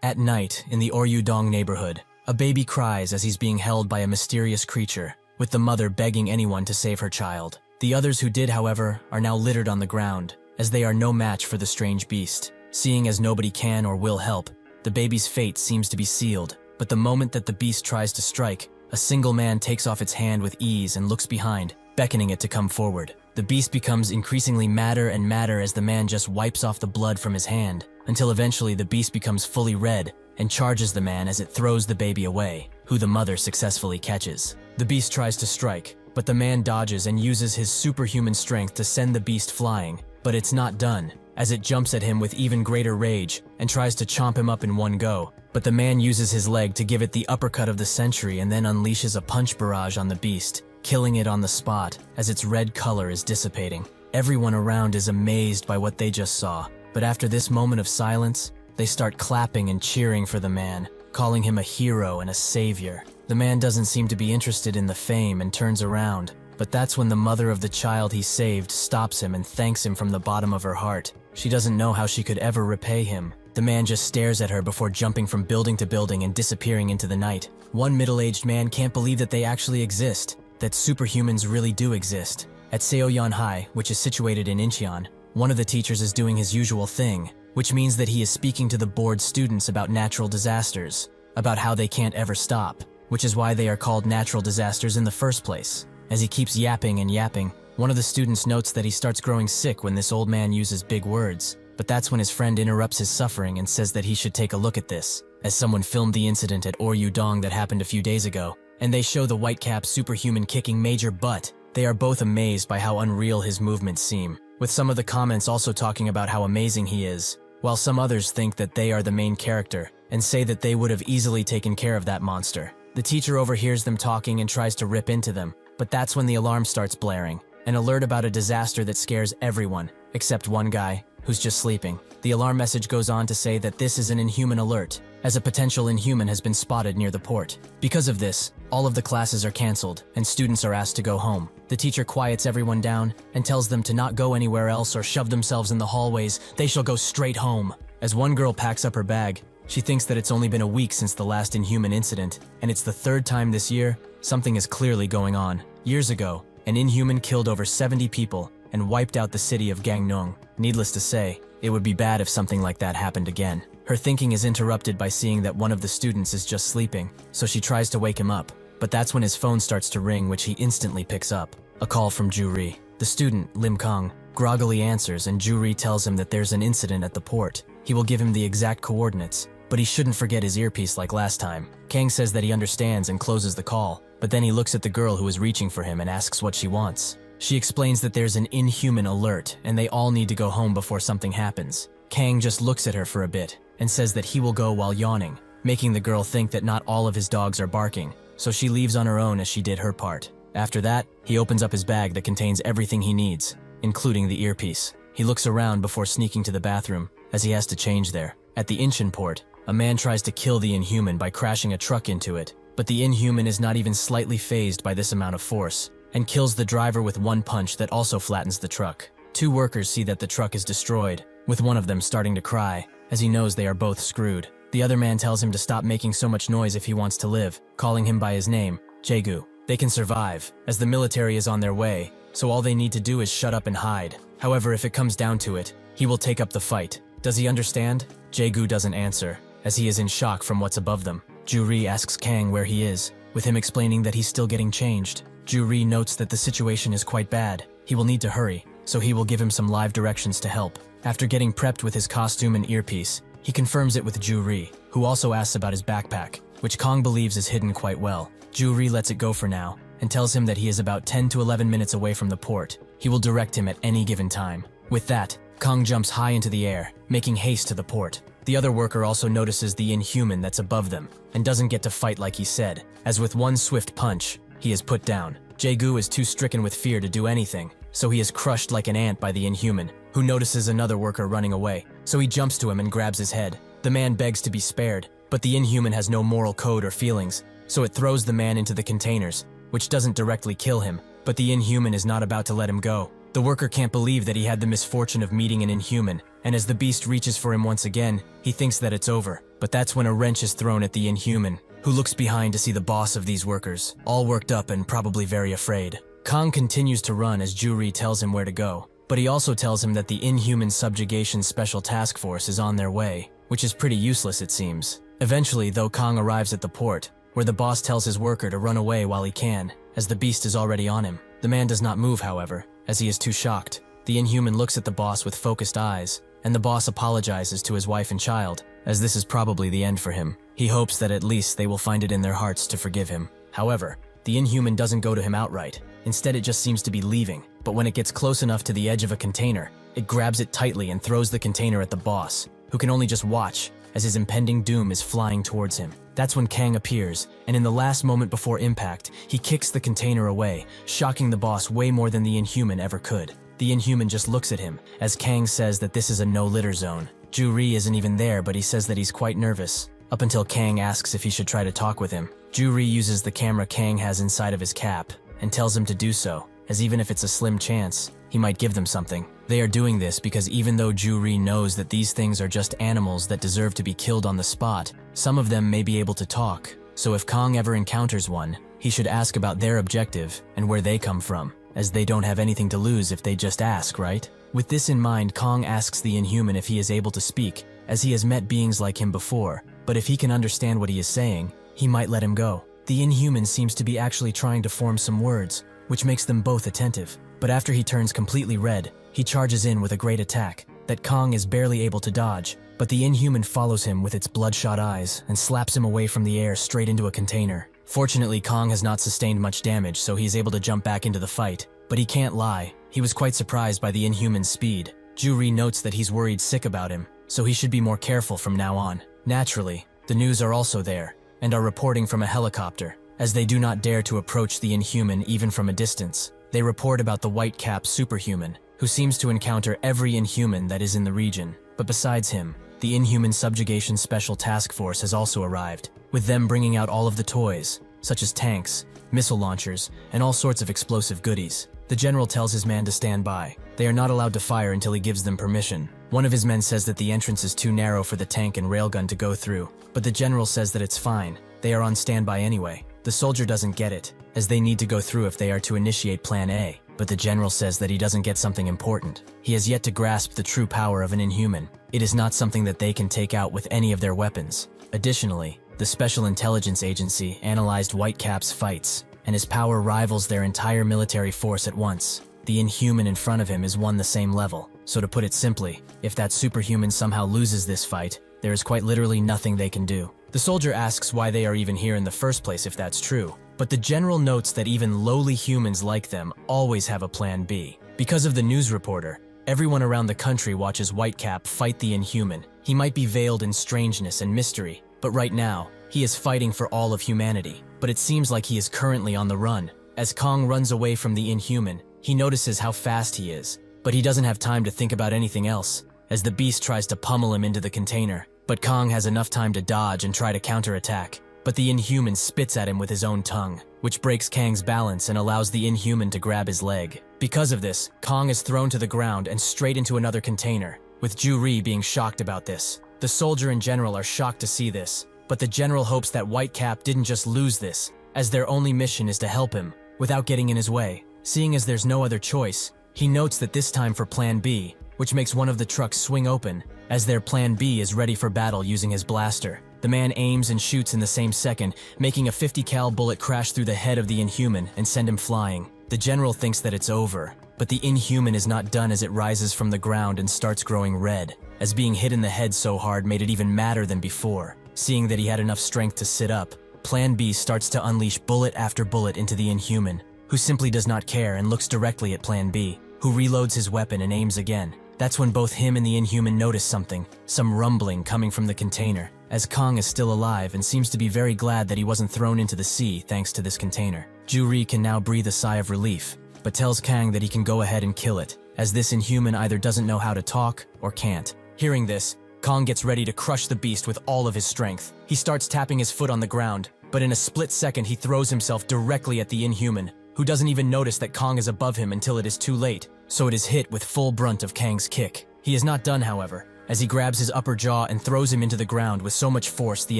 At night, in the Oryudong neighborhood, a baby cries as he's being held by a mysterious creature, with the mother begging anyone to save her child. The others who did, however, are now littered on the ground, as they are no match for the strange beast. Seeing as nobody can or will help, the baby's fate seems to be sealed, but the moment that the beast tries to strike, a single man takes off its hand with ease and looks behind, beckoning it to come forward. The beast becomes increasingly madder and madder as the man just wipes off the blood from his hand, until eventually the beast becomes fully red and charges the man as it throws the baby away, who the mother successfully catches. The beast tries to strike, but the man dodges and uses his superhuman strength to send the beast flying, but it's not done, as it jumps at him with even greater rage and tries to chomp him up in one go. But the man uses his leg to give it the uppercut of the century and then unleashes a punch barrage on the beast, killing it on the spot as its red color is dissipating. Everyone around is amazed by what they just saw, but after this moment of silence, they start clapping and cheering for the man, calling him a hero and a savior. The man doesn't seem to be interested in the fame and turns around, but that's when the mother of the child he saved stops him and thanks him from the bottom of her heart. She doesn't know how she could ever repay him. The man just stares at her before jumping from building to building and disappearing into the night. One middle-aged man can't believe that they actually exist, that superhumans really do exist. At Seoyeon High, which is situated in Incheon, one of the teachers is doing his usual thing, which means that he is speaking to the bored students about natural disasters, about how they can't ever stop, which is why they are called natural disasters in the first place. As he keeps yapping and yapping, one of the students notes that he starts growing sick when this old man uses big words, but that's when his friend interrupts his suffering and says that he should take a look at this, as someone filmed the incident at Oryudong that happened a few days ago, and they show the white-cap superhuman kicking major butt. They are both amazed by how unreal his movements seem, with some of the comments also talking about how amazing he is, while some others think that they are the main character, and say that they would have easily taken care of that monster. The teacher overhears them talking and tries to rip into them, but that's when the alarm starts blaring, an alert about a disaster that scares everyone, except one guy, who's just sleeping. The alarm message goes on to say that this is an Inhuman alert, as a potential Inhuman has been spotted near the port. Because of this, all of the classes are cancelled, and students are asked to go home. The teacher quiets everyone down and tells them to not go anywhere else or shove themselves in the hallways. They shall go straight home. As one girl packs up her bag, she thinks that it's only been a week since the last Inhuman incident, and it's the third time this year. Something is clearly going on. Years ago, an Inhuman killed over 70 people and wiped out the city of Gangneung. Needless to say, it would be bad if something like that happened again. Her thinking is interrupted by seeing that one of the students is just sleeping, so she tries to wake him up. But that's when his phone starts to ring, which he instantly picks up. A call from Ju-ri. The student, Lim Kang, groggily answers, and Ju-ri tells him that there's an incident at the port. He will give him the exact coordinates, but he shouldn't forget his earpiece like last time. Kang says that he understands and closes the call, but then he looks at the girl who is reaching for him and asks what she wants. She explains that there's an Inhuman alert, and they all need to go home before something happens. Kang just looks at her for a bit, and says that he will go while yawning, making the girl think that not all of his dogs are barking, so she leaves on her own as she did her part. After that, he opens up his bag that contains everything he needs, including the earpiece. He looks around before sneaking to the bathroom, as he has to change there. At the Incheon port, a man tries to kill the Inhuman by crashing a truck into it, but the Inhuman is not even slightly fazed by this amount of force, and kills the driver with one punch that also flattens the truck. Two workers see that the truck is destroyed, with one of them starting to cry, as he knows they are both screwed. The other man tells him to stop making so much noise if he wants to live, calling him by his name, Jaegu. They can survive, as the military is on their way, so all they need to do is shut up and hide. However, if it comes down to it, he will take up the fight. Does he understand? Jaegu doesn't answer, as he is in shock from what's above them. Ju-ri asks Kang where he is, with him explaining that he's still getting changed. Ju-ri notes that the situation is quite bad. He will need to hurry, so he will give him some live directions to help. After getting prepped with his costume and earpiece, he confirms it with Ju-ri, who also asks about his backpack, which Kang believes is hidden quite well. Ju-ri lets it go for now, and tells him that he is about 10 to 11 minutes away from the port. He will direct him at any given time. With that, Kang jumps high into the air, making haste to the port. The other worker also notices the Inhuman that's above them, and doesn't get to fight like he said, as with one swift punch, he is put down. Jaegu is too stricken with fear to do anything, so he is crushed like an ant by the Inhuman, who notices another worker running away, so he jumps to him and grabs his head. The man begs to be spared, but the Inhuman has no moral code or feelings, so it throws the man into the containers, which doesn't directly kill him, but the Inhuman is not about to let him go. The worker can't believe that he had the misfortune of meeting an Inhuman, and as the beast reaches for him once again, he thinks that it's over. But that's when a wrench is thrown at the Inhuman, who looks behind to see the boss of these workers, all worked up and probably very afraid. Kang continues to run as Ju-ri tells him where to go, but he also tells him that the Inhuman Subjugation Special Task Force is on their way, which is pretty useless it seems. Eventually, though, Kang arrives at the port, where the boss tells his worker to run away while he can, as the beast is already on him. The man does not move, however, as he is too shocked. The Inhuman looks at the boss with focused eyes, and the boss apologizes to his wife and child, as this is probably the end for him. He hopes that at least they will find it in their hearts to forgive him. However, the Inhuman doesn't go to him outright. Instead, it just seems to be leaving, but when it gets close enough to the edge of a container, it grabs it tightly and throws the container at the boss, who can only just watch as his impending doom is flying towards him. That's when Kang appears, and in the last moment before impact, he kicks the container away, shocking the boss way more than the Inhuman ever could. The Inhuman just looks at him, as Kang says that this is a no-litter zone. Ju-ri isn't even there, but he says that he's quite nervous, up until Kang asks if he should try to talk with him. Ju-ri uses the camera Kang has inside of his cap, and tells him to do so, as even if it's a slim chance, he might give them something. They are doing this because even though Ju-ri knows that these things are just animals that deserve to be killed on the spot, some of them may be able to talk, so if Kang ever encounters one, he should ask about their objective and where they come from, as they don't have anything to lose if they just ask, right? With this in mind, Kang asks the Inhuman if he is able to speak, as he has met beings like him before, but if he can understand what he is saying, he might let him go. The Inhuman seems to be actually trying to form some words, which makes them both attentive. But after he turns completely red, he charges in with a great attack that Kang is barely able to dodge, but the Inhuman follows him with its bloodshot eyes and slaps him away from the air straight into a container. Fortunately, Kang has not sustained much damage, so he is able to jump back into the fight. But he can't lie, he was quite surprised by the Inhuman's speed. Ju-ri notes that he's worried sick about him, so he should be more careful from now on. Naturally, the news are also there, and are reporting from a helicopter, as they do not dare to approach the Inhuman even from a distance. They report about the white-capped Superhuman, who seems to encounter every Inhuman that is in the region. But besides him, the Inhuman Subjugation Special Task Force has also arrived, with them bringing out all of the toys, such as tanks, missile launchers, and all sorts of explosive goodies. The general tells his man to stand by. They are not allowed to fire until he gives them permission. One of his men says that the entrance is too narrow for the tank and railgun to go through, but the general says that it's fine. They are on standby anyway. The soldier doesn't get it, as they need to go through if they are to initiate Plan A, but the general says that he doesn't get something important. He has yet to grasp the true power of an Inhuman. It is not something that they can take out with any of their weapons. Additionally, the Special Intelligence Agency analyzed Whitecap's fights, and his power rivals their entire military force at once. The Inhuman in front of him is one the same level. So to put it simply, if that Superhuman somehow loses this fight, there is quite literally nothing they can do. The soldier asks why they are even here in the first place if that's true, but the general notes that even lowly humans like them always have a plan B. Because of the news reporter, everyone around the country watches Whitecap fight the Inhuman. He might be veiled in strangeness and mystery, but right now, he is fighting for all of humanity. But it seems like he is currently on the run. As Kang runs away from the Inhuman, he notices how fast he is, but he doesn't have time to think about anything else, as the beast tries to pummel him into the container. But Kang has enough time to dodge and try to counterattack. But the Inhuman spits at him with his own tongue, which breaks Kang's balance and allows the Inhuman to grab his leg. Because of this, Kang is thrown to the ground and straight into another container, with Ju-ri being shocked about this. The soldier and general are shocked to see this, but the general hopes that Whitecap didn't just lose this, as their only mission is to help him, without getting in his way. Seeing as there's no other choice, he notes that this time for Plan B, which makes one of the trucks swing open, as their Plan B is ready for battle using his blaster. The man aims and shoots in the same second, making a 50 cal bullet crash through the head of the Inhuman and send him flying. The general thinks that it's over, but the Inhuman is not done as it rises from the ground and starts growing red, as being hit in the head so hard made it even madder than before. Seeing that he had enough strength to sit up, Plan B starts to unleash bullet after bullet into the Inhuman, who simply does not care and looks directly at Plan B, who reloads his weapon and aims again. That's when both him and the Inhuman notice something, some rumbling coming from the container, as Kang is still alive and seems to be very glad that he wasn't thrown into the sea thanks to this container. Ju-ri can now breathe a sigh of relief, but tells Kang that he can go ahead and kill it, as this Inhuman either doesn't know how to talk or can't. Hearing this, Kang gets ready to crush the beast with all of his strength. He starts tapping his foot on the ground, but in a split second he throws himself directly at the Inhuman, who doesn't even notice that Kang is above him until it is too late, so it is hit with full brunt of Kang's kick. He is not done, however, as he grabs his upper jaw and throws him into the ground with so much force the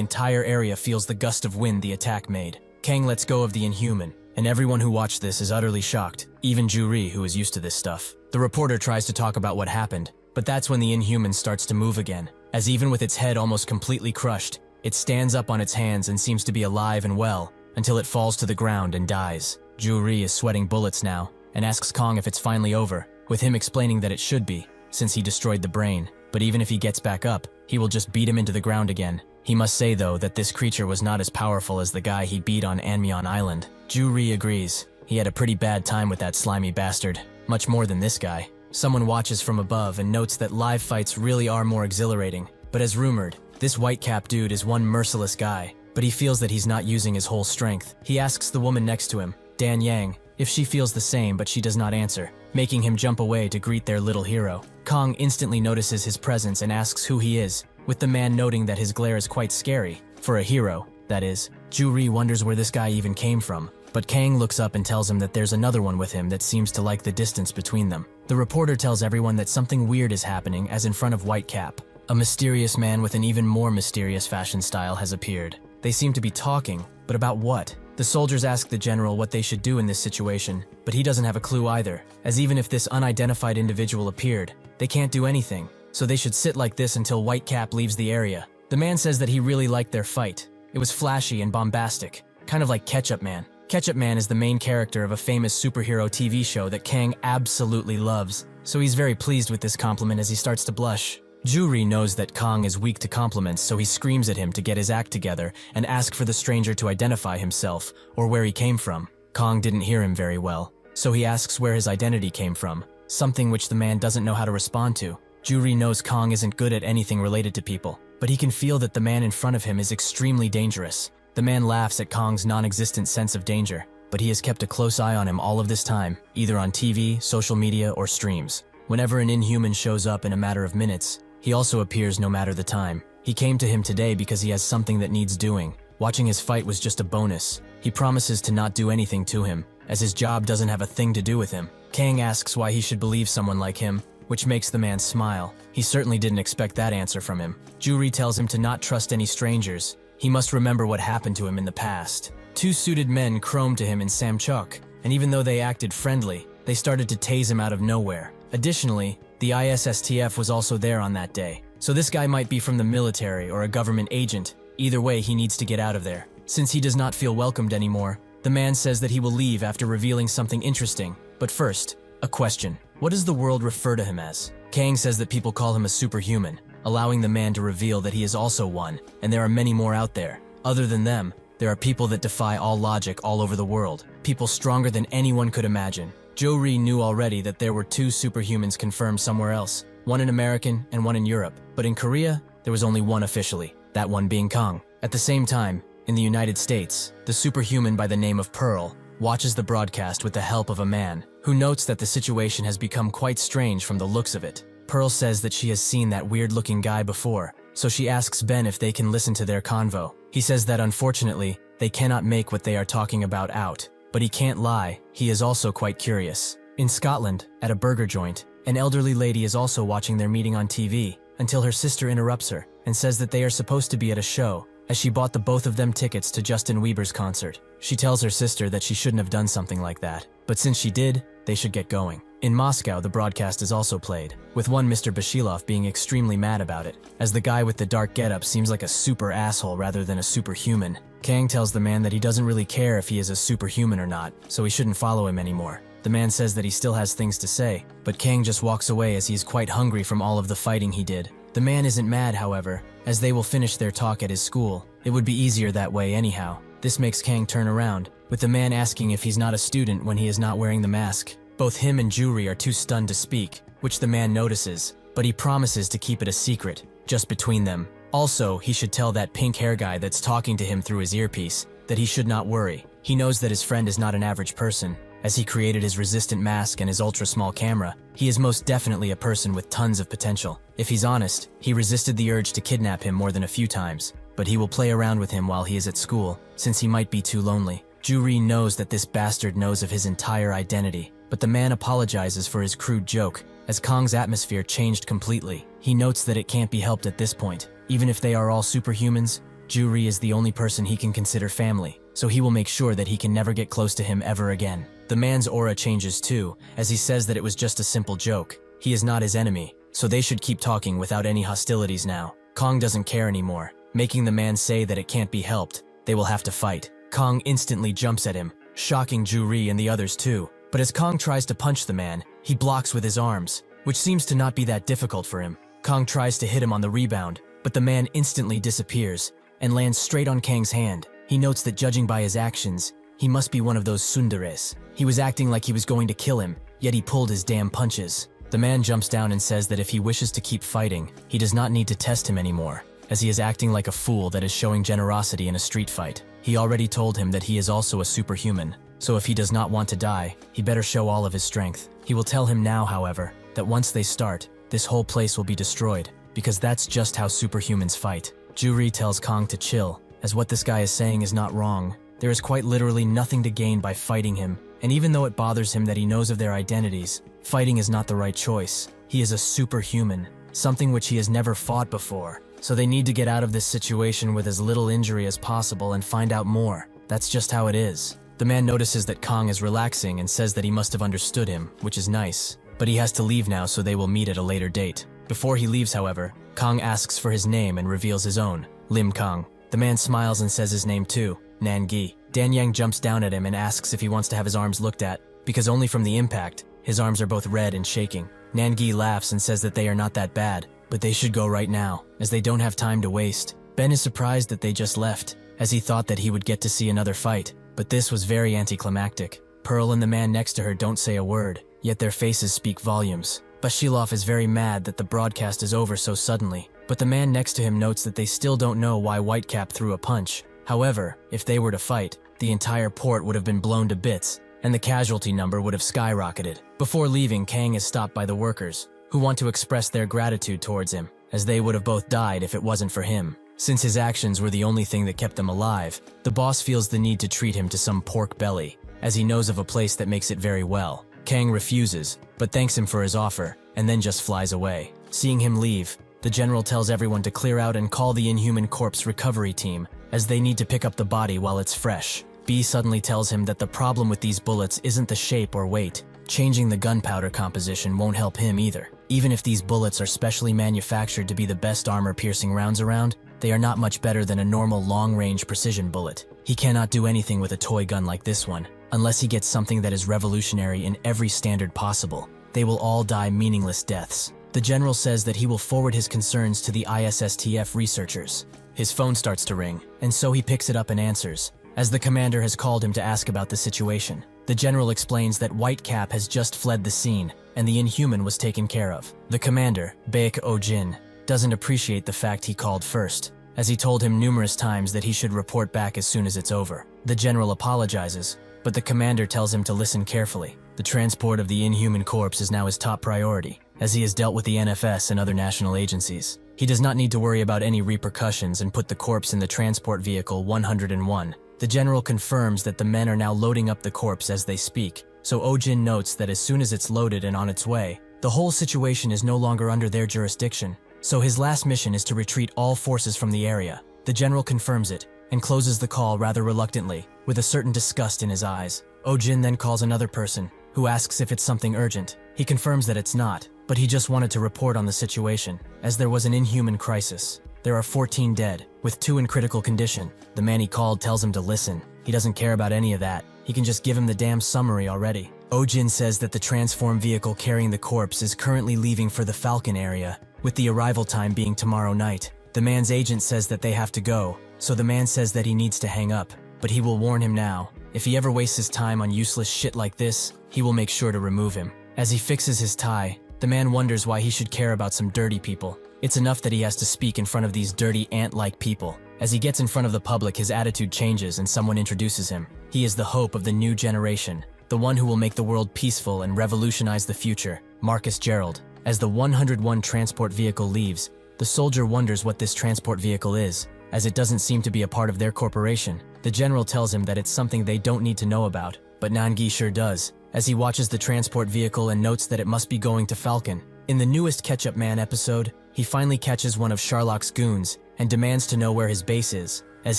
entire area feels the gust of wind the attack made. Kang lets go of the Inhuman, and everyone who watched this is utterly shocked, even Ju-ri, who is used to this stuff. The reporter tries to talk about what happened, but that's when the Inhuman starts to move again, as even with its head almost completely crushed, it stands up on its hands and seems to be alive and well, until it falls to the ground and dies. Ju-ri is sweating bullets now, and asks Kang if it's finally over, with him explaining that it should be, since he destroyed the brain. But even if he gets back up, he will just beat him into the ground again. He must say, though, that this creature was not as powerful as the guy he beat on Anmyeon Island. Ju-ri agrees. He had a pretty bad time with that slimy bastard, much more than this guy. Someone watches from above and notes that live fights really are more exhilarating, but as rumored, this white-cap dude is one merciless guy, but he feels that he's not using his whole strength. He asks the woman next to him, Dan Yang, if she feels the same, but she does not answer, making him jump away to greet their little hero. Kang instantly notices his presence and asks who he is, with the man noting that his glare is quite scary, for a hero, that is. Ju-ri wonders where this guy even came from, but Kang looks up and tells him that there's another one with him that seems to like the distance between them. The reporter tells everyone that something weird is happening as in front of Whitecap. A mysterious man with an even more mysterious fashion style has appeared. They seem to be talking, but about what? The soldiers ask the general what they should do in this situation, but he doesn't have a clue either, as even if this unidentified individual appeared, they can't do anything, so they should sit like this until Whitecap leaves the area. The man says that he really liked their fight. It was flashy and bombastic, kind of like Ketchup Man. Ketchup Man is the main character of a famous superhero TV show that Kang absolutely loves, so he's very pleased with this compliment as he starts to blush. Ju-ri knows that Kang is weak to compliments, so he screams at him to get his act together and ask for the stranger to identify himself or where he came from. Kang didn't hear him very well, so he asks where his identity came from, something which the man doesn't know how to respond to. Ju-ri knows Kang isn't good at anything related to people, but he can feel that the man in front of him is extremely dangerous. The man laughs at Kang's non-existent sense of danger, but he has kept a close eye on him all of this time, either on TV, social media, or streams. Whenever an Inhuman shows up in a matter of minutes, he also appears no matter the time. He came to him today because he has something that needs doing. Watching his fight was just a bonus. He promises to not do anything to him, as his job doesn't have a thing to do with him. Kang asks why he should believe someone like him, which makes the man smile. He certainly didn't expect that answer from him. Ju-ri tells him to not trust any strangers. He must remember what happened to him in the past. Two suited men chromed to him in Samchuk, and even though they acted friendly, they started to tase him out of nowhere. Additionally, the ISSTF was also there on that day, so this guy might be from the military or a government agent. Either way, he needs to get out of there. Since he does not feel welcomed anymore, the man says that he will leave after revealing something interesting. But first, a question. What does the world refer to him as? Kang says that people call him a superhuman, allowing the man to reveal that he is also one, and there are many more out there. Other than them, there are people that defy all logic all over the world, people stronger than anyone could imagine. Ju-ri knew already that there were two superhumans confirmed somewhere else, one in American and one in Europe, but in Korea, there was only one officially, that one being Kang. At the same time, in the United States, the superhuman by the name of Pearl watches the broadcast with the help of a man, who notes that the situation has become quite strange from the looks of it. Pearl says that she has seen that weird-looking guy before, so she asks Ben if they can listen to their convo. He says that unfortunately, they cannot make what they are talking about out. But he can't lie, he is also quite curious. In Scotland, at a burger joint, an elderly lady is also watching their meeting on TV, until her sister interrupts her, and says that they are supposed to be at a show, as she bought the both of them tickets to Justin Bieber's concert. She tells her sister that she shouldn't have done something like that, but since she did, they should get going. In Moscow, the broadcast is also played, with one Mr. Bashilov being extremely mad about it, as the guy with the dark getup seems like a super asshole rather than a superhuman. Kang tells the man that he doesn't really care if he is a superhuman or not, so he shouldn't follow him anymore. The man says that he still has things to say, but Kang just walks away as he's quite hungry from all of the fighting he did. The man isn't mad, however, as they will finish their talk at his school. It would be easier that way anyhow. This makes Kang turn around, with the man asking if he's not a student when he is not wearing the mask. Both him and Ju-ri are too stunned to speak, which the man notices, but he promises to keep it a secret, just between them. Also, he should tell that pink hair guy that's talking to him through his earpiece that he should not worry. He knows that his friend is not an average person. As he created his resistant mask and his ultra-small camera, he is most definitely a person with tons of potential. If he's honest, he resisted the urge to kidnap him more than a few times, but he will play around with him while he is at school, since he might be too lonely. Ju-ri knows that this bastard knows of his entire identity, but the man apologizes for his crude joke. As Kang's atmosphere changed completely, he notes that it can't be helped at this point. Even if they are all superhumans, Juri is the only person he can consider family, so he will make sure that he can never get close to him ever again. The man's aura changes too, as he says that it was just a simple joke. He is not his enemy, so they should keep talking without any hostilities now. Kang doesn't care anymore, making the man say that it can't be helped. They will have to fight. Kang instantly jumps at him, shocking Juri and the others too. But as Kang tries to punch the man, he blocks with his arms, which seems to not be that difficult for him. Kang tries to hit him on the rebound, but the man instantly disappears and lands straight on Kang's hand. He notes that judging by his actions, he must be one of those tsunderes. He was acting like he was going to kill him, yet he pulled his damn punches. The man jumps down and says that if he wishes to keep fighting, he does not need to test him anymore, as he is acting like a fool that is showing generosity in a street fight. He already told him that he is also a superhuman, so if he does not want to die, he better show all of his strength. He will tell him now, however, that once they start, this whole place will be destroyed, because that's just how superhumans fight. Juri tells Kang to chill, as what this guy is saying is not wrong. There is quite literally nothing to gain by fighting him, and even though it bothers him that he knows of their identities, fighting is not the right choice. He is a superhuman, something which he has never fought before, so they need to get out of this situation with as little injury as possible and find out more. That's just how it is. The man notices that Kang is relaxing and says that he must have understood him, which is nice, but he has to leave now so they will meet at a later date. Before he leaves, however, Kang asks for his name and reveals his own, Lim Kang. The man smiles and says his name too, Nangi. Dan Yang jumps down at him and asks if he wants to have his arms looked at, because only from the impact, his arms are both red and shaking. Nangi laughs and says that they are not that bad, but they should go right now, as they don't have time to waste. Ben is surprised that they just left, as he thought that he would get to see another fight, but this was very anticlimactic. Pearl and the man next to her don't say a word, yet their faces speak volumes. Bashilov is very mad that the broadcast is over so suddenly, but the man next to him notes that they still don't know why Whitecap threw a punch. However, if they were to fight, the entire port would have been blown to bits, and the casualty number would have skyrocketed. Before leaving, Kang is stopped by the workers, who want to express their gratitude towards him, as they would have both died if it wasn't for him. Since his actions were the only thing that kept them alive, the boss feels the need to treat him to some pork belly, as he knows of a place that makes it very well. Kang refuses, but thanks him for his offer, and then just flies away. Seeing him leave, the general tells everyone to clear out and call the Inhuman Corpse recovery team, as they need to pick up the body while it's fresh. B suddenly tells him that the problem with these bullets isn't the shape or weight. Changing the gunpowder composition won't help him either. Even if these bullets are specially manufactured to be the best armor-piercing rounds around, they are not much better than a normal long-range precision bullet. He cannot do anything with a toy gun like this one, unless he gets something that is revolutionary in every standard possible. They will all die meaningless deaths. The general says that he will forward his concerns to the ISSTF researchers. His phone starts to ring, and so he picks it up and answers, as the commander has called him to ask about the situation. The general explains that Whitecap has just fled the scene, and the Inhuman was taken care of. The commander, Baek Oh-jin, doesn't appreciate the fact he called first, as he told him numerous times that he should report back as soon as it's over. The general apologizes, but the commander tells him to listen carefully. The transport of the Inhuman Corpse is now his top priority, as he has dealt with the NFS and other national agencies. He does not need to worry about any repercussions and put the corpse in the transport vehicle 101. The general confirms that the men are now loading up the corpse as they speak, so Oh-jin notes that as soon as it's loaded and on its way, the whole situation is no longer under their jurisdiction, so his last mission is to retreat all forces from the area. The general confirms it, and closes the call rather reluctantly, with a certain disgust in his eyes. Oh-jin then calls another person, who asks if it's something urgent. He confirms that it's not, but he just wanted to report on the situation, as there was an inhuman crisis. There are 14 dead, with 2 in critical condition. The man he called tells him to listen. He doesn't care about any of that. He can just give him the damn summary already. Oh-jin says that the transform vehicle carrying the corpse is currently leaving for the Falcon area, with the arrival time being tomorrow night. The man's agent says that they have to go, so the man says that he needs to hang up, but he will warn him now. If he ever wastes his time on useless shit like this, he will make sure to remove him. As he fixes his tie, the man wonders why he should care about some dirty people. It's enough that he has to speak in front of these dirty ant-like people. As he gets in front of the public, his attitude changes and someone introduces him. He is the hope of the new generation, the one who will make the world peaceful and revolutionize the future, Marcus Gerald. As the 101 transport vehicle leaves, the soldier wonders what this transport vehicle is, as it doesn't seem to be a part of their corporation. The general tells him that it's something they don't need to know about, but Nangi sure does, as he watches the transport vehicle and notes that it must be going to Falcon. In the newest Ketchup Man episode, he finally catches one of Sherlock's goons and demands to know where his base is, as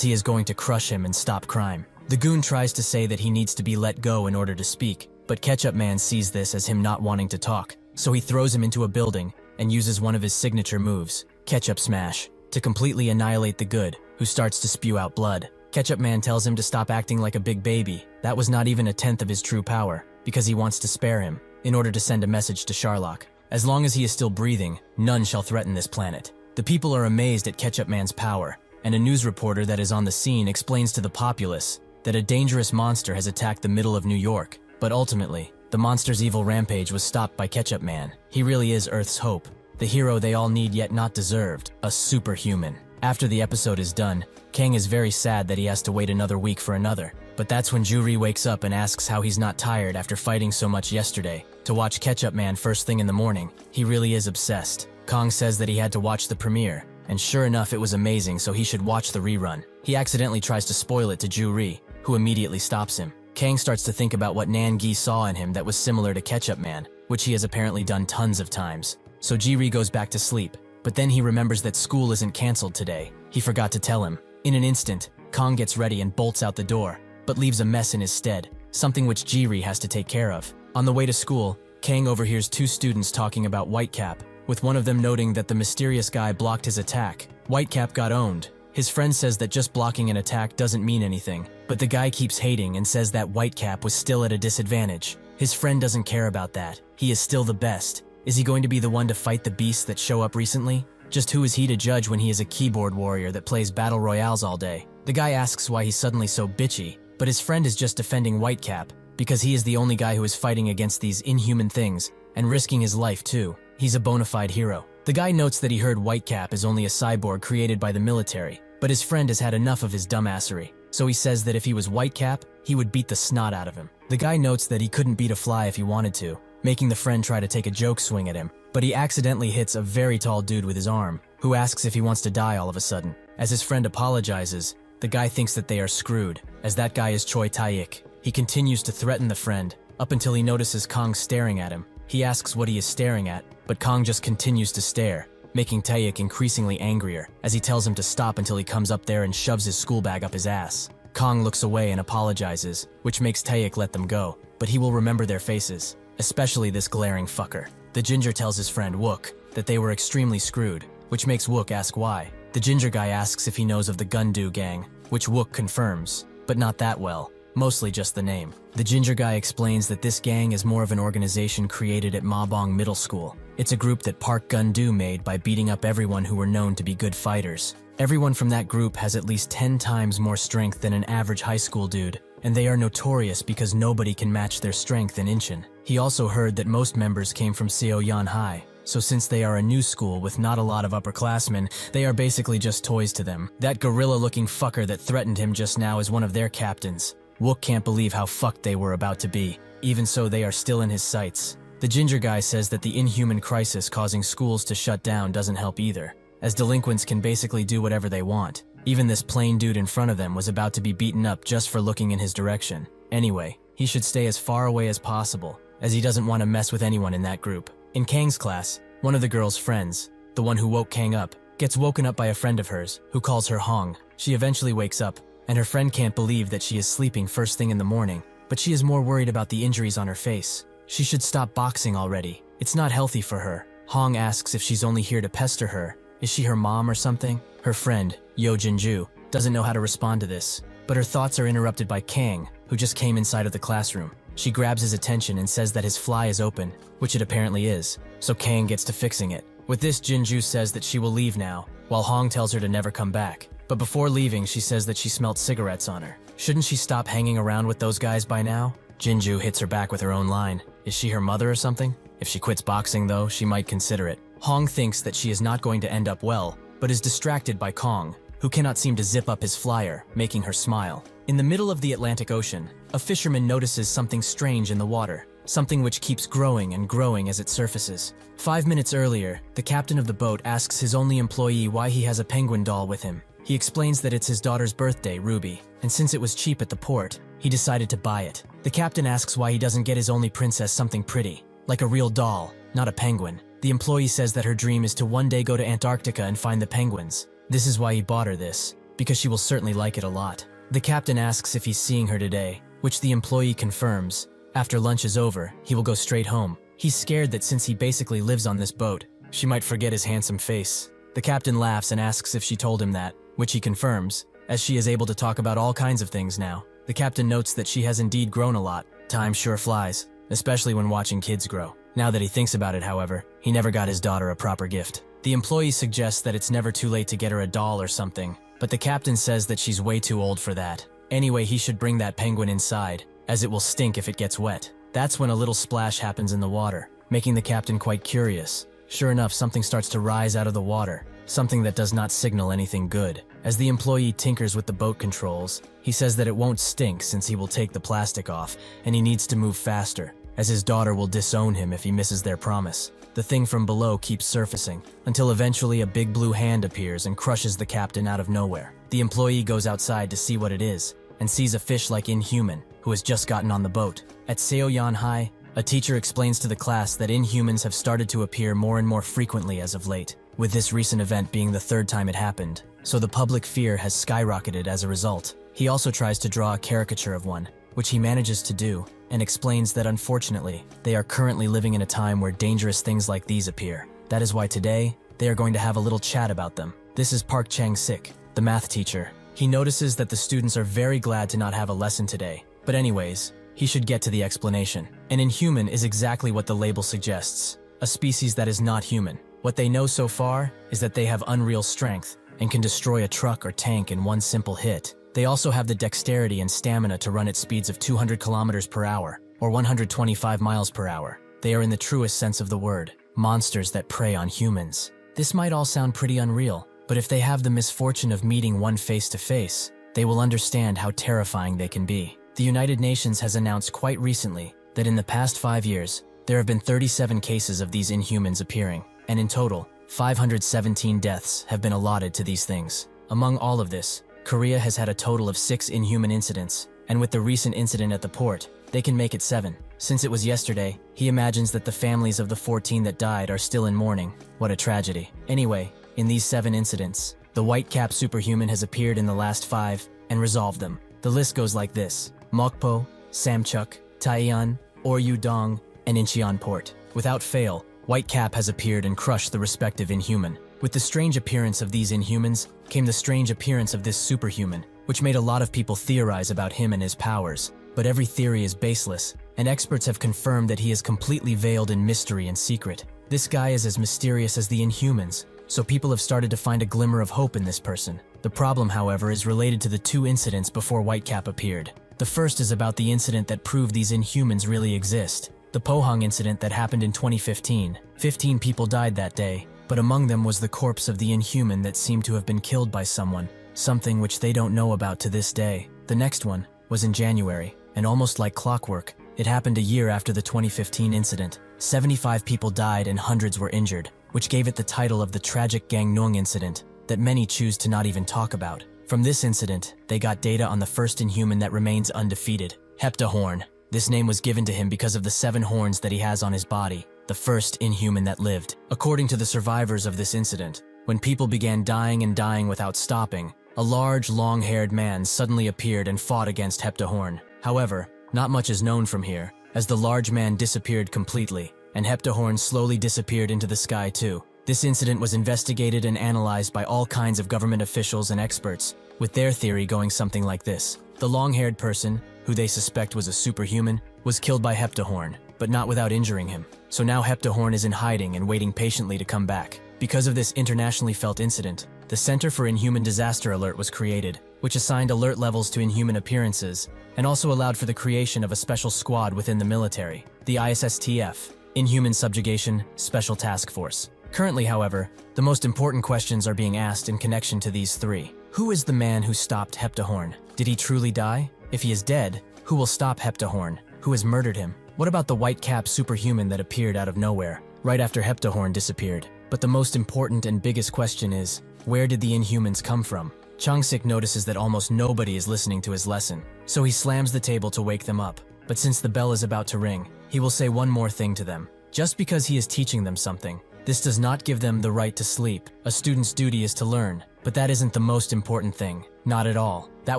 he is going to crush him and stop crime. The goon tries to say that he needs to be let go in order to speak, but Ketchup Man sees this as him not wanting to talk, so he throws him into a building and uses one of his signature moves, Ketchup Smash, to completely annihilate the good, who starts to spew out blood. Ketchup Man tells him to stop acting like a big baby. That was not even a tenth of his true power, because he wants to spare him, in order to send a message to Sherlock. As long as he is still breathing, none shall threaten this planet. The people are amazed at Ketchup Man's power, and a news reporter that is on the scene explains to the populace that a dangerous monster has attacked the middle of New York, but ultimately, the monster's evil rampage was stopped by Ketchup Man. He really is Earth's hope, the hero they all need yet not deserved, a superhuman. After the episode is done, Kang is very sad that he has to wait another week for another, but that's when Juri wakes up and asks how he's not tired after fighting so much yesterday. To watch Ketchup Man first thing in the morning, he really is obsessed. Kang says that he had to watch the premiere, and sure enough it was amazing, so he should watch the rerun. He accidentally tries to spoil it to Juri, who immediately stops him. Kang starts to think about what Nan-gi saw in him that was similar to Ketchup Man, which he has apparently done tons of times. So Jiri goes back to sleep, but then he remembers that school isn't cancelled today. He forgot to tell him. In an instant, Kang gets ready and bolts out the door, but leaves a mess in his stead, something which Jiri has to take care of. On the way to school, Kang overhears two students talking about Whitecap, with one of them noting that the mysterious guy blocked his attack. Whitecap got owned. His friend says that just blocking an attack doesn't mean anything, but the guy keeps hating and says that Whitecap was still at a disadvantage. His friend doesn't care about that. He is still the best. Is he going to be the one to fight the beasts that show up recently? Just who is he to judge when he is a keyboard warrior that plays battle royales all day? The guy asks why he's suddenly so bitchy, but his friend is just defending Whitecap, because he is the only guy who is fighting against these inhuman things, and risking his life too. He's a bona fide hero. The guy notes that he heard Whitecap is only a cyborg created by the military, but his friend has had enough of his dumbassery, so he says that if he was Whitecap, he would beat the snot out of him. The guy notes that he couldn't beat a fly if he wanted to, making the friend try to take a joke swing at him, but he accidentally hits a very tall dude with his arm, who asks if he wants to die all of a sudden. As his friend apologizes, the guy thinks that they are screwed, as that guy is Choi Tae-ik. He continues to threaten the friend, up until he notices Kang staring at him. He asks what he is staring at, but Kang just continues to stare, making Tae-ik increasingly angrier, as he tells him to stop until he comes up there and shoves his school bag up his ass. Kang looks away and apologizes, which makes Tae-ik let them go, but he will remember their faces, especially this glaring fucker. The ginger tells his friend Wook that they were extremely screwed, which makes Wook ask why. The ginger guy asks if he knows of the Gundu gang, which Wook confirms, but not that well, mostly just the name. The ginger guy explains that this gang is more of an organization created at Mabong Middle School. It's a group that Park Gundu made by beating up everyone who were known to be good fighters. Everyone from that group has at least 10 times more strength than an average high school dude, and they are notorious because nobody can match their strength in Incheon. He also heard that most members came from Seoyeon High, so since they are a new school with not a lot of upperclassmen, they are basically just toys to them. That gorilla-looking fucker that threatened him just now is one of their captains. Wook can't believe how fucked they were about to be. Even so, they are still in his sights. The ginger guy says that the inhuman crisis causing schools to shut down doesn't help either, as delinquents can basically do whatever they want. Even this plain dude in front of them was about to be beaten up just for looking in his direction. Anyway, he should stay as far away as possible, as he doesn't want to mess with anyone in that group. In Kang's class, one of the girl's friends, the one who woke Kang up, gets woken up by a friend of hers, who calls her Hong. She eventually wakes up, and her friend can't believe that she is sleeping first thing in the morning, but she is more worried about the injuries on her face. She should stop boxing already. It's not healthy for her. Hong asks if she's only here to pester her. Is she her mom or something? Her friend, Yo Jinju, doesn't know how to respond to this, but her thoughts are interrupted by Kang, who just came inside of the classroom. She grabs his attention and says that his fly is open, which it apparently is, so Kang gets to fixing it. With this, Jinju says that she will leave now, while Hong tells her to never come back. But before leaving, she says that she smelled cigarettes on her. Shouldn't she stop hanging around with those guys by now? Jinju hits her back with her own line. Is she her mother or something? If she quits boxing though, she might consider it. Hong thinks that she is not going to end up well, but is distracted by Kang, who cannot seem to zip up his flyer, making her smile. In the middle of the Atlantic Ocean, a fisherman notices something strange in the water, something which keeps growing and growing as it surfaces. 5 minutes earlier, the captain of the boat asks his only employee why he has a penguin doll with him. He explains that it's his daughter's birthday, Ruby, and since it was cheap at the port, he decided to buy it. The captain asks why he doesn't get his only princess something pretty, like a real doll, not a penguin. The employee says that her dream is to one day go to Antarctica and find the penguins. This is why he bought her this, because she will certainly like it a lot. The captain asks if he's seeing her today, which the employee confirms. After lunch is over, he will go straight home. He's scared that since he basically lives on this boat, she might forget his handsome face. The captain laughs and asks if she told him that, which he confirms, as she is able to talk about all kinds of things now. The captain notes that she has indeed grown a lot. Time sure flies, especially when watching kids grow. Now that he thinks about it, however, he never got his daughter a proper gift. The employee suggests that it's never too late to get her a doll or something, but the captain says that she's way too old for that. Anyway, he should bring that penguin inside, as it will stink if it gets wet. That's when a little splash happens in the water, making the captain quite curious. Sure enough, something starts to rise out of the water, something that does not signal anything good. As the employee tinkers with the boat controls, he says that it won't stink since he will take the plastic off, and he needs to move faster, as his daughter will disown him if he misses their promise. The thing from below keeps surfacing, until eventually a big blue hand appears and crushes the captain out of nowhere. The employee goes outside to see what it is, and sees a fish-like Inhuman, who has just gotten on the boat. At Seoyan High, a teacher explains to the class that Inhumans have started to appear more and more frequently as of late, with this recent event being the third time it happened, so the public fear has skyrocketed as a result. He also tries to draw a caricature of one, which he manages to do, and explains that unfortunately, they are currently living in a time where dangerous things like these appear. That is why today, they are going to have a little chat about them. This is Park Chang-sik, the math teacher. He notices that the students are very glad to not have a lesson today, but anyways, he should get to the explanation. An Inhuman is exactly what the label suggests, a species that is not human. What they know so far is that they have unreal strength and can destroy a truck or tank in one simple hit. They also have the dexterity and stamina to run at speeds of 200 kilometers per hour or 125 miles per hour. They are in the truest sense of the word, monsters that prey on humans. This might all sound pretty unreal, but if they have the misfortune of meeting one face to face, they will understand how terrifying they can be. The United Nations has announced quite recently that in the past 5 years, there have been 37 cases of these Inhumans appearing, and in total, 517 deaths have been allotted to these things. Among all of this, Korea has had a total of 6 Inhuman incidents, and with the recent incident at the port, they can make it 7. Since it was yesterday, he imagines that the families of the 14 that died are still in mourning. What a tragedy. Anyway, in these 7 incidents, the white-cap superhuman has appeared in the last 5 and resolved them. The list goes like this: Mokpo, Samchuk, Taiyan, Oryu Dong, and Incheon Port. Without fail, White Cap has appeared and crushed the respective Inhuman. With the strange appearance of these Inhumans came the strange appearance of this superhuman, which made a lot of people theorize about him and his powers. But every theory is baseless, and experts have confirmed that he is completely veiled in mystery and secret. This guy is as mysterious as the Inhumans, so people have started to find a glimmer of hope in this person. The problem, however, is related to the 2 incidents before Whitecap appeared. The first is about the incident that proved these Inhumans really exist. The Pohang incident that happened in 2015. 15 people died that day, but among them was the corpse of the Inhuman that seemed to have been killed by someone, something which they don't know about to this day. The next one was in January, and almost like clockwork, it happened a year after the 2015 incident. 75 people died and hundreds were injured, which gave it the title of the tragic Gangneung incident that many choose to not even talk about. From this incident, they got data on the first Inhuman that remains undefeated, Heptahorn. This name was given to him because of the 7 horns that he has on his body, the first Inhuman that lived. According to the survivors of this incident, when people began dying and dying without stopping, a large, long-haired man suddenly appeared and fought against Heptahorn. However, not much is known from here, as the large man disappeared completely, and Heptahorn slowly disappeared into the sky too. This incident was investigated and analyzed by all kinds of government officials and experts, with their theory going something like this. The long-haired person, who they suspect was a superhuman, was killed by Heptahorn, but not without injuring him. So now Heptahorn is in hiding and waiting patiently to come back. Because of this internationally felt incident, the Center for Inhuman Disaster Alert was created, which assigned alert levels to Inhuman appearances, and also allowed for the creation of a special squad within the military, the ISSTF, Inhuman Subjugation Special Task Force. Currently, however, the most important questions are being asked in connection to these 3. Who is the man who stopped Heptahorn? Did he truly die? If he is dead, who will stop Heptahorn? Who has murdered him? What about the white-cap superhuman that appeared out of nowhere, right after Heptahorn disappeared? But the most important and biggest question is, where did the Inhumans come from? Chang-sik notices that almost nobody is listening to his lesson, so he slams the table to wake them up. But since the bell is about to ring, he will say one more thing to them. Just because he is teaching them something, this does not give them the right to sleep. A student's duty is to learn, but that isn't the most important thing. Not at all. That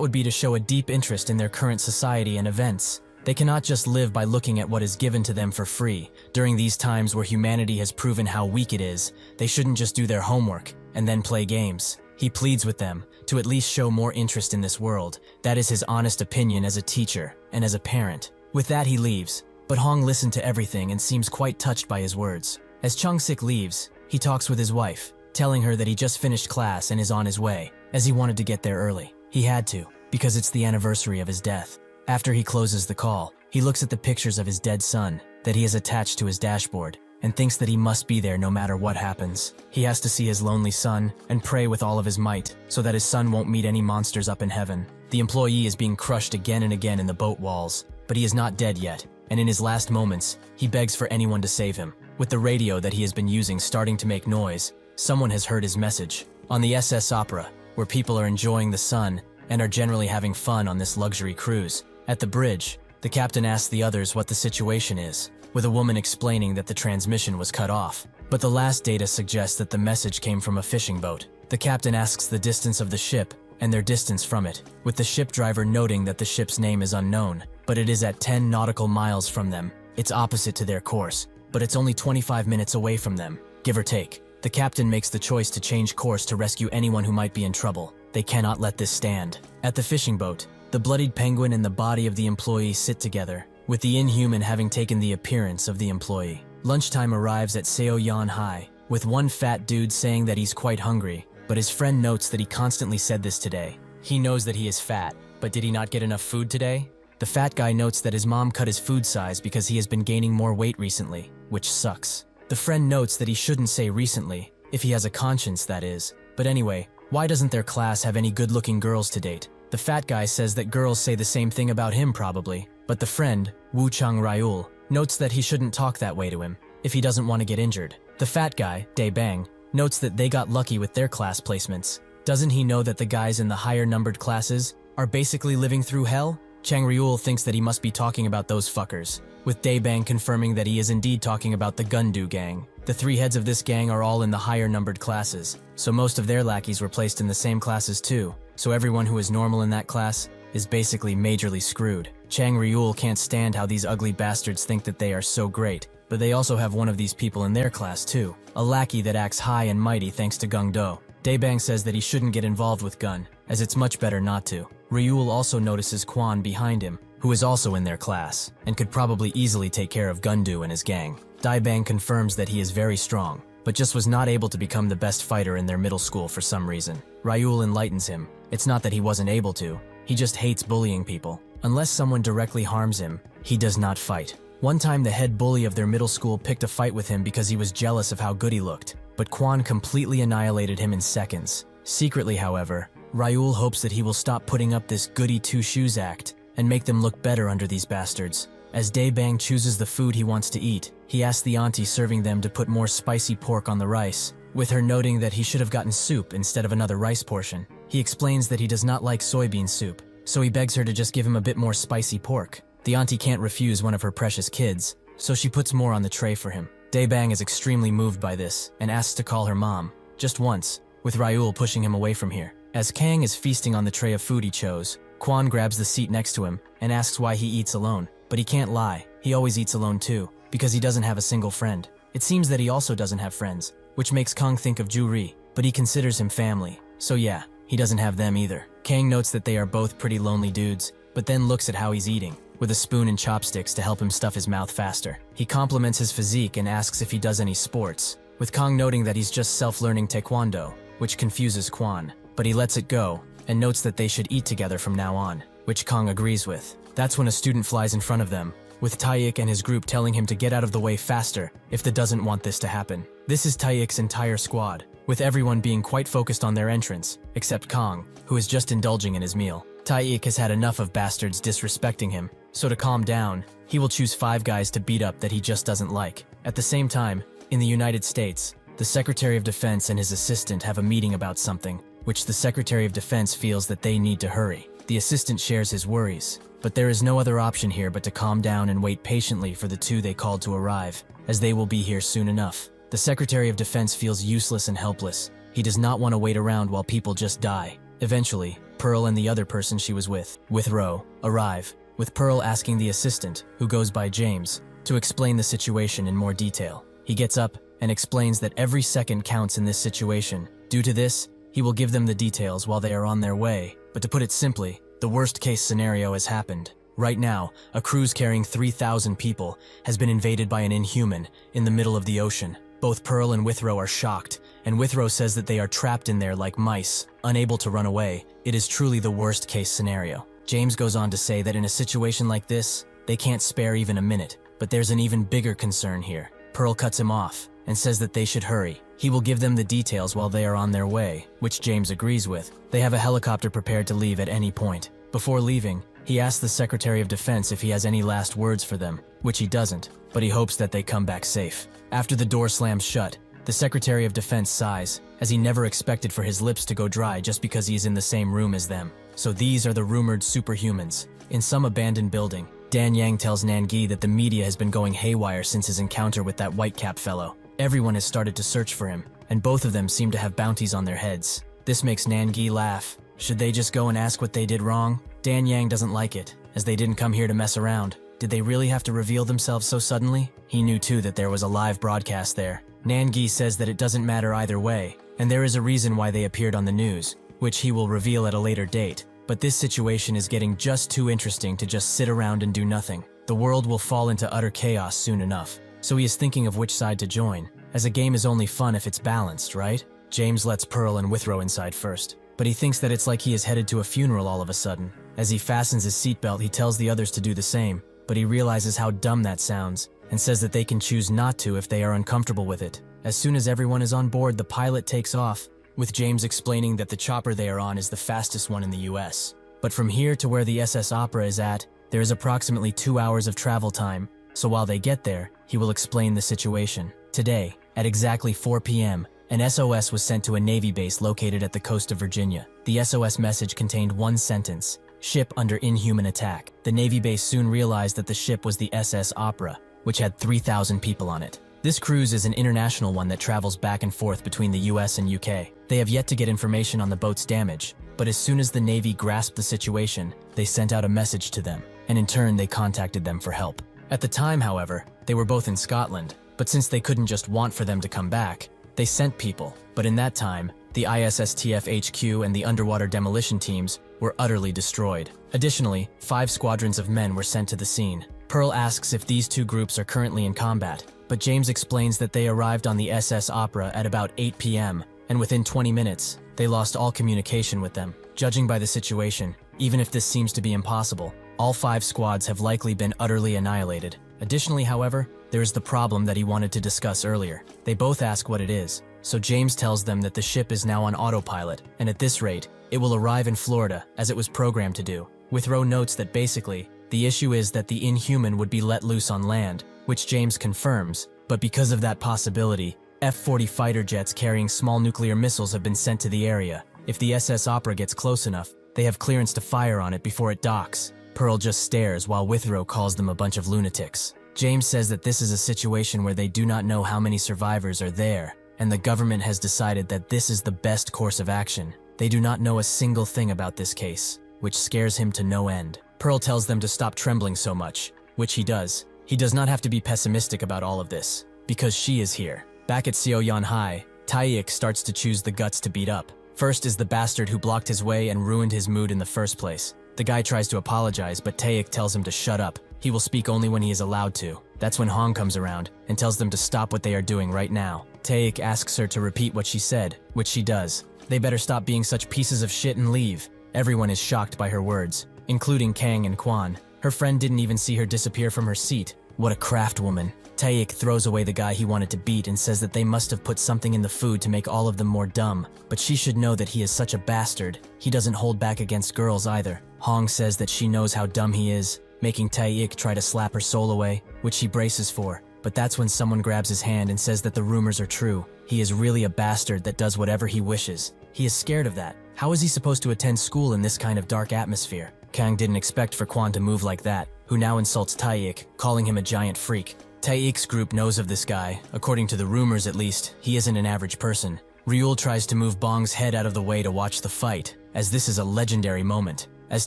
would be to show a deep interest in their current society and events. They cannot just live by looking at what is given to them for free. During these times where humanity has proven how weak it is, they shouldn't just do their homework and then play games. He pleads with them to at least show more interest in this world. That is his honest opinion as a teacher and as a parent. With that he leaves, but Hong listened to everything and seems quite touched by his words. As Chang-sik leaves, he talks with his wife, telling her that he just finished class and is on his way, as he wanted to get there early. He had to, because it's the anniversary of his death. After he closes the call, he looks at the pictures of his dead son that he has attached to his dashboard and thinks that he must be there no matter what happens. He has to see his lonely son and pray with all of his might so that his son won't meet any monsters up in heaven. The employee is being crushed again and again in the boat walls, but he is not dead yet, and in his last moments, he begs for anyone to save him. With the radio that he has been using starting to make noise, someone has heard his message. On the SS Opera, where people are enjoying the sun and are generally having fun on this luxury cruise, at the bridge, the captain asks the others what the situation is, with a woman explaining that the transmission was cut off. But the last data suggests that the message came from a fishing boat. The captain asks the distance of the ship and their distance from it, with the ship driver noting that the ship's name is unknown, but it is at 10 nautical miles from them. It's opposite to their course, but it's only 25 minutes away from them, give or take. The captain makes the choice to change course to rescue anyone who might be in trouble. They cannot let this stand. At the fishing boat, the bloodied penguin and the body of the employee sit together, with the Inhuman having taken the appearance of the employee. Lunchtime arrives at Seoyeon High, with one fat dude saying that he's quite hungry, but his friend notes that he constantly said this today. He knows that he is fat, but did he not get enough food today? The fat guy notes that his mom cut his food size because he has been gaining more weight recently, which sucks. The friend notes that he shouldn't say recently, if he has a conscience that is. But anyway, why doesn't their class have any good-looking girls to date? The fat guy says that girls say the same thing about him probably, but the friend, Woo Chang Ryul, notes that he shouldn't talk that way to him, if he doesn't want to get injured. The fat guy, Dae Bang, notes that they got lucky with their class placements. Doesn't he know that the guys in the higher-numbered classes are basically living through hell? Chang Ryul thinks that he must be talking about those fuckers, with Dae Bang confirming that he is indeed talking about the Gundu gang. The three heads of this gang are all in the higher-numbered classes, so most of their lackeys were placed in the same classes too, so everyone who is normal in that class is basically majorly screwed. Chang Ryul can't stand how these ugly bastards think that they are so great, but they also have one of these people in their class too, a lackey that acts high and mighty thanks to Gung Do. Dae Bang says that he shouldn't get involved with Gun, as it's much better not to. Ryul also notices Kwan behind him, who is also in their class, and could probably easily take care of Gundu and his gang. Dae Bang confirms that he is very strong, but just was not able to become the best fighter in their middle school for some reason. Ryul enlightens him. It's not that he wasn't able to, he just hates bullying people. Unless someone directly harms him, he does not fight. One time the head bully of their middle school picked a fight with him because he was jealous of how good he looked, but Kwan completely annihilated him in seconds. Secretly, however, Ryul hopes that he will stop putting up this goody two-shoes act and make them look better under these bastards. As Dae Bang chooses the food he wants to eat, he asks the auntie serving them to put more spicy pork on the rice, with her noting that he should have gotten soup instead of another rice portion. He explains that he does not like soybean soup, so he begs her to just give him a bit more spicy pork. The auntie can't refuse one of her precious kids, so she puts more on the tray for him. Dae Bang is extremely moved by this and asks to call her mom, just once, with Ryul pushing him away from here. As Kang is feasting on the tray of food he chose, Kwan grabs the seat next to him and asks why he eats alone. But he can't lie, he always eats alone too, because he doesn't have a single friend. It seems that he also doesn't have friends, which makes Kang think of Ju Ri, but he considers him family. So yeah, he doesn't have them either. Kang notes that they are both pretty lonely dudes, but then looks at how he's eating, with a spoon and chopsticks to help him stuff his mouth faster. He compliments his physique and asks if he does any sports, with Kang noting that he's just self-learning taekwondo, which confuses Kwan, but he lets it go and notes that they should eat together from now on, which Kang agrees with. That's when a student flies in front of them, with Taeyik and his group telling him to get out of the way faster if they doesn't want this to happen. This is Taeyik's entire squad, with everyone being quite focused on their entrance, except Kang, who is just indulging in his meal. Taeyik has had enough of bastards disrespecting him, so to calm down, he will choose 5 guys to beat up that he just doesn't like. At the same time, in the United States, the Secretary of Defense and his assistant have a meeting about something, which the Secretary of Defense feels that they need to hurry. The assistant shares his worries, but there is no other option here but to calm down and wait patiently for the two they called to arrive, as they will be here soon enough. The Secretary of Defense feels useless and helpless. He does not want to wait around while people just die. Eventually, Pearl and the other person she was with Ro, arrive, with Pearl asking the assistant, who goes by James, to explain the situation in more detail. He gets up and explains that every second counts in this situation. Due to this, he will give them the details while they are on their way, but to put it simply, the worst-case scenario has happened. Right now, a cruise carrying 3,000 people has been invaded by an Inhuman in the middle of the ocean. Both Pearl and Withrow are shocked, and Withrow says that they are trapped in there like mice, unable to run away. It is truly the worst-case scenario. James goes on to say that in a situation like this, they can't spare even a minute, but there's an even bigger concern here. Pearl cuts him off and says that they should hurry. He will give them the details while they are on their way, which James agrees with. They have a helicopter prepared to leave at any point. Before leaving, he asks the Secretary of Defense if he has any last words for them, which he doesn't, but he hopes that they come back safe. After the door slams shut, the Secretary of Defense sighs, as he never expected for his lips to go dry just because he is in the same room as them. So these are the rumored superhumans. In some abandoned building, Dan Yang tells Nangi that the media has been going haywire since his encounter with that white-cap fellow. Everyone has started to search for him, and both of them seem to have bounties on their heads. This makes Nangi laugh. Should they just go and ask what they did wrong? Dan Yang doesn't like it, as they didn't come here to mess around. Did they really have to reveal themselves so suddenly? He knew too that there was a live broadcast there. Nangi says that it doesn't matter either way, and there is a reason why they appeared on the news, which he will reveal at a later date. But this situation is getting just too interesting to just sit around and do nothing. The world will fall into utter chaos soon enough, so he is thinking of which side to join, as a game is only fun if it's balanced, right? James lets Pearl and Withrow inside first, but he thinks that it's like he is headed to a funeral all of a sudden. As he fastens his seatbelt, he tells the others to do the same, but he realizes how dumb that sounds, and says that they can choose not to if they are uncomfortable with it. As soon as everyone is on board, the pilot takes off, with James explaining that the chopper they are on is the fastest one in the US. But from here to where the SS Opera is at, there is approximately 2 hours of travel time, so while they get there, he will explain the situation. Today, at exactly 4 p.m., an SOS was sent to a Navy base located at the coast of Virginia. The SOS message contained one sentence: "Ship under Inhuman attack." The Navy base soon realized that the ship was the SS Opera, which had 3,000 people on it. This cruise is an international one that travels back and forth between the US and UK. They have yet to get information on the boat's damage, but as soon as the Navy grasped the situation, they sent out a message to them, and in turn they contacted them for help. At the time, however, they were both in Scotland, but since they couldn't just want for them to come back, they sent people. But in that time, the ISSTF HQ and the underwater demolition teams were utterly destroyed. Additionally, 5 squadrons of men were sent to the scene. Pearl asks if these two groups are currently in combat, but James explains that they arrived on the SS Opera at about 8 p.m., and within 20 minutes, they lost all communication with them. Judging by the situation, even if this seems to be impossible, all 5 squads have likely been utterly annihilated. Additionally, however, there is the problem that he wanted to discuss earlier. They both ask what it is, so James tells them that the ship is now on autopilot, and at this rate, it will arrive in Florida, as it was programmed to do. Withrow notes that basically, the issue is that the Inhuman would be let loose on land, which James confirms, but because of that possibility, F-40 fighter jets carrying small nuclear missiles have been sent to the area. If the SS Opera gets close enough, they have clearance to fire on it before it docks. Pearl just stares while Withrow calls them a bunch of lunatics. James says that this is a situation where they do not know how many survivors are there, and the government has decided that this is the best course of action. They do not know a single thing about this case, which scares him to no end. Pearl tells them to stop trembling so much, which he does. He does not have to be pessimistic about all of this, because she is here. Back at Seoyeon High, Taeik starts to choose the guts to beat up. First is the bastard who blocked his way and ruined his mood in the first place. The guy tries to apologize, but Taeik tells him to shut up. He will speak only when he is allowed to. That's when Hong comes around and tells them to stop what they are doing right now. Taeik asks her to repeat what she said, which she does. They better stop being such pieces of shit and leave. Everyone is shocked by her words, including Kang and Kwan. Her friend didn't even see her disappear from her seat. What a craft woman. Taeik throws away the guy he wanted to beat and says that they must have put something in the food to make all of them more dumb. But she should know that he is such a bastard. He doesn't hold back against girls either. Hong says that she knows how dumb he is, making Taeik try to slap her soul away, which she braces for. But that's when someone grabs his hand and says that the rumors are true. He is really a bastard that does whatever he wishes. He is scared of that. How is he supposed to attend school in this kind of dark atmosphere? Kang didn't expect for Kwon to move like that, who now insults Taeik, calling him a giant freak. Taeik's group knows of this guy. According to the rumors at least, he isn't an average person. Ryul tries to move Bong's head out of the way to watch the fight, as this is a legendary moment. As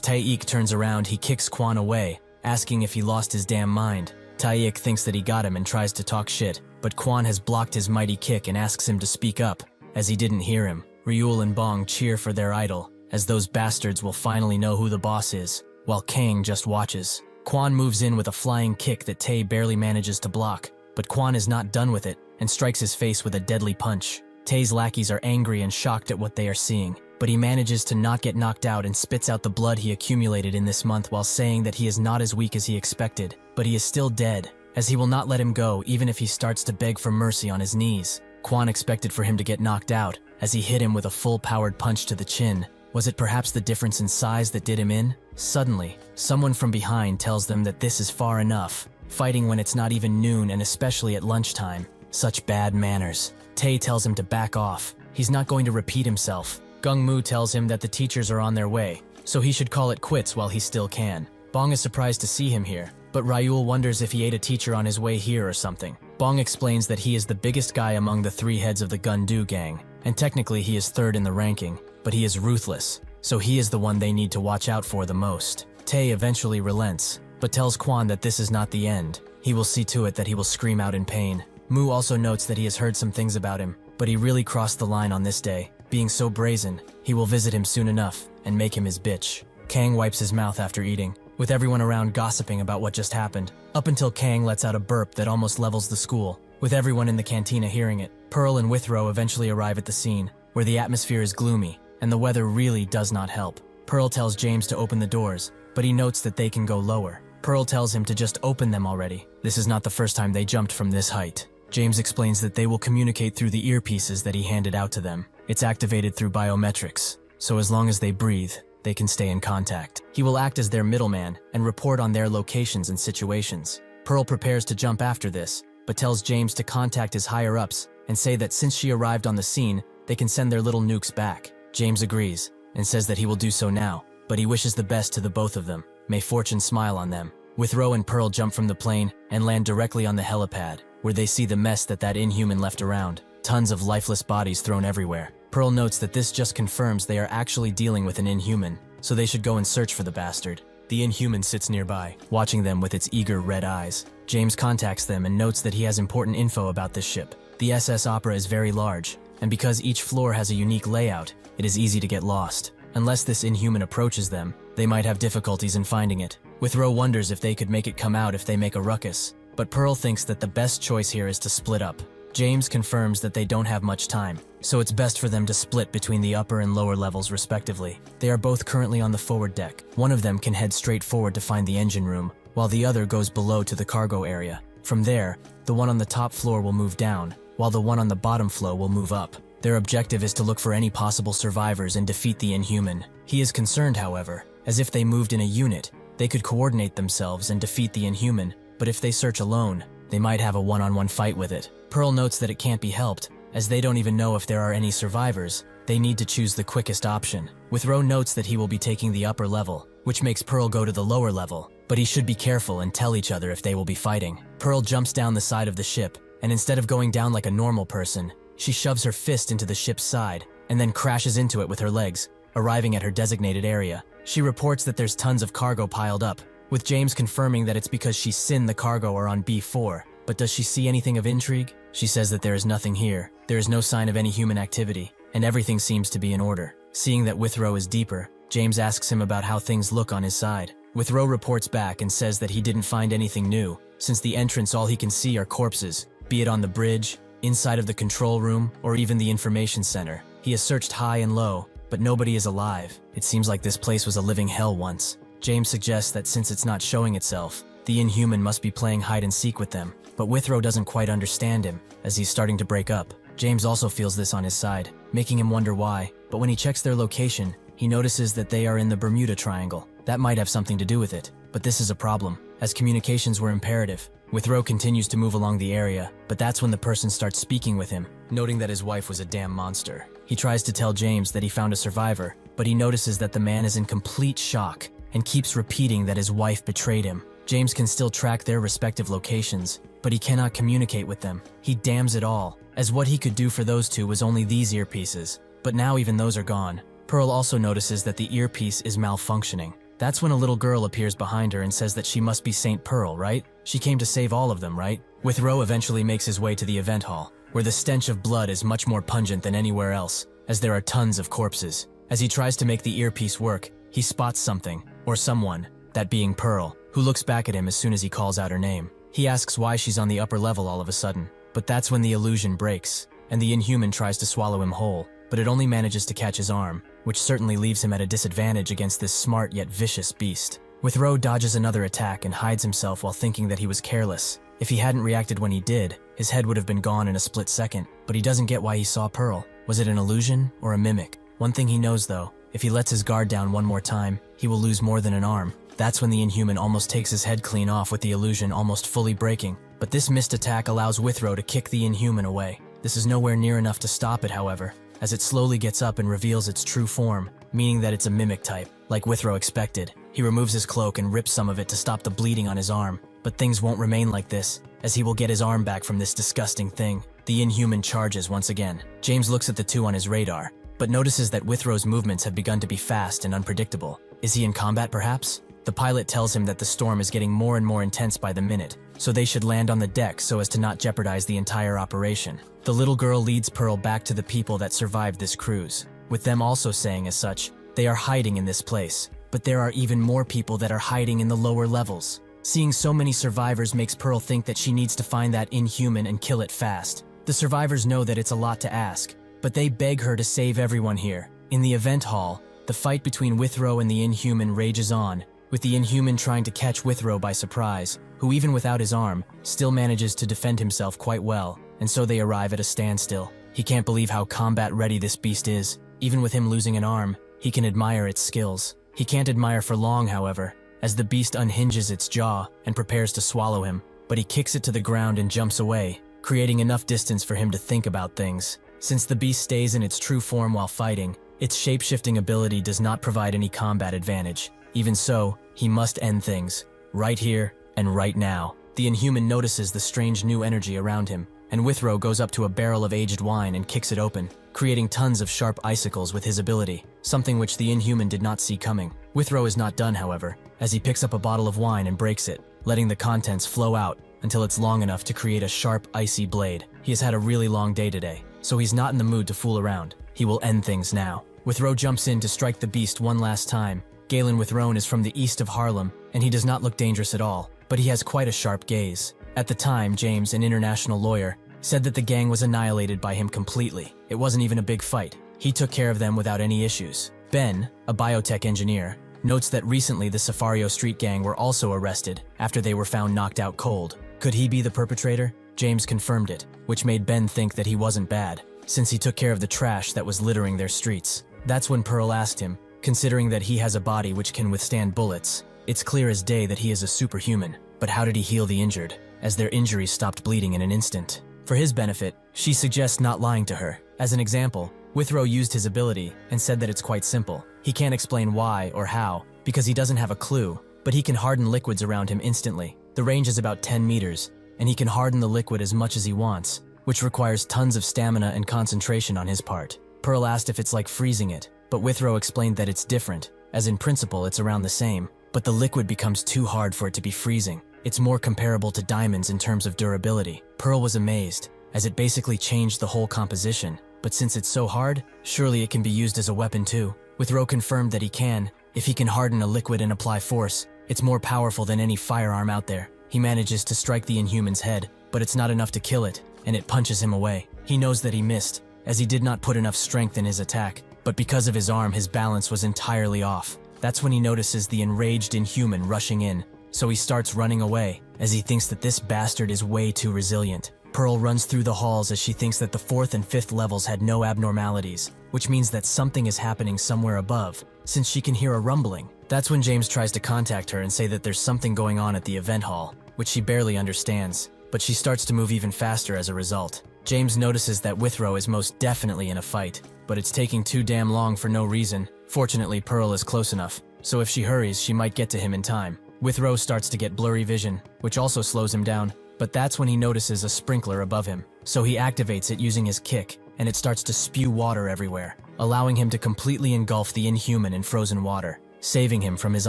Taeik turns around, he kicks Kwon away, asking if he lost his damn mind. Taeik thinks that he got him and tries to talk shit, but Kwon has blocked his mighty kick and asks him to speak up, as he didn't hear him. Ryul and Bong cheer for their idol, as those bastards will finally know who the boss is, while Kang just watches. Kwon moves in with a flying kick that Tae barely manages to block, but Kwon is not done with it and strikes his face with a deadly punch. Tae's lackeys are angry and shocked at what they are seeing, but he manages to not get knocked out and spits out the blood he accumulated in this month while saying that he is not as weak as he expected, but he is still dead, as he will not let him go even if he starts to beg for mercy on his knees. Kwon expected for him to get knocked out, as he hit him with a full-powered punch to the chin. Was it perhaps the difference in size that did him in? Suddenly, someone from behind tells them that this is far enough, fighting when it's not even noon and especially at lunchtime. Such bad manners. Tae tells him to back off. He's not going to repeat himself. Gungmu tells him that the teachers are on their way, so he should call it quits while he still can. Bong is surprised to see him here, but Ryul wonders if he ate a teacher on his way here or something. Bong explains that he is the biggest guy among the 3 heads of the Gundu gang, and technically he is 3rd in the ranking, but he is ruthless, so he is the one they need to watch out for the most. Tae eventually relents, but tells Kwon that this is not the end. He will see to it that he will scream out in pain. Mu also notes that he has heard some things about him, but he really crossed the line on this day. Being so brazen, he will visit him soon enough and make him his bitch. Kang wipes his mouth after eating, with everyone around gossiping about what just happened, up until Kang lets out a burp that almost levels the school, with everyone in the cantina hearing it. Pearl and Withrow eventually arrive at the scene, where the atmosphere is gloomy, and the weather really does not help. Pearl tells James to open the doors, but he notes that they can go lower. Pearl tells him to just open them already. This is not the first time they jumped from this height. James explains that they will communicate through the earpieces that he handed out to them. It's activated through biometrics, so as long as they breathe, they can stay in contact. He will act as their middleman and report on their locations and situations. Pearl prepares to jump after this, but tells James to contact his higher-ups and say that since she arrived on the scene, they can send their little nukes back. James agrees and says that he will do so now, but he wishes the best to the both of them. May fortune smile on them. Withrow and Pearl jump from the plane and land directly on the helipad, where they see the mess that Inhuman left around. Tons of lifeless bodies thrown everywhere. Pearl notes that this just confirms they are actually dealing with an Inhuman, so they should go and search for the bastard. The Inhuman sits nearby, watching them with its eager red eyes. James contacts them and notes that he has important info about this ship. The SS Opera is very large, and because each floor has a unique layout, it is easy to get lost. Unless this Inhuman approaches them, they might have difficulties in finding it. Withrow wonders if they could make it come out if they make a ruckus, but Pearl thinks that the best choice here is to split up. James confirms that they don't have much time, so it's best for them to split between the upper and lower levels respectively. They are both currently on the forward deck. One of them can head straight forward to find the engine room, while the other goes below to the cargo area. From there, the one on the top floor will move down, while the one on the bottom floor will move up. Their objective is to look for any possible survivors and defeat the Inhuman. He is concerned, however, as if they moved in a unit, they could coordinate themselves and defeat the Inhuman, but if they search alone, they might have a one-on-one fight with it. Pearl notes that it can't be helped, as they don't even know if there are any survivors. They need to choose the quickest option. Withrow notes that he will be taking the upper level, which makes Pearl go to the lower level, but he should be careful and tell each other if they will be fighting. Pearl jumps down the side of the ship, and instead of going down like a normal person, she shoves her fist into the ship's side, and then crashes into it with her legs, arriving at her designated area. She reports that there's tons of cargo piled up, with James confirming that it's because she's seen the cargo are on B4. But does she see anything of intrigue? She says that there is nothing here. There is no sign of any human activity, and everything seems to be in order. Seeing that Withrow is deeper, James asks him about how things look on his side. Withrow reports back and says that he didn't find anything new, since the entrance all he can see are corpses, be it on the bridge, inside of the control room, or even the information center. He has searched high and low, but nobody is alive. It seems like this place was a living hell once. James suggests that since it's not showing itself, the Inhuman must be playing hide and seek with them, but Withrow doesn't quite understand him, as he's starting to break up. James also feels this on his side, making him wonder why, but when he checks their location, he notices that they are in the Bermuda Triangle. That might have something to do with it, but this is a problem, as communications were imperative. Withrow continues to move along the area, but that's when the person starts speaking with him, noting that his wife was a damn monster. He tries to tell James that he found a survivor, but he notices that the man is in complete shock and keeps repeating that his wife betrayed him. James can still track their respective locations, but he cannot communicate with them. He damns it all, as what he could do for those two was only these earpieces, but now even those are gone. Pearl also notices that the earpiece is malfunctioning. That's when a little girl appears behind her and says that she must be Saint Pearl, right? She came to save all of them, right? Withrow eventually makes his way to the event hall, where the stench of blood is much more pungent than anywhere else, as there are tons of corpses. As he tries to make the earpiece work, he spots something, or someone, that being Pearl, who looks back at him as soon as he calls out her name. He asks why she's on the upper level all of a sudden, but that's when the illusion breaks, and the Inhuman tries to swallow him whole, but it only manages to catch his arm, which certainly leaves him at a disadvantage against this smart yet vicious beast. Withrow dodges another attack and hides himself while thinking that he was careless. If he hadn't reacted when he did, his head would have been gone in a split second, but he doesn't get why he saw Pearl. Was it an illusion or a mimic? One thing he knows though, if he lets his guard down one more time, he will lose more than an arm. That's when the Inhuman almost takes his head clean off with the illusion almost fully breaking. But this missed attack allows Withrow to kick the Inhuman away. This is nowhere near enough to stop it, however, as it slowly gets up and reveals its true form, meaning that it's a mimic type. Like Withrow expected, he removes his cloak and rips some of it to stop the bleeding on his arm. But things won't remain like this, as he will get his arm back from this disgusting thing. The Inhuman charges once again. James looks at the two on his radar, but notices that Withrow's movements have begun to be fast and unpredictable. Is he in combat, perhaps? The pilot tells him that the storm is getting more and more intense by the minute, so they should land on the deck so as to not jeopardize the entire operation. The little girl leads Pearl back to the people that survived this cruise, with them also saying as such, they are hiding in this place, but there are even more people that are hiding in the lower levels. Seeing so many survivors makes Pearl think that she needs to find that Inhuman and kill it fast. The survivors know that it's a lot to ask, but they beg her to save everyone here. In the event hall, the fight between Withrow and the Inhuman rages on, with the Inhuman trying to catch Withrow by surprise, who even without his arm, still manages to defend himself quite well, and so they arrive at a standstill. He can't believe how combat-ready this beast is. Even with him losing an arm, he can admire its skills. He can't admire for long, however, as the beast unhinges its jaw and prepares to swallow him, but he kicks it to the ground and jumps away, creating enough distance for him to think about things. Since the beast stays in its true form while fighting, its shape-shifting ability does not provide any combat advantage. Even so, he must end things, right here and right now. The Inhuman notices the strange new energy around him, and Withrow goes up to a barrel of aged wine and kicks it open, creating tons of sharp icicles with his ability, something which the Inhuman did not see coming. Withrow is not done, however, as he picks up a bottle of wine and breaks it, letting the contents flow out until it's long enough to create a sharp, icy blade. He has had a really long day today, so he's not in the mood to fool around. He will end things now. Withrow jumps in to strike the beast one last time. Galen Withrone is from the east of Harlem, and he does not look dangerous at all, but he has quite a sharp gaze. At the time, James, an international lawyer, said that the gang was annihilated by him completely. It wasn't even a big fight. He took care of them without any issues. Ben, a biotech engineer, notes that recently the Safario Street gang were also arrested after they were found knocked out cold. Could he be the perpetrator? James confirmed it, which made Ben think that he wasn't bad, since he took care of the trash that was littering their streets. That's when Pearl asked him, considering that he has a body which can withstand bullets, it's clear as day that he is a superhuman. But how did he heal the injured, as their injuries stopped bleeding in an instant? For his benefit, she suggests not lying to her. As an example, Withrow used his ability and said that it's quite simple. He can't explain why or how, because he doesn't have a clue, but he can harden liquids around him instantly. The range is about 10 meters, and he can harden the liquid as much as he wants, which requires tons of stamina and concentration on his part. Pearl asked if it's like freezing it, but Withrow explained that it's different, as in principle it's around the same, but the liquid becomes too hard for it to be freezing. It's more comparable to diamonds in terms of durability. Pearl was amazed, as it basically changed the whole composition, but since it's so hard, surely it can be used as a weapon too. Withrow confirmed that he can. If he can harden a liquid and apply force, it's more powerful than any firearm out there. He manages to strike the Inhuman's head, but it's not enough to kill it, and it punches him away. He knows that he missed, as he did not put enough strength in his attack, but because of his arm his balance was entirely off. That's when he notices the enraged Inhuman rushing in, so he starts running away, as he thinks that this bastard is way too resilient. Pearl runs through the halls as she thinks that the 4th and 5th levels had no abnormalities, which means that something is happening somewhere above, since she can hear a rumbling. That's when James tries to contact her and say that there's something going on at the event hall, which she barely understands, but she starts to move even faster as a result. James notices that Withrow is most definitely in a fight, but it's taking too damn long for no reason. Fortunately, Pearl is close enough, so if she hurries, she might get to him in time. Withrow starts to get blurry vision, which also slows him down, but that's when he notices a sprinkler above him. So he activates it using his kick, and it starts to spew water everywhere, allowing him to completely engulf the Inhuman in frozen water, saving him from his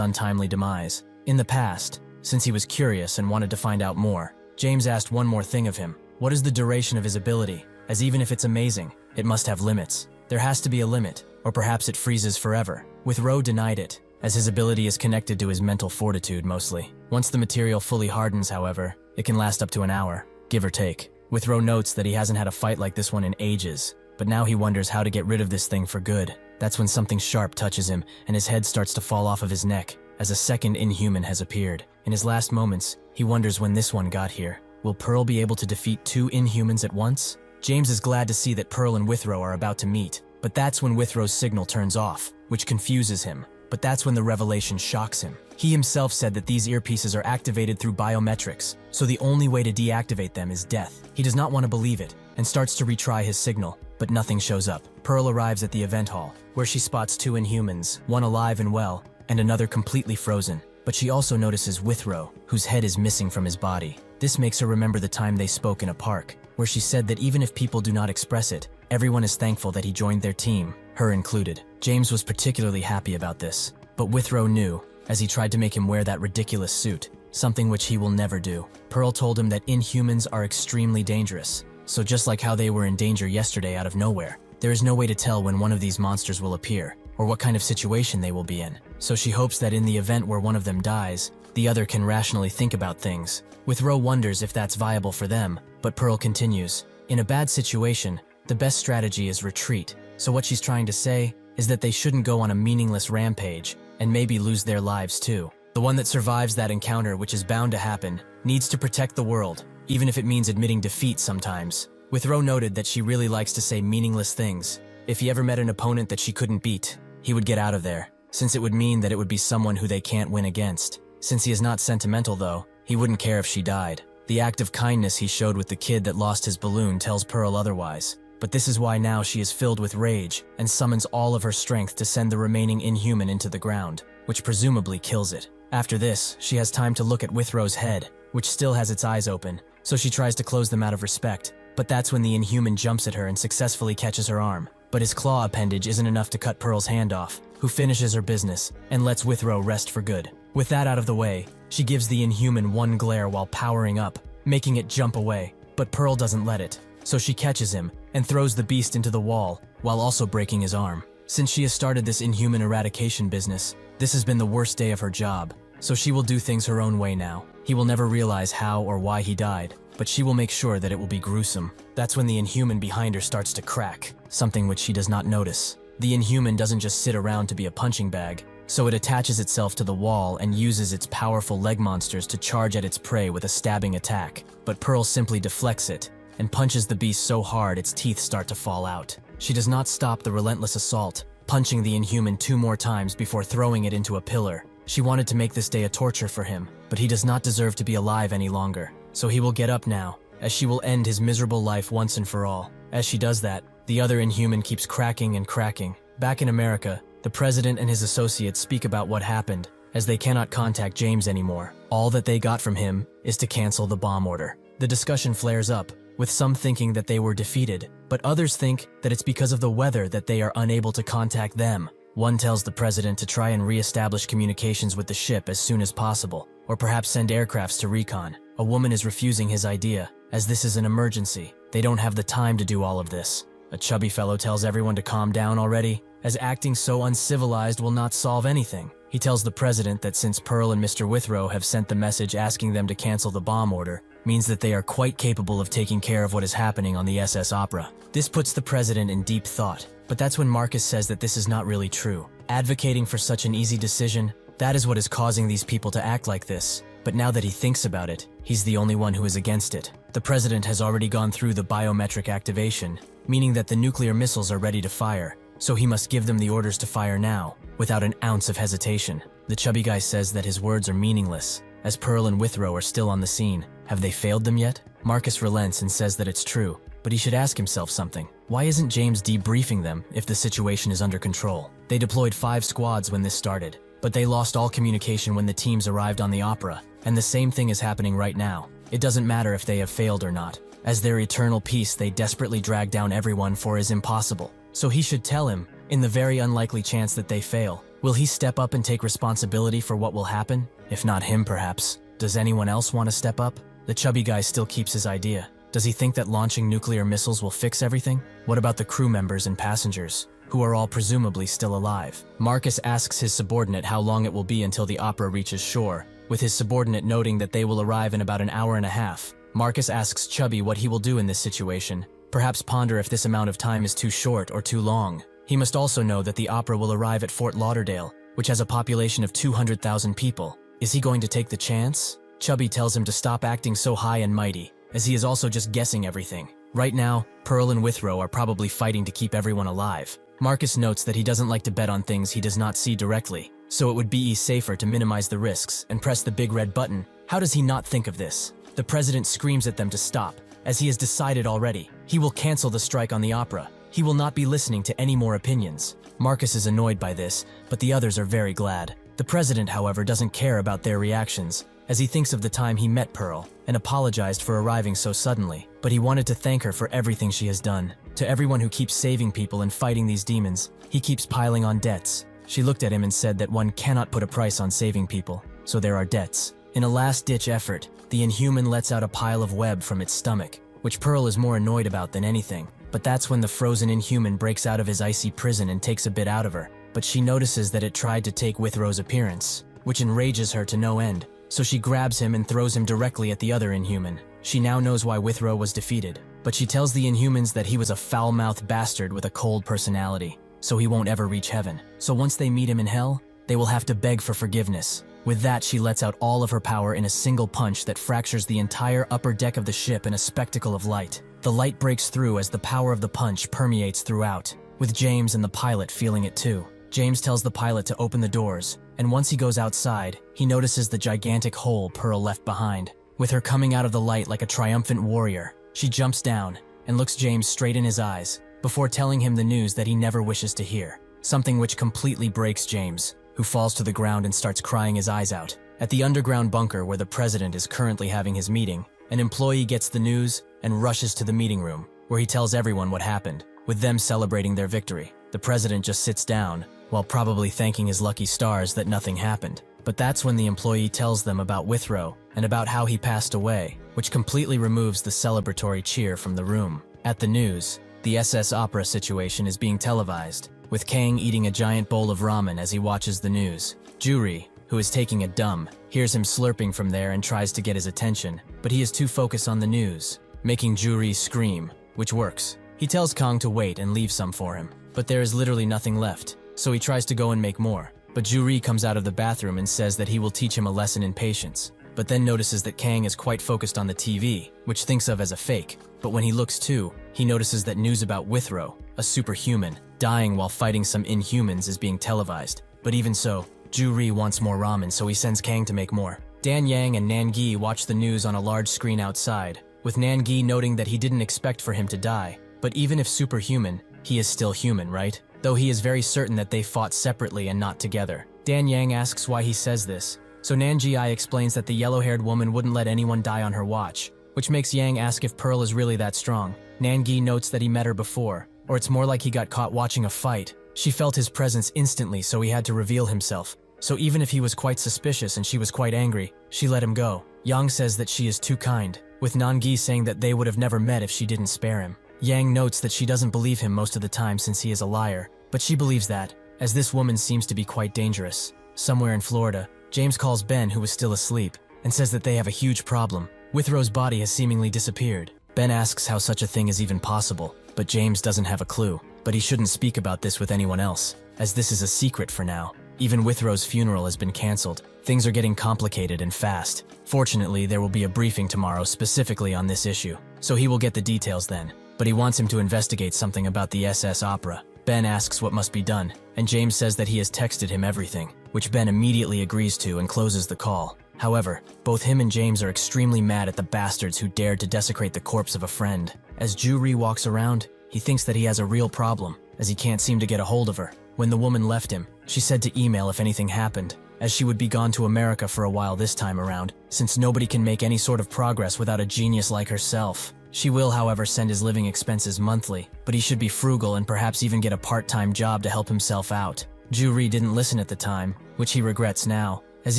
untimely demise. In the past, since he was curious and wanted to find out more, James asked one more thing of him. What is the duration of his ability? As even if it's amazing, it must have limits. There has to be a limit, or perhaps it freezes forever. Withrow denied it, as his ability is connected to his mental fortitude mostly. Once the material fully hardens, however, it can last up to an hour, give or take. Withrow notes that he hasn't had a fight like this one in ages, but now he wonders how to get rid of this thing for good. That's when something sharp touches him, and his head starts to fall off of his neck, as a second Inhuman has appeared. In his last moments, he wonders when this one got here. Will Pearl be able to defeat two Inhumans at once? James is glad to see that Pearl and Withrow are about to meet, but that's when Withrow's signal turns off, which confuses him. But that's when the revelation shocks him. He himself said that these earpieces are activated through biometrics, so the only way to deactivate them is death. He does not want to believe it, and starts to retry his signal, but nothing shows up. Pearl arrives at the event hall, where she spots two Inhumans, one alive and well, and another completely frozen. But she also notices Withrow, whose head is missing from his body. This makes her remember the time they spoke in a park, where she said that even if people do not express it, everyone is thankful that he joined their team, her included. James was particularly happy about this, but Withrow knew, as he tried to make him wear that ridiculous suit, something which he will never do. Pearl told him that Inhumans are extremely dangerous, so just like how they were in danger yesterday out of nowhere, there is no way to tell when one of these monsters will appear, or what kind of situation they will be in. So she hopes that in the event where one of them dies, the other can rationally think about things. Withrow wonders if that's viable for them, but Pearl continues. In a bad situation, the best strategy is retreat. So what she's trying to say is that they shouldn't go on a meaningless rampage, and maybe lose their lives too. The one that survives that encounter, which is bound to happen, needs to protect the world, even if it means admitting defeat sometimes. Withrow noted that she really likes to say meaningless things. If he ever met an opponent that she couldn't beat, he would get out of there, since it would mean that it would be someone who they can't win against. Since he is not sentimental though, he wouldn't care if she died. The act of kindness he showed with the kid that lost his balloon tells Pearl otherwise. But this is why now she is filled with rage and summons all of her strength to send the remaining Inhuman into the ground, which presumably kills it. After this, she has time to look at Withrow's head, which still has its eyes open, so she tries to close them out of respect. But that's when the Inhuman jumps at her and successfully catches her arm. But his claw appendage isn't enough to cut Pearl's hand off, who finishes her business and lets Withrow rest for good. With that out of the way, she gives the Inhuman one glare while powering up, making it jump away. But Pearl doesn't let it, so she catches him and throws the beast into the wall, while also breaking his arm. Since she has started this Inhuman eradication business, this has been the worst day of her job, so she will do things her own way now. He will never realize how or why he died, but she will make sure that it will be gruesome. That's when the Inhuman behind her starts to crack, something which she does not notice. The Inhuman doesn't just sit around to be a punching bag, so it attaches itself to the wall and uses its powerful leg monsters to charge at its prey with a stabbing attack. But Pearl simply deflects it, and punches the beast so hard its teeth start to fall out. She does not stop the relentless assault, punching the Inhuman 2 more times before throwing it into a pillar. She wanted to make this day a torture for him, but he does not deserve to be alive any longer. So he will get up now, as she will end his miserable life once and for all. As she does that, the other Inhuman keeps cracking and cracking. Back in America, the president and his associates speak about what happened, as they cannot contact James anymore. All that they got from him is to cancel the bomb order. The discussion flares up, with some thinking that they were defeated, but others think that it's because of the weather that they are unable to contact them. One tells the president to try and re-establish communications with the ship as soon as possible, or perhaps send aircrafts to recon. A woman is refusing his idea, as this is an emergency. They don't have the time to do all of this. A chubby fellow tells everyone to calm down already, as acting so uncivilized will not solve anything. He tells the president that since Pearl and Mr. Withrow have sent the message asking them to cancel the bomb order, means that they are quite capable of taking care of what is happening on the SS Opera. This puts the president in deep thought, but that's when Marcus says that this is not really true. Advocating for such an easy decision, that is what is causing these people to act like this. But now that he thinks about it, he's the only one who is against it. The president has already gone through the biometric activation, meaning that the nuclear missiles are ready to fire, so he must give them the orders to fire now, without an ounce of hesitation. The chubby guy says that his words are meaningless, as Pearl and Withrow are still on the scene. Have they failed them yet? Marcus relents and says that it's true, but he should ask himself something. Why isn't James debriefing them if the situation is under control? They deployed 5 squads when this started, but they lost all communication when the teams arrived on the opera, and the same thing is happening right now. It doesn't matter if they have failed or not. As their eternal peace, they desperately drag down everyone for is impossible. So he should tell him, in the very unlikely chance that they fail. Will he step up and take responsibility for what will happen? If not him, perhaps. Does anyone else want to step up? The chubby guy still keeps his idea. Does he think that launching nuclear missiles will fix everything? What about the crew members and passengers, who are all presumably still alive? Marcus asks his subordinate how long it will be until the opera reaches shore, with his subordinate noting that they will arrive in about an hour and a half. Marcus asks Chubby what he will do in this situation, perhaps ponder if this amount of time is too short or too long. He must also know that the opera will arrive at Fort Lauderdale, which has a population of 200,000 people. Is he going to take the chance? Chubby tells him to stop acting so high and mighty, as he is also just guessing everything. Right now, Pearl and Withrow are probably fighting to keep everyone alive. Marcus notes that he doesn't like to bet on things he does not see directly, so it would be safer to minimize the risks and press the big red button. How does he not think of this? The president screams at them to stop, as he has decided already. He will cancel the strike on the opera. He will not be listening to any more opinions. Marcus is annoyed by this, but the others are very glad. The president, however, doesn't care about their reactions, as he thinks of the time he met Pearl and apologized for arriving so suddenly. But he wanted to thank her for everything she has done. To everyone who keeps saving people and fighting these demons, he keeps piling on debts. She looked at him and said that one cannot put a price on saving people, so there are debts. In a last-ditch effort, the Inhuman lets out a pile of web from its stomach, which Pearl is more annoyed about than anything. But that's when the frozen Inhuman breaks out of his icy prison and takes a bit out of her. But she notices that it tried to take Withrow's appearance, which enrages her to no end. So she grabs him and throws him directly at the other Inhuman. She now knows why Withrow was defeated, but she tells the Inhumans that he was a foul-mouthed bastard with a cold personality, so he won't ever reach heaven. So once they meet him in hell, they will have to beg for forgiveness. With that, she lets out all of her power in a single punch that fractures the entire upper deck of the ship in a spectacle of light. The light breaks through as the power of the punch permeates throughout, with James and the pilot feeling it too. James tells the pilot to open the doors, and once he goes outside, he notices the gigantic hole Pearl left behind. With her coming out of the light like a triumphant warrior, she jumps down and looks James straight in his eyes, before telling him the news that he never wishes to hear. Something which completely breaks James, who falls to the ground and starts crying his eyes out. At the underground bunker where the president is currently having his meeting, an employee gets the news and rushes to the meeting room, where he tells everyone what happened, with them celebrating their victory. The president just sits down, while probably thanking his lucky stars that nothing happened. But that's when the employee tells them about Withrow and about how he passed away, which completely removes the celebratory cheer from the room. At the news, the SS Opera situation is being televised, with Kang eating a giant bowl of ramen as he watches the news. Juri, who is taking a dump, hears him slurping from there and tries to get his attention, but he is too focused on the news, making Juri scream, which works. He tells Kang to wait and leave some for him, but there is literally nothing left, so he tries to go and make more. But Juri comes out of the bathroom and says that he will teach him a lesson in patience, but then notices that Kang is quite focused on the TV, which thinks of as a fake. But when he looks too, he notices that news about Withrow, a superhuman, dying while fighting some Inhumans is being televised. But even so, Juri wants more ramen, so he sends Kang to make more. Dan Yang and Nangi watch the news on a large screen outside, with Nangi noting that he didn't expect for him to die. But even if superhuman, he is still human, right? Though he is very certain that they fought separately and not together. Dan Yang asks why he says this, so Nangi explains that the yellow-haired woman wouldn't let anyone die on her watch, which makes Yang ask if Pearl is really that strong. Nangi notes that he met her before, or it's more like he got caught watching a fight. She felt his presence instantly, so he had to reveal himself. So even if he was quite suspicious and she was quite angry, she let him go. Yang says that she is too kind, with Nangi saying that they would have never met if she didn't spare him. Yang notes that she doesn't believe him most of the time since he is a liar, but she believes that, as this woman seems to be quite dangerous. Somewhere in Florida, James calls Ben, who was still asleep, and says that they have a huge problem. Withrow's body has seemingly disappeared. Ben asks how such a thing is even possible, but James doesn't have a clue. But he shouldn't speak about this with anyone else, as this is a secret for now. Even Withrow's funeral has been cancelled. Things are getting complicated and fast. Fortunately, there will be a briefing tomorrow specifically on this issue, so he will get the details then. But he wants him to investigate something about the SS Opera. Ben asks what must be done, and James says that he has texted him everything, which Ben immediately agrees to and closes the call. However, both him and James are extremely mad at the bastards who dared to desecrate the corpse of a friend. As Juri walks around, He thinks that he has a real problem, as he can't seem to get a hold of her. When the woman left him, she said to email if anything happened, as she would be gone to America for a while this time around, since nobody can make any sort of progress without a genius like herself. She will, however, send his living expenses monthly, but he should be frugal and perhaps even get a part-time job to help himself out. Ju-ri didn't listen at the time, which he regrets now, as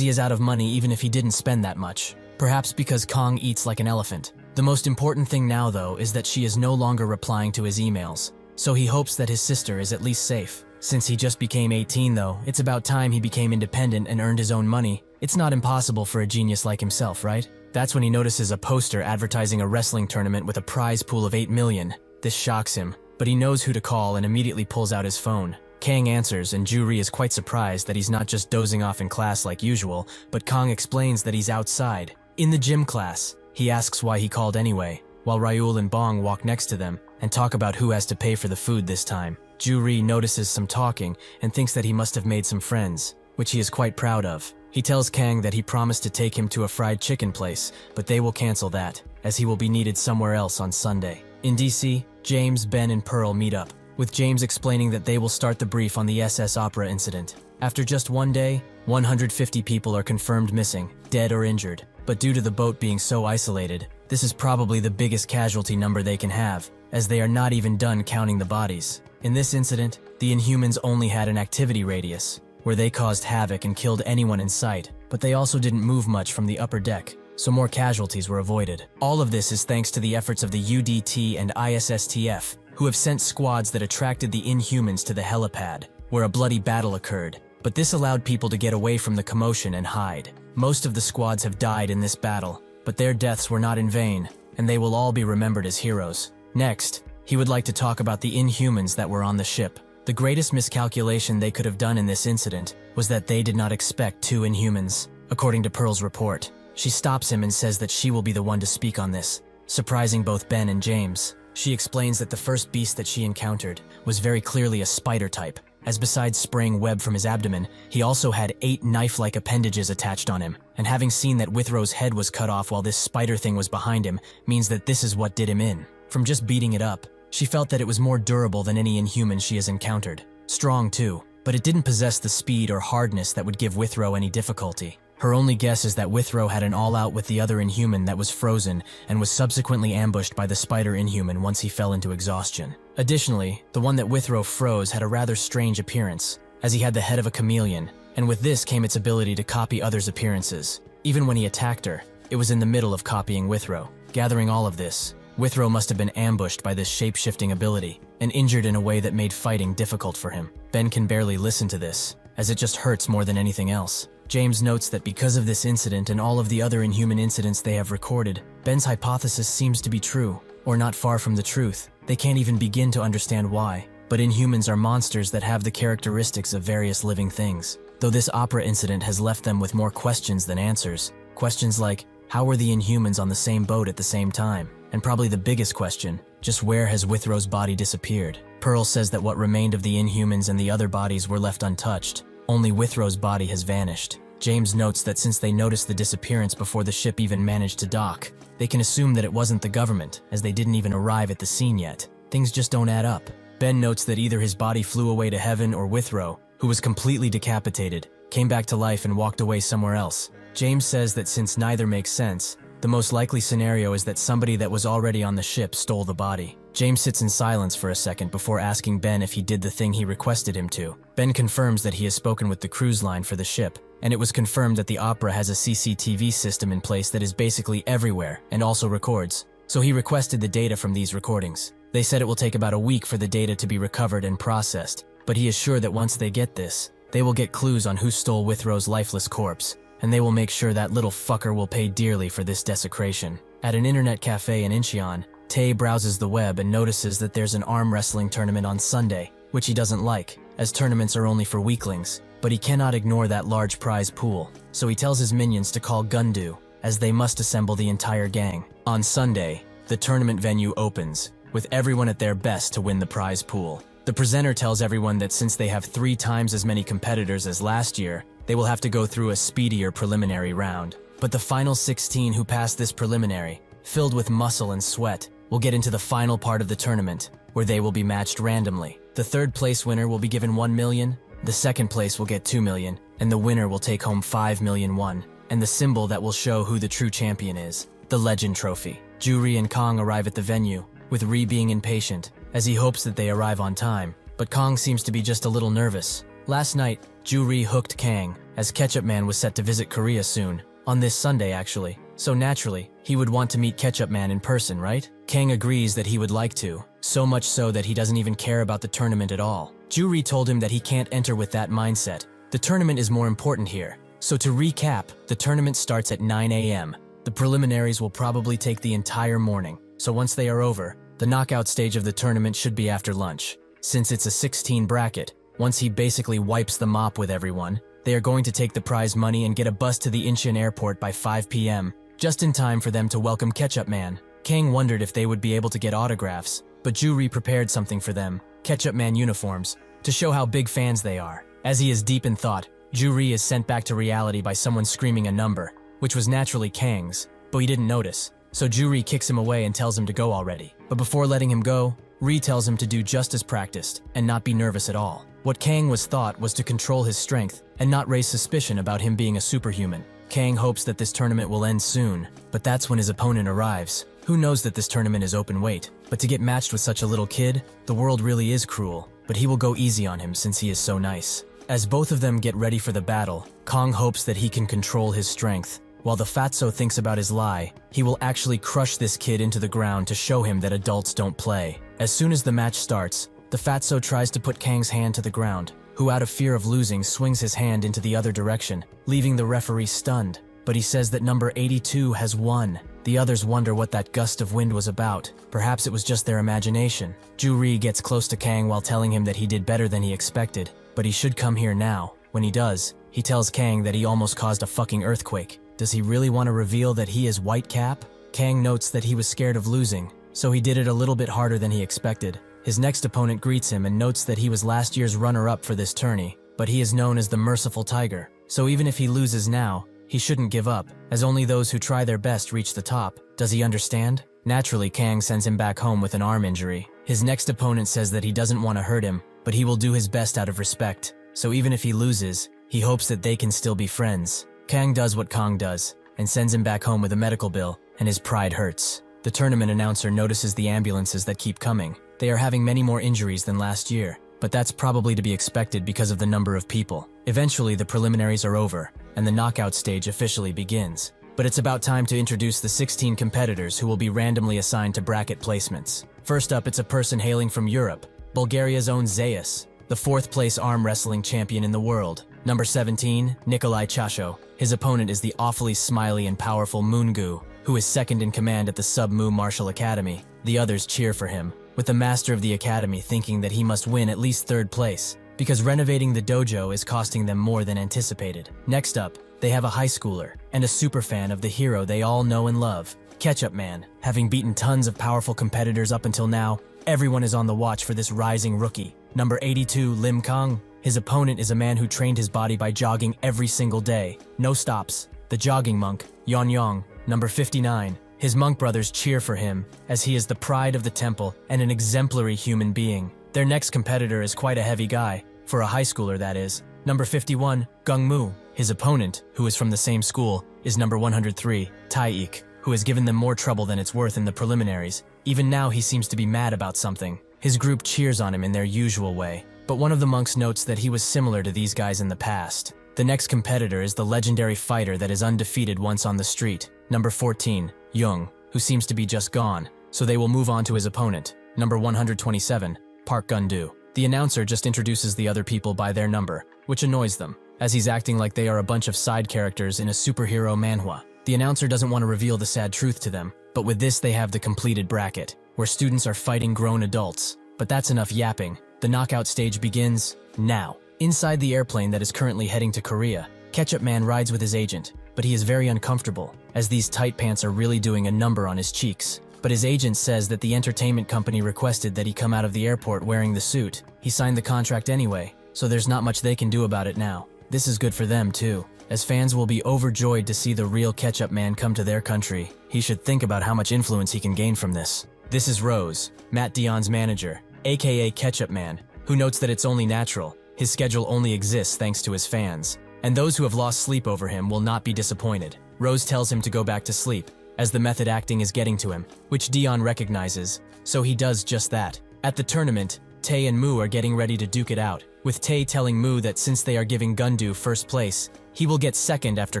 he is out of money even if he didn't spend that much. Perhaps because Kang eats like an elephant. The most important thing now, though, is that she is no longer replying to his emails, so he hopes that his sister is at least safe. Since he just became 18 though, it's about time he became independent and earned his own money. It's not impossible for a genius like himself, right? That's when he notices a poster advertising a wrestling tournament with a prize pool of 8 million. This shocks him, but he knows who to call and immediately pulls out his phone. Kang answers, and Ju-ri is quite surprised that he's not just dozing off in class like usual, but Kang explains that he's outside, in the gym class. He asks why he called anyway, while Ryul and Bong walk next to them and talk about who has to pay for the food this time. Ju-ri notices some talking and thinks that he must have made some friends, which he is quite proud of. He tells Kang that he promised to take him to a fried chicken place, but they will cancel that, as he will be needed somewhere else on Sunday. In DC, James, Ben, and Pearl meet up, with James explaining that they will start the brief on the SS Opera incident. After just one day, 150 people are confirmed missing, dead or injured. But due to the boat being so isolated, this is probably the biggest casualty number they can have, as they are not even done counting the bodies. In this incident, the Inhumans only had an activity radius, where they caused havoc and killed anyone in sight, but they also didn't move much from the upper deck, so more casualties were avoided. All of this is thanks to the efforts of the UDT and ISSTF, who have sent squads that attracted the Inhumans to the helipad, where a bloody battle occurred. But this allowed people to get away from the commotion and hide. Most of the squads have died in this battle, but their deaths were not in vain, and they will all be remembered as heroes. Next, he would like to talk about the Inhumans that were on the ship. The greatest miscalculation they could have done in this incident was that they did not expect 2 Inhumans, according to Pearl's report. She stops him and says that she will be the one to speak on this, surprising both Ben and James. She explains that the first beast that she encountered was very clearly a spider type, as besides spraying web from his abdomen, he also had 8 knife-like appendages attached on him, and having seen that Withrow's head was cut off while this spider thing was behind him means that this is what did him in. From just beating it up, she felt that it was more durable than any Inhuman she has encountered. Strong too, but it didn't possess the speed or hardness that would give Withrow any difficulty. Her only guess is that Withrow had an all-out with the other Inhuman that was frozen and was subsequently ambushed by the spider Inhuman once he fell into exhaustion. Additionally, the one that Withrow froze had a rather strange appearance, as he had the head of a chameleon, and with this came its ability to copy others' appearances. Even when he attacked her, it was in the middle of copying Withrow. Gathering all of this, Withrow must have been ambushed by this shape-shifting ability, and injured in a way that made fighting difficult for him. Ben can barely listen to this, as it just hurts more than anything else. James notes that because of this incident and all of the other Inhuman incidents they have recorded, Ben's hypothesis seems to be true, or not far from the truth. They can't even begin to understand why. But Inhumans are monsters that have the characteristics of various living things. Though this opera incident has left them with more questions than answers. Questions like, how were the Inhumans on the same boat at the same time? And probably the biggest question, just where has Withrow's body disappeared? Pearl says that what remained of the Inhumans and the other bodies were left untouched. Only Withrow's body has vanished. James notes that since they noticed the disappearance before the ship even managed to dock, they can assume that it wasn't the government, as they didn't even arrive at the scene yet. Things just don't add up. Ben notes that either his body flew away to heaven or Withrow, who was completely decapitated, came back to life and walked away somewhere else. James says that since neither makes sense, the most likely scenario is that somebody that was already on the ship stole the body. James sits in silence for a second before asking Ben if he did the thing he requested him to. Ben confirms that he has spoken with the cruise line for the ship, and it was confirmed that the opera has a CCTV system in place that is basically everywhere and also records. So he requested the data from these recordings. They said it will take about a week for the data to be recovered and processed, but he is sure that once they get this, they will get clues on who stole Withrow's lifeless corpse, and they will make sure that little fucker will pay dearly for this desecration. At an internet cafe in Incheon, Tae browses the web and notices that there's an arm wrestling tournament on Sunday, which he doesn't like, as tournaments are only for weaklings, but he cannot ignore that large prize pool, so he tells his minions to call Gundu, as they must assemble the entire gang. On Sunday, the tournament venue opens, with everyone at their best to win the prize pool. The presenter tells everyone that since they have 3 times as many competitors as last year, they will have to go through a speedier preliminary round. But the final 16 who pass this preliminary, filled with muscle and sweat, will get into the final part of the tournament, where they will be matched randomly. The third place winner will be given 1 million, the second place will get 2 million, and the winner will take home 5 million won, and the symbol that will show who the true champion is, the Legend Trophy. Ju-ri and Kang arrive at the venue, with Ri being impatient, as he hopes that they arrive on time, but Kang seems to be just a little nervous. Last night, Ju-ri hooked Kang, as Ketchup Man was set to visit Korea soon, on this Sunday actually, so naturally, he would want to meet Ketchup Man in person, right? Kang agrees that he would like to, so much so that he doesn't even care about the tournament at all. Ju-ri told him that he can't enter with that mindset. The tournament is more important here. So to recap, the tournament starts at 9 a.m. The preliminaries will probably take the entire morning, so once they are over, the knockout stage of the tournament should be after lunch. Since it's a 16 bracket, once he basically wipes the mop with everyone, they are going to take the prize money and get a bus to the Incheon airport by 5 p.m., just in time for them to welcome Ketchup Man. Kang wondered if they would be able to get autographs, but Ju-ri prepared something for them, Ketchup Man uniforms, to show how big fans they are. As he is deep in thought, Ju-ri is sent back to reality by someone screaming a number, which was naturally Kang's, but he didn't notice. So Ju-ri kicks him away and tells him to go already. But before letting him go, Ri tells him to do just as practiced and not be nervous at all. What Kang was thought was to control his strength and not raise suspicion about him being a superhuman. Kang hopes that this tournament will end soon, but that's when his opponent arrives. Who knows that this tournament is open weight, but to get matched with such a little kid, the world really is cruel, but he will go easy on him since he is so nice. As both of them get ready for the battle, Kang hopes that he can control his strength. While the fatso thinks about his lie, he will actually crush this kid into the ground to show him that adults don't play. As soon as the match starts, the fatso tries to put Kang's hand to the ground, who out of fear of losing swings his hand into the other direction, leaving the referee stunned. But he says that number 82 has won. The others wonder what that gust of wind was about. Perhaps it was just their imagination. Ju-ri gets close to Kang while telling him that he did better than he expected, but he should come here now. When he does, he tells Kang that he almost caused a fucking earthquake. Does he really want to reveal that he is White Cap? Kang notes that he was scared of losing, so he did it a little bit harder than he expected. His next opponent greets him and notes that he was last year's runner-up for this tourney, but he is known as the Merciful Tiger. So even if he loses now, he shouldn't give up, as only those who try their best reach the top. Does he understand? Naturally, Kang sends him back home with an arm injury. His next opponent says that he doesn't want to hurt him, but he will do his best out of respect. So even if he loses, he hopes that they can still be friends. Kang does what Kang does, and sends him back home with a medical bill, and his pride hurts. The tournament announcer notices the ambulances that keep coming. They are having many more injuries than last year, but that's probably to be expected because of the number of people. Eventually, the preliminaries are over, and the knockout stage officially begins. But it's about time to introduce the 16 competitors who will be randomly assigned to bracket placements. First up, it's a person hailing from Europe, Bulgaria's own Zeus, the 4th place arm wrestling champion in the world. Number 17, Nikolai Chasho. His opponent is the awfully smiley and powerful Moongu, who is second in command at the Sub-Mu Martial Academy. The others cheer for him, with the master of the academy thinking that he must win at least 3rd place, because renovating the dojo is costing them more than anticipated. Next up, they have a high schooler, and a superfan of the hero they all know and love, Ketchup Man. Having beaten tons of powerful competitors up until now, everyone is on the watch for this rising rookie. Number 82, Lim Kang. His opponent is a man who trained his body by jogging every single day. No stops. The jogging monk, Yon Yong. Number 59. His monk brothers cheer for him, as he is the pride of the temple and an exemplary human being. Their next competitor is quite a heavy guy, for a high schooler that is. Number 51, Gung Mu. His opponent, who is from the same school, is number 103, Taik, who has given them more trouble than it's worth in the preliminaries. Even now he seems to be mad about something. His group cheers on him in their usual way, but one of the monks notes that he was similar to these guys in the past. The next competitor is the legendary fighter that is undefeated once on the street, number 14, Jung, who seems to be just gone, so they will move on to his opponent, number 127, Park Gun-do. The announcer just introduces the other people by their number, which annoys them, as he's acting like they are a bunch of side characters in a superhero manhwa. The announcer doesn't want to reveal the sad truth to them, but with this they have the completed bracket, where students are fighting grown adults. But that's enough yapping. The knockout stage begins now. Inside the airplane that is currently heading to Korea, Ketchup Man rides with his agent, but he is very uncomfortable, as these tight pants are really doing a number on his cheeks. But his agent says that the entertainment company requested that he come out of the airport wearing the suit. He signed the contract anyway, so there's not much they can do about it now. This is good for them too, as fans will be overjoyed to see the real Ketchup Man come to their country. He should think about how much influence he can gain from this. This is Rose, Matt Dion's manager, aka Ketchup Man, who notes that it's only natural. His schedule only exists thanks to his fans, and those who have lost sleep over him will not be disappointed. Rose tells him to go back to sleep, as the method acting is getting to him, which Dion recognizes, so he does just that. At the tournament, Tae and Moo are getting ready to duke it out, with Tae telling Moo that since they are giving Gundu first place, he will get second after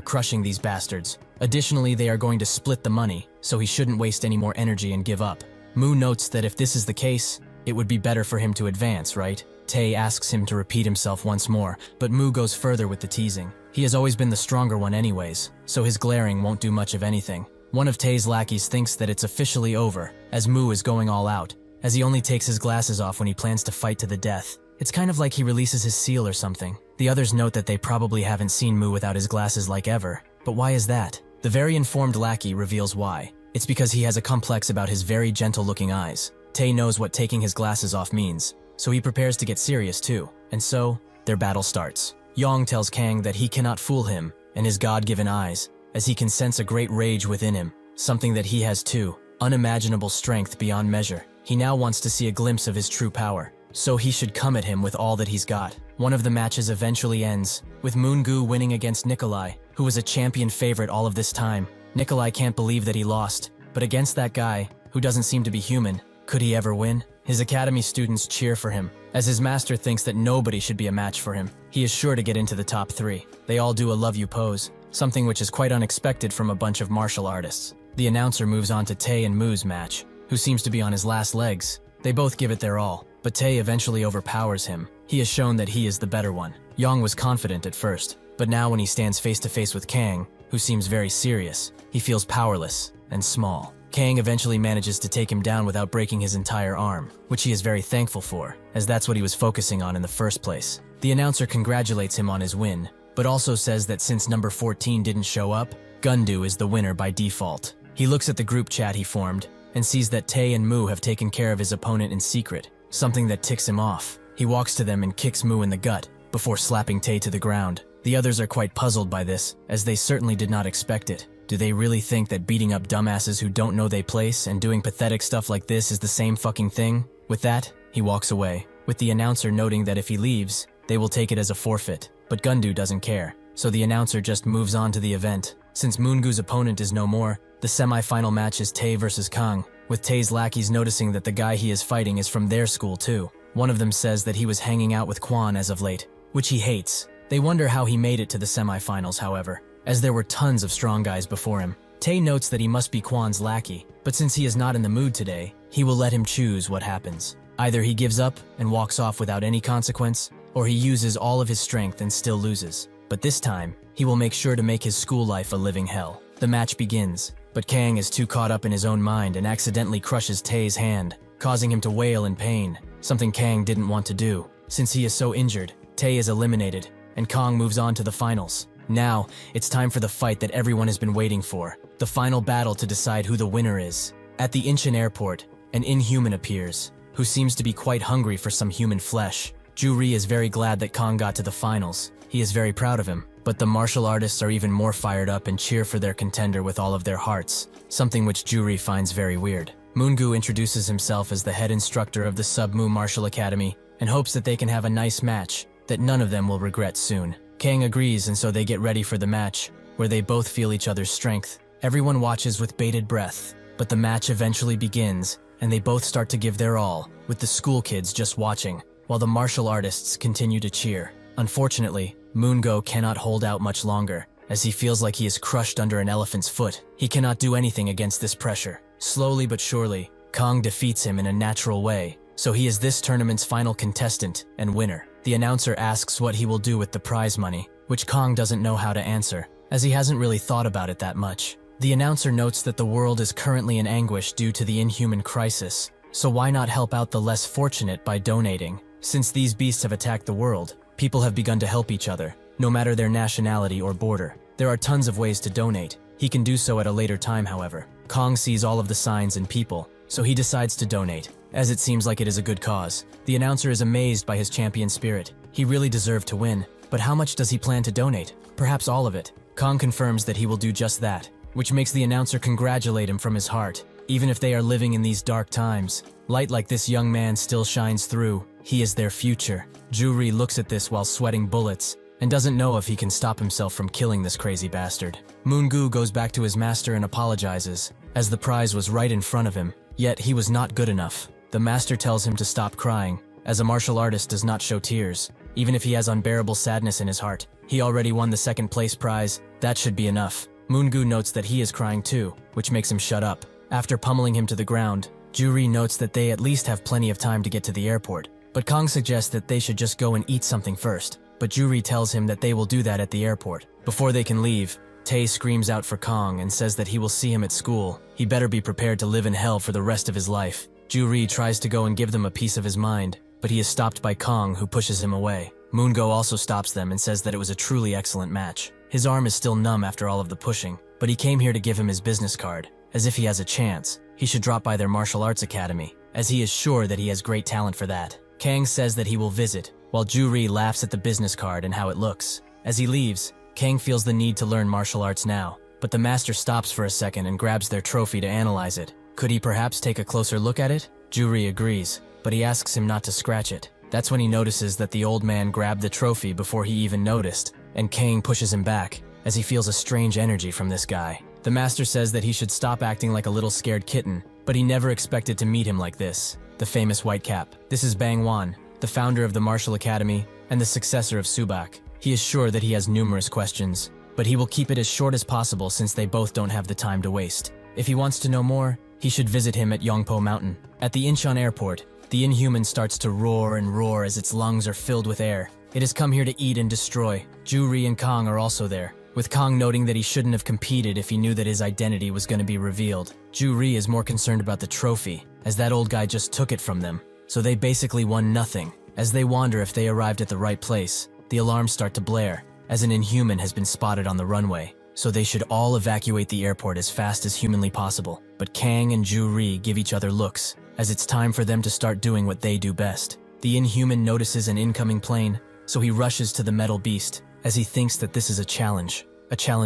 crushing these bastards. Additionally, they are going to split the money, so he shouldn't waste any more energy and give up. Moo notes that if this is the case, it would be better for him to advance, right? Tae asks him to repeat himself once more, but Moo goes further with the teasing. He has always been the stronger one anyways, so his glaring won't do much of anything. One of Tae's lackeys thinks that it's officially over, as Moo is going all out, as he only takes his glasses off when he plans to fight to the death. It's kind of like he releases his seal or something. The others note that they probably haven't seen Moo without his glasses like ever, but why is that? The very informed lackey reveals why. It's because he has a complex about his very gentle-looking eyes. Tae knows what taking his glasses off means, so he prepares to get serious too, and so, their battle starts. Yong tells Kang that he cannot fool him and his God-given eyes, as he can sense a great rage within him, something that he has too, unimaginable strength beyond measure. He now wants to see a glimpse of his true power, so he should come at him with all that he's got. One of the matches eventually ends, with Moon-gu winning against Nikolai, who was a champion favorite all of this time. Nikolai can't believe that he lost, but against that guy, who doesn't seem to be human, could he ever win? His academy students cheer for him, as his master thinks that nobody should be a match for him. He is sure to get into the top 3. They all do a love you pose, something which is quite unexpected from a bunch of martial artists. The announcer moves on to Tae and Moo's match, who seems to be on his last legs. They both give it their all, but Tae eventually overpowers him. He has shown that he is the better one. Yong was confident at first, but now when he stands face to face with Kang, who seems very serious, he feels powerless and small. Kang eventually manages to take him down without breaking his entire arm, which he is very thankful for, as that's what he was focusing on in the first place. The announcer congratulates him on his win, but also says that since number 14 didn't show up, Gundu is the winner by default. He looks at the group chat he formed, and sees that Tae and Moo have taken care of his opponent in secret, something that ticks him off. He walks to them and kicks Moo in the gut, before slapping Tae to the ground. The others are quite puzzled by this, as they certainly did not expect it. Do they really think that beating up dumbasses who don't know they place and doing pathetic stuff like this is the same fucking thing? With that, he walks away, with the announcer noting that if he leaves, they will take it as a forfeit. But Gundu doesn't care, so the announcer just moves on to the event. Since Moongu's opponent is no more, the semi-final match is Tae versus Kang, with Tae's lackeys noticing that the guy he is fighting is from their school too. One of them says that he was hanging out with Kwan as of late, which he hates. They wonder how he made it to the semi-finals, however, as there were tons of strong guys before him. Tae notes that he must be Kwan's lackey, but since he is not in the mood today, he will let him choose what happens. Either he gives up and walks off without any consequence, or he uses all of his strength and still loses. But this time, he will make sure to make his school life a living hell. The match begins, but Kang is too caught up in his own mind and accidentally crushes Tae's hand, causing him to wail in pain, something Kang didn't want to do. Since he is so injured, Tae is eliminated, and Kang moves on to the finals. Now, it's time for the fight that everyone has been waiting for, the final battle to decide who the winner is. At the Incheon airport, an Inhuman appears, who seems to be quite hungry for some human flesh. Ju-ri is very glad that Kang got to the finals. He is very proud of him, but the martial artists are even more fired up and cheer for their contender with all of their hearts, something which Ju-ri finds very weird. Moongu introduces himself as the head instructor of the Sub-Mu Martial Academy and hopes that they can have a nice match that none of them will regret soon. Kang agrees, and so they get ready for the match, where they both feel each other's strength. Everyone watches with bated breath, but the match eventually begins, and they both start to give their all, with the school kids just watching, while the martial artists continue to cheer. Unfortunately, Moongo cannot hold out much longer, as he feels like he is crushed under an elephant's foot. He cannot do anything against this pressure. Slowly but surely, Kang defeats him in a natural way, so he is this tournament's final contestant and winner. The announcer asks what he will do with the prize money, which Kang doesn't know how to answer, as he hasn't really thought about it that much. The announcer notes that the world is currently in anguish due to the Inhuman crisis, so why not help out the less fortunate by donating? Since these beasts have attacked the world, people have begun to help each other, no matter their nationality or border. There are tons of ways to donate. He can do so at a later time, however. Kang sees all of the signs and people, so he decides to donate, as it seems like it is a good cause. The announcer is amazed by his champion spirit. He really deserved to win, but how much does he plan to donate? Perhaps all of it. Kang confirms that he will do just that, which makes the announcer congratulate him from his heart. Even if they are living in these dark times, light like this young man still shines through. He is their future. Ju-ri looks at this while sweating bullets and doesn't know if he can stop himself from killing this crazy bastard. Moon-gu goes back to his master and apologizes, as the prize was right in front of him, yet he was not good enough. The master tells him to stop crying, as a martial artist does not show tears, even if he has unbearable sadness in his heart. He already won the second place prize, that should be enough. Moon-gu notes that he is crying too, which makes him shut up. After pummeling him to the ground, Ju-ri notes that they at least have plenty of time to get to the airport, but Kang suggests that they should just go and eat something first. But Ju-ri tells him that they will do that at the airport. Before they can leave, Tae screams out for Kang and says that he will see him at school. He better be prepared to live in hell for the rest of his life. Ju-ri tries to go and give them a piece of his mind, but he is stopped by Kang, who pushes him away. Moon-gu also stops them and says that it was a truly excellent match. His arm is still numb after all of the pushing, but he came here to give him his business card. As if he has a chance, he should drop by their martial arts academy, as he is sure that he has great talent for that. Kang says that he will visit, while Ju-ri laughs at the business card and how it looks. As he leaves, Kang feels the need to learn martial arts now, but the master stops for a second and grabs their trophy to analyze it. Could he perhaps take a closer look at it? Ju-ri agrees, but he asks him not to scratch it. That's when he notices that the old man grabbed the trophy before he even noticed, and Kang pushes him back, as he feels a strange energy from this guy. The master says that he should stop acting like a little scared kitten, but he never expected to meet him like this. The famous White Cap. This is Bang Wan, the founder of the Martial Academy and the successor of Subak. He is sure that he has numerous questions, but he will keep it as short as possible since they both don't have the time to waste. If he wants to know more, he should visit him at Yongpo Mountain. At the Incheon airport, the Inhuman starts to roar and roar as its lungs are filled with air. It has come here to eat and destroy. Ju-ri and Kang are also there, with Kang noting that he shouldn't have competed if he knew that his identity was going to be revealed. Ju-ri is more concerned about the trophy, as that old guy just took it from them, so they basically won nothing. As they wonder if they arrived at the right place, the alarms start to blare, as an Inhuman has been spotted on the runway, so they should all evacuate the airport as fast as humanly possible. But Kang and Ju-ri give each other looks, as it's time for them to start doing what they do best. The Inhuman notices an incoming plane, so he rushes to the metal beast, as he thinks that this is a challenge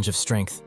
of strength.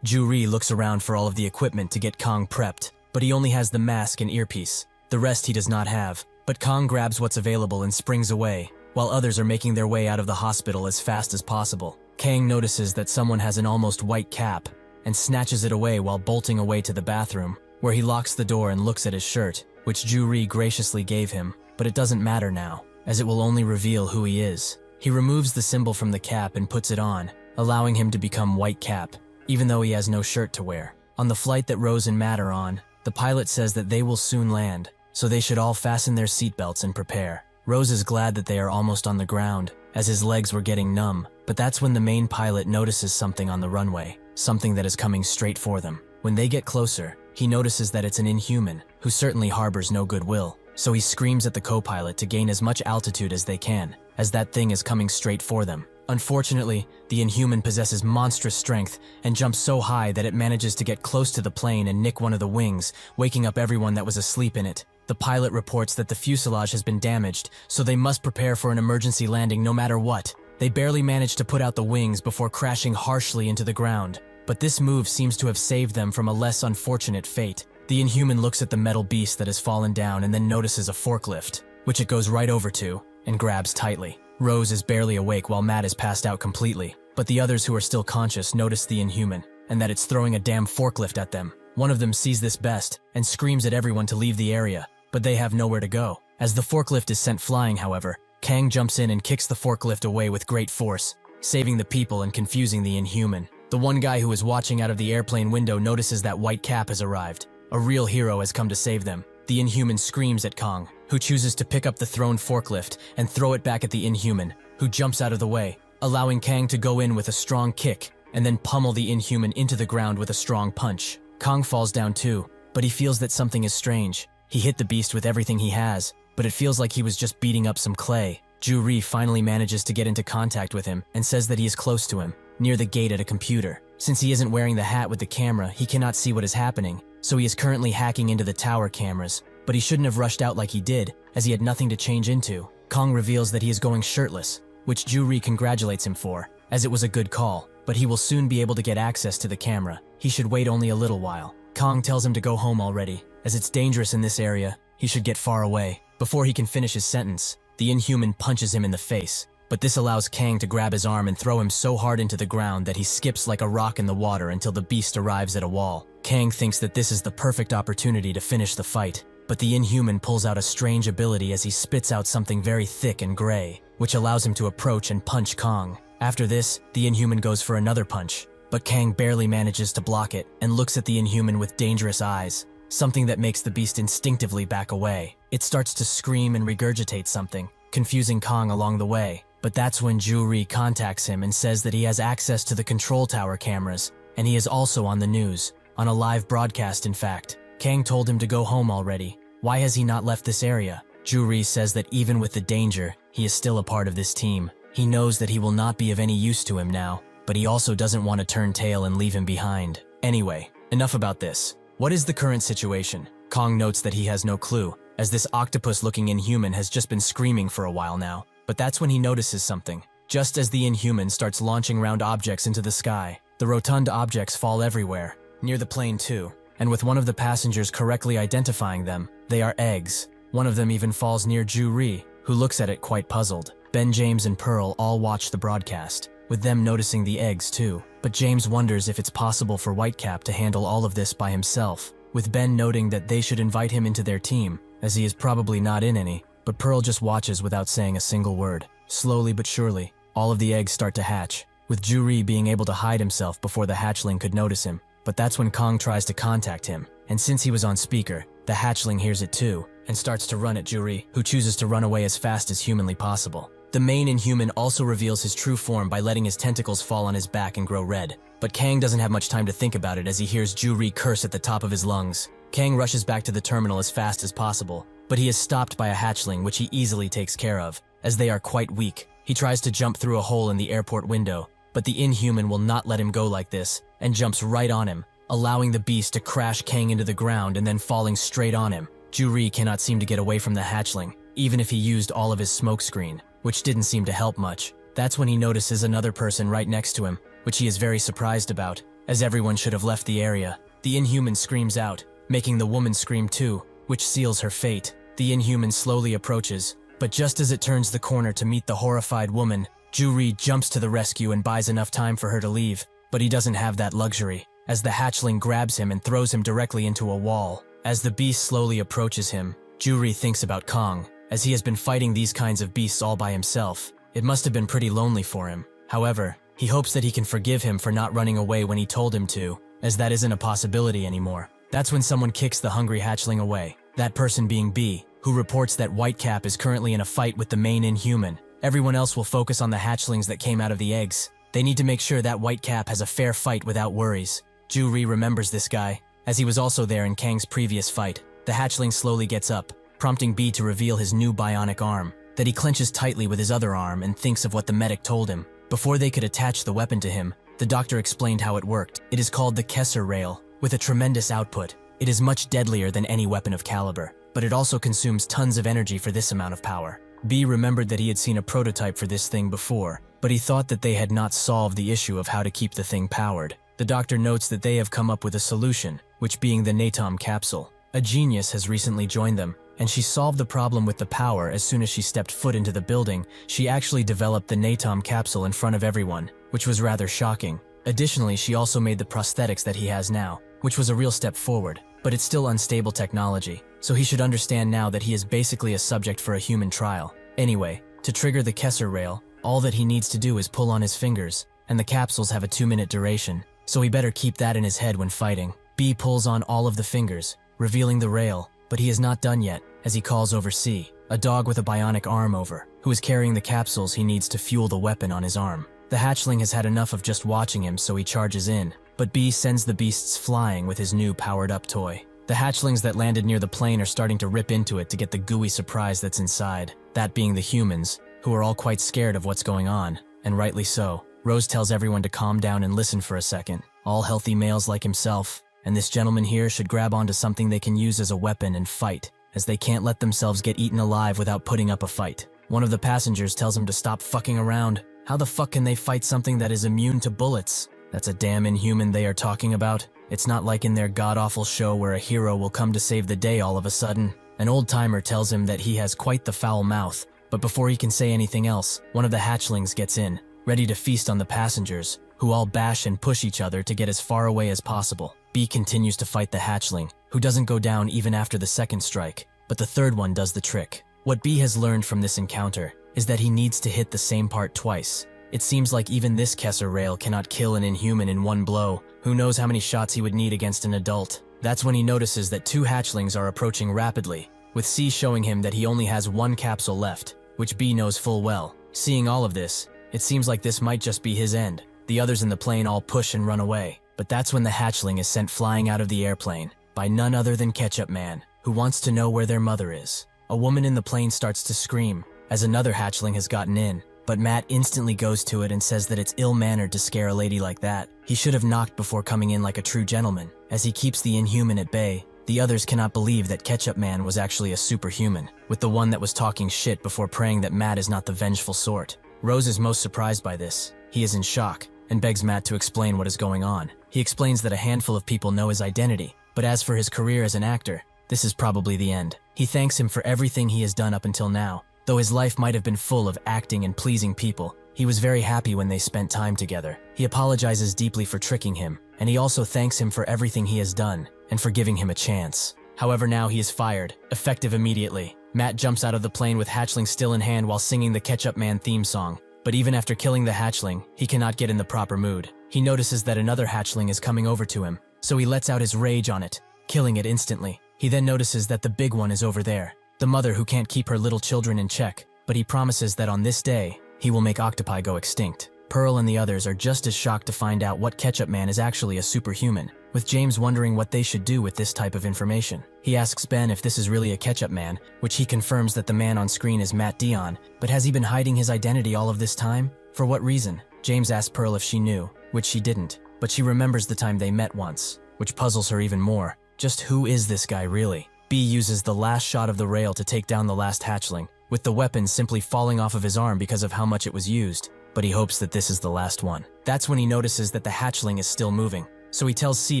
Ju-ri looks around for all of the equipment to get Kang prepped, but he only has the mask and earpiece. The rest he does not have, but Kang grabs what's available and springs away, while others are making their way out of the hospital as fast as possible. Kang notices that someone has an almost white cap and snatches it away while bolting away to the bathroom, where he locks the door and looks at his shirt, which Ju-ri graciously gave him, but it doesn't matter now, as it will only reveal who he is. He removes the symbol from the cap and puts it on, allowing him to become White Cap, even though he has no shirt to wear. On the flight that Rose and Matt are on, the pilot says that they will soon land, so they should all fasten their seatbelts and prepare. Rose is glad that they are almost on the ground, as his legs were getting numb, but that's when the main pilot notices something on the runway, something that is coming straight for them. When they get closer, he notices that it's an Inhuman, who certainly harbors no goodwill, so he screams at the co-pilot to gain as much altitude as they can, as that thing is coming straight for them. Unfortunately, the Inhuman possesses monstrous strength and jumps so high that it manages to get close to the plane and nick one of the wings, waking up everyone that was asleep in it. The pilot reports that the fuselage has been damaged, so they must prepare for an emergency landing no matter what. They barely manage to put out the wings before crashing harshly into the ground, but this move seems to have saved them from a less unfortunate fate. The Inhuman looks at the metal beast that has fallen down and then notices a forklift, which it goes right over to and grabs tightly. Rose is barely awake while Matt is passed out completely, but the others who are still conscious notice the Inhuman, and that it's throwing a damn forklift at them. One of them sees this best and screams at everyone to leave the area, but they have nowhere to go. As the forklift is sent flying, however, Kang jumps in and kicks the forklift away with great force, saving the people and confusing the Inhuman. The one guy who is watching out of the airplane window notices that White Cap has arrived. A real hero has come to save them. The Inhuman screams at Kang, who chooses to pick up the thrown forklift and throw it back at the Inhuman, who jumps out of the way, allowing Kang to go in with a strong kick and then pummel the Inhuman into the ground with a strong punch. Kang falls down too, but he feels that something is strange. He hit the beast with everything he has, but it feels like he was just beating up some clay. Ju-ri finally manages to get into contact with him and says that he is close to him, near the gate at a computer. Since he isn't wearing the hat with the camera, he cannot see what is happening, so he is currently hacking into the tower cameras, but he shouldn't have rushed out like he did, as he had nothing to change into. Kang reveals that he is going shirtless, which Ju-ri congratulates him for, as it was a good call, but he will soon be able to get access to the camera. He should wait only a little while. Kang tells him to go home already, as it's dangerous in this area, he should get far away. Before he can finish his sentence, the Inhuman punches him in the face, but this allows Kang to grab his arm and throw him so hard into the ground that he skips like a rock in the water until the beast arrives at a wall. Kang thinks that this is the perfect opportunity to finish the fight, but the Inhuman pulls out a strange ability as he spits out something very thick and gray, which allows him to approach and punch Kang. After this, the Inhuman goes for another punch, but Kang barely manages to block it and looks at the Inhuman with dangerous eyes, something that makes the beast instinctively back away. It starts to scream and regurgitate something, confusing Kang along the way. But that's when Ju-ri contacts him and says that he has access to the control tower cameras, and he is also on the news, on a live broadcast in fact. Kang told him to go home already. Why has he not left this area? Ju-ri says that even with the danger, he is still a part of this team. He knows that he will not be of any use to him now, but he also doesn't want to turn tail and leave him behind. Anyway, enough about this. What is the current situation? Kang notes that he has no clue, as this octopus-looking Inhuman has just been screaming for a while now. But that's when he notices something. Just as the Inhuman starts launching round objects into the sky, the rotund objects fall everywhere, near the plane too, and with one of the passengers correctly identifying them, they are eggs. One of them even falls near Ju-ri, who looks at it quite puzzled. Ben, James, and Pearl all watch the broadcast, with them noticing the eggs too. But James wonders if it's possible for Whitecap to handle all of this by himself, with Ben noting that they should invite him into their team, as he is probably not in any. But Pearl just watches without saying a single word. Slowly but surely, all of the eggs start to hatch, with Ju-ri being able to hide himself before the hatchling could notice him. But that's when Kang tries to contact him, and since he was on speaker, the hatchling hears it too, and starts to run at Ju-ri, who chooses to run away as fast as humanly possible. The main Inhuman also reveals his true form by letting his tentacles fall on his back and grow red. But Kang doesn't have much time to think about it as he hears Ju-ri curse at the top of his lungs. Kang rushes back to the terminal as fast as possible, but he is stopped by a hatchling which he easily takes care of, as they are quite weak. He tries to jump through a hole in the airport window, but the Inhuman will not let him go like this, and jumps right on him, allowing the beast to crash Kang into the ground and then falling straight on him. Ju-ri cannot seem to get away from the hatchling, even if he used all of his smokescreen, which didn't seem to help much. That's when he notices another person right next to him, which he is very surprised about, as everyone should have left the area. The Inhuman screams out, making the woman scream too, which seals her fate. The Inhuman slowly approaches, but just as it turns the corner to meet the horrified woman, Ju-ri jumps to the rescue and buys enough time for her to leave, but he doesn't have that luxury, as the hatchling grabs him and throws him directly into a wall. As the beast slowly approaches him, Ju-ri thinks about Kang, as he has been fighting these kinds of beasts all by himself. It must have been pretty lonely for him. However, he hopes that he can forgive him for not running away when he told him to, as that isn't a possibility anymore. That's when someone kicks the hungry hatchling away, that person being B, who reports that Whitecap is currently in a fight with the main Inhuman. Everyone else will focus on the hatchlings that came out of the eggs. They need to make sure that Whitecap has a fair fight without worries. Ju-ri remembers this guy, as he was also there in Kang's previous fight. The hatchling slowly gets up, prompting B to reveal his new bionic arm, that he clenches tightly with his other arm and thinks of what the medic told him. Before they could attach the weapon to him, the doctor explained how it worked. It is called the Kessler Rail, with a tremendous output. It is much deadlier than any weapon of caliber, but it also consumes tons of energy for this amount of power. B remembered that he had seen a prototype for this thing before, but he thought that they had not solved the issue of how to keep the thing powered. The doctor notes that they have come up with a solution, which being the Natom capsule. A genius has recently joined them, and she solved the problem with the power as soon as she stepped foot into the building. She actually developed the Natom capsule in front of everyone, which was rather shocking. Additionally, she also made the prosthetics that he has now, which was a real step forward, but it's still unstable technology, so he should understand now that he is basically a subject for a human trial. Anyway, to trigger the Kessler Rail, all that he needs to do is pull on his fingers, and the capsules have a 2-minute duration, so he better keep that in his head when fighting. B pulls on all of the fingers, revealing the rail, but he is not done yet, as he calls over C, a dog with a bionic arm over, who is carrying the capsules he needs to fuel the weapon on his arm. The hatchling has had enough of just watching him, so he charges in, but B sends the beasts flying with his new powered-up toy. The hatchlings that landed near the plane are starting to rip into it to get the gooey surprise that's inside, that being the humans, who are all quite scared of what's going on, and rightly so. Rose tells everyone to calm down and listen for a second. All healthy males like himself, and this gentleman here should grab onto something they can use as a weapon and fight, as they can't let themselves get eaten alive without putting up a fight. One of the passengers tells him to stop fucking around. How the fuck can they fight something that is immune to bullets? That's a damn Inhuman they are talking about. It's not like in their god-awful show where a hero will come to save the day all of a sudden. An old-timer tells him that he has quite the foul mouth, but before he can say anything else, one of the hatchlings gets in, ready to feast on the passengers, who all bash and push each other to get as far away as possible. B continues to fight the hatchling, who doesn't go down even after the second strike, but the third one does the trick. What B has learned from this encounter is that he needs to hit the same part twice. It seems like even this Kesser Rail cannot kill an Inhuman in one blow. Who knows how many shots he would need against an adult. That's when he notices that two hatchlings are approaching rapidly, with C showing him that he only has one capsule left, which B knows full well. Seeing all of this, it seems like this might just be his end. The others in the plane all push and run away, but that's when the hatchling is sent flying out of the airplane by none other than Ketchup Man, who wants to know where their mother is. A woman in the plane starts to scream, as another hatchling has gotten in, but Matt instantly goes to it and says that it's ill-mannered to scare a lady like that. He should have knocked before coming in like a true gentleman. As he keeps the Inhuman at bay, the others cannot believe that Ketchup Man was actually a superhuman, with the one that was talking shit before praying that Matt is not the vengeful sort. Rose is most surprised by this. He is in shock, and begs Matt to explain what is going on. He explains that a handful of people know his identity, but as for his career as an actor, this is probably the end. He thanks him for everything he has done up until now. Though his life might have been full of acting and pleasing people, he was very happy when they spent time together. He apologizes deeply for tricking him, and he also thanks him for everything he has done, and for giving him a chance. However, now he is fired, effective immediately. Matt jumps out of the plane with hatchling still in hand while singing the Ketchup Man theme song. But even after killing the hatchling, he cannot get in the proper mood. He notices that another hatchling is coming over to him, so he lets out his rage on it, killing it instantly. He then notices that the big one is over there, the mother who can't keep her little children in check, but he promises that on this day, he will make octopi go extinct. Pearl and the others are just as shocked to find out what Ketchup Man is actually a superhuman, with James wondering what they should do with this type of information. He asks Ben if this is really a Ketchup Man, which he confirms that the man on screen is Matt Dion, but has he been hiding his identity all of this time? For what reason? James asks Pearl if she knew, which she didn't, but she remembers the time they met once, which puzzles her even more. Just who is this guy really? B uses the last shot of the rail to take down the last hatchling, with the weapon simply falling off of his arm because of how much it was used, but he hopes that this is the last one. That's when he notices that the hatchling is still moving, so he tells C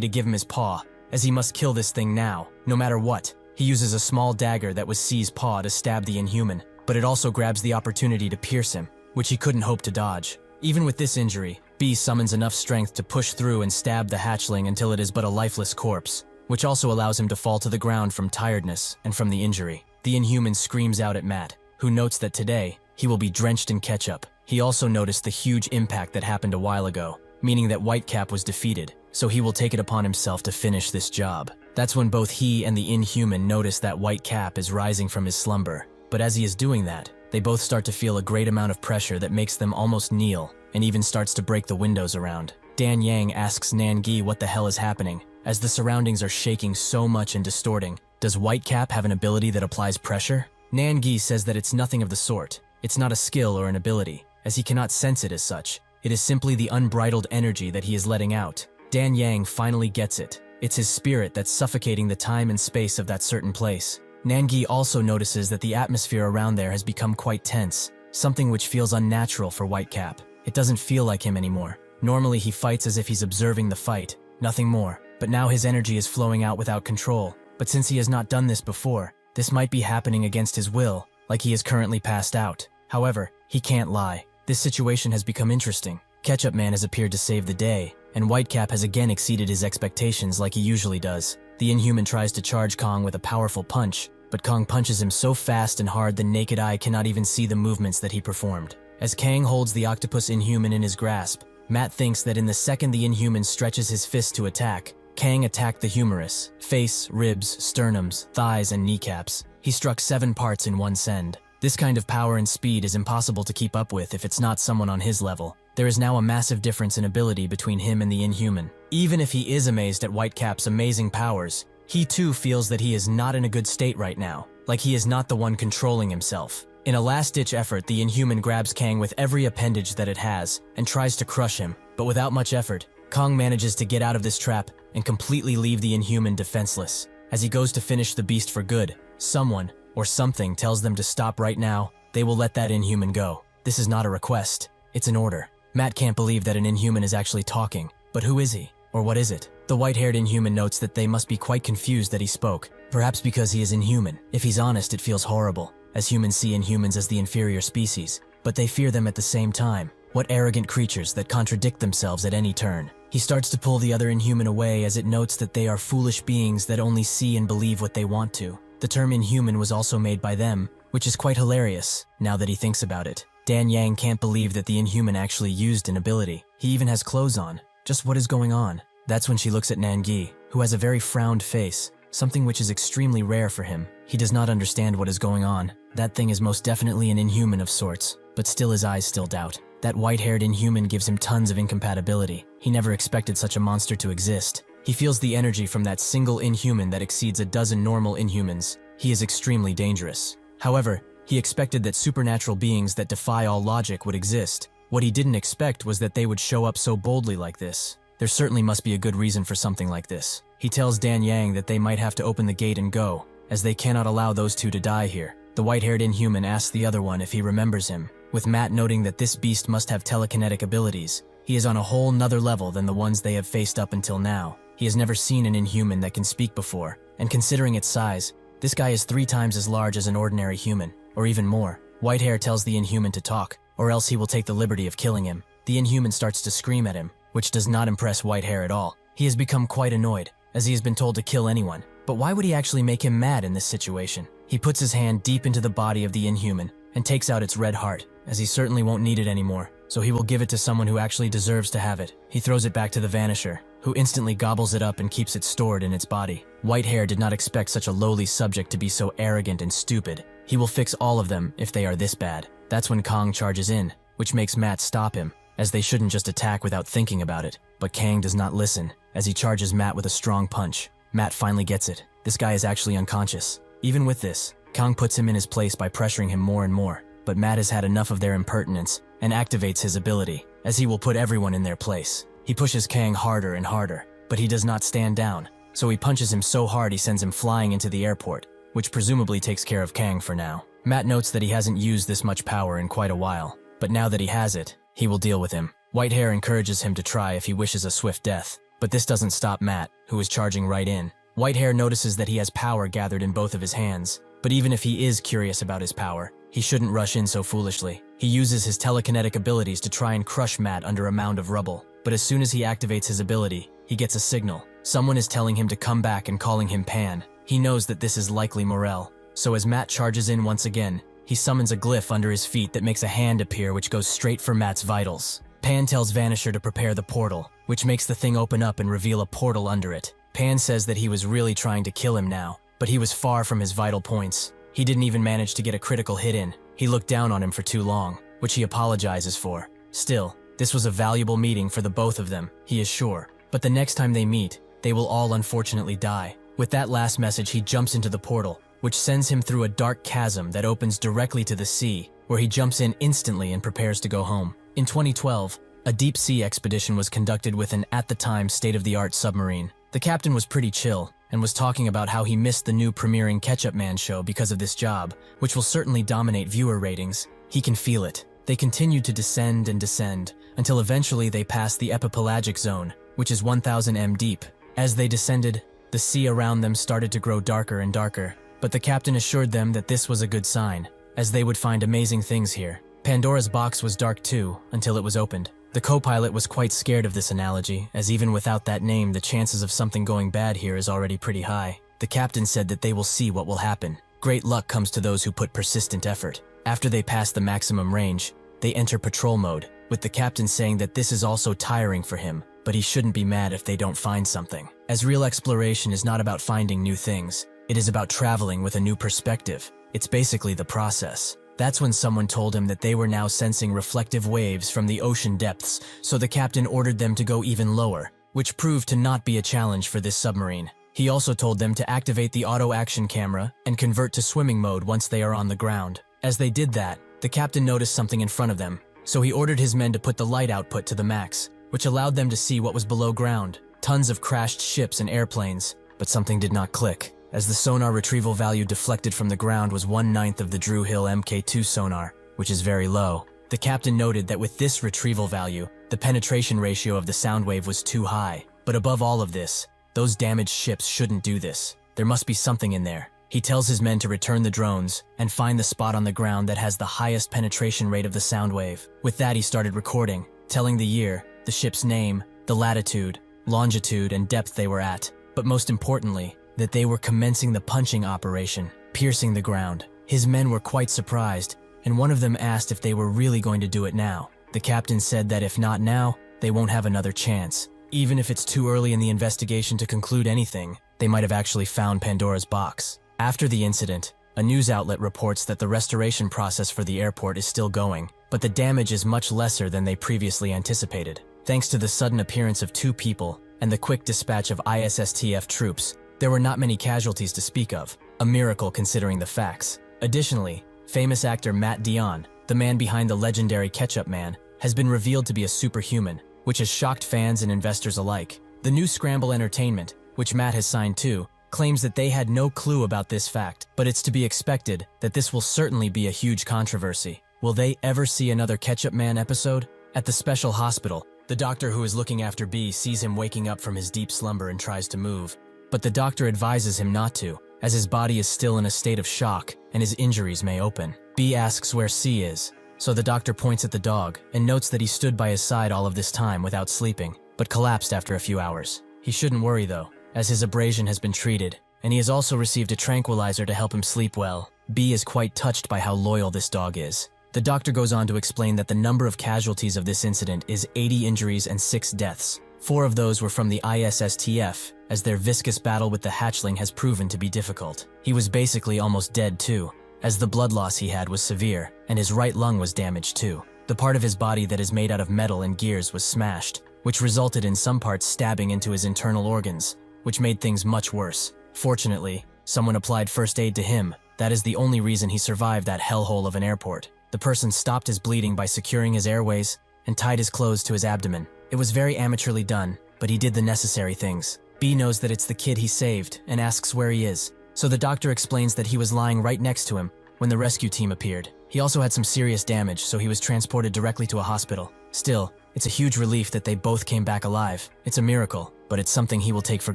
to give him his paw, as he must kill this thing now, no matter what. He uses a small dagger that was C's paw to stab the Inhuman, but it also grabs the opportunity to pierce him, which he couldn't hope to dodge. Even with this injury, B summons enough strength to push through and stab the hatchling until it is but a lifeless corpse, which also allows him to fall to the ground from tiredness and from the injury. The Inhuman screams out at Matt, who notes that today, he will be drenched in ketchup. He also noticed the huge impact that happened a while ago, meaning that Whitecap was defeated, so he will take it upon himself to finish this job. That's when both he and the Inhuman notice that Whitecap is rising from his slumber, but as he is doing that, they both start to feel a great amount of pressure that makes them almost kneel, and even starts to break the windows around. Dan Yang asks Nangi what the hell is happening, as the surroundings are shaking so much and distorting. Does Whitecap have an ability that applies pressure? Nangi says that it's nothing of the sort. It's not a skill or an ability, as he cannot sense it as such. It is simply the unbridled energy that he is letting out. Dan Yang finally gets it. It's his spirit that's suffocating the time and space of that certain place. Nangi also notices that the atmosphere around there has become quite tense, something which feels unnatural for Whitecap. It doesn't feel like him anymore. Normally he fights as if he's observing the fight, nothing more. But now his energy is flowing out without control. But since he has not done this before, this might be happening against his will, like he is currently passed out. However, he can't lie. This situation has become interesting. Ketchup Man has appeared to save the day, and Whitecap has again exceeded his expectations like he usually does. The Inhuman tries to charge Kang with a powerful punch, but Kang punches him so fast and hard the naked eye cannot even see the movements that he performed. As Kang holds the octopus Inhuman in his grasp, Matt thinks that in the second the Inhuman stretches his fist to attack, Kang attacked the humerus, face, ribs, sternums, thighs, and kneecaps. He struck 7 parts in one send. This kind of power and speed is impossible to keep up with if it's not someone on his level. There is now a massive difference in ability between him and the Inhuman. Even if he is amazed at Whitecap's amazing powers, he too feels that he is not in a good state right now, like he is not the one controlling himself. In a last-ditch effort, the Inhuman grabs Kang with every appendage that it has and tries to crush him, but without much effort, Kang manages to get out of this trap and completely leave the Inhuman defenseless. As he goes to finish the beast for good, someone or something tells them to stop right now. They will let that Inhuman go. This is not a request, it's an order. Matt can't believe that an Inhuman is actually talking, But who is he? Or what is it? The white-haired Inhuman notes that they must be quite confused that he spoke, perhaps because he is Inhuman. If he's honest, it feels horrible, as humans see Inhumans as the inferior species, but they fear them at the same time. What arrogant creatures that contradict themselves at any turn. He starts to pull the other Inhuman away as it notes that they are foolish beings that only see and believe what they want to. The term Inhuman was also made by them, which is quite hilarious, now that he thinks about it. Dan Yang can't believe that the Inhuman actually used an ability. He even has clothes on. Just what is going on? That's when she looks at Nangi, who has a very frowned face, something which is extremely rare for him. He does not understand what is going on. That thing is most definitely an Inhuman of sorts, but still his eyes still doubt. That white-haired Inhuman gives him tons of incompatibility. He never expected such a monster to exist. He feels the energy from that single Inhuman that exceeds a dozen normal Inhumans. He is extremely dangerous. However, he expected that supernatural beings that defy all logic would exist. What he didn't expect was that they would show up so boldly like this. There certainly must be a good reason for something like this. He tells Dan Yang that they might have to open the gate and go, as they cannot allow those two to die here. The white-haired Inhuman asks the other one if he remembers him, with Matt noting that this beast must have telekinetic abilities. He is on a whole nother level than the ones they have faced up until now. He has never seen an Inhuman that can speak before, and considering its size, this guy is 3 times as large as an ordinary human, or even more. Whitehair tells the Inhuman to talk, or else he will take the liberty of killing him. The Inhuman starts to scream at him, which does not impress Whitehair at all. He has become quite annoyed, as he has been told to kill anyone. But why would he actually make him mad in this situation? He puts his hand deep into the body of the Inhuman and takes out its red heart, as he certainly won't need it anymore, so he will give it to someone who actually deserves to have it. He throws it back to the Vanisher, who instantly gobbles it up and keeps it stored in its body. Whitehair did not expect such a lowly subject to be so arrogant and stupid. He will fix all of them if they are this bad. That's when Kang charges in, which makes Matt stop him, as they shouldn't just attack without thinking about it. But Kang does not listen, as he charges Matt with a strong punch. Matt finally gets it. This guy is actually unconscious. Even with this, Kang puts him in his place by pressuring him more and more, but Matt has had enough of their impertinence and activates his ability, as he will put everyone in their place. He pushes Kang harder and harder, but he does not stand down, so he punches him so hard he sends him flying into the airport, which presumably takes care of Kang for now. Matt notes that he hasn't used this much power in quite a while, but now that he has it, he will deal with him. Whitehair encourages him to try if he wishes a swift death, but this doesn't stop Matt, who is charging right in. Whitehair notices that he has power gathered in both of his hands, but even if he is curious about his power, he shouldn't rush in so foolishly. He uses his telekinetic abilities to try and crush Matt under a mound of rubble, but as soon as he activates his ability, he gets a signal. Someone is telling him to come back and calling him Pan. He knows that this is likely Morel, so as Matt charges in once again, he summons a glyph under his feet that makes a hand appear which goes straight for Matt's vitals. Pan tells Vanisher to prepare the portal, which makes the thing open up and reveal a portal under it. Pan says that he was really trying to kill him now, but he was far from his vital points. He didn't even manage to get a critical hit in. He looked down on him for too long, which he apologizes for. Still, this was a valuable meeting for the both of them, he is sure. But the next time they meet, they will all unfortunately die. With that last message, he jumps into the portal, which sends him through a dark chasm that opens directly to the sea, where he jumps in instantly and prepares to go home. In 2012, a deep-sea expedition was conducted with an, at the time, state-of-the-art submarine. The captain was pretty chill, and was talking about how he missed the new premiering Ketchup Man show because of this job, which will certainly dominate viewer ratings. He can feel it. They continued to descend and descend, until eventually they passed the epipelagic zone, which is 1,000 m deep. As they descended, the sea around them started to grow darker and darker, but the captain assured them that this was a good sign, as they would find amazing things here. Pandora's box was dark too, until it was opened. The co-pilot was quite scared of this analogy, as even without that name, the chances of something going bad here is already pretty high. The captain said that they will see what will happen. Great luck comes to those who put persistent effort. After they pass the maximum range, they enter patrol mode, with the captain saying that this is also tiring for him, but he shouldn't be mad if they don't find something. As real exploration is not about finding new things, it is about traveling with a new perspective. It's basically the process. That's when someone told him that they were now sensing reflective waves from the ocean depths, so the captain ordered them to go even lower, which proved to not be a challenge for this submarine. He also told them to activate the auto-action camera and convert to swimming mode once they are on the ground. As they did that, the captain noticed something in front of them, so he ordered his men to put the light output to the max, which allowed them to see what was below ground. Tons of crashed ships and airplanes, but something did not click. As the sonar retrieval value deflected from the ground was 1/9 of the Drew Hill Mk2 sonar, which is very low. The captain noted that with this retrieval value, the penetration ratio of the sound wave was too high. But above all of this, those damaged ships shouldn't do this. There must be something in there. He tells his men to return the drones and find the spot on the ground that has the highest penetration rate of the sound wave. With that, he started recording, telling the year, the ship's name, the latitude, longitude, and depth they were at, but most importantly, that they were commencing the punching operation, piercing the ground. His men were quite surprised, and one of them asked if they were really going to do it now. The captain said that if not now, they won't have another chance. Even if it's too early in the investigation to conclude anything, they might have actually found Pandora's box. After the incident, a news outlet reports that the restoration process for the airport is still going, but the damage is much lesser than they previously anticipated. Thanks to the sudden appearance of 2 people and the quick dispatch of ISSTF troops, there were not many casualties to speak of, a miracle considering the facts. Additionally, famous actor Matt Dionne, the man behind the legendary Ketchup Man, has been revealed to be a superhuman, which has shocked fans and investors alike. The new Scramble Entertainment, which Matt has signed to, claims that they had no clue about this fact, but it's to be expected that this will certainly be a huge controversy. Will they ever see another Ketchup Man episode? At the special hospital, the doctor who is looking after B sees him waking up from his deep slumber and tries to move, but the doctor advises him not to, as his body is still in a state of shock and his injuries may open. B asks where C is, so the doctor points at the dog and notes that he stood by his side all of this time without sleeping, but collapsed after a few hours. He shouldn't worry though, as his abrasion has been treated, and he has also received a tranquilizer to help him sleep well. B is quite touched by how loyal this dog is. The doctor goes on to explain that the number of casualties of this incident is 80 injuries and 6 deaths. 4 of those were from the ISSTF, as their viscous battle with the hatchling has proven to be difficult. He was basically almost dead too, as the blood loss he had was severe, and his right lung was damaged too. The part of his body that is made out of metal and gears was smashed, which resulted in some parts stabbing into his internal organs, which made things much worse. Fortunately, someone applied first aid to him. That is the only reason he survived that hellhole of an airport. The person stopped his bleeding by securing his airways and tied his clothes to his abdomen. It was very amateurly done, but he did the necessary things. B knows that it's the kid he saved and asks where he is, so the doctor explains that he was lying right next to him when the rescue team appeared. He also had some serious damage, so he was transported directly to a hospital. Still, it's a huge relief that they both came back alive. It's a miracle, but it's something he will take for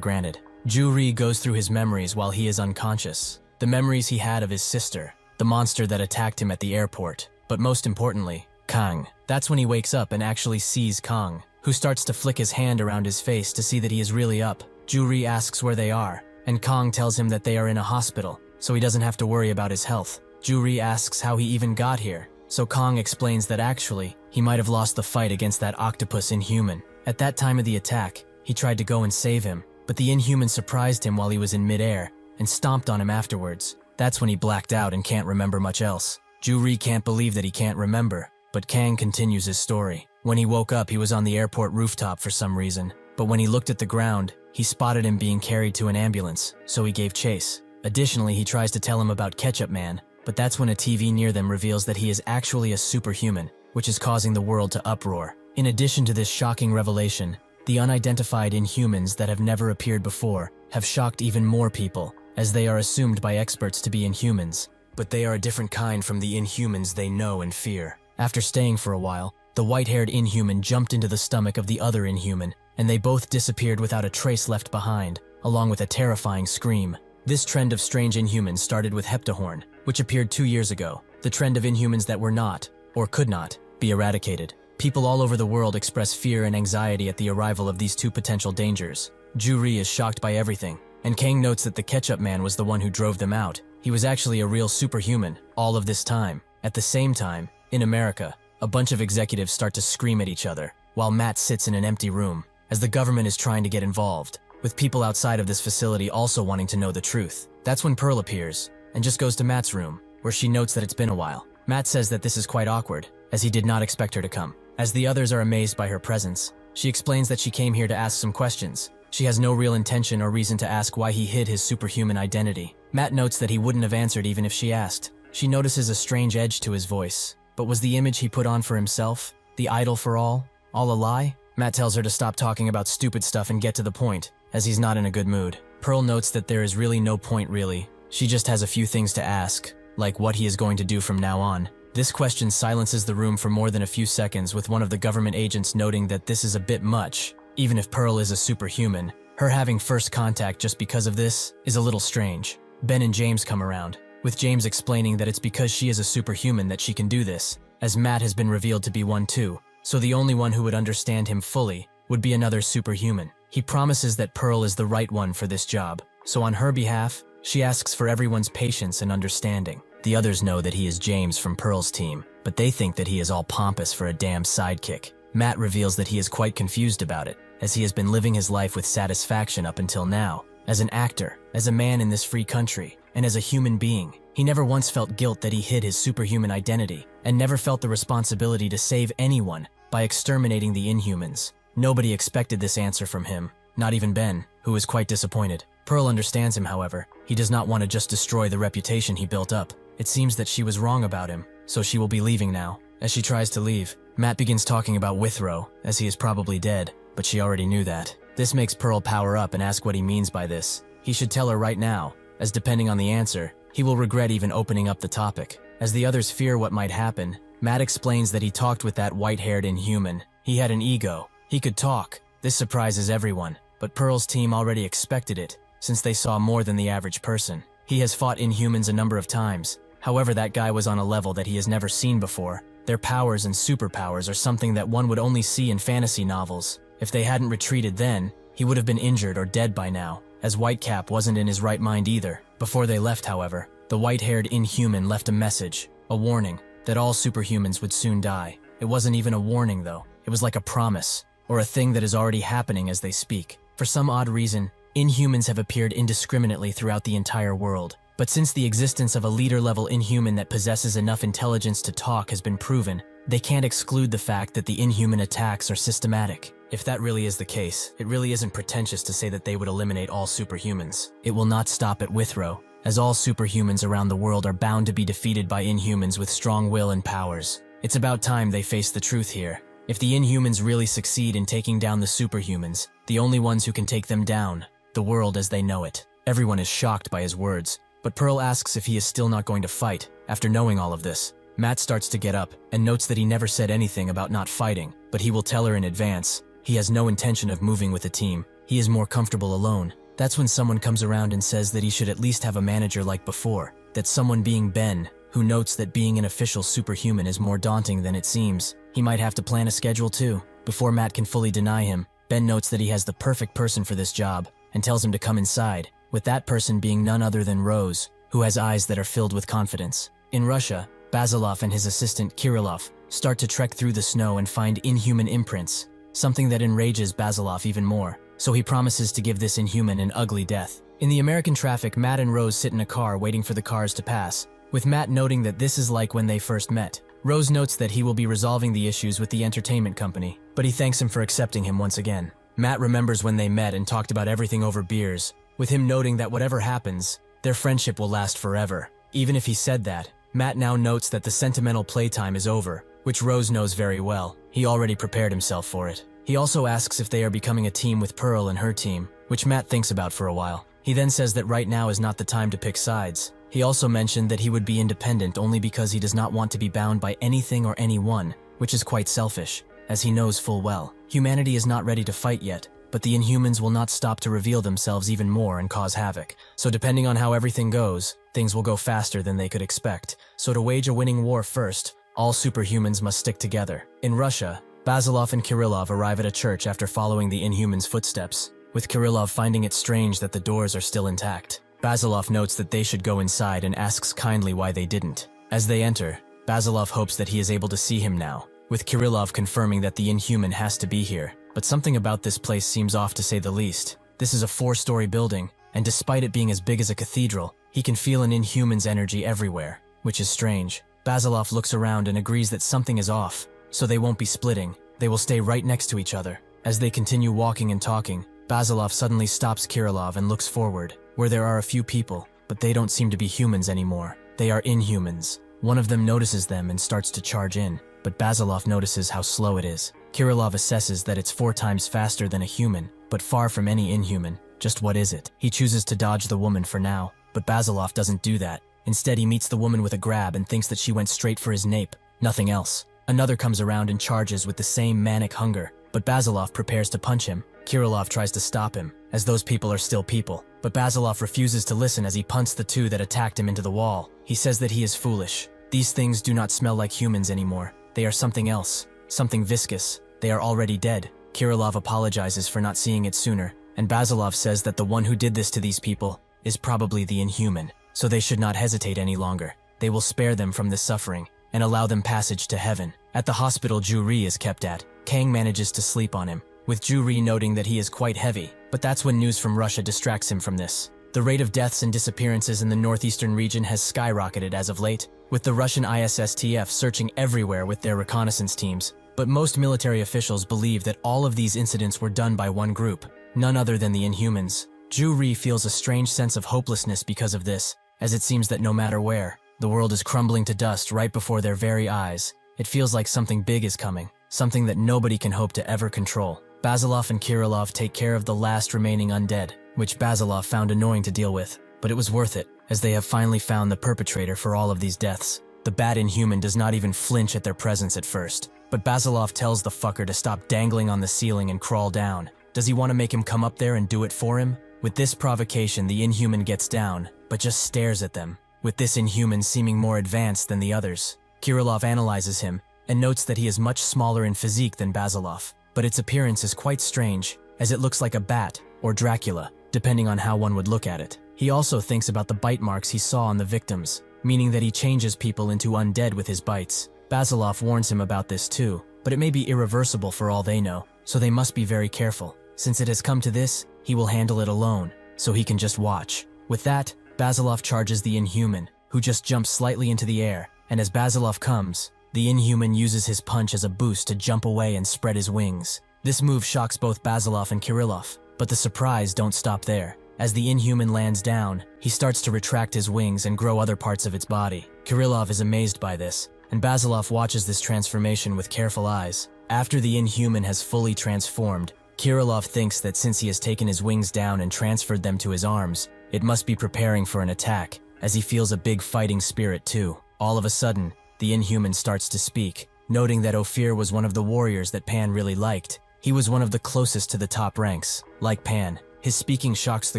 granted. Ju-ri goes through his memories while he is unconscious. The memories he had of his sister, the monster that attacked him at the airport, but most importantly, Kang. That's when he wakes up and actually sees Kang, who starts to flick his hand around his face to see that he is really up. Ju-ri asks where they are, and Kang tells him that they are in a hospital, so he doesn't have to worry about his health. Ju-ri asks how he even got here, so Kang explains that actually, he might have lost the fight against that octopus Inhuman. At that time of the attack, he tried to go and save him, but the Inhuman surprised him while he was in midair and stomped on him afterwards. That's when he blacked out and can't remember much else. Ju-ri can't believe that he can't remember, but Kang continues his story. When he woke up, he was on the airport rooftop for some reason, but when he looked at the ground, he spotted him being carried to an ambulance, so he gave chase. Additionally, he tries to tell him about Ketchup Man, but that's when a TV near them reveals that he is actually a superhuman, which is causing the world to uproar. In addition to this shocking revelation, the unidentified Inhumans that have never appeared before have shocked even more people, as they are assumed by experts to be Inhumans, but they are a different kind from the Inhumans they know and fear. After staying for a while, the white-haired Inhuman jumped into the stomach of the other Inhuman, and they both disappeared without a trace left behind, along with a terrifying scream. This trend of strange Inhumans started with Heptahorn, which appeared 2 years ago, the trend of Inhumans that were not, or could not, be eradicated. People all over the world express fear and anxiety at the arrival of these 2 potential dangers. Ju-ri is shocked by everything, and Kang notes that the Ketchup Man was the one who drove them out. He was actually a real superhuman, all of this time. At the same time, in America, a bunch of executives start to scream at each other, while Matt sits in an empty room, as the government is trying to get involved, with people outside of this facility also wanting to know the truth. That's when Pearl appears, and just goes to Matt's room, where she notes that it's been a while. Matt says that this is quite awkward, as he did not expect her to come. As the others are amazed by her presence, she explains that she came here to ask some questions. She has no real intention or reason to ask why he hid his superhuman identity. Matt notes that he wouldn't have answered even if she asked. She notices a strange edge to his voice. But was the image he put on for himself, the idol for all a lie? Matt tells her to stop talking about stupid stuff and get to the point, as he's not in a good mood. Pearl notes that there is really no point really. She just has a few things to ask, like what he is going to do from now on. This question silences the room for more than a few seconds, with one of the government agents noting that this is a bit much. Even if Pearl is a superhuman, her having first contact just because of this is a little strange. Ben and James come around, with James explaining that it's because she is a superhuman that she can do this, as Matt has been revealed to be one too, so the only one who would understand him fully would be another superhuman. He promises that Pearl is the right one for this job, so on her behalf, she asks for everyone's patience and understanding. The others know that he is James from Pearl's team, but they think that he is all pompous for a damn sidekick. Matt reveals that he is quite confused about it, as he has been living his life with satisfaction up until now. As an actor, as a man in this free country, and as a human being, he never once felt guilt that he hid his superhuman identity, and never felt the responsibility to save anyone by exterminating the Inhumans. Nobody expected this answer from him, not even Ben, who is quite disappointed. Pearl understands him, however. He does not want to just destroy the reputation he built up. It seems that she was wrong about him, so she will be leaving now. As she tries to leave, Matt begins talking about Withrow, as he is probably dead, but she already knew that. This makes Pearl power up and ask what he means by this. He should tell her right now, as depending on the answer, he will regret even opening up the topic. As the others fear what might happen, Matt explains that he talked with that white-haired Inhuman. He had an ego. He could talk. This surprises everyone, but Pearl's team already expected it, since they saw more than the average person. He has fought Inhumans a number of times. However, that guy was on a level that he has never seen before. Their powers and superpowers are something that one would only see in fantasy novels. If they hadn't retreated then, he would have been injured or dead by now, as Whitecap wasn't in his right mind either. Before they left, however, the white-haired Inhuman left a message, a warning, that all superhumans would soon die. It wasn't even a warning though, it was like a promise, or a thing that is already happening as they speak. For some odd reason, Inhumans have appeared indiscriminately throughout the entire world. But since the existence of a leader-level Inhuman that possesses enough intelligence to talk has been proven, they can't exclude the fact that the Inhuman attacks are systematic. If that really is the case, it really isn't pretentious to say that they would eliminate all superhumans. It will not stop at Withrow, as all superhumans around the world are bound to be defeated by Inhumans with strong will and powers. It's about time they face the truth here. If the Inhumans really succeed in taking down the superhumans, the only ones who can take them down, the world as they know it. Everyone is shocked by his words. But Pearl asks if he is still not going to fight, after knowing all of this. Matt starts to get up, and notes that he never said anything about not fighting, but he will tell her in advance. He has no intention of moving with a team. He is more comfortable alone. That's when someone comes around and says that he should at least have a manager like before, that someone being Ben, who notes that being an official superhuman is more daunting than it seems. He might have to plan a schedule too. Before Matt can fully deny him, Ben notes that he has the perfect person for this job, and tells him to come inside, with that person being none other than Rose, who has eyes that are filled with confidence. In Russia, Basilov and his assistant Kirillov start to trek through the snow and find Inhuman imprints, something that enrages Basilov even more, so he promises to give this Inhuman an ugly death. In the American traffic, Matt and Rose sit in a car waiting for the cars to pass, with Matt noting that this is like when they first met. Rose notes that he will be resolving the issues with the entertainment company, but he thanks him for accepting him once again. Matt remembers when they met and talked about everything over beers, with him noting that whatever happens, their friendship will last forever. Even if he said that, Matt now notes that the sentimental playtime is over, which Rose knows very well. He already prepared himself for it. He also asks if they are becoming a team with Pearl and her team, which Matt thinks about for a while. He then says that right now is not the time to pick sides. He also mentioned that he would be independent only because he does not want to be bound by anything or anyone, which is quite selfish, as he knows full well. Humanity is not ready to fight yet, but the Inhumans will not stop to reveal themselves even more and cause havoc. So depending on how everything goes, things will go faster than they could expect. So to wage a winning war first, all superhumans must stick together. In Russia, Basilov and Kirillov arrive at a church after following the Inhumans' footsteps, with Kirillov finding it strange that the doors are still intact. Basilov notes that they should go inside and asks kindly why they didn't. As they enter, Basilov hopes that he is able to see him now, with Kirillov confirming that the Inhuman has to be here. But something about this place seems off to say the least. This is a 4-story building, and despite it being as big as a cathedral, he can feel an Inhuman's energy everywhere, which is strange. Basilov looks around and agrees that something is off, so they won't be splitting. They will stay right next to each other. As they continue walking and talking, Basilov suddenly stops Kirillov and looks forward, where there are a few people, but they don't seem to be humans anymore. They are Inhumans. One of them notices them and starts to charge in, but Basilov notices how slow it is. Kirillov assesses that it's 4 times faster than a human, but far from any Inhuman. Just what is it? He chooses to dodge the woman for now, but Basilov doesn't do that. Instead, he meets the woman with a grab and thinks that she went straight for his nape. Nothing else. Another comes around and charges with the same manic hunger, but Basilov prepares to punch him. Kirillov tries to stop him, as those people are still people, but Basilov refuses to listen as he punts the two that attacked him into the wall. He says that he is foolish. These things do not smell like humans anymore. They are something else, something viscous. They are already dead. Kirillov apologizes for not seeing it sooner, and Basilov says that the one who did this to these people is probably the Inhuman, so they should not hesitate any longer. They will spare them from this suffering and allow them passage to heaven. At the hospital Ju-ri is kept at, Kang manages to sleep on him, with Ju-ri noting that he is quite heavy, but that's when news from Russia distracts him from this. The rate of deaths and disappearances in the northeastern region has skyrocketed as of late, with the Russian ISSTF searching everywhere with their reconnaissance teams. But most military officials believe that all of these incidents were done by one group, none other than the Inhumans. Ju-ri feels a strange sense of hopelessness because of this, as it seems that no matter where, the world is crumbling to dust right before their very eyes. It feels like something big is coming, something that nobody can hope to ever control. Basilov and Kirillov take care of the last remaining undead, which Basilov found annoying to deal with, but it was worth it, as they have finally found the perpetrator for all of these deaths. The bad Inhuman does not even flinch at their presence at first, but Basilov tells the fucker to stop dangling on the ceiling and crawl down. Does he want to make him come up there and do it for him? With this provocation, the Inhuman gets down, but just stares at them, with this Inhuman seeming more advanced than the others. Kirillov analyzes him, and notes that he is much smaller in physique than Basilov, but its appearance is quite strange, as it looks like a bat, or Dracula, depending on how one would look at it. He also thinks about the bite marks he saw on the victims, meaning that he changes people into undead with his bites. Basilov warns him about this too, but it may be irreversible for all they know, so they must be very careful. Since it has come to this, he will handle it alone, so he can just watch. With that, Basilov charges the Inhuman, who just jumps slightly into the air, and as Basilov comes, the Inhuman uses his punch as a boost to jump away and spread his wings. This move shocks both Basilov and Kirillov, but the surprise don't stop there. As the Inhuman lands down, he starts to retract his wings and grow other parts of its body. Kirillov is amazed by this, and Basilov watches this transformation with careful eyes. After the Inhuman has fully transformed, Kirillov thinks that since he has taken his wings down and transferred them to his arms, it must be preparing for an attack, as he feels a big fighting spirit too. All of a sudden, the Inhuman starts to speak, noting that Ophir was one of the warriors that Pan really liked. He was one of the closest to the top ranks. Like Pan, his speaking shocks the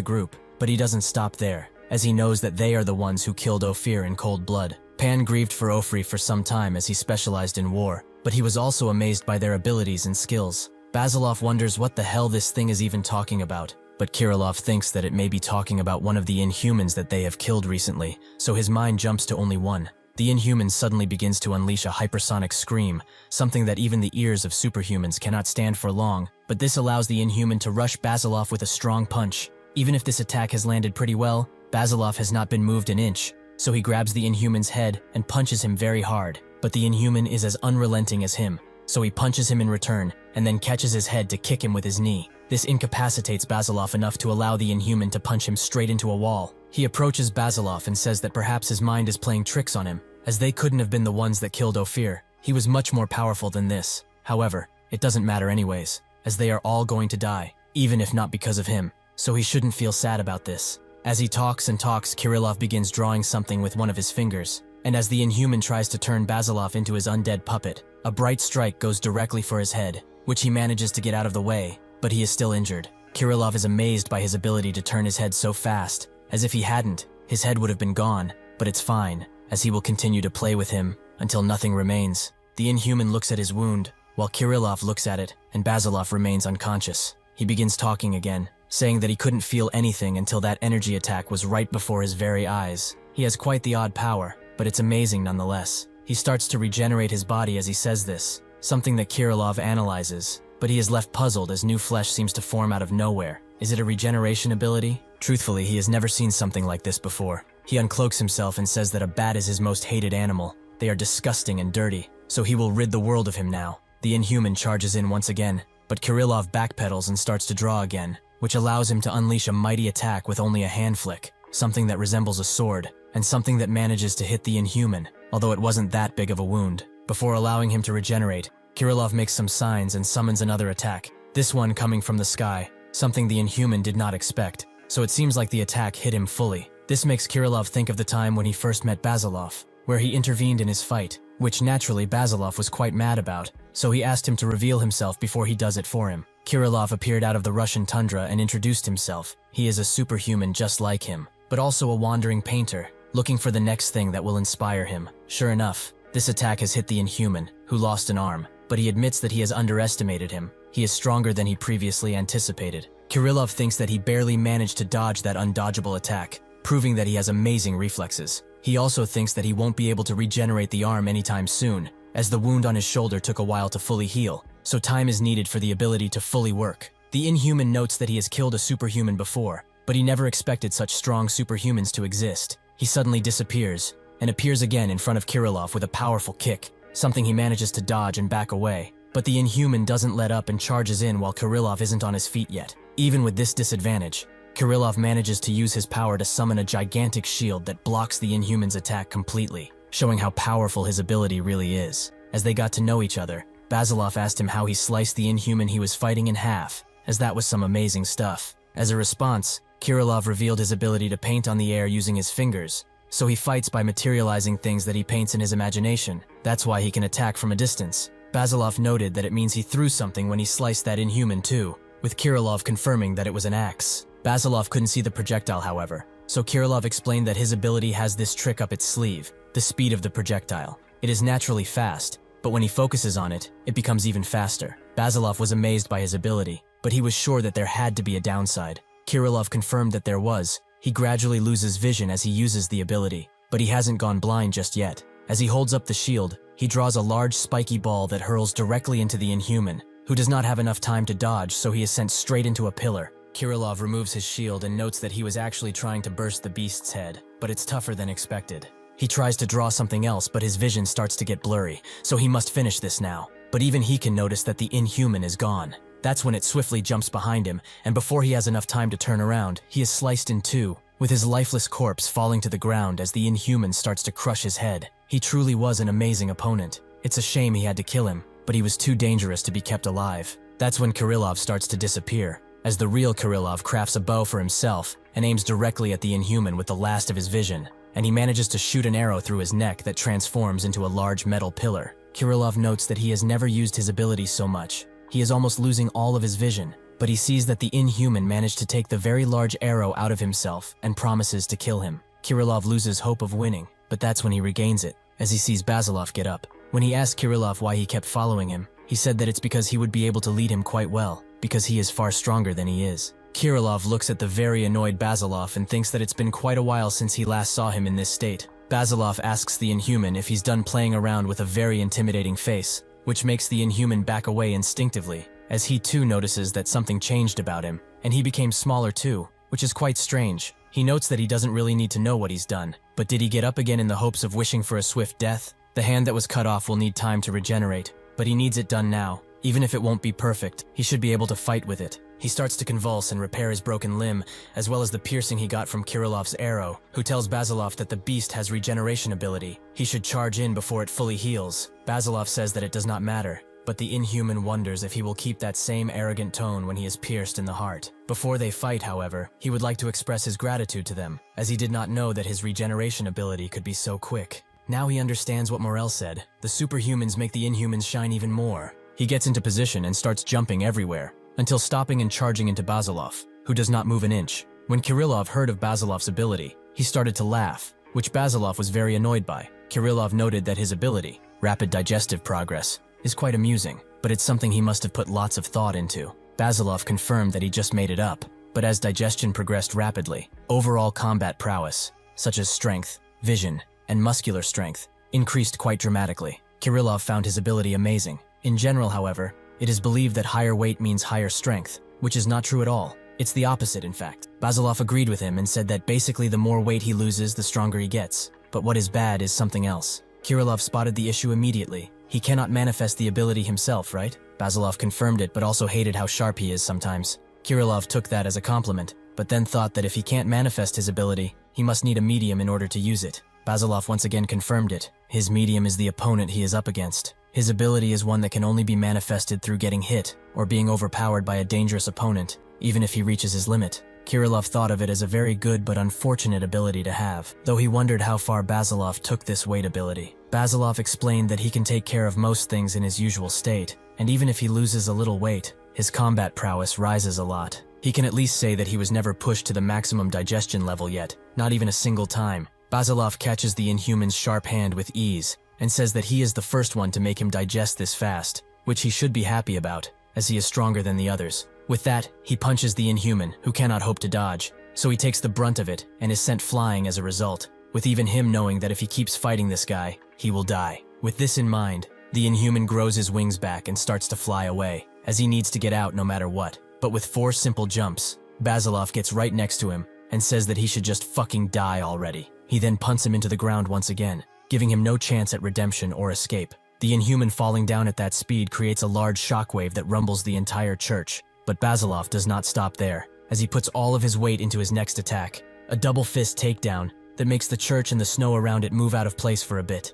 group, but he doesn't stop there, as he knows that they are the ones who killed Ophir in cold blood. Pan grieved for Ophir for some time as he specialized in war, but he was also amazed by their abilities and skills. Basilov wonders what the hell this thing is even talking about, but Kirillov thinks that it may be talking about one of the Inhumans that they have killed recently, so his mind jumps to only one. The Inhuman suddenly begins to unleash a hypersonic scream, something that even the ears of superhumans cannot stand for long, but this allows the Inhuman to rush Basilov with a strong punch. Even if this attack has landed pretty well, Basilov has not been moved an inch, so he grabs the Inhuman's head and punches him very hard, but the Inhuman is as unrelenting as him, so he punches him in return, and then catches his head to kick him with his knee. This incapacitates Basilov enough to allow the Inhuman to punch him straight into a wall. He approaches Basilov and says that perhaps his mind is playing tricks on him, as they couldn't have been the ones that killed Ophir. He was much more powerful than this. However, it doesn't matter anyways, as they are all going to die, even if not because of him, so he shouldn't feel sad about this. As he talks and talks, Kirillov begins drawing something with one of his fingers, and as the Inhuman tries to turn Basilov into his undead puppet, a bright strike goes directly for his head, which he manages to get out of the way, but he is still injured. Kirillov is amazed by his ability to turn his head so fast, as if he hadn't, his head would have been gone, but it's fine, as he will continue to play with him until nothing remains. The Inhuman looks at his wound, while Kirillov looks at it, and Basilov remains unconscious. He begins talking again, saying that he couldn't feel anything until that energy attack was right before his very eyes. He has quite the odd power, but it's amazing nonetheless. He starts to regenerate his body as he says this, something that Kirillov analyzes, but he is left puzzled as new flesh seems to form out of nowhere. Is it a regeneration ability? Truthfully, he has never seen something like this before. He uncloaks himself and says that a bat is his most hated animal. They are disgusting and dirty, so he will rid the world of him now. The Inhuman charges in once again, but Kirillov backpedals and starts to draw again, which allows him to unleash a mighty attack with only a hand flick, something that resembles a sword, and something that manages to hit the Inhuman, although it wasn't that big of a wound. Before allowing him to regenerate, Kirillov makes some signs and summons another attack, this one coming from the sky, something the Inhuman did not expect, so it seems like the attack hit him fully. This makes Kirillov think of the time when he first met Basilov, where he intervened in his fight, which naturally Basilov was quite mad about, so he asked him to reveal himself before he does it for him. Kirillov appeared out of the Russian tundra and introduced himself. He is a superhuman just like him, but also a wandering painter, looking for the next thing that will inspire him. Sure enough, this attack has hit the Inhuman, who lost an arm, but he admits that he has underestimated him. He is stronger than he previously anticipated. Kirillov thinks that he barely managed to dodge that undodgeable attack, proving that he has amazing reflexes. He also thinks that he won't be able to regenerate the arm anytime soon, as the wound on his shoulder took a while to fully heal, so time is needed for the ability to fully work. The Inhuman notes that he has killed a superhuman before, but he never expected such strong superhumans to exist. He suddenly disappears, and appears again in front of Kirillov with a powerful kick, something he manages to dodge and back away. But the Inhuman doesn't let up and charges in while Kirillov isn't on his feet yet. Even with this disadvantage, Kirillov manages to use his power to summon a gigantic shield that blocks the Inhuman's attack completely, showing how powerful his ability really is. As they got to know each other, Basilov asked him how he sliced the Inhuman he was fighting in half, as that was some amazing stuff. As a response, Kirillov revealed his ability to paint on the air using his fingers, so he fights by materializing things that he paints in his imagination. That's why he can attack from a distance. Basilov noted that it means he threw something when he sliced that Inhuman too, with Kirillov confirming that it was an axe. Basilov couldn't see the projectile, however, so Kirillov explained that his ability has this trick up its sleeve, the speed of the projectile. It is naturally fast, but when he focuses on it, it becomes even faster. Basilov was amazed by his ability, but he was sure that there had to be a downside. Kirillov confirmed that there was. He gradually loses vision as he uses the ability, but he hasn't gone blind just yet. As he holds up the shield, he draws a large spiky ball that hurls directly into the Inhuman, who does not have enough time to dodge, so he is sent straight into a pillar. Kirillov removes his shield and notes that he was actually trying to burst the beast's head, but it's tougher than expected. He tries to draw something else, but his vision starts to get blurry, so he must finish this now. But even he can notice that the Inhuman is gone. That's when it swiftly jumps behind him, and before he has enough time to turn around, he is sliced in two, with his lifeless corpse falling to the ground as the Inhuman starts to crush his head. He truly was an amazing opponent. It's a shame he had to kill him, but he was too dangerous to be kept alive. That's when Kirillov starts to disappear, as the real Kirillov crafts a bow for himself and aims directly at the Inhuman with the last of his vision, and he manages to shoot an arrow through his neck that transforms into a large metal pillar. Kirillov notes that he has never used his ability so much. He is almost losing all of his vision, but he sees that the Inhuman managed to take the very large arrow out of himself and promises to kill him. Kirillov loses hope of winning, but that's when he regains it, as he sees Basilov get up. When he asked Kirillov why he kept following him, he said that it's because he would be able to lead him quite well, because he is far stronger than he is. Kirillov looks at the very annoyed Basilov and thinks that it's been quite a while since he last saw him in this state. Basilov asks the Inhuman if he's done playing around with a very intimidating face, which makes the Inhuman back away instinctively, as he too notices that something changed about him, and he became smaller too, which is quite strange. He notes that he doesn't really need to know what he's done, but did he get up again in the hopes of wishing for a swift death? The hand that was cut off will need time to regenerate, but he needs it done now. Even if it won't be perfect, he should be able to fight with it. He starts to convulse and repair his broken limb, as well as the piercing he got from Kirillov's arrow, who tells Basilov that the beast has regeneration ability. He should charge in before it fully heals. Basilov says that it does not matter, but the Inhuman wonders if he will keep that same arrogant tone when he is pierced in the heart. Before they fight, however, he would like to express his gratitude to them, as he did not know that his regeneration ability could be so quick. Now he understands what Morel said. The Superhumans make the Inhumans shine even more. He gets into position and starts jumping everywhere, until stopping and charging into Basilov, who does not move an inch. When Kirillov heard of Basilov's ability, he started to laugh, which Basilov was very annoyed by. Kirillov noted that his ability, rapid digestive progress, is quite amusing, but it's something he must have put lots of thought into. Basilov confirmed that he just made it up, but as digestion progressed rapidly, overall combat prowess, such as strength, vision, and muscular strength, increased quite dramatically. Kirillov found his ability amazing. In general, however, it is believed that higher weight means higher strength, which is not true at all. It's the opposite, in fact. Basilov agreed with him and said that basically the more weight he loses, the stronger he gets. But what is bad is something else. Kirillov spotted the issue immediately. He cannot manifest the ability himself, right? Basilov confirmed it, but also hated how sharp he is sometimes. Kirillov took that as a compliment, but then thought that if he can't manifest his ability, he must need a medium in order to use it. Basilov once again confirmed it. His medium is the opponent he is up against. His ability is one that can only be manifested through getting hit or being overpowered by a dangerous opponent, even if he reaches his limit. Kirillov thought of it as a very good but unfortunate ability to have, though he wondered how far Basilov took this weight ability. Basilov explained that he can take care of most things in his usual state, and even if he loses a little weight, his combat prowess rises a lot. He can at least say that he was never pushed to the maximum digestion level yet, not even a single time. Basilov catches the Inhuman's sharp hand with ease, and says that he is the first one to make him digest this fast, which he should be happy about, as he is stronger than the others. With that, he punches the Inhuman, who cannot hope to dodge, so he takes the brunt of it and is sent flying as a result, with even him knowing that if he keeps fighting this guy, he will die. With this in mind, the Inhuman grows his wings back and starts to fly away, as he needs to get out no matter what. But with 4 simple jumps, Basilov gets right next to him and says that he should just fucking die already. He then punts him into the ground once again, giving him no chance at redemption or escape. The Inhuman falling down at that speed creates a large shockwave that rumbles the entire church. But Basilov does not stop there, as he puts all of his weight into his next attack, a double fist takedown that makes the church and the snow around it move out of place for a bit.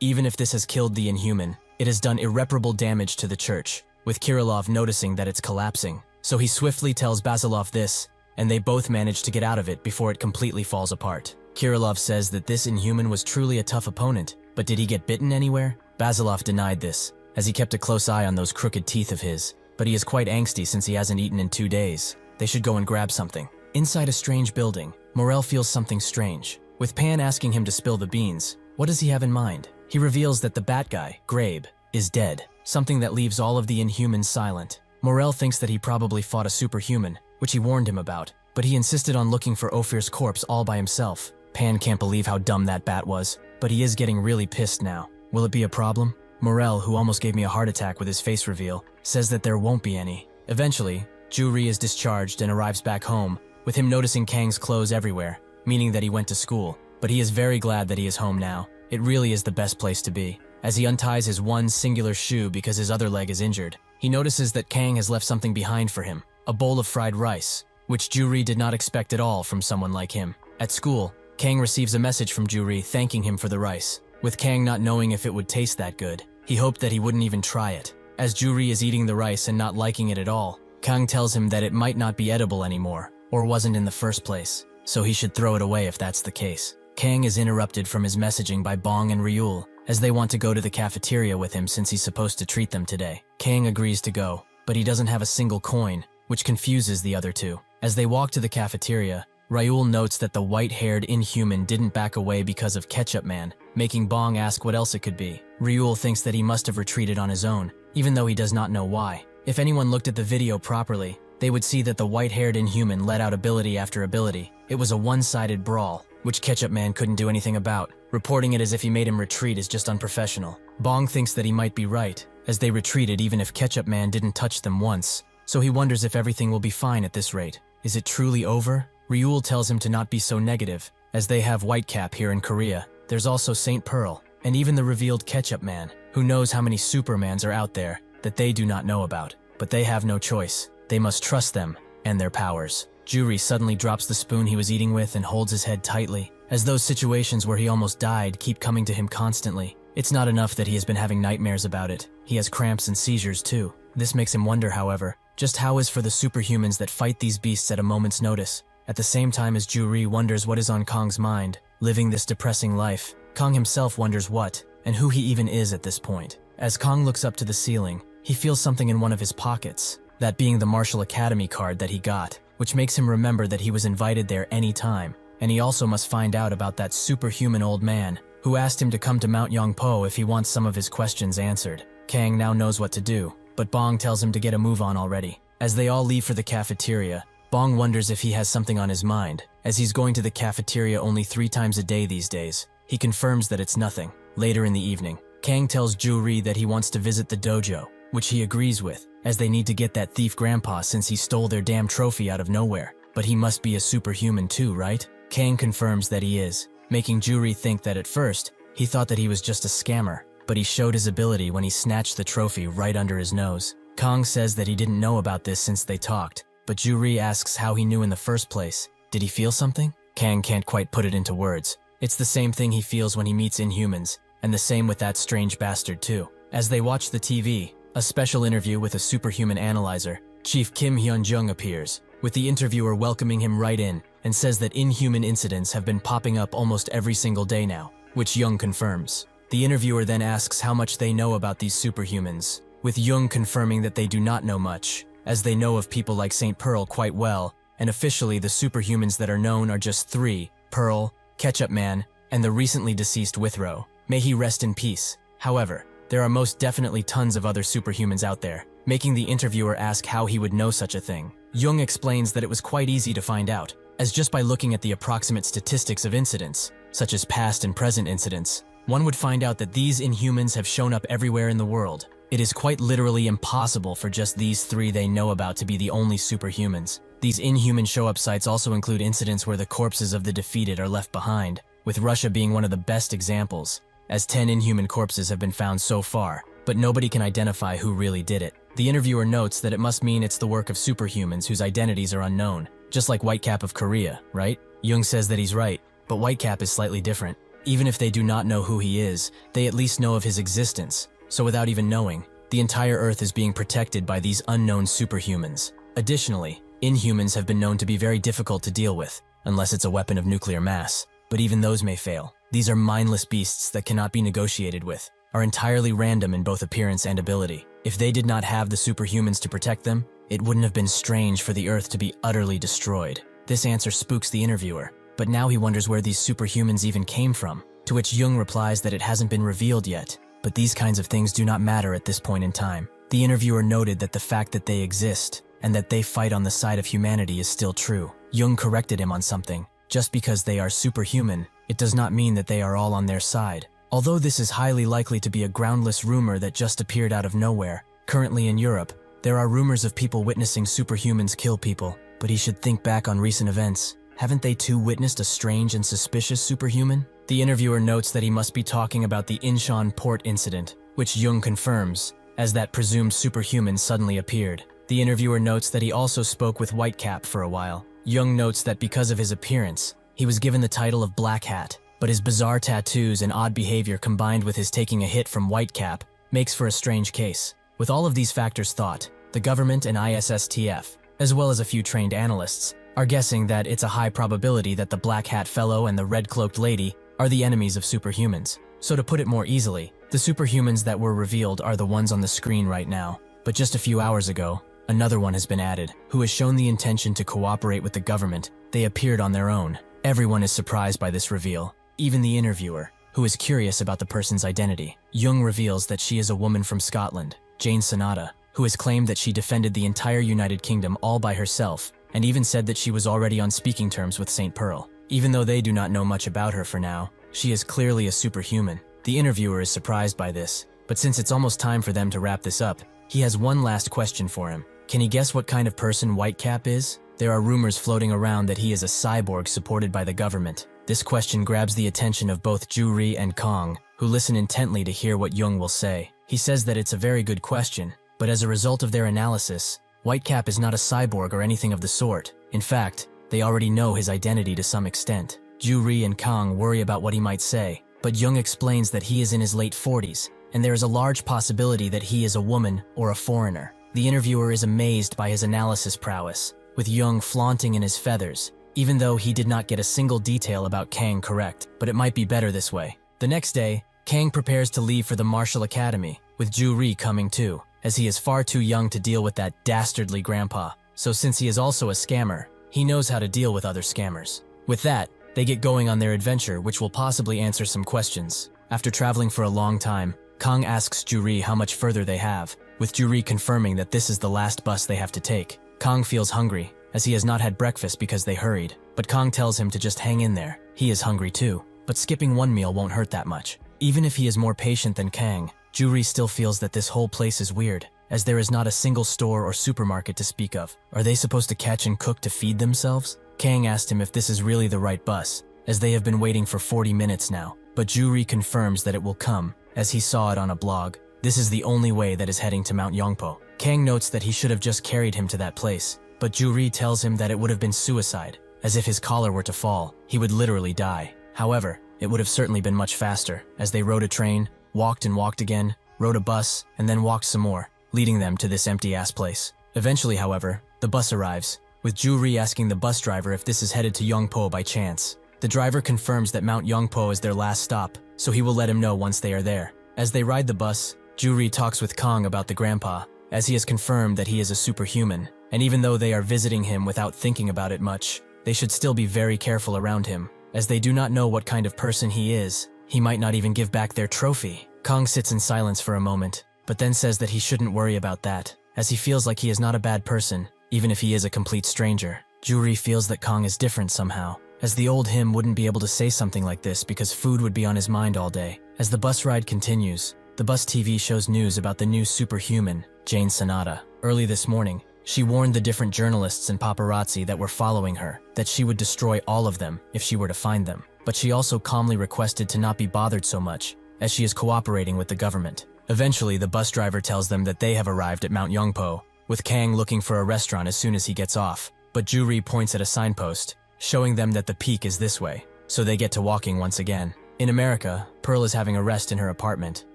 Even if this has killed the Inhuman, it has done irreparable damage to the church, with Kirillov noticing that it's collapsing. So he swiftly tells Basilov this, and they both manage to get out of it before it completely falls apart. Kirillov says that this Inhuman was truly a tough opponent, but did he get bitten anywhere? Basilov denied this, as he kept a close eye on those crooked teeth of his. But he is quite angsty since he hasn't eaten in 2 days. They should go and grab something. Inside a strange building, Morel feels something strange. With Pan asking him to spill the beans, what does he have in mind? He reveals that the bat guy, Grabe, is dead, something that leaves all of the Inhumans silent. Morel thinks that he probably fought a superhuman, which he warned him about, but he insisted on looking for Ophir's corpse all by himself. Pan can't believe how dumb that bat was, but he is getting really pissed now. Will it be a problem? Morel, who almost gave me a heart attack with his face reveal, says that there won't be any. Eventually, Ju-ri is discharged and arrives back home, with him noticing Kang's clothes everywhere, meaning that he went to school. But he is very glad that he is home now. It really is the best place to be. As he unties his one singular shoe because his other leg is injured, he notices that Kang has left something behind for him, a bowl of fried rice, which Ju-ri did not expect at all from someone like him. At school, Kang receives a message from Ju-ri thanking him for the rice. With Kang not knowing if it would taste that good, he hoped that he wouldn't even try it. As Ju-ri is eating the rice and not liking it at all, Kang tells him that it might not be edible anymore, or wasn't in the first place, so he should throw it away if that's the case. Kang is interrupted from his messaging by Bong and Ryul, as they want to go to the cafeteria with him since he's supposed to treat them today. Kang agrees to go, but he doesn't have a single coin, which confuses the other two. As they walk to the cafeteria, Ryul notes that the white-haired Inhuman didn't back away because of Ketchup Man, making Bong ask what else it could be. Ryul thinks that he must have retreated on his own, even though he does not know why. If anyone looked at the video properly, they would see that the white-haired Inhuman let out ability after ability. It was a one-sided brawl, which Ketchup Man couldn't do anything about. Reporting it as if he made him retreat is just unprofessional. Bong thinks that he might be right, as they retreated even if Ketchup Man didn't touch them once, so he wonders if everything will be fine at this rate. Is it truly over? Ryul tells him to not be so negative, as they have Whitecap here in Korea. There's also Saint Pearl, and even the revealed Ketchup Man, who knows how many Supermans are out there that they do not know about. But they have no choice. They must trust them and their powers. Ju-ri suddenly drops the spoon he was eating with and holds his head tightly, as those situations where he almost died keep coming to him constantly. It's not enough that he has been having nightmares about it. He has cramps and seizures too. This makes him wonder, however, just how is for the superhumans that fight these beasts at a moment's notice. At the same time as Ju-ri wonders what is on Kang's mind, living this depressing life, Kang himself wonders what and who he even is at this point. As Kang looks up to the ceiling, he feels something in one of his pockets, that being the Martial Academy card that he got, which makes him remember that he was invited there any time, and he also must find out about that superhuman old man who asked him to come to Mount Yongpo if he wants some of his questions answered. Kang now knows what to do, but Bong tells him to get a move on already. As they all leave for the cafeteria, Bong wonders if he has something on his mind, as he's going to the cafeteria only 3 times a day these days. He confirms that it's nothing. Later in the evening, Kang tells Ju-ri that he wants to visit the dojo, which he agrees with, as they need to get that thief grandpa since he stole their damn trophy out of nowhere. But he must be a superhuman too, right? Kang confirms that he is, making Ju-ri think that at first, he thought that he was just a scammer, but he showed his ability when he snatched the trophy right under his nose. Kang says that he didn't know about this since they talked, but Ju-ri asks how he knew in the first place. Did he feel something? Kang can't quite put it into words. It's the same thing he feels when he meets Inhumans, and the same with that strange bastard too. As they watch the TV, a special interview with a superhuman analyzer, Chief Kim Hyun-jung appears, with the interviewer welcoming him right in and says that inhuman incidents have been popping up almost every single day now, which Jung confirms. The interviewer then asks how much they know about these superhumans, with Jung confirming that they do not know much, as they know of people like St. Pearl quite well, and officially the superhumans that are known are just 3, Pearl, Ketchup Man, and the recently deceased Withrow. May he rest in peace. However, there are most definitely tons of other superhumans out there, making the interviewer ask how he would know such a thing. Jung explains that it was quite easy to find out, as just by looking at the approximate statistics of incidents, such as past and present incidents, one would find out that these Inhumans have shown up everywhere in the world. It is quite literally impossible for just these 3 they know about to be the only superhumans. These inhuman show-up sites also include incidents where the corpses of the defeated are left behind, with Russia being one of the best examples, as 10 inhuman corpses have been found so far, but nobody can identify who really did it. The interviewer notes that it must mean it's the work of superhumans whose identities are unknown, just like Whitecap of Korea, right? Jung says that he's right, but Whitecap is slightly different. Even if they do not know who he is, they at least know of his existence, so without even knowing, the entire Earth is being protected by these unknown superhumans. Additionally, Inhumans have been known to be very difficult to deal with, unless it's a weapon of nuclear mass, but even those may fail. These are mindless beasts that cannot be negotiated with, are entirely random in both appearance and ability. If they did not have the superhumans to protect them, it wouldn't have been strange for the Earth to be utterly destroyed. This answer spooks the interviewer, but now he wonders where these superhumans even came from, to which Jung replies that it hasn't been revealed yet, but these kinds of things do not matter at this point in time. The interviewer noted that the fact that they exist, and that they fight on the side of humanity is still true. Jung corrected him on something. Just because they are superhuman, it does not mean that they are all on their side. Although this is highly likely to be a groundless rumor that just appeared out of nowhere, currently in Europe, there are rumors of people witnessing superhumans kill people, but he should think back on recent events. Haven't they too witnessed a strange and suspicious superhuman? The interviewer notes that he must be talking about the Incheon port incident, which Jung confirms, as that presumed superhuman suddenly appeared. The interviewer notes that he also spoke with Whitecap for a while. Jung notes that because of his appearance, he was given the title of Black Hat, but his bizarre tattoos and odd behavior combined with his taking a hit from Whitecap makes for a strange case. With all of these factors thought, the government and ISSTF, as well as a few trained analysts, are guessing that it's a high probability that the Black Hat fellow and the red-cloaked lady are the enemies of superhumans. So to put it more easily, the superhumans that were revealed are the ones on the screen right now, but just a few hours ago, another one has been added, who has shown the intention to cooperate with the government. They appeared on their own. Everyone is surprised by this reveal, even the interviewer, who is curious about the person's identity. Jung reveals that she is a woman from Scotland, Jane Sonata, who has claimed that she defended the entire United Kingdom all by herself, and even said that she was already on speaking terms with St. Pearl. Even though they do not know much about her for now, she is clearly a superhuman. The interviewer is surprised by this, but since it's almost time for them to wrap this up, he has one last question for him. Can he guess what kind of person Whitecap is? There are rumors floating around that he is a cyborg supported by the government. This question grabs the attention of both Ju-ri and Kang, who listen intently to hear what Jung will say. He says that it's a very good question, but as a result of their analysis, Whitecap is not a cyborg or anything of the sort. In fact, they already know his identity to some extent. Ju-ri and Kang worry about what he might say, but Jung explains that he is in his late 40s, and there is a large possibility that he is a woman or a foreigner. The interviewer is amazed by his analysis prowess, with Jung flaunting in his feathers, even though he did not get a single detail about Kang correct, but it might be better this way. The next day, Kang prepares to leave for the Martial Academy, with Ju-ri coming too, as he is far too young to deal with that dastardly grandpa. So since he is also a scammer, he knows how to deal with other scammers. With that, they get going on their adventure, which will possibly answer some questions. After traveling for a long time, Kang asks Ju-ri how much further they have, with Ju-ri confirming that this is the last bus they have to take. Kang feels hungry, as he has not had breakfast because they hurried, but Kang tells him to just hang in there. He is hungry too, but skipping one meal won't hurt that much. Even if he is more patient than Kang, Ju-ri still feels that this whole place is weird, as there is not a single store or supermarket to speak of. Are they supposed to catch and cook to feed themselves? Kang asked him if this is really the right bus, as they have been waiting for 40 minutes now, but Ju-ri confirms that it will come, as he saw it on a blog. This is the only way that is heading to Mount Yongpo. Kang notes that he should have just carried him to that place, but Ju-ri tells him that it would have been suicide, as if his collar were to fall, he would literally die. However, it would have certainly been much faster, as they rode a train, walked and walked again, rode a bus, and then walked some more, leading them to this empty-ass place. Eventually, however, the bus arrives, with Juri asking the bus driver if this is headed to Yongpo by chance. The driver confirms that Mount Yongpo is their last stop, so he will let him know once they are there. As they ride the bus, Juri talks with Kang about the grandpa, as he has confirmed that he is a superhuman, and even though they are visiting him without thinking about it much, they should still be very careful around him, as they do not know what kind of person he is. He might not even give back their trophy. Kang sits in silence for a moment, but then says that he shouldn't worry about that, as he feels like he is not a bad person, even if he is a complete stranger. Juri feels that Kang is different somehow, as the old him wouldn't be able to say something like this because food would be on his mind all day. As the bus ride continues, the bus TV shows news about the new superhuman, Jane Sonata. Early this morning, she warned the different journalists and paparazzi that were following her that she would destroy all of them if she were to find them. But she also calmly requested to not be bothered so much, as she is cooperating with the government. Eventually, the bus driver tells them that they have arrived at Mount Yongpo, with Kang looking for a restaurant as soon as he gets off. But Juri points at a signpost, showing them that the peak is this way, so they get to walking once again. In America, Pearl is having a rest in her apartment,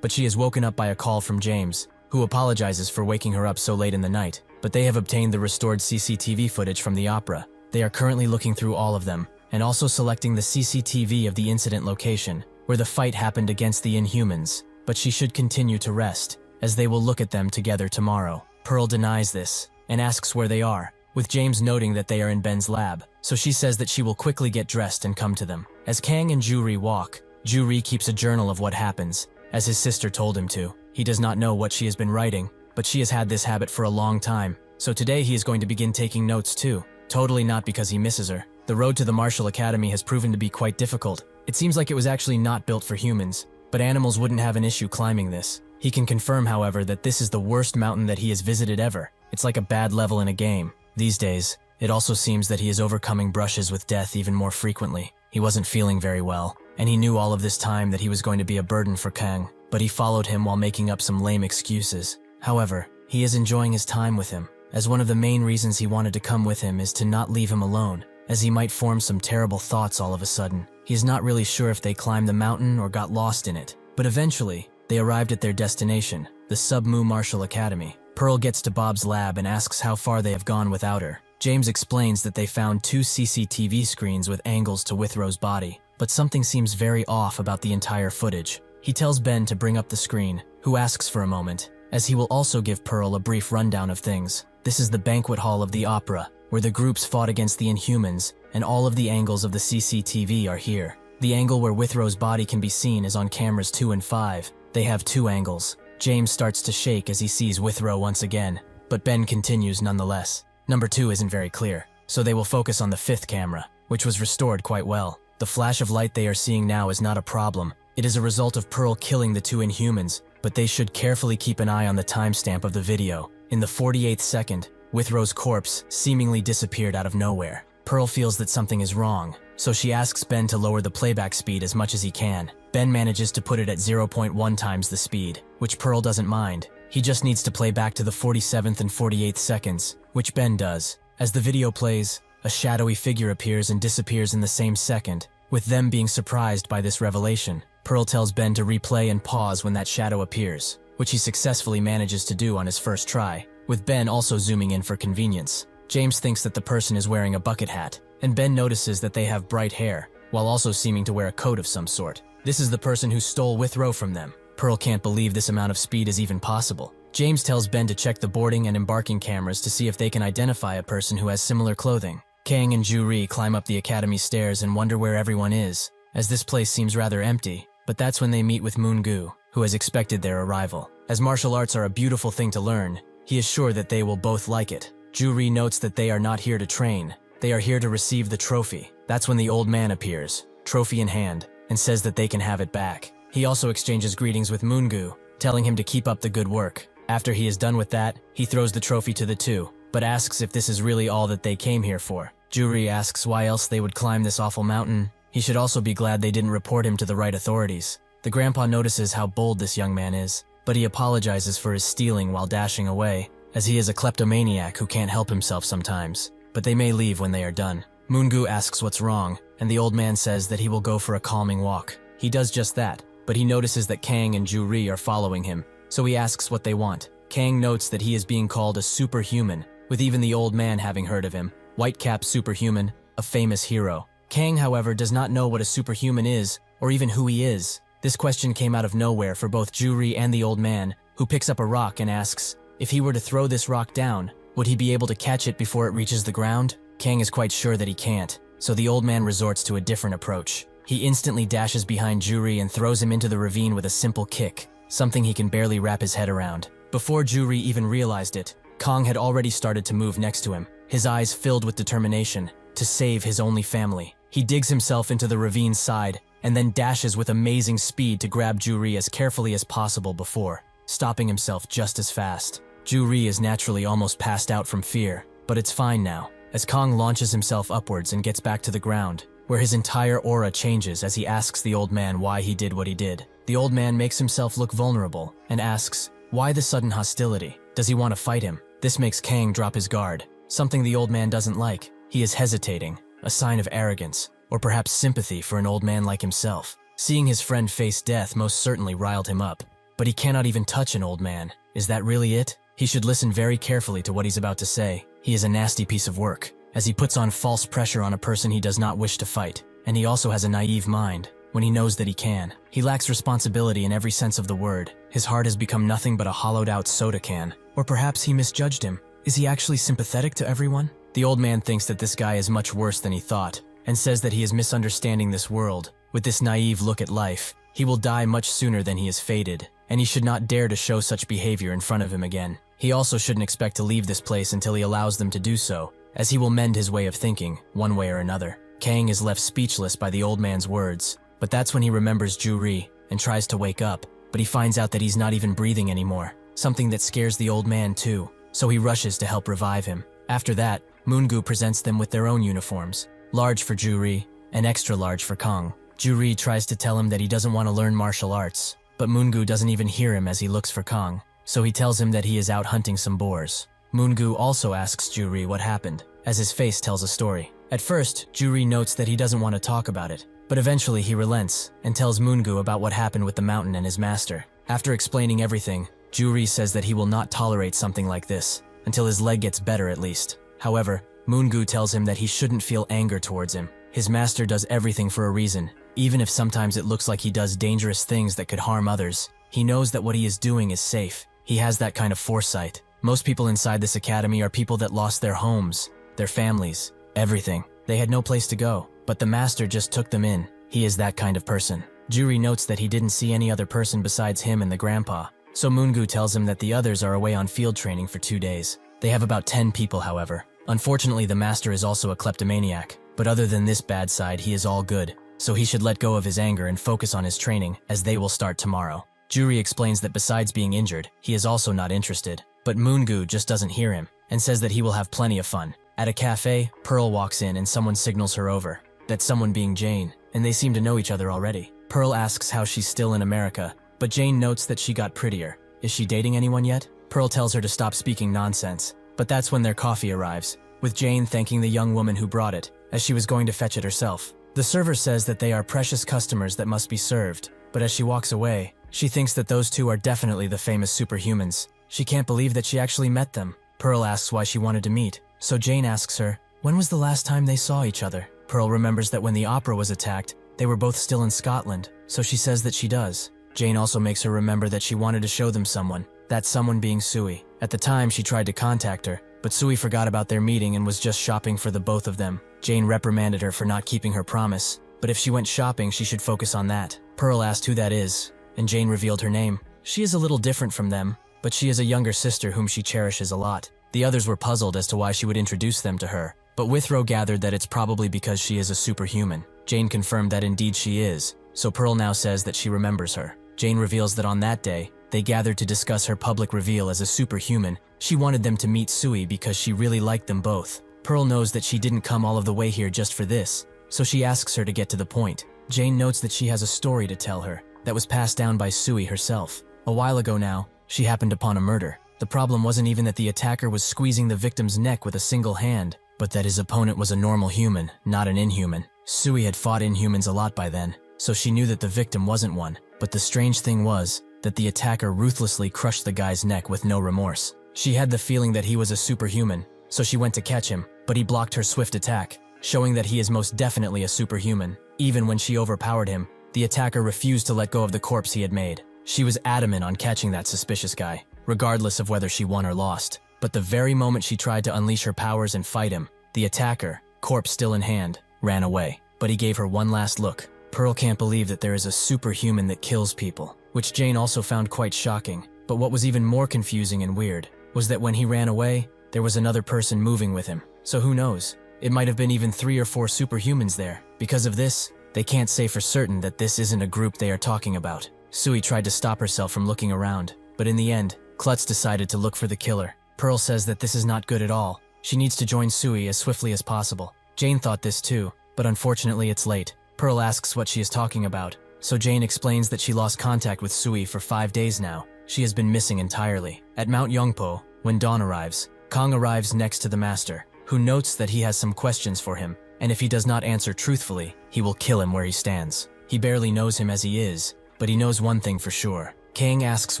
but she is woken up by a call from James, who apologizes for waking her up so late in the night. But they have obtained the restored CCTV footage from the opera. They are currently looking through all of them, and also selecting the CCTV of the incident location, where the fight happened against the Inhumans. But she should continue to rest, as they will look at them together tomorrow. Pearl denies this, and asks where they are, with James noting that they are in Ben's lab, so she says that she will quickly get dressed and come to them. As Kang and Juri walk, Juri keeps a journal of what happens, as his sister told him to. He does not know what she has been writing, but she has had this habit for a long time, so today he is going to begin taking notes too. Totally not because he misses her. The road to the Martial Academy has proven to be quite difficult. It seems like it was actually not built for humans, but animals wouldn't have an issue climbing this. He can confirm, however, that this is the worst mountain that he has visited ever. It's like a bad level in a game. These days, it also seems that he is overcoming brushes with death even more frequently. He wasn't feeling very well, and he knew all of this time that he was going to be a burden for Kang, but he followed him while making up some lame excuses. However, he is enjoying his time with him, as one of the main reasons he wanted to come with him is to not leave him alone, as he might form some terrible thoughts all of a sudden. He is not really sure if they climbed the mountain or got lost in it, but eventually, they arrived at their destination, the Submu Martial Academy. Pearl gets to Bob's lab and asks how far they have gone without her. James explains that they found 2 CCTV screens with angles to Withrow's body, but something seems very off about the entire footage. He tells Ben to bring up the screen, who asks for a moment, as he will also give Pearl a brief rundown of things. This is the banquet hall of the opera, where the groups fought against the Inhumans, and all of the angles of the CCTV are here. The angle where Withrow's body can be seen is on cameras 2 and 5. They have 2 angles. James starts to shake as he sees Withrow once again, but Ben continues nonetheless. Number 2 isn't very clear, so they will focus on the 5th camera, which was restored quite well. The flash of light they are seeing now is not a problem. It is a result of Pearl killing the 2 Inhumans, but they should carefully keep an eye on the timestamp of the video. In the 48th second, Withrow's corpse seemingly disappeared out of nowhere. Pearl feels that something is wrong, so she asks Ben to lower the playback speed as much as he can. Ben manages to put it at 0.1 times the speed, which Pearl doesn't mind. He just needs to play back to the 47th and 48th seconds, which Ben does. As the video plays, a shadowy figure appears and disappears in the same second, with them being surprised by this revelation. Pearl tells Ben to replay and pause when that shadow appears, which he successfully manages to do on his first try, with Ben also zooming in for convenience. James thinks that the person is wearing a bucket hat, and Ben notices that they have bright hair, while also seeming to wear a coat of some sort. This is the person who stole Withrow from them. Pearl can't believe this amount of speed is even possible. James tells Ben to check the boarding and embarking cameras to see if they can identify a person who has similar clothing. Kang and Juri climb up the academy stairs and wonder where everyone is, as this place seems rather empty, but that's when they meet with Moon-gu, who has expected their arrival. As martial arts are a beautiful thing to learn, he is sure that they will both like it. Juri notes that they are not here to train, they are here to receive the trophy. That's when the old man appears, trophy in hand, and says that they can have it back. He also exchanges greetings with Moon-gu, telling him to keep up the good work. After he is done with that, he throws the trophy to the 2, but asks if this is really all that they came here for. Juri asks why else they would climb this awful mountain. He should also be glad they didn't report him to the right authorities. The grandpa notices how bold this young man is, but he apologizes for his stealing while dashing away, as he is a kleptomaniac who can't help himself sometimes, but they may leave when they are done. Moon-gu asks what's wrong, and the old man says that he will go for a calming walk. He does just that, but he notices that Kang and Juri are following him, so he asks what they want. Kang notes that he is being called a superhuman, with even the old man having heard of him, white-cap superhuman, a famous hero. Kang, however, does not know what a superhuman is, or even who he is. This question came out of nowhere for both Juri and the old man, who picks up a rock and asks, if he were to throw this rock down, would he be able to catch it before it reaches the ground? Kang is quite sure that he can't, so the old man resorts to a different approach. He instantly dashes behind Juri and throws him into the ravine with a simple kick, something he can barely wrap his head around. Before Juri even realized it, Kang had already started to move next to him, his eyes filled with determination to save his only family. He digs himself into the ravine's side and then dashes with amazing speed to grab Juri as carefully as possible before stopping himself just as fast. Juri is naturally almost passed out from fear, but it's fine now, as Kang launches himself upwards and gets back to the ground, where his entire aura changes as he asks the old man why he did what he did. The old man makes himself look vulnerable and asks, why the sudden hostility? Does he want to fight him? This makes Kang drop his guard, something the old man doesn't like. He is hesitating, a sign of arrogance, or perhaps sympathy for an old man like himself. Seeing his friend face death most certainly riled him up, but he cannot even touch an old man. Is that really it? He should listen very carefully to what he's about to say. He is a nasty piece of work, as he puts on false pressure on a person he does not wish to fight, and he also has a naive mind when he knows that he can. He lacks responsibility in every sense of the word. His heart has become nothing but a hollowed-out soda can. Or perhaps he misjudged him. Is he actually sympathetic to everyone? The old man thinks that this guy is much worse than he thought, and says that he is misunderstanding this world. With this naive look at life, he will die much sooner than he is fated, and he should not dare to show such behavior in front of him again. He also shouldn't expect to leave this place until he allows them to do so, as he will mend his way of thinking, one way or another. Kang is left speechless by the old man's words, but that's when he remembers Juri and tries to wake up, but he finds out that he's not even breathing anymore, something that scares the old man too, so he rushes to help revive him. After that, Moongu presents them with their own uniforms, large for Juri and extra large for Kang. Juri tries to tell him that he doesn't want to learn martial arts, but Moongu doesn't even hear him as he looks for Kang, so he tells him that he is out hunting some boars. Moongu also asks Juri what happened, as his face tells a story. At first, Juri notes that he doesn't want to talk about it, but eventually he relents and tells Moongu about what happened with the mountain and his master. After explaining everything, Juri says that he will not tolerate something like this, until his leg gets better at least. However, Moongu tells him that he shouldn't feel anger towards him. His master does everything for a reason, even if sometimes it looks like he does dangerous things that could harm others. He knows that what he is doing is safe. He has that kind of foresight. Most people inside this academy are people that lost their homes, their families, everything. They had no place to go, but the master just took them in. He is that kind of person. Juri notes that he didn't see any other person besides him and the grandpa, so Moongu tells him that the others are away on field training for 2 days. They have about 10 people, however. Unfortunately, the master is also a kleptomaniac, but other than this bad side, he is all good, so he should let go of his anger and focus on his training, as they will start tomorrow. Juri explains that besides being injured, he is also not interested, but Moongu just doesn't hear him, and says that he will have plenty of fun. At a cafe, Pearl walks in and someone signals her over, that someone being Jane, and they seem to know each other already. Pearl asks how she's still in America, but Jane notes that she got prettier. Is she dating anyone yet? Pearl tells her to stop speaking nonsense, but that's when their coffee arrives, with Jane thanking the young woman who brought it, as she was going to fetch it herself. The server says that they are precious customers that must be served, but as she walks away, she thinks that those two are definitely the famous superhumans. She can't believe that she actually met them. Pearl asks why she wanted to meet, so Jane asks her, when was the last time they saw each other? Pearl remembers that when the opera was attacked, they were both still in Scotland, so she says that she does. Jane also makes her remember that she wanted to show them someone, that someone being Sui. At the time, she tried to contact her, but Sui forgot about their meeting and was just shopping for the both of them. Jane reprimanded her for not keeping her promise, but if she went shopping, she should focus on that. Pearl asked who that is, and Jane revealed her name. She is a little different from them, but she is a younger sister whom she cherishes a lot. The others were puzzled as to why she would introduce them to her, but Withrow gathered that it's probably because she is a superhuman. Jane confirmed that indeed she is, so Pearl now says that she remembers her. Jane reveals that on that day, they gathered to discuss her public reveal as a superhuman. She wanted them to meet Sui because she really liked them both. Pearl knows that she didn't come all of the way here just for this, so she asks her to get to the point. Jane notes that she has a story to tell her that was passed down by Sui herself. A while ago now, she happened upon a murder. The problem wasn't even that the attacker was squeezing the victim's neck with a single hand, but that his opponent was a normal human, not an inhuman. Sui had fought Inhumans a lot by then, so she knew that the victim wasn't one. But the strange thing was that the attacker ruthlessly crushed the guy's neck with no remorse. She had the feeling that he was a superhuman, so she went to catch him, but he blocked her swift attack, showing that he is most definitely a superhuman. Even when she overpowered him, the attacker refused to let go of the corpse he had made. She was adamant on catching that suspicious guy, regardless of whether she won or lost. But the very moment she tried to unleash her powers and fight him, the attacker, corpse still in hand, ran away. But he gave her one last look. Pearl can't believe that there is a superhuman that kills people, which Jane also found quite shocking. But what was even more confusing and weird was that when he ran away, there was another person moving with him. So who knows? It might have been even 3 or 4 superhumans there. Because of this, they can't say for certain that this isn't a group they are talking about. Sui tried to stop herself from looking around, but in the end, Klutz decided to look for the killer. Pearl says that this is not good at all. She needs to join Sui as swiftly as possible. Jane thought this too, but unfortunately it's late. Pearl asks what she is talking about, so Jane explains that she lost contact with Sui for 5 days now. She has been missing entirely. At Mount Yongpo, when dawn arrives, Kang arrives next to the master, who notes that he has some questions for him, and if he does not answer truthfully, he will kill him where he stands. He barely knows him as he is, but he knows one thing for sure. Kang asks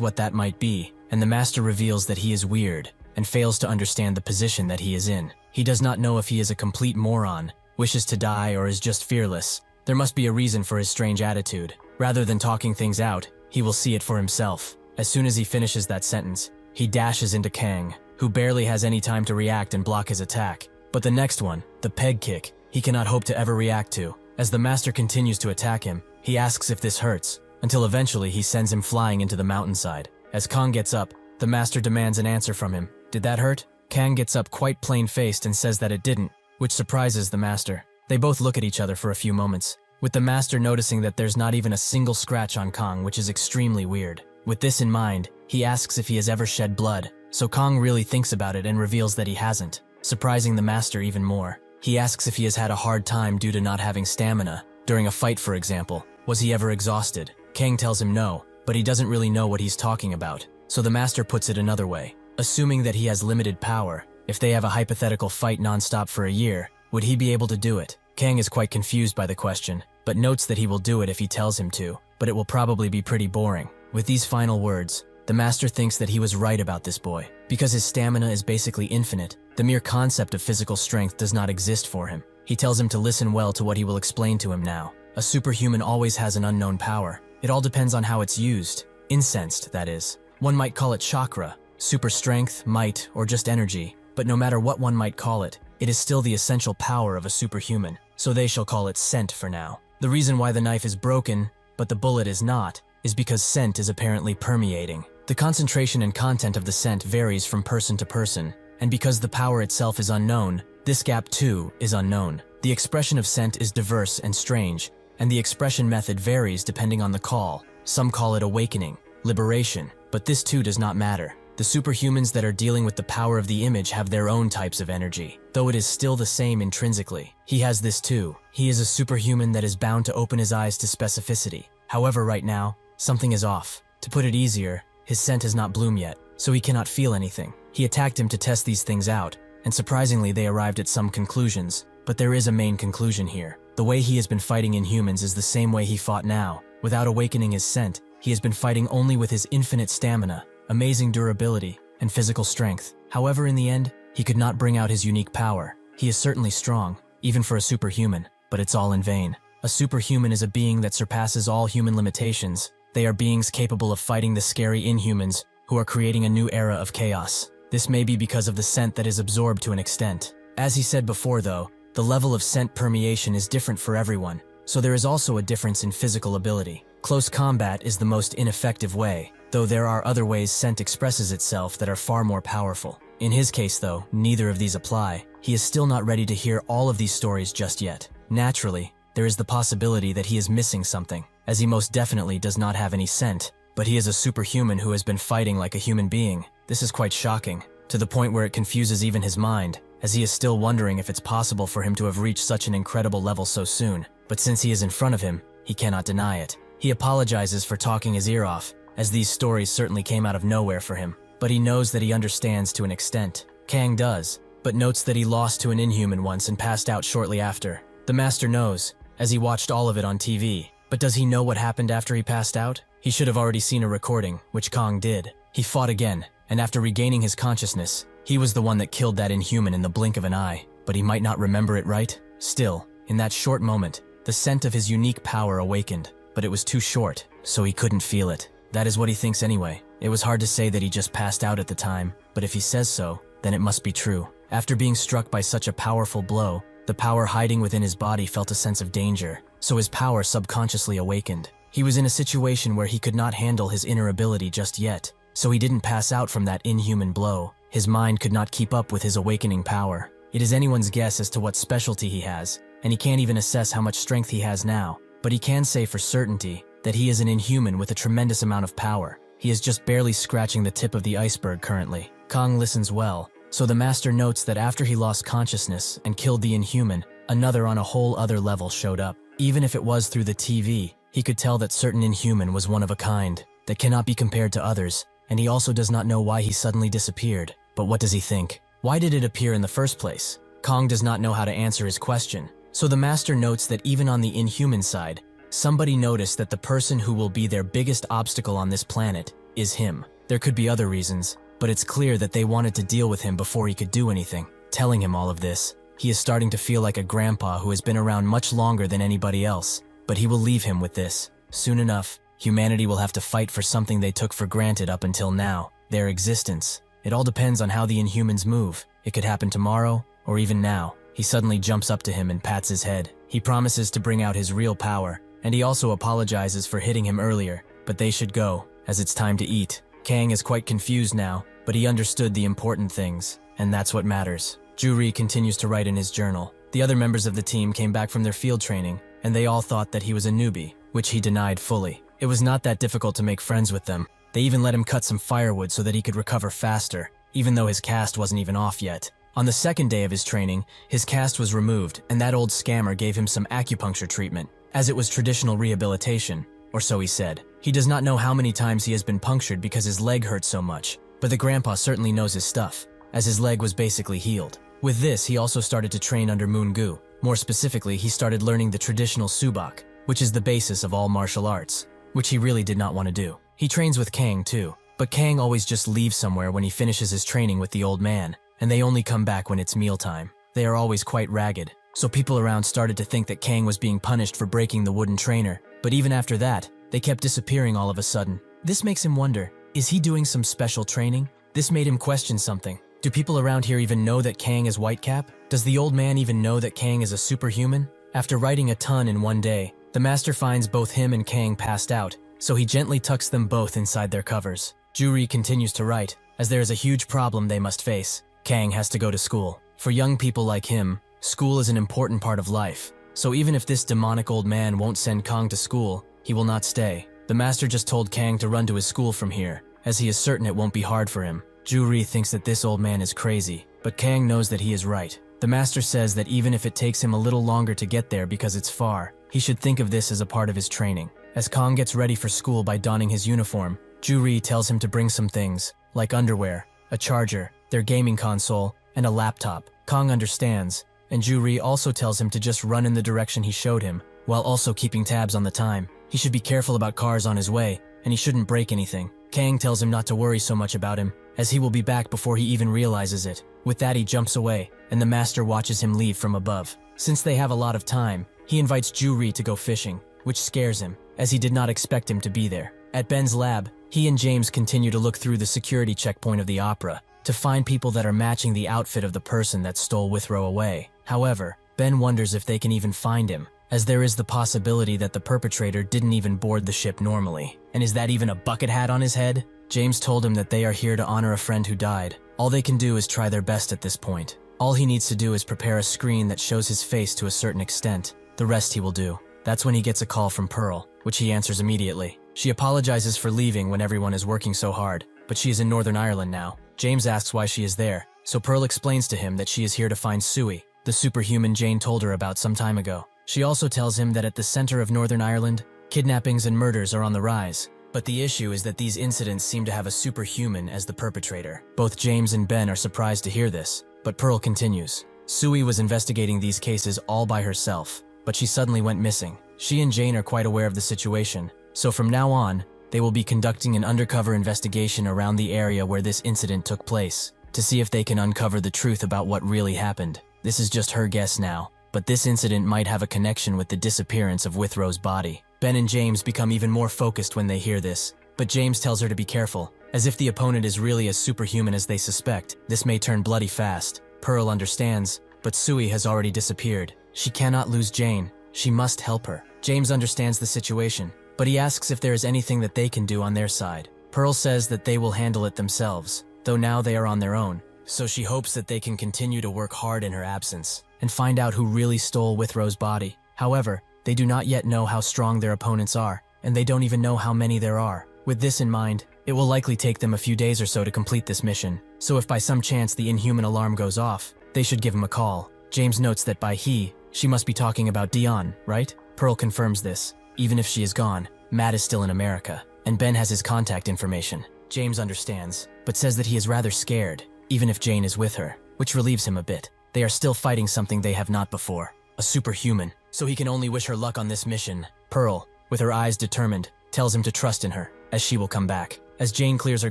what that might be, and the master reveals that he is weird, and fails to understand the position that he is in. He does not know if he is a complete moron, wishes to die, or is just fearless. There must be a reason for his strange attitude. Rather than talking things out, he will see it for himself. As soon as he finishes that sentence, he dashes into Kang, who barely has any time to react and block his attack. But the next one, the peg kick, he cannot hope to ever react to. As the master continues to attack him, he asks if this hurts, until eventually he sends him flying into the mountainside. As Kang gets up, the master demands an answer from him. Did that hurt? Kang gets up quite plain-faced and says that it didn't, which surprises the master. They both look at each other for a few moments, with the master noticing that there's not even a single scratch on Kang, which is extremely weird. With this in mind, he asks if he has ever shed blood, so Kang really thinks about it and reveals that he hasn't, surprising the master even more. He asks if he has had a hard time due to not having stamina. During a fight, for example, was he ever exhausted? Kang tells him no, but he doesn't really know what he's talking about, so the master puts it another way. Assuming that he has limited power, if they have a hypothetical fight non-stop for a year, would he be able to do it? Kang is quite confused by the question, but notes that he will do it if he tells him to, but it will probably be pretty boring. With these final words, the master thinks that he was right about this boy. Because his stamina is basically infinite, the mere concept of physical strength does not exist for him. He tells him to listen well to what he will explain to him now. A superhuman always has an unknown power. It all depends on how it's used. Incensed, that is. One might call it chakra, super strength, might, or just energy. But no matter what one might call it, it is still the essential power of a superhuman. So they shall call it scent for now. The reason why the knife is broken, but the bullet is not, is because scent is apparently permeating. The concentration and content of the scent varies from person to person, and because the power itself is unknown, this gap too is unknown. The expression of scent is diverse and strange, and the expression method varies depending on the call. Some call it awakening, liberation, but this too does not matter. The superhumans that are dealing with the power of the image have their own types of energy, though it is still the same intrinsically. He has this too. He is a superhuman that is bound to open his eyes to specificity. However, right now, something is off. To put it easier, his scent has not bloomed yet, so he cannot feel anything. He attacked him to test these things out, and surprisingly they arrived at some conclusions. But there is a main conclusion here. The way he has been fighting Inhumans is the same way he fought now. Without awakening his scent, he has been fighting only with his infinite stamina, amazing durability, and physical strength. However, in the end, he could not bring out his unique power. He is certainly strong, even for a superhuman, but it's all in vain. A superhuman is a being that surpasses all human limitations. They are beings capable of fighting the scary Inhumans, who are creating a new era of chaos. This may be because of the scent that is absorbed to an extent. As he said before though, the level of scent permeation is different for everyone, so there is also a difference in physical ability. Close combat is the most ineffective way, though there are other ways scent expresses itself that are far more powerful. In his case though, neither of these apply. He is still not ready to hear all of these stories just yet. Naturally, there is the possibility that he is missing something, as he most definitely does not have any scent, but he is a superhuman who has been fighting like a human being. This is quite shocking, to the point where it confuses even his mind, as he is still wondering if it's possible for him to have reached such an incredible level so soon. But since he is in front of him, he cannot deny it. He apologizes for talking his ear off, as these stories certainly came out of nowhere for him, but he knows that he understands to an extent. Kang does, but notes that he lost to an Inhuman once and passed out shortly after. The master knows, as he watched all of it on TV, but does he know what happened after he passed out? He should have already seen a recording, which Kang did. He fought again, and after regaining his consciousness, He was the one that killed that Inhuman in the blink of an eye, but he might not remember it, right? Still, in that short moment, the scent of his unique power awakened, but it was too short, so he couldn't feel it. That is what he thinks anyway. It was hard to say that he just passed out at the time, but if he says so, then it must be true. After being struck by such a powerful blow, the power hiding within his body felt a sense of danger, so his power subconsciously awakened. He was in a situation where he could not handle his inner ability just yet, so he didn't pass out from that inhuman blow. His mind could not keep up with his awakening power. It is anyone's guess as to what specialty he has, and he can't even assess how much strength he has now, but he can say for certainty that he is an Inhuman with a tremendous amount of power. He is just barely scratching the tip of the iceberg currently. Kang listens well, so the master notes that after he lost consciousness and killed the Inhuman, another on a whole other level showed up. Even if it was through the TV, he could tell that certain Inhuman was one of a kind, that cannot be compared to others, and he also does not know why he suddenly disappeared. But what does he think? Why did it appear in the first place? Kang does not know how to answer his question, so the master notes that even on the Inhuman side, somebody noticed that the person who will be their biggest obstacle on this planet is him. There could be other reasons, but it's clear that they wanted to deal with him before he could do anything. Telling him all of this, he is starting to feel like a grandpa who has been around much longer than anybody else, but he will leave him with this. Soon enough, humanity will have to fight for something they took for granted up until now, their existence. It all depends on how the Inhumans move. It could happen tomorrow, or even now. He suddenly jumps up to him and pats his head. He promises to bring out his real power, and he also apologizes for hitting him earlier, but they should go, as it's time to eat. Kang is quite confused now, but he understood the important things, and that's what matters. Juri continues to write in his journal. The other members of the team came back from their field training, and they all thought that he was a newbie, which he denied fully. It was not that difficult to make friends with them. They even let him cut some firewood so that he could recover faster, even though his cast wasn't even off yet. On the second day of his training, his cast was removed, and that old scammer gave him some acupuncture treatment, as it was traditional rehabilitation, or so he said. He does not know how many times he has been punctured because his leg hurts so much, but the grandpa certainly knows his stuff, as his leg was basically healed. With this, he also started to train under Moon Gu. More specifically, he started learning the traditional subak, which is the basis of all martial arts, which he really did not want to do. He trains with Kang too, but Kang always just leaves somewhere when he finishes his training with the old man, and they only come back when it's mealtime. They are always quite ragged, so people around started to think that Kang was being punished for breaking the wooden trainer, but even after that, they kept disappearing all of a sudden. This makes him wonder, is he doing some special training? This made him question something. Do people around here even know that Kang is Whitecap? Does the old man even know that Kang is a superhuman? After writing a ton in one day, the master finds both him and Kang passed out, so he gently tucks them both inside their covers. Juri continues to write, as there is a huge problem they must face. Kang has to go to school. For young people like him, school is an important part of life, so even if this demonic old man won't send Kang to school, he will not stay. The master just told Kang to run to his school from here, as he is certain it won't be hard for him. Juri thinks that this old man is crazy, but Kang knows that he is right. The master says that even if it takes him a little longer to get there because it's far, he should think of this as a part of his training. As Kang gets ready for school by donning his uniform, Juri tells him to bring some things, like underwear, a charger, their gaming console, and a laptop. Kang understands, and Juri also tells him to just run in the direction he showed him, while also keeping tabs on the time. He should be careful about cars on his way, and he shouldn't break anything. Kang tells him not to worry so much about him, as he will be back before he even realizes it. With that, he jumps away, and the master watches him leave from above. Since they have a lot of time, he invites Juri to go fishing, which scares him, as he did not expect him to be there. At Ben's lab, he and James continue to look through the security checkpoint of the opera to find people that are matching the outfit of the person that stole Withrow away. However, Ben wonders if they can even find him, as there is the possibility that the perpetrator didn't even board the ship normally. And is that even a bucket hat on his head? James told him that they are here to honor a friend who died. All they can do is try their best at this point. All he needs to do is prepare a screen that shows his face to a certain extent. The rest he will do. That's when he gets a call from Pearl, which he answers immediately. She apologizes for leaving when everyone is working so hard, but she is in Northern Ireland now. James asks why she is there, so Pearl explains to him that she is here to find Sui, the superhuman Jane told her about some time ago. She also tells him that at the center of Northern Ireland, kidnappings and murders are on the rise. But the issue is that these incidents seem to have a superhuman as the perpetrator. Both James and Ben are surprised to hear this, but Pearl continues. Sui was investigating these cases all by herself, but she suddenly went missing. She and Jane are quite aware of the situation, so from now on, they will be conducting an undercover investigation around the area where this incident took place. to see if they can uncover the truth about what really happened. This is just her guess now, but this incident might have a connection with the disappearance of Withrow's body. Ben and James become even more focused when they hear this, but James tells her to be careful, as if the opponent is really as superhuman as they suspect. This may turn bloody fast. Pearl understands, but Sui has already disappeared. She cannot lose Jane. She must help her. James understands the situation, but he asks if there is anything that they can do on their side. Pearl says that they will handle it themselves, though now they are on their own, so she hopes that they can continue to work hard in her absence and find out who really stole Withrow's body. However, they do not yet know how strong their opponents are, and they don't even know how many there are. With this in mind, it will likely take them a few days or so to complete this mission, so if by some chance the Inhuman alarm goes off, they should give him a call. James notes that by he, she must be talking about Dion, right? Pearl confirms this. Even if she is gone, Matt is still in America, and Ben has his contact information. James understands, but says that he is rather scared, even if Jane is with her, which relieves him a bit. They are still fighting something they have not before, a superhuman, so he can only wish her luck on this mission. Pearl, with her eyes determined, tells him to trust in her, as she will come back. As Jane clears her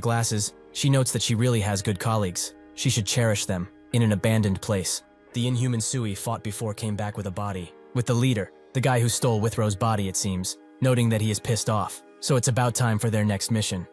glasses, she notes that she really has good colleagues. She should cherish them, in an abandoned place. The Inhuman Sui fought before came back with a body, with the leader, the guy who stole Withrow's body it seems, noting that he is pissed off, so it's about time for their next mission.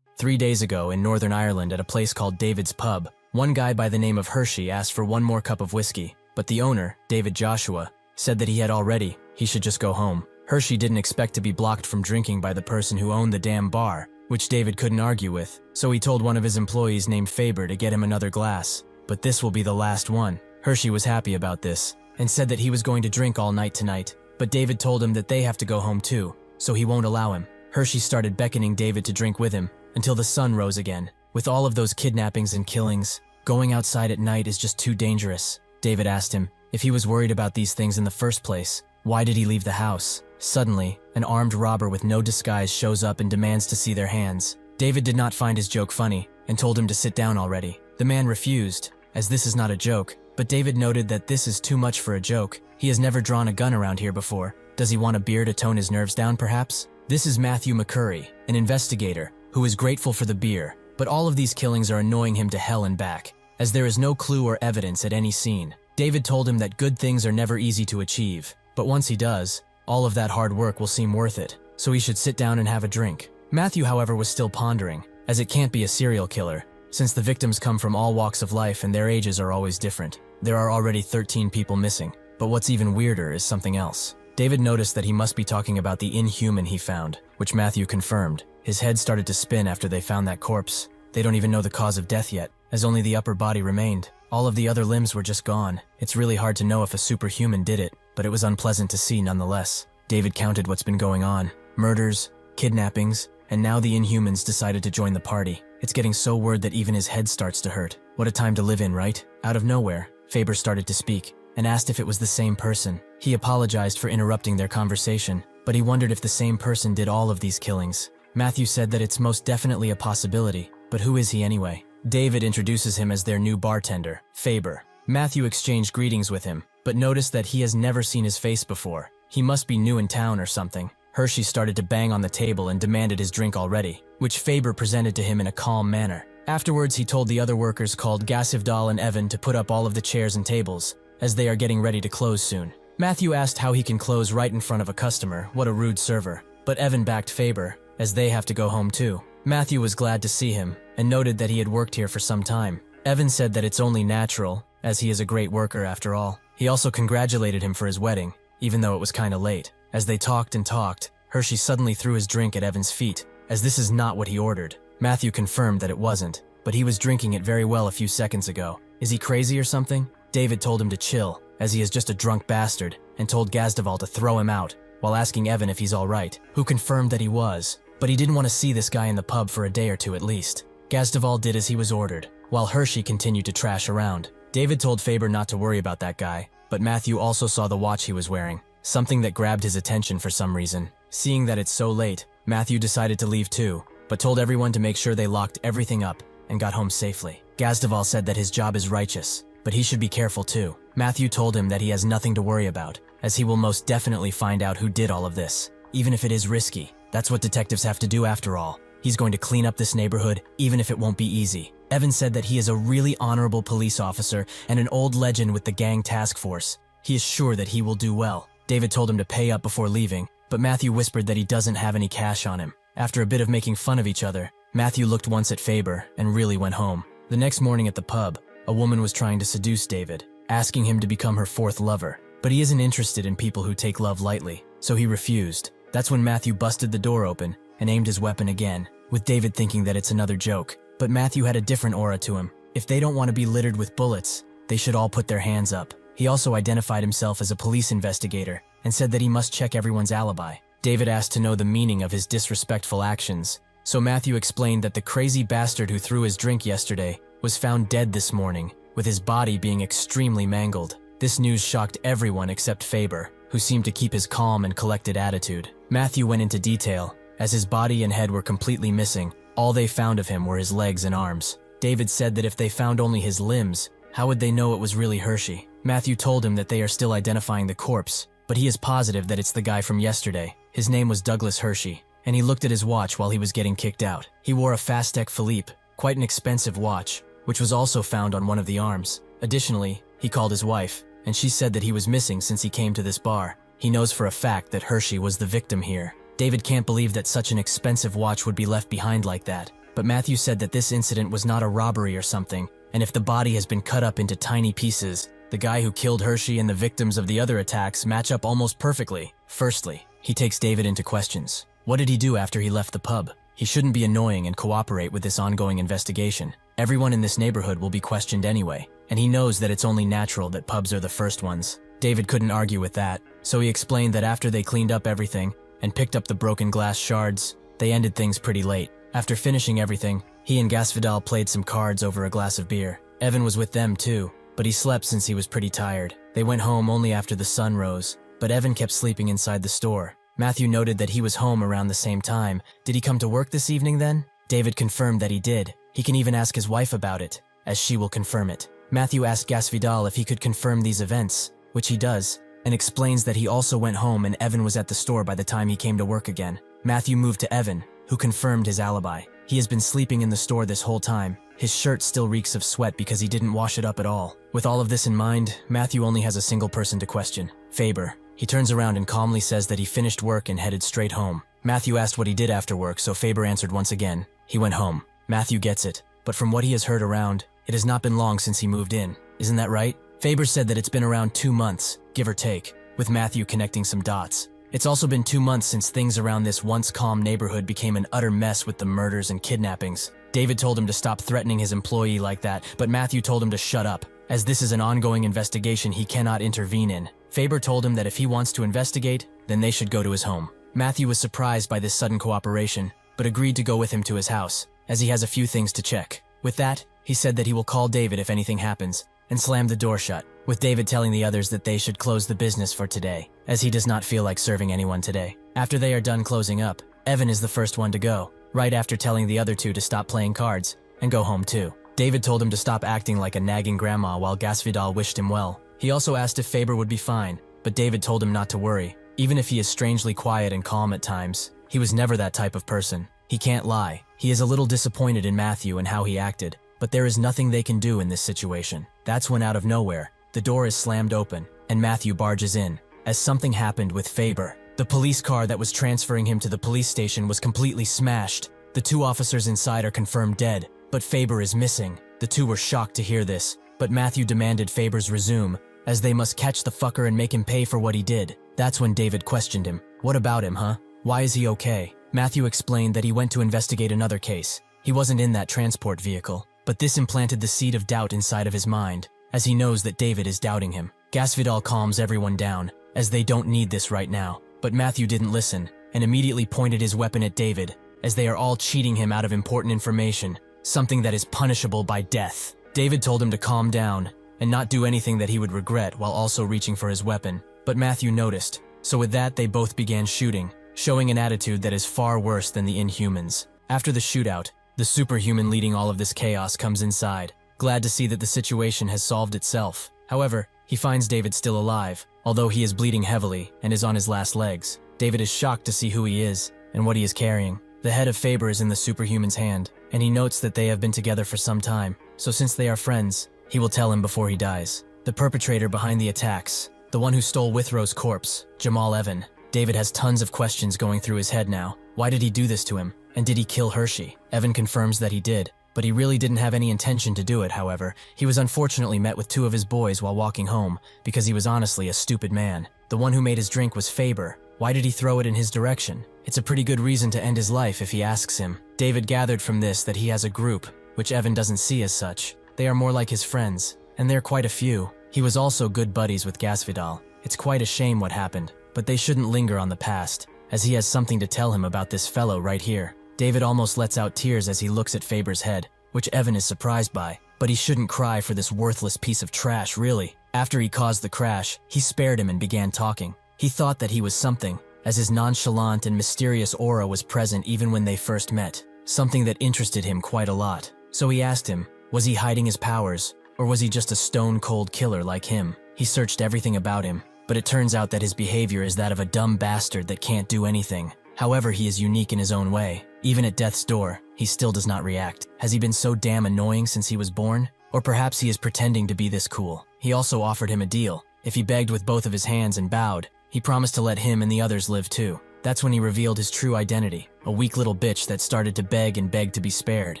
3 days ago in Northern Ireland at a place called David's Pub, one guy by the name of Hershey asked for one more cup of whiskey, but the owner, David Joshua, said that he had already, he should just go home. Hershey didn't expect to be blocked from drinking by the person who owned the damn bar, which David couldn't argue with, so he told one of his employees named Faber to get him another glass. But this will be the last one. Hershey was happy about this, and said that he was going to drink all night tonight, but David told him that they have to go home too, so he won't allow him. Hershey started beckoning David to drink with him, until the sun rose again. With all of those kidnappings and killings, going outside at night is just too dangerous. David asked him if he was worried about these things in the first place. Why did he leave the house? Suddenly, an armed robber with no disguise shows up and demands to see their hands. David did not find his joke funny, and told him to sit down already. The man refused, as this is not a joke, but David noted that this is too much for a joke. He has never drawn a gun around here before. Does he want a beer to tone his nerves down, perhaps? This is Matthew McCurry, an investigator, who is grateful for the beer, but all of these killings are annoying him to hell and back, as there is no clue or evidence at any scene. David told him that good things are never easy to achieve, but once he does, all of that hard work will seem worth it, so he should sit down and have a drink. Matthew, however, was still pondering, as it can't be a serial killer, since the victims come from all walks of life and their ages are always different. There are already 13 people missing, but what's even weirder is something else. David noticed that he must be talking about the Inhuman he found, which Matthew confirmed. His head started to spin after they found that corpse. They don't even know the cause of death yet, as only the upper body remained. All of the other limbs were just gone. It's really hard to know if a superhuman did it, but it was unpleasant to see nonetheless. David counted what's been going on. Murders, kidnappings, and now the Inhumans decided to join the party. It's getting so weird that even his head starts to hurt. What a time to live in, right? Out of nowhere, Faber started to speak, and asked if it was the same person. He apologized for interrupting their conversation, but he wondered if the same person did all of these killings. Matthew said that it's most definitely a possibility, but who is he anyway? David introduces him as their new bartender, Faber. Matthew exchanged greetings with him, but noticed that he has never seen his face before. He must be new in town or something. Hershey started to bang on the table and demanded his drink already, which Faber presented to him in a calm manner. Afterwards, he told the other workers called Gasivdal and Evan to put up all of the chairs and tables, as they are getting ready to close soon. Matthew asked how he can close right in front of a customer. What a rude server. But Evan backed Faber, as they have to go home too. Matthew was glad to see him, and noted that he had worked here for some time. Evan said that it's only natural, as he is a great worker after all. He also congratulated him for his wedding, even though it was kinda late. As they talked and talked, Hershey suddenly threw his drink at Evan's feet, as this is not what he ordered. Matthew confirmed that it wasn't, but he was drinking it very well a few seconds ago. Is he crazy or something? David told him to chill, as he is just a drunk bastard, and told Gazdeval to throw him out, while asking Evan if he's alright, who confirmed that he was, but he didn't want to see this guy in the pub for a day or two at least. Gazdeval did as he was ordered, while Hershey continued to trash around. David told Faber not to worry about that guy, but Matthew also saw the watch he was wearing, something that grabbed his attention for some reason. Seeing that it's so late, Matthew decided to leave too, but told everyone to make sure they locked everything up and got home safely. Gazdeval said that his job is righteous, but he should be careful too. Matthew told him that he has nothing to worry about, as he will most definitely find out who did all of this. Even if it is risky, that's what detectives have to do after all. He's going to clean up this neighborhood, even if it won't be easy. Evan said that he is a really honorable police officer and an old legend with the gang task force. He is sure that he will do well. David told him to pay up before leaving, but Matthew whispered that he doesn't have any cash on him. After a bit of making fun of each other, Matthew looked once at Faber and really went home. The next morning at the pub, a woman was trying to seduce David, asking him to become her fourth lover. But he isn't interested in people who take love lightly, so he refused. That's when Matthew busted the door open and aimed his weapon again, with David thinking that it's another joke. But Matthew had a different aura to him. If they don't want to be littered with bullets, they should all put their hands up. He also identified himself as a police investigator and said that he must check everyone's alibi. David asked to know the meaning of his disrespectful actions, so Matthew explained that the crazy bastard who threw his drink yesterday was found dead this morning, with his body being extremely mangled. This news shocked everyone except Faber, who seemed to keep his calm and collected attitude. Matthew went into detail, as his body and head were completely missing. All they found of him were his legs and arms. David said that if they found only his limbs, how would they know it was really Hershey? Matthew told him that they are still identifying the corpse, but he is positive that it's the guy from yesterday. His name was Douglas Hershey, and he looked at his watch while he was getting kicked out. He wore a Fastec Philippe, quite an expensive watch, which was also found on one of the arms. Additionally, he called his wife, and she said that he was missing since he came to this bar. He knows for a fact that Hershey was the victim here. David can't believe that such an expensive watch would be left behind like that, but Matthew said that this incident was not a robbery or something, and if the body has been cut up into tiny pieces, the guy who killed Hershey and the victims of the other attacks match up almost perfectly. Firstly, he takes David into questions. What did he do after he left the pub? He shouldn't be annoying and cooperate with this ongoing investigation. Everyone in this neighborhood will be questioned anyway, and he knows that it's only natural that pubs are the first ones. David couldn't argue with that, so he explained that after they cleaned up everything and picked up the broken glass shards, they ended things pretty late. After finishing everything, he and Gasvidal played some cards over a glass of beer. Evan was with them too, but he slept since he was pretty tired. They went home only after the sun rose, but Evan kept sleeping inside the store. Matthew noted that he was home around the same time. Did he come to work this evening then? David confirmed that he did. He can even ask his wife about it, as she will confirm it. Matthew asked Gasvidal if he could confirm these events, which he does, and explains that he also went home and Evan was at the store by the time he came to work again. Matthew moved to Evan, who confirmed his alibi. He has been sleeping in the store this whole time. His shirt still reeks of sweat because he didn't wash it up at all. With all of this in mind, Matthew only has a single person to question, Faber. He turns around and calmly says that he finished work and headed straight home. Matthew asked what he did after work, so Faber answered once again. He went home. Matthew gets it, but from what he has heard around, it has not been long since he moved in. Isn't that right? Faber said that it's been around 2 months, give or take, with Matthew connecting some dots. It's also been 2 months since things around this once calm neighborhood became an utter mess with the murders and kidnappings. David told him to stop threatening his employee like that, but Matthew told him to shut up. As this is an ongoing investigation he cannot intervene in. Faber told him that if he wants to investigate, then they should go to his home. Matthew was surprised by this sudden cooperation, but agreed to go with him to his house, as he has a few things to check. With that, he said that he will call David if anything happens, and slammed the door shut, with David telling the others that they should close the business for today, as he does not feel like serving anyone today. After they are done closing up, Evan is the first one to go, right after telling the other two to stop playing cards, and go home too. David told him to stop acting like a nagging grandma while Gasvidal wished him well. He also asked if Faber would be fine, but David told him not to worry. Even if he is strangely quiet and calm at times, he was never that type of person. He can't lie. He is a little disappointed in Matthew and how he acted, but there is nothing they can do in this situation. That's when out of nowhere, the door is slammed open, and Matthew barges in, as something happened with Faber. The police car that was transferring him to the police station was completely smashed. The 2 officers inside are confirmed dead, but Faber is missing. The 2 were shocked to hear this, but Matthew demanded Faber's resume, as they must catch the fucker and make him pay for what he did. That's when David questioned him. What about him, huh? Why is he okay? Matthew explained that he went to investigate another case. He wasn't in that transport vehicle, but this implanted the seed of doubt inside of his mind, as he knows that David is doubting him. Gasvidal calms everyone down, as they don't need this right now. But Matthew didn't listen, and immediately pointed his weapon at David, as they are all cheating him out of important information, something that is punishable by death. David told him to calm down, and not do anything that he would regret while also reaching for his weapon. But Matthew noticed, so with that they both began shooting, showing an attitude that is far worse than the Inhumans. After the shootout, the superhuman leading all of this chaos comes inside, glad to see that the situation has solved itself. However, he finds David still alive, although he is bleeding heavily and is on his last legs. David is shocked to see who he is and what he is carrying. The head of Faber is in the Superhuman's hand, and he notes that they have been together for some time, so since they are friends, he will tell him before he dies. The perpetrator behind the attacks, the one who stole Withrow's corpse, Jamal Evan. David has tons of questions going through his head now. Why did he do this to him? And did he kill Hershey? Evan confirms that he did, but he really didn't have any intention to do it, however. He was unfortunately met with two of his boys while walking home, because he was honestly a stupid man. The one who made his drink was Faber. Why did he throw it in his direction? It's a pretty good reason to end his life if he asks him. David gathered from this that he has a group, which Evan doesn't see as such. They are more like his friends, and they're quite a few. He was also good buddies with Gasvidal. It's quite a shame what happened, but they shouldn't linger on the past, as he has something to tell him about this fellow right here. David almost lets out tears as he looks at Faber's head, which Evan is surprised by, but he shouldn't cry for this worthless piece of trash, really. After he caused the crash, he spared him and began talking. He thought that he was something, as his nonchalant and mysterious aura was present even when they first met, something that interested him quite a lot. So he asked him, was he hiding his powers, or was he just a stone-cold killer like him? He searched everything about him, but it turns out that his behavior is that of a dumb bastard that can't do anything. However, he is unique in his own way. Even at death's door, he still does not react. Has he been so damn annoying since he was born? Or perhaps he is pretending to be this cool. He also offered him a deal. If he begged with both of his hands and bowed, he promised to let him and the others live too. That's when he revealed his true identity, a weak little bitch that started to beg and beg to be spared.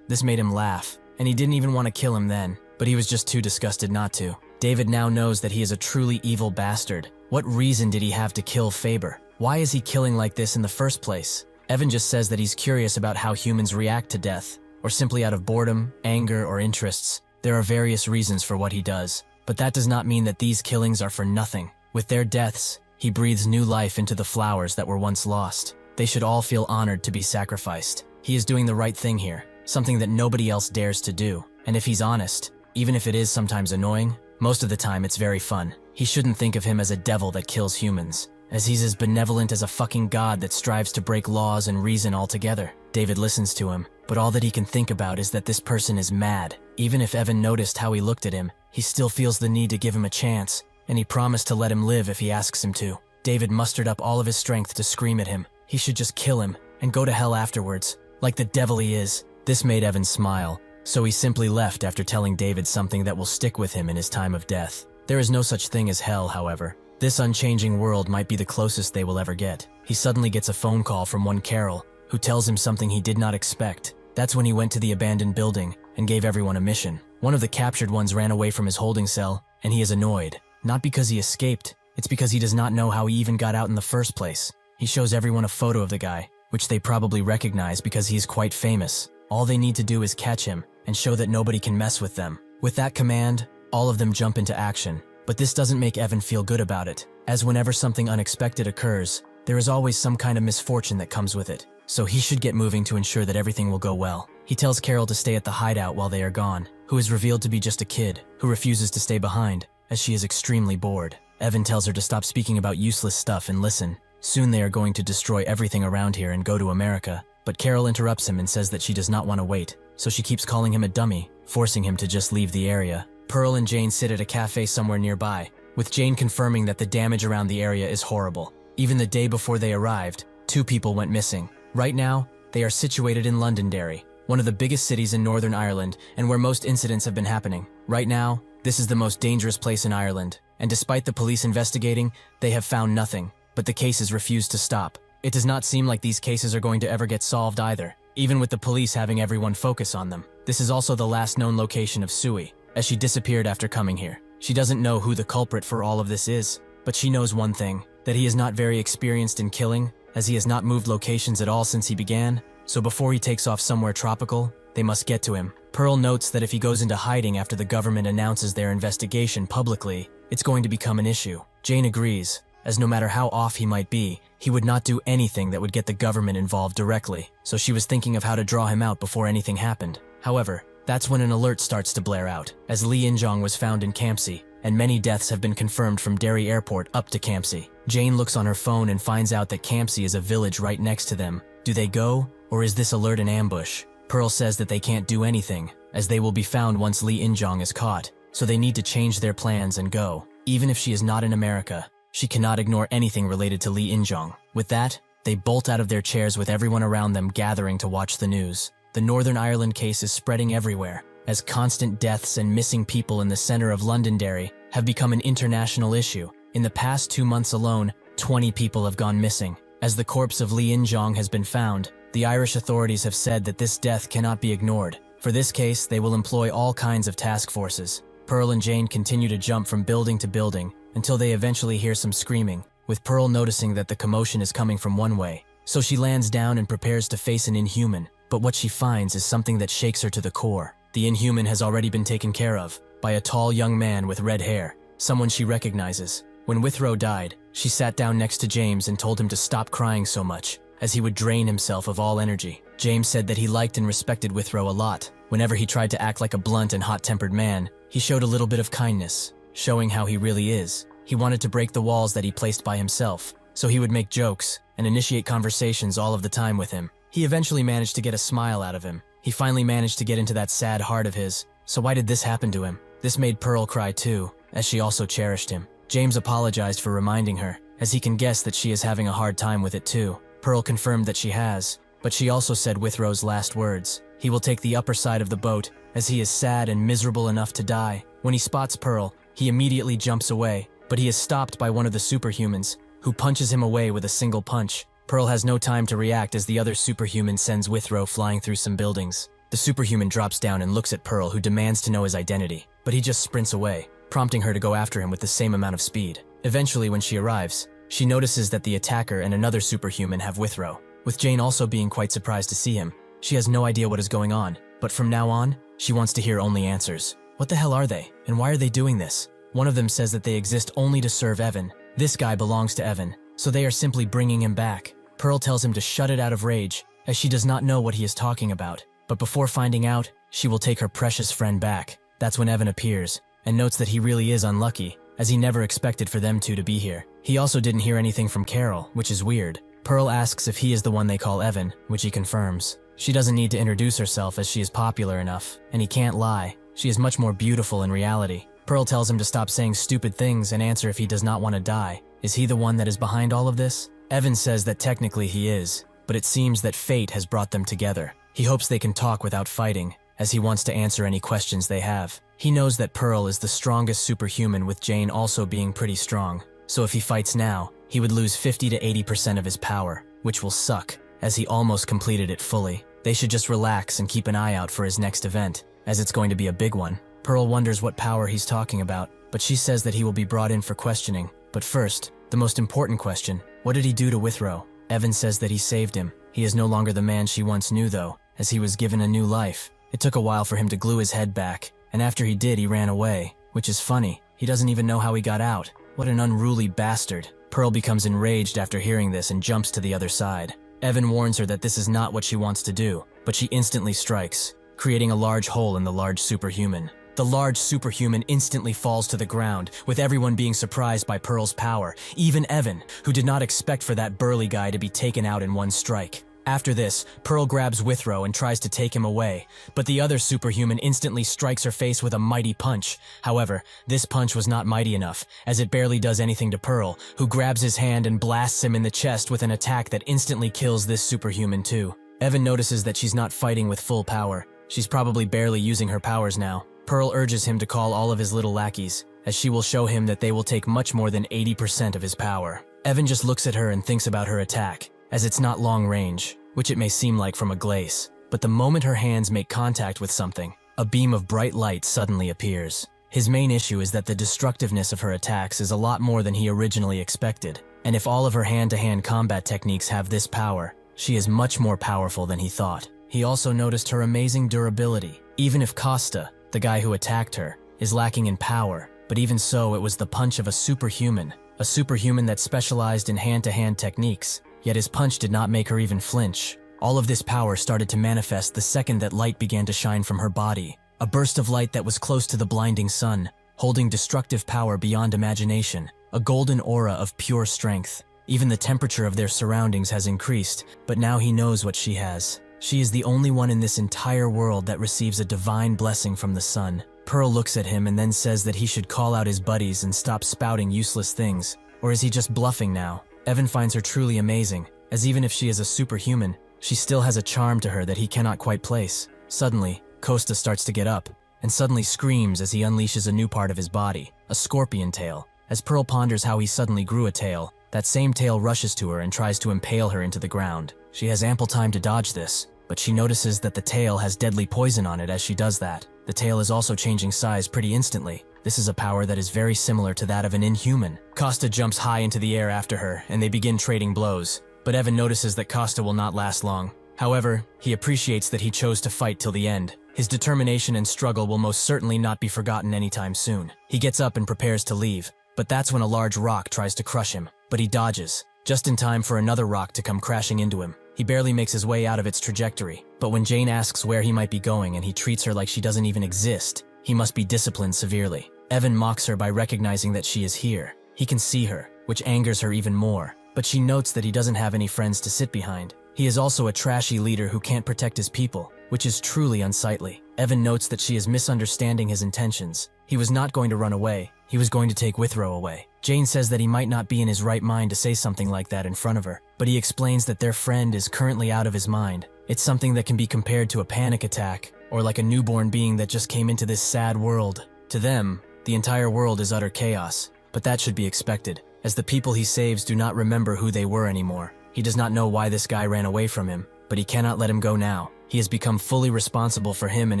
This made him laugh, and he didn't even want to kill him then, but he was just too disgusted not to. David now knows that he is a truly evil bastard. What reason did he have to kill Faber? Why is he killing like this in the first place? Evan just says that he's curious about how humans react to death, or simply out of boredom, anger, or interests. There are various reasons for what he does, but that does not mean that these killings are for nothing. With their deaths, he breathes new life into the flowers that were once lost. They should all feel honored to be sacrificed. He is doing the right thing here, something that nobody else dares to do. And if he's honest, even if it is sometimes annoying, most of the time it's very fun. He shouldn't think of him as a devil that kills humans, as he's as benevolent as a fucking god that strives to break laws and reason altogether. David listens to him, but all that he can think about is that this person is mad. Even if Evan noticed how he looked at him, he still feels the need to give him a chance, and he promised to let him live if he asks him to. David mustered up all of his strength to scream at him. He should just kill him and go to hell afterwards, like the devil he is. This made Evan smile, so he simply left after telling David something that will stick with him in his time of death. There is no such thing as hell, however. This unchanging world might be the closest they will ever get. He suddenly gets a phone call from one Carol, who tells him something he did not expect. That's when he went to the abandoned building and gave everyone a mission. One of the captured ones ran away from his holding cell, and he is annoyed. Not because he escaped, it's because he does not know how he even got out in the first place. He shows everyone a photo of the guy, which they probably recognize because he is quite famous. All they need to do is catch him and show that nobody can mess with them. With that command, all of them jump into action. But this doesn't make Evan feel good about it, as whenever something unexpected occurs, there is always some kind of misfortune that comes with it. So he should get moving to ensure that everything will go well. He tells Carol to stay at the hideout while they are gone, who is revealed to be just a kid who refuses to stay behind, as she is extremely bored. Evan tells her to stop speaking about useless stuff and listen. Soon they are going to destroy everything around here and go to America. But Carol interrupts him and says that she does not want to wait, so she keeps calling him a dummy, forcing him to just leave the area. Pearl and Jane sit at a cafe somewhere nearby, with Jane confirming that the damage around the area is horrible. Even the day before they arrived, 2 people went missing. Right now, they are situated in Londonderry, one of the biggest cities in Northern Ireland and where most incidents have been happening. Right now, this is the most dangerous place in Ireland, and despite the police investigating, they have found nothing, but the cases refuse to stop. It does not seem like these cases are going to ever get solved either, even with the police having everyone focus on them. This is also the last known location of Sui, as she disappeared after coming here. She doesn't know who the culprit for all of this is, but she knows one thing, that he is not very experienced in killing, as he has not moved locations at all since he began, so before he takes off somewhere tropical, they must get to him. Pearl notes that if he goes into hiding after the government announces their investigation publicly, it's going to become an issue. Jane agrees, as no matter how off he might be, he would not do anything that would get the government involved directly, so she was thinking of how to draw him out before anything happened. However, that's when an alert starts to blare out, as Lee In-jong was found in Campsie, and many deaths have been confirmed from Derry Airport up to Campsie. Jane looks on her phone and finds out that Campsie is a village right next to them. Do they go, or is this alert an ambush? Pearl says that they can't do anything, as they will be found once Lee In-jong is caught, so they need to change their plans and go. Even if she is not in America, she cannot ignore anything related to Lee In-jong. With that, They bolt out of their chairs with everyone around them gathering to watch the news. The Northern Ireland case is spreading everywhere, as constant deaths and missing people in the center of Londonderry have become an international issue. In the past 2 months alone, 20 people have gone missing. As the corpse of Lee In-jong has been found, the Irish authorities have said that this death cannot be ignored. For this case, they will employ all kinds of task forces. Pearl and Jane continue to jump from building to building until they eventually hear some screaming, with Pearl noticing that the commotion is coming from one way. So she lands down and prepares to face an Inhuman, but what she finds is something that shakes her to the core. The Inhuman has already been taken care of by a tall young man with red hair, someone she recognizes. When Withrow died, she sat down next to James and told him to stop crying so much, as he would drain himself of all energy. James said that he liked and respected Withrow a lot. Whenever he tried to act like a blunt and hot-tempered man, he showed a little bit of kindness, showing how he really is. He wanted to break the walls that he placed by himself, so he would make jokes and initiate conversations all of the time with him. He eventually managed to get a smile out of him. He finally managed to get into that sad heart of his. So why did this happen to him? This made Pearl cry too, as she also cherished him. James apologized for reminding her, as he can guess that she is having a hard time with it too. Pearl confirmed that she has, but she also said Withrow's last words. He will take the upper side of the boat, as he is sad and miserable enough to die. When he spots Pearl, he immediately jumps away, but he is stopped by one of the Superhumans, who punches him away with a single punch. Pearl has no time to react as the other Superhuman sends Withrow flying through some buildings. The Superhuman drops down and looks at Pearl, who demands to know his identity, but he just sprints away, prompting her to go after him with the same amount of speed. Eventually, when she arrives, she notices that the attacker and another Superhuman have Withrow, with Jane also being quite surprised to see him. She has no idea what is going on, but from now on, she wants to hear only answers. What the hell are they, and why are they doing this? One of them says that they exist only to serve Evan. This guy belongs to Evan, so they are simply bringing him back. Pearl tells him to shut it out of rage, as she does not know what he is talking about. But before finding out, she will take her precious friend back. That's when Evan appears, and notes that he really is unlucky, as he never expected for them two to be here. He also didn't hear anything from Carol, which is weird. Pearl asks if he is the one they call Evan, which he confirms. She doesn't need to introduce herself as she is popular enough, and he can't lie. She is much more beautiful in reality. Pearl tells him to stop saying stupid things and answer if he does not want to die. Is he the one that is behind all of this? Evan says that technically he is, but it seems that fate has brought them together. He hopes they can talk without fighting, as he wants to answer any questions they have. He knows that Pearl is the strongest superhuman, with Jane also being pretty strong. So if he fights now, he would lose 50 to 80% of his power, which will suck, as he almost completed it fully. They should just relax and keep an eye out for his next event, as it's going to be a big one. Pearl wonders what power he's talking about, but she says that he will be brought in for questioning. But first, the most important question, what did he do to Withrow? Evan says that he saved him. He is no longer the man she once knew though, as he was given a new life. It took a while for him to glue his head back, and after he did, he ran away, which is funny. He doesn't even know how he got out. What an unruly bastard. Pearl becomes enraged after hearing this and jumps to the other side. Evan warns her that this is not what she wants to do, but she instantly strikes, creating a large hole in the large superhuman. The large superhuman instantly falls to the ground, with everyone being surprised by Pearl's power, even Evan, who did not expect for that burly guy to be taken out in one strike. After this, Pearl grabs Withrow and tries to take him away, but the other superhuman instantly strikes her face with a mighty punch. However, this punch was not mighty enough, as it barely does anything to Pearl, who grabs his hand and blasts him in the chest with an attack that instantly kills this superhuman too. Evan notices that she's not fighting with full power. She's probably barely using her powers now. Pearl urges him to call all of his little lackeys, as she will show him that they will take much more than 80% of his power. Evan just looks at her and thinks about her attack, as it's not long range, which it may seem like from a glace. But the moment her hands make contact with something, a beam of bright light suddenly appears. His main issue is that the destructiveness of her attacks is a lot more than he originally expected, and if all of her hand-to-hand combat techniques have this power, she is much more powerful than he thought. He also noticed her amazing durability. Even if Costa, the guy who attacked her, is lacking in power, but even so, it was the punch of a superhuman that specialized in hand-to-hand techniques, yet his punch did not make her even flinch. All of this power started to manifest the second that light began to shine from her body, a burst of light that was close to the blinding sun, holding destructive power beyond imagination, a golden aura of pure strength. Even the temperature of their surroundings has increased, but now he knows what she has. She is the only one in this entire world that receives a divine blessing from the sun. Pearl looks at him and then says that he should call out his buddies and stop spouting useless things. Or is he just bluffing now? Evan finds her truly amazing, as even if she is a superhuman, she still has a charm to her that he cannot quite place. Suddenly, Costa starts to get up, and suddenly screams as he unleashes a new part of his body, a scorpion tail. As Pearl ponders how he suddenly grew a tail, that same tail rushes to her and tries to impale her into the ground. She has ample time to dodge this, but she notices that the tail has deadly poison on it as she does that. The tail is also changing size pretty instantly. This is a power that is very similar to that of an Inhuman. Costa jumps high into the air after her, and they begin trading blows. But Evan notices that Costa will not last long. However, he appreciates that he chose to fight till the end. His determination and struggle will most certainly not be forgotten anytime soon. He gets up and prepares to leave, but that's when a large rock tries to crush him. But he dodges, just in time for another rock to come crashing into him. He barely makes his way out of its trajectory. But when Jane asks where he might be going and he treats her like she doesn't even exist, he must be disciplined severely. Evan mocks her by recognizing that she is here. He can see her, which angers her even more. But she notes that he doesn't have any friends to sit behind. He is also a trashy leader who can't protect his people, which is truly unsightly. Evan notes that she is misunderstanding his intentions. He was not going to run away. He was going to take Withrow away. Jane says that he might not be in his right mind to say something like that in front of her, but he explains that their friend is currently out of his mind. It's something that can be compared to a panic attack, or like a newborn being that just came into this sad world. To them, the entire world is utter chaos, but that should be expected, as the people he saves do not remember who they were anymore. He does not know why this guy ran away from him, but he cannot let him go now. He has become fully responsible for him and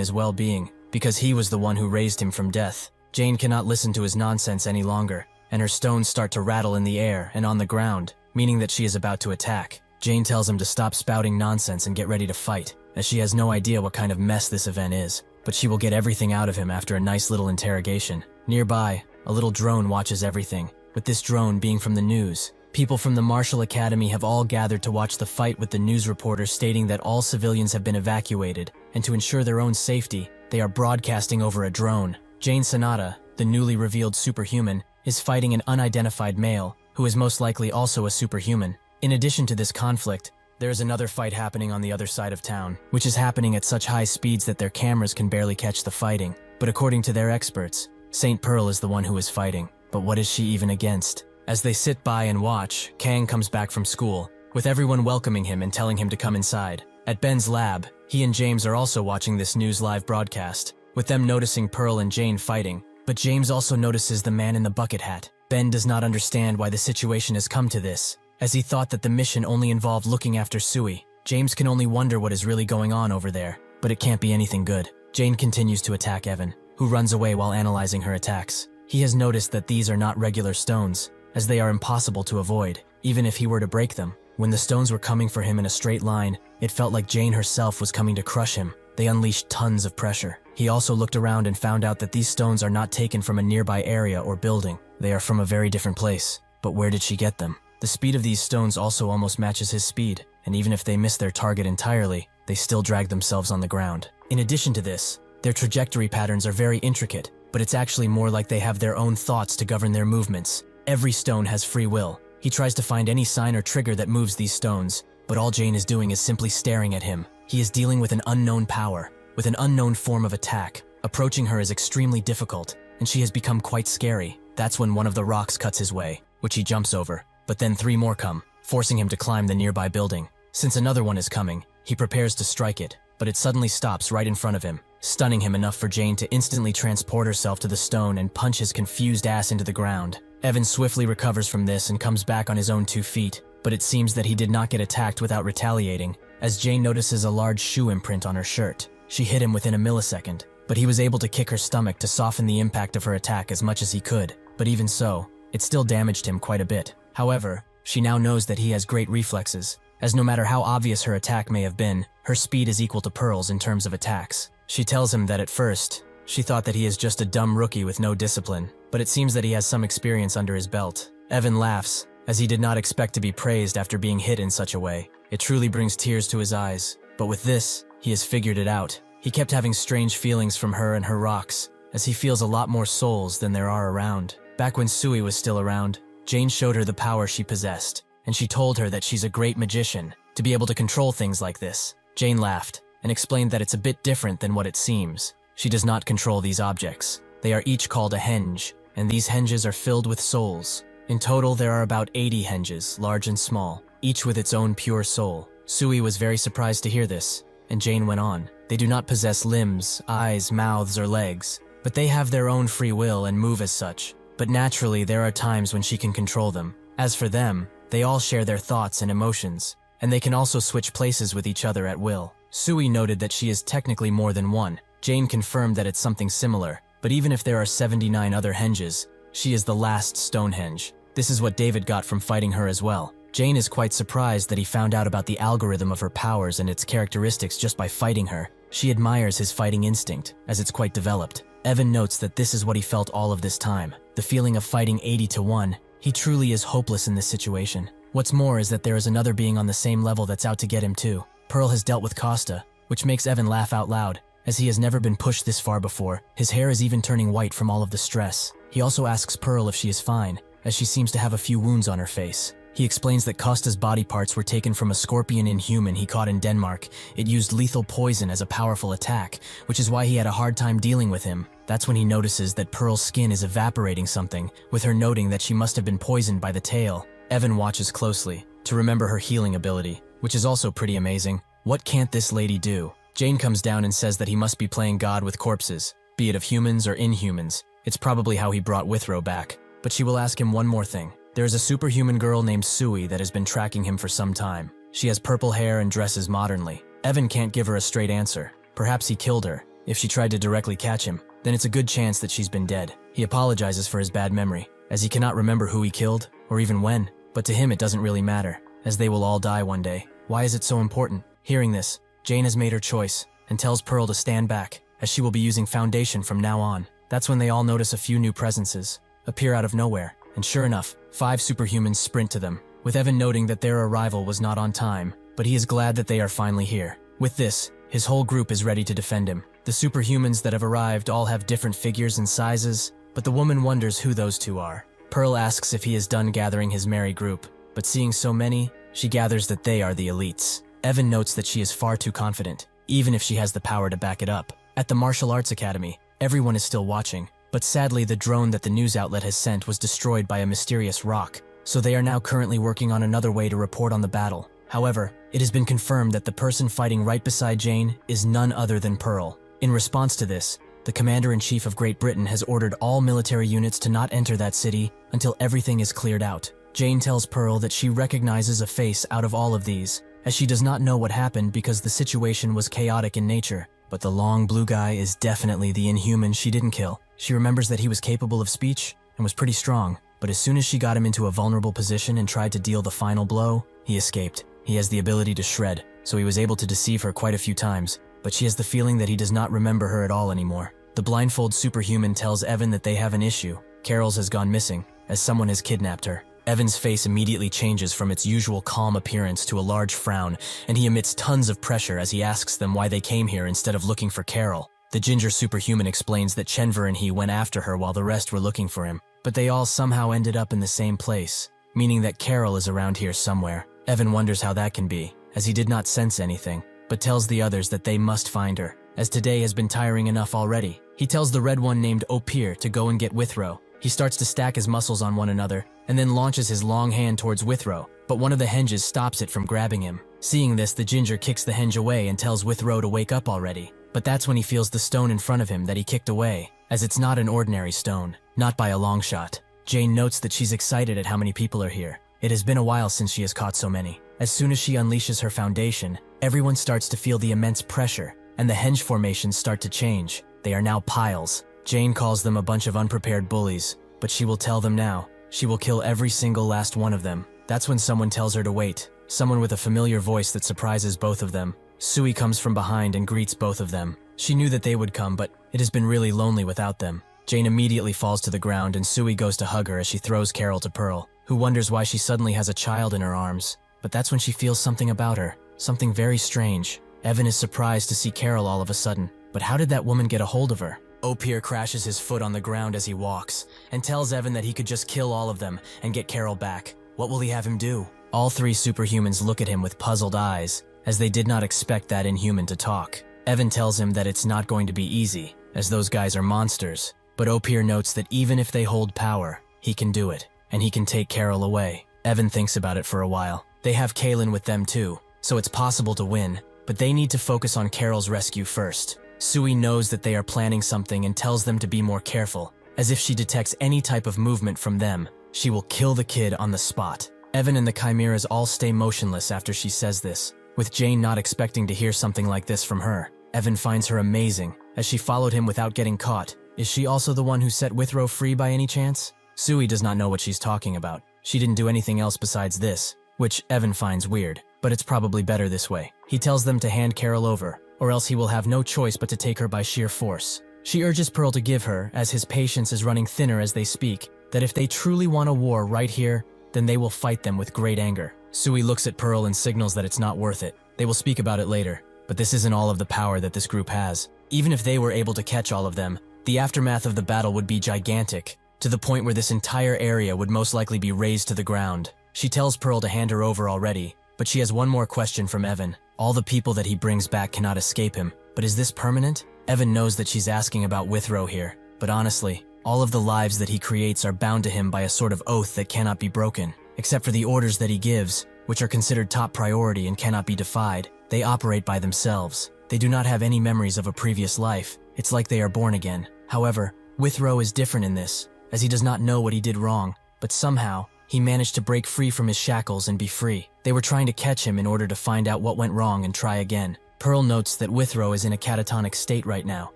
his well-being, because he was the one who raised him from death. Jane cannot listen to his nonsense any longer, and her stones start to rattle in the air and on the ground, meaning that she is about to attack. Jane tells him to stop spouting nonsense and get ready to fight, as she has no idea what kind of mess this event is, but she will get everything out of him after a nice little interrogation. Nearby, a little drone watches everything, with this drone being from the news. People from the Marshall Academy have all gathered to watch the fight, with the news reporter stating that all civilians have been evacuated, and to ensure their own safety, they are broadcasting over a drone. Jane Sonata, the newly revealed superhuman, is fighting an unidentified male, who is most likely also a superhuman. In addition to this conflict, there is another fight happening on the other side of town, which is happening at such high speeds that their cameras can barely catch the fighting. But according to their experts, St. Pearl is the one who is fighting. But what is she even against? As they sit by and watch, Kang comes back from school, with everyone welcoming him and telling him to come inside. At Ben's lab, he and James are also watching this news live broadcast, with them noticing Pearl and Jane fighting. But James also notices the man in the bucket hat. Ben does not understand why the situation has come to this, as he thought that the mission only involved looking after Sui. James can only wonder what is really going on over there, but it can't be anything good. Jane continues to attack Evan, who runs away while analyzing her attacks. He has noticed that these are not regular stones, as they are impossible to avoid, even if he were to break them. When the stones were coming for him in a straight line, it felt like Jane herself was coming to crush him. They unleashed tons of pressure. He also looked around and found out that these stones are not taken from a nearby area or building. They are from a very different place. But where did she get them? The speed of these stones also almost matches his speed, and even if they miss their target entirely, they still drag themselves on the ground. In addition to this, their trajectory patterns are very intricate, but it's actually more like they have their own thoughts to govern their movements. Every stone has free will. He tries to find any sign or trigger that moves these stones, but all Jane is doing is simply staring at him. He is dealing with an unknown power, with an unknown form of attack. Approaching her is extremely difficult, and she has become quite scary. That's when one of the rocks cuts his way, which he jumps over, but then 3 more come, forcing him to climb the nearby building. Since another one is coming, he prepares to strike it, but it suddenly stops right in front of him, stunning him enough for Jane to instantly transport herself to the stone and punch his confused ass into the ground. Evan swiftly recovers from this and comes back on his own 2 feet, but it seems that he did not get attacked without retaliating, as Jane notices a large shoe imprint on her shirt. She hit him within a millisecond, but he was able to kick her stomach to soften the impact of her attack as much as he could. But even so, it still damaged him quite a bit. However, she now knows that he has great reflexes, as no matter how obvious her attack may have been, her speed is equal to Pearl's in terms of attacks. She tells him that at first, she thought that he is just a dumb rookie with no discipline, but it seems that he has some experience under his belt. Evan laughs, as he did not expect to be praised after being hit in such a way. It truly brings tears to his eyes, but with this, he has figured it out. He kept having strange feelings from her and her rocks, as he feels a lot more souls than there are around. Back when Sui was still around, Jane showed her the power she possessed, and she told her that she's a great magician, to be able to control things like this. Jane laughed, and explained that it's a bit different than what it seems. She does not control these objects. They are each called a henge, and these henges are filled with souls. In total, there are about 80 henges, large and small. each with its own pure soul. Sui was very surprised to hear this, and Jane went on. They do not possess limbs, eyes, mouths, or legs, but they have their own free will and move as such. But naturally, there are times when she can control them. As for them, they all share their thoughts and emotions, and they can also switch places with each other at will. Sui noted that she is technically more than one. Jane confirmed that it's something similar, but even if there are 79 other henges, she is the last Stonehenge. This is what David got from fighting her as well. Jane is quite surprised that he found out about the algorithm of her powers and its characteristics just by fighting her. She admires his fighting instinct, as it's quite developed. Evan notes that this is what he felt all of this time. The feeling of fighting 80 to 1. He truly is hopeless in this situation. What's more is that there is another being on the same level that's out to get him too. Pearl has dealt with Costa, which makes Evan laugh out loud, as he has never been pushed this far before. His hair is even turning white from all of the stress. He also asks Pearl if she is fine, as she seems to have a few wounds on her face. He explains that Costa's body parts were taken from a scorpion inhuman he caught in Denmark. It used lethal poison as a powerful attack, which is why he had a hard time dealing with him. That's when he notices that Pearl's skin is evaporating something, with her noting that she must have been poisoned by the tail. Evan watches closely, to remember her healing ability, which is also pretty amazing. What can't this lady do? Jane comes down and says that he must be playing God with corpses, be it of humans or inhumans. It's probably how he brought Withrow back. But she will ask him one more thing. There is a superhuman girl named Sui that has been tracking him for some time. She has purple hair and dresses modernly. Evan can't give her a straight answer. Perhaps he killed her. If she tried to directly catch him, then it's a good chance that she's been dead. He apologizes for his bad memory, as he cannot remember who he killed, or even when. But to him it doesn't really matter, as they will all die one day. Why is it so important? Hearing this, Jane has made her choice, and tells Pearl to stand back, as she will be using Foundation from now on. That's when they all notice a few new presences appear out of nowhere. And sure enough, 5 superhumans sprint to them, with Evan noting that their arrival was not on time, but he is glad that they are finally here. With this, his whole group is ready to defend him. The superhumans that have arrived all have different figures and sizes, but the woman wonders who those two are. Pearl asks if he is done gathering his merry group, but seeing so many, she gathers that they are the elites. Evan notes that she is far too confident, even if she has the power to back it up. At the Martial Arts Academy, everyone is still watching. But sadly, the drone that the news outlet has sent was destroyed by a mysterious rock, so they are now currently working on another way to report on the battle. However, it has been confirmed that the person fighting right beside Jane is none other than Pearl. In response to this, the Commander-in-Chief of Great Britain has ordered all military units to not enter that city until everything is cleared out. Jane tells Pearl that she recognizes a face out of all of these, as she does not know what happened because the situation was chaotic in nature. But the long blue guy is definitely the Inhuman she didn't kill. She remembers that he was capable of speech and was pretty strong, but as soon as she got him into a vulnerable position and tried to deal the final blow, he escaped. He has the ability to shred, so he was able to deceive her quite a few times, but she has the feeling that he does not remember her at all anymore. The blindfold superhuman tells Evan that they have an issue. Carol's has gone missing, as someone has kidnapped her. Evan's face immediately changes from its usual calm appearance to a large frown, and he emits tons of pressure as he asks them why they came here instead of looking for Carol. The ginger superhuman explains that Chenver and he went after her while the rest were looking for him, but they all somehow ended up in the same place, meaning that Carol is around here somewhere. Evan wonders how that can be, as he did not sense anything, but tells the others that they must find her, as today has been tiring enough already. He tells the red one named Opir to go and get Withrow. He starts to stack his muscles on one another, and then launches his long hand towards Withrow, but one of the henges stops it from grabbing him. Seeing this, the ginger kicks the henge away and tells Withrow to wake up already. But that's when he feels the stone in front of him that he kicked away, as it's not an ordinary stone, not by a long shot. Jane notes that she's excited at how many people are here. It has been a while since she has caught so many. As soon as she unleashes her foundation, everyone starts to feel the immense pressure, and the henge formations start to change. They are now piles. Jane calls them a bunch of unprepared bullies, but she will tell them now. She will kill every single last one of them. That's when someone tells her to wait, someone with a familiar voice that surprises both of them. Sui comes from behind and greets both of them. She knew that they would come, but it has been really lonely without them. Jane immediately falls to the ground and Sui goes to hug her as she throws Carol to Pearl, who wonders why she suddenly has a child in her arms. But that's when she feels something about her, something very strange. Evan is surprised to see Carol all of a sudden, but how did that woman get a hold of her? Opir crashes his foot on the ground as he walks, and tells Evan that he could just kill all of them and get Carol back. What will he have him do? All 3 superhumans look at him with puzzled eyes, as they did not expect that Inhuman to talk. Evan tells him that it's not going to be easy, as those guys are monsters, but Opir notes that even if they hold power, he can do it, and he can take Carol away. Evan thinks about it for a while, They have Kaylin with them too, so it's possible to win, but they need to focus on Carol's rescue first. Sui knows that they are planning something and tells them to be more careful. As if she detects any type of movement from them, she will kill the kid on the spot. Evan and the Chimeras all stay motionless after she says this, with Jane not expecting to hear something like this from her. Evan finds her amazing, as she followed him without getting caught. Is she also the one who set Withrow free by any chance? Sui does not know what she's talking about. She didn't do anything else besides this, which Evan finds weird, but it's probably better this way. He tells them to hand Carol over, or else he will have no choice but to take her by sheer force. She urges Pearl to give her, as his patience is running thinner as they speak, that if they truly want a war right here, then they will fight them with great anger. Sui looks at Pearl and signals that it's not worth it. They will speak about it later, but this isn't all of the power that this group has. Even if they were able to catch all of them, the aftermath of the battle would be gigantic, to the point where this entire area would most likely be razed to the ground. She tells Pearl to hand her over already, but she has one more question from Evan. All the people that he brings back cannot escape him, but is this permanent? Evan knows that she's asking about Withrow here, but honestly, all of the lives that he creates are bound to him by a sort of oath that cannot be broken. Except for the orders that he gives, which are considered top priority and cannot be defied, they operate by themselves. They do not have any memories of a previous life. It's like they are born again. However, Withrow is different in this, as he does not know what he did wrong, but somehow, he managed to break free from his shackles and be free. They were trying to catch him in order to find out what went wrong and try again. Pearl notes that Withrow is in a catatonic state right now,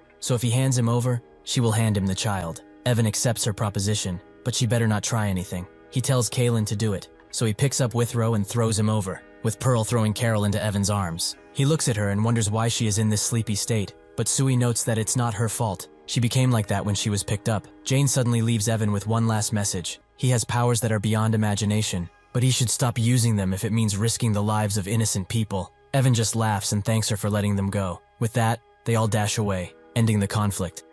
so if he hands him over, she will hand him the child. Evan accepts her proposition, but she better not try anything. He tells Kaylin to do it, so he picks up Withrow and throws him over, with Pearl throwing Carol into Evan's arms. He looks at her and wonders why she is in this sleepy state, but Sui notes that it's not her fault. She became like that when she was picked up. Jane suddenly leaves Evan with one last message. He has powers that are beyond imagination, but he should stop using them if it means risking the lives of innocent people. Evan just laughs and thanks her for letting them go. With that, they all dash away, ending the conflict.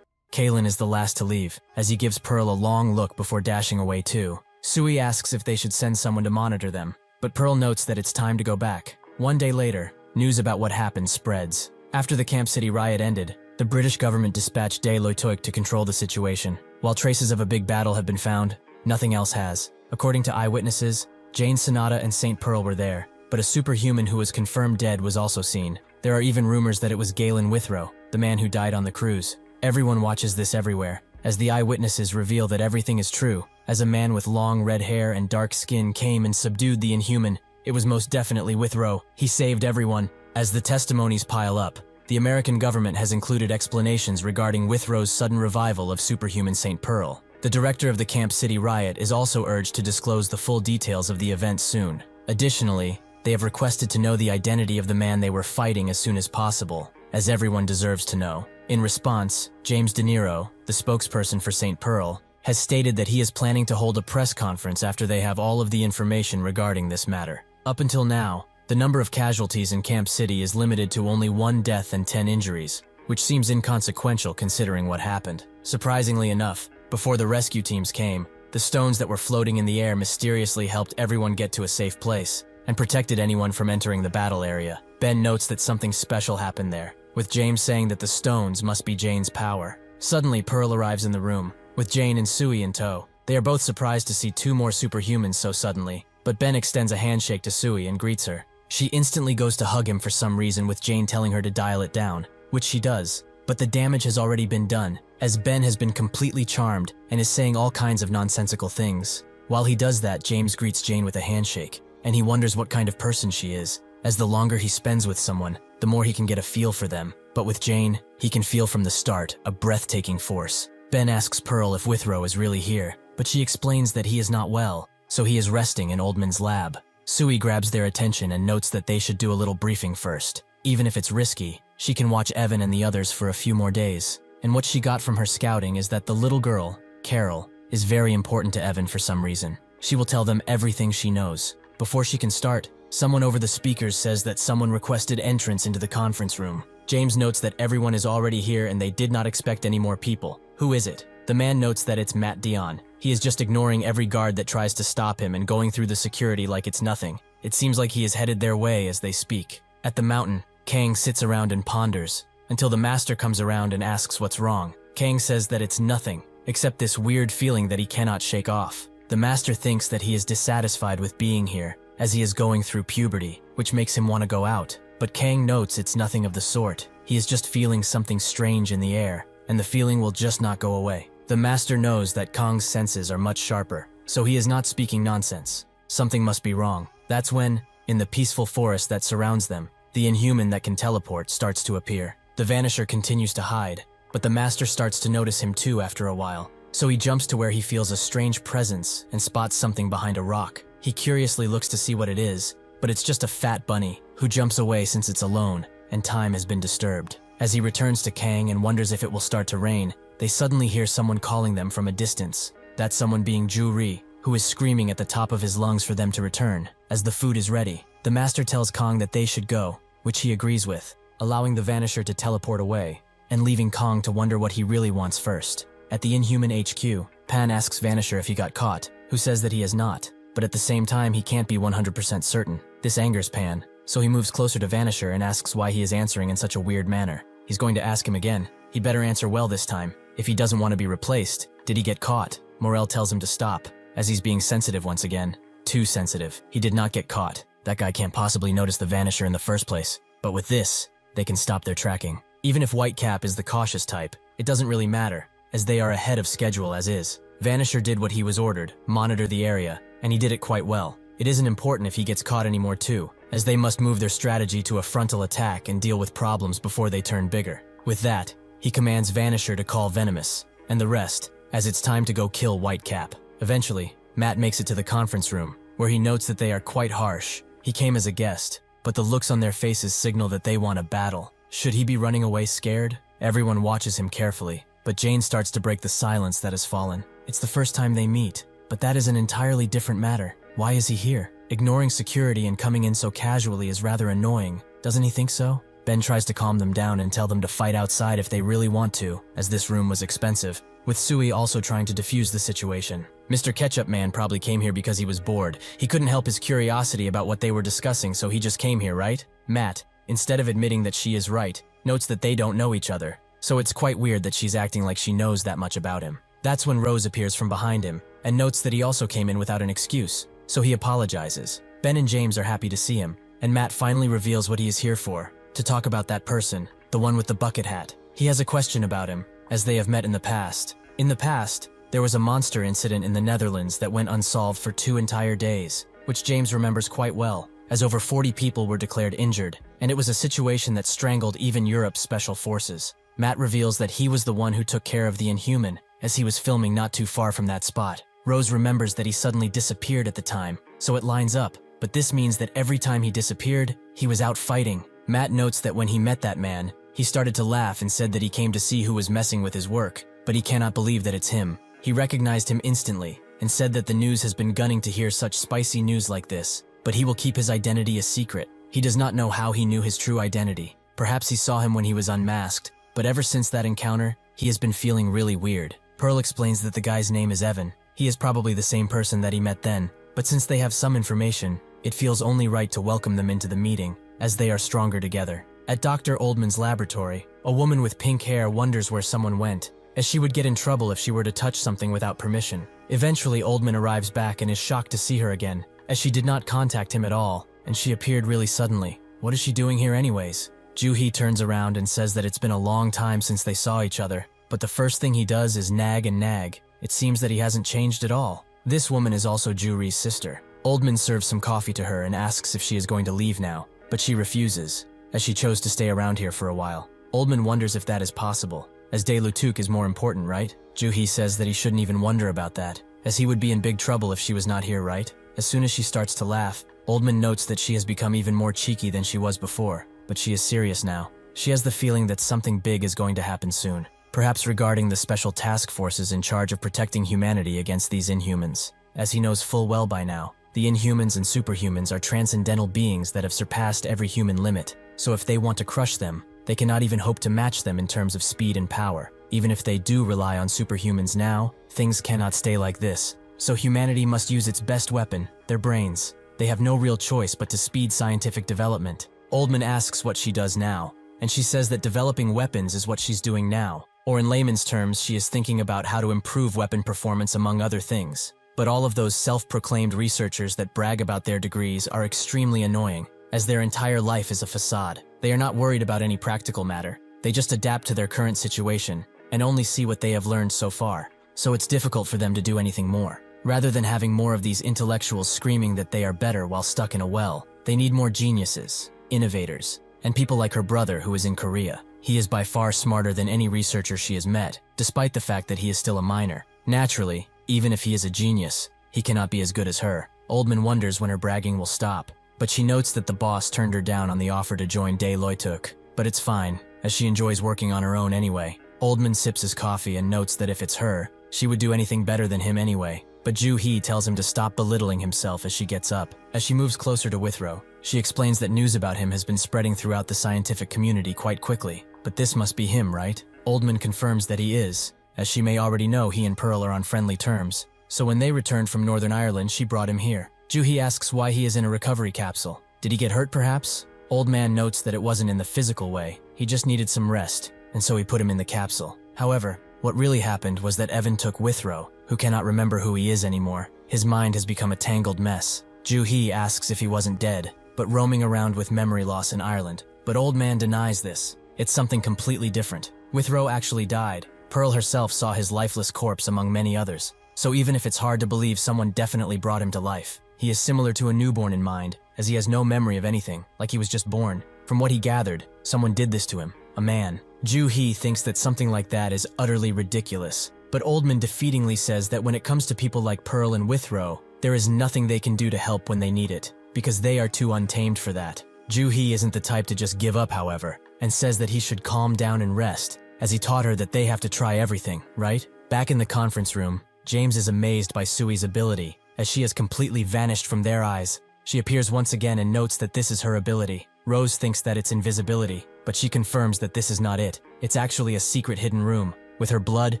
Kaylin is the last to leave, as he gives Pearl a long look before dashing away too. Sui asks if they should send someone to monitor them, but Pearl notes that it's time to go back. One day later, news about what happened spreads. After the Camp City riot ended, the British government dispatched de Loitoik to control the situation. While traces of a big battle have been found, nothing else has. According to eyewitnesses, Jane Sonata and St. Pearl were there, but a superhuman who was confirmed dead was also seen. There are even rumors that it was Galen Withrow, the man who died on the cruise. Everyone watches this everywhere, as the eyewitnesses reveal that everything is true. As a man with long red hair and dark skin came and subdued the Inhuman, it was most definitely Withrow. He saved everyone. As the testimonies pile up, the American government has included explanations regarding Withrow's sudden revival of Superhuman St. Pearl. The director of the Camp City riot is also urged to disclose the full details of the event soon. Additionally, they have requested to know the identity of the man they were fighting as soon as possible, as everyone deserves to know. In response, James De Niro, the spokesperson for St. Pearl, has stated that he is planning to hold a press conference after they have all of the information regarding this matter. Up until now, the number of casualties in Camp City is limited to only 1 death and 10 injuries, which seems inconsequential considering what happened. Surprisingly enough, before the rescue teams came, the stones that were floating in the air mysteriously helped everyone get to a safe place and protected anyone from entering the battle area. Ben notes that something special happened there, with James saying that the stones must be Jane's power. Suddenly, Pearl arrives in the room, with Jane and Sui in tow. They are both surprised to see 2 more superhumans so suddenly, but Ben extends a handshake to Sui and greets her. She instantly goes to hug him for some reason, with Jane telling her to dial it down, which she does. But the damage has already been done, as Ben has been completely charmed and is saying all kinds of nonsensical things. While he does that, James greets Jane with a handshake, and he wonders what kind of person she is, as the longer he spends with someone, the more he can get a feel for them. But with Jane, he can feel from the start a breathtaking force. Ben asks Pearl if Withrow is really here, but she explains that he is not well, so he is resting in Oldman's lab. Sui grabs their attention and notes that they should do a little briefing first. Even if it's risky, she can watch Evan and the others for a few more days. And what she got from her scouting is that the little girl, Carol, is very important to Evan for some reason. She will tell them everything she knows. Before she can start, someone over the speakers says that someone requested entrance into the conference room. James notes that everyone is already here and they did not expect any more people. Who is it? The man notes that it's Matt Dion. He is just ignoring every guard that tries to stop him and going through the security like it's nothing. It seems like he is headed their way as they speak. At the mountain, Kang sits around and ponders, until the master comes around and asks what's wrong. Kang says that it's nothing, except this weird feeling that he cannot shake off. The master thinks that he is dissatisfied with being here, as he is going through puberty, which makes him want to go out. But Kang notes it's nothing of the sort. He is just feeling something strange in the air, and the feeling will just not go away. The master knows that Kang's senses are much sharper, so he is not speaking nonsense. Something must be wrong. That's when, in the peaceful forest that surrounds them, the inhuman that can teleport starts to appear. The Vanisher continues to hide, but the master starts to notice him too after a while. So he jumps to where he feels a strange presence and spots something behind a rock. He curiously looks to see what it is, but it's just a fat bunny, who jumps away since it's alone, and time has been disturbed. As he returns to Kang and wonders if it will start to rain, they suddenly hear someone calling them from a distance. That someone being Ju-Ri, who is screaming at the top of his lungs for them to return, as the food is ready. The master tells Kang that they should go, which he agrees with, allowing the Vanisher to teleport away, and leaving Kang to wonder what he really wants first. At the Inhuman HQ, Pan asks Vanisher if he got caught, who says that he has not, but at the same time he can't be 100% certain. This angers Pan, so he moves closer to Vanisher and asks why he is answering in such a weird manner. He's going to ask him again. He'd better answer well this time. If he doesn't want to be replaced, did he get caught? Morel tells him to stop, as he's being sensitive once again. Too sensitive. He did not get caught. That guy can't possibly notice the Vanisher in the first place. But with this, they can stop their tracking. Even if Whitecap is the cautious type, it doesn't really matter, as they are ahead of schedule as is. Vanisher did what he was ordered, monitor the area, and he did it quite well. It isn't important if he gets caught anymore too, as they must move their strategy to a frontal attack and deal with problems before they turn bigger. With that, he commands Vanisher to call Venomous, and the rest, as it's time to go kill Whitecap. Eventually, Matt makes it to the conference room, where he notes that they are quite harsh. He came as a guest, but the looks on their faces signal that they want a battle. Should he be running away scared? Everyone watches him carefully, but Jane starts to break the silence that has fallen. It's the first time they meet, but that is an entirely different matter. Why is he here? Ignoring security and coming in so casually is rather annoying. Doesn't he think so? Ben tries to calm them down and tell them to fight outside if they really want to, as this room was expensive, with Sui also trying to defuse the situation. Mr. Ketchup Man probably came here because he was bored. He couldn't help his curiosity about what they were discussing, so he just came here, right? Matt, instead of admitting that she is right, notes that they don't know each other, so it's quite weird that she's acting like she knows that much about him. That's when Rose appears from behind him, and notes that he also came in without an excuse, so he apologizes. Ben and James are happy to see him, and Matt finally reveals what he is here for, to talk about that person, the one with the bucket hat. He has a question about him, as they have met in the past. In the past, there was a monster incident in the Netherlands that went unsolved for 2 entire days, which James remembers quite well, as over 40 people were declared injured, and it was a situation that strangled even Europe's special forces. Matt reveals that he was the one who took care of the Inhuman, as he was filming not too far from that spot. Rose remembers that he suddenly disappeared at the time, so it lines up, but this means that every time he disappeared, he was out fighting. Matt notes that when he met that man, he started to laugh and said that he came to see who was messing with his work, but he cannot believe that it's him. He recognized him instantly, and said that the news has been gunning to hear such spicy news like this, but he will keep his identity a secret. He does not know how he knew his true identity. Perhaps he saw him when he was unmasked, but ever since that encounter, he has been feeling really weird. Pearl explains that the guy's name is Evan. He is probably the same person that he met then, but since they have some information, it feels only right to welcome them into the meeting, as they are stronger together. At Dr. Oldman's laboratory, a woman with pink hair wonders where someone went, as she would get in trouble if she were to touch something without permission. Eventually, Oldman arrives back and is shocked to see her again, as she did not contact him at all, and she appeared really suddenly. What is she doing here anyways? Ju-hee turns around and says that it's been a long time since they saw each other, but the first thing he does is nag and nag. It seems that he hasn't changed at all. This woman is also Ju-ri's sister. Oldman serves some coffee to her and asks if she is going to leave now, but she refuses, as she chose to stay around here for a while. Oldman wonders if that is possible, as De Lutuk is more important, right? Ju-hee says that he shouldn't even wonder about that, as he would be in big trouble if she was not here, right? As soon as she starts to laugh, Oldman notes that she has become even more cheeky than she was before, but she is serious now. She has the feeling that something big is going to happen soon, perhaps regarding the special task forces in charge of protecting humanity against these Inhumans. As he knows full well by now, the Inhumans and Superhumans are transcendental beings that have surpassed every human limit, so if they want to crush them, they cannot even hope to match them in terms of speed and power. Even if they do rely on Superhumans now, things cannot stay like this. So humanity must use its best weapon, their brains. They have no real choice but to speed scientific development. Oldman asks what she does now, and she says that developing weapons is what she's doing now. Or in layman's terms, she is thinking about how to improve weapon performance among other things. But all of those self-proclaimed researchers that brag about their degrees are extremely annoying, as their entire life is a facade. They are not worried about any practical matter. They just adapt to their current situation and only see what they have learned so far. So it's difficult for them to do anything more. Rather than having more of these intellectuals screaming that they are better while stuck in a well, they need more geniuses, innovators, and people like her brother who is in Korea. He is by far smarter than any researcher she has met, despite the fact that he is still a minor. Naturally, even if he is a genius, he cannot be as good as her. Oldman wonders when her bragging will stop, but she notes that the boss turned her down on the offer to join Dae Loituk. But it's fine, as she enjoys working on her own anyway. Oldman sips his coffee and notes that if it's her, she would do anything better than him anyway. But Joo-hee tells him to stop belittling himself as she gets up. As she moves closer to Withrow, she explains that news about him has been spreading throughout the scientific community quite quickly. But this must be him, right? Oldman confirms that he is, as she may already know he and Pearl are on friendly terms. So when they returned from Northern Ireland, she brought him here. Joo-hee asks why he is in a recovery capsule. Did he get hurt perhaps? Old man notes that it wasn't in the physical way, he just needed some rest, and so he put him in the capsule. However, what really happened was that Evan took Withrow, who cannot remember who he is anymore. His mind has become a tangled mess. Joo-hee asks if he wasn't dead, but roaming around with memory loss in Ireland. But old man denies this. It's something completely different. Withrow actually died. Pearl herself saw his lifeless corpse among many others. So even if it's hard to believe someone definitely brought him to life, he is similar to a newborn in mind, as he has no memory of anything, like he was just born. From what he gathered, someone did this to him, a man. Joo-hee thinks that something like that is utterly ridiculous, but Oldman defeatingly says that when it comes to people like Pearl and Withrow, there is nothing they can do to help when they need it, because they are too untamed for that. Joo-hee isn't the type to just give up, however, and says that he should calm down and rest, as he taught her that they have to try everything, right? Back in the conference room, James is amazed by Sui's ability, as she has completely vanished from their eyes. She appears once again and notes that this is her ability. Rose thinks that it's invisibility, but she confirms that this is not it. It's actually a secret hidden room. With her blood,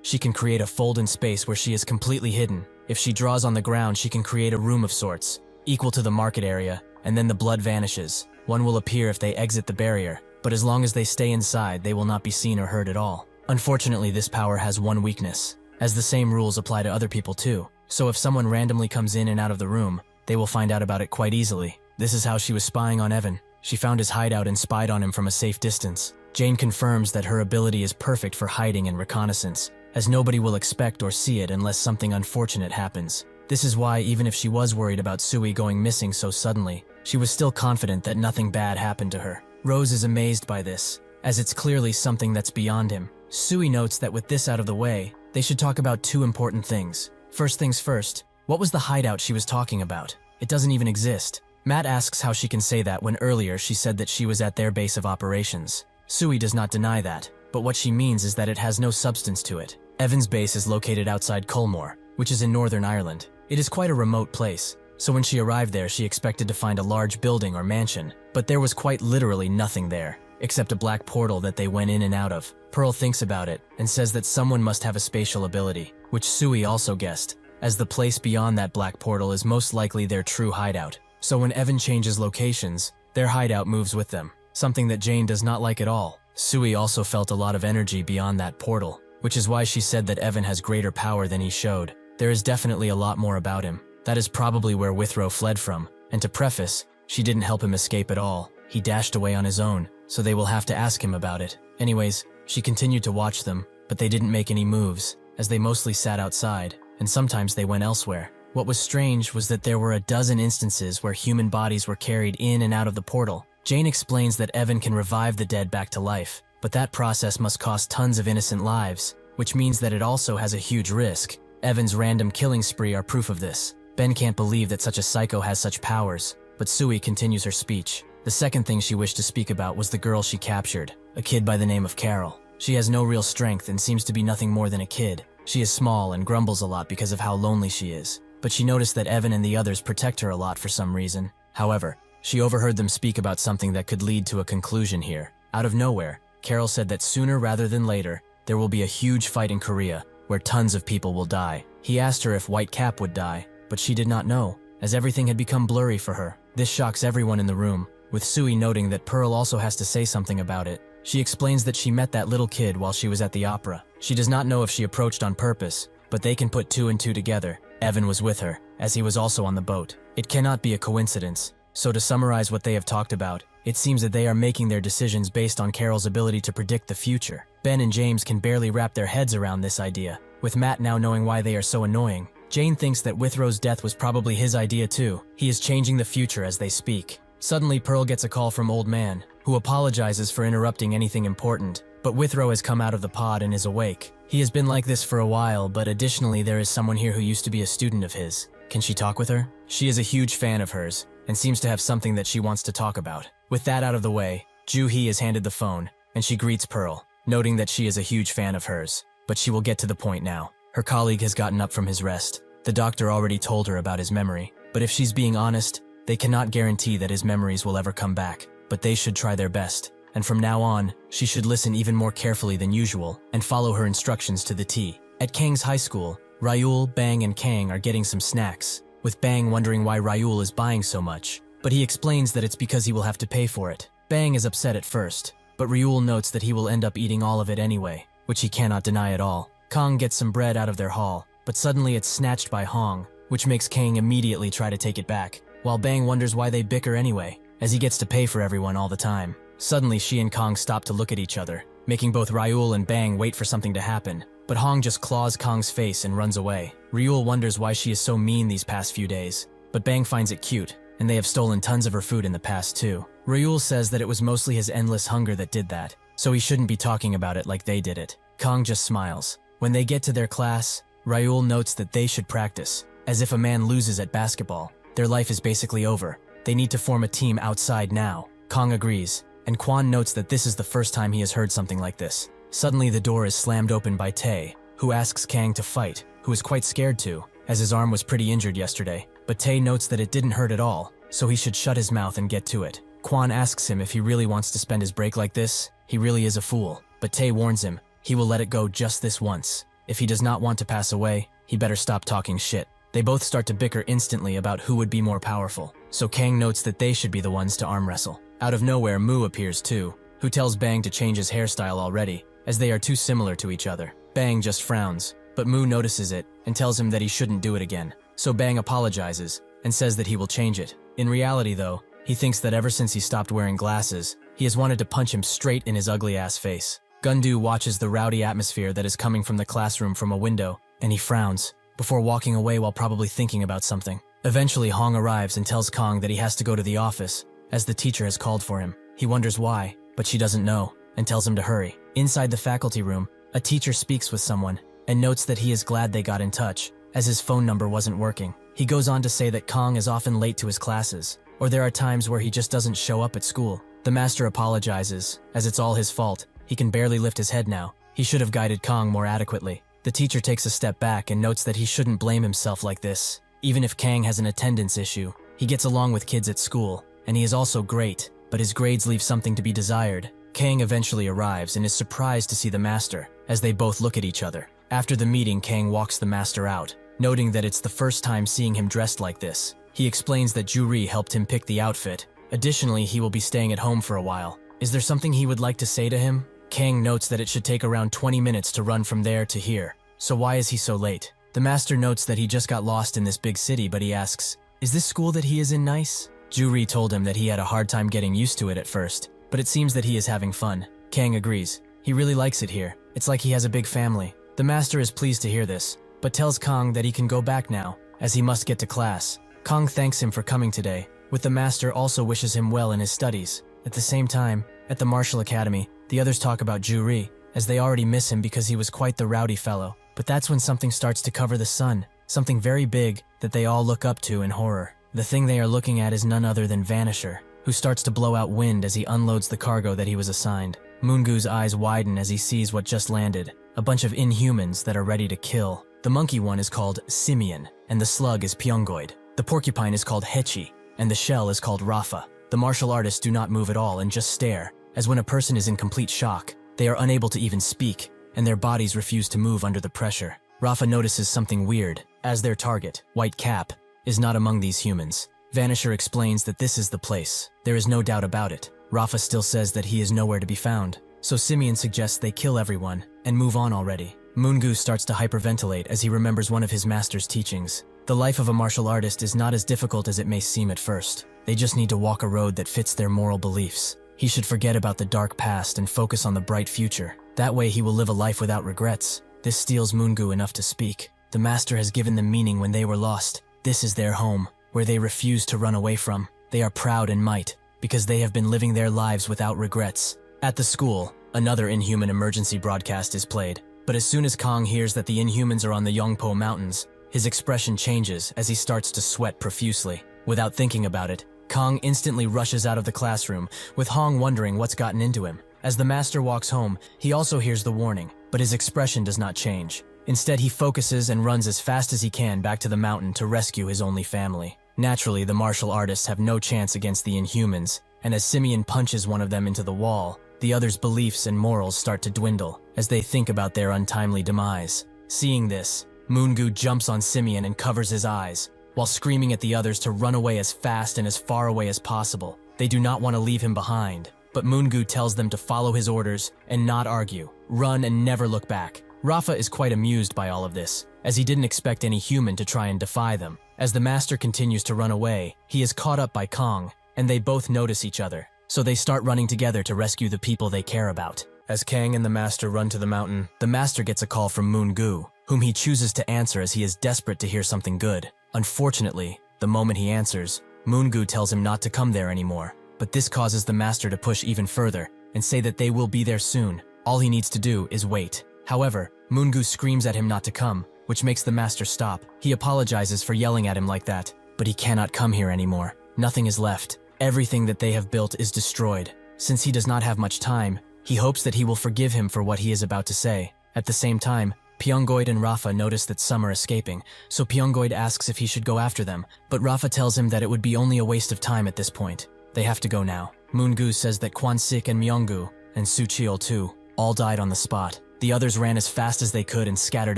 she can create a fold in space where she is completely hidden. If she draws on the ground, she can create a room of sorts, equal to the market area, and then the blood vanishes. One will appear if they exit the barrier, but as long as they stay inside, they will not be seen or heard at all. Unfortunately, this power has one weakness, as the same rules apply to other people too. So if someone randomly comes in and out of the room, they will find out about it quite easily. This is how she was spying on Evan. She found his hideout and spied on him from a safe distance. Jane confirms that her ability is perfect for hiding and reconnaissance, as nobody will expect or see it unless something unfortunate happens. This is why, even if she was worried about Sui going missing so suddenly, she was still confident that nothing bad happened to her. Rose is amazed by this, as it's clearly something that's beyond him. Sui notes that with this out of the way, they should talk about two important things. First things first, what was the hideout she was talking about? It doesn't even exist. Matt asks how she can say that when earlier she said that she was at their base of operations. Sui does not deny that, but what she means is that it has no substance to it. Evan's base is located outside Culmore, which is in Northern Ireland. It is quite a remote place, so when she arrived there she expected to find a large building or mansion, but there was quite literally nothing there, except a black portal that they went in and out of. Pearl thinks about it and says that someone must have a spatial ability, which Sui also guessed, as the place beyond that black portal is most likely their true hideout. So when Evan changes locations, their hideout moves with them, something that Jane does not like at all. Sui also felt a lot of energy beyond that portal, which is why she said that Evan has greater power than he showed. There is definitely a lot more about him. That is probably where Withrow fled from, and to preface, she didn't help him escape at all. He dashed away on his own, so they will have to ask him about it. Anyways, she continued to watch them, but they didn't make any moves, as they mostly sat outside, and sometimes they went elsewhere. What was strange was that there were a dozen instances where human bodies were carried in and out of the portal. Jane explains that Evan can revive the dead back to life, but that process must cost tons of innocent lives, which means that it also has a huge risk. Evan's random killing spree are proof of this. Ben can't believe that such a psycho has such powers, but Sui continues her speech. The second thing she wished to speak about was the girl she captured, a kid by the name of Carol. She has no real strength and seems to be nothing more than a kid. She is small and grumbles a lot because of how lonely she is, but she noticed that Evan and the others protect her a lot for some reason. However, she overheard them speak about something that could lead to a conclusion here. Out of nowhere, Carol said that sooner rather than later, there will be a huge fight in Korea, where tons of people will die. He asked her if White Cap would die, but she did not know, as everything had become blurry for her. This shocks everyone in the room, with Sui noting that Pearl also has to say something about it. She explains that she met that little kid while she was at the opera. She does not know if she approached on purpose, but they can put two and two together. Evan was with her, as he was also on the boat. It cannot be a coincidence. So to summarize what they have talked about, it seems that they are making their decisions based on Carol's ability to predict the future. Ben and James can barely wrap their heads around this idea, with Matt now knowing why they are so annoying. Jane thinks that Withrow's death was probably his idea too. He is changing the future as they speak. Suddenly Pearl gets a call from Old Man, who apologizes for interrupting anything important, but Withrow has come out of the pod and is awake. He has been like this for a while, but additionally there is someone here who used to be a student of his. Can she talk with her? She is a huge fan of hers, and seems to have something that she wants to talk about. With that out of the way, Joo-hee is handed the phone, and she greets Pearl, noting that she is a huge fan of hers. But she will get to the point now. Her colleague has gotten up from his rest. The doctor already told her about his memory, but if she's being honest, they cannot guarantee that his memories will ever come back, but they should try their best. And from now on, she should listen even more carefully than usual and follow her instructions to the T. At Kang's high school, Ryul, Bang, and Kang are getting some snacks, with Bang wondering why Ryul is buying so much, but he explains that it's because he will have to pay for it. Bang is upset at first, but Ryul notes that he will end up eating all of it anyway, which he cannot deny at all. Kang gets some bread out of their haul, but suddenly it's snatched by Hong, which makes Kang immediately try to take it back, while Bang wonders why they bicker anyway, as he gets to pay for everyone all the time. Suddenly she and Kang stop to look at each other, making both Ryul and Bang wait for something to happen, but Hong just claws Kang's face and runs away. Ryul wonders why she is so mean these past few days, but Bang finds it cute, and they have stolen tons of her food in the past too. Ryul says that it was mostly his endless hunger that did that, so he shouldn't be talking about it like they did it. Kang just smiles. When they get to their class, Ryul notes that they should practice, as if a man loses at basketball, their life is basically over. They need to form a team outside now. Kang agrees, and Quan notes that this is the first time he has heard something like this. Suddenly the door is slammed open by Tae, who asks Kang to fight, who is quite scared to, as his arm was pretty injured yesterday, but Tae notes that it didn't hurt at all, so he should shut his mouth and get to it. Quan asks him if he really wants to spend his break like this. He really is a fool, but Tae warns him he will let it go just this once. If he does not want to pass away, he better stop talking shit. They both start to bicker instantly about who would be more powerful, so Kang notes that they should be the ones to arm wrestle. Out of nowhere, Moo appears too, who tells Bang to change his hairstyle already, as they are too similar to each other. Bang just frowns, but Moo notices it and tells him that he shouldn't do it again. So Bang apologizes and says that he will change it. In reality though, he thinks that ever since he stopped wearing glasses, he has wanted to punch him straight in his ugly ass face. Gundu watches the rowdy atmosphere that is coming from the classroom from a window, and he frowns, before walking away while probably thinking about something. Eventually Hong arrives and tells Kang that he has to go to the office, as the teacher has called for him. He wonders why, but she doesn't know, and tells him to hurry. Inside the faculty room, a teacher speaks with someone, and notes that he is glad they got in touch, as his phone number wasn't working. He goes on to say that Kang is often late to his classes, or there are times where he just doesn't show up at school. The master apologizes, as it's all his fault. He can barely lift his head now. He should have guided Kang more adequately. The teacher takes a step back and notes that he shouldn't blame himself like this. Even if Kang has an attendance issue, he gets along with kids at school, and he is also great, but his grades leave something to be desired. Kang eventually arrives and is surprised to see the master, as they both look at each other. After the meeting, Kang walks the master out, noting that it's the first time seeing him dressed like this. He explains that Juri helped him pick the outfit. Additionally, he will be staying at home for a while. Is there something he would like to say to him? Kang notes that it should take around 20 minutes to run from there to here, so why is he so late? The master notes that he just got lost in this big city, but he asks, is this school that he is in nice? Juri told him that he had a hard time getting used to it at first, but it seems that he is having fun. Kang agrees. He really likes it here. It's like he has a big family. The master is pleased to hear this, but tells Kang that he can go back now, as he must get to class. Kang thanks him for coming today, with the master also wishes him well in his studies. At the same time, at the martial academy, the others talk about Juri, as they already miss him because he was quite the rowdy fellow. But that's when something starts to cover the sun, something very big that they all look up to in horror. The thing they are looking at is none other than Vanisher, who starts to blow out wind as he unloads the cargo that he was assigned. Moongu's eyes widen as he sees what just landed, a bunch of Inhumans that are ready to kill. The monkey one is called Simeon, and the slug is Pyongoid. The porcupine is called Hechi, and the shell is called Rafa. The martial artists do not move at all and just stare, as when a person is in complete shock, they are unable to even speak, and their bodies refuse to move under the pressure. Rafa notices something weird, as their target, White Cap, is not among these humans. Vanisher explains that this is the place. There is no doubt about it. Rafa still says that he is nowhere to be found, so Simeon suggests they kill everyone and move on already. Moongu starts to hyperventilate as he remembers one of his master's teachings. The life of a martial artist is not as difficult as it may seem at first. They just need to walk a road that fits their moral beliefs. He should forget about the dark past and focus on the bright future. That way he will live a life without regrets. This steals Moongu enough to speak. The master has given them meaning when they were lost. This is their home, where they refuse to run away from. They are proud in might, because they have been living their lives without regrets. At the school, another Inhuman emergency broadcast is played. But as soon as Kang hears that the Inhumans are on the Yongpo Mountains, his expression changes as he starts to sweat profusely. Without thinking about it, Kang instantly rushes out of the classroom, with Hong wondering what's gotten into him. As the master walks home, he also hears the warning, but his expression does not change. Instead, he focuses and runs as fast as he can back to the mountain to rescue his only family. Naturally, the martial artists have no chance against the Inhumans, and as Simeon punches one of them into the wall, the others' beliefs and morals start to dwindle as they think about their untimely demise. Seeing this, Moongu jumps on Simeon and covers his eyes, while screaming at the others to run away as fast and as far away as possible. They do not want to leave him behind, but Moongu tells them to follow his orders and not argue, run and never look back. Rafa is quite amused by all of this, as he didn't expect any human to try and defy them. As the master continues to run away, he is caught up by Kang, and they both notice each other, so they start running together to rescue the people they care about. As Kang and the master run to the mountain, the master gets a call from Moongu, whom he chooses to answer as he is desperate to hear something good. Unfortunately, the moment he answers, Moongu tells him not to come there anymore, but this causes the master to push even further and say that they will be there soon. All he needs to do is wait. However, Moongu screams at him not to come, which makes the master stop. He apologizes for yelling at him like that, but he cannot come here anymore. Nothing is left. Everything that they have built is destroyed. Since he does not have much time, he hopes that he will forgive him for what he is about to say. At the same time, Pyongoid and Rafa notice that some are escaping, so Pyongoid asks if he should go after them, but Rafa tells him that it would be only a waste of time at this point. They have to go now. Moongu says that Kwansik and Myonggu, and Suchiol too, all died on the spot. The others ran as fast as they could and scattered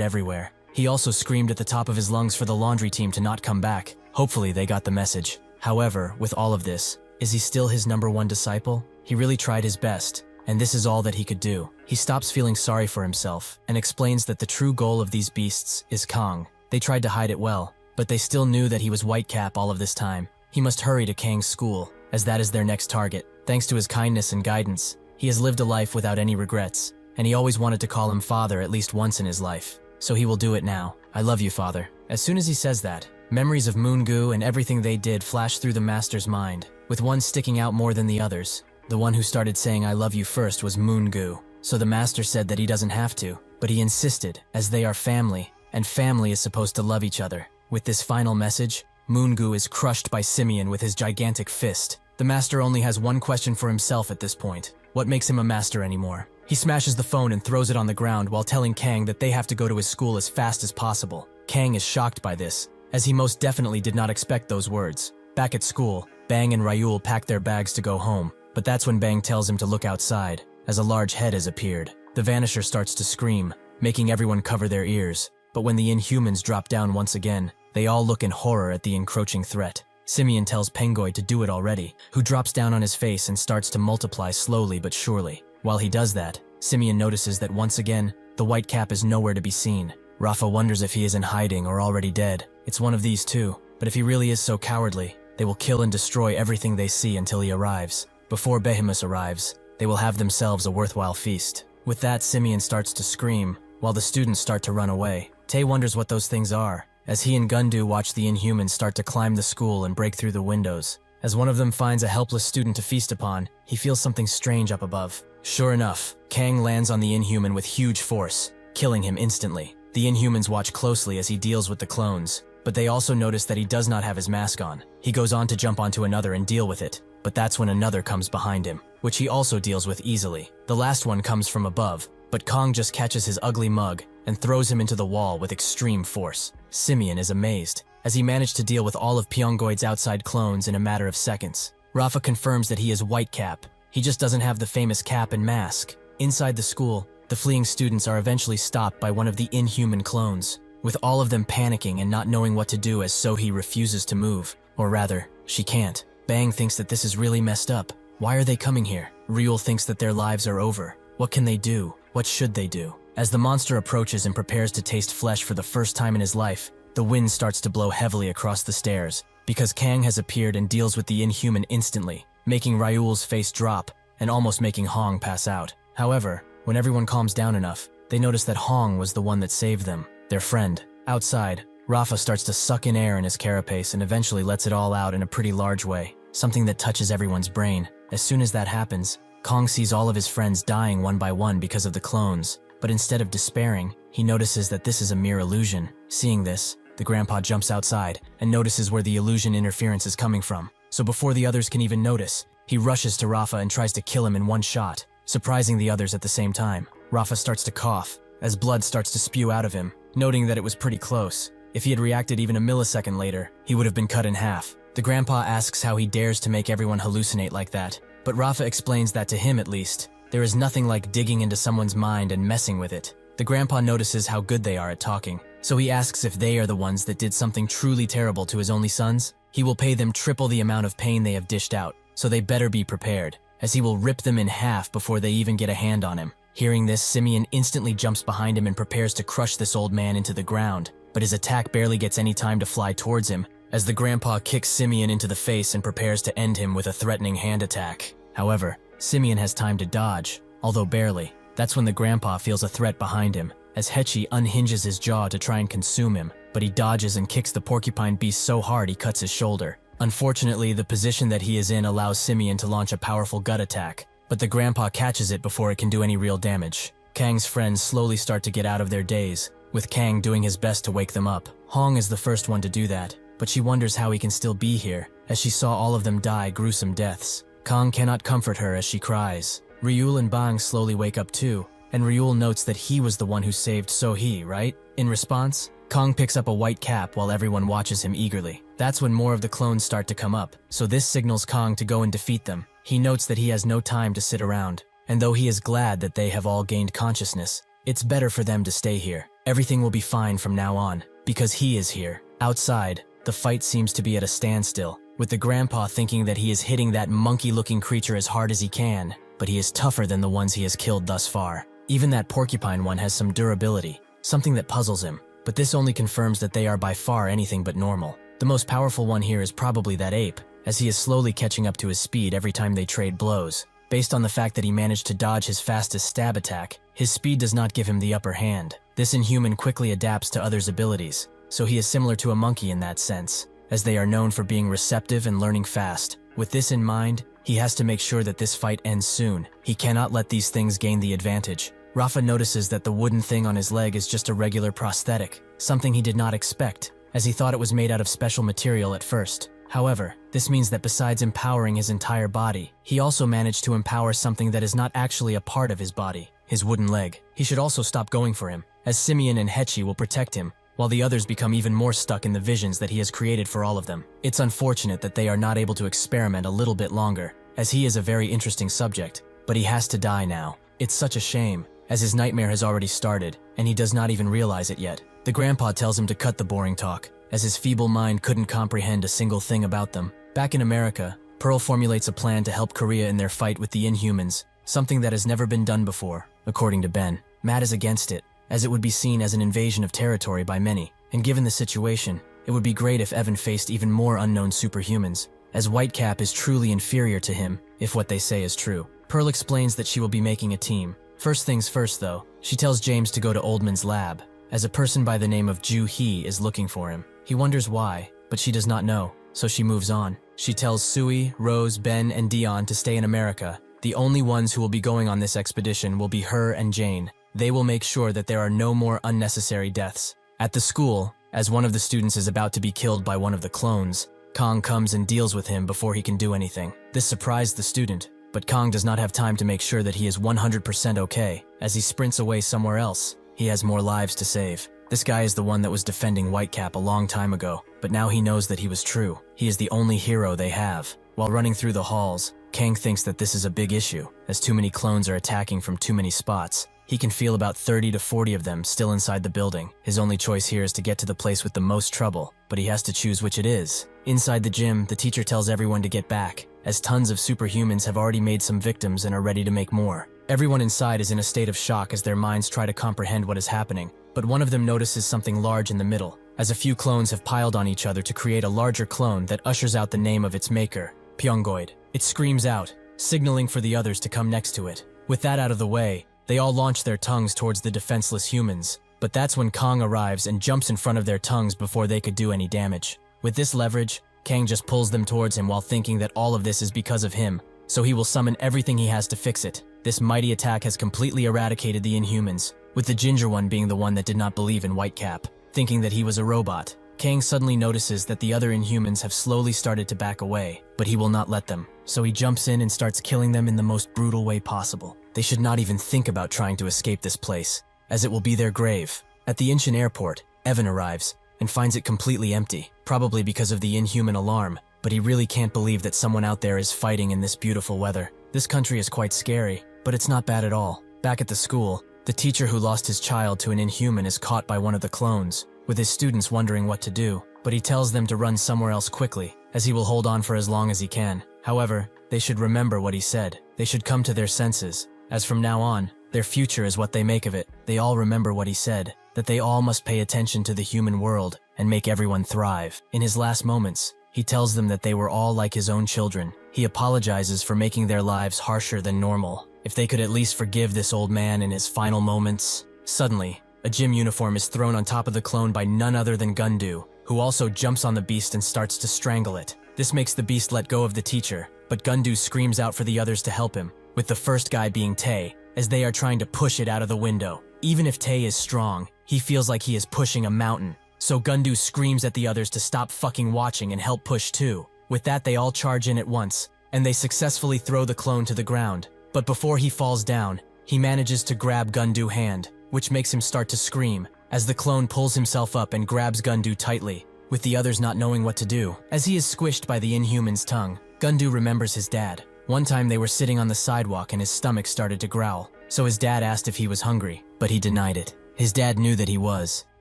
everywhere. He also screamed at the top of his lungs for the laundry team to not come back. Hopefully they got the message. However, with all of this, is he still his #1 disciple? He really tried his best, and this is all that he could do. He stops feeling sorry for himself and explains that the true goal of these beasts is Kang. They tried to hide it well, but they still knew that he was Whitecap all of this time. He must hurry to Kang's school, as that is their next target. Thanks to his kindness and guidance, he has lived a life without any regrets, and he always wanted to call him father at least once in his life. So he will do it now. I love you, father. As soon as he says that, memories of Moongu and everything they did flash through the master's mind, with one sticking out more than the others. The one who started saying I love you first was Moongu, so the master said that he doesn't have to, but he insisted, as they are family, and family is supposed to love each other. With this final message, Moongu is crushed by Simeon with his gigantic fist. The master only has one question for himself at this point. What makes him a master anymore? He smashes the phone and throws it on the ground while telling Kang that they have to go to his school as fast as possible. Kang is shocked by this, as he most definitely did not expect those words. Back at school, Bang and Ryul pack their bags to go home, but that's when Bang tells him to look outside, as a large head has appeared. The Vanisher starts to scream, making everyone cover their ears, but when the Inhumans drop down once again, they all look in horror at the encroaching threat. Simeon tells Pengoid to do it already, who drops down on his face and starts to multiply slowly but surely. While he does that, Simeon notices that once again, the Whitecap is nowhere to be seen. Rafa wonders if he is in hiding or already dead. It's one of these two, but if he really is so cowardly, they will kill and destroy everything they see until he arrives. Before Behemoth arrives, they will have themselves a worthwhile feast. With that, Simeon starts to scream, while the students start to run away. Tay wonders what those things are, as he and Gundu watch the Inhumans start to climb the school and break through the windows. As one of them finds a helpless student to feast upon, he feels something strange up above. Sure enough, Kang lands on the Inhuman with huge force, killing him instantly. The Inhumans watch closely as he deals with the clones, but they also notice that he does not have his mask on. He goes on to jump onto another and deal with it, but that's when another comes behind him, which he also deals with easily. The last one comes from above, but Kang just catches his ugly mug and throws him into the wall with extreme force. Simeon is amazed, as he managed to deal with all of Pyongoid's outside clones in a matter of seconds. Rafa confirms that he is Whitecap. He just doesn't have the famous cap and mask. Inside the school, the fleeing students are eventually stopped by one of the Inhuman clones, with all of them panicking and not knowing what to do as Sohee refuses to move. Or rather, she can't. Bang thinks that this is really messed up. Why are they coming here? Ryul thinks that their lives are over. What can they do? What should they do? As the monster approaches and prepares to taste flesh for the first time in his life, the wind starts to blow heavily across the stairs, because Kang has appeared and deals with the Inhuman instantly, making Ryul's face drop and almost making Hong pass out. However, when everyone calms down enough, they notice that Hong was the one that saved them, their friend. Outside, Rafa starts to suck in air in his carapace and eventually lets it all out in a pretty large way, something that touches everyone's brain. As soon as that happens, Kang sees all of his friends dying one by one because of the clones, but instead of despairing, he notices that this is a mere illusion. Seeing this, the grandpa jumps outside and notices where the illusion interference is coming from. So before the others can even notice, he rushes to Rafa and tries to kill him in one shot, surprising the others at the same time. Rafa starts to cough as blood starts to spew out of him, noting that it was pretty close. If he had reacted even a millisecond later, he would have been cut in half. The grandpa asks how he dares to make everyone hallucinate like that, but Rafa explains that to him at least, there is nothing like digging into someone's mind and messing with it. The grandpa notices how good they are at talking, so he asks if they are the ones that did something truly terrible to his only sons. He will pay them triple the amount of pain they have dished out, so they better be prepared, as he will rip them in half before they even get a hand on him. Hearing this, Simeon instantly jumps behind him and prepares to crush this old man into the ground, but his attack barely gets any time to fly towards him, as the grandpa kicks Simeon into the face and prepares to end him with a threatening hand attack. However, Simeon has time to dodge, although barely. That's when the grandpa feels a threat behind him, as Hechi unhinges his jaw to try and consume him, but he dodges and kicks the porcupine beast so hard he cuts his shoulder. Unfortunately, the position that he is in allows Simeon to launch a powerful gut attack, but the grandpa catches it before it can do any real damage. Kang's friends slowly start to get out of their daze, with Kang doing his best to wake them up. Hong is the first one to do that, but she wonders how he can still be here, as she saw all of them die gruesome deaths. Kang cannot comfort her as she cries. Ryul and Bang slowly wake up too, and Ryul notes that he was the one who saved So-hee, right? In response, Kang picks up a white cap while everyone watches him eagerly. That's when more of the clones start to come up, so this signals Kang to go and defeat them. He notes that he has no time to sit around, and though he is glad that they have all gained consciousness, it's better for them to stay here. Everything will be fine from now on, because he is here. Outside, the fight seems to be at a standstill, with the grandpa thinking that he is hitting that monkey-looking creature as hard as he can, but he is tougher than the ones he has killed thus far. Even that porcupine one has some durability, something that puzzles him, but this only confirms that they are by far anything but normal. The most powerful one here is probably that ape, as he is slowly catching up to his speed every time they trade blows. Based on the fact that he managed to dodge his fastest stab attack, his speed does not give him the upper hand. This Inhuman quickly adapts to others' abilities, so he is similar to a monkey in that sense, as they are known for being receptive and learning fast. With this in mind, he has to make sure that this fight ends soon. He cannot let these things gain the advantage. Rafa notices that the wooden thing on his leg is just a regular prosthetic, something he did not expect, as he thought it was made out of special material at first. However, this means that besides empowering his entire body, he also managed to empower something that is not actually a part of his body, his wooden leg. He should also stop going for him, as Simeon and Hechi will protect him, while the others become even more stuck in the visions that he has created for all of them. It's unfortunate that they are not able to experiment a little bit longer, as he is a very interesting subject, but he has to die now. It's such a shame, as his nightmare has already started, and he does not even realize it yet. The grandpa tells him to cut the boring talk, as his feeble mind couldn't comprehend a single thing about them. Back in America, Pearl formulates a plan to help Korea in their fight with the Inhumans, something that has never been done before, according to Ben. Matt is against it, as it would be seen as an invasion of territory by many, and given the situation, it would be great if Evan faced even more unknown superhumans, as Whitecap is truly inferior to him, if what they say is true. Pearl explains that she will be making a team. First things first though, she tells James to go to Oldman's lab, as a person by the name of Ju-hee is looking for him. He wonders why, but she does not know, so she moves on. She tells Sui, Rose, Ben, and Dion to stay in America. The only ones who will be going on this expedition will be her and Jane. They will make sure that there are no more unnecessary deaths. At the school, as one of the students is about to be killed by one of the clones, Kang comes and deals with him before he can do anything. This surprised the student, but Kang does not have time to make sure that he is 100% okay. As he sprints away somewhere else, he has more lives to save. This guy is the one that was defending Whitecap a long time ago, but now he knows that he was true. He is the only hero they have. While running through the halls, Kang thinks that this is a big issue, as too many clones are attacking from too many spots. He can feel about 30 to 40 of them still inside the building. His only choice here is to get to the place with the most trouble, but he has to choose which it is. Inside the gym, the teacher tells everyone to get back, as tons of superhumans have already made some victims and are ready to make more. Everyone inside is in a state of shock as their minds try to comprehend what is happening, but one of them notices something large in the middle. as a few clones have piled on each other to create a larger clone that ushers out the name of its maker, Pyongoid. It screams out, signaling for the others to come next to it. With that out of the way, they all launch their tongues towards the defenseless humans, but that's when Kang arrives and jumps in front of their tongues before they could do any damage. With this leverage, Kang just pulls them towards him while thinking that all of this is because of him, so he will summon everything he has to fix it. This mighty attack has completely eradicated the Inhumans, with the ginger one being the one that did not believe in Whitecap, thinking that he was a robot. Kang suddenly notices that the other Inhumans have slowly started to back away, but he will not let them, so he jumps in and starts killing them in the most brutal way possible. They should not even think about trying to escape this place, as it will be their grave. At the Incheon airport, Evan arrives and finds it completely empty, probably because of the Inhuman alarm, but he really can't believe that someone out there is fighting in this beautiful weather. This country is quite scary, but it's not bad at all. Back at the school, the teacher who lost his child to an Inhuman is caught by one of the clones, with his students wondering what to do, but he tells them to run somewhere else quickly, as he will hold on for as long as he can. However, they should remember what he said. They should come to their senses, as from now on, their future is what they make of it. They all remember what he said, that they all must pay attention to the human world and make everyone thrive. In his last moments, he tells them that they were all like his own children. He apologizes for making their lives harsher than normal. If they could at least forgive this old man in his final moments. Suddenly, a gym uniform is thrown on top of the clone by none other than Gundu, who also jumps on the beast and starts to strangle it. This makes the beast let go of the teacher, but Gundu screams out for the others to help him, with the first guy being Tae, as they are trying to push it out of the window. Even if Tae is strong, he feels like he is pushing a mountain, so Gundu screams at the others to stop fucking watching and help push too. With that, they all charge in at once, and they successfully throw the clone to the ground. But before he falls down, he manages to grab Gundu's hand, which makes him start to scream, as the clone pulls himself up and grabs Gundu tightly, with the others not knowing what to do. As he is squished by the Inhuman's tongue, Gundu remembers his dad. One time they were sitting on the sidewalk and his stomach started to growl, so his dad asked if he was hungry, but he denied it. His dad knew that he was,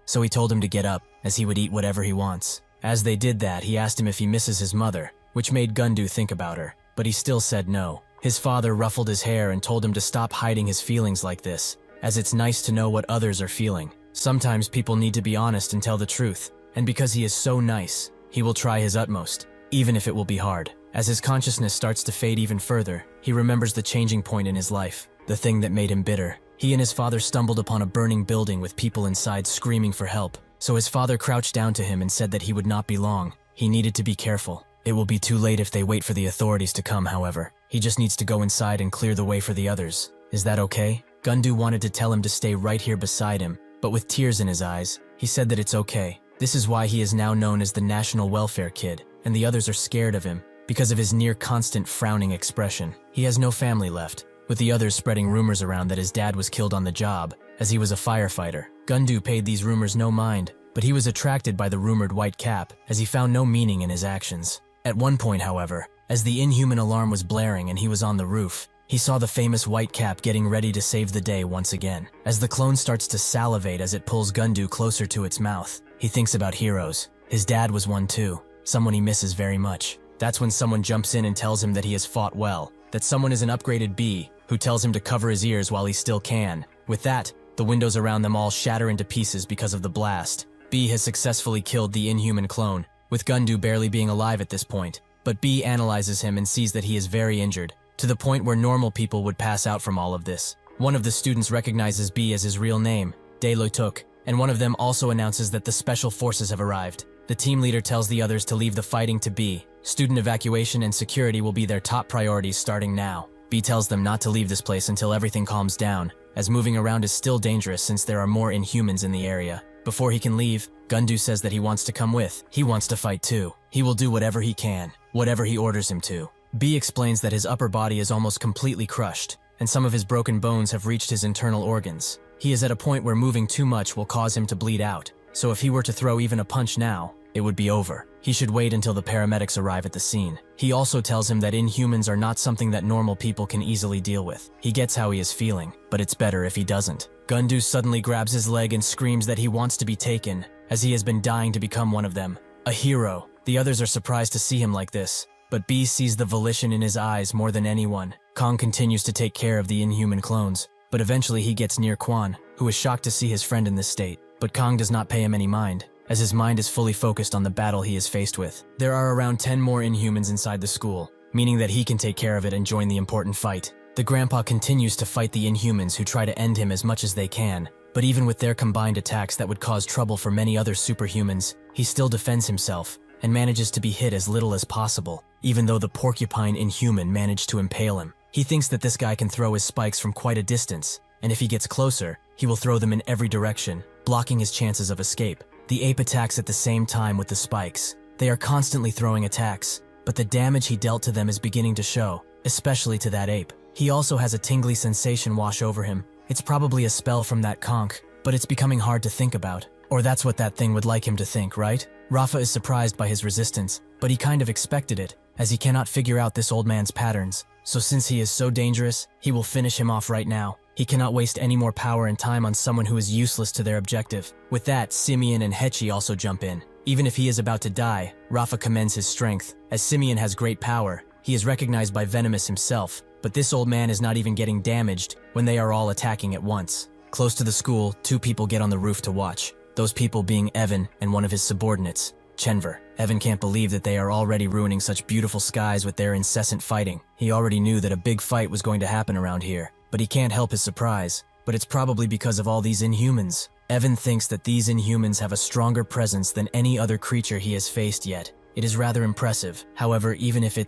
so he told him to get up, as he would eat whatever he wants. As they did that, he asked him if he misses his mother, which made Gundu think about her, but he still said no. His father ruffled his hair and told him to stop hiding his feelings like this, as it's nice to know what others are feeling. Sometimes people need to be honest and tell the truth, and because he is so nice, he will try his utmost, even if it will be hard. As his consciousness starts to fade even further, he remembers the changing point in his life, the thing that made him bitter. He and his father stumbled upon a burning building with people inside screaming for help, so his father crouched down to him and said that he would not be long. He needed to be careful. It will be too late if they wait for the authorities to come, however. He just needs to go inside and clear the way for the others. Is that okay? Gundu wanted to tell him to stay right here beside him, but with tears in his eyes, he said that it's okay. This is why he is now known as the National Welfare Kid, and the others are scared of him, because of his near-constant frowning expression. He has no family left, with the others spreading rumors around that his dad was killed on the job, as he was a firefighter. Gundu paid these rumors no mind, but he was attracted by the rumored white cap, as he found no meaning in his actions. At one point, however, as the Inhuman alarm was blaring and he was on the roof, he saw the famous white cap getting ready to save the day once again. As the clone starts to salivate as it pulls Gundu closer to its mouth, he thinks about heroes. His dad was one too, someone he misses very much. That's when someone jumps in and tells him that he has fought well, that someone is an upgraded B, who tells him to cover his ears while he still can. With that, the windows around them all shatter into pieces because of the blast. B has successfully killed the Inhuman clone, with Gundu barely being alive at this point. But B analyzes him and sees that he is very injured, to the point where normal people would pass out from all of this. One of the students recognizes B as his real name, De Loituk, and one of them also announces that the special forces have arrived. The team leader tells the others to leave the fighting to B. Student evacuation and security will be their top priorities starting now. B tells them not to leave this place until everything calms down, as moving around is still dangerous since there are more Inhumans in the area. Before he can leave, Gundu says that he wants to come with. He wants to fight too. He will do whatever he can, whatever he orders him to. B explains that his upper body is almost completely crushed, and some of his broken bones have reached his internal organs. He is at a point where moving too much will cause him to bleed out, so if he were to throw even a punch now, it would be over. He should wait until the paramedics arrive at the scene. He also tells him that Inhumans are not something that normal people can easily deal with. He gets how he is feeling, but it's better if he doesn't. Gundu suddenly grabs his leg and screams that he wants to be taken, as he has been dying to become one of them. A hero. The others are surprised to see him like this, but B sees the volition in his eyes more than anyone. Kang continues to take care of the Inhuman clones, but eventually he gets near Quan, who is shocked to see his friend in this state. But Kang does not pay him any mind. as his mind is fully focused on the battle he is faced with. There are around 10 more Inhumans inside the school, meaning that he can take care of it and join the important fight. The grandpa continues to fight the Inhumans who try to end him as much as they can, but even with their combined attacks that would cause trouble for many other superhumans, he still defends himself and manages to be hit as little as possible, even though the porcupine Inhuman managed to impale him. He thinks that this guy can throw his spikes from quite a distance, and if he gets closer, he will throw them in every direction, blocking his chances of escape. The ape attacks at the same time with the spikes. They are constantly throwing attacks, but the damage he dealt to them is beginning to show, especially to that ape. He also has a tingly sensation wash over him. It's probably a spell from that conch, but it's becoming hard to think about. Or that's what that thing would like him to think, right? Rafa is surprised by his resistance, but he kind of expected it, as he cannot figure out this old man's patterns. So since he is so dangerous, he will finish him off right now. He cannot waste any more power and time on someone who is useless to their objective. With that, Simeon and Hechi also jump in. Even if he is about to die, Rafa commends his strength. As Simeon has great power, he is recognized by Venomous himself, but this old man is not even getting damaged when they are all attacking at once. Close to the school, 2 people get on the roof to watch. Those people being Evan and one of his subordinates, Chenver. Evan can't believe that they are already ruining such beautiful skies with their incessant fighting. He already knew that a big fight was going to happen around here, but he can't help his surprise. But it's probably because of all these Inhumans. Evan thinks that these Inhumans have a stronger presence than any other creature he has faced yet. It is rather impressive. However, even if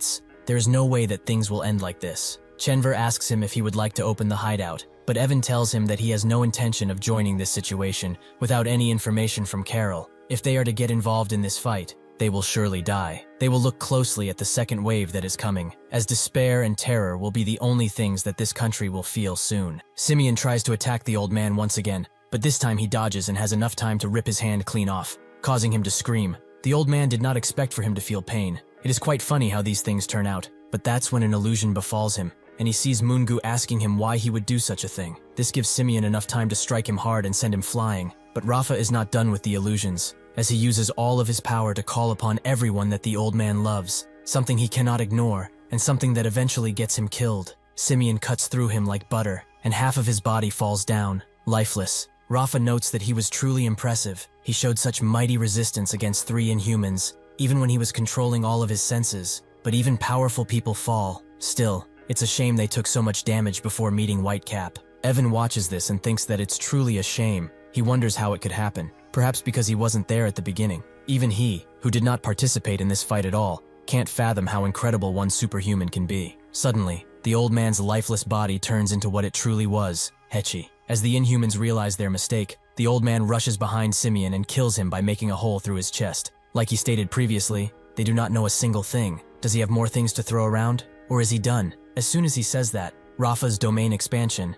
there's no way that things will end like this. Chenver asks him if he would like to open the hideout, but Evan tells him that he has no intention of joining this situation without any information from Carol. If they are to get involved in this fight, they will surely die. They will look closely at the second wave that is coming, as despair and terror will be the only things that this country will feel soon. Simeon tries to attack the old man once again, but this time he dodges and has enough time to rip his hand clean off, causing him to scream. The old man did not expect for him to feel pain. It is quite funny how these things turn out, but that's when an illusion befalls him, and he sees Mungu asking him why he would do such a thing. This gives Simeon enough time to strike him hard and send him flying, but Rafa is not done with the illusions, as he uses all of his power to call upon everyone that the old man loves, something he cannot ignore, and something that eventually gets him killed. Simeon cuts through him like butter, and half of his body falls down, lifeless. Rafa notes that he was truly impressive. He showed such mighty resistance against 3 Inhumans, even when he was controlling all of his senses. But even powerful people fall. Still, it's a shame they took so much damage before meeting Whitecap. Evan watches this and thinks that it's truly a shame. He wonders how it could happen, perhaps because he wasn't there at the beginning. Even he, who did not participate in this fight at all, can't fathom how incredible one superhuman can be. Suddenly, the old man's lifeless body turns into what it truly was, Hechi. As the Inhumans realize their mistake, the old man rushes behind Simeon and kills him by making a hole through his chest. Like he stated previously, they do not know a single thing. Does he have more things to throw around? Or is he done? As soon as he says that, Rafa's domain expansion,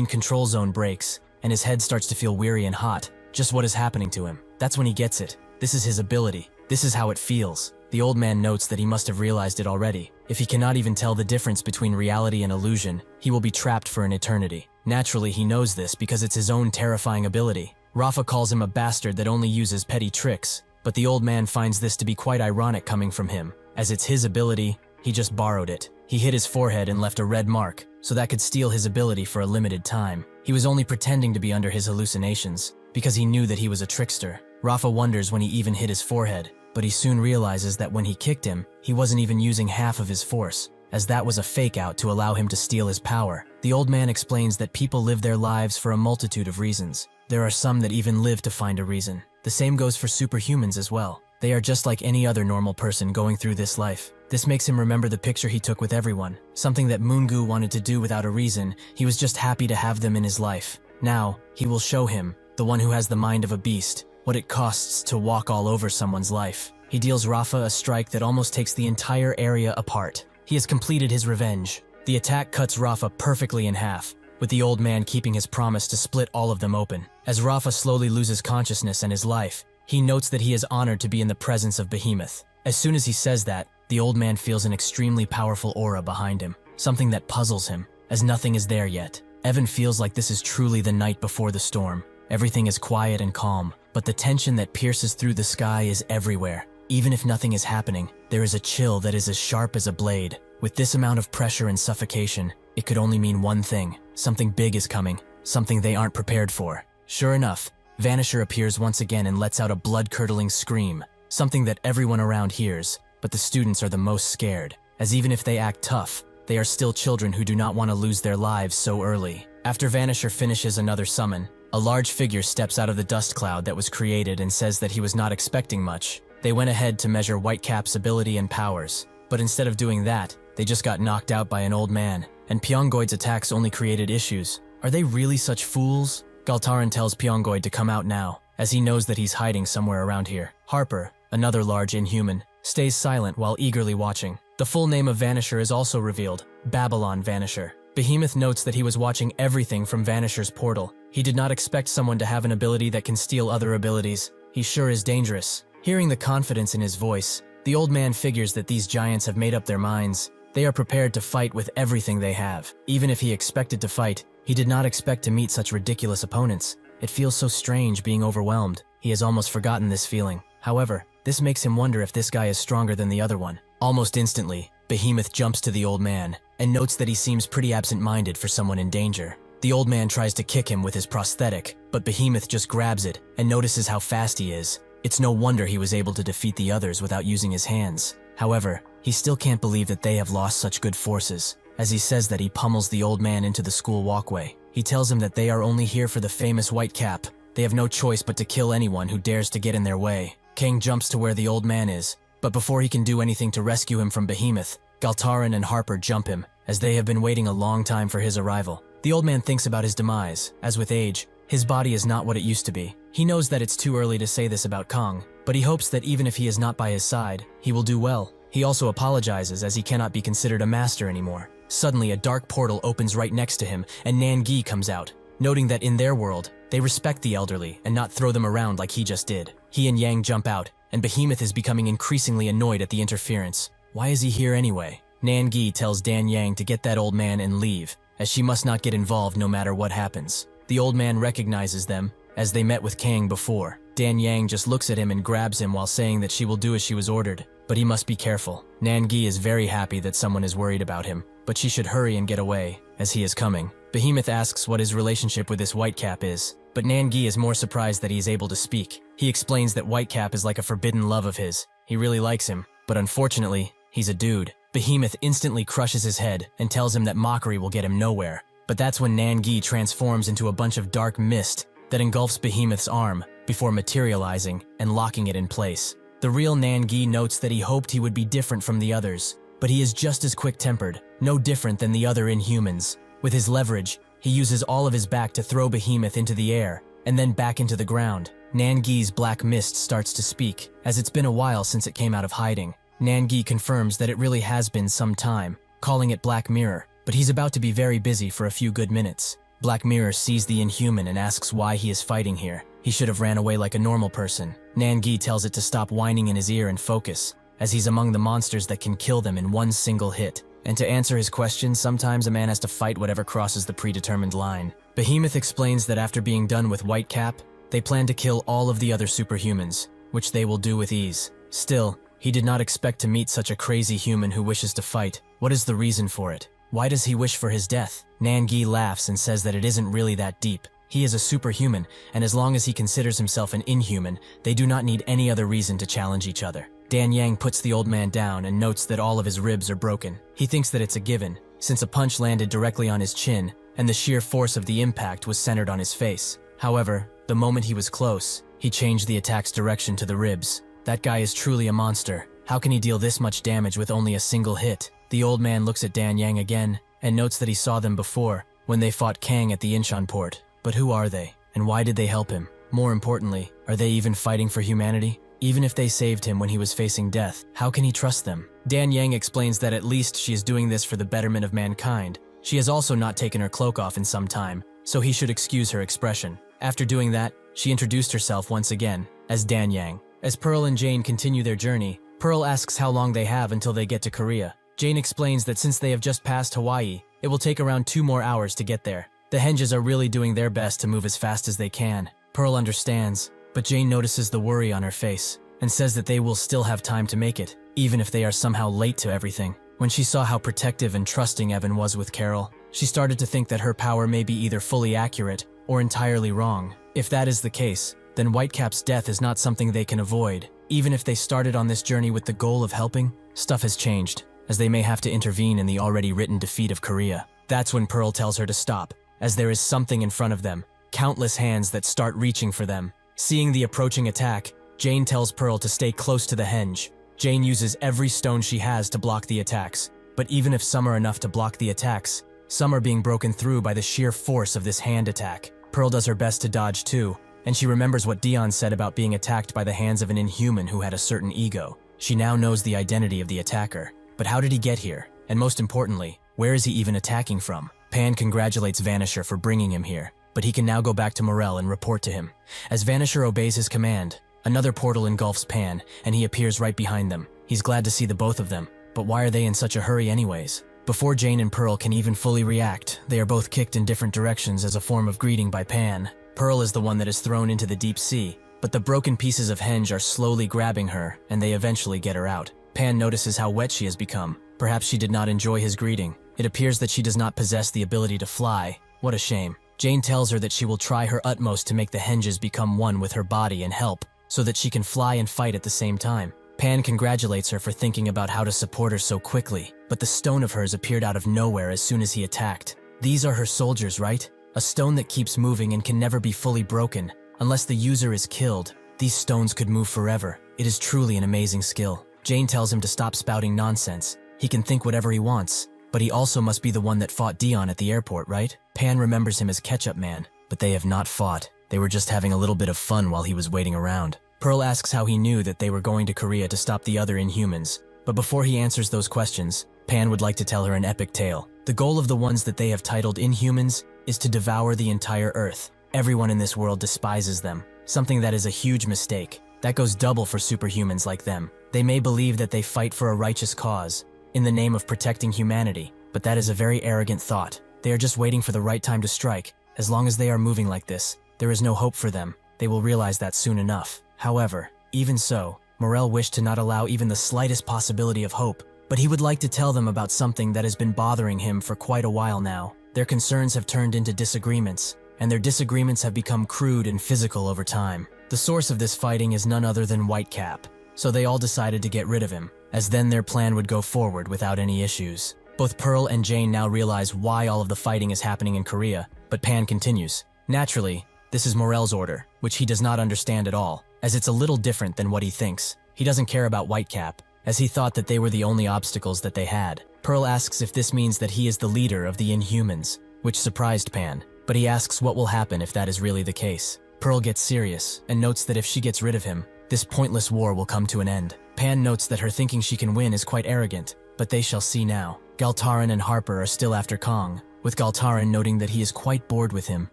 control zone breaks, and his head starts to feel weary and hot. Just what is happening to him? That's when he gets it. This is his ability. This is how it feels. The old man notes that he must have realized it already. If he cannot even tell the difference between reality and illusion, he will be trapped for an eternity. Naturally, he knows this because it's his own terrifying ability. Rafa calls him a bastard that only uses petty tricks, but the old man finds this to be quite ironic coming from him. As it's his ability, he just borrowed it. He hit his forehead and left a red mark, so that could steal his ability for a limited time. He was only pretending to be under his hallucinations, because he knew that he was a trickster. Rafa wonders when he even hit his forehead, but he soon realizes that when he kicked him, he wasn't even using half of his force, as that was a fake out to allow him to steal his power. The old man explains that people live their lives for a multitude of reasons. There are some that even live to find a reason. The same goes for superhumans as well. They are just like any other normal person going through this life. This makes him remember the picture he took with everyone, something that Mungu wanted to do without a reason. He was just happy to have them in his life. Now, he will show him, the one who has the mind of a beast, what it costs to walk all over someone's life. He deals Rafa a strike that almost takes the entire area apart. He has completed his revenge. The attack cuts Rafa perfectly in half, with the old man keeping his promise to split all of them open. As Rafa slowly loses consciousness and his life, he notes that he is honored to be in the presence of Behemoth. As soon as he says that, the old man feels an extremely powerful aura behind him, something that puzzles him, as nothing is there yet. Evan feels like this is truly the night before the storm. Everything is quiet and calm, but the tension that pierces through the sky is everywhere. Even if nothing is happening, there is a chill that is as sharp as a blade. With this amount of pressure and suffocation, it could only mean one thing. Something big is coming, something they aren't prepared for. Sure enough, Vanisher appears once again and lets out a blood-curdling scream, something that everyone around hears, but the students are the most scared, as even if they act tough, they are still children who do not want to lose their lives so early. After Vanisher finishes another summon, a large figure steps out of the dust cloud that was created and says that he was not expecting much. They went ahead to measure Whitecap's ability and powers, but instead of doing that, they just got knocked out by an old man, and Pyongoid's attacks only created issues. Are they really such fools? Galtaran tells Pyongoid to come out now, as he knows that he's hiding somewhere around here. Harper, another large Inhuman, stays silent while eagerly watching. The full name of Vanisher is also revealed, Babylon Vanisher. Behemoth notes that he was watching everything from Vanisher's portal. He did not expect someone to have an ability that can steal other abilities. He sure is dangerous. Hearing the confidence in his voice, the old man figures that these giants have made up their minds. They are prepared to fight with everything they have. Even if he expected to fight, he did not expect to meet such ridiculous opponents. It feels so strange being overwhelmed. He has almost forgotten this feeling. However, this makes him wonder if this guy is stronger than the other one. Almost instantly, Behemoth jumps to the old man and notes that he seems pretty absent-minded for someone in danger. The old man tries to kick him with his prosthetic, but Behemoth just grabs it and notices how fast he is. It's no wonder he was able to defeat the others without using his hands. However, he still can't believe that they have lost such good forces, as he says that he pummels the old man into the school walkway. He tells him that they are only here for the famous Whitecap. They have no choice but to kill anyone who dares to get in their way. Kang jumps to where the old man is, but before he can do anything to rescue him from Behemoth, Galtaran and Harper jump him, as they have been waiting a long time for his arrival. The old man thinks about his demise. As with age, his body is not what it used to be. He knows that it's too early to say this about Kang, but he hopes that even if he is not by his side, he will do well. He also apologizes as he cannot be considered a master anymore. Suddenly, a dark portal opens right next to him, and Nangi comes out, noting that in their world, they respect the elderly and not throw them around like he just did. He and Yang jump out, and Behemoth is becoming increasingly annoyed at the interference. Why is he here anyway? Nangi tells Dan Yang to get that old man and leave, as she must not get involved no matter what happens. The old man recognizes them, as they met with Kang before. Dan Yang just looks at him and grabs him while saying that she will do as she was ordered, but he must be careful. Nangi is very happy that someone is worried about him, but she should hurry and get away, as he is coming. Behemoth asks what his relationship with this Whitecap is, but Nangi is more surprised that he is able to speak. He explains that Whitecap is like a forbidden love of his. He really likes him, but unfortunately, he's a dude. Behemoth instantly crushes his head and tells him that mockery will get him nowhere. But that's when Nangi transforms into a bunch of dark mist that engulfs Behemoth's arm before materializing and locking it in place. The real Nangi notes that he hoped he would be different from the others, but he is just as quick-tempered, no different than the other Inhumans. With his leverage, he uses all of his back to throw Behemoth into the air and then back into the ground. Nangi's black mist starts to speak, as it's been a while since it came out of hiding. Nangi confirms that it really has been some time, calling it Black Mirror, but he's about to be very busy for a few good minutes. Black Mirror sees the Inhuman and asks why he is fighting here. He should have ran away like a normal person. Nangi tells it to stop whining in his ear and focus, as he's among the monsters that can kill them in one single hit. And to answer his question, sometimes a man has to fight whatever crosses the predetermined line. Behemoth explains that after being done with Whitecap, they plan to kill all of the other superhumans, which they will do with ease. Still, he did not expect to meet such a crazy human who wishes to fight. What is the reason for it? Why does he wish for his death? Nangi laughs and says that it isn't really that deep. He is a superhuman, and as long as he considers himself an inhuman, they do not need any other reason to challenge each other. Dan Yang puts the old man down and notes that all of his ribs are broken. He thinks that it's a given, since a punch landed directly on his chin, and the sheer force of the impact was centered on his face. However, the moment he was close, he changed the attack's direction to the ribs. That guy is truly a monster. How can he deal this much damage with only a single hit? The old man looks at Dan Yang again, and notes that he saw them before, when they fought Kang at the Incheon port. But who are they, and why did they help him? More importantly, are they even fighting for humanity? Even if they saved him when he was facing death, how can he trust them? Dan Yang explains that at least she is doing this for the betterment of mankind. She has also not taken her cloak off in some time, so he should excuse her expression. After doing that, she introduced herself once again, as Dan Yang. As Pearl and Jane continue their journey, Pearl asks how long they have until they get to Korea. Jane explains that since they have just passed Hawaii, it will take around 2 more hours to get there. The Henges are really doing their best to move as fast as they can. Pearl understands, but Jane notices the worry on her face, and says that they will still have time to make it, even if they are somehow late to everything. When she saw how protective and trusting Evan was with Carol, she started to think that her power may be either fully accurate or entirely wrong. If that is the case, then Whitecap's death is not something they can avoid. Even if they started on this journey with the goal of helping, stuff has changed, as they may have to intervene in the already written defeat of Korea. That's when Pearl tells her to stop, as there is something in front of them, countless hands that start reaching for them. Seeing the approaching attack, Jane tells Pearl to stay close to the henge. Jane uses every stone she has to block the attacks, but even if some are enough to block the attacks, some are being broken through by the sheer force of this hand attack. Pearl does her best to dodge too, and she remembers what Dion said about being attacked by the hands of an Inhuman who had a certain ego. She now knows the identity of the attacker. But how did he get here? And most importantly, where is he even attacking from? Pan congratulates Vanisher for bringing him here, but he can now go back to Morel and report to him. As Vanisher obeys his command, another portal engulfs Pan, and he appears right behind them. He's glad to see the both of them, but why are they in such a hurry anyways? Before Jane and Pearl can even fully react, they are both kicked in different directions as a form of greeting by Pan. Pearl is the one that is thrown into the deep sea, but the broken pieces of henge are slowly grabbing her, and they eventually get her out. Pan notices how wet she has become. Perhaps she did not enjoy his greeting. It appears that she does not possess the ability to fly. What a shame. Jane tells her that she will try her utmost to make the henges become one with her body and help, so that she can fly and fight at the same time. Pan congratulates her for thinking about how to support her so quickly, but the stone of hers appeared out of nowhere as soon as he attacked. These are her soldiers, right? A stone that keeps moving and can never be fully broken. Unless the user is killed, these stones could move forever. It is truly an amazing skill. Jane tells him to stop spouting nonsense. He can think whatever he wants, but he also must be the one that fought Dion at the airport, right? Pan remembers him as Ketchup Man, but they have not fought. They were just having a little bit of fun while he was waiting around. Pearl asks how he knew that they were going to Korea to stop the other Inhumans, but before he answers those questions, Pan would like to tell her an epic tale. The goal of the ones that they have titled Inhumans is to devour the entire Earth. Everyone in this world despises them, something that is a huge mistake. That goes double for superhumans like them. They may believe that they fight for a righteous cause, in the name of protecting humanity, but that is a very arrogant thought. They are just waiting for the right time to strike. As long as they are moving like this, there is no hope for them. They will realize that soon enough. However, even so, Morel wished to not allow even the slightest possibility of hope, but he would like to tell them about something that has been bothering him for quite a while now. Their concerns have turned into disagreements, and their disagreements have become crude and physical over time. The source of this fighting is none other than Whitecap, so they all decided to get rid of him, as then their plan would go forward without any issues. Both Pearl and Jane now realize why all of the fighting is happening in Korea, but Pan continues. Naturally, this is Morel's order, which he does not understand at all, as it's a little different than what he thinks. He doesn't care about Whitecap, as he thought that they were the only obstacles that they had. Pearl asks if this means that he is the leader of the Inhumans, which surprised Pan, but he asks what will happen if that is really the case. Pearl gets serious and notes that if she gets rid of him, this pointless war will come to an end. Pan notes that her thinking she can win is quite arrogant, but they shall see now. Galtaran and Harper are still after Kang, with Galtaran noting that he is quite bored with him,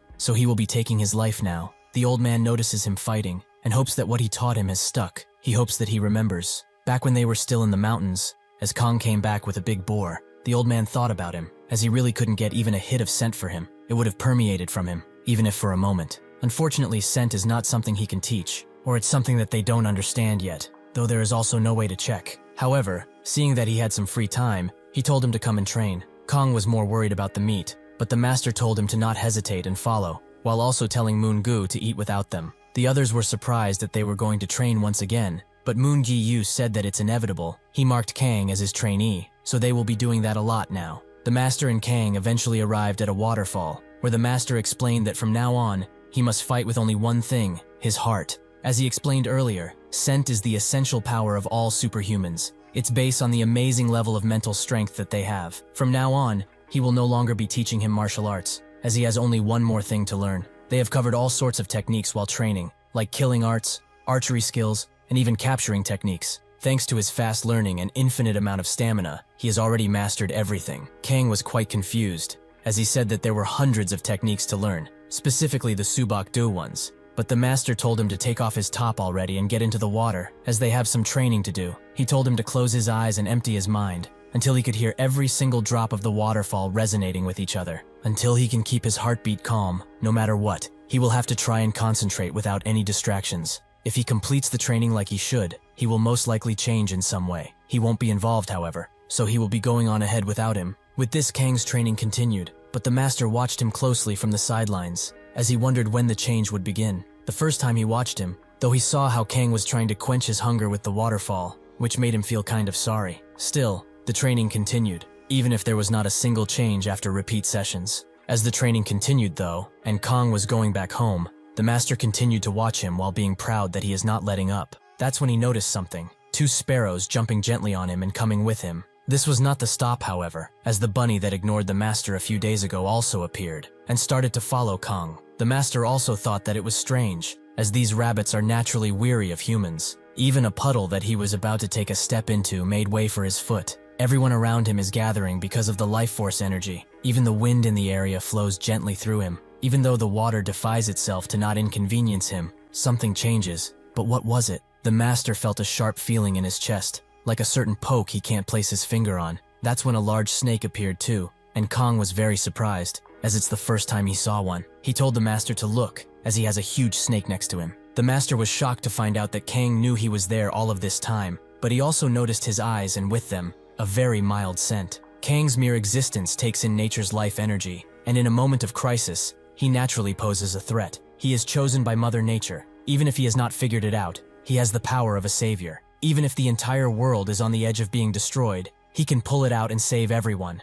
so he will be taking his life now. The old man notices him fighting and hopes that what he taught him has stuck. He hopes that he remembers. Back when they were still in the mountains, as Kang came back with a big boar, the old man thought about him, as he really couldn't get even a hit of scent for him. It would have permeated from him, even if for a moment. Unfortunately, scent is not something he can teach, or it's something that they don't understand yet, though there is also no way to check. However, seeing that he had some free time, he told him to come and train. Kang was more worried about the meat, but the master told him to not hesitate and follow, while also telling Moon Gu to eat without them. The others were surprised that they were going to train once again, but Moon Gi Yu said that it's inevitable. He marked Kang as his trainee, so they will be doing that a lot now. The master and Kang eventually arrived at a waterfall, where the master explained that from now on, he must fight with only one thing, his heart. As he explained earlier, scent is the essential power of all superhumans. It's based on the amazing level of mental strength that they have. From now on, he will no longer be teaching him martial arts, as he has only one more thing to learn. They have covered all sorts of techniques while training, like killing arts, archery skills, and even capturing techniques. Thanks to his fast learning and infinite amount of stamina, he has already mastered everything. Kang was quite confused, as he said that there were hundreds of techniques to learn, specifically the Subak Do ones. But the master told him to take off his top already and get into the water, as they have some training to do. He told him to close his eyes and empty his mind, until he could hear every single drop of the waterfall resonating with each other. Until he can keep his heartbeat calm, no matter what, he will have to try and concentrate without any distractions. If he completes the training like he should, he will most likely change in some way. He won't be involved, however, so he will be going on ahead without him. With this, Kang's training continued, but the master watched him closely from the sidelines, as he wondered when the change would begin. The first time he watched him, though he saw how Kang was trying to quench his hunger with the waterfall, which made him feel kind of sorry. Still, the training continued, even if there was not a single change after repeat sessions. As the training continued though, and Kang was going back home, the master continued to watch him while being proud that he is not letting up. That's when he noticed something: 2 sparrows jumping gently on him and coming with him. This was not the stop, however, as the bunny that ignored the master a few days ago also appeared, and started to follow Kang. The master also thought that it was strange, as these rabbits are naturally weary of humans. Even a puddle that he was about to take a step into made way for his foot. Everyone around him is gathering because of the life force energy. Even the wind in the area flows gently through him. Even though the water defies itself to not inconvenience him, something changes. But what was it? The master felt a sharp feeling in his chest, like a certain poke he can't place his finger on. That's when a large snake appeared too, and Kang was very surprised, as it's the first time he saw one. He told the master to look, as he has a huge snake next to him. The master was shocked to find out that Kang knew he was there all of this time, but he also noticed his eyes, and with them, a very mild scent. Kang's mere existence takes in nature's life energy, and in a moment of crisis, he naturally poses a threat. He is chosen by Mother Nature. Even if he has not figured it out, he has the power of a savior. Even if the entire world is on the edge of being destroyed, he can pull it out and save everyone.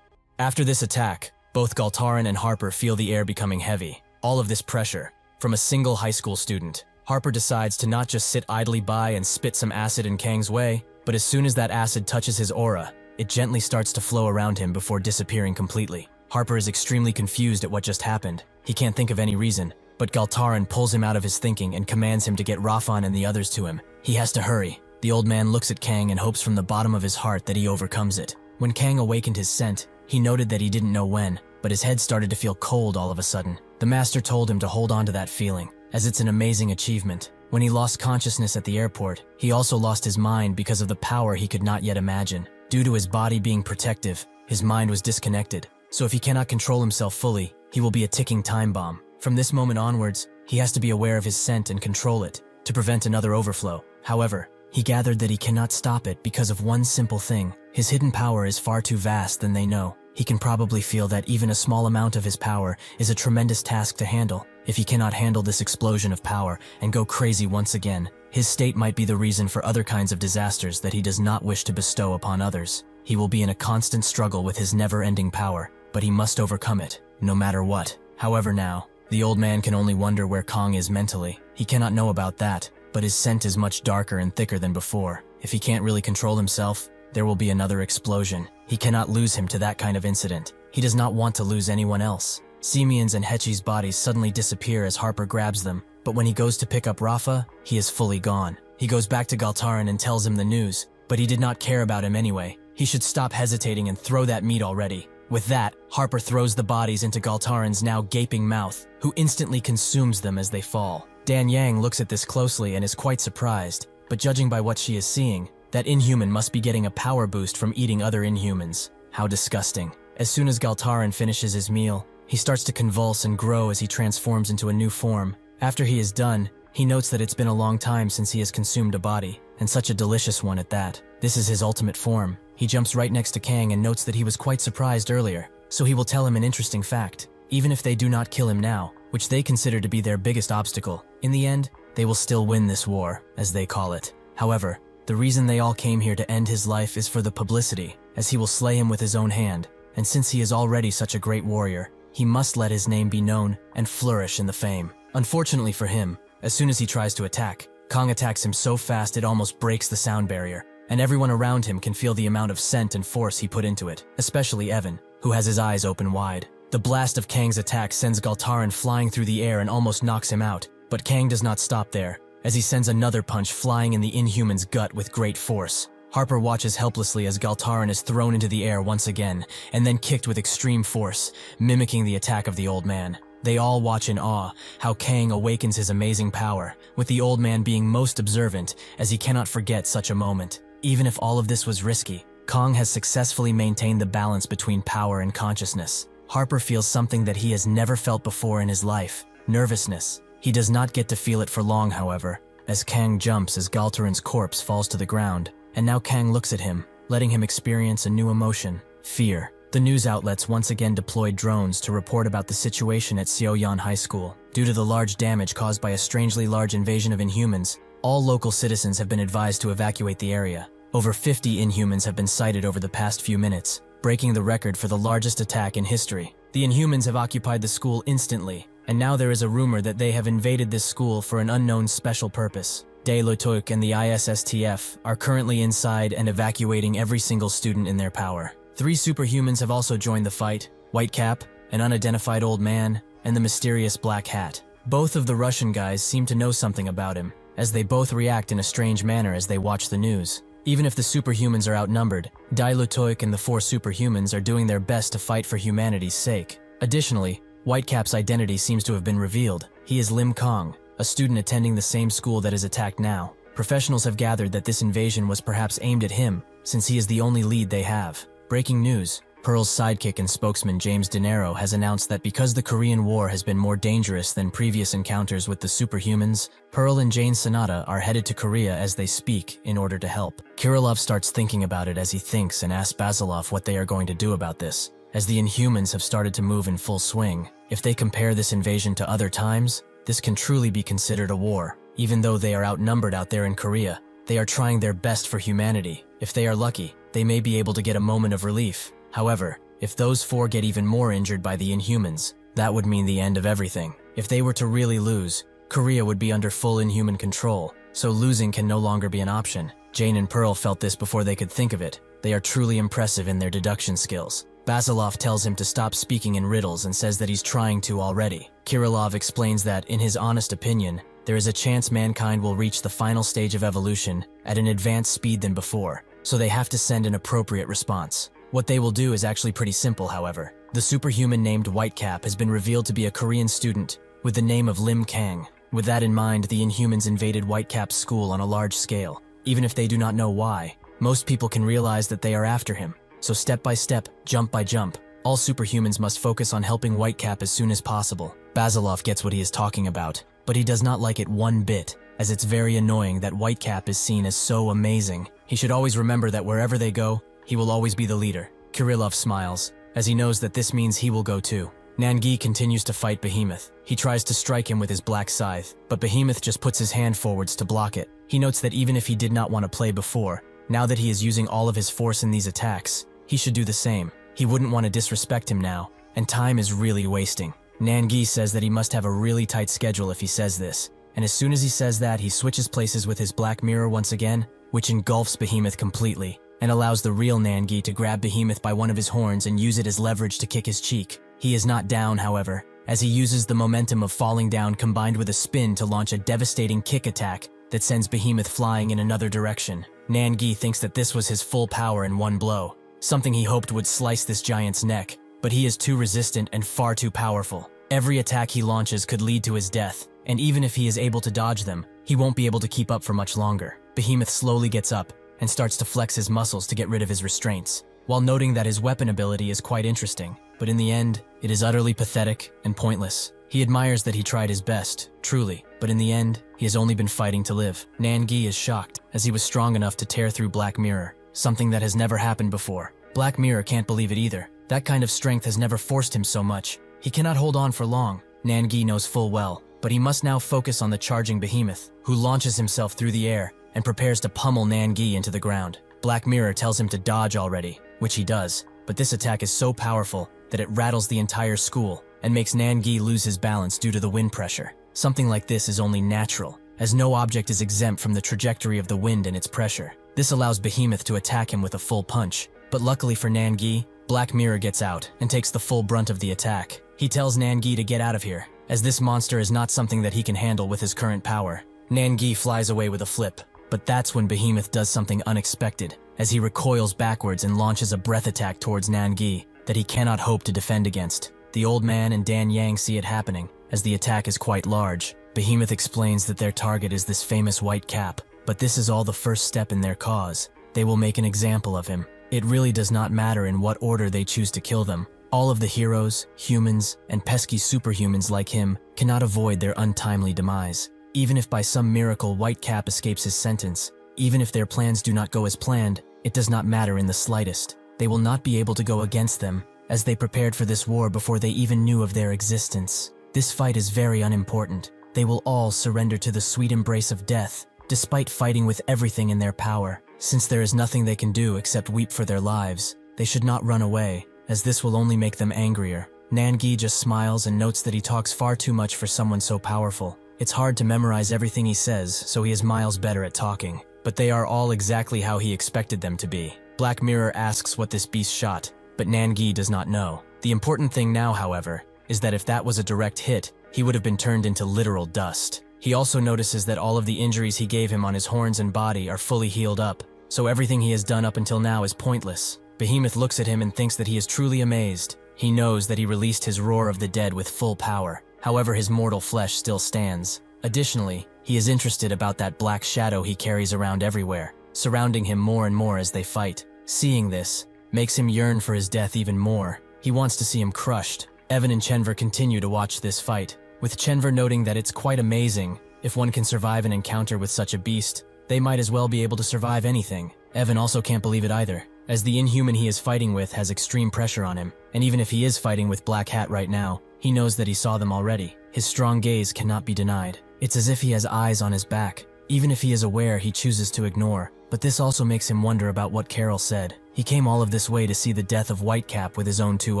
After this attack, both Galtaran and Harper feel the air becoming heavy. All of this pressure, from a single high school student. Harper decides to not just sit idly by and spit some acid in Kang's way, but as soon as that acid touches his aura, it gently starts to flow around him before disappearing completely. Harper is extremely confused at what just happened. He can't think of any reason, but Galtaran pulls him out of his thinking and commands him to get Rafan and the others to him. He has to hurry. The old man looks at Kang and hopes from the bottom of his heart that he overcomes it. When Kang awakened his scent, he noted that he didn't know when, but his head started to feel cold all of a sudden. The master told him to hold on to that feeling, as it's an amazing achievement. When he lost consciousness at the airport, he also lost his mind because of the power he could not yet imagine. Due to his body being protective, his mind was disconnected. So if he cannot control himself fully, he will be a ticking time bomb. From this moment onwards, he has to be aware of his scent and control it, to prevent another overflow. However, he gathered that he cannot stop it because of one simple thing. His hidden power is far too vast than they know. He can probably feel that even a small amount of his power is a tremendous task to handle. If he cannot handle this explosion of power and go crazy once again, his state might be the reason for other kinds of disasters that he does not wish to bestow upon others. He will be in a constant struggle with his never-ending power, but he must overcome it, no matter what. However now, the old man can only wonder where Kang is mentally. He cannot know about that, but his scent is much darker and thicker than before. If he can't really control himself, there will be another explosion. He cannot lose him to that kind of incident. He does not want to lose anyone else. Simeon's and Hechi's bodies suddenly disappear as Harper grabs them, but when he goes to pick up Rafa, he is fully gone. He goes back to Galtaran and tells him the news, but he did not care about him anyway. He should stop hesitating and throw that meat already. With that, Harper throws the bodies into Galtaran's now gaping mouth, who instantly consumes them as they fall. Dan Yang looks at this closely and is quite surprised, but judging by what she is seeing, that Inhuman must be getting a power boost from eating other Inhumans. How disgusting. As soon as Galtaran finishes his meal, he starts to convulse and grow as he transforms into a new form. After he is done, he notes that it's been a long time since he has consumed a body, and such a delicious one at that. This is his ultimate form. He jumps right next to Kang and notes that he was quite surprised earlier, so he will tell him an interesting fact. Even if they do not kill him now, which they consider to be their biggest obstacle, in the end, they will still win this war, as they call it. However, the reason they all came here to end his life is for the publicity, as he will slay him with his own hand, and since he is already such a great warrior, he must let his name be known and flourish in the fame. Unfortunately for him, as soon as he tries to attack, Kang attacks him so fast it almost breaks the sound barrier, and everyone around him can feel the amount of scent and force he put into it, especially Evan, who has his eyes open wide. The blast of Kang's attack sends Galtaran flying through the air and almost knocks him out, but Kang does not stop there, as he sends another punch flying in the Inhuman's gut with great force. Harper watches helplessly as Galtaran is thrown into the air once again, and then kicked with extreme force, mimicking the attack of the old man. They all watch in awe how Kang awakens his amazing power, with the old man being most observant as he cannot forget such a moment. Even if all of this was risky, Kang has successfully maintained the balance between power and consciousness. Harper feels something that he has never felt before in his life: nervousness. He does not get to feel it for long, however, as Kang jumps as Galtaran's corpse falls to the ground, and now Kang looks at him, letting him experience a new emotion: fear. The news outlets once again deployed drones to report about the situation at Seoyeon High School. Due to the large damage caused by a strangely large invasion of Inhumans, all local citizens have been advised to evacuate the area. Over 50 Inhumans have been sighted over the past few minutes, breaking the record for the largest attack in history. The Inhumans have occupied the school instantly, and now there is a rumor that they have invaded this school for an unknown special purpose. De Lotouk and the ISSTF are currently inside and evacuating every single student in their power. 3 superhumans have also joined the fight: Whitecap, an unidentified old man, and the mysterious Black Hat. Both of the Russian guys seem to know something about him, as they both react in a strange manner as they watch the news. Even if the superhumans are outnumbered, Dai Lutoik and the 4 superhumans are doing their best to fight for humanity's sake. Additionally, Whitecap's identity seems to have been revealed. He is Lim Kang, a student attending the same school that is attacked now. Professionals have gathered that this invasion was perhaps aimed at him, since he is the only lead they have. Breaking news: Pearl's sidekick and spokesman James De Niro has announced that because the Korean War has been more dangerous than previous encounters with the superhumans, Pearl and Jane Sonata are headed to Korea as they speak in order to help. Kirillov starts thinking about it as he thinks and asks Basilov what they are going to do about this, as the Inhumans have started to move in full swing. If they compare this invasion to other times, this can truly be considered a war. Even though they are outnumbered out there in Korea, they are trying their best for humanity. If they are lucky, they may be able to get a moment of relief. However, if those 4 get even more injured by the Inhumans, that would mean the end of everything. If they were to really lose, Korea would be under full Inhuman control, so losing can no longer be an option. Jane and Pearl felt this before they could think of it. They are truly impressive in their deduction skills. Basilov tells him to stop speaking in riddles and says that he's trying to already. Kirillov explains that, in his honest opinion, there is a chance mankind will reach the final stage of evolution at an advanced speed than before, so they have to send an appropriate response. What they will do is actually pretty simple, however. The superhuman named Whitecap has been revealed to be a Korean student with the name of Lim Kang. With that in mind, the Inhumans invaded Whitecap's school on a large scale. Even if they do not know why, most people can realize that they are after him. So step by step, jump by jump, all superhumans must focus on helping Whitecap as soon as possible. Basilov gets what he is talking about, but he does not like it one bit, as it's very annoying that Whitecap is seen as so amazing. He should always remember that wherever they go, he will always be the leader. Kirillov smiles, as he knows that this means he will go too. Nangi continues to fight Behemoth. He tries to strike him with his black scythe, but Behemoth just puts his hand forwards to block it. He notes that even if he did not want to play before, now that he is using all of his force in these attacks, he should do the same. He wouldn't want to disrespect him now, and time is really wasting. Nangi says that he must have a really tight schedule if he says this, and as soon as he says that, he switches places with his black mirror once again, which engulfs Behemoth completely, and allows the real Nangi to grab Behemoth by one of his horns and use it as leverage to kick his cheek. He is not down, however, as he uses the momentum of falling down combined with a spin to launch a devastating kick attack that sends Behemoth flying in another direction. Nangi thinks that this was his full power in one blow, something he hoped would slice this giant's neck, but he is too resistant and far too powerful. Every attack he launches could lead to his death, and even if he is able to dodge them, he won't be able to keep up for much longer. Behemoth slowly gets up and starts to flex his muscles to get rid of his restraints, while noting that his weapon ability is quite interesting, but in the end, it is utterly pathetic and pointless. He admires that he tried his best, truly, but in the end, he has only been fighting to live. Nangi is shocked, as he was strong enough to tear through Black Mirror, something that has never happened before. Black Mirror can't believe it either. That kind of strength has never forced him so much. He cannot hold on for long. Nangi knows full well, but he must now focus on the charging Behemoth, who launches himself through the air and prepares to pummel Nangi into the ground. Black Mirror tells him to dodge already, which he does, but this attack is so powerful that it rattles the entire school and makes Nangi lose his balance due to the wind pressure. Something like this is only natural, as no object is exempt from the trajectory of the wind and its pressure. This allows Behemoth to attack him with a full punch, but luckily for Nangi, Black Mirror gets out and takes the full brunt of the attack. He tells Nangi to get out of here, as this monster is not something that he can handle with his current power. Nangi flies away with a flip, but that's when Behemoth does something unexpected, as he recoils backwards and launches a breath attack towards Nangi that he cannot hope to defend against. The old man and Dan Yang see it happening, as the attack is quite large. Behemoth explains that their target is this famous white cap, but this is all the first step in their cause. They will make an example of him. It really does not matter in what order they choose to kill them. All of the heroes, humans, and pesky superhumans like him cannot avoid their untimely demise. Even if by some miracle Whitecap escapes his sentence, even if their plans do not go as planned, it does not matter in the slightest. they will not be able to go against them, as they prepared for this war before they even knew of their existence. This fight is very unimportant. They will all surrender to the sweet embrace of death, despite fighting with everything in their power. Since there is nothing they can do except weep for their lives, they should not run away, as this will only make them angrier. Nangi just smiles and notes that he talks far too much for someone so powerful. It's hard to memorize everything he says, so he is miles better at talking. But they are all exactly how he expected them to be. Black Mirror asks what this beast shot, but Nangi does not know. The important thing now, however, is that if that was a direct hit, he would have been turned into literal dust. He also notices that all of the injuries he gave him on his horns and body are fully healed up, so everything he has done up until now is pointless. Behemoth looks at him and thinks that he is truly amazed. He knows that he released his roar of the dead with full power. However, his mortal flesh still stands. Additionally, he is interested about that black shadow he carries around everywhere, surrounding him more and more as they fight. Seeing this makes him yearn for his death even more. He wants to see him crushed. Evan and Chenver continue to watch this fight, with Chenver noting that it's quite amazing. If one can survive an encounter with such a beast, they might as well be able to survive anything. Evan also can't believe it either, as the inhuman he is fighting with has extreme pressure on him, and even if he is fighting with Black Hat right now, he knows that he saw them already. His strong gaze cannot be denied. It's as if he has eyes on his back. Even if he is aware, he chooses to ignore. But this also makes him wonder about what Carol said. He came all of this way to see the death of Whitecap with his own 2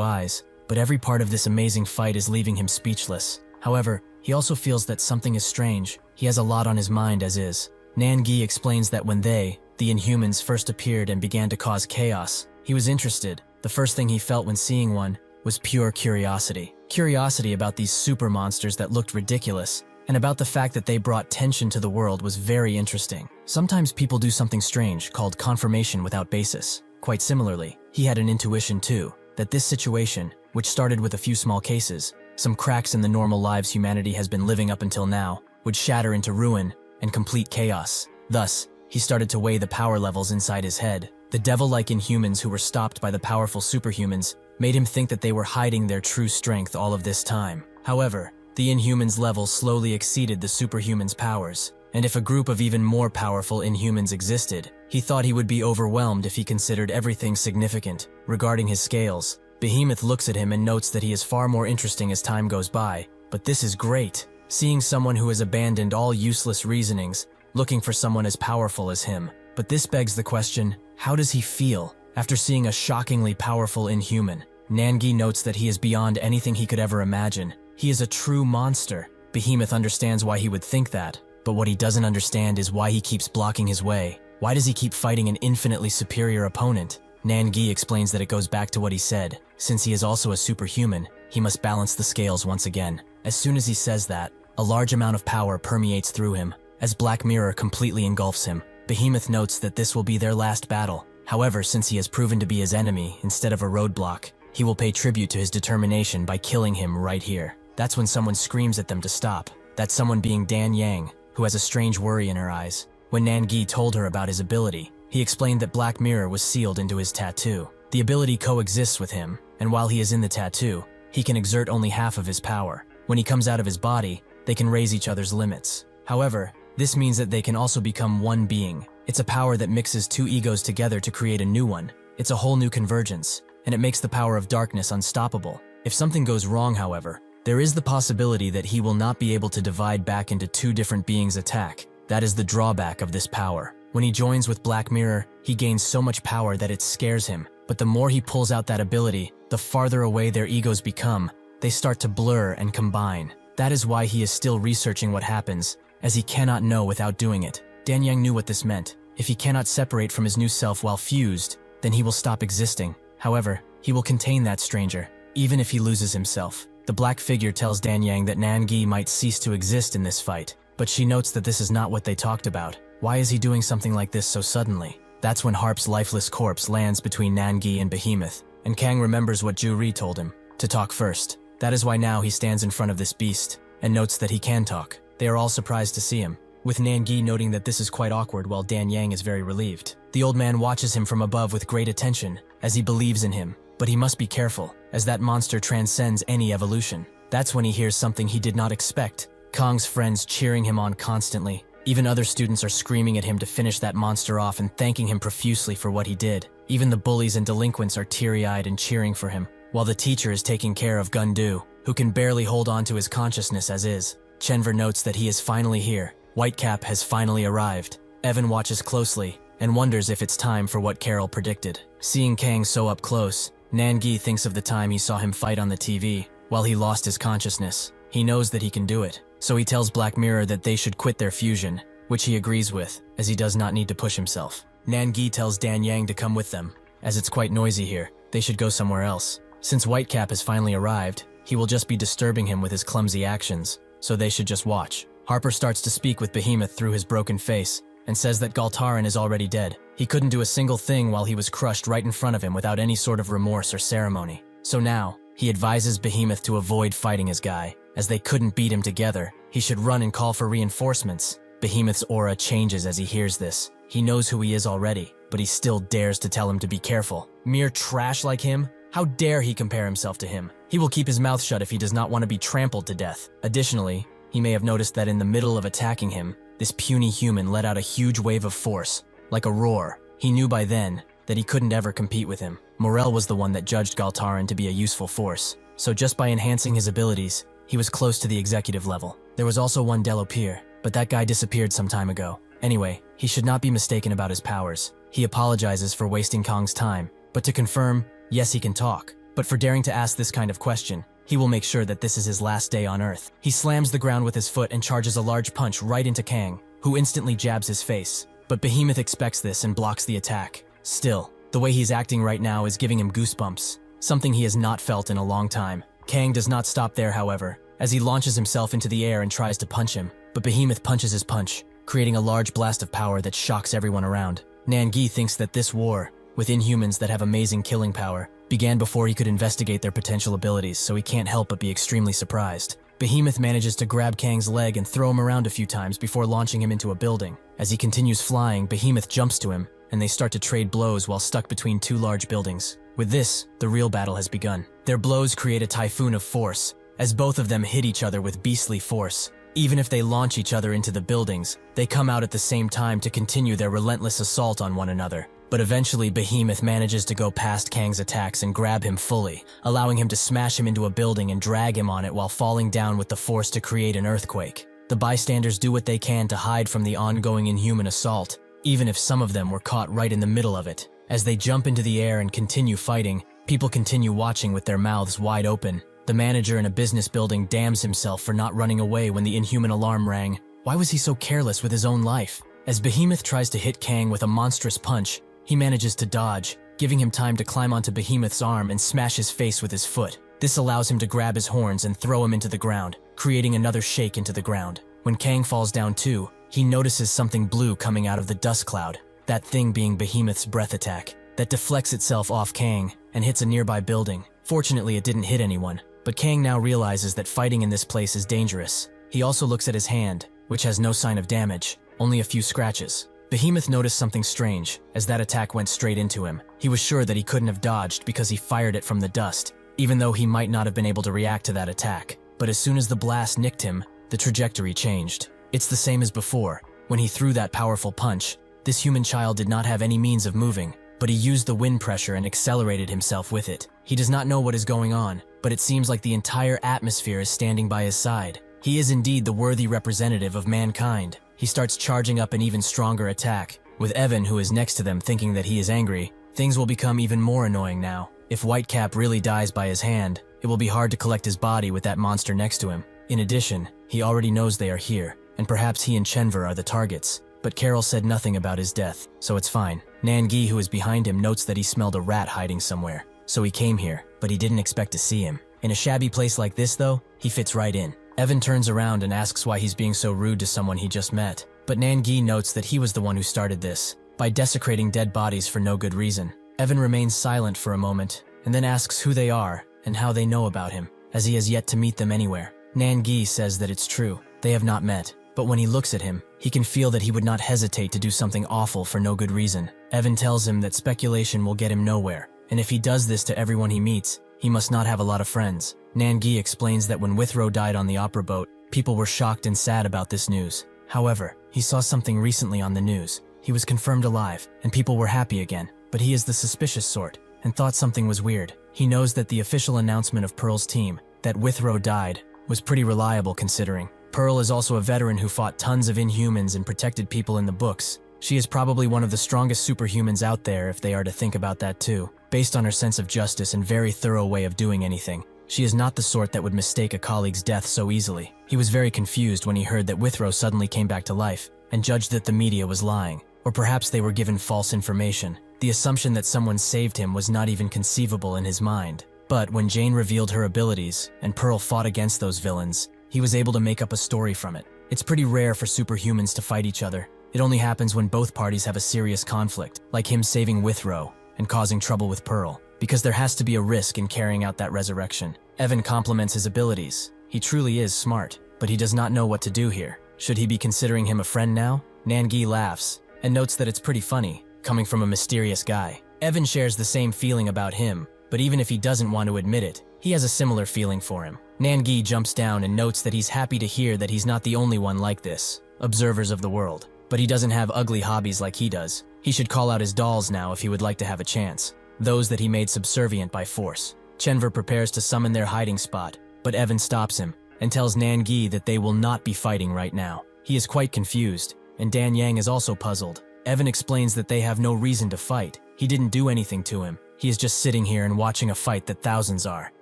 eyes, but every part of this amazing fight is leaving him speechless. However, he also feels that something is strange. He has a lot on his mind as is. Nangi explains that when they, the Inhumans, first appeared and began to cause chaos, he was interested. The first thing he felt when seeing one was pure curiosity. Curiosity about these super monsters that looked ridiculous, and about the fact that they brought tension to the world was very interesting. Sometimes people do something strange called confirmation without basis. Quite similarly, he had an intuition too, that this situation, which started with a few small cases, some cracks in the normal lives humanity has been living up until now, would shatter into ruin and complete chaos. Thus, he started to weigh the power levels inside his head. The devil-like Inhumans who were stopped by the powerful Superhumans made him think that they were hiding their true strength all of this time. However, the Inhumans' level slowly exceeded the Superhumans' powers, and if a group of even more powerful Inhumans existed, he thought he would be overwhelmed if he considered everything significant. Regarding his scales, Behemoth looks at him and notes that he is far more interesting as time goes by. But this is great. Seeing someone who has abandoned all useless reasonings, looking for someone as powerful as him. But this begs the question, how does he feel after seeing a shockingly powerful Inhuman? Nangi notes that he is beyond anything he could ever imagine. He is a true monster. Behemoth understands why he would think that, but what he doesn't understand is why he keeps blocking his way. Why does he keep fighting an infinitely superior opponent? Nangi explains that it goes back to what he said. Since he is also a superhuman, he must balance the scales once again. As soon as he says that, a large amount of power permeates through him, as Black Mirror completely engulfs him. Behemoth notes that this will be their last battle. However, since he has proven to be his enemy instead of a roadblock, he will pay tribute to his determination by killing him right here. That's when someone screams at them to stop. That someone being Dan Yang, who has a strange worry in her eyes. When Nangi told her about his ability, he explained that Black Mirror was sealed into his tattoo. The ability coexists with him, and while he is in the tattoo, he can exert only half of his power. When he comes out of his body, they can raise each other's limits. However, this means that they can also become one being. It's a power that mixes 2 egos together to create a new one. It's a whole new convergence, and it makes the power of darkness unstoppable. If something goes wrong, however, there is the possibility that he will not be able to divide back into 2 different beings' attack. That is the drawback of this power. When he joins with Black Mirror, he gains so much power that it scares him. But the more he pulls out that ability, the farther away their egos become. They start to blur and combine. That is why he is still researching what happens, as he cannot know without doing it. Dan Yang knew what this meant. If he cannot separate from his new self while fused, then he will stop existing. However, he will contain that stranger, even if he loses himself. The black figure tells Dan Yang that Nangi might cease to exist in this fight, but she notes that this is not what they talked about. Why is he doing something like this so suddenly? That's when Harp's lifeless corpse lands between Nangi and Behemoth, and Kang remembers what Ju-Ri told him, to talk first. That is why now he stands in front of this beast, and notes that he can talk. They are all surprised to see him, with Nangi noting that this is quite awkward while Dan Yang is very relieved. The old man watches him from above with great attention, as he believes in him, but he must be careful, as that monster transcends any evolution. That's when he hears something he did not expect. Kang's friends cheering him on constantly. Even other students are screaming at him to finish that monster off and thanking him profusely for what he did. Even the bullies and delinquents are teary-eyed and cheering for him, while the teacher is taking care of Gundu, who can barely hold on to his consciousness as is. Chenver notes that he is finally here. Whitecap has finally arrived. Evan watches closely and wonders if it's time for what Carol predicted. Seeing Kang so up close, Nangi thinks of the time he saw him fight on the TV while he lost his consciousness. He knows that he can do it, so he tells Black Mirror that they should quit their fusion, which he agrees with, as he does not need to push himself. Nangi tells Dan Yang to come with them. As it's quite noisy here, they should go somewhere else. Since Whitecap has finally arrived, he will just be disturbing him with his clumsy actions, so they should just watch. Harper starts to speak with Behemoth through his broken face, and says that Galtaran is already dead. He couldn't do a single thing while he was crushed right in front of him without any sort of remorse or ceremony. So now, he advises Behemoth to avoid fighting his guy. As they couldn't beat him together, he should run and call for reinforcements. Behemoth's aura changes as he hears this. He knows who he is already, but he still dares to tell him to be careful. Mere trash like him? How dare he compare himself to him? He will keep his mouth shut if he does not want to be trampled to death. Additionally, he may have noticed that in the middle of attacking him, this puny human let out a huge wave of force, like a roar. He knew by then that he couldn't ever compete with him. Morel was the one that judged Galtaran to be a useful force, so just by enhancing his abilities, he was close to the executive level. There was also one Delopere, but that guy disappeared some time ago. Anyway, he should not be mistaken about his powers. He apologizes for wasting Kang's time, but to confirm, yes, he can talk. But for daring to ask this kind of question, he will make sure that this is his last day on Earth. He slams the ground with his foot and charges a large punch right into Kang, who instantly jabs his face. But Behemoth expects this and blocks the attack. Still, the way he's acting right now is giving him goosebumps, something he has not felt in a long time. Kang does not stop there, however, as he launches himself into the air and tries to punch him. But Behemoth punches his punch, creating a large blast of power that shocks everyone around. Nangi thinks that this war, with Inhumans that have amazing killing power, began before he could investigate their potential abilities, so he can't help but be extremely surprised. Behemoth manages to grab Kang's leg and throw him around a few times before launching him into a building. As he continues flying, Behemoth jumps to him, and they start to trade blows while stuck between two large buildings. With this, the real battle has begun. Their blows create a typhoon of force, as both of them hit each other with beastly force. Even if they launch each other into the buildings, they come out at the same time to continue their relentless assault on one another. But eventually Behemoth manages to go past Kang's attacks and grab him fully, allowing him to smash him into a building and drag him on it while falling down with the force to create an earthquake. The bystanders do what they can to hide from the ongoing inhuman assault, even if some of them were caught right in the middle of it. As they jump into the air and continue fighting, people continue watching with their mouths wide open. The manager in a business building damns himself for not running away when the inhuman alarm rang. Why was he so careless with his own life? As Behemoth tries to hit Kang with a monstrous punch, he manages to dodge, giving him time to climb onto Behemoth's arm and smash his face with his foot. This allows him to grab his horns and throw him into the ground, creating another shake into the ground. When Kang falls down too, he notices something blue coming out of the dust cloud, that thing being Behemoth's breath attack, that deflects itself off Kang and hits a nearby building. Fortunately, it didn't hit anyone, but Kang now realizes that fighting in this place is dangerous. He also looks at his hand, which has no sign of damage, only a few scratches. Behemoth noticed something strange, as that attack went straight into him. He was sure that he couldn't have dodged because he fired it from the dust, even though he might not have been able to react to that attack. But as soon as the blast nicked him, the trajectory changed. It's the same as before. When he threw that powerful punch, this human child did not have any means of moving, but he used the wind pressure and accelerated himself with it. He does not know what is going on, but it seems like the entire atmosphere is standing by his side. He is indeed the worthy representative of mankind. He starts charging up an even stronger attack. With Evan, who is next to them, thinking that he is angry, things will become even more annoying now. If Whitecap really dies by his hand, it will be hard to collect his body with that monster next to him. In addition, he already knows they are here, and perhaps he and Chenver are the targets. But Carol said nothing about his death, so it's fine. Nangi, who is behind him, notes that he smelled a rat hiding somewhere, so he came here, but he didn't expect to see him. In a shabby place like this, though, he fits right in. Evan turns around and asks why he's being so rude to someone he just met. But Nangi notes that he was the one who started this, by desecrating dead bodies for no good reason. Evan remains silent for a moment, and then asks who they are and how they know about him, as he has yet to meet them anywhere. Nangi says that it's true, they have not met, but when he looks at him, he can feel that he would not hesitate to do something awful for no good reason. Evan tells him that speculation will get him nowhere, and if he does this to everyone he meets, he must not have a lot of friends. Nangi explains that when Withrow died on the opera boat, people were shocked and sad about this news. However, he saw something recently on the news. He was confirmed alive, and people were happy again. but he is the suspicious sort, and thought something was weird. He knows that the official announcement of Pearl's team, that Withrow died, was pretty reliable considering. Pearl is also a veteran who fought tons of Inhumans and protected people in the books. She is probably one of the strongest superhumans out there if they are to think about that too. Based on her sense of justice and very thorough way of doing anything, she is not the sort that would mistake a colleague's death so easily. He was very confused when he heard that Withrow suddenly came back to life, and judged that the media was lying. Or perhaps they were given false information. The assumption that someone saved him was not even conceivable in his mind. But when Jane revealed her abilities, and Pearl fought against those villains, he was able to make up a story from it. It's pretty rare for superhumans to fight each other. It only happens when both parties have a serious conflict, like him saving Withrow and causing trouble with Pearl, because there has to be a risk in carrying out that resurrection. Evan compliments his abilities. He truly is smart, but he does not know what to do here. Should he be considering him a friend now? Nangi laughs and notes that it's pretty funny, coming from a mysterious guy. Evan shares the same feeling about him, but even if he doesn't want to admit it, he has a similar feeling for him. Nangi jumps down and notes that he's happy to hear that he's not the only one like this, observers of the world. But he doesn't have ugly hobbies like he does. He should call out his dolls now if he would like to have a chance. Those that he made subservient by force. Chenver prepares to summon their hiding spot, but Evan stops him and tells Nangi that they will not be fighting right now. He is quite confused, and Dan Yang is also puzzled. Evan explains that they have no reason to fight. He didn't do anything to him. He is just sitting here and watching a fight that thousands are.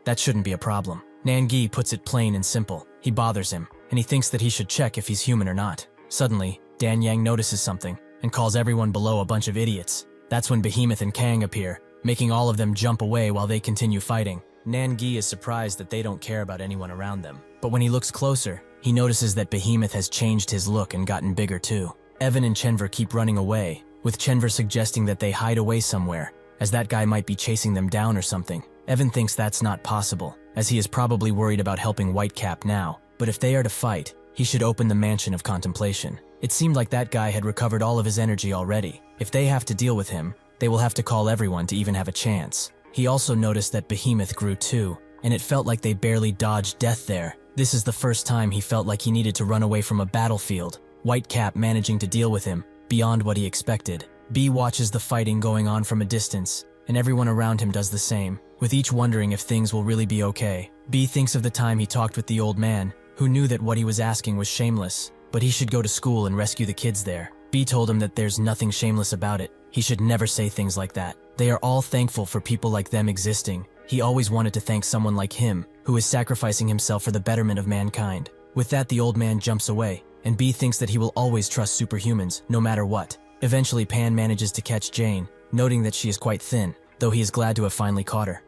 That shouldn't be a problem. Nangi puts it plain and simple. He bothers him, and he thinks that he should check if he's human or not. Suddenly, Dan Yang notices something and calls everyone below a bunch of idiots. That's when Behemoth and Kang appear, making all of them jump away while they continue fighting. Nangi is surprised that they don't care about anyone around them. But when he looks closer, he notices that Behemoth has changed his look and gotten bigger too. Evan and Chenver keep running away, with Chenver suggesting that they hide away somewhere, as that guy might be chasing them down or something. Evan thinks that's not possible, as he is probably worried about helping Whitecap now. But if they are to fight, he should open the Mansion of Contemplation. It seemed like that guy had recovered all of his energy already. If they have to deal with him, they will have to call everyone to even have a chance. He also noticed that Behemoth grew too, and it felt like they barely dodged death there. This is the first time he felt like he needed to run away from a battlefield. Whitecap managing to deal with him, beyond what he expected. B watches the fighting going on from a distance, and everyone around him does the same, with each wondering if things will really be okay. B thinks of the time he talked with the old man, who knew that what he was asking was shameless, but he should go to school and rescue the kids there. B told him that there's nothing shameless about it. He should never say things like that. They are all thankful for people like them existing. He always wanted to thank someone like him, who is sacrificing himself for the betterment of mankind. With that, the old man jumps away, and B thinks that he will always trust superhumans, no matter what. Eventually, Pan manages to catch Jane, noting that she is quite thin, though he is glad to have finally caught her.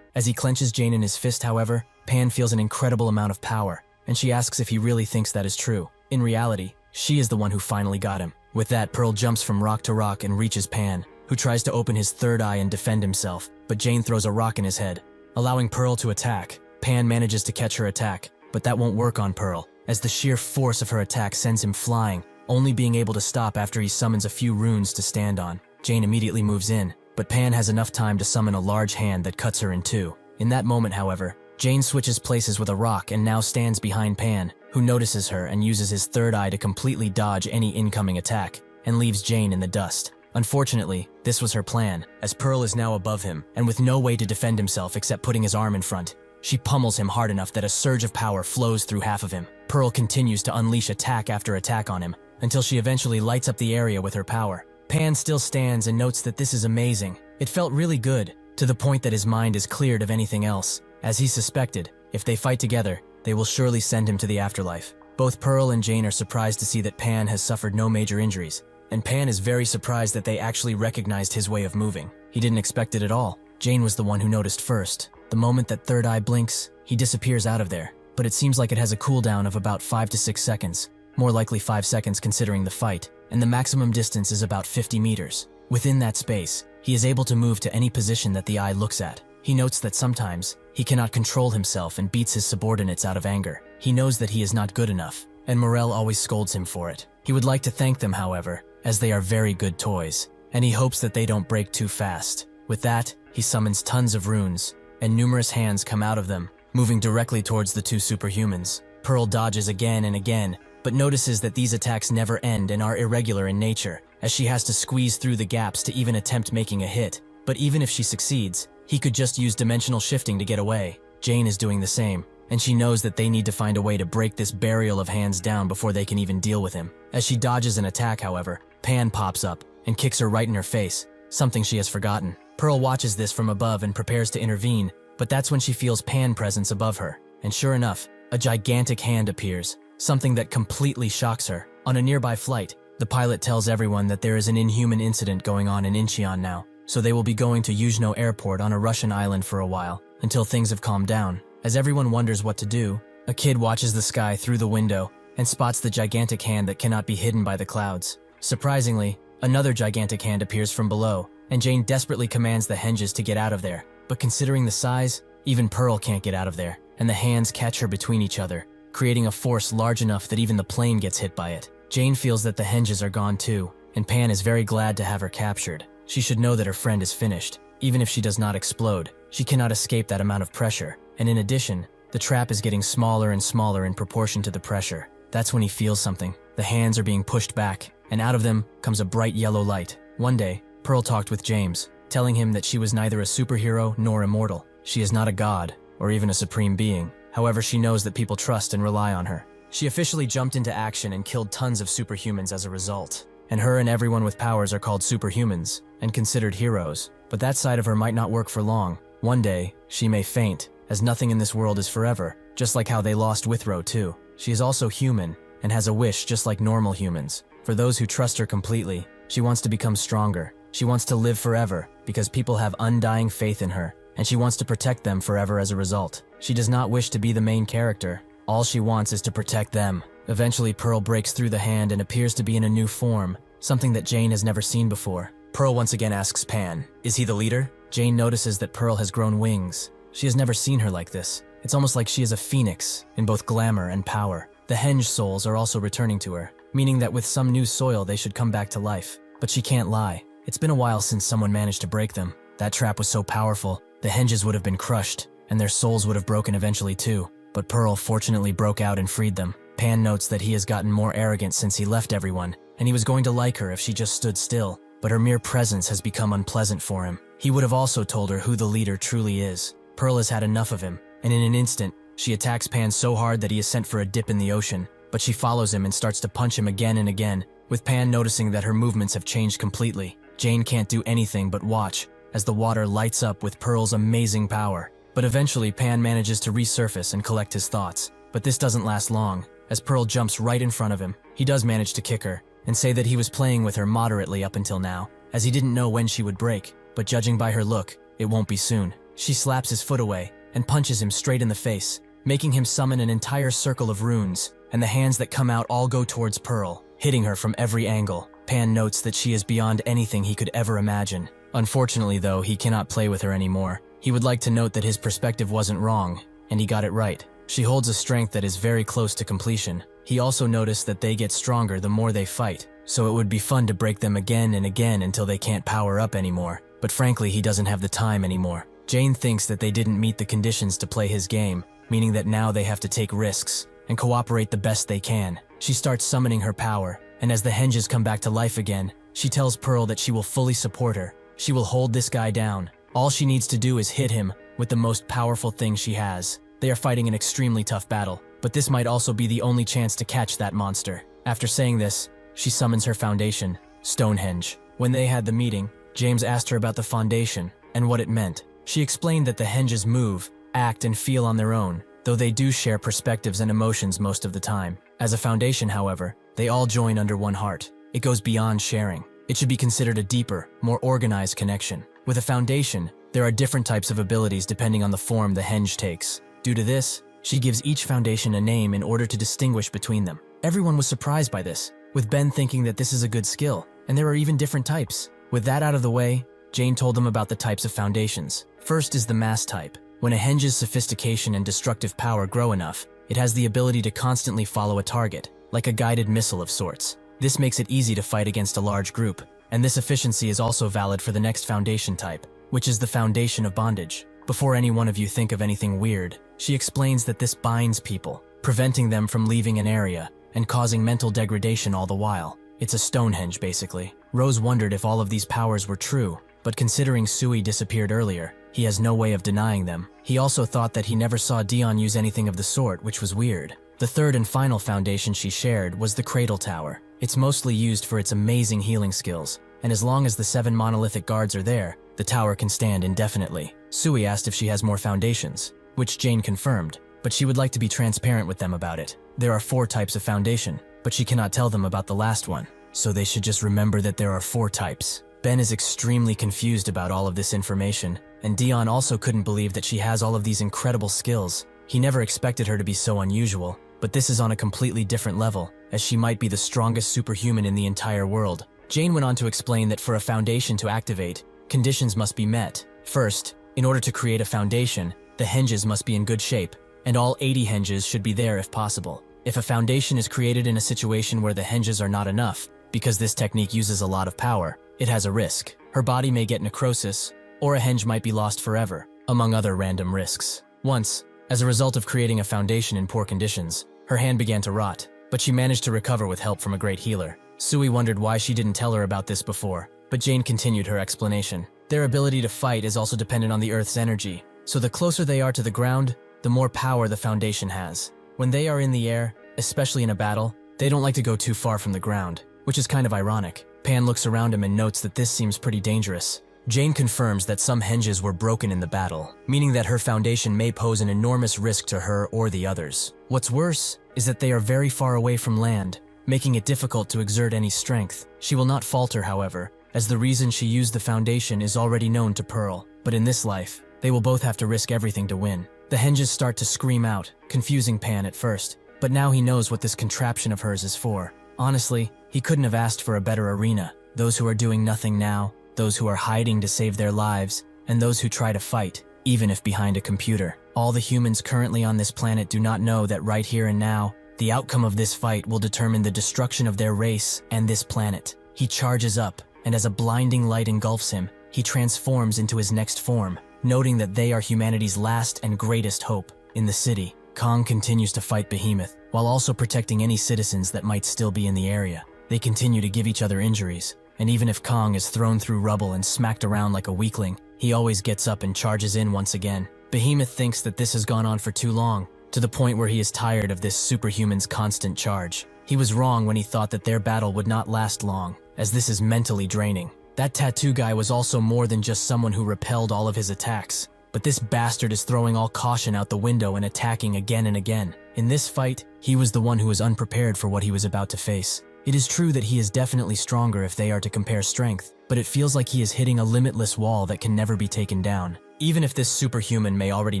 As he clenches Jane in his fist, however, Pan feels an incredible amount of power, and she asks if he really thinks that is true. In reality, she is the one who finally got him. With that, Pearl jumps from rock to rock and reaches Pan, who tries to open his third eye and defend himself, but Jane throws a rock in his head, allowing Pearl to attack. Pan manages to catch her attack, but that won't work on Pearl, as the sheer force of her attack sends him flying, only being able to stop after he summons a few runes to stand on. Jane immediately moves in, but Pan has enough time to summon a large hand that cuts her in two. In that moment, however, Jane switches places with a rock and now stands behind Pan, who notices her and uses his third eye to completely dodge any incoming attack, and leaves Jane in the dust. Unfortunately, this was her plan, as Pearl is now above him, and with no way to defend himself except putting his arm in front. She pummels him hard enough that a surge of power flows through half of him. Pearl continues to unleash attack after attack on him, until she eventually lights up the area with her power. Pan still stands and notes that this is amazing. It felt really good, to the point that his mind is cleared of anything else. As he suspected, if they fight together, they will surely send him to the afterlife. Both Pearl and Jane are surprised to see that Pan has suffered no major injuries, and Pan is very surprised that they actually recognized his way of moving. He didn't expect it at all. Jane was the one who noticed first. The moment that third eye blinks, he disappears out of there, but it seems like it has a cooldown of about 5 to 6 seconds, more likely 5 seconds considering the fight, and the maximum distance is about 50 meters. Within that space, he is able to move to any position that the eye looks at. He notes that sometimes, he cannot control himself and beats his subordinates out of anger. He knows that he is not good enough, and Morel always scolds him for it. He would like to thank them, however, as they are very good toys, and he hopes that they don't break too fast. With that, he summons tons of runes, and numerous hands come out of them, moving directly towards the two superhumans. Pearl dodges again and again, but notices that these attacks never end and are irregular in nature. as she has to squeeze through the gaps to even attempt making a hit. But even if she succeeds, he could just use dimensional shifting to get away. Jane is doing the same, and she knows that they need to find a way to break this barrier of hands down before they can even deal with him. As she dodges an attack, however, Pan pops up and kicks her right in her face, something she has forgotten. Pearl watches this from above and prepares to intervene, but that's when she feels Pan presence above her. And sure enough, a gigantic hand appears, something that completely shocks her. On a nearby flight, the pilot tells everyone that there is an inhuman incident going on in Incheon now, so they will be going to Yuzhno Airport on a Russian island for a while, until things have calmed down. As everyone wonders what to do, a kid watches the sky through the window and spots the gigantic hand that cannot be hidden by the clouds. Surprisingly, another gigantic hand appears from below, and Jane desperately commands the henges to get out of there. But considering the size, even Pearl can't get out of there, and the hands catch her between each other, creating a force large enough that even the plane gets hit by it. Jane feels that the henges are gone too, and Pan is very glad to have her captured. She should know that her friend is finished. Even if she does not explode, she cannot escape that amount of pressure, and in addition, the trap is getting smaller and smaller in proportion to the pressure. That's when he feels something. The hands are being pushed back, and out of them comes a bright yellow light. One day, Pearl talked with James, telling him that she was neither a superhero nor immortal. She is not a god, or even a supreme being. However, she knows that people trust and rely on her. She officially jumped into action and killed tons of superhumans as a result. And her and everyone with powers are called superhumans, and considered heroes. But that side of her might not work for long. One day, she may faint, as nothing in this world is forever, just like how they lost Withrow too. She is also human, and has a wish just like normal humans. For those who trust her completely, she wants to become stronger. She wants to live forever, because people have undying faith in her, and she wants to protect them forever as a result. She does not wish to be the main character. All she wants is to protect them. Eventually, Pearl breaks through the hand and appears to be in a new form, something that Jane has never seen before. Pearl once again asks Pan, "Is he the leader?" Jane notices that Pearl has grown wings. She has never seen her like this. It's almost like she is a phoenix, in both glamour and power. The henge souls are also returning to her, meaning that with some new soil they should come back to life. But she can't lie. It's been a while since someone managed to break them. That trap was so powerful, the henges would have been crushed, and their souls would have broken eventually too. But Pearl fortunately broke out and freed them. Pan notes that he has gotten more arrogant since he left everyone, and he was going to like her if she just stood still, but her mere presence has become unpleasant for him. He would have also told her who the leader truly is. Pearl has had enough of him, and in an instant, she attacks Pan so hard that he is sent for a dip in the ocean, but she follows him and starts to punch him again and again, with Pan noticing that her movements have changed completely. Jane can't do anything but watch, as the water lights up with Pearl's amazing power. But eventually, Pan manages to resurface and collect his thoughts. But this doesn't last long, as Pearl jumps right in front of him. He does manage to kick her, and say that he was playing with her moderately up until now, as he didn't know when she would break, but judging by her look, it won't be soon. She slaps his foot away, and punches him straight in the face, making him summon an entire circle of runes, and the hands that come out all go towards Pearl, hitting her from every angle. Pan notes that she is beyond anything he could ever imagine. Unfortunately though, he cannot play with her anymore. He would like to note that his perspective wasn't wrong, and he got it right. She holds a strength that is very close to completion. He also noticed that they get stronger the more they fight, so it would be fun to break them again and again until they can't power up anymore. But frankly, he doesn't have the time anymore. Jane thinks that they didn't meet the conditions to play his game, meaning that now they have to take risks and cooperate the best they can. She starts summoning her power, and as the henges come back to life again, she tells Pearl that she will fully support her. She will hold this guy down. All she needs to do is hit him with the most powerful thing she has. They are fighting an extremely tough battle, but this might also be the only chance to catch that monster. After saying this, she summons her foundation, Stonehenge. When they had the meeting, James asked her about the foundation and what it meant. She explained that the henges move, act, and feel on their own, though they do share perspectives and emotions most of the time. As a foundation, however, they all join under one heart. It goes beyond sharing. It should be considered a deeper, more organized connection. With a foundation, there are different types of abilities depending on the form the henge takes. Due to this, she gives each foundation a name in order to distinguish between them. Everyone was surprised by this, with Ben thinking that this is a good skill, and there are even different types. With that out of the way, Jane told them about the types of foundations. First is the mass type. When a henge's sophistication and destructive power grow enough, it has the ability to constantly follow a target, like a guided missile of sorts. This makes it easy to fight against a large group, and this efficiency is also valid for the next foundation type, which is the foundation of bondage. Before any one of you think of anything weird, she explains that this binds people, preventing them from leaving an area and causing mental degradation all the while. It's a Stonehenge, basically. Rose wondered if all of these powers were true, but considering Sui disappeared earlier, he has no way of denying them. He also thought that he never saw Dion use anything of the sort, which was weird. The third and final foundation she shared was the Cradle Tower. It's mostly used for its amazing healing skills, and as long as the 7 monolithic guards are there, the tower can stand indefinitely. Sui asked if she has more foundations, which Jane confirmed, but she would like to be transparent with them about it. There are 4 types of foundation, but she cannot tell them about the last one, so they should just remember that there are 4 types. Ben is extremely confused about all of this information, and Dion also couldn't believe that she has all of these incredible skills. He never expected her to be so unusual, but this is on a completely different level, as she might be the strongest superhuman in the entire world. Jane went on to explain that for a foundation to activate, conditions must be met. First, in order to create a foundation, the hinges must be in good shape, and all 80 hinges should be there if possible. If a foundation is created in a situation where the hinges are not enough, because this technique uses a lot of power, it has a risk. Her body may get necrosis, or a hinge might be lost forever, among other random risks. Once, as a result of creating a foundation in poor conditions, her hand began to rot, but she managed to recover with help from a great healer. Sui wondered why she didn't tell her about this before, but Jane continued her explanation. Their ability to fight is also dependent on the Earth's energy, so the closer they are to the ground, the more power the foundation has. When they are in the air, especially in a battle, they don't like to go too far from the ground, which is kind of ironic. Pan looks around him and notes that this seems pretty dangerous. Jane confirms that some hinges were broken in the battle, meaning that her foundation may pose an enormous risk to her or the others. What's worse is that they are very far away from land, making it difficult to exert any strength. She will not falter, however, as the reason she used the foundation is already known to Pearl. But in this life, they will both have to risk everything to win. The hinges start to scream out, confusing Pan at first, but now he knows what this contraption of hers is for. Honestly, he couldn't have asked for a better arena. Those who are doing nothing now, those who are hiding to save their lives, and those who try to fight, even if behind a computer. All the humans currently on this planet do not know that right here and now, the outcome of this fight will determine the destruction of their race and this planet. He charges up, and as a blinding light engulfs him, he transforms into his next form, noting that they are humanity's last and greatest hope. In the city, Kang continues to fight Behemoth, while also protecting any citizens that might still be in the area. They continue to give each other injuries, and even if Kang is thrown through rubble and smacked around like a weakling, he always gets up and charges in once again. Behemoth thinks that this has gone on for too long, to the point where he is tired of this superhuman's constant charge. He was wrong when he thought that their battle would not last long, as this is mentally draining. That tattoo guy was also more than just someone who repelled all of his attacks, but this bastard is throwing all caution out the window and attacking again and again. In this fight, he was the one who was unprepared for what he was about to face. It is true that he is definitely stronger if they are to compare strength, but it feels like he is hitting a limitless wall that can never be taken down. Even if this superhuman may already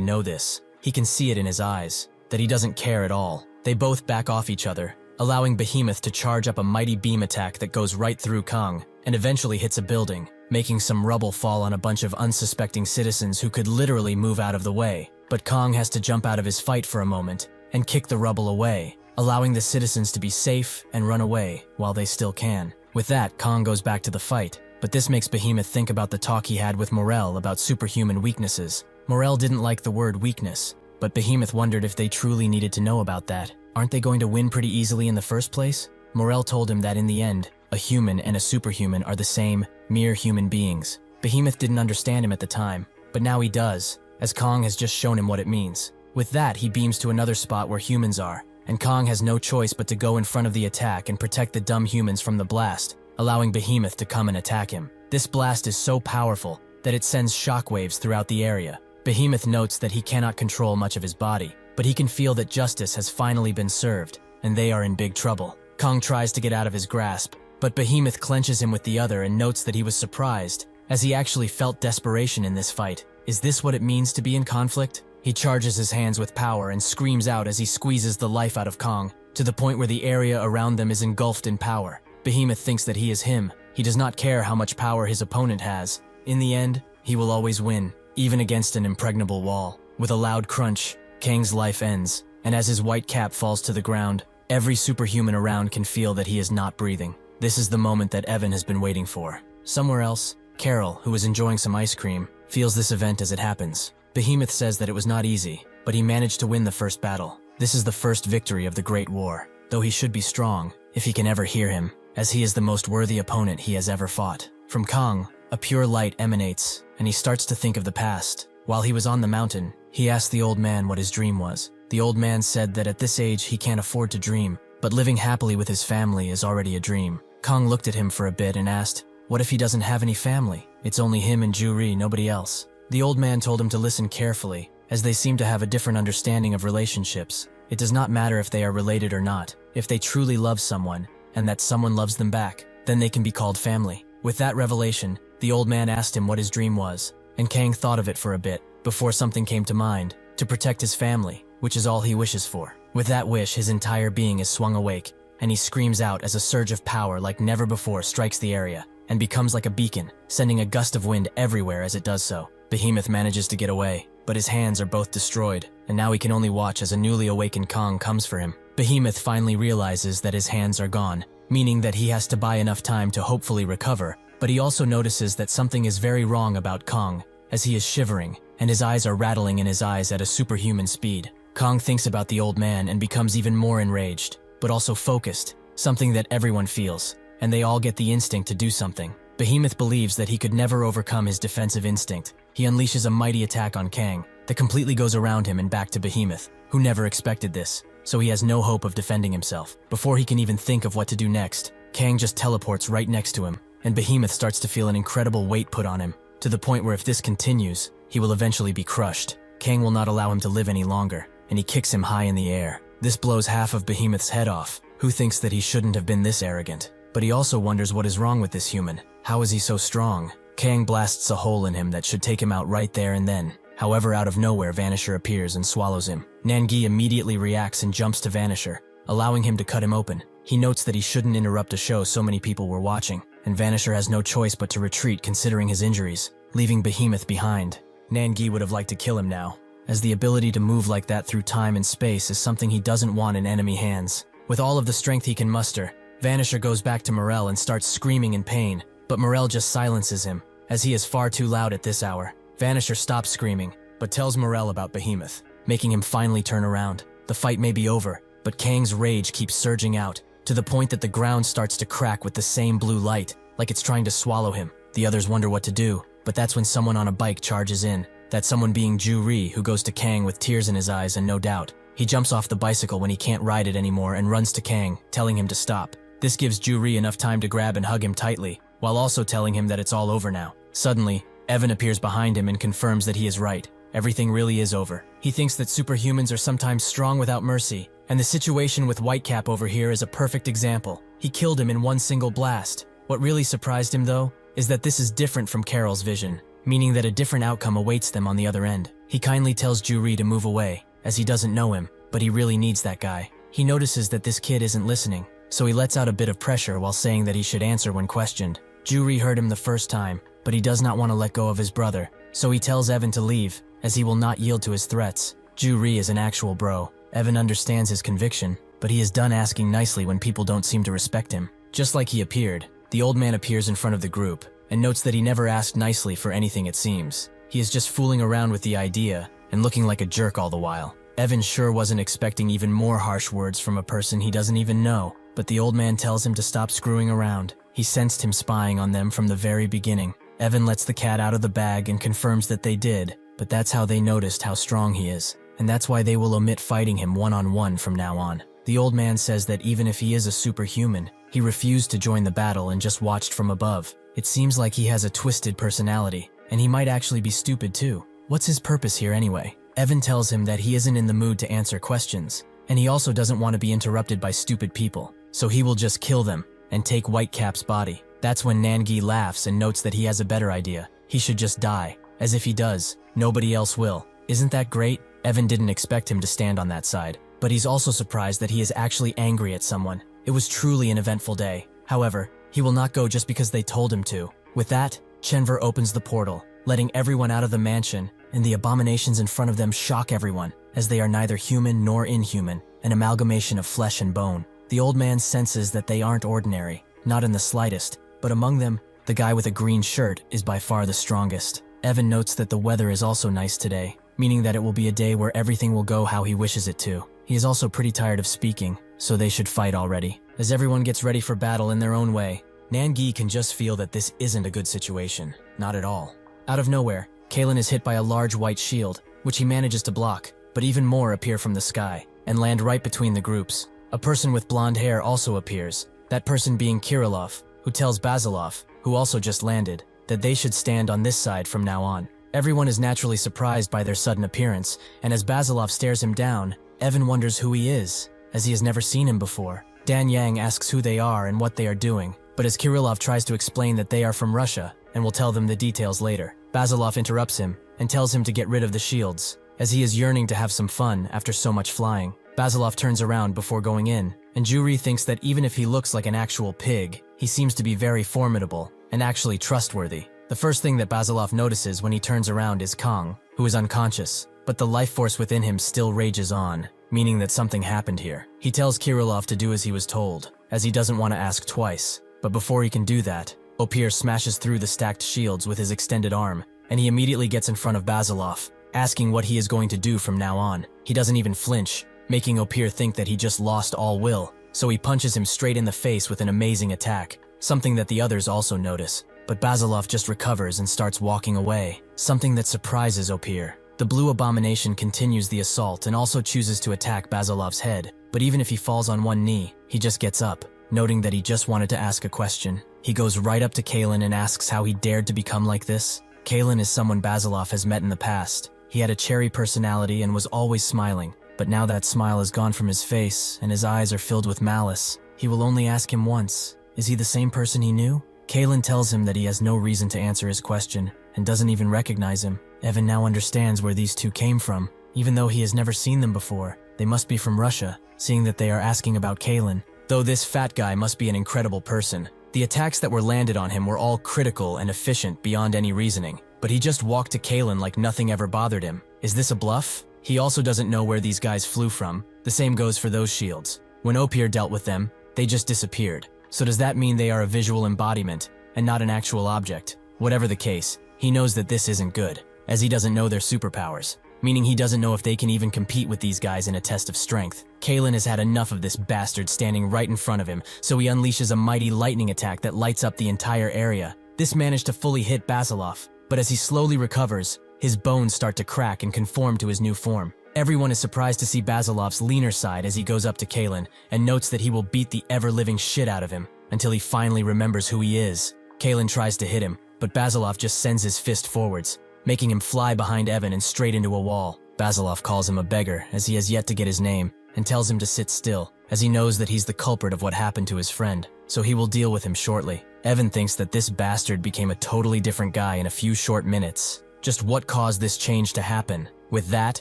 know this, he can see it in his eyes, that he doesn't care at all. They both back off each other, allowing Behemoth to charge up a mighty beam attack that goes right through Kang, and eventually hits a building, making some rubble fall on a bunch of unsuspecting citizens who could literally move out of the way. But Kang has to jump out of his fight for a moment, and kick the rubble away, allowing the citizens to be safe and run away while they still can. With that, Kang goes back to the fight, but this makes Behemoth think about the talk he had with Morel about superhuman weaknesses. Morel didn't like the word weakness, but Behemoth wondered if they truly needed to know about that. Aren't they going to win pretty easily in the first place? Morel told him that in the end, a human and a superhuman are the same, mere human beings. Behemoth didn't understand him at the time, but now he does, as Kang has just shown him what it means. With that, he beams to another spot where humans are, and Kang has no choice but to go in front of the attack and protect the dumb humans from the blast, allowing Behemoth to come and attack him. This blast is so powerful that it sends shockwaves throughout the area. Behemoth notes that he cannot control much of his body, but he can feel that justice has finally been served, and they are in big trouble. Kang tries to get out of his grasp, but Behemoth clenches him with the other and notes that he was surprised, as he actually felt desperation in this fight. Is this what it means to be in conflict? He charges his hands with power and screams out as he squeezes the life out of Kang, to the point where the area around them is engulfed in power. Behemoth thinks that he is him. He does not care how much power his opponent has. In the end, he will always win, even against an impregnable wall. With a loud crunch, Kang's life ends, and as his white cap falls to the ground, every superhuman around can feel that he is not breathing. This is the moment that Evan has been waiting for. Somewhere else, Carol, who is enjoying some ice cream, feels this event as it happens. Behemoth says that it was not easy, but he managed to win the first battle. This is the first victory of the Great War, though he should be strong, if he can ever hear him. as he is the most worthy opponent he has ever fought. From Kang, a pure light emanates, and he starts to think of the past. While he was on the mountain, he asked the old man what his dream was. The old man said that at this age he can't afford to dream, but living happily with his family is already a dream. Kang looked at him for a bit and asked, what if he doesn't have any family? It's only him and Ju-ri, nobody else. The old man told him to listen carefully, as they seem to have a different understanding of relationships. It does not matter if they are related or not. If they truly love someone, and that someone loves them back, then they can be called family. With that revelation, the old man asked him what his dream was, and Kang thought of it for a bit, before something came to mind: to protect his family, which is all he wishes for. With that wish, his entire being is swung awake, and he screams out as a surge of power like never before strikes the area, and becomes like a beacon, sending a gust of wind everywhere as it does so. Behemoth manages to get away, but his hands are both destroyed, and now he can only watch as a newly awakened Kang comes for him. Behemoth finally realizes that his hands are gone, meaning that he has to buy enough time to hopefully recover, but he also notices that something is very wrong about Kang, as he is shivering, and his eyes are rattling in his eyes at a superhuman speed. Kang thinks about the old man and becomes even more enraged, but also focused, something that everyone feels, and they all get the instinct to do something. Behemoth believes that he could never overcome his defensive instinct. He unleashes a mighty attack on Kang that completely goes around him and back to Behemoth, who never expected this, so he has no hope of defending himself. Before he can even think of what to do next, Kang just teleports right next to him, and Behemoth starts to feel an incredible weight put on him, to the point where if this continues, he will eventually be crushed. Kang will not allow him to live any longer, and he kicks him high in the air. This blows half of Behemoth's head off, who thinks that he shouldn't have been this arrogant. But he also wonders what is wrong with this human. How is he so strong? Kang blasts a hole in him that should take him out right there and then. However, out of nowhere, Vanisher appears and swallows him. Nangi immediately reacts and jumps to Vanisher, allowing him to cut him open. He notes that he shouldn't interrupt a show so many people were watching, and Vanisher has no choice but to retreat considering his injuries, leaving Behemoth behind. Nangi would have liked to kill him now, as the ability to move like that through time and space is something he doesn't want in enemy hands. With all of the strength he can muster, Vanisher goes back to Morel and starts screaming in pain, but Morel just silences him, as he is far too loud at this hour. Vanisher stops screaming, but tells Morel about Behemoth, making him finally turn around. The fight may be over, but Kang's rage keeps surging out, to the point that the ground starts to crack with the same blue light, like it's trying to swallow him. The others wonder what to do, but that's when someone on a bike charges in, that someone being Ju-ri, who goes to Kang with tears in his eyes and no doubt. He jumps off the bicycle when he can't ride it anymore and runs to Kang, telling him to stop. This gives Ju-ri enough time to grab and hug him tightly, while also telling him that it's all over now. Suddenly, Evan appears behind him and confirms that he is right. Everything really is over. He thinks that superhumans are sometimes strong without mercy, and the situation with Whitecap over here is a perfect example. He killed him in one single blast. What really surprised him, though, is that this is different from Carol's vision, meaning that a different outcome awaits them on the other end. He kindly tells Ju-ri to move away, as he doesn't know him, but he really needs that guy. He notices that this kid isn't listening, so he lets out a bit of pressure while saying that he should answer when questioned. Ju-ri heard him the first time, but he does not want to let go of his brother, so he tells Evan to leave, as he will not yield to his threats. Ju-ri is an actual bro. Evan understands his conviction, but he is done asking nicely when people don't seem to respect him. Just like he appeared, the old man appears in front of the group, and notes that he never asked nicely for anything it seems. He is just fooling around with the idea, and looking like a jerk all the while. Evan sure wasn't expecting even more harsh words from a person he doesn't even know, but the old man tells him to stop screwing around. He sensed him spying on them from the very beginning. Evan lets the cat out of the bag and confirms that they did, but that's how they noticed how strong he is, and that's why they will omit fighting him one-on-one from now on. The old man says that even if he is a superhuman, he refused to join the battle and just watched from above. It seems like he has a twisted personality, and he might actually be stupid too. What's his purpose here anyway? Evan tells him that he isn't in the mood to answer questions, and he also doesn't want to be interrupted by stupid people, so he will just kill them and take Whitecap's body. That's when Nangi laughs and notes that he has a better idea. He should just die, as if he does, nobody else will. Isn't that great? Evan didn't expect him to stand on that side, but he's also surprised that he is actually angry at someone. It was truly an eventful day. However, he will not go just because they told him to. With that, Chenver opens the portal, letting everyone out of the mansion, and the abominations in front of them shock everyone, as they are neither human nor inhuman, an amalgamation of flesh and bone. The old man senses that they aren't ordinary, not in the slightest, but among them, the guy with a green shirt is by far the strongest. Evan notes that the weather is also nice today, meaning that it will be a day where everything will go how he wishes it to. He is also pretty tired of speaking, so they should fight already, As everyone gets ready for battle in their own way, Nan-gi can just feel that this isn't a good situation. Not at all. Out of nowhere, Kalen is hit by a large white shield, which he manages to block, but even more appear from the sky and land right between the groups. A person with blonde hair also appears, that person being Kirillov, who tells Basilov, who also just landed, that they should stand on this side from now on. Everyone is naturally surprised by their sudden appearance, and as Basilov stares him down, Evan wonders who he is, as he has never seen him before. Dan Yang asks who they are and what they are doing, but as Kirillov tries to explain that they are from Russia and will tell them the details later, Basilov interrupts him and tells him to get rid of the shields, as he is yearning to have some fun after so much flying. Basilov turns around before going in, and Juri thinks that even if he looks like an actual pig, he seems to be very formidable and actually trustworthy. The first thing that Basilov notices when he turns around is Kang, who is unconscious, but the life force within him still rages on, meaning that something happened here. He tells Kirillov to do as he was told, as he doesn't want to ask twice. But before he can do that, Opir smashes through the stacked shields with his extended arm, and he immediately gets in front of Basilov, asking what he is going to do from now on. He doesn't even flinch, making Opir think that he just lost all will, so he punches him straight in the face with an amazing attack, something that the others also notice. But Basilov just recovers and starts walking away, something that surprises Opir. The blue abomination continues the assault and also chooses to attack Basilov's head, but even if he falls on one knee, he just gets up, noting that he just wanted to ask a question. He goes right up to Kalen and asks how he dared to become like this. Kalen is someone Basilov has met in the past. He had a cherry personality and was always smiling, but now that smile is gone from his face and his eyes are filled with malice. He will only ask him once. Is he the same person he knew? Kalen tells him that he has no reason to answer his question and doesn't even recognize him. Evan now understands where these two came from. Even though he has never seen them before, they must be from Russia, seeing that they are asking about Kalen. Though this fat guy must be an incredible person. The attacks that were landed on him were all critical and efficient beyond any reasoning, but he just walked to Kalen like nothing ever bothered him. Is this a bluff? He also doesn't know where these guys flew from. The same goes for those shields. When Opir dealt with them, they just disappeared. So does that mean they are a visual embodiment and not an actual object? Whatever the case, he knows that this isn't good, as he doesn't know their superpowers, meaning he doesn't know if they can even compete with these guys in a test of strength. Kalen has had enough of this bastard standing right in front of him, so he unleashes a mighty lightning attack that lights up the entire area. This managed to fully hit Basilov, but as he slowly recovers, his bones start to crack and conform to his new form. Everyone is surprised to see Basilov's leaner side as he goes up to Kalen and notes that he will beat the ever-living shit out of him until he finally remembers who he is. Kalen tries to hit him, but Basilov just sends his fist forwards, making him fly behind Evan and straight into a wall. Basilov calls him a beggar as he has yet to get his name and tells him to sit still, as he knows that he's the culprit of what happened to his friend, so he will deal with him shortly. Evan thinks that this bastard became a totally different guy in a few short minutes. Just what caused this change to happen? With that,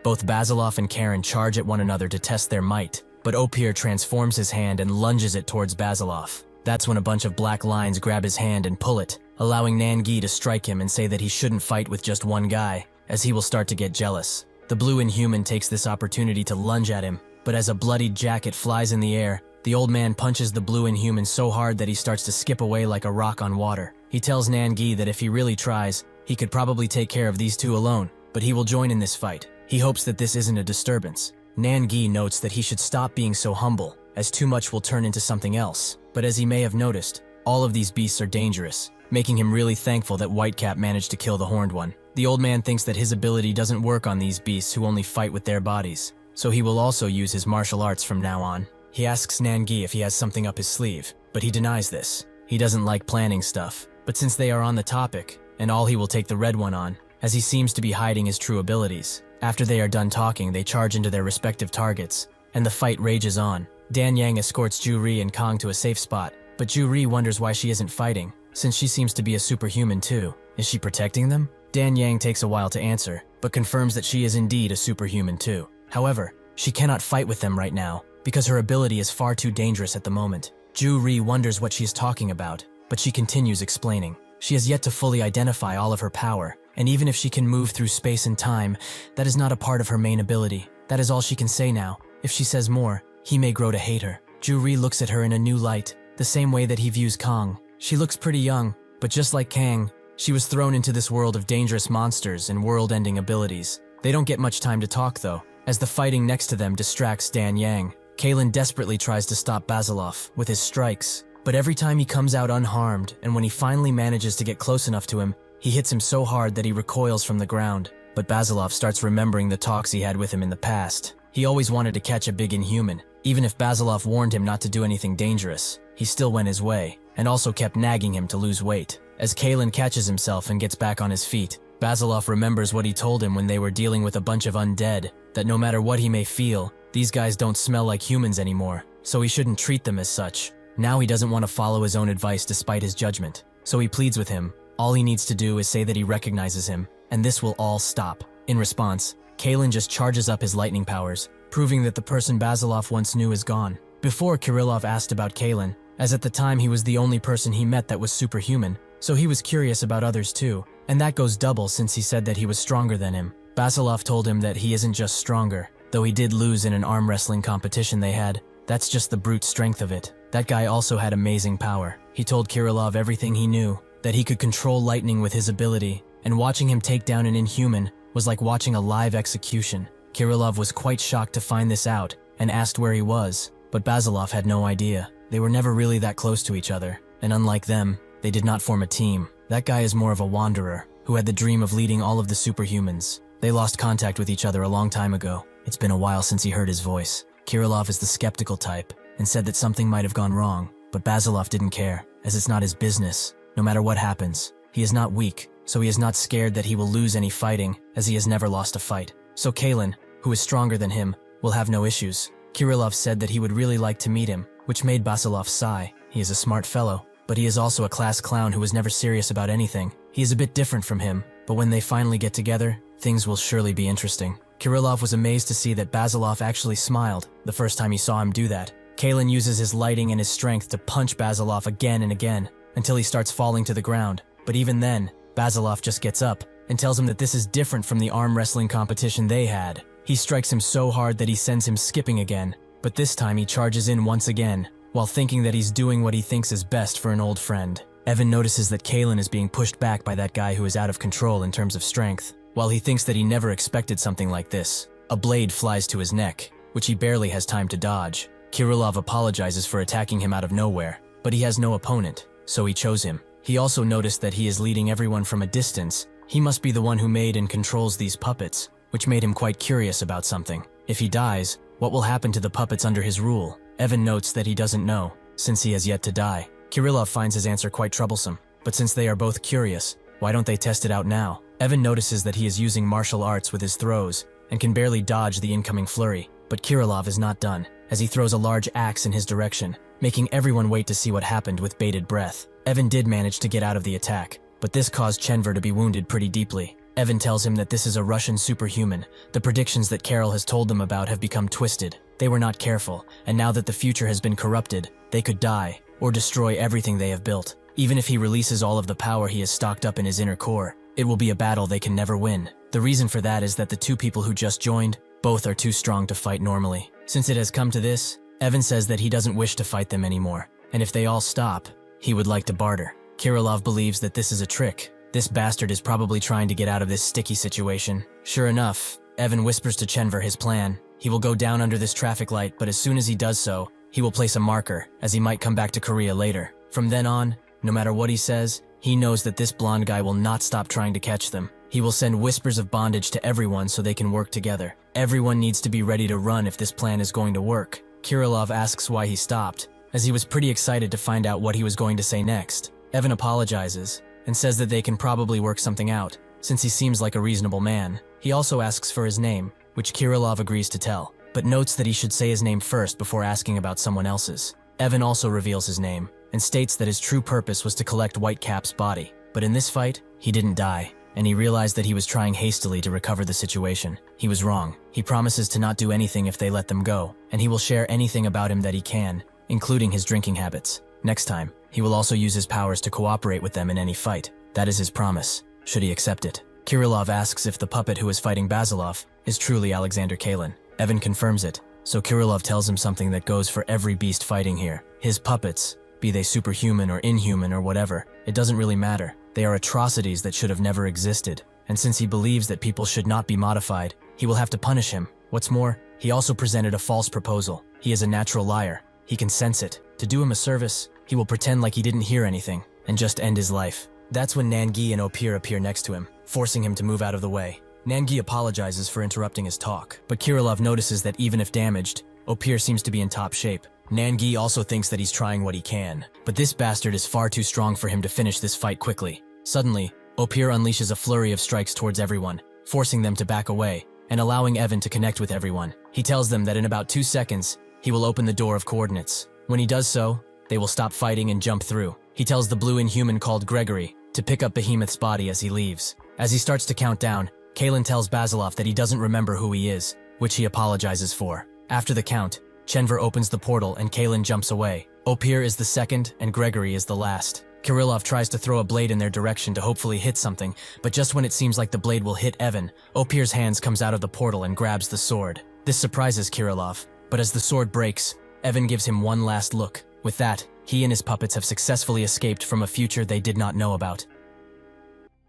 both Basilov and Karen charge at one another to test their might, but Opir transforms his hand and lunges it towards Basilov. That's when a bunch of black lines grab his hand and pull it, allowing Nan-gi to strike him and say that he shouldn't fight with just one guy, as he will start to get jealous. The blue Inhuman takes this opportunity to lunge at him, but as a bloodied jacket flies in the air, the old man punches the blue Inhuman so hard that he starts to skip away like a rock on water. He tells Nan-gi that if he really tries, he could probably take care of these two alone, but he will join in this fight. He hopes that this isn't a disturbance. Nan-gi notes that he should stop being so humble, as too much will turn into something else. But as he may have noticed, all of these beasts are dangerous, making him really thankful that Whitecap managed to kill the horned one. The old man thinks that his ability doesn't work on these beasts who only fight with their bodies, so he will also use his martial arts from now on. He asks Nan-gi if he has something up his sleeve, but he denies this. He doesn't like planning stuff, but since they are on the topic, and all he will take the red one on, as he seems to be hiding his true abilities. After they are done talking, they charge into their respective targets, and the fight rages on. Dan Yang escorts Ju-ri and Kang to a safe spot, but Ju-ri wonders why she isn't fighting, since she seems to be a superhuman too. Is she protecting them? Dan Yang takes a while to answer, but confirms that she is indeed a superhuman too. However, she cannot fight with them right now, because her ability is far too dangerous at the moment. Ju-ri wonders what she is talking about, but she continues explaining. She has yet to fully identify all of her power, and even if she can move through space and time, that is not a part of her main ability. That is all she can say now. If she says more, he may grow to hate her. Ju-ri looks at her in a new light, the same way that he views Kang. She looks pretty young, but just like Kang, she was thrown into this world of dangerous monsters and world-ending abilities. They don't get much time to talk though, as the fighting next to them distracts Dan Yang. Kalen desperately tries to stop Basilov with his strikes, but every time he comes out unharmed, and when he finally manages to get close enough to him, he hits him so hard that he recoils from the ground. But Basilov starts remembering the talks he had with him in the past. He always wanted to catch a big Inhuman. Even if Basilov warned him not to do anything dangerous, he still went his way, and also kept nagging him to lose weight. As Kalen catches himself and gets back on his feet, Basilov remembers what he told him when they were dealing with a bunch of undead, that no matter what he may feel, these guys don't smell like humans anymore, so he shouldn't treat them as such. Now he doesn't want to follow his own advice despite his judgment, so he pleads with him. All he needs to do is say that he recognizes him, and this will all stop. In response, Kalen just charges up his lightning powers, proving that the person Basilov once knew is gone. Before, Kirillov asked about Kalen, as at the time he was the only person he met that was superhuman, so he was curious about others too, and that goes double since he said that he was stronger than him. Basilov told him that he isn't just stronger, though he did lose in an arm wrestling competition they had. That's just the brute strength of it. That guy also had amazing power. He told Kirillov everything he knew, that he could control lightning with his ability, and watching him take down an Inhuman was like watching a live execution. Kirillov was quite shocked to find this out, and asked where he was, but Basilov had no idea. They were never really that close to each other, and unlike them, they did not form a team. That guy is more of a wanderer, who had the dream of leading all of the superhumans. They lost contact with each other a long time ago. It's been a while since he heard his voice. Kirillov is the skeptical type, and said that something might have gone wrong, but Basilov didn't care, as it's not his business. No matter what happens, he is not weak, so he is not scared that he will lose any fighting, as he has never lost a fight. So Kalen, who is stronger than him, will have no issues. Kirillov said that he would really like to meet him, which made Basilov sigh. He is a smart fellow, but he is also a class clown who was never serious about anything. He is a bit different from him, but when they finally get together, things will surely be interesting. Kirillov was amazed to see that Basilov actually smiled the first time he saw him do that. Kalen uses his lighting and his strength to punch Basilov again and again, until he starts falling to the ground. But even then, Basilov just gets up and tells him that this is different from the arm wrestling competition they had. He strikes him so hard that he sends him skipping again, but this time he charges in once again, while thinking that he's doing what he thinks is best for an old friend. Evan notices that Kalen is being pushed back by that guy who is out of control in terms of strength. While he thinks that he never expected something like this, a blade flies to his neck, which he barely has time to dodge. Kirillov apologizes for attacking him out of nowhere, but he has no opponent, so he chose him. He also noticed that he is leading everyone from a distance. He must be the one who made and controls these puppets, which made him quite curious about something. If he dies, what will happen to the puppets under his rule? Evan notes that he doesn't know, since he has yet to die. Kirillov finds his answer quite troublesome, but since they are both curious, why don't they test it out now? Evan notices that he is using martial arts with his throws, and can barely dodge the incoming flurry, but Kirillov is not done, as he throws a large axe in his direction, making everyone wait to see what happened with bated breath. Evan did manage to get out of the attack, but this caused Chenver to be wounded pretty deeply. Evan tells him that this is a Russian superhuman. The predictions that Carol has told them about have become twisted. They were not careful, and now that the future has been corrupted, they could die, or destroy everything they have built. Even if he releases all of the power he has stocked up in his inner core, it will be a battle they can never win. The reason for that is that the two people who just joined, both are too strong to fight normally. Since it has come to this, Evan says that he doesn't wish to fight them anymore, and if they all stop, he would like to barter. Kirillov believes that this is a trick. This bastard is probably trying to get out of this sticky situation. Sure enough, Evan whispers to Chenver his plan. He will go down under this traffic light, but as soon as he does so, he will place a marker, as he might come back to Korea later. From then on, no matter what he says, he knows that this blonde guy will not stop trying to catch them. He will send whispers of bondage to everyone so they can work together. Everyone needs to be ready to run if this plan is going to work. Kirillov asks why he stopped, as he was pretty excited to find out what he was going to say next. Evan apologizes, and says that they can probably work something out, since he seems like a reasonable man. He also asks for his name, which Kirillov agrees to tell, but notes that he should say his name first before asking about someone else's. Evan also reveals his name, and states that his true purpose was to collect Whitecap's body. But in this fight, he didn't die, and he realized that he was trying hastily to recover the situation. He was wrong. He promises to not do anything if they let them go, and he will share anything about him that he can, including his drinking habits. Next time, he will also use his powers to cooperate with them in any fight. That is his promise. Should he accept it? Kirillov asks if the puppet who is fighting Basilov is truly Alexander Kalin. Evan confirms it, so Kirillov tells him something that goes for every beast fighting here. His puppets, be they superhuman or inhuman or whatever, it doesn't really matter. They are atrocities that should have never existed, and since he believes that people should not be modified, he will have to punish him. What's more, he also presented a false proposal. He is a natural liar. He can sense it. To do him a service, he will pretend like he didn't hear anything and just end his life. That's when Nangi and Opir appear next to him, forcing him to move out of the way. Nangi apologizes for interrupting his talk, but Kirilov notices that even if damaged, Opir seems to be in top shape. Nangi also thinks that he's trying what he can, but this bastard is far too strong for him to finish this fight quickly. Suddenly, Opir unleashes a flurry of strikes towards everyone, forcing them to back away and allowing Evan to connect with everyone. He tells them that in about 2 seconds, he will open the door of coordinates. When he does so, they will stop fighting and jump through. He tells the blue Inhuman called Gregory to pick up Behemoth's body as he leaves. As he starts to count down, Kalen tells Basilov that he doesn't remember who he is, which he apologizes for. After the count, Chenver opens the portal and Kalen jumps away. Opir is the second and Gregory is the last. Kirillov tries to throw a blade in their direction to hopefully hit something, but just when it seems like the blade will hit Evan, Opir's hands comes out of the portal and grabs the sword. This surprises Kirillov, but as the sword breaks, Evan gives him one last look. With that, he and his puppets have successfully escaped from a future they did not know about.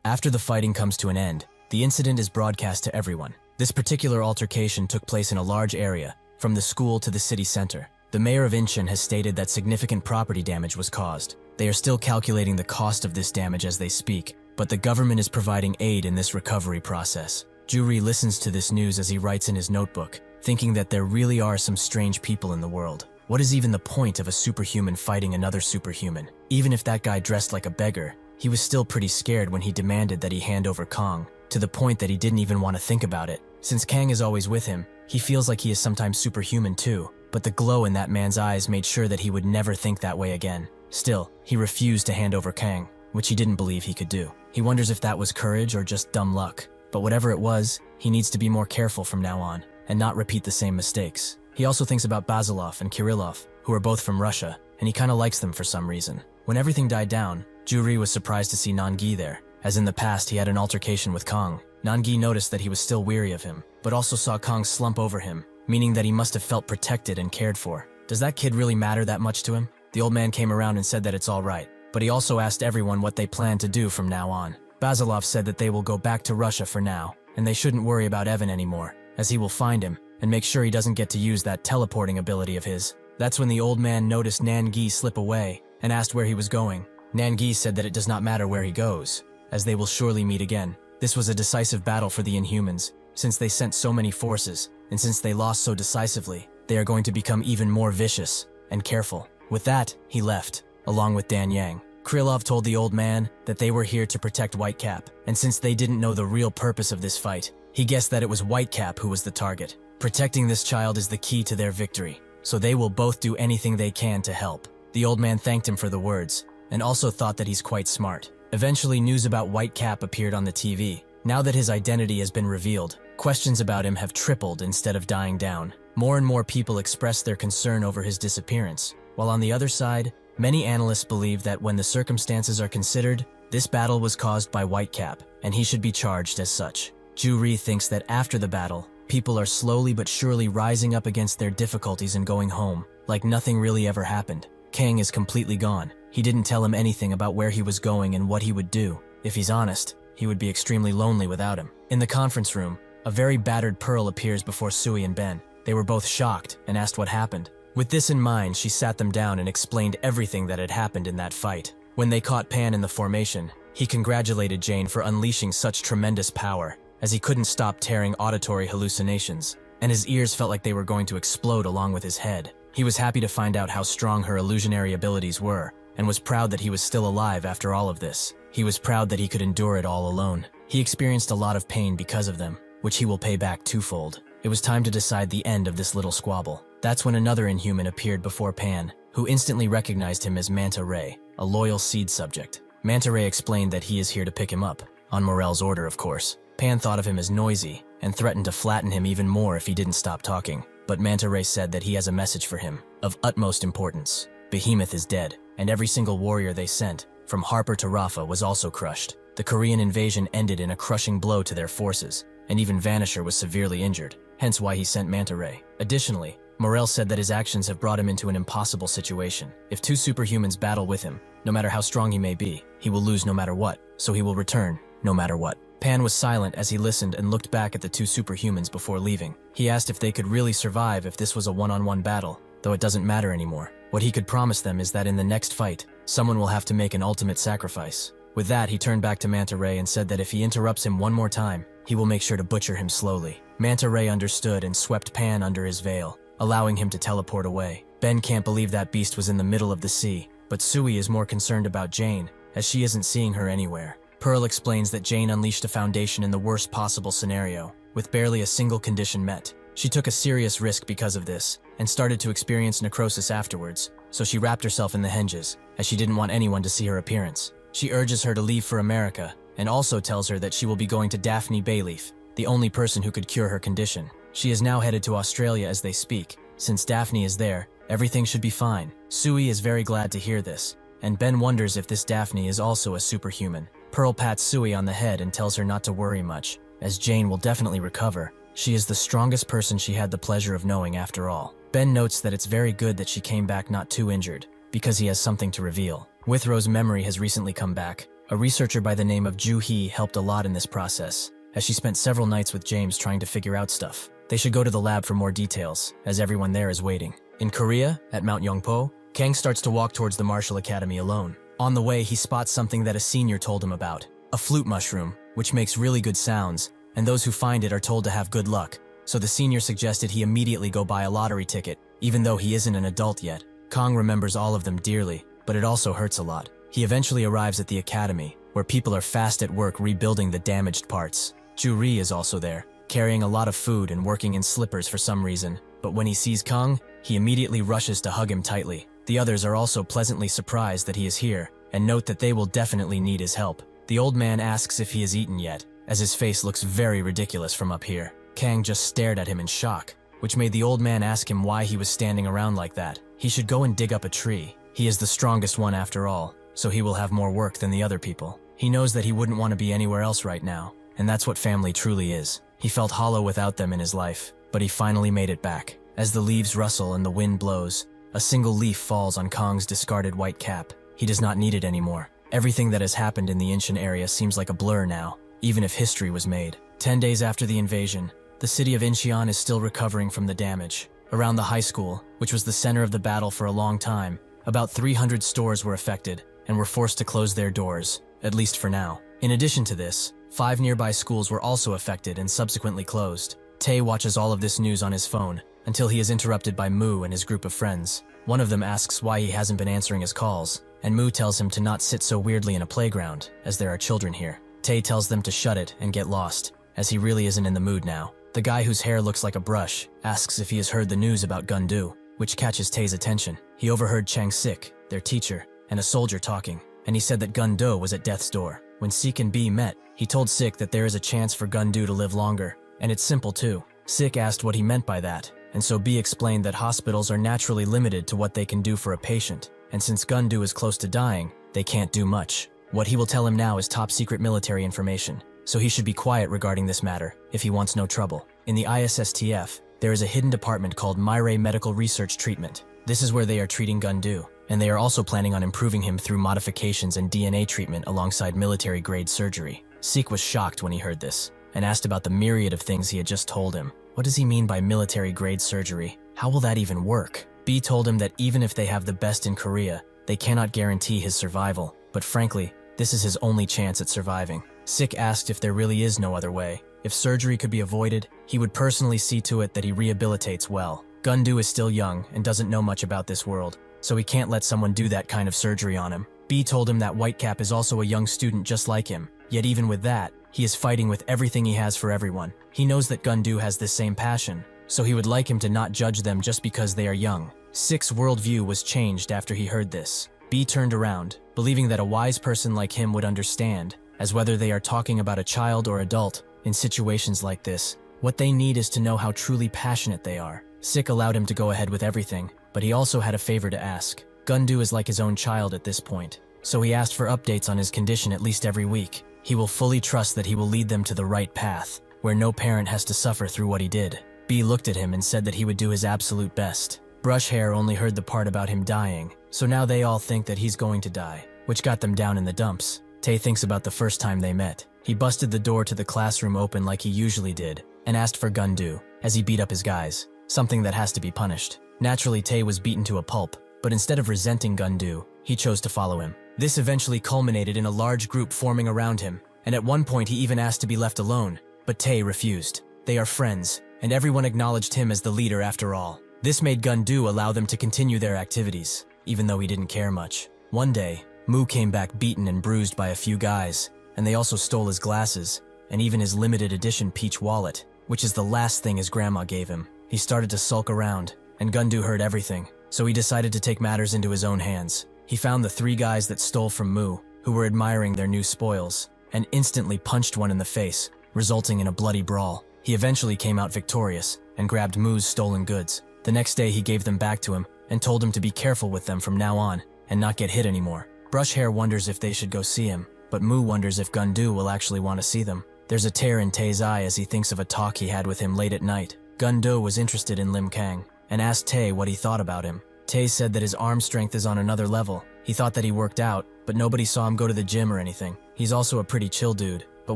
After the fighting comes to an end, the incident is broadcast to everyone. This particular altercation took place in a large area, from the school to the city center. The mayor of Incheon has stated that significant property damage was caused. They are still calculating the cost of this damage as they speak, but the government is providing aid in this recovery process. Juri listens to this news as he writes in his notebook, thinking that there really are some strange people in the world. What is even the point of a superhuman fighting another superhuman? Even if that guy dressed like a beggar, he was still pretty scared when he demanded that he hand over Kang, to the point that he didn't even want to think about it. Since Kang is always with him, he feels like he is sometimes superhuman too, but the glow in that man's eyes made sure that he would never think that way again. Still, he refused to hand over Kang, which he didn't believe he could do. He wonders if that was courage or just dumb luck. But whatever it was, he needs to be more careful from now on, and not repeat the same mistakes. He also thinks about Basilov and Kirillov, who are both from Russia, and he kinda likes them for some reason. When everything died down, Juri was surprised to see Nangi there, as in the past he had an altercation with Kang. Nangi noticed that he was still weary of him, but also saw Kang slump over him, meaning that he must have felt protected and cared for. Does that kid really matter that much to him? The old man came around and said that it's all right, but he also asked everyone what they plan to do from now on. Basilov said that they will go back to Russia for now, and they shouldn't worry about Evan anymore, as he will find him and make sure he doesn't get to use that teleporting ability of his. That's when the old man noticed Nangi slip away and asked where he was going. Nangi said that it does not matter where he goes, as they will surely meet again. This was a decisive battle for the Inhumans, since they sent so many forces, and since they lost so decisively, they are going to become even more vicious and careful. With that, he left, along with Dan Yang. Krylov told the old man that they were here to protect Whitecap, and since they didn't know the real purpose of this fight, he guessed that it was Whitecap who was the target. Protecting this child is the key to their victory, so they will both do anything they can to help. The old man thanked him for the words, and also thought that he's quite smart. Eventually, news about Whitecap appeared on the TV. Now that his identity has been revealed, questions about him have tripled instead of dying down. More and more people express their concern over his disappearance, while on the other side, many analysts believe that when the circumstances are considered, this battle was caused by Whitecap, and he should be charged as such. Juri thinks that after the battle, people are slowly but surely rising up against their difficulties and going home, like nothing really ever happened. Kang is completely gone. He didn't tell him anything about where he was going and what he would do. If he's honest, he would be extremely lonely without him. In the conference room, a very battered Pearl appears before Sui and Ben. They were both shocked and asked what happened. With this in mind, she sat them down and explained everything that had happened in that fight. When they caught Pan in the formation, he congratulated Jane for unleashing such tremendous power, as he couldn't stop tearing auditory hallucinations, and his ears felt like they were going to explode along with his head. He was happy to find out how strong her illusionary abilities were, and was proud that he was still alive after all of this. He was proud that he could endure it all alone. He experienced a lot of pain because of them, which he will pay back twofold. It was time to decide the end of this little squabble. That's when another Inhuman appeared before Pan, who instantly recognized him as Manta Ray, a loyal Seed subject. Manta Ray explained that he is here to pick him up, on Morel's order of course. Pan thought of him as noisy, and threatened to flatten him even more if he didn't stop talking. But Manta Ray said that he has a message for him, of utmost importance. Behemoth is dead, and every single warrior they sent, from Harper to Rafa, was also crushed. The Korean invasion ended in a crushing blow to their forces, and even Vanisher was severely injured, hence why he sent Manta Ray. Additionally, Morel said that his actions have brought him into an impossible situation. If two superhumans battle with him, no matter how strong he may be, he will lose no matter what, so he will return no matter what. Pan was silent as he listened and looked back at the two superhumans before leaving. He asked if they could really survive if this was a one-on-one battle, though it doesn't matter anymore. What he could promise them is that in the next fight, someone will have to make an ultimate sacrifice. With that, he turned back to Manta Ray and said that if he interrupts him one more time, he will make sure to butcher him slowly. Manta Ray understood and swept Pan under his veil, allowing him to teleport away. Ben can't believe that beast was in the middle of the sea, but Sui is more concerned about Jane, as she isn't seeing her anywhere. Pearl explains that Jane unleashed a foundation in the worst possible scenario, with barely a single condition met. She took a serious risk because of this, and started to experience necrosis afterwards, so she wrapped herself in the hinges, as she didn't want anyone to see her appearance. She urges her to leave for America, and also tells her that she will be going to Daphne Bayleaf, the only person who could cure her condition. She is now headed to Australia as they speak. Since Daphne is there, everything should be fine. Sui is very glad to hear this, and Ben wonders if this Daphne is also a superhuman. Pearl pats Sui on the head and tells her not to worry much, as Jane will definitely recover. She is the strongest person she had the pleasure of knowing after all. Ben notes that it's very good that she came back not too injured, because he has something to reveal. Withrow's memory has recently come back. A researcher by the name of Ju Hee helped a lot in this process, as she spent several nights with James trying to figure out stuff. They should go to the lab for more details, as everyone there is waiting. In Korea, at Mount Yongpo, Kang starts to walk towards the Martial Academy alone. On the way, he spots something that a senior told him about, a flute mushroom, which makes really good sounds, and those who find it are told to have good luck. So the senior suggested he immediately go buy a lottery ticket, even though he isn't an adult yet. Kang remembers all of them dearly, but it also hurts a lot. He eventually arrives at the academy, where people are fast at work rebuilding the damaged parts. Ju-ri is also there, carrying a lot of food and working in slippers for some reason, but when he sees Kang, he immediately rushes to hug him tightly. The others are also pleasantly surprised that he is here, and note that they will definitely need his help. The old man asks if he has eaten yet, as his face looks very ridiculous from up here. Kang just stared at him in shock, which made the old man ask him why he was standing around like that. He should go and dig up a tree. He is the strongest one after all, so he will have more work than the other people. He knows that he wouldn't want to be anywhere else right now, and that's what family truly is. He felt hollow without them in his life, but he finally made it back. As the leaves rustle and the wind blows, a single leaf falls on Kang's discarded white cap. He does not need it anymore. Everything that has happened in the Incheon area seems like a blur now, even if history was made. 10 days after the invasion, the city of Incheon is still recovering from the damage. Around the high school, which was the center of the battle for a long time, about 300 stores were affected and were forced to close their doors, at least for now. In addition to this, 5 nearby schools were also affected and subsequently closed. Tae watches all of this news on his phone until he is interrupted by Moo and his group of friends. One of them asks why he hasn't been answering his calls, and Moo tells him to not sit so weirdly in a playground, as there are children here. Tae tells them to shut it and get lost, as he really isn't in the mood now. The guy whose hair looks like a brush asks if he has heard the news about Gundu, which catches Tae's attention. He overheard Chang Sik, their teacher, and a soldier talking, and he said that Gundu was at death's door. When Sik and B met, he told Sik that there is a chance for Gundu to live longer, and it's simple too. Sik asked what he meant by that, and so B explained that hospitals are naturally limited to what they can do for a patient, and since Gundu is close to dying, they can't do much. What he will tell him now is top secret military information, so he should be quiet regarding this matter if he wants no trouble. In the ISSTF, there is a hidden department called Myre Medical Research Treatment. This is where they are treating Gundu, and they are also planning on improving him through modifications and DNA treatment alongside military-grade surgery. Sik was shocked when he heard this, and asked about the myriad of things he had just told him. What does he mean by military-grade surgery? How will that even work? B told him that even if they have the best in Korea, they cannot guarantee his survival, but frankly, this is his only chance at surviving. Sik asked if there really is no other way. If surgery could be avoided, he would personally see to it that he rehabilitates well. Gundu is still young and doesn't know much about this world, so he can't let someone do that kind of surgery on him. B told him that Whitecap is also a young student just like him, yet even with that, he is fighting with everything he has for everyone. He knows that Gundu has this same passion, so he would like him to not judge them just because they are young. Sik's worldview was changed after he heard this. B turned around, believing that a wise person like him would understand, as whether they are talking about a child or adult, in situations like this, what they need is to know how truly passionate they are. Sik allowed him to go ahead with everything, but he also had a favor to ask. Gundu is like his own child at this point, so he asked for updates on his condition at least every week. He will fully trust that he will lead them to the right path, where no parent has to suffer through what he did. B looked at him and said that he would do his absolute best. Brush Hair only heard the part about him dying, so now they all think that he's going to die, which got them down in the dumps. Tae thinks about the first time they met. He busted the door to the classroom open like he usually did, and asked for Gundu, as he beat up his guys, something that has to be punished. Naturally, Tae was beaten to a pulp, but instead of resenting Gundu, he chose to follow him. This eventually culminated in a large group forming around him, and at one point he even asked to be left alone, but Tae refused. They are friends, and everyone acknowledged him as the leader after all. This made Gundu allow them to continue their activities, even though he didn't care much. One day, Mu came back beaten and bruised by a few guys, and they also stole his glasses, and even his limited edition peach wallet, which is the last thing his grandma gave him. He started to sulk around, and Gundu heard everything, so he decided to take matters into his own hands. He found the 3 guys that stole from Mu, who were admiring their new spoils, and instantly punched one in the face, resulting in a bloody brawl. He eventually came out victorious, and grabbed Mu's stolen goods. The next day he gave them back to him, and told him to be careful with them from now on, and not get hit anymore. Brushhair wonders if they should go see him, but Mu wonders if Gundu will actually want to see them. There's a tear in Tae's eye as he thinks of a talk he had with him late at night. Gundu was interested in Lim Kang, and asked Tae what he thought about him. Tae said that his arm strength is on another level. He thought that he worked out, but nobody saw him go to the gym or anything. He's also a pretty chill dude, but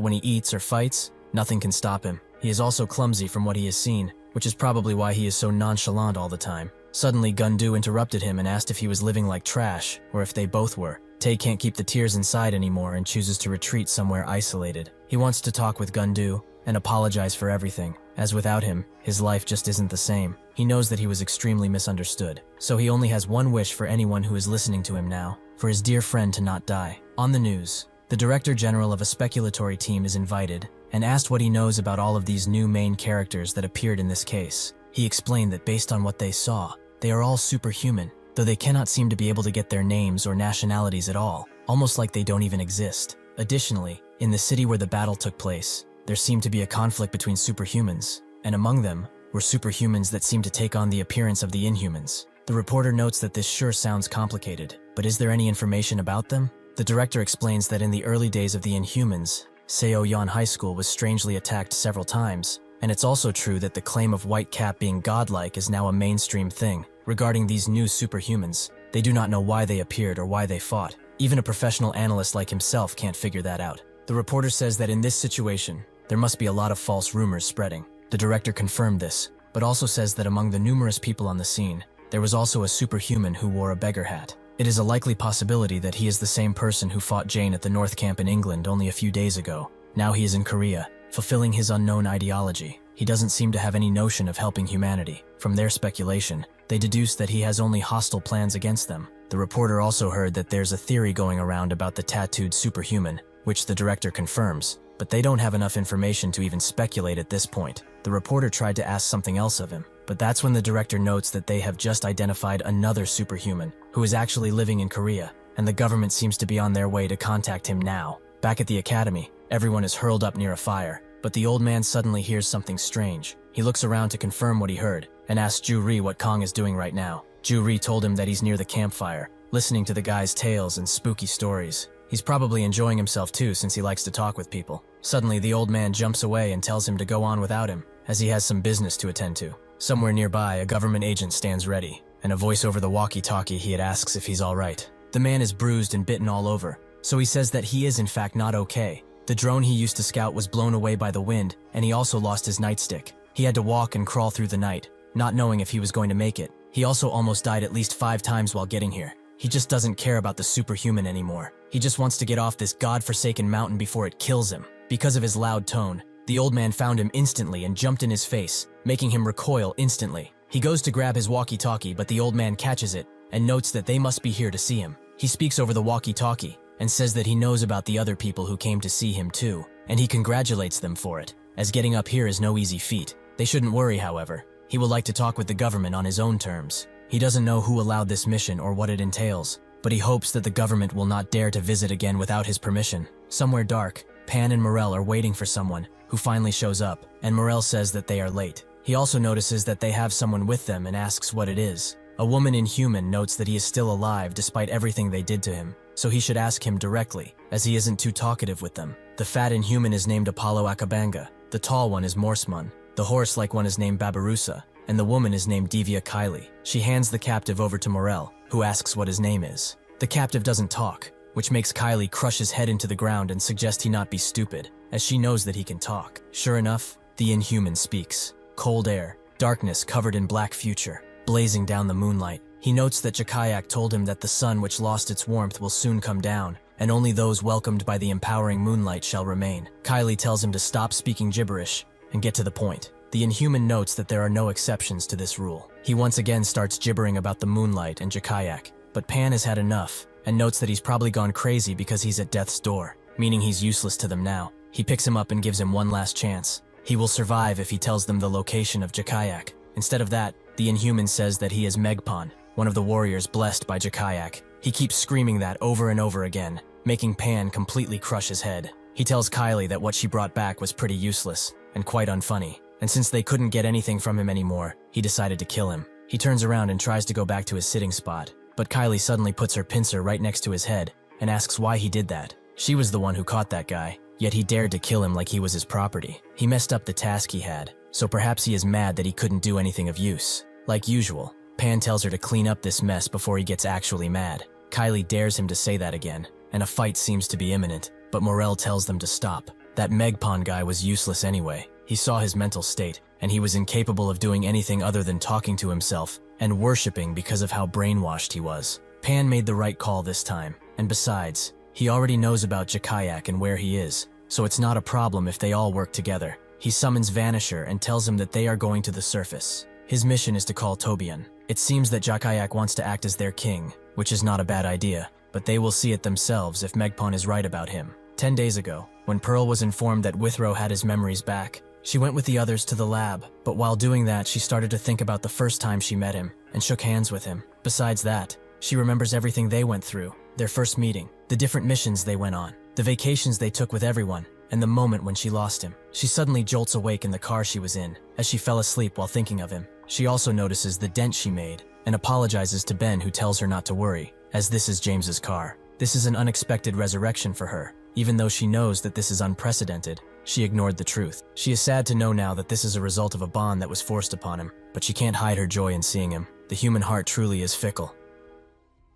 when he eats or fights, nothing can stop him. He is also clumsy from what he has seen, which is probably why he is so nonchalant all the time. Suddenly, Gundu interrupted him and asked if he was living like trash, or if they both were. Tae can't keep the tears inside anymore and chooses to retreat somewhere isolated. He wants to talk with Gundu and apologize for everything, as without him, his life just isn't the same. He knows that he was extremely misunderstood, so he only has one wish for anyone who is listening to him now, for his dear friend to not die. On the news, the Director General of a speculatory team is invited and asked what he knows about all of these new main characters that appeared in this case. He explained that based on what they saw, they are all superhuman, though they cannot seem to be able to get their names or nationalities at all, almost like they don't even exist. Additionally, in the city where the battle took place, there seemed to be a conflict between superhumans, and among them were superhumans that seemed to take on the appearance of the Inhumans. The reporter notes that this sure sounds complicated, but is there any information about them? The director explains that in the early days of the Inhumans, Seoyeon High School was strangely attacked several times, and it's also true that the claim of White Cap being godlike is now a mainstream thing. Regarding these new superhumans, they do not know why they appeared or why they fought. Even a professional analyst like himself can't figure that out. The reporter says that in this situation, there must be a lot of false rumors spreading. The director confirmed this, but also says that among the numerous people on the scene, there was also a superhuman who wore a beggar hat. It is a likely possibility that he is the same person who fought Jane at the North Camp in England only a few days ago. Now he is in Korea, fulfilling his unknown ideology. He doesn't seem to have any notion of helping humanity. From their speculation, they deduce that he has only hostile plans against them. The reporter also heard that there's a theory going around about the tattooed superhuman, which the director confirms, but they don't have enough information to even speculate at this point. The reporter tried to ask something else of him, but that's when the director notes that they have just identified another superhuman, who is actually living in Korea, and the government seems to be on their way to contact him now. Back at the academy, everyone is hurled up near a fire, but the old man suddenly hears something strange. He looks around to confirm what he heard, and asks Ju-ri what Kang is doing right now. Ju-ri told him that he's near the campfire, listening to the guy's tales and spooky stories. He's probably enjoying himself too, since he likes to talk with people. Suddenly, the old man jumps away and tells him to go on without him, as he has some business to attend to. Somewhere nearby, a government agent stands ready, and a voice over the walkie-talkie he asks if he's alright. The man is bruised and bitten all over, so he says that he is in fact not okay. The drone he used to scout was blown away by the wind, and he also lost his nightstick. He had to walk and crawl through the night, not knowing if he was going to make it. He also almost died at least 5 times while getting here. He just doesn't care about the superhuman anymore. He just wants to get off this godforsaken mountain before it kills him. Because of his loud tone, the old man found him instantly and jumped in his face, making him recoil instantly. He goes to grab his walkie-talkie, but the old man catches it and notes that they must be here to see him. He speaks over the walkie-talkie and says that he knows about the other people who came to see him too, and he congratulates them for it, as getting up here is no easy feat. They shouldn't worry, however. He would like to talk with the government on his own terms. He doesn't know who allowed this mission or what it entails, but he hopes that the government will not dare to visit again without his permission. Somewhere dark, Pan and Morel are waiting for someone, who finally shows up, and Morel says that they are late. He also notices that they have someone with them and asks what it is. A woman Inhuman notes that he is still alive despite everything they did to him, so he should ask him directly, as he isn't too talkative with them. The fat Inhuman is named Apollo Akabanga, the tall one is Morsman, the horse-like one is named Babarusa, and the woman is named Divya Kylie. She hands the captive over to Morel, who asks what his name is. The captive doesn't talk, which makes Kylie crush his head into the ground and suggest he not be stupid, as she knows that he can talk. Sure enough, the Inhuman speaks. Cold air, darkness covered in black future. blazing down the moonlight. He notes that Jakayak told him that the sun which lost its warmth will soon come down, and only those welcomed by the empowering moonlight shall remain. Kylie tells him to stop speaking gibberish and get to the point. The Inhuman notes that there are no exceptions to this rule. He once again starts gibbering about the moonlight and Jakayak, but Pan has had enough and notes that he's probably gone crazy because he's at death's door, meaning he's useless to them now. He picks him up and gives him one last chance. He will survive if he tells them the location of Jakayak. Instead of that, the Inhuman says that he is Megpan, one of the warriors blessed by Jakayak. He keeps screaming that over and over again, making Pan completely crush his head. He tells Kylie that what she brought back was pretty useless and quite unfunny, and since they couldn't get anything from him anymore, he decided to kill him. He turns around and tries to go back to his sitting spot, but Kylie suddenly puts her pincer right next to his head and asks why he did that. She was the one who caught that guy, yet he dared to kill him like he was his property. He messed up the task he had, so perhaps he is mad that he couldn't do anything of use. Like usual, Pan tells her to clean up this mess before he gets actually mad. Kylie dares him to say that again, and a fight seems to be imminent, but Morel tells them to stop. That Megpan guy was useless anyway. He saw his mental state, and he was incapable of doing anything other than talking to himself and worshipping because of how brainwashed he was. Pan made the right call this time, and besides, he already knows about Jakayak and where he is, so it's not a problem if they all work together. He summons Vanisher and tells him that they are going to the surface. His mission is to call Tobian. It seems that Jakayak wants to act as their king, which is not a bad idea, but they will see it themselves if Megpan is right about him. 10 days ago, when Pearl was informed that Withrow had his memories back, she went with the others to the lab, but while doing that, she started to think about the first time she met him and shook hands with him. Besides that, she remembers everything they went through, their first meeting, the different missions they went on, the vacations they took with everyone, and the moment when she lost him. She suddenly jolts awake in the car she was in, as she fell asleep while thinking of him. She also notices the dent she made, and apologizes to Ben, who tells her not to worry, as this is James's car. This is an unexpected resurrection for her. Even though she knows that this is unprecedented, she ignored the truth. She is sad to know now that this is a result of a bond that was forced upon him, but she can't hide her joy in seeing him. The human heart truly is fickle.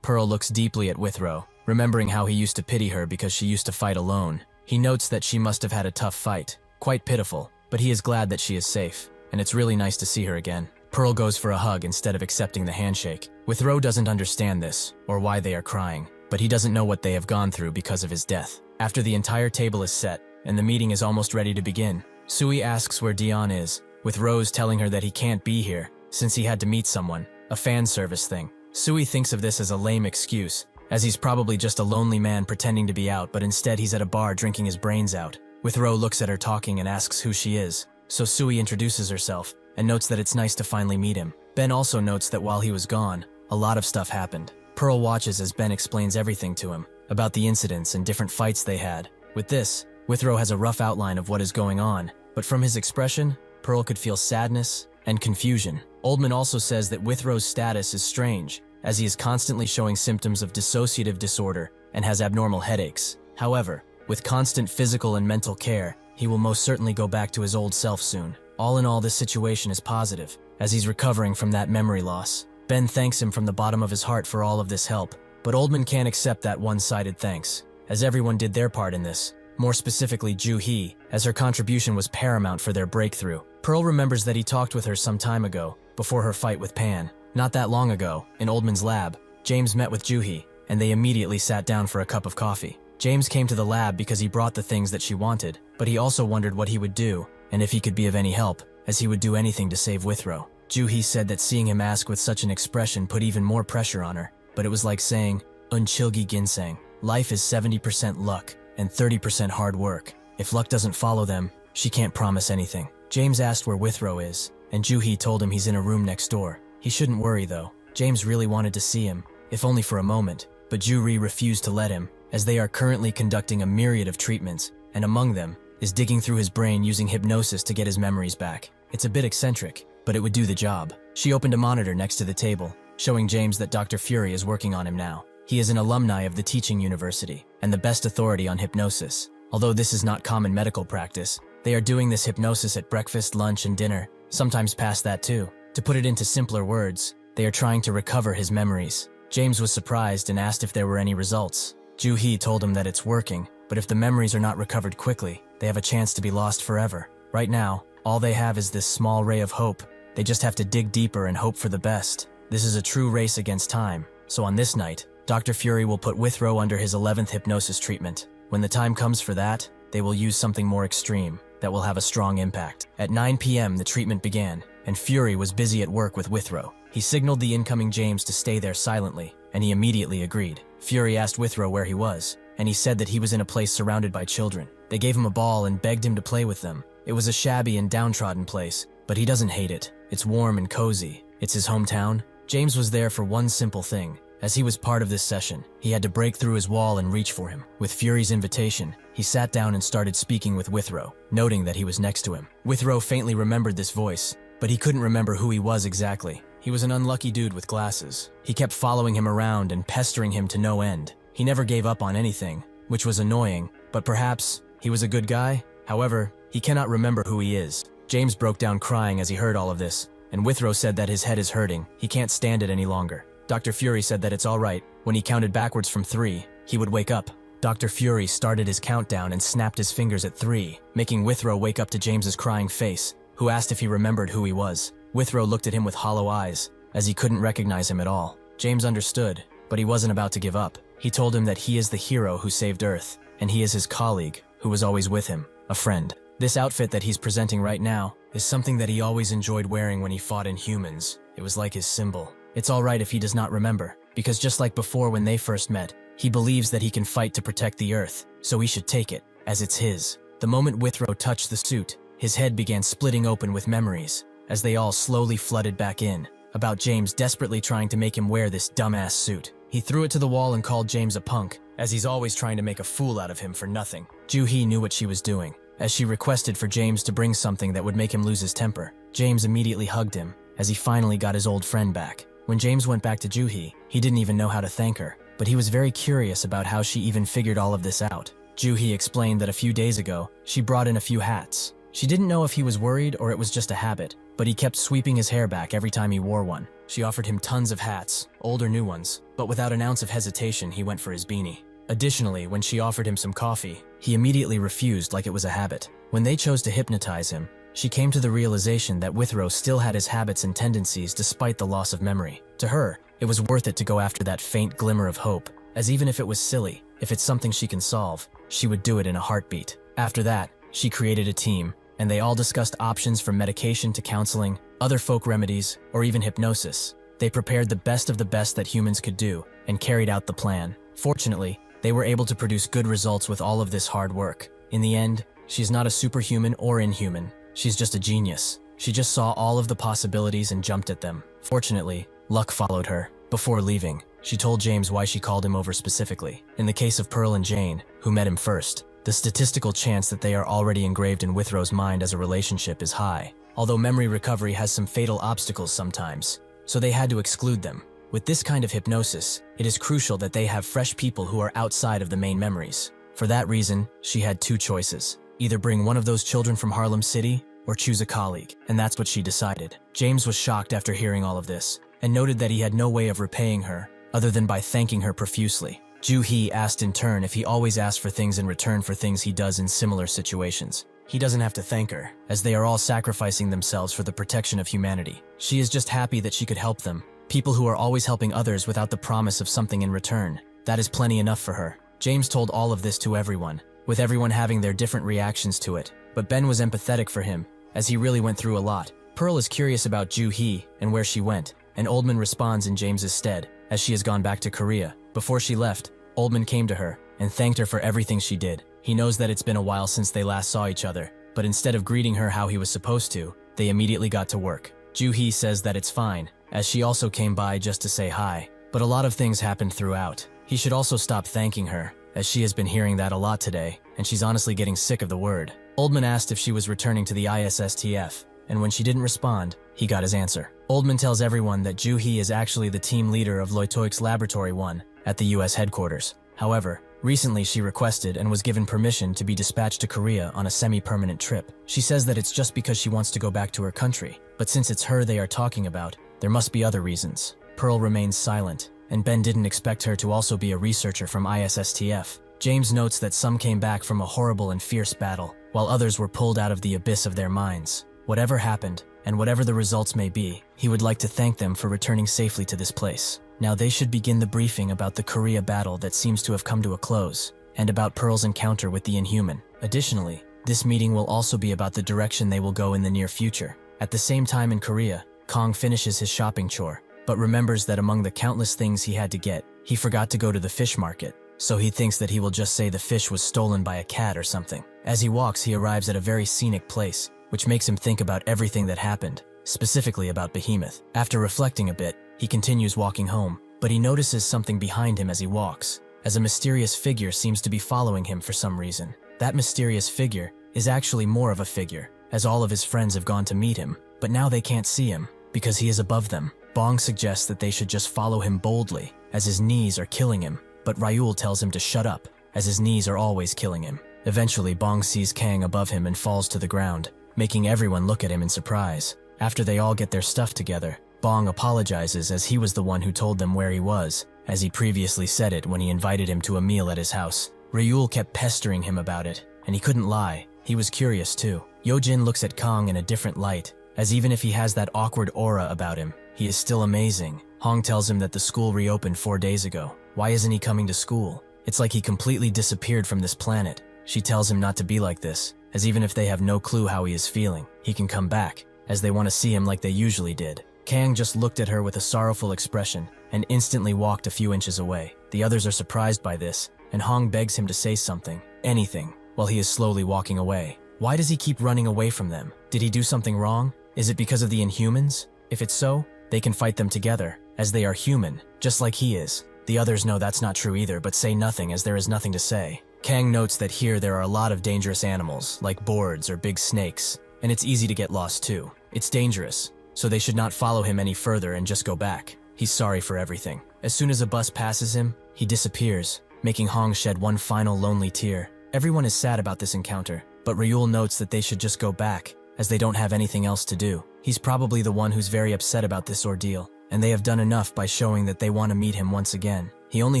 Pearl looks deeply at Withrow, remembering how he used to pity her because she used to fight alone. He notes that she must have had a tough fight, quite pitiful, but he is glad that she is safe, and it's really nice to see her again. Pearl goes for a hug instead of accepting the handshake. Withrow doesn't understand this, or why they are crying, but he doesn't know what they have gone through because of his death. After the entire table is set, and the meeting is almost ready to begin, Sui asks where Dion is, with Rose telling her that he can't be here, since he had to meet someone, a fan service thing. Sui thinks of this as a lame excuse, as he's probably just a lonely man pretending to be out, but instead he's at a bar drinking his brains out. Withrow looks at her talking and asks who she is, so Sui introduces herself, and notes that it's nice to finally meet him. Ben also notes that while he was gone, a lot of stuff happened. Pearl watches as Ben explains everything to him, about the incidents and different fights they had. With this, Withrow has a rough outline of what is going on, but from his expression, Pearl could feel sadness and confusion. Oldman also says that Withrow's status is strange, as he is constantly showing symptoms of dissociative disorder and has abnormal headaches. However, with constant physical and mental care, he will most certainly go back to his old self soon. All in all, this situation is positive, as he's recovering from that memory loss. Ben thanks him from the bottom of his heart for all of this help, but Oldman can't accept that one-sided thanks, as everyone did their part in this, more specifically Ju-hee, as her contribution was paramount for their breakthrough. Pearl remembers that he talked with her some time ago, before her fight with Pan. Not that long ago, in Oldman's lab, James met with Ju-hee, and they immediately sat down for a cup of coffee. James came to the lab because he brought the things that she wanted, but he also wondered what he would do, and if he could be of any help, as he would do anything to save Withrow. Ju-hee said that seeing him ask with such an expression put even more pressure on her, but it was like saying, "Unchilgi ginseng." Life is 70% luck and 30% hard work. If luck doesn't follow them, she can't promise anything. James asked where Withrow is, and Ju-hee told him he's in a room next door. He shouldn't worry though. James really wanted to see him, if only for a moment, but Ju-ri refused to let him, as they are currently conducting a myriad of treatments, and among them is digging through his brain using hypnosis to get his memories back. It's a bit eccentric, but it would do the job. She opened a monitor next to the table, showing James that Dr. Fury is working on him now. He is an alumni of the teaching university, and the best authority on hypnosis. Although this is not common medical practice, they are doing this hypnosis at breakfast, lunch, and dinner, sometimes past that too. To put it into simpler words, they are trying to recover his memories. James was surprised and asked if there were any results. Ju-hee told him that it's working, but if the memories are not recovered quickly, they have a chance to be lost forever. Right now, all they have is this small ray of hope, They just have to dig deeper and hope for the best. This is a true race against time. So on this night, Dr. Fury will put Withrow under his 11th hypnosis treatment. When the time comes for that, they will use something more extreme that will have a strong impact. At 9 p.m. the treatment began, and Fury was busy at work with Withrow. He signaled the incoming James to stay there silently, and he immediately agreed. Fury asked Withrow where he was, and he said that he was in a place surrounded by children. They gave him a ball and begged him to play with them. It was a shabby and downtrodden place, but he doesn't hate it. It's warm and cozy. It's his hometown. James was there for one simple thing. As he was part of this session, he had to break through his wall and reach for him. With Fury's invitation, he sat down and started speaking with Withrow, noting that he was next to him. Withrow faintly remembered this voice, but he couldn't remember who he was exactly. He was an unlucky dude with glasses. He kept following him around and pestering him to no end. He never gave up on anything, which was annoying, but perhaps he was a good guy? However, he cannot remember who he is. James broke down crying as he heard all of this, and Withrow said that his head is hurting. He can't stand it any longer. Dr. Fury said that it's all right. When he counted backwards from 3, he would wake up. Dr. Fury started his countdown and snapped his fingers at 3, making Withrow wake up to James's crying face, who asked if he remembered who he was. Withrow looked at him with hollow eyes, as he couldn't recognize him at all. James understood, but he wasn't about to give up. He told him that he is the hero who saved Earth, and he is his colleague, who was always with him, a friend. This outfit that he's presenting right now is something that he always enjoyed wearing when he fought Inhumans. It was like his symbol. It's alright if he does not remember, because just like before when they first met, he believes that he can fight to protect the Earth, so he should take it, as it's his. The moment Withrow touched the suit, his head began splitting open with memories, as they all slowly flooded back in, about James desperately trying to make him wear this dumbass suit. He threw it to the wall and called James a punk, as he's always trying to make a fool out of him for nothing. Joo-hee knew what she was doing, as she requested for James to bring something that would make him lose his temper. James immediately hugged him, as he finally got his old friend back. When James went back to Joo-hee, he didn't even know how to thank her, but he was very curious about how she even figured all of this out. Joo-hee explained that a few days ago, she brought in a few hats. She didn't know if he was worried or it was just a habit, but he kept sweeping his hair back every time he wore one. She offered him tons of hats, old or new ones, but without an ounce of hesitation, he went for his beanie. Additionally, when she offered him some coffee, he immediately refused like it was a habit. When they chose to hypnotize him, she came to the realization that Withrow still had his habits and tendencies despite the loss of memory. To her, it was worth it to go after that faint glimmer of hope, as even if it was silly, if it's something she can solve, she would do it in a heartbeat. After that, she created a team, and they all discussed options from medication to counseling, other folk remedies, or even hypnosis. They prepared the best of the best that humans could do, and carried out the plan. Fortunately, they were able to produce good results with all of this hard work. In the end, she's not a superhuman or inhuman. She's just a genius. She just saw all of the possibilities and jumped at them. Fortunately, luck followed her. Before leaving, she told James why she called him over specifically. In the case of Pearl and Jane, who met him first, the statistical chance that they are already engraved in Withrow's mind as a relationship is high, although memory recovery has some fatal obstacles sometimes, so they had to exclude them. With this kind of hypnosis, it is crucial that they have fresh people who are outside of the main memories. For that reason, she had 2 choices. Either bring one of those children from Harlem City, or choose a colleague, and that's what she decided. James was shocked after hearing all of this, and noted that he had no way of repaying her, other than by thanking her profusely. Joo-hee asked in turn if he always asks for things in return for things he does in similar situations. He doesn't have to thank her, as they are all sacrificing themselves for the protection of humanity. She is just happy that she could help them, people who are always helping others without the promise of something in return. That is plenty enough for her. James told all of this to everyone, with everyone having their different reactions to it, but Ben was empathetic for him, as he really went through a lot. Pearl is curious about Joo-hee and where she went, and Oldman responds in James's stead, as she has gone back to Korea. Before she left, Oldman came to her and thanked her for everything she did. He knows that it's been a while since they last saw each other, but instead of greeting her how he was supposed to, they immediately got to work. Joo-hee says that it's fine, as she also came by just to say hi, but a lot of things happened throughout. He should also stop thanking her, as she has been hearing that a lot today, and she's honestly getting sick of the word. Oldman asked if she was returning to the ISSTF, and when she didn't respond, he got his answer. Oldman tells everyone that Joo-hee is actually the team leader of Loitoik's Laboratory 1 at the US headquarters. However, recently she requested and was given permission to be dispatched to Korea on a semi-permanent trip. She says that it's just because she wants to go back to her country, but since it's her they are talking about, there must be other reasons. Pearl remains silent, and Ben didn't expect her to also be a researcher from ISSTF. James notes that some came back from a horrible and fierce battle, while others were pulled out of the abyss of their minds. Whatever happened, and whatever the results may be, he would like to thank them for returning safely to this place. Now they should begin the briefing about the Korea battle that seems to have come to a close, and about Pearl's encounter with the Inhuman. Additionally, this meeting will also be about the direction they will go in the near future. At the same time in Korea, Kang finishes his shopping chore, but remembers that among the countless things he had to get, he forgot to go to the fish market, so he thinks that he will just say the fish was stolen by a cat or something. As he walks, he arrives at a very scenic place, which makes him think about everything that happened, specifically about Behemoth. After reflecting a bit, he continues walking home, but he notices something behind him as he walks, as a mysterious figure seems to be following him for some reason. That mysterious figure is actually more of a figure, as all of his friends have gone to meet him, but now they can't see him, because he is above them. Bong suggests that they should just follow him boldly, as his knees are killing him, but Ryul tells him to shut up, as his knees are always killing him. Eventually, Bong sees Kang above him and falls to the ground, making everyone look at him in surprise. After they all get their stuff together, Bong apologizes as he was the one who told them where he was, as he previously said it when he invited him to a meal at his house. Ryul kept pestering him about it, and he couldn't lie. He was curious too. Yojin looks at Kang in a different light, as even if he has that awkward aura about him, he is still amazing. Hong tells him that the school reopened 4 days ago. Why isn't he coming to school? It's like he completely disappeared from this planet. She tells him not to be like this, as even if they have no clue how he is feeling, he can come back, as they want to see him like they usually did. Kang just looked at her with a sorrowful expression, and instantly walked a few inches away. The others are surprised by this, and Hong begs him to say something, anything, while he is slowly walking away. Why does he keep running away from them? Did he do something wrong? Is it because of the Inhumans? If it's so, they can fight them together, as they are human, just like he is. The others know that's not true either, but say nothing as there is nothing to say. Kang notes that here there are a lot of dangerous animals, like boards or big snakes, and it's easy to get lost too. It's dangerous, so they should not follow him any further and just go back. He's sorry for everything. As soon as a bus passes him, he disappears, making Hong shed one final lonely tear. Everyone is sad about this encounter, but Ryul notes that they should just go back, as they don't have anything else to do. He's probably the one who's very upset about this ordeal, and they have done enough by showing that they want to meet him once again. He only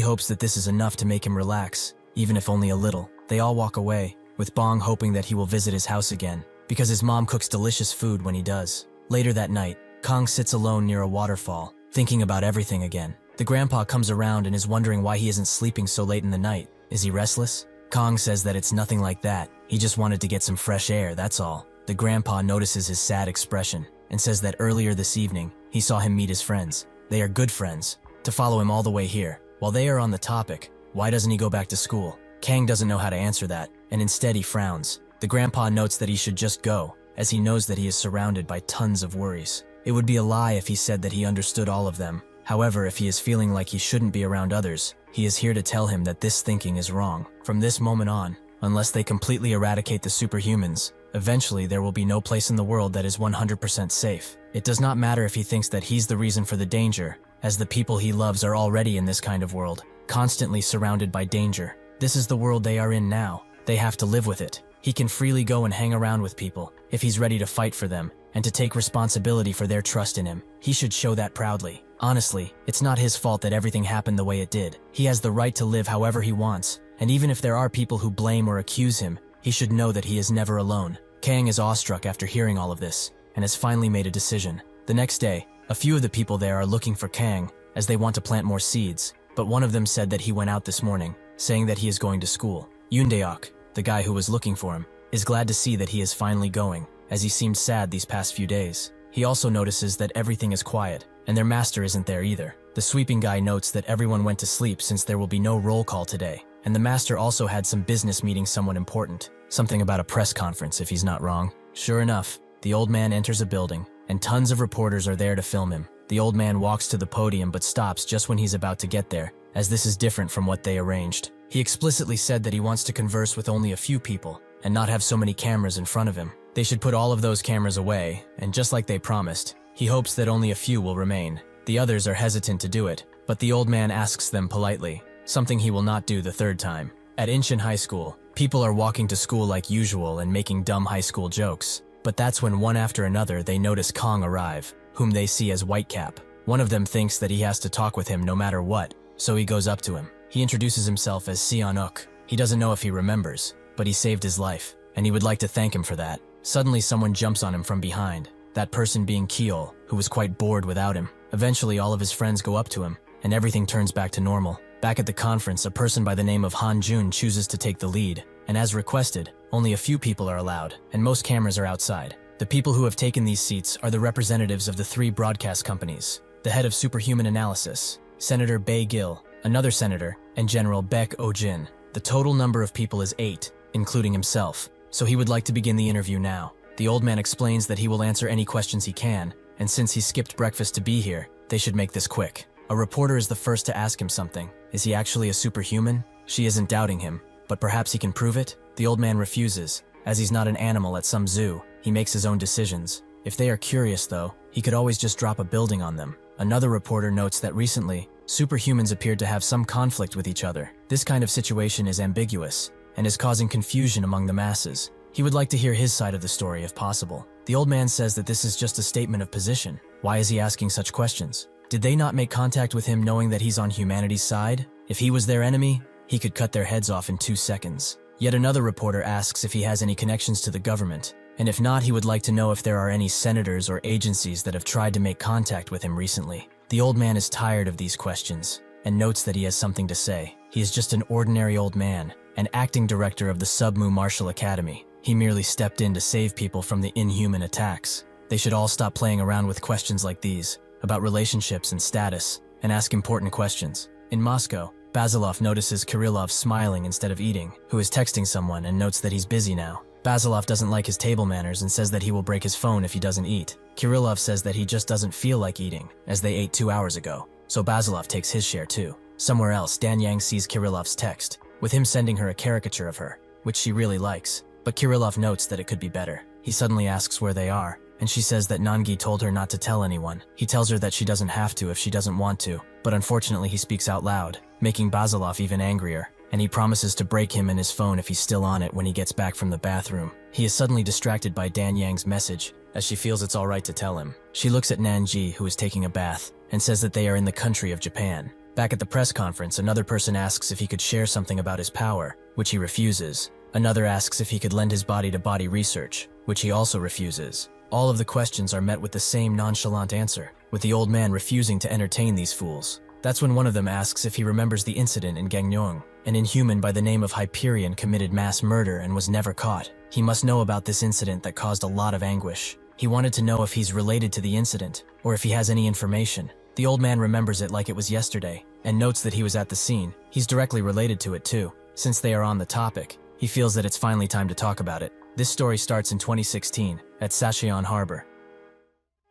hopes that this is enough to make him relax, even if only a little. They all walk away, with Bong hoping that he will visit his house again, because his mom cooks delicious food when he does. Later that night, Kang sits alone near a waterfall, thinking about everything again. The grandpa comes around and is wondering why he isn't sleeping so late in the night. Is he restless? Kang says that it's nothing like that. He just wanted to get some fresh air, that's all. The grandpa notices his sad expression and says that earlier this evening, he saw him meet his friends. They are good friends. To follow him all the way here. While they are on the topic, why doesn't he go back to school? Kang doesn't know how to answer that, and instead he frowns. The grandpa notes that he should just go, as he knows that he is surrounded by tons of worries. It would be a lie if he said that he understood all of them. However, if he is feeling like he shouldn't be around others, he is here to tell him that this thinking is wrong. From this moment on, unless they completely eradicate the superhumans, eventually there will be no place in the world that is 100% safe. It does not matter if he thinks that he's the reason for the danger, as the people he loves are already in this kind of world, constantly surrounded by danger. This is the world they are in now. They have to live with it. He can freely go and hang around with people, if he's ready to fight for them, and to take responsibility for their trust in him. He should show that proudly. Honestly, it's not his fault that everything happened the way it did. He has the right to live however he wants, and even if there are people who blame or accuse him, he should know that he is never alone. Kang is awestruck after hearing all of this, and has finally made a decision. The next day, a few of the people there are looking for Kang, as they want to plant more seeds, but one of them said that he went out this morning, saying that he is going to school. Yoondeok, the guy who was looking for him, is glad to see that he is finally going, as he seemed sad these past few days. He also notices that everything is quiet, and their master isn't there either. The sweeping guy notes that everyone went to sleep since there will be no roll call today, and the master also had some business meeting someone important, something about a press conference if he's not wrong. Sure enough, the old man enters a building, and tons of reporters are there to film him. The old man walks to the podium but stops just when he's about to get there, as this is different from what they arranged. He explicitly said that he wants to converse with only a few people, and not have so many cameras in front of him. They should put all of those cameras away, and just like they promised, he hopes that only a few will remain. The others are hesitant to do it, but the old man asks them politely, something he will not do the third time. At Incheon High School, people are walking to school like usual and making dumb high school jokes, but that's when one after another they notice Kang arrive, whom they see as Whitecap. One of them thinks that he has to talk with him no matter what, so he goes up to him. He introduces himself as Seon-uk. He doesn't know if he remembers, but he saved his life, and he would like to thank him for that. Suddenly someone jumps on him from behind, that person being Kiol, who was quite bored without him. Eventually, all of his friends go up to him, and everything turns back to normal. Back at the conference, a person by the name of Han Jun chooses to take the lead, and as requested, only a few people are allowed, and most cameras are outside. The people who have taken these seats are the representatives of the 3 broadcast companies, the head of Superhuman Analysis, Senator Bae Gil, another senator, and General Baek Oh-jin. The total number of people is 8, including himself, so he would like to begin the interview now. The old man explains that he will answer any questions he can, and since he skipped breakfast to be here, they should make this quick. A reporter is the first to ask him something. Is he actually a superhuman? She isn't doubting him, but perhaps he can prove it? The old man refuses. As he's not an animal at some zoo, he makes his own decisions. If they are curious though, he could always just drop a building on them. Another reporter notes that recently, superhumans appeared to have some conflict with each other. This kind of situation is ambiguous, and is causing confusion among the masses. He would like to hear his side of the story if possible. The old man says that this is just a statement of position. Why is he asking such questions? Did they not make contact with him knowing that he's on humanity's side? If he was their enemy, he could cut their heads off in 2 seconds. Yet another reporter asks if he has any connections to the government, and if not, he would like to know if there are any senators or agencies that have tried to make contact with him recently. The old man is tired of these questions, and notes that he has something to say. He is just an ordinary old man, an acting director of the Submu Martial Academy. He merely stepped in to save people from the inhuman attacks. They should all stop playing around with questions like these, about relationships and status, and ask important questions. In Moscow, Basilov notices Kirillov smiling instead of eating, who is texting someone and notes that he's busy now. Basilov doesn't like his table manners and says that he will break his phone if he doesn't eat. Kirillov says that he just doesn't feel like eating, as they ate 2 hours ago, so Basilov takes his share too. Somewhere else, Dan Yang sees Kirillov's text, with him sending her a caricature of her, which she really likes. But Kirillov notes that it could be better. He suddenly asks where they are, and she says that Nangi told her not to tell anyone. He tells her that she doesn't have to if she doesn't want to, but unfortunately he speaks out loud, making Basilov even angrier, and he promises to break him and his phone if he's still on it when he gets back from the bathroom. He is suddenly distracted by Dan Yang's message, as she feels it's alright to tell him. She looks at Nanji, who is taking a bath, and says that they are in the country of Japan. Back at the press conference, another person asks if he could share something about his power, which he refuses. Another asks if he could lend his body to body research, which he also refuses. All of the questions are met with the same nonchalant answer, with the old man refusing to entertain these fools. That's when one of them asks if he remembers the incident in Gangneung. An inhuman by the name of Hyperion committed mass murder and was never caught. He must know about this incident that caused a lot of anguish. He wanted to know if he's related to the incident, or if he has any information. The old man remembers it like it was yesterday, and notes that he was at the scene. He's directly related to it too. Since they are on the topic, he feels that it's finally time to talk about it. This story starts in 2016, at Sacheon Harbor.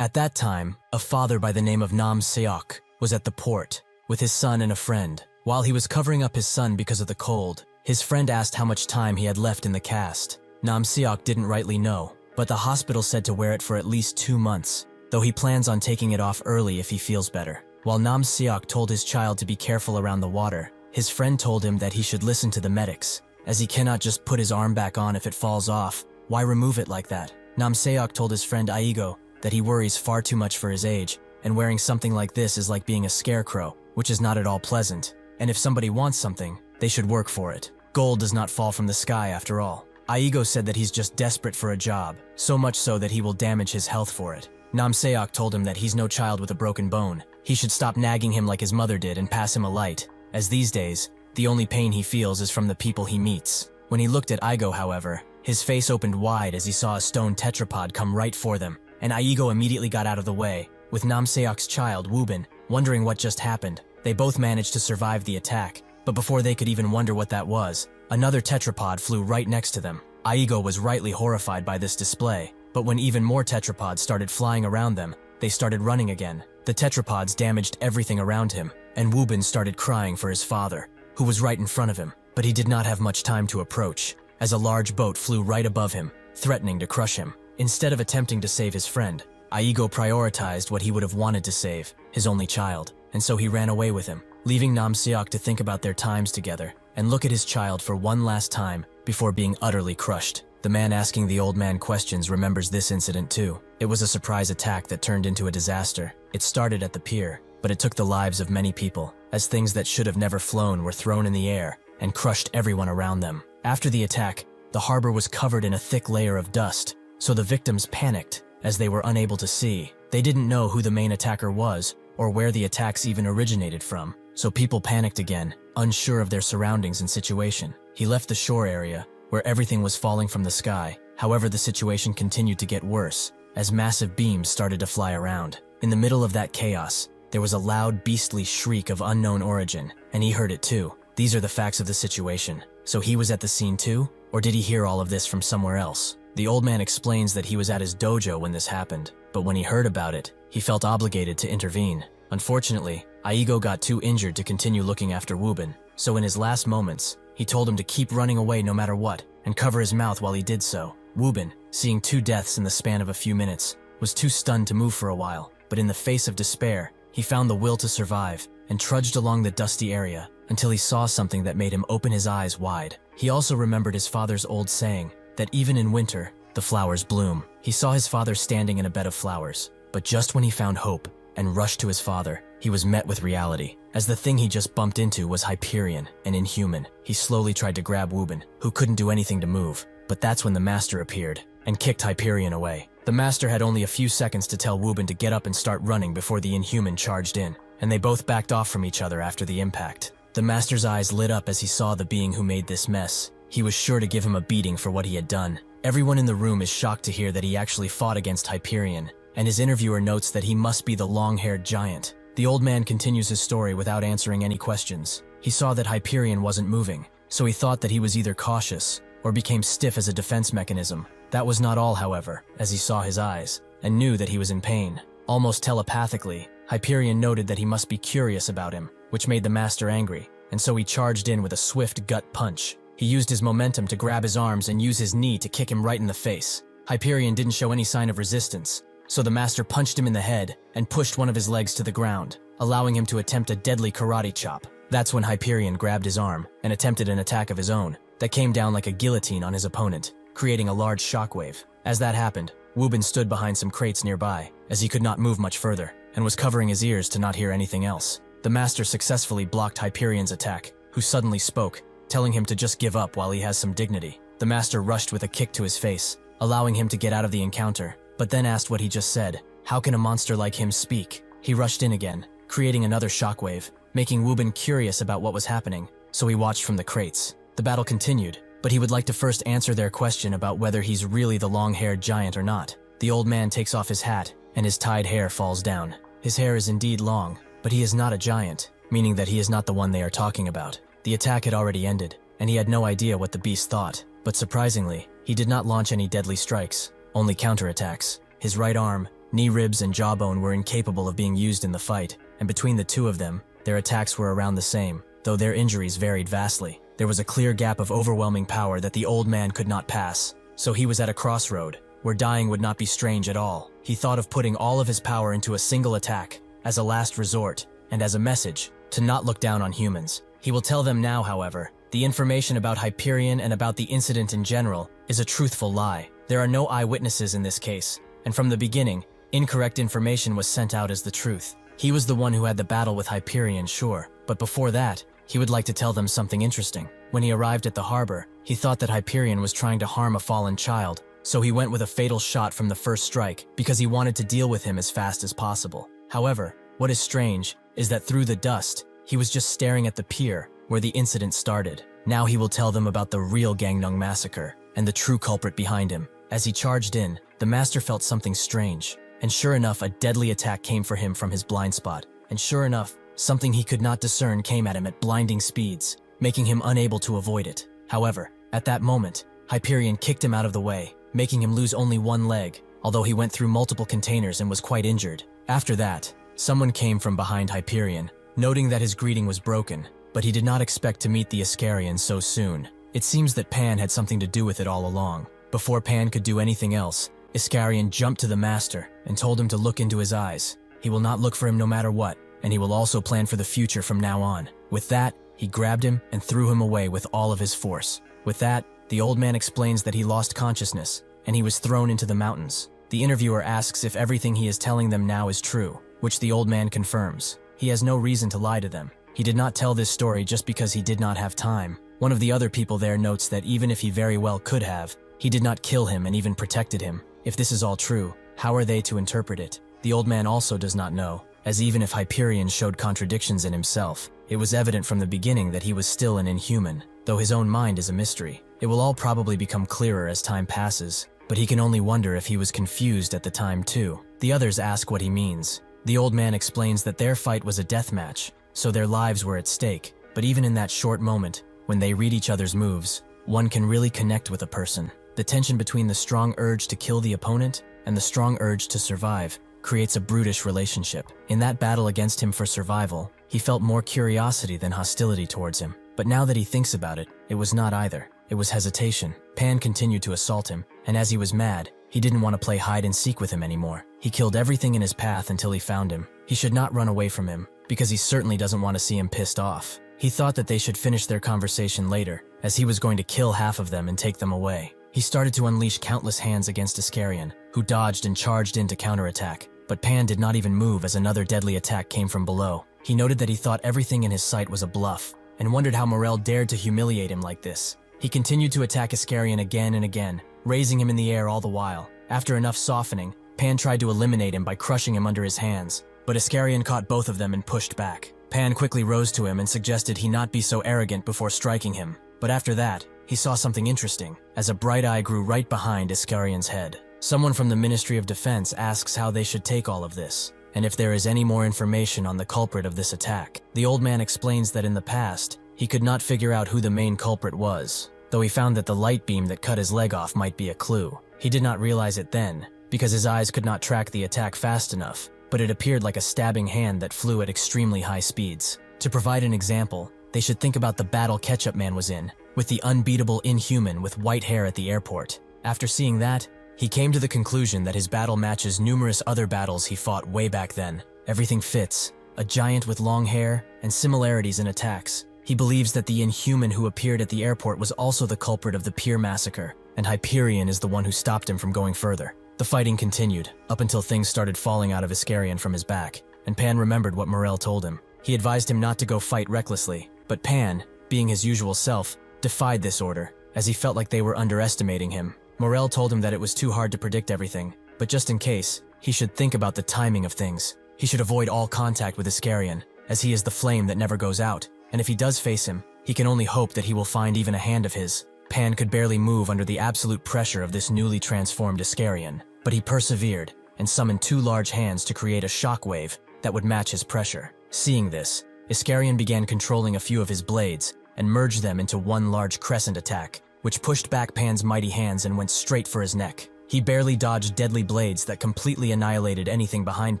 At that time, a father by the name of Nam Seok was at the port, with his son and a friend. While he was covering up his son because of the cold, his friend asked how much time he had left in the cast. Nam Seok didn't rightly know, but the hospital said to wear it for at least 2 months, though he plans on taking it off early if he feels better. While Nam Seok told his child to be careful around the water, his friend told him that he should listen to the medics, as he cannot just put his arm back on if it falls off. Why remove it like that? Nam Seok told his friend Aigo that he worries far too much for his age, and wearing something like this is like being a scarecrow, which is not at all pleasant. And if somebody wants something, they should work for it. Gold does not fall from the sky after all. Aigo said that he's just desperate for a job, so much so that he will damage his health for it. Nam Seok told him that he's no child with a broken bone. He should stop nagging him like his mother did and pass him a light, as these days, the only pain he feels is from the people he meets. When he looked at Aigo, however, his face opened wide as he saw a stone tetrapod come right for them, and Aigo immediately got out of the way, with Nam Seok's child, Woobin, wondering what just happened. They both managed to survive the attack, but before they could even wonder what that was, another tetrapod flew right next to them. Aigo was rightly horrified by this display, but when even more tetrapods started flying around them, they started running again. The tetrapods damaged everything around him, and Woobin started crying for his father, who was right in front of him, but he did not have much time to approach, as a large boat flew right above him, threatening to crush him. Instead of attempting to save his friend, Aigo prioritized what he would have wanted to save, his only child, and so he ran away with him, leaving Nam Seok to think about their times together and look at his child for one last time before being utterly crushed. The man asking the old man questions remembers this incident too. It was a surprise attack that turned into a disaster. It started at the pier, but it took the lives of many people, as things that should have never flown were thrown in the air and crushed everyone around them. After the attack, the harbor was covered in a thick layer of dust, so the victims panicked as they were unable to see. They didn't know who the main attacker was or where the attacks even originated from, so people panicked again, unsure of their surroundings and situation. He left the shore area, where everything was falling from the sky. However, the situation continued to get worse, as massive beams started to fly around. In the middle of that chaos, there was a loud, beastly shriek of unknown origin, and he heard it too. These are the facts of the situation. So he was at the scene too? Or did he hear all of this from somewhere else? The old man explains that he was at his dojo when this happened, but when he heard about it, he felt obligated to intervene. Unfortunately, Aigo got too injured to continue looking after Wubin, so in his last moments, he told him to keep running away no matter what, and cover his mouth while he did so. Wubin, seeing 2 deaths in the span of a few minutes, was too stunned to move for a while, but in the face of despair, he found the will to survive and trudged along the dusty area until he saw something that made him open his eyes wide. He also remembered his father's old saying that even in winter, the flowers bloom. He saw his father standing in a bed of flowers, but just when he found hope and rushed to his father, he was met with reality, as the thing he just bumped into was Hyperion, an Inhuman. He slowly tried to grab Wubin, who couldn't do anything to move, but that's when the Master appeared and kicked Hyperion away. The Master had only a few seconds to tell Wubin to get up and start running before the Inhuman charged in, and they both backed off from each other after the impact. The Master's eyes lit up as he saw the being who made this mess. He was sure to give him a beating for what he had done. Everyone in the room is shocked to hear that he actually fought against Hyperion, and his interviewer notes that he must be the long-haired giant. The old man continues his story without answering any questions. He saw that Hyperion wasn't moving, so he thought that he was either cautious or became stiff as a defense mechanism. That was not all, however, as he saw his eyes and knew that he was in pain. Almost telepathically, Hyperion noted that he must be curious about him, which made the Master angry, and so he charged in with a swift gut punch. He used his momentum to grab his arms and use his knee to kick him right in the face. Hyperion didn't show any sign of resistance, so the Master punched him in the head and pushed one of his legs to the ground, allowing him to attempt a deadly karate chop. That's when Hyperion grabbed his arm and attempted an attack of his own that came down like a guillotine on his opponent, creating a large shockwave. As that happened, Wubin stood behind some crates nearby, as he could not move much further, and was covering his ears to not hear anything else. The Master successfully blocked Hyperion's attack, who suddenly spoke, telling him to just give up while he has some dignity. The Master rushed with a kick to his face, allowing him to get out of the encounter, but then asked what he just said. How can a monster like him speak? He rushed in again, creating another shockwave, making Wubin curious about what was happening, so he watched from the crates. The battle continued, but he would like to first answer their question about whether he's really the long-haired giant or not. The old man takes off his hat, and his tied hair falls down. His hair is indeed long, but he is not a giant, meaning that he is not the one they are talking about. The attack had already ended, and he had no idea what the beast thought, but surprisingly, he did not launch any deadly strikes, only counterattacks. His right arm, knee ribs, and jawbone were incapable of being used in the fight, and between the two of them, their attacks were around the same, though their injuries varied vastly. There was a clear gap of overwhelming power that the old man could not pass, so he was at a crossroad, where dying would not be strange at all. He thought of putting all of his power into a single attack, as a last resort, and as a message, to not look down on humans. He will tell them now, however, the information about Hyperion and about the incident in general is a truthful lie. There are no eyewitnesses in this case, and from the beginning, incorrect information was sent out as the truth. He was the one who had the battle with Hyperion, sure, but before that, he would like to tell them something interesting. When he arrived at the harbor, he thought that Hyperion was trying to harm a fallen child, so he went with a fatal shot from the first strike because he wanted to deal with him as fast as possible. However, what is strange is that through the dust, he was just staring at the pier where the incident started. Now he will tell them about the real Gangnam massacre and the true culprit behind him. As he charged in, the Master felt something strange, and sure enough, a deadly attack came for him from his blind spot. And sure enough, something he could not discern came at him at blinding speeds, making him unable to avoid it. However, at that moment, Hyperion kicked him out of the way, making him lose only one leg, although he went through multiple containers and was quite injured. After that, someone came from behind Hyperion, noting that his greeting was broken, but he did not expect to meet the Iscarian so soon. It seems that Pan had something to do with it all along. Before Pan could do anything else, Iscarian jumped to the Master and told him to look into his eyes. He will not look for him no matter what, and he will also plan for the future from now on. With that, he grabbed him and threw him away with all of his force. With that, the old man explains that he lost consciousness, and he was thrown into the mountains. The interviewer asks if everything he is telling them now is true, which the old man confirms. He has no reason to lie to them. He did not tell this story just because he did not have time. One of the other people there notes that even if he very well could have, he did not kill him and even protected him. If this is all true, How are they to interpret it? The old man also does not know, as even if Hyperion showed contradictions in himself, it was evident from the beginning that he was still an Inhuman, though his own mind is a mystery. It will all probably become clearer as time passes, but he can only wonder if he was confused at the time too. The others ask what he means. The old man explains that their fight was a death match, so their lives were at stake, but even in that short moment, when they read each other's moves, one can really connect with a person. The tension between the strong urge to kill the opponent and the strong urge to survive creates a brutish relationship. In that battle against him for survival, he felt more curiosity than hostility towards him. But now that he thinks about it, it was not either. It was hesitation. Pan continued to assault him, and as he was mad, he didn't want to play hide and seek with him anymore. He killed everything in his path until he found him. He should not run away from him, because he certainly doesn't want to see him pissed off. He thought that they should finish their conversation later, as he was going to kill half of them and take them away. He started to unleash countless hands against Iscarion, who dodged and charged in to counterattack. But Pan did not even move as another deadly attack came from below. He noted that he thought everything in his sight was a bluff, and wondered how Morel dared to humiliate him like this. He continued to attack Iscarion again and again, raising him in the air all the while. After enough softening, Pan tried to eliminate him by crushing him under his hands, but Iscarion caught both of them and pushed back. Pan quickly rose to him and suggested he not be so arrogant before striking him, but after that, he saw something interesting, as a bright eye grew right behind Iscarion's head. Someone from the Ministry of Defense asks how they should take all of this, and if there is any more information on the culprit of this attack. The old man explains that in the past, he could not figure out who the main culprit was, though he found that the light beam that cut his leg off might be a clue. He did not realize it then, because his eyes could not track the attack fast enough, but it appeared like a stabbing hand that flew at extremely high speeds. To provide an example, they should think about the battle Ketchup Man was in, with the unbeatable Inhuman with white hair at the airport. After seeing that, he came to the conclusion that his battle matches numerous other battles he fought way back then. Everything fits. A giant with long hair and similarities in attacks. He believes that the Inhuman who appeared at the airport was also the culprit of the Pier massacre, and Hyperion is the one who stopped him from going further. The fighting continued, up until things started falling out of Iscarion from his back, and Pan remembered what Morel told him. He advised him not to go fight recklessly, but Pan, being his usual self, defied this order, as he felt like they were underestimating him. Morel told him that it was too hard to predict everything, but just in case, he should think about the timing of things. He should avoid all contact with Iscarion, as he is the flame that never goes out, and if he does face him, he can only hope that he will find even a hand of his. Pan could barely move under the absolute pressure of this newly transformed Iscarion, but he persevered and summoned 2 large hands to create a shockwave that would match his pressure. Seeing this, Iscarion began controlling a few of his blades and merged them into one large crescent attack, which pushed back Pan's mighty hands and went straight for his neck. He barely dodged deadly blades that completely annihilated anything behind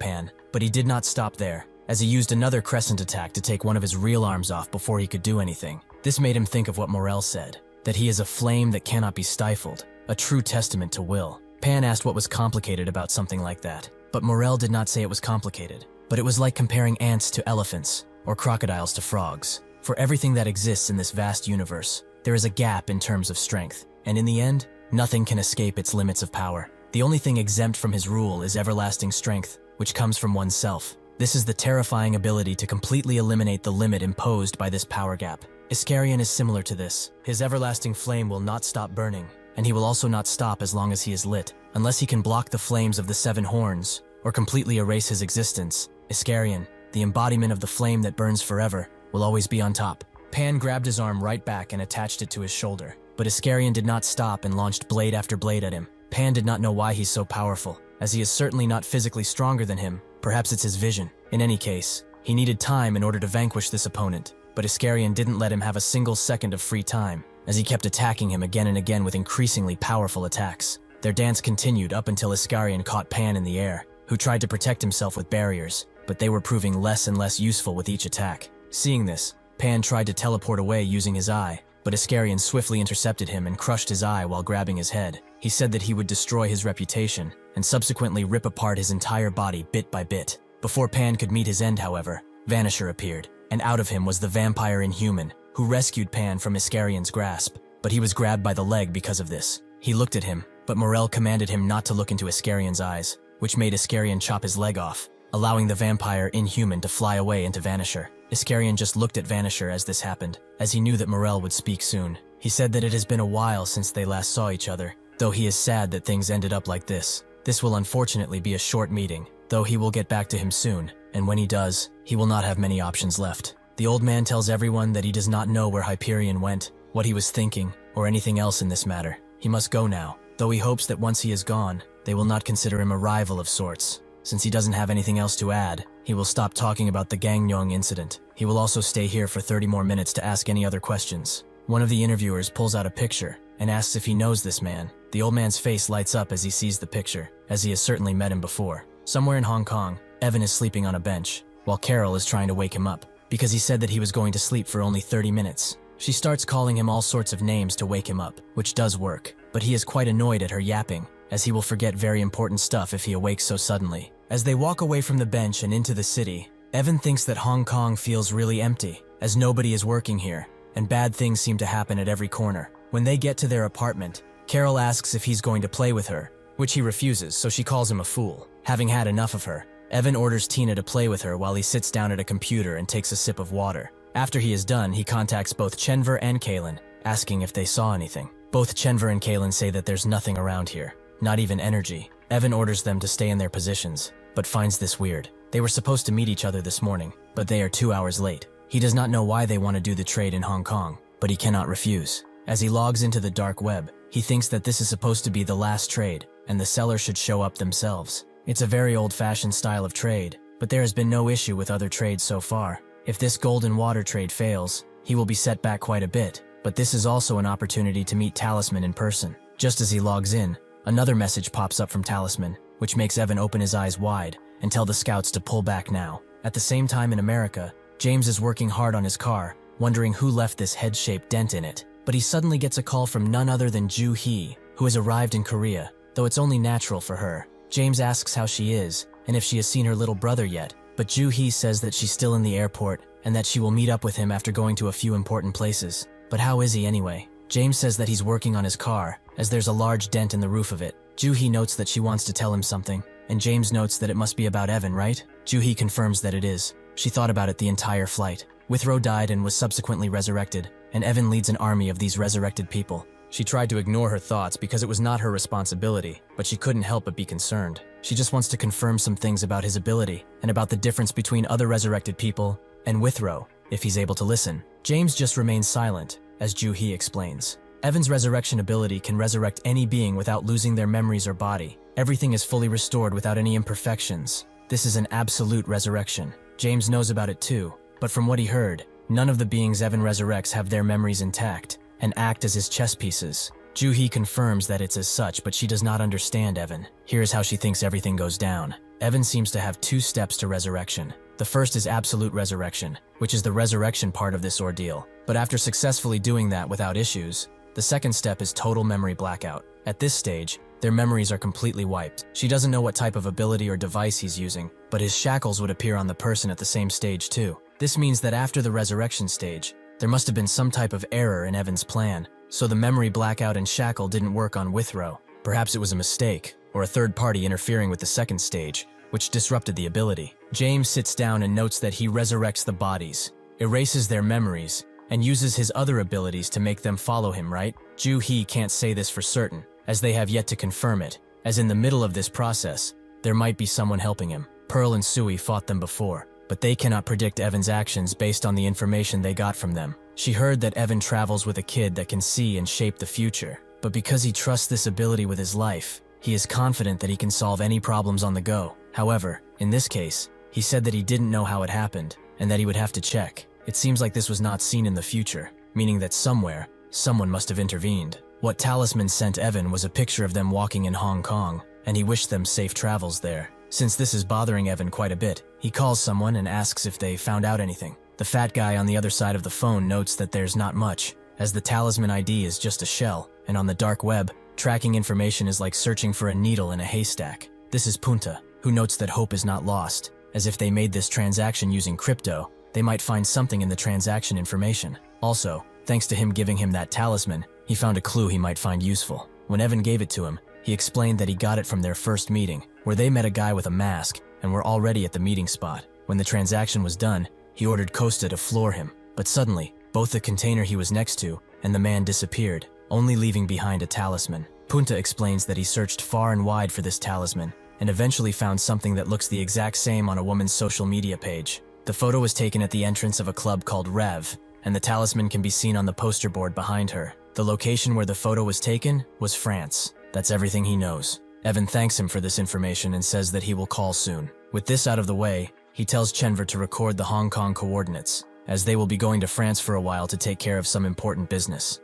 Pan, but he did not stop there, as he used another crescent attack to take one of his real arms off before he could do anything. This made him think of what Morel said, that he is a flame that cannot be stifled, a true testament to will. Pan asked what was complicated about something like that, but Morel did not say it was complicated, but it was like comparing ants to elephants, or crocodiles to frogs. For everything that exists in this vast universe, there is a gap in terms of strength, and in the end, nothing can escape its limits of power. The only thing exempt from his rule is everlasting strength, which comes from oneself. This is the terrifying ability to completely eliminate the limit imposed by this power gap. Iscarion is similar to this. His everlasting flame will not stop burning, and he will also not stop as long as he is lit, unless he can block the flames of the 7 horns, or completely erase his existence. Iscarion, the embodiment of the flame that burns forever, will always be on top. Pan grabbed his arm right back and attached it to his shoulder, but Iscarion did not stop and launched blade after blade at him. Pan did not know why he's so powerful, as he is certainly not physically stronger than him. Perhaps it's his vision. In any case, he needed time in order to vanquish this opponent, but Iscarion didn't let him have a single second of free time, as he kept attacking him again and again with increasingly powerful attacks. Their dance continued up until Iscarion caught Pan in the air, who tried to protect himself with barriers, but they were proving less and less useful with each attack. Seeing this, Pan tried to teleport away using his eye, but Iscarion swiftly intercepted him and crushed his eye while grabbing his head. He said that he would destroy his reputation, and subsequently rip apart his entire body bit by bit. Before Pan could meet his end, however, Vanisher appeared, and out of him was the vampire Inhuman, who rescued Pan from Iscarion's grasp, but he was grabbed by the leg because of this. He looked at him, but Morel commanded him not to look into Iscarion's eyes, which made Iscarion chop his leg off, allowing the vampire Inhuman to fly away into Vanisher. Iscarion just looked at Vanisher as this happened, as he knew that Morel would speak soon. He said that it has been a while since they last saw each other, though he is sad that things ended up like this. This will unfortunately be a short meeting, though he will get back to him soon, and when he does, he will not have many options left. The old man tells everyone that he does not know where Hyperion went, what he was thinking, or anything else in this matter. He must go now, though he hopes that once he is gone, they will not consider him a rival of sorts. Since he doesn't have anything else to add, he will stop talking about the Gangneung incident. He will also stay here for 30 more minutes to ask any other questions. One of the interviewers pulls out a picture and asks if he knows this man. The old man's face lights up as he sees the picture, as he has certainly met him before. Somewhere in Hong Kong, Evan is sleeping on a bench, while Carol is trying to wake him up, because he said that he was going to sleep for only 30 minutes. She starts calling him all sorts of names to wake him up, which does work, but he is quite annoyed at her yapping, as he will forget very important stuff if he awakes so suddenly. As they walk away from the bench and into the city, Evan thinks that Hong Kong feels really empty, as nobody is working here, and bad things seem to happen at every corner. When they get to their apartment, Carol asks if he's going to play with her, which he refuses, so she calls him a fool. Having had enough of her, Evan orders Tina to play with her while he sits down at a computer and takes a sip of water. After he is done, he contacts both Chenver and Kaylin, asking if they saw anything. Both Chenver and Kaylin say that there's nothing around here, not even energy. Evan orders them to stay in their positions, but finds this weird. They were supposed to meet each other this morning, but they are 2 hours late. He does not know why they want to do the trade in Hong Kong, but he cannot refuse. As he logs into the dark web, he thinks that this is supposed to be the last trade, and the seller should show up themselves. It's a very old-fashioned style of trade, but there has been no issue with other trades so far. If this golden water trade fails, he will be set back quite a bit, but this is also an opportunity to meet Talisman in person. Just as he logs in, another message pops up from Talisman, which makes Evan open his eyes wide and tell the scouts to pull back now. At the same time in America, James is working hard on his car, wondering who left this head-shaped dent in it. But he suddenly gets a call from none other than Ju Hee, who has arrived in Korea, though it's only natural for her. James asks how she is, and if she has seen her little brother yet, but Ju Hee says that she's still in the airport, and that she will meet up with him after going to a few important places. But how is he anyway? James says that he's working on his car, as there's a large dent in the roof of it. Ju Hee notes that she wants to tell him something, and James notes that it must be about Evan, right? Ju Hee confirms that it is. She thought about it the entire flight. Withrow died and was subsequently resurrected, and Evan leads an army of these resurrected people. She tried to ignore her thoughts because it was not her responsibility, but she couldn't help but be concerned. She just wants to confirm some things about his ability, and about the difference between other resurrected people and Withrow, if he's able to listen. James just remains silent, as Ju Hee explains. Evan's resurrection ability can resurrect any being without losing their memories or body. Everything is fully restored without any imperfections. This is an absolute resurrection. James knows about it too, but from what he heard, none of the beings Evan resurrects have their memories intact and act as his chess pieces. Ju Hee confirms that it's as such, but she does not understand Evan. Here's how she thinks everything goes down. Evan seems to have 2 steps to resurrection. The first is absolute resurrection, which is the resurrection part of this ordeal. But after successfully doing that without issues, the second step is total memory blackout. At this stage, their memories are completely wiped. She doesn't know what type of ability or device he's using, but his shackles would appear on the person at the same stage too. This means that after the resurrection stage, there must have been some type of error in Evan's plan, so the memory blackout and shackle didn't work on Withrow. Perhaps it was a mistake, or a third party interfering with the second stage, which disrupted the ability. James sits down and notes that he resurrects the bodies, erases their memories, and uses his other abilities to make them follow him, right? Ju Hee can't say this for certain, as they have yet to confirm it, as in the middle of this process, there might be someone helping him. Pearl and Sui fought them before, but they cannot predict Evan's actions based on the information they got from them. She heard that Evan travels with a kid that can see and shape the future, but because he trusts this ability with his life, he is confident that he can solve any problems on the go. However, in this case, he said that he didn't know how it happened, and that he would have to check. It seems like this was not seen in the future, meaning that somewhere, someone must have intervened. What Talisman sent Evan was a picture of them walking in Hong Kong, and he wished them safe travels there. Since this is bothering Evan quite a bit, he calls someone and asks if they found out anything. The fat guy on the other side of the phone notes that there's not much, as the Talisman ID is just a shell, and on the dark web, tracking information is like searching for a needle in a haystack. This is Punta, who notes that hope is not lost, as if they made this transaction using crypto, they might find something in the transaction information. Also, thanks to him giving him that talisman, he found a clue he might find useful. When Evan gave it to him, he explained that he got it from their first meeting, where they met a guy with a mask and were already at the meeting spot. When the transaction was done, he ordered Costa to floor him, but suddenly, both the container he was next to and the man disappeared, only leaving behind a talisman. Punta explains that he searched far and wide for this talisman, and eventually found something that looks the exact same on a woman's social media page. The photo was taken at the entrance of a club called Rev, and the talisman can be seen on the poster board behind her. The location where the photo was taken was France. That's everything he knows. Evan thanks him for this information and says that he will call soon. With this out of the way, he tells Chenver to record the Hong Kong coordinates, as they will be going to France for a while to take care of some important business.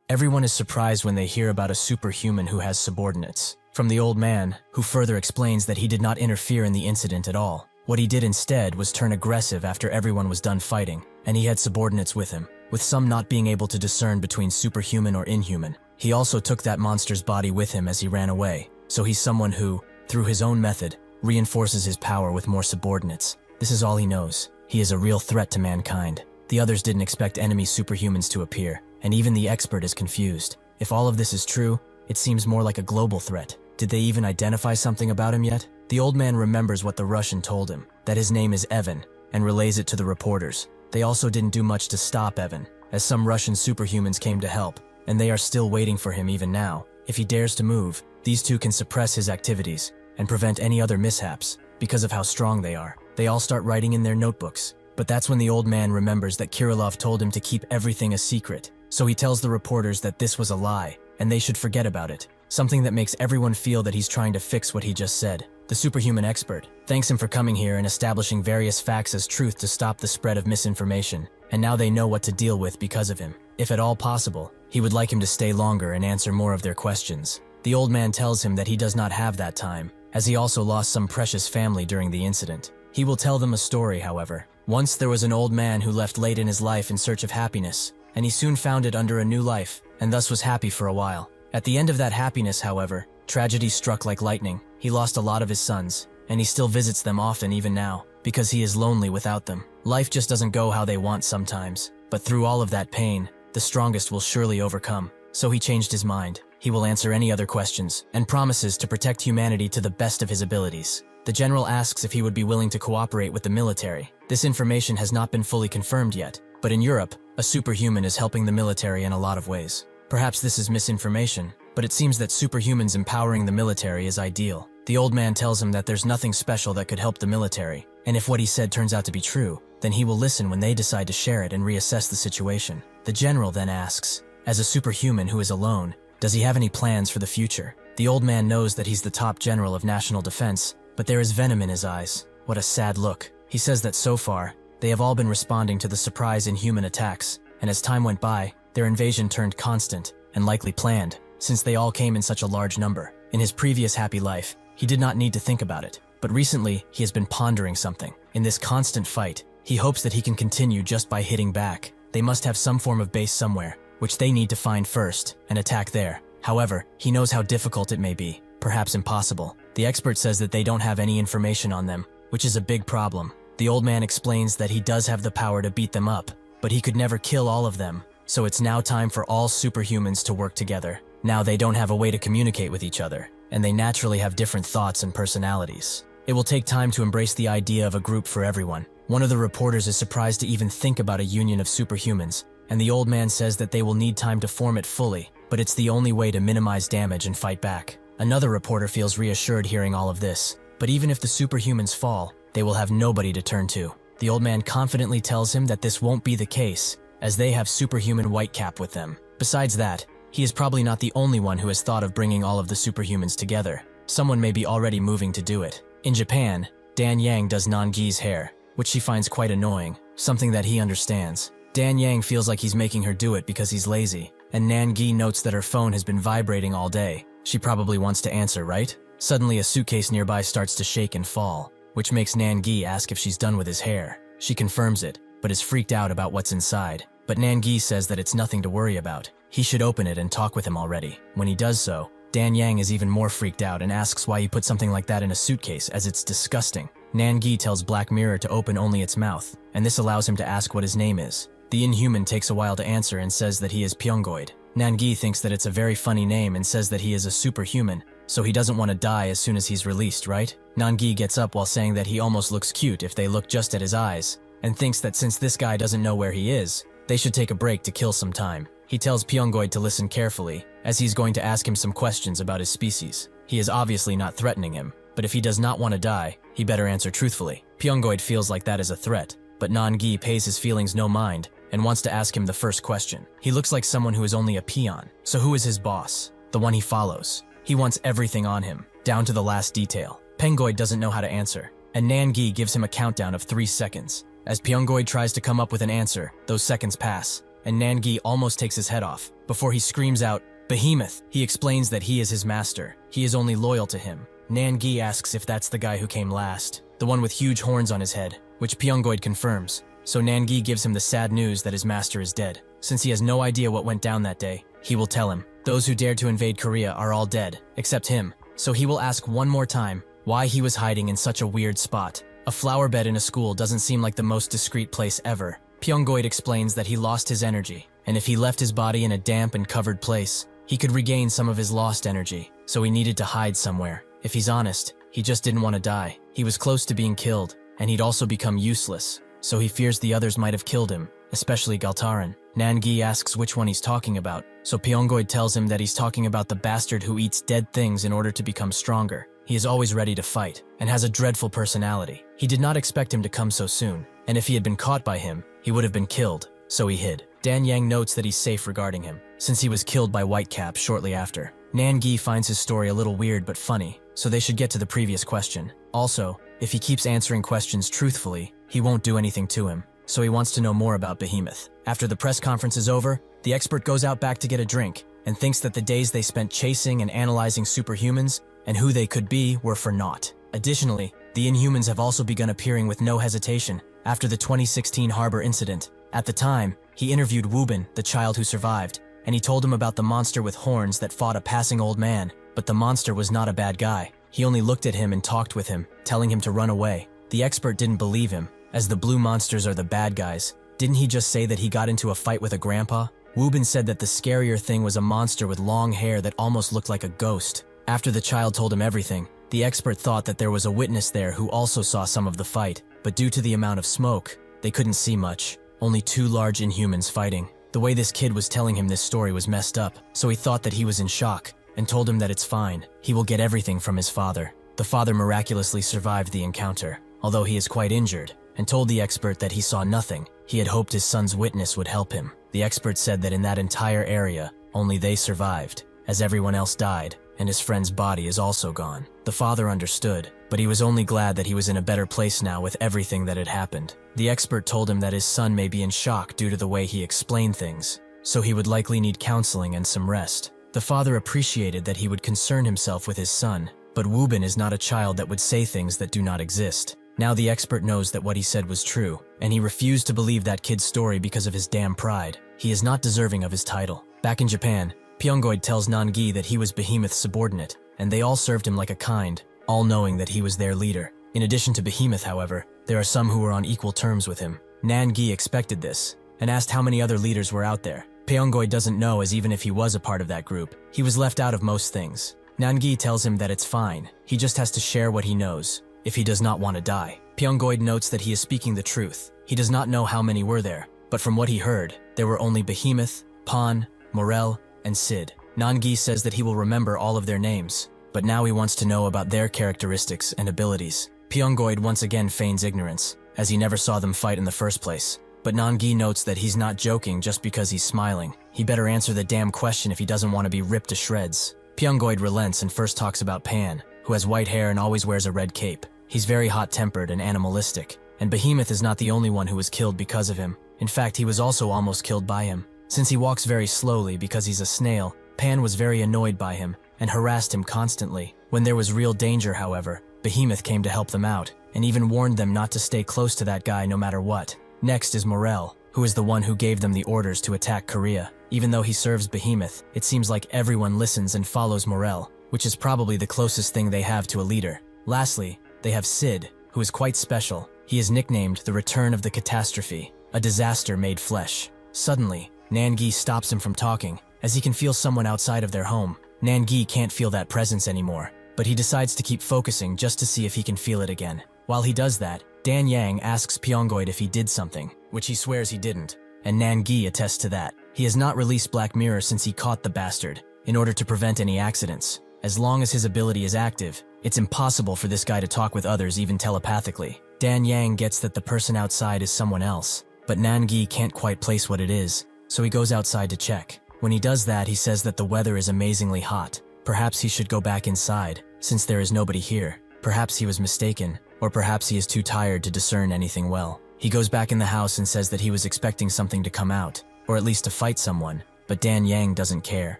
Everyone is surprised when they hear about a superhuman who has subordinates. From the old man, who further explains that he did not interfere in the incident at all. What he did instead was turn aggressive after everyone was done fighting, and he had subordinates with him, with some not being able to discern between superhuman or inhuman. He also took that monster's body with him as he ran away, so he's someone who, through his own method, reinforces his power with more subordinates. This is all he knows. He is a real threat to mankind. The others didn't expect enemy superhumans to appear, and even the expert is confused. If all of this is true, it seems more like a global threat. Did they even identify something about him yet? The old man remembers what the Russian told him, that his name is Evan, and relays it to the reporters. They also didn't do much to stop Evan, as some Russian superhumans came to help, and they are still waiting for him even now. If he dares to move, these two can suppress his activities and prevent any other mishaps because of how strong they are. They all start writing in their notebooks, but that's when the old man remembers that Kirillov told him to keep everything a secret, so he tells the reporters that this was a lie, and they should forget about it, something that makes everyone feel that he's trying to fix what he just said. The superhuman expert thanks him for coming here and establishing various facts as truth to stop the spread of misinformation, and now they know what to deal with because of him. If at all possible, he would like him to stay longer and answer more of their questions. The old man tells him that he does not have that time, as he also lost some precious family during the incident. He will tell them a story, however. Once there was an old man who left late in his life in search of happiness, and he soon found it under a new life, and thus was happy for a while. At the end of that happiness, however, tragedy struck like lightning. He lost a lot of his sons, and he still visits them often even now, because he is lonely without them. Life just doesn't go how they want sometimes, but through all of that pain, the strongest will surely overcome. So he changed his mind. He will answer any other questions, and promises to protect humanity to the best of his abilities. The general asks if he would be willing to cooperate with the military. This information has not been fully confirmed yet, but in Europe, a superhuman is helping the military in a lot of ways. Perhaps this is misinformation, but it seems that superhumans empowering the military is ideal. The old man tells him that there's nothing special that could help the military, and if what he said turns out to be true, then he will listen when they decide to share it and reassess the situation. The general then asks, as a superhuman who is alone, does he have any plans for the future? The old man knows that he's the top general of national defense, but there is venom in his eyes. What a sad look. He says that so far, they have all been responding to the surprise Inhuman attacks, and as time went by, their invasion turned constant and likely planned, since they all came in such a large number. In his previous happy life, he did not need to think about it, but recently he has been pondering something. In this constant fight, he hopes that he can continue just by hitting back. They must have some form of base somewhere, which they need to find first and attack there. However, he knows how difficult it may be, perhaps impossible. The expert says that they don't have any information on them, which is a big problem. The old man explains that he does have the power to beat them up, but he could never kill all of them, so it's now time for all superhumans to work together. Now they don't have a way to communicate with each other, and they naturally have different thoughts and personalities. It will take time to embrace the idea of a group for everyone. One of the reporters is surprised to even think about a union of superhumans, and the old man says that they will need time to form it fully, but it's the only way to minimize damage and fight back. Another reporter feels reassured hearing all of this, but even if the superhumans fall, they will have nobody to turn to. The old man confidently tells him that this won't be the case, as they have superhuman Whitecap with them. Besides that, he is probably not the only one who has thought of bringing all of the superhumans together. Someone may be already moving to do it. In Japan, Dan Yang does Nangi's hair, which she finds quite annoying, something that he understands. Dan Yang feels like he's making her do it because he's lazy, and Nangi notes that her phone has been vibrating all day. She probably wants to answer, right? Suddenly a suitcase nearby starts to shake and fall, which makes Nangi ask if she's done with his hair. She confirms it, but is freaked out about what's inside. But Nangi says that it's nothing to worry about. He should open it and talk with him already. When he does so, Dan Yang is even more freaked out and asks why he put something like that in a suitcase, as it's disgusting. Nangi tells Black Mirror to open only its mouth, and this allows him to ask what his name is. The Inhuman takes a while to answer and says that he is Pyongoid. Nangi thinks that it's a very funny name and says that he is a superhuman, so he doesn't want to die as soon as he's released, right? Nangi gets up while saying that he almost looks cute if they look just at his eyes, and thinks that since this guy doesn't know where he is, they should take a break to kill some time. He tells Pyongoid to listen carefully, as he's going to ask him some questions about his species. He is obviously not threatening him, but if he does not want to die, he better answer truthfully. Pyongoid feels like that is a threat, but Nangi pays his feelings no mind and wants to ask him the first question. He looks like someone who is only a peon, so who is his boss? The one he follows. He wants everything on him, down to the last detail. Pyongoid doesn't know how to answer, and Nangi gives him a countdown of 3 seconds. As Pyongoid tries to come up with an answer, those seconds pass, and Nangi almost takes his head off, before he screams out, "Behemoth!" He explains that he is his master. He is only loyal to him. Nangi asks if that's the guy who came last, the one with huge horns on his head, which Pyongoid confirms. So Nangi gives him the sad news that his master is dead. Since he has no idea what went down that day, he will tell him. Those who dared to invade Korea are all dead, except him. So he will ask one more time why he was hiding in such a weird spot. A flower bed in a school doesn't seem like the most discreet place ever. Pyongoid explains that he lost his energy, and if he left his body in a damp and covered place, he could regain some of his lost energy, so he needed to hide somewhere. If he's honest, he just didn't want to die. He was close to being killed, and he'd also become useless, so he fears the others might have killed him, especially Galtaran. Nangi asks which one he's talking about, so Pyongoid tells him that he's talking about the bastard who eats dead things in order to become stronger. He is always ready to fight, and has a dreadful personality. He did not expect him to come so soon, and if he had been caught by him, he would have been killed, so he hid. Dan Yang notes that he's safe regarding him, since he was killed by Whitecap shortly after. Nangi finds his story a little weird but funny, so they should get to the previous question. Also, if he keeps answering questions truthfully, he won't do anything to him, so he wants to know more about Behemoth. After the press conference is over, the expert goes out back to get a drink, and thinks that the days they spent chasing and analyzing superhumans and who they could be were for naught. Additionally, the Inhumans have also begun appearing with no hesitation after the 2016 harbor incident. At the time, he interviewed Wubin, the child who survived, and he told him about the monster with horns that fought a passing old man, but the monster was not a bad guy. He only looked at him and talked with him, telling him to run away. The expert didn't believe him, as the blue monsters are the bad guys. Didn't he just say that he got into a fight with a grandpa? Wubin said that the scarier thing was a monster with long hair that almost looked like a ghost. After the child told him everything, the expert thought that there was a witness there who also saw some of the fight, but due to the amount of smoke, they couldn't see much. Only 2 large Inhumans fighting. The way this kid was telling him this story was messed up, so he thought that he was in shock, and told him that it's fine. He will get everything from his father. The father miraculously survived the encounter, although he is quite injured, and told the expert that he saw nothing. He had hoped his son's witness would help him. The expert said that in that entire area, only they survived, as everyone else died, and his friend's body is also gone. The father understood, but he was only glad that he was in a better place now with everything that had happened. The expert told him that his son may be in shock due to the way he explained things, so he would likely need counseling and some rest. The father appreciated that he would concern himself with his son, but Wubin is not a child that would say things that do not exist. Now the expert knows that what he said was true, and he refused to believe that kid's story because of his damn pride. He is not deserving of his title. Back in Japan, Pyongoid tells Nangi that he was Behemoth's subordinate, and they all served him like a kind, all knowing that he was their leader. In addition to Behemoth, however, there are some who were on equal terms with him. Nangi expected this, and asked how many other leaders were out there. Pyongoid doesn't know, as even if he was a part of that group, he was left out of most things. Nangi tells him that it's fine, he just has to share what he knows, if he does not want to die. Pyongoid notes that he is speaking the truth. He does not know how many were there, but from what he heard, there were only Behemoth, Pan, Morel, and Sid. Nangi says that he will remember all of their names, but now he wants to know about their characteristics and abilities. Pyongoid once again feigns ignorance, as he never saw them fight in the first place. But Nangi notes that he's not joking just because he's smiling. He better answer the damn question if he doesn't want to be ripped to shreds. Pyongoid relents and first talks about Pan, who has white hair and always wears a red cape. He's very hot-tempered and animalistic, and Behemoth is not the only one who was killed because of him. In fact, he was also almost killed by him. Since he walks very slowly because he's a snail, Pan was very annoyed by him and harassed him constantly. When there was real danger, however, Behemoth came to help them out, and even warned them not to stay close to that guy no matter what. Next is Morel, who is the one who gave them the orders to attack Korea. Even though he serves Behemoth, it seems like everyone listens and follows Morel, which is probably the closest thing they have to a leader. Lastly, they have Sid, who is quite special. He is nicknamed the Return of the Catastrophe, a disaster made flesh. Suddenly, Nangi stops him from talking, as he can feel someone outside of their home. Nangi can't feel that presence anymore, but he decides to keep focusing just to see if he can feel it again. While he does that, Dan Yang asks Pyongoid if he did something, which he swears he didn't. and Nangi attests to that. He has not released Black Mirror since he caught the bastard, in order to prevent any accidents. As long as his ability is active, it's impossible for this guy to talk with others even telepathically. Dan Yang gets that the person outside is someone else, but Nangi can't quite place what it is, so he goes outside to check. When he does that, he says that the weather is amazingly hot. Perhaps he should go back inside, since there is nobody here. Perhaps he was mistaken, or perhaps he is too tired to discern anything well. He goes back in the house and says that he was expecting something to come out, or at least to fight someone, but Dan Yang doesn't care.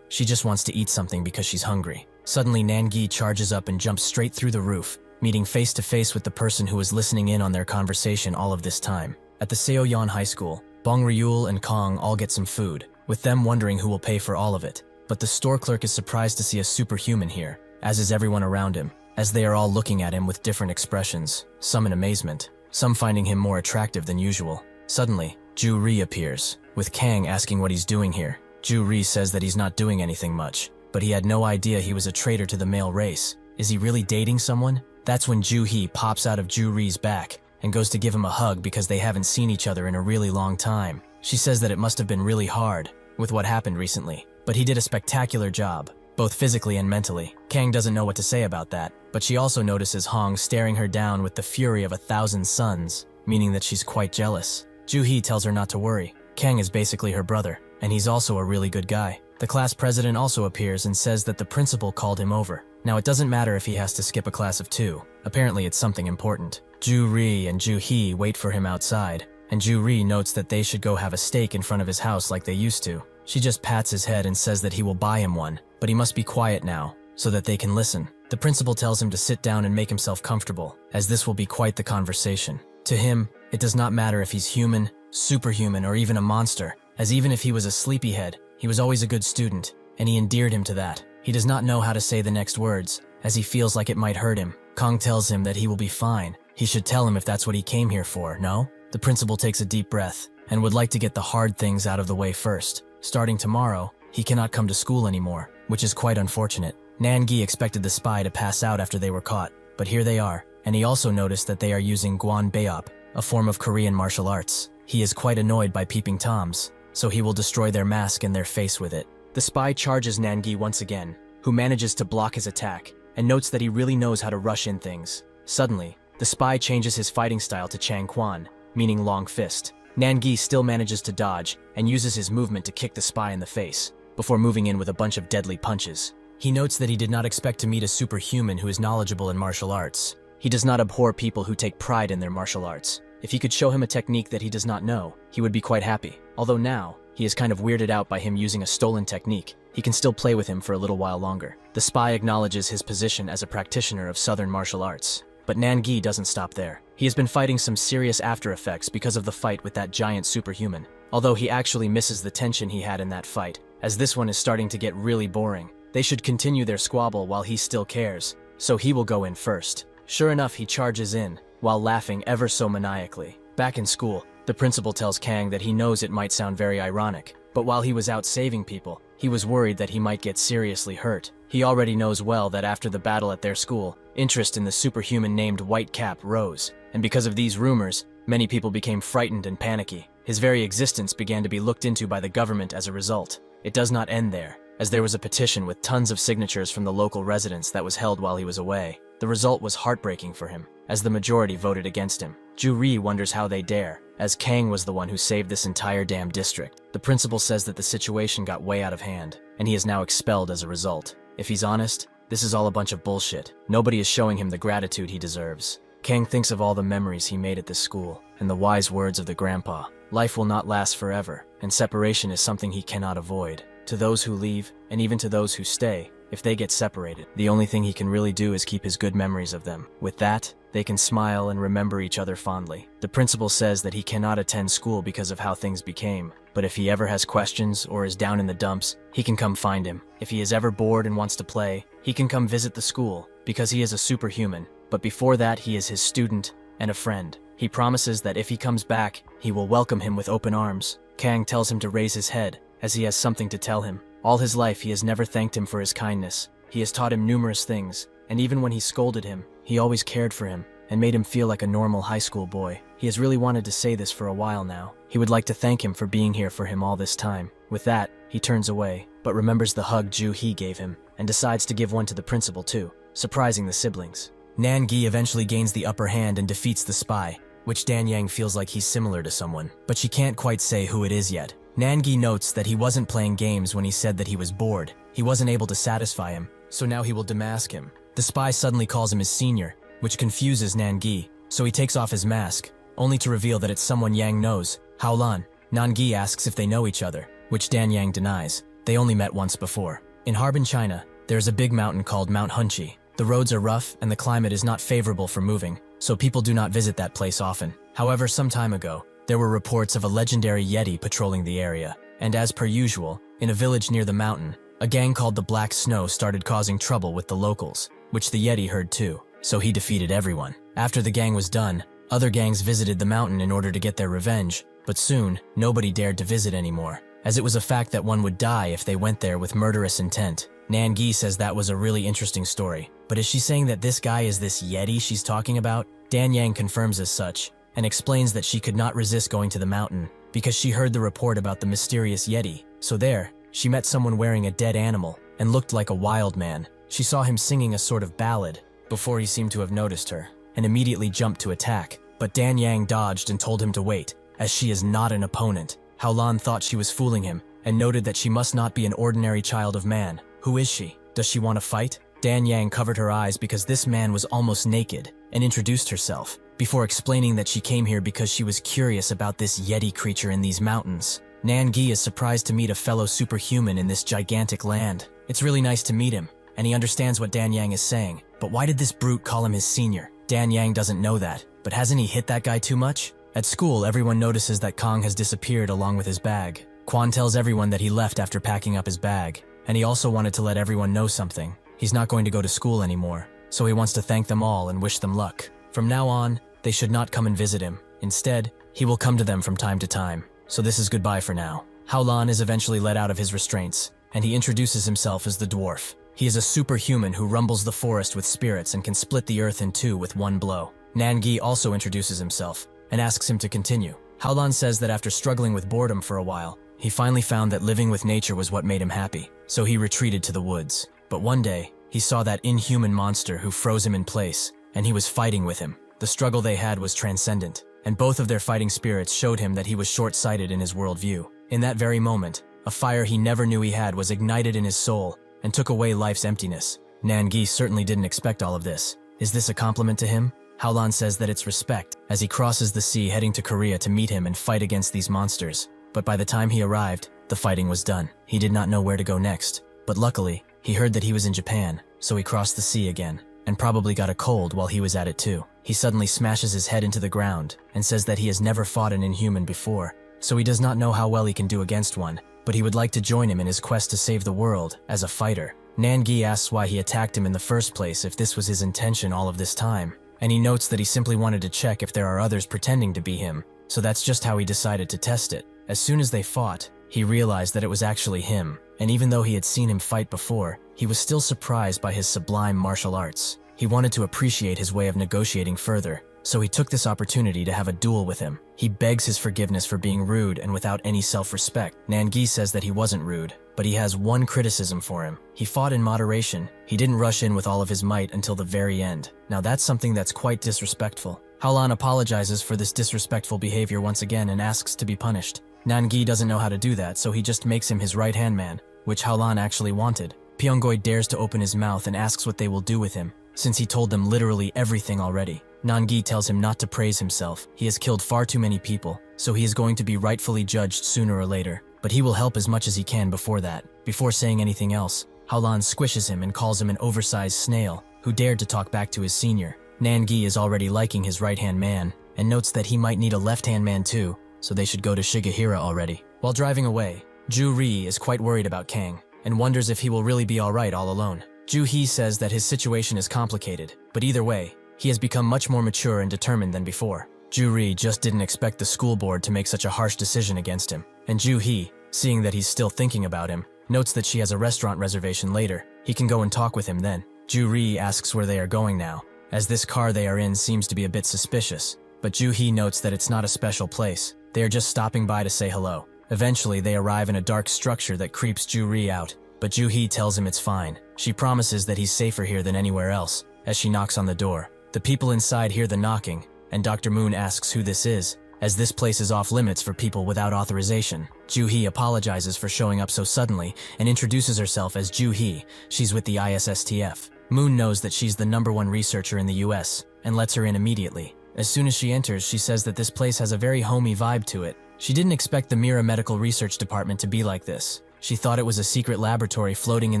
She just wants to eat something because she's hungry. Suddenly, Nangi charges up and jumps straight through the roof, meeting face to face with the person who was listening in on their conversation all of this time. At the Seoyeon High School, Bong Ryul and Kang all get some food, with them wondering who will pay for all of it. But the store clerk is surprised to see a superhuman here, as is everyone around him, as they are all looking at him with different expressions, some in amazement, some finding him more attractive than usual. Suddenly, Ju Ri appears, with Kang asking what he's doing here. Ju Ri says that he's not doing anything much, but he had no idea he was a traitor to the male race. Is he really dating someone? That's when Ju Hee pops out of Ju Ri's back and goes to give him a hug because they haven't seen each other in a really long time. She says that it must have been really hard with what happened recently, but he did a spectacular job, both physically and mentally. Kang doesn't know what to say about that, but she also notices Hong staring her down with the fury of 1,000 suns, meaning that she's quite jealous. Ju Hee tells her not to worry. Kang is basically her brother, and he's also a really good guy. The class president also appears and says that the principal called him over. Now, it doesn't matter if he has to skip a class of 2. Apparently, it's something important. Ju Ri and Ju Hee wait for him outside, and Ju Ri notes that they should go have a steak in front of his house like they used to. She just pats his head and says that he will buy him one, but he must be quiet now, so that they can listen. The principal tells him to sit down and make himself comfortable, as this will be quite the conversation. To him, it does not matter if he's human, superhuman, or even a monster, as even if he was a sleepyhead, he was always a good student, and he endeared him to that. He does not know how to say the next words, as he feels like it might hurt him. Kang tells him that he will be fine. He should tell him if that's what he came here for, no? The principal takes a deep breath, and would like to get the hard things out of the way first. Starting tomorrow, he cannot come to school anymore, which is quite unfortunate. Nangi expected the spy to pass out after they were caught, but here they are, and he also noticed that they are using Guan Beop, a form of Korean martial arts. He is quite annoyed by peeping toms, so he will destroy their mask and their face with it. The spy charges Nangi once again, who manages to block his attack, and notes that he really knows how to rush in things. Suddenly, the spy changes his fighting style to Chang Quan, meaning long fist. Nangi still manages to dodge, and uses his movement to kick the spy in the face, before moving in with a bunch of deadly punches. He notes that he did not expect to meet a superhuman who is knowledgeable in martial arts. He does not abhor people who take pride in their martial arts. If he could show him a technique that he does not know, he would be quite happy. Although now, he is kind of weirded out by him using a stolen technique. He can still play with him for a little while longer. The spy acknowledges his position as a practitioner of Southern martial arts. But Nangi doesn't stop there. He has been fighting some serious after effects because of the fight with that giant superhuman. Although he actually misses the tension he had in that fight, as this one is starting to get really boring. They should continue their squabble while he still cares, so he will go in first. Sure enough, he charges in, while laughing ever so maniacally. Back in school, the principal tells Kang that he knows it might sound very ironic, but while he was out saving people, he was worried that he might get seriously hurt. He already knows well that after the battle at their school, interest in the superhuman named White Cap rose, and because of these rumors, many people became frightened and panicky. His very existence began to be looked into by the government as a result. It does not end there, as there was a petition with tons of signatures from the local residents that was held while he was away. The result was heartbreaking for him, as the majority voted against him. Ju Ri wonders how they dare, as Kang was the one who saved this entire damn district. The principal says that the situation got way out of hand, and he is now expelled as a result. If he's honest, this is all a bunch of bullshit. Nobody is showing him the gratitude he deserves. Kang thinks of all the memories he made at this school, and the wise words of the grandpa. Life will not last forever, and separation is something he cannot avoid. To those who leave, and even to those who stay, if they get separated, the only thing he can really do is keep his good memories of them. With that, they can smile and remember each other fondly. The principal says that he cannot attend school because of how things became, but if he ever has questions or is down in the dumps, he can come find him. If he is ever bored and wants to play, he can come visit the school, because he is a superhuman. But before that, he is his student and a friend. He promises that if he comes back, he will welcome him with open arms. Kang tells him to raise his head, as he has something to tell him. All his life, he has never thanked him for his kindness. He has taught him numerous things, and even when he scolded him, he always cared for him. and made him feel like a normal high school boy. He has really wanted to say this for a while now. He would like to thank him for being here for him all this time. With that, he turns away, but remembers the hug Ju-hee gave him, and decides to give one to the principal too, surprising the siblings. Nan-gi eventually gains the upper hand and defeats the spy, which Dan-yang feels like he's similar to someone, but she can't quite say who it is yet. Nan-gi notes that he wasn't playing games when he said that he was bored. He wasn't able to satisfy him, so now he will demask him. The spy suddenly calls him his senior, which confuses Nan-gi, so he takes off his mask, only to reveal that it's someone Yang knows, Haolan. Nan-gi asks if they know each other, which Dan-yang denies. They only met once before. In Harbin, China, there's a big mountain called Mount Hunchi. The roads are rough and the climate is not favorable for moving, so people do not visit that place often. However, some time ago, there were reports of a legendary Yeti patrolling the area, and as per usual, in a village near the mountain, a gang called the Black Snow started causing trouble with the locals, which the Yeti heard too, so he defeated everyone. After the gang was done, other gangs visited the mountain in order to get their revenge, but soon, nobody dared to visit anymore, as it was a fact that one would die if they went there with murderous intent. Nan-gi says that was a really interesting story, but is she saying that this guy is this Yeti she's talking about? Dan-yang confirms as such, and explains that she could not resist going to the mountain because she heard the report about the mysterious Yeti. So there, she met someone wearing a dead animal and looked like a wild man. She saw him singing a sort of ballad before he seemed to have noticed her, and immediately jumped to attack. But Dan-yang dodged and told him to wait, as she is not an opponent. Haolan thought she was fooling him and noted that she must not be an ordinary child of man. Who is she? Does she want to fight? Dan-yang covered her eyes because this man was almost naked and introduced herself, before explaining that she came here because she was curious about this Yeti creature in these mountains. Nan-gi is surprised to meet a fellow superhuman in this gigantic land. It's really nice to meet him, and he understands what Dan-yang is saying. But why did this brute call him his senior? Dan-yang doesn't know that, but hasn't he hit that guy too much? At school, everyone notices that Kang has disappeared along with his bag. Quan tells everyone that he left after packing up his bag, and he also wanted to let everyone know something. He's not going to go to school anymore, so he wants to thank them all and wish them luck. From now on, they should not come and visit him. Instead, he will come to them from time to time. So this is goodbye for now. Haolan is eventually let out of his restraints, and he introduces himself as the dwarf. He is a superhuman who rumbles the forest with spirits and can split the earth in two with one blow. Nan-gi also introduces himself and asks him to continue. Haolan says that after struggling with boredom for a while, he finally found that living with nature was what made him happy, so he retreated to the woods. But one day, he saw that inhuman monster who froze him in place, and he was fighting with him. The struggle they had was transcendent, and both of their fighting spirits showed him that he was short-sighted in his worldview. In that very moment, a fire he never knew he had was ignited in his soul and took away life's emptiness. Nan-gi certainly didn't expect all of this. Is this a compliment to him? Haolan says that it's respect, as he crosses the sea heading to Korea to meet him and fight against these monsters. But by the time he arrived, the fighting was done. He did not know where to go next, but luckily, he heard that he was in Japan, so he crossed the sea again, and probably got a cold while he was at it too. He suddenly smashes his head into the ground and says that he has never fought an inhuman before, so he does not know how well he can do against one, but he would like to join him in his quest to save the world as a fighter. Nan-gi asks why he attacked him in the first place if this was his intention all of this time, and he notes that he simply wanted to check if there are others pretending to be him, so that's just how he decided to test it. As soon as they fought, he realized that it was actually him, and even though he had seen him fight before, he was still surprised by his sublime martial arts. He wanted to appreciate his way of negotiating further, so he took this opportunity to have a duel with him. He begs his forgiveness for being rude and without any self-respect. Nan-gi says that he wasn't rude, but he has one criticism for him. He fought in moderation. He didn't rush in with all of his might until the very end. Now that's something that's quite disrespectful. Haolan apologizes for this disrespectful behavior once again and asks to be punished. Nan-gi doesn't know how to do that, so he just makes him his right-hand man, which Haolan actually wanted. Pyonggoi dares to open his mouth and asks what they will do with him, since he told them literally everything already. Nan-gi tells him not to praise himself. He has killed far too many people, so he is going to be rightfully judged sooner or later. But he will help as much as he can before that. Before saying anything else, Haolan squishes him and calls him an oversized snail, who dared to talk back to his senior. Nan-gi is already liking his right-hand man, and notes that he might need a left-hand man too, so they should go to Shigehira already. While driving away, Ju-ri is quite worried about Kang, and wonders if he will really be alright all alone. Ju-hee says that his situation is complicated, but either way, he has become much more mature and determined than before. Ju-ri just didn't expect the school board to make such a harsh decision against him, and Ju-hee, seeing that he's still thinking about him, notes that she has a restaurant reservation later. He can go and talk with him then. Ju-ri asks where they are going now, as this car they are in seems to be a bit suspicious. But Ju-hee notes that it's not a special place. They are just stopping by to say hello. Eventually, they arrive in a dark structure that creeps Ju-ri out, but Ju-hee tells him it's fine. She promises that he's safer here than anywhere else, as she knocks on the door. The people inside hear the knocking, and Dr. Moon asks who this is, as this place is off limits for people without authorization. Ju-hee apologizes for showing up so suddenly and introduces herself as Ju-hee. She's with the ISSTF. Moon knows that she's the #1 researcher in the US and lets her in immediately. As soon as she enters, she says that this place has a very homey vibe to it. She didn't expect the Mira Medical Research Department to be like this. She thought it was a secret laboratory floating in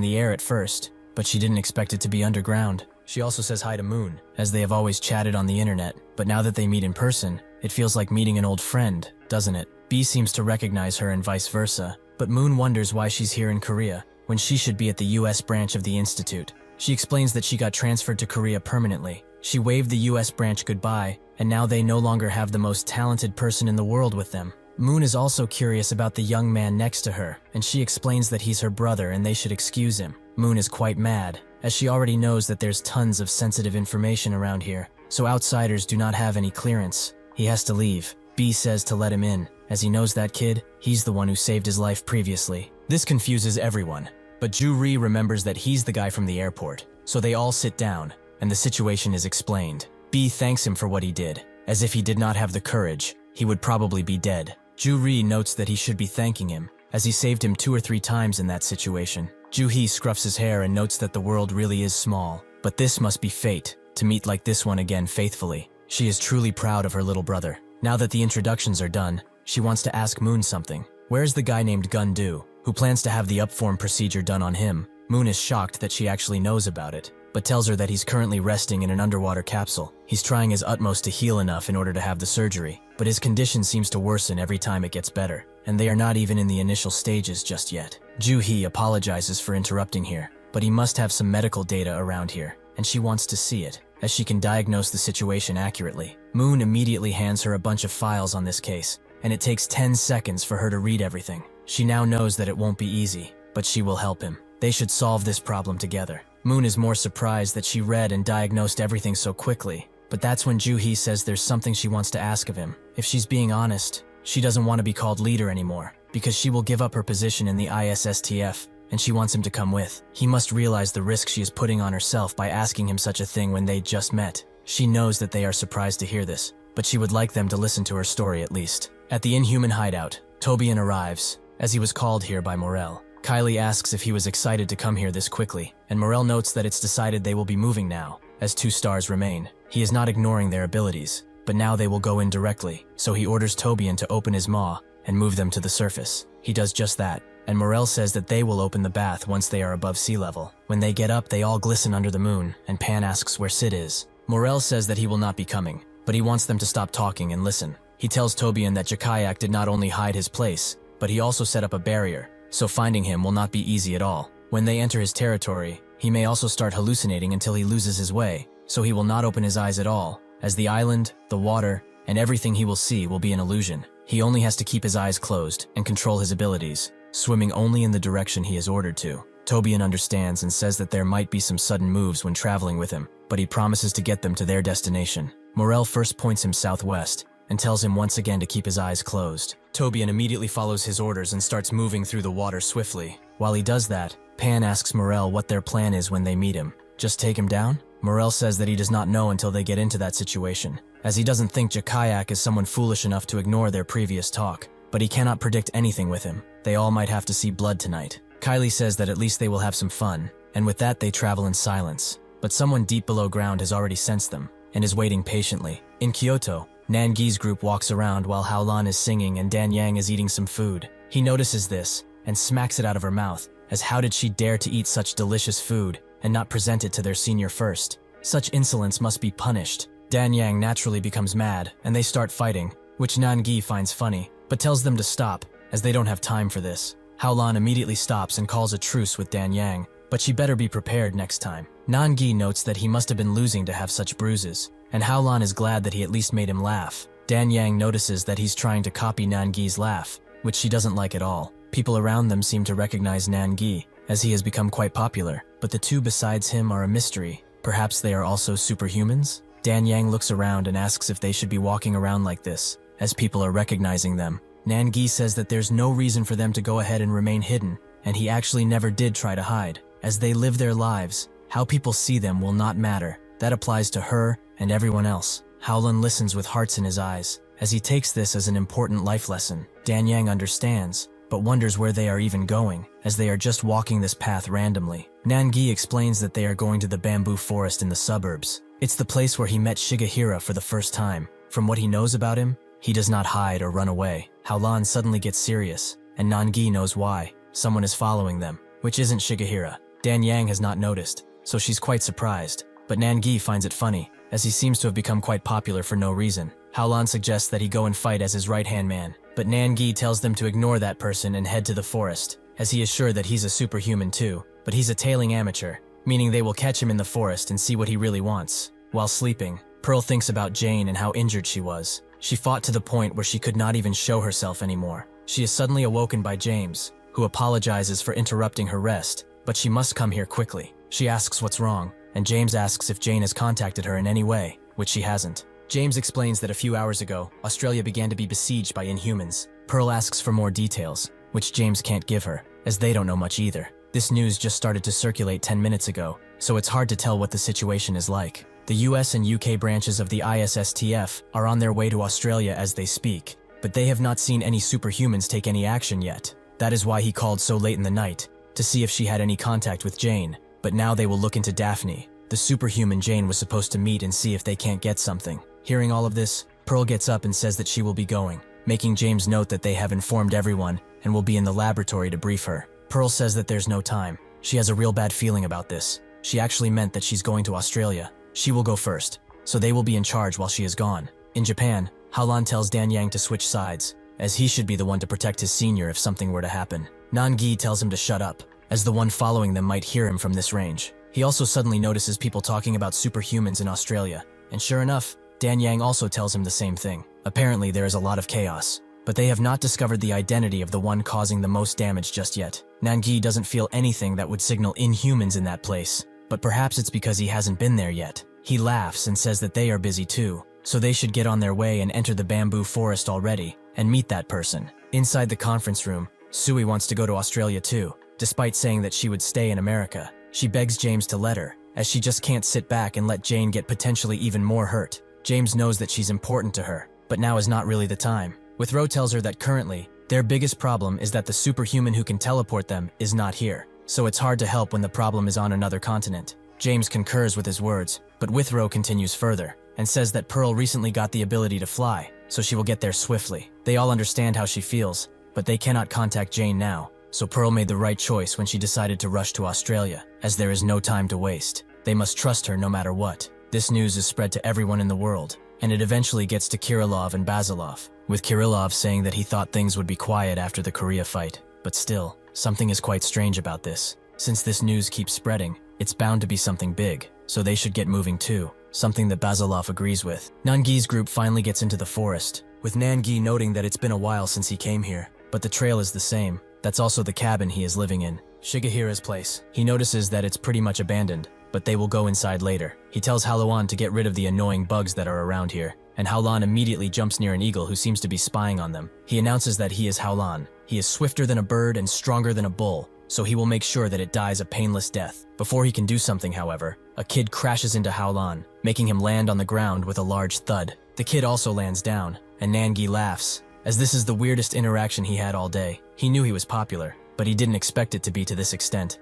the air at first, but she didn't expect it to be underground. She also says hi to Moon, as they have always chatted on the internet, but now that they meet in person, it feels like meeting an old friend, doesn't it? B seems to recognize her and vice versa, but Moon wonders why she's here in Korea, when she should be at the US branch of the Institute. She explains that she got transferred to Korea permanently. She waved the US branch goodbye, and now they no longer have the most talented person in the world with them. Moon is also curious about the young man next to her, and she explains that he's her brother and they should excuse him. Moon is quite mad, as she already knows that there's tons of sensitive information around here, so outsiders do not have any clearance. He has to leave. B says to let him in, as he knows that kid, he's the one who saved his life previously. This confuses everyone, but Ju-ri remembers that he's the guy from the airport, so they all sit down, and the situation is explained. B thanks him for what he did, as if he did not have the courage, he would probably be dead. Ju-ri notes that he should be thanking him, as he saved him 2 or 3 times in that situation. Ju-hee scruffs his hair and notes that the world really is small, but this must be fate, to meet like this one again faithfully. She is truly proud of her little brother. Now that the introductions are done, she wants to ask Moon something. Where's the guy named Gun-do, who plans to have the upform procedure done on him? Moon is shocked that she actually knows about it, but tells her that he's currently resting in an underwater capsule. He's trying his utmost to heal enough in order to have the surgery, but his condition seems to worsen every time it gets better, and they are not even in the initial stages just yet. Ju-hee apologizes for interrupting here, but he must have some medical data around here, and she wants to see it, as she can diagnose the situation accurately. Moon immediately hands her a bunch of files on this case, and it takes 10 seconds for her to read everything. She now knows that it won't be easy, but she will help him. They should solve this problem together. Moon is more surprised that she read and diagnosed everything so quickly, but that's when Ju-hee says there's something she wants to ask of him. If she's being honest, she doesn't want to be called leader anymore, because she will give up her position in the ISSTF, and she wants him to come with. He must realize the risk she is putting on herself by asking him such a thing when they just met. She knows that they are surprised to hear this, but she would like them to listen to her story at least. At the Inhuman hideout, Tobian arrives, as he was called here by Morel. Kylie asks if he was excited to come here this quickly, and Morel notes that it's decided they will be moving now, as 2 stars remain. He is not ignoring their abilities, but now they will go in directly, so he orders Tobian to open his maw and move them to the surface. He does just that, and Morel says that they will open the bath once they are above sea level. When they get up, they all glisten under the moon, and Pan asks where Sid is. Morel says that he will not be coming, but he wants them to stop talking and listen. He tells Tobian that Jakayak did not only hide his place, but he also set up a barrier, so finding him will not be easy at all. When they enter his territory, he may also start hallucinating until he loses his way, so he will not open his eyes at all, as the island, the water, and everything he will see will be an illusion. He only has to keep his eyes closed and control his abilities, swimming only in the direction he is ordered to. Tobian understands and says that there might be some sudden moves when traveling with him, but he promises to get them to their destination. Morel first points him southwest, and tells him once again to keep his eyes closed. Tobian immediately follows his orders and starts moving through the water swiftly. While he does that, Pan asks Morel what their plan is when they meet him. Just take him down? Morel says that he does not know until they get into that situation, as he doesn't think Jakayak is someone foolish enough to ignore their previous talk, but he cannot predict anything with him. They all might have to see blood tonight. Kylie says that at least they will have some fun, and with that they travel in silence. But someone deep below ground has already sensed them, and is waiting patiently. In Kyoto, Nangi's group walks around while Haolan is singing and Dan Yang is eating some food. He notices this, and smacks it out of her mouth, as how did she dare to eat such delicious food, and not present it to their senior first? Such insolence must be punished. Dan Yang naturally becomes mad, and they start fighting, which Nangi finds funny, but tells them to stop, as they don't have time for this. Haolan immediately stops and calls a truce with Dan Yang, but she better be prepared next time. Nangi notes that he must have been losing to have such bruises, and Haolan is glad that he at least made him laugh. Dan Yang notices that he's trying to copy Nangi's laugh, which she doesn't like at all. People around them seem to recognize Nangi, as he has become quite popular, but the two besides him are a mystery. Perhaps they are also superhumans? Dan Yang looks around and asks if they should be walking around like this, as people are recognizing them. Nangi says that there's no reason for them to go ahead and remain hidden, and he actually never did try to hide. As they live their lives, how people see them will not matter. That applies to her and everyone else. Howlun listens with hearts in his eyes, as he takes this as an important life lesson. Dan Yang understands, but wonders where they are even going, as they are just walking this path randomly. Nangi explains that they are going to the bamboo forest in the suburbs. It's the place where he met Shigehira for the first time. From what he knows about him, he does not hide or run away. Howlun suddenly gets serious, and Nangi knows why. Someone is following them, which isn't Shigehira. Dan Yang has not noticed, so she's quite surprised. But Nangi finds it funny, as he seems to have become quite popular for no reason. Howlun suggests that he go and fight as his right-hand man, but Nangi tells them to ignore that person and head to the forest, as he is sure that he's a superhuman too, but he's a tailing amateur, meaning they will catch him in the forest and see what he really wants. While sleeping, Pearl thinks about Jane and how injured she was. She fought to the point where she could not even show herself anymore. She is suddenly awoken by James, who apologizes for interrupting her rest, but she must come here quickly. She asks what's wrong, and James asks if Jane has contacted her in any way, which she hasn't. James explains that a few hours ago, Australia began to be besieged by Inhumans. Pearl asks for more details, which James can't give her, as they don't know much either. This news just started to circulate 10 minutes ago, so it's hard to tell what the situation is like. The US and UK branches of the ISSTF are on their way to Australia as they speak, but they have not seen any superhumans take any action yet. That is why he called so late in the night, to see if she had any contact with Jane, but now they will look into Daphne. The superhuman Jane was supposed to meet and see if they can't get something. Hearing all of this, Pearl gets up and says that she will be going, making James note that they have informed everyone and will be in the laboratory to brief her. Pearl says that there's no time. She has a real bad feeling about this. She actually meant that she's going to Australia. She will go first, so they will be in charge while she is gone. In Japan, Howlun tells Dan Yang to switch sides, as he should be the one to protect his senior if something were to happen. Nangi tells him to shut up, as the one following them might hear him from this range. He also suddenly notices people talking about superhumans in Australia, and sure enough, Dan Yang also tells him the same thing. Apparently there is a lot of chaos, but they have not discovered the identity of the one causing the most damage just yet. Nangi doesn't feel anything that would signal Inhumans in that place, but perhaps it's because he hasn't been there yet. He laughs and says that they are busy too, so they should get on their way and enter the bamboo forest already, and meet that person. Inside the conference room, Sui wants to go to Australia too, despite saying that she would stay in America. She begs James to let her, as she just can't sit back and let Jane get potentially even more hurt. James knows that she's important to her, but now is not really the time. Withrow tells her that currently, their biggest problem is that the superhuman who can teleport them is not here, so it's hard to help when the problem is on another continent. James concurs with his words, but Withrow continues further, and says that Pearl recently got the ability to fly, so she will get there swiftly. They all understand how she feels, but they cannot contact Jane now, so Pearl made the right choice when she decided to rush to Australia, as there is no time to waste. They must trust her no matter what. This news is spread to everyone in the world, and it eventually gets to Kirillov and Basilov, with Kirillov saying that he thought things would be quiet after the Korea fight. But still, something is quite strange about this. Since this news keeps spreading, it's bound to be something big, so they should get moving too, something that Basilov agrees with. Nangi's group finally gets into the forest, with Nangi noting that it's been a while since he came here, but the trail is the same. That's also the cabin he is living in, Shigehira's place. He notices that it's pretty much abandoned, but they will go inside later. He tells Howlun to get rid of the annoying bugs that are around here, and Howlun immediately jumps near an eagle who seems to be spying on them. He announces that he is Howlun. He is swifter than a bird and stronger than a bull, so he will make sure that it dies a painless death. Before he can do something, however, a kid crashes into Howlun, making him land on the ground with a large thud. The kid also lands down, and Nangi laughs, as this is the weirdest interaction he had all day. He knew he was popular, but he didn't expect it to be to this extent.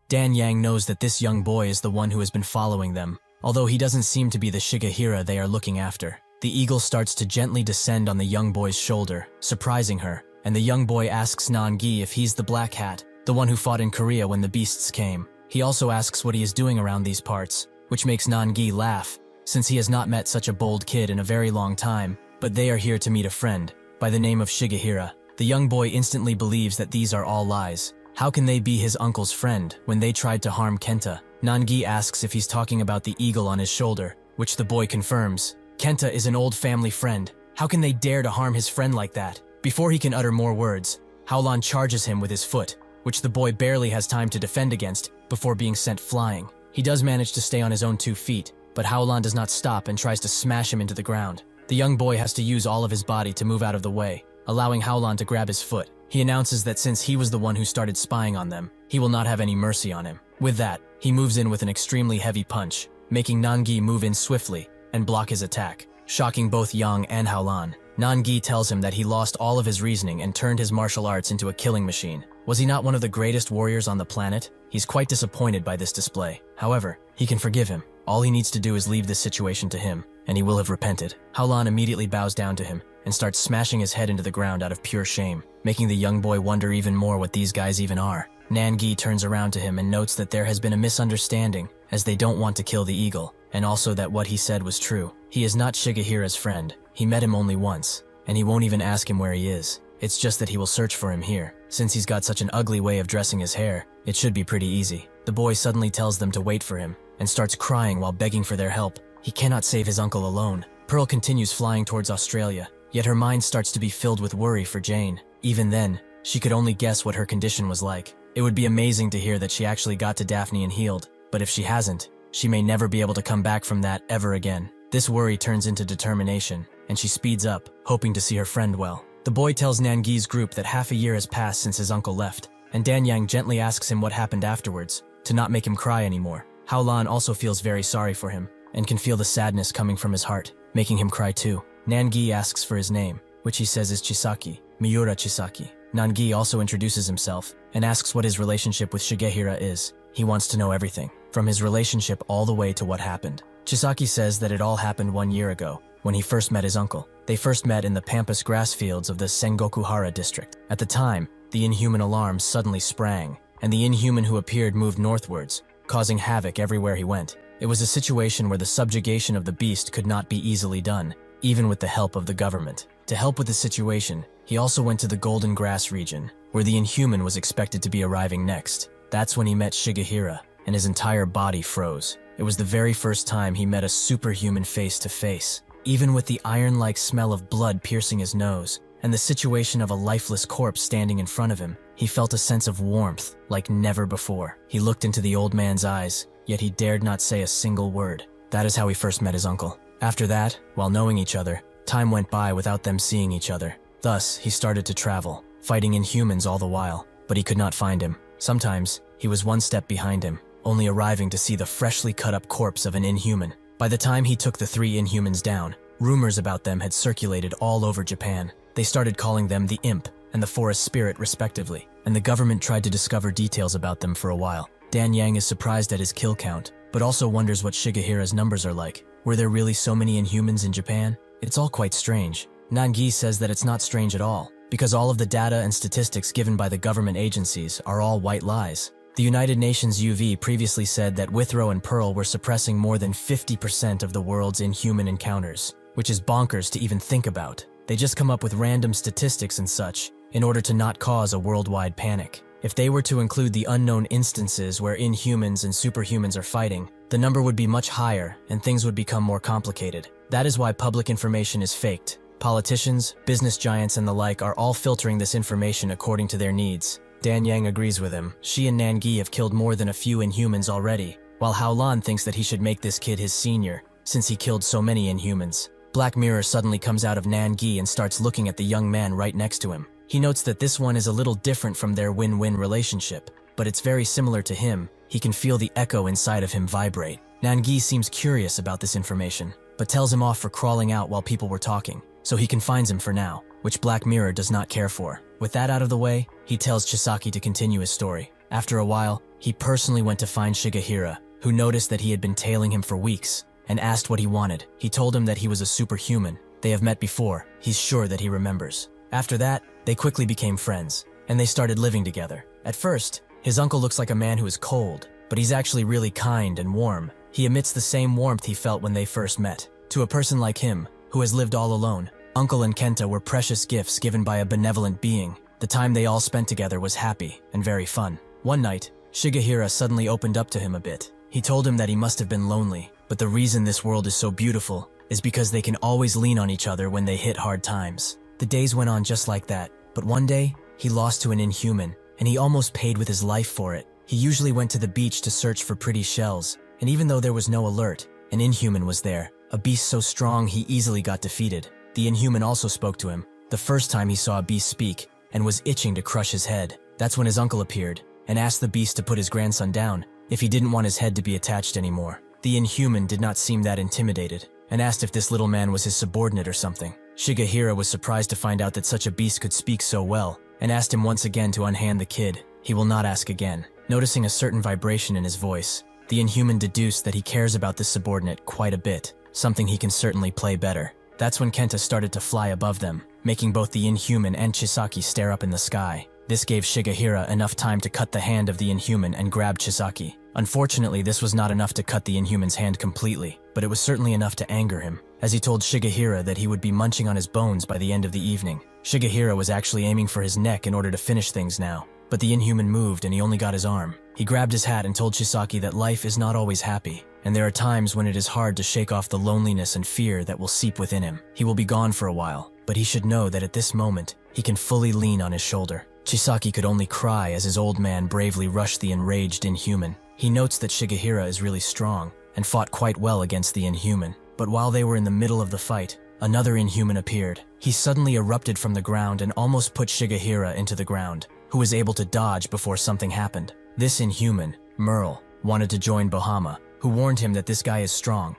Dan Yang knows that this young boy is the one who has been following them, although he doesn't seem to be the Shigehira they are looking after. The eagle starts to gently descend on the young boy's shoulder, surprising her, and the young boy asks Nangi if he's the Black Hat, the one who fought in Korea when the beasts came. He also asks what he is doing around these parts, which makes Nangi laugh, since he has not met such a bold kid in a very long time, but they are here to meet a friend, by the name of Shigehira. The young boy instantly believes that these are all lies. How can they be his uncle's friend when they tried to harm Kenta? Nangi asks if he's talking about the eagle on his shoulder, which the boy confirms. Kenta is an old family friend. How can they dare to harm his friend like that? Before he can utter more words, Howlun charges him with his foot, which the boy barely has time to defend against before being sent flying. He does manage to stay on his own 2 feet, but Howlan does not stop and tries to smash him into the ground. The young boy has to use all of his body to move out of the way, allowing Howlan to grab his foot. He announces that since he was the one who started spying on them, he will not have any mercy on him. With that, he moves in with an extremely heavy punch, making Nangi move in swiftly and block his attack, shocking both Yang and Howlan. Nangi tells him that he lost all of his reasoning and turned his martial arts into a killing machine. Was he not one of the greatest warriors on the planet? He's quite disappointed by this display. However, he can forgive him. All he needs to do is leave this situation to him, and he will have repented. Howlan immediately bows down to him and starts smashing his head into the ground out of pure shame, making the young boy wonder even more what these guys even are. Nangi turns around to him and notes that there has been a misunderstanding, as they don't want to kill the eagle, and also that what he said was true. He is not Shigehira's friend. He met him only once, and he won't even ask him where he is. It's just that he will search for him here. Since he's got such an ugly way of dressing his hair, it should be pretty easy. The boy suddenly tells them to wait for him, and starts crying while begging for their help. He cannot save his uncle alone. Pearl continues flying towards Australia, yet her mind starts to be filled with worry for Jane. Even then, she could only guess what her condition was like. It would be amazing to hear that she actually got to Daphne and healed, but if she hasn't, she may never be able to come back from that ever again. This worry turns into determination, and she speeds up, hoping to see her friend well. The boy tells Nangi's group that half a year has passed since his uncle left, and Danyang gently asks him what happened afterwards, to not make him cry anymore. Howlan also feels very sorry for him, and can feel the sadness coming from his heart, making him cry too. Nangi asks for his name, which he says is Chisaki, Miura Chisaki. Nangi also introduces himself, and asks what his relationship with Shigehira is. He wants to know everything, from his relationship all the way to what happened. Chisaki says that it all happened 1 year ago, when he first met his uncle. They first met in the pampas grass fields of the Sengokuhara district. At the time, the Inhuman alarm suddenly sprang, and the Inhuman who appeared moved northwards, causing havoc everywhere he went. It was a situation where the subjugation of the beast could not be easily done, even with the help of the government. To help with the situation, he also went to the Golden Grass region, where the Inhuman was expected to be arriving next. That's when he met Shigehira, and his entire body froze. It was the very first time he met a superhuman face to face. Even with the iron-like smell of blood piercing his nose, and the situation of a lifeless corpse standing in front of him, he felt a sense of warmth like never before. He looked into the old man's eyes, yet he dared not say a single word. That is how he first met his uncle. After that, while knowing each other, time went by without them seeing each other. Thus, he started to travel, fighting Inhumans all the while, but he could not find him. Sometimes, he was one step behind him, only arriving to see the freshly cut up corpse of an Inhuman. By the time he took the 3 Inhumans down, rumors about them had circulated all over Japan. They started calling them the Imp and the Forest Spirit respectively, and the government tried to discover details about them for a while. Danyang is surprised at his kill count, but also wonders what Shigehira's numbers are like. Were there really so many Inhumans in Japan? It's all quite strange. Nangi says that it's not strange at all, because all of the data and statistics given by the government agencies are all white lies. The United Nations UV previously said that Withrow and Pearl were suppressing more than 50% of the world's Inhuman encounters, which is bonkers to even think about. They just come up with random statistics and such, in order to not cause a worldwide panic. If they were to include the unknown instances where Inhumans and Superhumans are fighting, the number would be much higher and things would become more complicated. That is why public information is faked. Politicians, business giants and the like are all filtering this information according to their needs. Danyang agrees with him. She and Nangi have killed more than a few Inhumans already, while Howlan thinks that he should make this kid his senior, since he killed so many Inhumans. Black Mirror suddenly comes out of Nangi and starts looking at the young man right next to him. He notes that this one is a little different from their win-win relationship, but it's very similar to him. He can feel the echo inside of him vibrate. Nangi seems curious about this information, but tells him off for crawling out while people were talking, so he confines him for now, which Black Mirror does not care for. With that out of the way, he tells Chisaki to continue his story. After a while, he personally went to find Shigehira, who noticed that he had been tailing him for weeks, and asked what he wanted. He told him that he was a superhuman. They have met before. He's sure that he remembers. After that, they quickly became friends, and they started living together. At first, his uncle looks like a man who is cold, but he's actually really kind and warm. He emits the same warmth he felt when they first met. To a person like him, who has lived all alone, Uncle and Kenta were precious gifts given by a benevolent being. The time they all spent together was happy and very fun. One night, Shigehira suddenly opened up to him a bit. He told him that he must have been lonely, but the reason this world is so beautiful is because they can always lean on each other when they hit hard times. The days went on just like that, but one day, he lost to an Inhuman, and he almost paid with his life for it. He usually went to the beach to search for pretty shells, and even though there was no alert, an Inhuman was there, a beast so strong he easily got defeated. The Inhuman also spoke to him, the first time he saw a beast speak, and was itching to crush his head. That's when his uncle appeared, and asked the beast to put his grandson down, if he didn't want his head to be attached anymore. The Inhuman did not seem that intimidated, and asked if this little man was his subordinate or something. Shigehira was surprised to find out that such a beast could speak so well, and asked him once again to unhand the kid. He will not ask again. Noticing a certain vibration in his voice, the Inhuman deduced that he cares about this subordinate quite a bit, something he can certainly play better. That's when Kenta started to fly above them, making both the Inhuman and Chisaki stare up in the sky. This gave Shigehira enough time to cut the hand of the Inhuman and grab Chisaki. Unfortunately, this was not enough to cut the Inhuman's hand completely, but it was certainly enough to anger him, as he told Shigehira that he would be munching on his bones by the end of the evening. Shigehira was actually aiming for his neck in order to finish things now, but the Inhuman moved and he only got his arm. He grabbed his hat and told Chisaki that life is not always happy, and there are times when it is hard to shake off the loneliness and fear that will seep within him. He will be gone for a while, but he should know that at this moment, he can fully lean on his shoulder. Chisaki could only cry as his old man bravely rushed the enraged Inhuman. He notes that Shigehira is really strong, and fought quite well against the Inhuman. But while they were in the middle of the fight, another Inhuman appeared. He suddenly erupted from the ground and almost put Shigehira into the ground, who was able to dodge before something happened. This Inhuman, Merle, wanted to join Bahama, who warned him that this guy is strong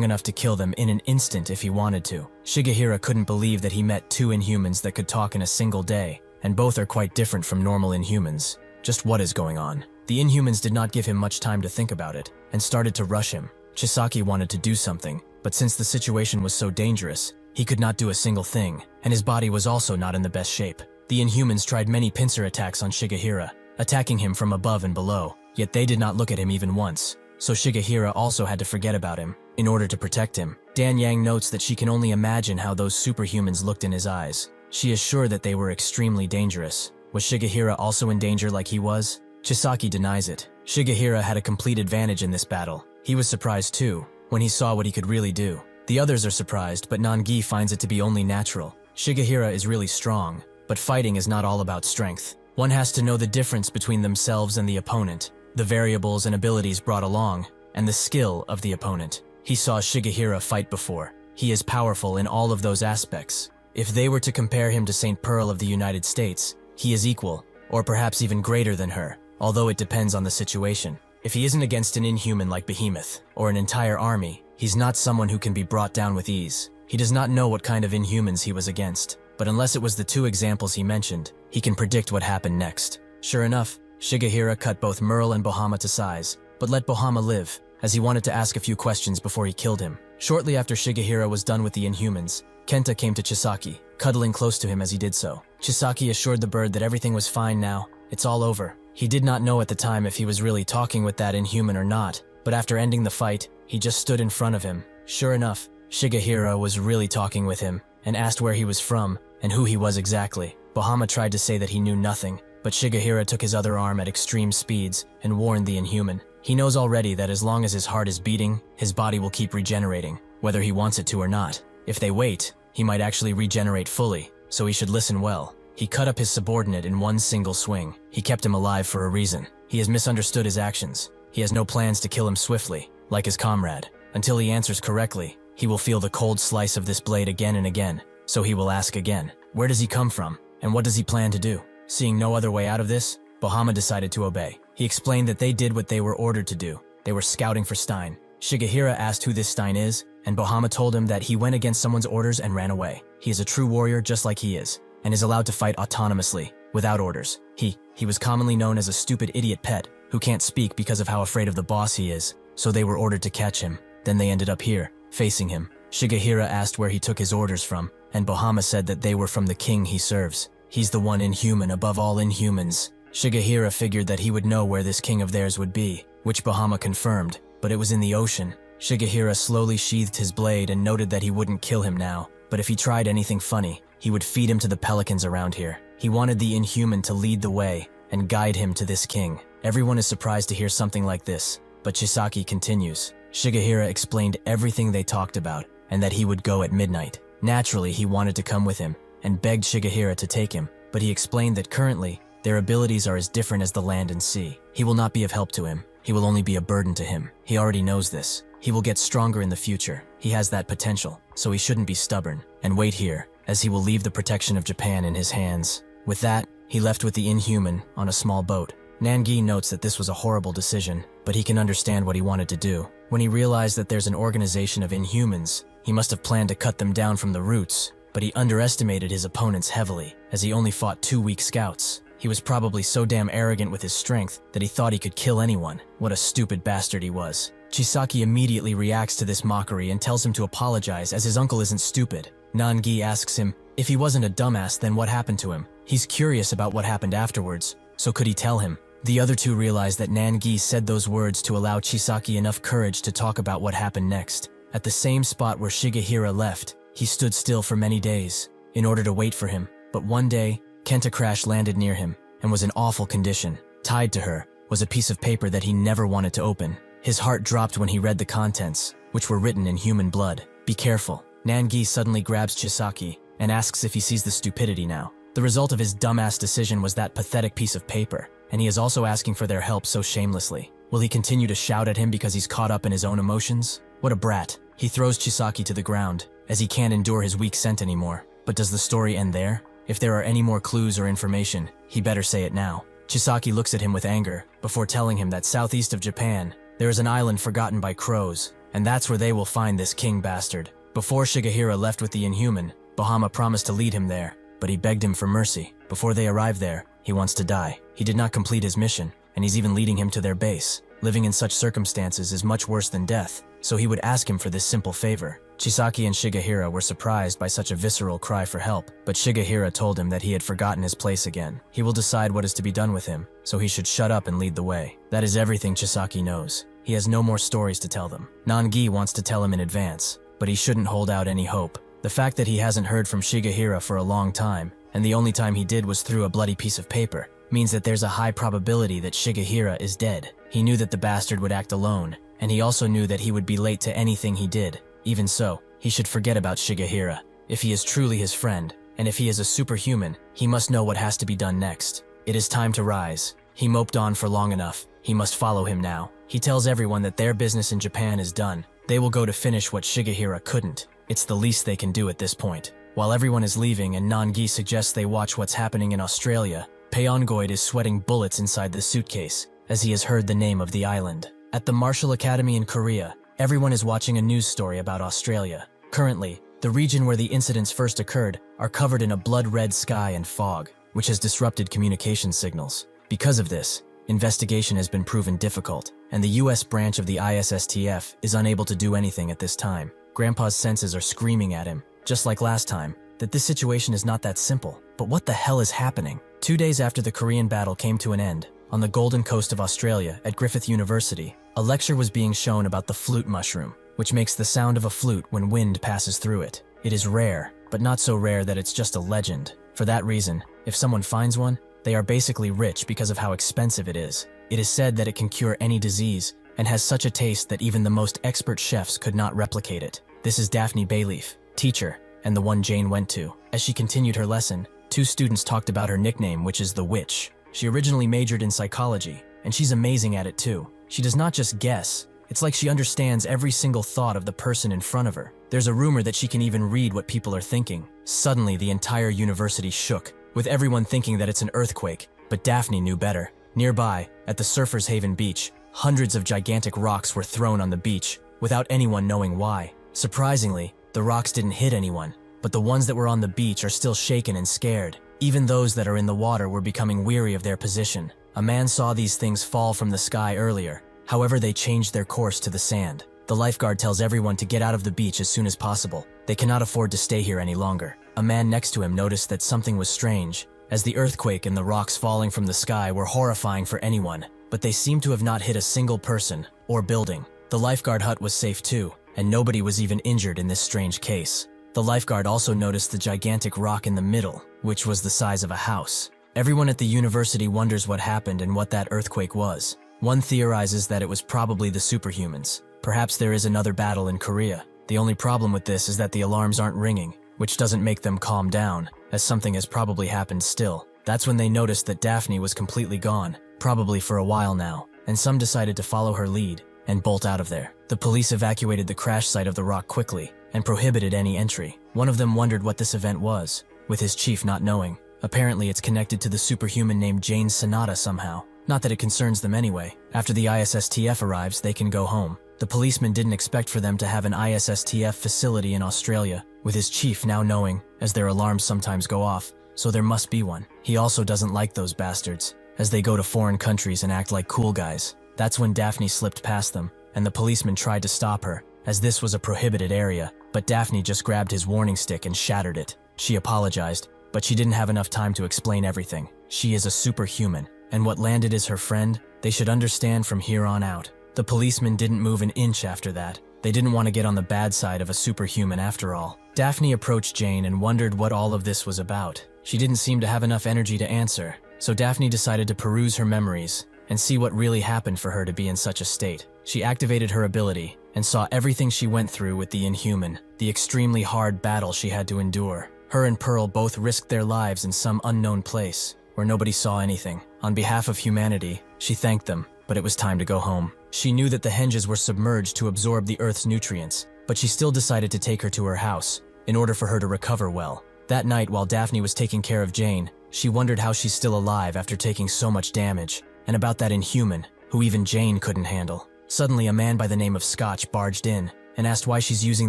enough to kill them in an instant if he wanted to. Shigehira couldn't believe that he met two Inhumans that could talk in a single day, and both are quite different from normal Inhumans. Just what is going on? The Inhumans did not give him much time to think about it, and started to rush him. Chisaki wanted to do something, but since the situation was so dangerous, he could not do a single thing, and his body was also not in the best shape. The Inhumans tried many pincer attacks on Shigehira, attacking him from above and below, yet they did not look at him even once. So Shigehira also had to forget about him, in order to protect him. Dan Yang notes that she can only imagine how those superhumans looked in his eyes. She is sure that they were extremely dangerous. Was Shigehira also in danger like he was? Chisaki denies it. Shigehira had a complete advantage in this battle. He was surprised too, when he saw what he could really do. The others are surprised, but Nangi finds it to be only natural. Shigehira is really strong, but fighting is not all about strength. One has to know the difference between themselves and the opponent, the variables and abilities brought along, and the skill of the opponent. He saw Shigehira fight before. He is powerful in all of those aspects. If they were to compare him to St. Pearl of the United States, he is equal, or perhaps even greater than her, although it depends on the situation. If he isn't against an Inhuman like Behemoth, or an entire army, he's not someone who can be brought down with ease. He does not know what kind of Inhumans he was against, but unless it was the two examples he mentioned, he can predict what happened next. Sure enough, Shigehira cut both Merle and Bahama to size, but let Bahama live, as he wanted to ask a few questions before he killed him. Shortly after Shigehira was done with the Inhumans, Kenta came to Chisaki, cuddling close to him as he did so. Chisaki assured the bird that everything was fine now, it's all over. He did not know at the time if he was really talking with that Inhuman or not, but after ending the fight, he just stood in front of him. Sure enough, Shigehira was really talking with him, and asked where he was from, and who he was exactly. Bahama tried to say that he knew nothing, but Shigehira took his other arm at extreme speeds and warned the Inhuman. He knows already that as long as his heart is beating, his body will keep regenerating, whether he wants it to or not. If they wait, he might actually regenerate fully, so he should listen well. He cut up his subordinate in one single swing. He kept him alive for a reason. He has misunderstood his actions. He has no plans to kill him swiftly, like his comrade. Until he answers correctly, he will feel the cold slice of this blade again and again, so he will ask again. Where does he come from, and what does he plan to do? Seeing no other way out of this, Bahama decided to obey. He explained that they did what they were ordered to do. They were scouting for Stein. Shigehira asked who this Stein is, and Bahama told him that he went against someone's orders and ran away. He is a true warrior just like he is, and is allowed to fight autonomously, without orders. He was commonly known as a stupid idiot pet, who can't speak because of how afraid of the boss he is, so they were ordered to catch him. Then they ended up here, facing him. Shigehira asked where he took his orders from, and Bahama said that they were from the king he serves. He's the one Inhuman above all Inhumans. Shigehira figured that he would know where this king of theirs would be, which Bahama confirmed, but it was in the ocean. Shigehira slowly sheathed his blade and noted that he wouldn't kill him now, but if he tried anything funny, he would feed him to the pelicans around here. He wanted the Inhuman to lead the way and guide him to this king. Everyone is surprised to hear something like this, but Chisaki continues. Shigehira explained everything they talked about, and that he would go at midnight. Naturally, he wanted to come with him, and begged Shigehira to take him, but he explained that currently, Their abilities are as different as the land and sea. He will not be of help to him. He will only be a burden to him. He already knows this. He will get stronger in the future. He has that potential, so he shouldn't be stubborn and wait here, as he will leave the protection of Japan in his hands. With that, he left with the Inhuman on a small boat. Nangi notes that this was a horrible decision, but he can understand what he wanted to do. When he realized that there's an organization of Inhumans, he must have planned to cut them down from the roots, but he underestimated his opponents heavily, as he only fought 2 weak scouts. He was probably so damn arrogant with his strength that he thought he could kill anyone. What a stupid bastard he was. Chisaki immediately reacts to this mockery and tells him to apologize as his uncle isn't stupid. Nangi asks him, if he wasn't a dumbass, then what happened to him? He's curious about what happened afterwards, so could he tell him? The other two realize that Nangi said those words to allow Chisaki enough courage to talk about what happened next. At the same spot where Shigehira left, he stood still for many days, in order to wait for him. But one day, Kenta crash landed near him, and was in awful condition. Tied to her was a piece of paper that he never wanted to open. His heart dropped when he read the contents, which were written in human blood. Be careful. Nangi suddenly grabs Chisaki, and asks if he sees the stupidity now. The result of his dumbass decision was that pathetic piece of paper, and he is also asking for their help so shamelessly. Will he continue to shout at him because he's caught up in his own emotions? What a brat. He throws Chisaki to the ground, as he can't endure his weak scent anymore. But does the story end there? If there are any more clues or information, he better say it now. Chisaki looks at him with anger, before telling him that southeast of Japan, there is an island forgotten by crows, and that's where they will find this king bastard. Before Shigehira left with the Inhuman, Bahama promised to lead him there, but he begged him for mercy. Before they arrive there, he wants to die. He did not complete his mission, and he's even leading him to their base. Living in such circumstances is much worse than death, so he would ask him for this simple favor. Chisaki and Shigehira were surprised by such a visceral cry for help, but Shigehira told him that he had forgotten his place again. He will decide what is to be done with him, so he should shut up and lead the way. That is everything Chisaki knows. He has no more stories to tell them. Nangi wants to tell him in advance, but he shouldn't hold out any hope. The fact that he hasn't heard from Shigehira for a long time, and the only time he did was through a bloody piece of paper, means that there's a high probability that Shigehira is dead. He knew that the bastard would act alone, and he also knew that he would be late to anything he did. Even so, he should forget about Shigehira. If he is truly his friend, and if he is a superhuman, he must know what has to be done next. It is time to rise. He moped on for long enough. He must follow him now. He tells everyone that their business in Japan is done. They will go to finish what Shigehira couldn't. It's the least they can do at this point. While everyone is leaving and Nangi suggests they watch what's happening in Australia, Paongoid is sweating bullets inside the suitcase, as he has heard the name of the island. At the Martial Academy in Korea, everyone is watching a news story about Australia. Currently, the region where the incidents first occurred are covered in a blood-red sky and fog, which has disrupted communication signals. Because of this, investigation has been proven difficult, and the US branch of the ISSTF is unable to do anything at this time. Grandpa's senses are screaming at him, just like last time, that this situation is not that simple. But what the hell is happening? 2 days after the Korean battle came to an end, on the Golden Coast of Australia at Griffith University, a lecture was being shown about the flute mushroom, which makes the sound of a flute when wind passes through it. It is rare, but not so rare that it's just a legend. For that reason, if someone finds one, they are basically rich because of how expensive it is. It is said that it can cure any disease, and has such a taste that even the most expert chefs could not replicate it. This is Daphne Bayleaf, teacher, and the one Jane went to. As she continued her lesson, 2 students talked about her nickname, which is the Witch. She originally majored in psychology, and she's amazing at it too. She does not just guess, it's like she understands every single thought of the person in front of her. There's a rumor that she can even read what people are thinking. Suddenly, the entire university shook, with everyone thinking that it's an earthquake, but Daphne knew better. Nearby, at the Surfers Haven beach, hundreds of gigantic rocks were thrown on the beach, without anyone knowing why. Surprisingly, the rocks didn't hit anyone, but the ones that were on the beach are still shaken and scared. Even those that are in the water were becoming weary of their position. A man saw these things fall from the sky earlier, however they changed their course to the sand. The lifeguard tells everyone to get out of the beach as soon as possible. They cannot afford to stay here any longer. A man next to him noticed that something was strange, as the earthquake and the rocks falling from the sky were horrifying for anyone, but they seemed to have not hit a single person or building. The lifeguard hut was safe too, and nobody was even injured in this strange case. The lifeguard also noticed the gigantic rock in the middle, which was the size of a house. Everyone at the university wonders what happened and what that earthquake was. One theorizes that it was probably the Superhumans. Perhaps there is another battle in Korea. The only problem with this is that the alarms aren't ringing, which doesn't make them calm down, as something has probably happened still. That's when they noticed that Daphne was completely gone, probably for a while now, and some decided to follow her lead and bolt out of there. The police evacuated the crash site of the rock quickly and prohibited any entry. One of them wondered what this event was, with his chief not knowing. Apparently it's connected to the superhuman named Jane Sonata somehow. Not that it concerns them anyway. After the ISSTF arrives, they can go home. The policeman didn't expect for them to have an ISSTF facility in Australia, with his chief now knowing, as their alarms sometimes go off, so there must be one. He also doesn't like those bastards, as they go to foreign countries and act like cool guys. That's when Daphne slipped past them, and the policeman tried to stop her, as this was a prohibited area, but Daphne just grabbed his warning stick and shattered it. She apologized, but she didn't have enough time to explain everything. She is a superhuman, and what landed is her friend. They should understand from here on out. The policeman didn't move an inch after that. They didn't want to get on the bad side of a superhuman after all. Daphne approached Jane and wondered what all of this was about. She didn't seem to have enough energy to answer, so Daphne decided to peruse her memories and see what really happened for her to be in such a state. She activated her ability and saw everything she went through with the Inhuman, the extremely hard battle she had to endure. Her and Pearl both risked their lives in some unknown place where nobody saw anything. On behalf of humanity, she thanked them, but it was time to go home. She knew that the henges were submerged to absorb the Earth's nutrients, but she still decided to take her to her house in order for her to recover well. That night, while Daphne was taking care of Jane, she wondered how she's still alive after taking so much damage, and about that Inhuman, who even Jane couldn't handle. Suddenly, a man by the name of Scotch barged in and asked why she's using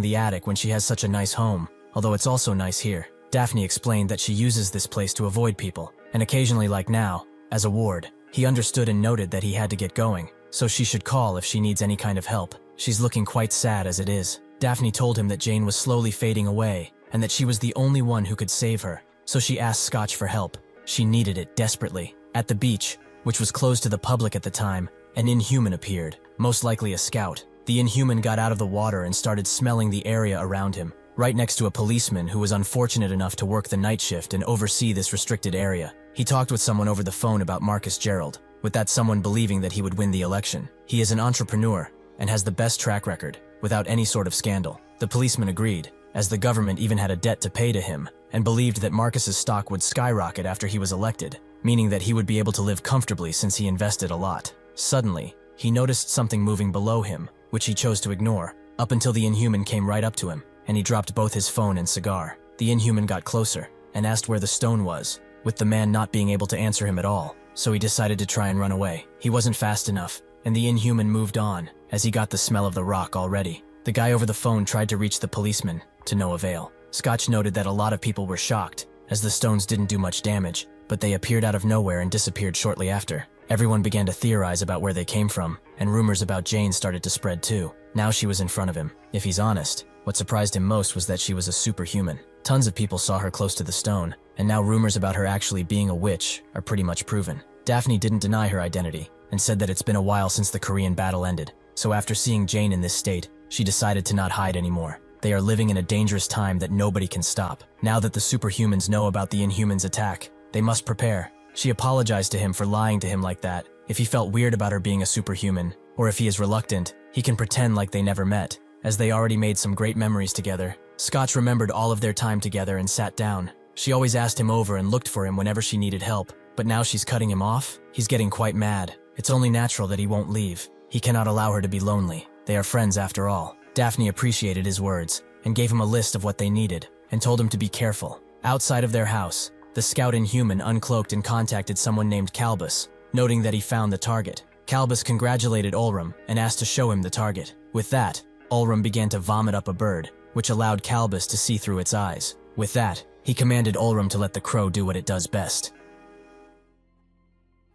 the attic when she has such a nice home, although it's also nice here. Daphne explained that she uses this place to avoid people, and occasionally, like now, as a ward. He understood and noted that he had to get going, so she should call if she needs any kind of help. She's looking quite sad as it is. Daphne told him that Jane was slowly fading away, and that she was the only one who could save her, so she asked Scotch for help. She needed it desperately. At the beach, which was closed to the public at the time, an Inhuman appeared, most likely a scout. The Inhuman got out of the water and started smelling the area around him, right next to a policeman who was unfortunate enough to work the night shift and oversee this restricted area. He talked with someone over the phone about Marcus Gerald, with that someone believing that he would win the election. He is an entrepreneur and has the best track record, without any sort of scandal. The policeman agreed, as the government even had a debt to pay to him, and believed that Marcus's stock would skyrocket after he was elected, meaning that he would be able to live comfortably since he invested a lot. Suddenly, he noticed something moving below him, which he chose to ignore, up until the Inhuman came right up to him, and he dropped both his phone and cigar. The Inhuman got closer and asked where the stone was, with the man not being able to answer him at all, so he decided to try and run away. He wasn't fast enough, and the Inhuman moved on, as he got the smell of the rock already. The guy over the phone tried to reach the policeman, to no avail. Scotch noted that a lot of people were shocked, as the stones didn't do much damage, but they appeared out of nowhere and disappeared shortly after. Everyone began to theorize about where they came from, and rumors about Jane started to spread too. Now she was in front of him. If he's honest, what surprised him most was that she was a superhuman. Tons of people saw her close to the stone, and now rumors about her actually being a witch are pretty much proven. Daphne didn't deny her identity, and said that it's been a while since the Korean battle ended, so after seeing Jane in this state, she decided to not hide anymore. They are living in a dangerous time that nobody can stop. Now that the superhumans know about the Inhumans' attack, they must prepare. She apologized to him for lying to him like that. If he felt weird about her being a superhuman, or if he is reluctant, he can pretend like they never met, as they already made some great memories together. Scotch remembered all of their time together and sat down. She always asked him over and looked for him whenever she needed help, but now she's cutting him off? He's getting quite mad. It's only natural that he won't leave. He cannot allow her to be lonely. They are friends after all. Daphne appreciated his words and gave him a list of what they needed and told him to be careful. Outside of their house, the scout Inhuman uncloaked and contacted someone named Calbus, noting that he found the target. Calbus congratulated Ulrum and asked to show him the target. With that, Ulrum began to vomit up a bird, which allowed Calbus to see through its eyes. With that, he commanded Ulrum to let the crow do what it does best.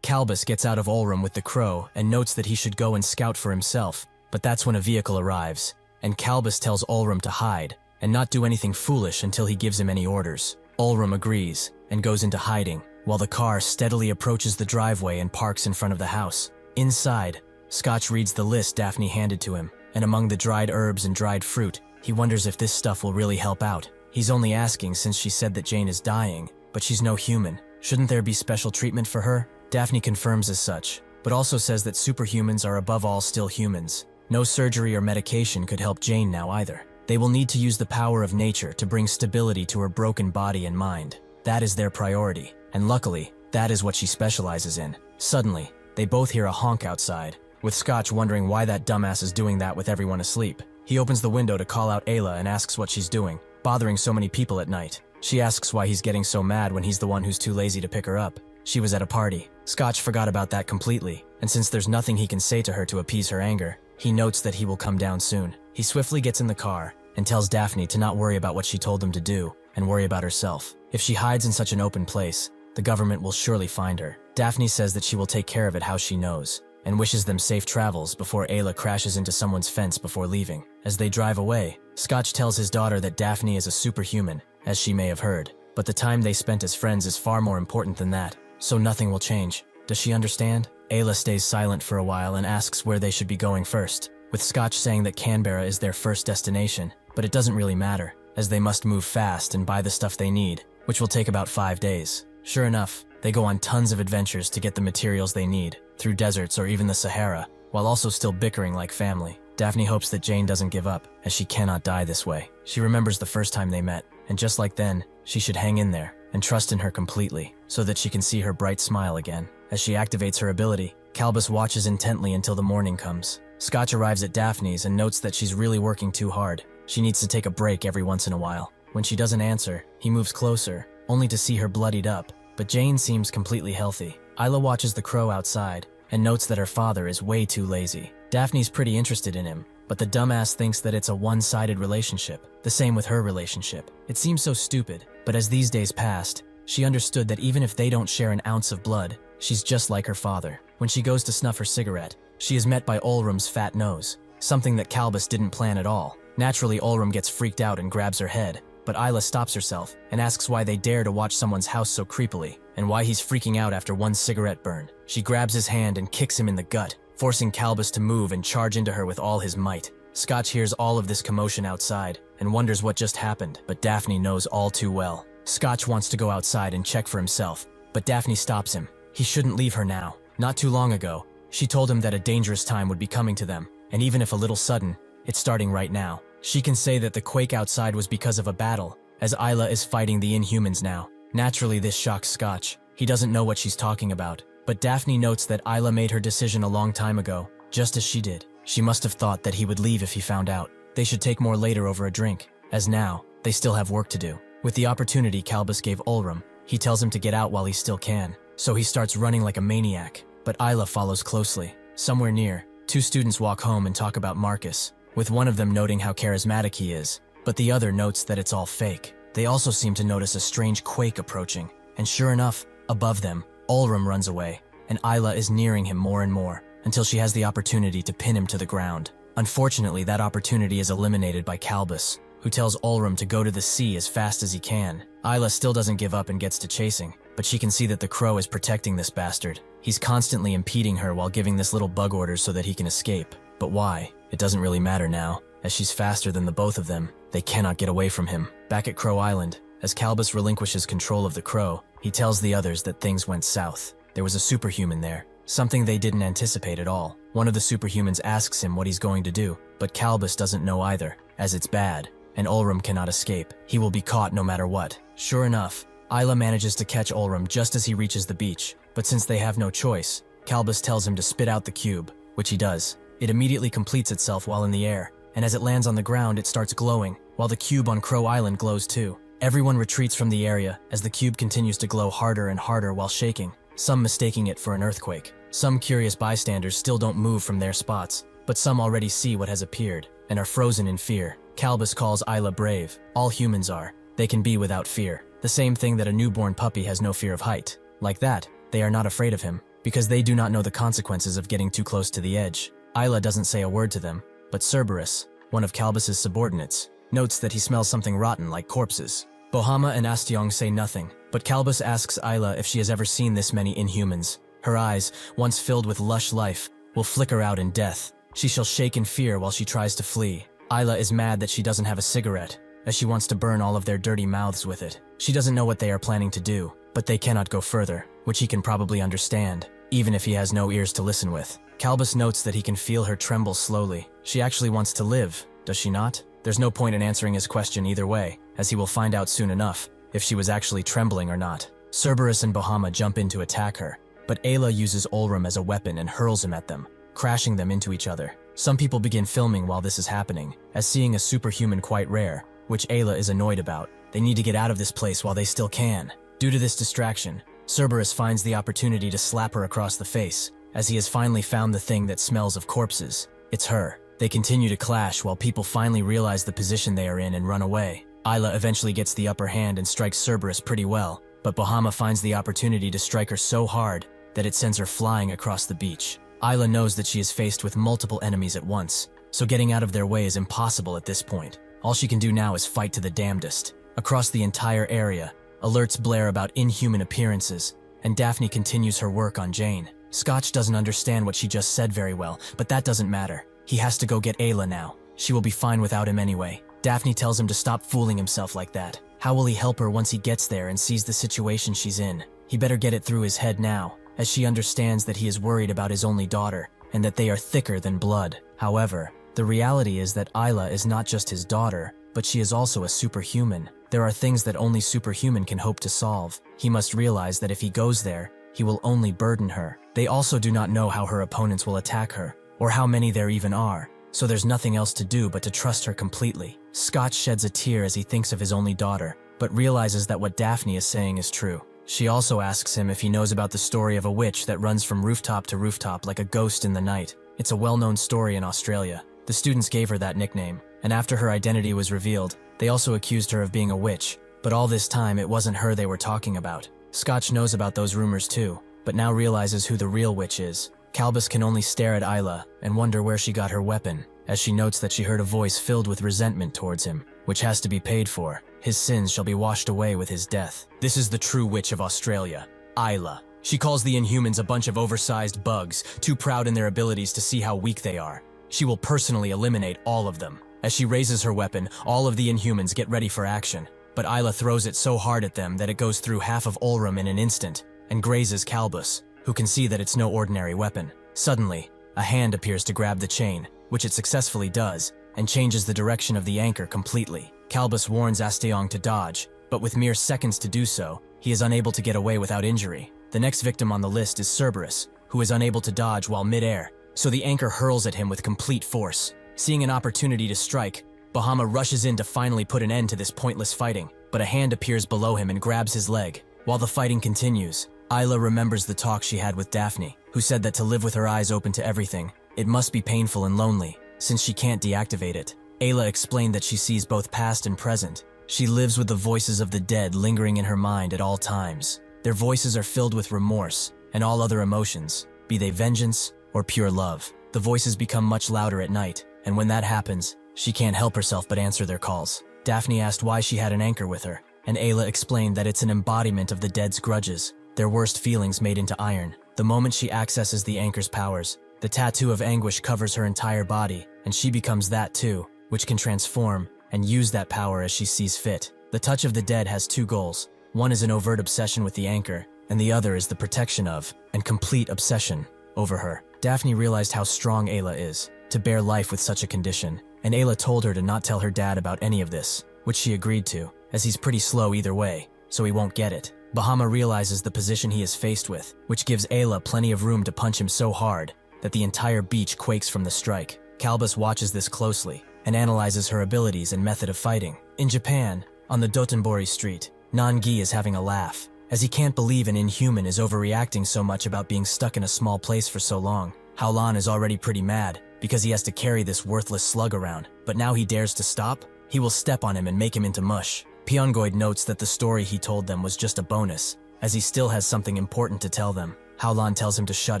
Calbus gets out of Ulrum with the crow and notes that he should go and scout for himself, but that's when a vehicle arrives, and Calbus tells Ulrum to hide and not do anything foolish until he gives him any orders. Ulrum agrees and goes into hiding, while the car steadily approaches the driveway and parks in front of the house. Inside, Scotch reads the list Daphne handed to him, and among the dried herbs and dried fruit, he wonders if this stuff will really help out. He's only asking since she said that Jane is dying, but she's no human. Shouldn't there be special treatment for her? Daphne confirms as such, but also says that superhumans are above all still humans. No surgery or medication could help Jane now either. They will need to use the power of nature to bring stability to her broken body and mind. That is their priority. and luckily, that is what she specializes in. Suddenly, they both hear a honk outside, with Scotch wondering why that dumbass is doing that with everyone asleep. He opens the window to call out Ayla and asks what she's doing, bothering so many people at night. She asks why he's getting so mad when he's the one who's too lazy to pick her up. She was at a party. Scotch forgot about that completely, and since there's nothing he can say to her to appease her anger, he notes that he will come down soon. He swiftly gets in the car and tells Daphne to not worry about what she told him to do and worry about herself. If she hides in such an open place, the government will surely find her. Daphne says that she will take care of it how she knows, and wishes them safe travels before Ayla crashes into someone's fence before leaving. As they drive away, Scotch tells his daughter that Daphne is a superhuman, as she may have heard, but the time they spent as friends is far more important than that, so nothing will change. Does she understand? Ayla stays silent for a while and asks where they should be going first, with Scotch saying that Canberra is their first destination, but it doesn't really matter, as they must move fast and buy the stuff they need, which will take about 5 days. Sure enough, they go on tons of adventures to get the materials they need, through deserts or even the Sahara, while also still bickering like family. Daphne hopes that Jane doesn't give up, as she cannot die this way. She remembers the first time they met, and just like then, she should hang in there and trust in her completely, so that she can see her bright smile again. As she activates her ability, Calbus watches intently until the morning comes. Scotch arrives at Daphne's and notes that she's really working too hard. She needs to take a break every once in a while. When she doesn't answer, he moves closer, only to see her bloodied up, but Jane seems completely healthy. Ayla watches the crow outside and notes that her father is way too lazy. Daphne's pretty interested in him, but the dumbass thinks that it's a one-sided relationship. The same with her relationship. It seems so stupid, but as these days passed, she understood that even if they don't share an ounce of blood, she's just like her father. When she goes to snuff her cigarette, she is met by Olrum's fat nose, something that Calbus didn't plan at all. Naturally, Olrum gets freaked out and grabs her head, but Ayla stops herself and asks why they dare to watch someone's house so creepily, and why he's freaking out after one cigarette burn. She grabs his hand and kicks him in the gut, forcing Calbus to move and charge into her with all his might. Scotch hears all of this commotion outside and wonders what just happened, but Daphne knows all too well. Scotch wants to go outside and check for himself, but Daphne stops him. He shouldn't leave her now. Not too long ago, she told him that a dangerous time would be coming to them, and even if a little sudden, it's starting right now. She can say that the quake outside was because of a battle, as Ayla is fighting the Inhumans now. Naturally, this shocks Scotch. He doesn't know what she's talking about, but Daphne notes that Ayla made her decision a long time ago, just as she did. She must have thought that he would leave if he found out. They should take more later over a drink, as now, they still have work to do. With the opportunity Calbus gave Olrum, he tells him to get out while he still can, so he starts running like a maniac, but Ayla follows closely. Somewhere near, 2 students walk home and talk about Marcus, with one of them noting how charismatic he is, but the other notes that it's all fake. They also seem to notice a strange quake approaching, and sure enough, above them, Olrum runs away, and Ayla is nearing him more and more, until she has the opportunity to pin him to the ground. Unfortunately, that opportunity is eliminated by Calbus, who tells Olrum to go to the sea as fast as he can. Ayla still doesn't give up and gets to chasing, but she can see that the crow is protecting this bastard. He's constantly impeding her while giving this little bug orders so that he can escape. But why? It doesn't really matter now, as she's faster than the both of them. They cannot get away from him. Back at Crow Island, as Calbus relinquishes control of the crow, he tells the others that things went south. There was a superhuman there, something they didn't anticipate at all. One of the superhumans asks him what he's going to do, but Calbus doesn't know either, as it's bad, and Olrum cannot escape. He will be caught no matter what. Sure enough, Ayla manages to catch Olrum just as he reaches the beach, but since they have no choice, Calbus tells him to spit out the cube, which he does. It immediately completes itself while in the air, and as it lands on the ground it starts glowing, while the cube on Crow Island glows too. Everyone retreats from the area as the cube continues to glow harder and harder while shaking, some mistaking it for an earthquake. Some curious bystanders still don't move from their spots, but some already see what has appeared, and are frozen in fear. Calbus calls Ayla brave. All humans are. They can be without fear. The same thing that a newborn puppy has no fear of height. Like that, they are not afraid of him, because they do not know the consequences of getting too close to the edge. Ayla doesn't say a word to them, but Cerberus, one of Calbus's subordinates, notes that he smells something rotten like corpses. Bohama and Astiong say nothing, but Calbus asks Ayla if she has ever seen this many Inhumans. Her eyes, once filled with lush life, will flicker out in death. She shall shake in fear while she tries to flee. Ayla is mad that she doesn't have a cigarette, as she wants to burn all of their dirty mouths with it. She doesn't know what they are planning to do, but they cannot go further, which he can probably understand, even if he has no ears to listen with. Calbus notes that he can feel her tremble slowly. She actually wants to live, does she not? There's no point in answering his question either way, as he will find out soon enough if she was actually trembling or not. Cerberus and Bahama jump in to attack her, but Ayla uses Olram as a weapon and hurls him at them, crashing them into each other. Some people begin filming while this is happening, as seeing a superhuman quite rare, which Ayla is annoyed about. They need to get out of this place while they still can. Due to this distraction, Cerberus finds the opportunity to slap her across the face, as he has finally found the thing that smells of corpses. It's her. They continue to clash while people finally realize the position they are in and run away. Ayla eventually gets the upper hand and strikes Cerberus pretty well, but Bahama finds the opportunity to strike her so hard that it sends her flying across the beach. Ayla knows that she is faced with multiple enemies at once, so getting out of their way is impossible at this point. All she can do now is fight to the damnedest. Across the entire area, alerts blare about inhuman appearances, and Daphne continues her work on Jane. Scotch doesn't understand what she just said very well, but that doesn't matter. He has to go get Ayla now. She will be fine without him anyway. Daphne tells him to stop fooling himself like that. How will he help her once he gets there and sees the situation she's in? He better get it through his head now, as she understands that he is worried about his only daughter, and that they are thicker than blood. However, the reality is that Ayla is not just his daughter, but she is also a superhuman. There are things that only superhuman can hope to solve. He must realize that if he goes there, he will only burden her. They also do not know how her opponents will attack her, or how many there even are, so there's nothing else to do but to trust her completely. Scott sheds a tear as he thinks of his only daughter, but realizes that what Daphne is saying is true. She also asks him if he knows about the story of a witch that runs from rooftop to rooftop like a ghost in the night. It's a well-known story in Australia. The students gave her that nickname, and after her identity was revealed, they also accused her of being a witch, but all this time it wasn't her they were talking about. Scotch knows about those rumors too, but now realizes who the real witch is. Calbus can only stare at Ayla and wonder where she got her weapon, as she notes that she heard a voice filled with resentment towards him, which has to be paid for. His sins shall be washed away with his death. This is the true witch of Australia, Ayla. She calls the Inhumans a bunch of oversized bugs, too proud in their abilities to see how weak they are. She will personally eliminate all of them. As she raises her weapon, all of the Inhumans get ready for action, but Ayla throws it so hard at them that it goes through half of Olram in an instant, and grazes Calbus, who can see that it's no ordinary weapon. Suddenly, a hand appears to grab the chain, which it successfully does, and changes the direction of the anchor completely. Calbus warns Asteong to dodge, but with mere seconds to do so, he is unable to get away without injury. The next victim on the list is Cerberus, who is unable to dodge while mid-air, so the anchor hurls at him with complete force. Seeing an opportunity to strike, Bahama rushes in to finally put an end to this pointless fighting, but a hand appears below him and grabs his leg. While the fighting continues, Ayla remembers the talk she had with Daphne, who said that to live with her eyes open to everything, it must be painful and lonely, since she can't deactivate it. Ayla explained that she sees both past and present. She lives with the voices of the dead lingering in her mind at all times. Their voices are filled with remorse and all other emotions, be they vengeance or pure love. The voices become much louder at night, and when that happens, she can't help herself but answer their calls. Daphne asked why she had an anchor with her, and Ayla explained that it's an embodiment of the dead's grudges, their worst feelings made into iron. The moment she accesses the anchor's powers, the tattoo of anguish covers her entire body, and she becomes that too, which can transform and use that power as she sees fit. The touch of the dead has two goals. One is an overt obsession with the anchor, and the other is the protection of, and complete obsession over her. Daphne realized how strong Ayla is to bear life with such a condition, and Ayla told her to not tell her dad about any of this, which she agreed to, as he's pretty slow either way, so he won't get it. Bahama realizes the position he is faced with, which gives Ayla plenty of room to punch him so hard that the entire beach quakes from the strike. Calbus watches this closely and analyzes her abilities and method of fighting. In Japan, on the Dotonbori street, Nangi is having a laugh, as he can't believe an inhuman is overreacting so much about being stuck in a small place for so long. Haolan is already pretty mad because he has to carry this worthless slug around, but now he dares to stop? He will step on him and make him into mush. Pyongoid notes that the story he told them was just a bonus, as he still has something important to tell them. Haolan tells him to shut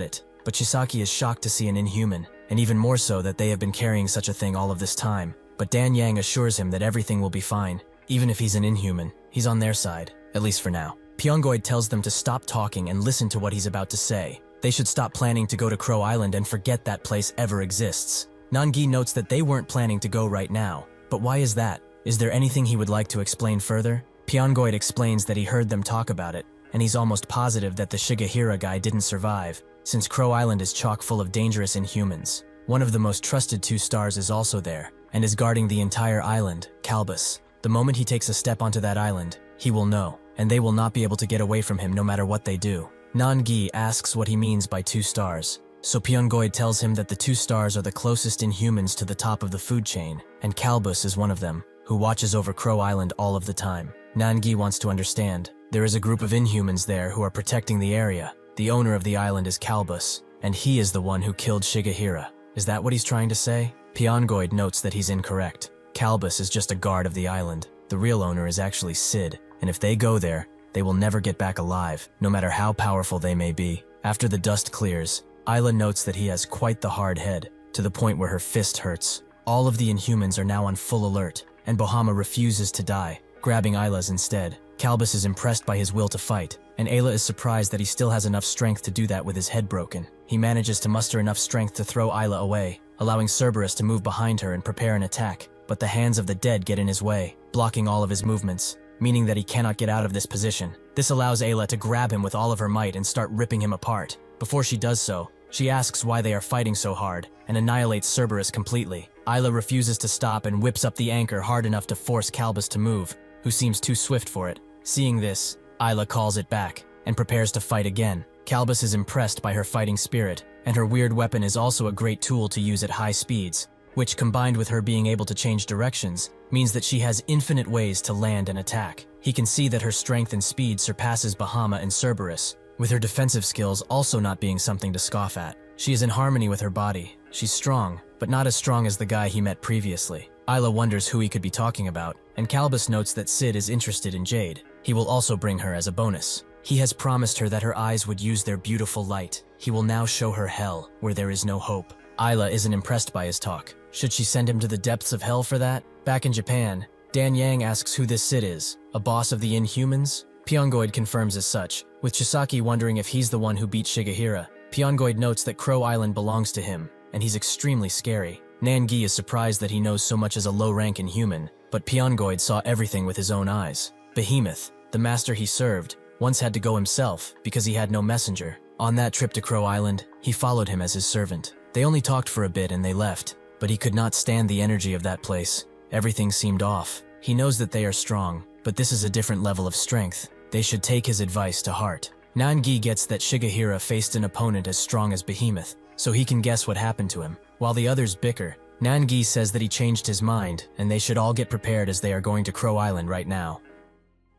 it, but Chisaki is shocked to see an inhuman, and even more so that they have been carrying such a thing all of this time. But Dan Yang assures him that everything will be fine. Even if he's an inhuman, he's on their side, at least for now. Pyongoid tells them to stop talking and listen to what he's about to say. They should stop planning to go to Crow Island and forget that place ever exists. Nangi notes that they weren't planning to go right now, but why is that? Is there anything he would like to explain further? Pyongoid explains that he heard them talk about it, and he's almost positive that the Shigehira guy didn't survive, since Crow Island is chock full of dangerous Inhumans. One of the most trusted 2 stars is also there, and is guarding the entire island, Calbus. The moment he takes a step onto that island, he will know. and they will not be able to get away from him no matter what they do. Nangi asks what he means by 2 stars. So Pyongoid tells him that the 2 stars are the closest Inhumans to the top of the food chain, and Kalbus is one of them, who watches over Crow Island all of the time. Nangi wants to understand. There is a group of Inhumans there who are protecting the area. The owner of the island is Kalbus, and he is the one who killed Shigehira. Is that what he's trying to say? Pyongoid notes that he's incorrect. Kalbus is just a guard of the island. The real owner is actually Sid, and if they go there, they will never get back alive, no matter how powerful they may be. After the dust clears, Isla notes that he has quite the hard head, to the point where her fist hurts. All of the Inhumans are now on full alert, and Bahama refuses to die, grabbing Isla's instead. Kalbus is impressed by his will to fight, and Ayla is surprised that he still has enough strength to do that with his head broken. He manages to muster enough strength to throw Ayla away, allowing Cerberus to move behind her and prepare an attack, but the hands of the dead get in his way, blocking all of his movements, meaning that he cannot get out of this position. This allows Ayla to grab him with all of her might and start ripping him apart. Before she does so, she asks why they are fighting so hard, and annihilates Cerberus completely. Ayla refuses to stop and whips up the anchor hard enough to force Kalbus to move, who seems too swift for it. Seeing this, Ayla calls it back, and prepares to fight again. Kalbus is impressed by her fighting spirit, and her weird weapon is also a great tool to use at high speeds, which, combined with her being able to change directions, means that she has infinite ways to land and attack. He can see that her strength and speed surpasses Bahama and Cerberus, with her defensive skills also not being something to scoff at. She is in harmony with her body. She's strong, but not as strong as the guy he met previously. Ayla wonders who he could be talking about, and Kalbus notes that Sid is interested in Jade. He will also bring her as a bonus. He has promised her that her eyes would use their beautiful light. He will now show her hell, where there is no hope. Ayla isn't impressed by his talk. Should she send him to the depths of hell for that? Back in Japan, Dan Yang asks who this Sid is, a boss of the Inhumans? Pyongoid confirms as such, with Chisaki wondering if he's the one who beat Shigehira. Pyongoid notes that Crow Island belongs to him, and he's extremely scary. Nangi is surprised that he knows so much as a low-rank Inhuman, but Pyongoid saw everything with his own eyes. Behemoth, the master he served, once had to go himself because he had no messenger. On that trip to Crow Island, he followed him as his servant. They only talked for a bit and they left, but he could not stand the energy of that place. Everything seemed off. He knows that they are strong, but this is a different level of strength. They should take his advice to heart. Nangi gets that Shigehira faced an opponent as strong as Behemoth, so he can guess what happened to him. While the others bicker, Nangi says that he changed his mind, and they should all get prepared as they are going to Crow Island right now.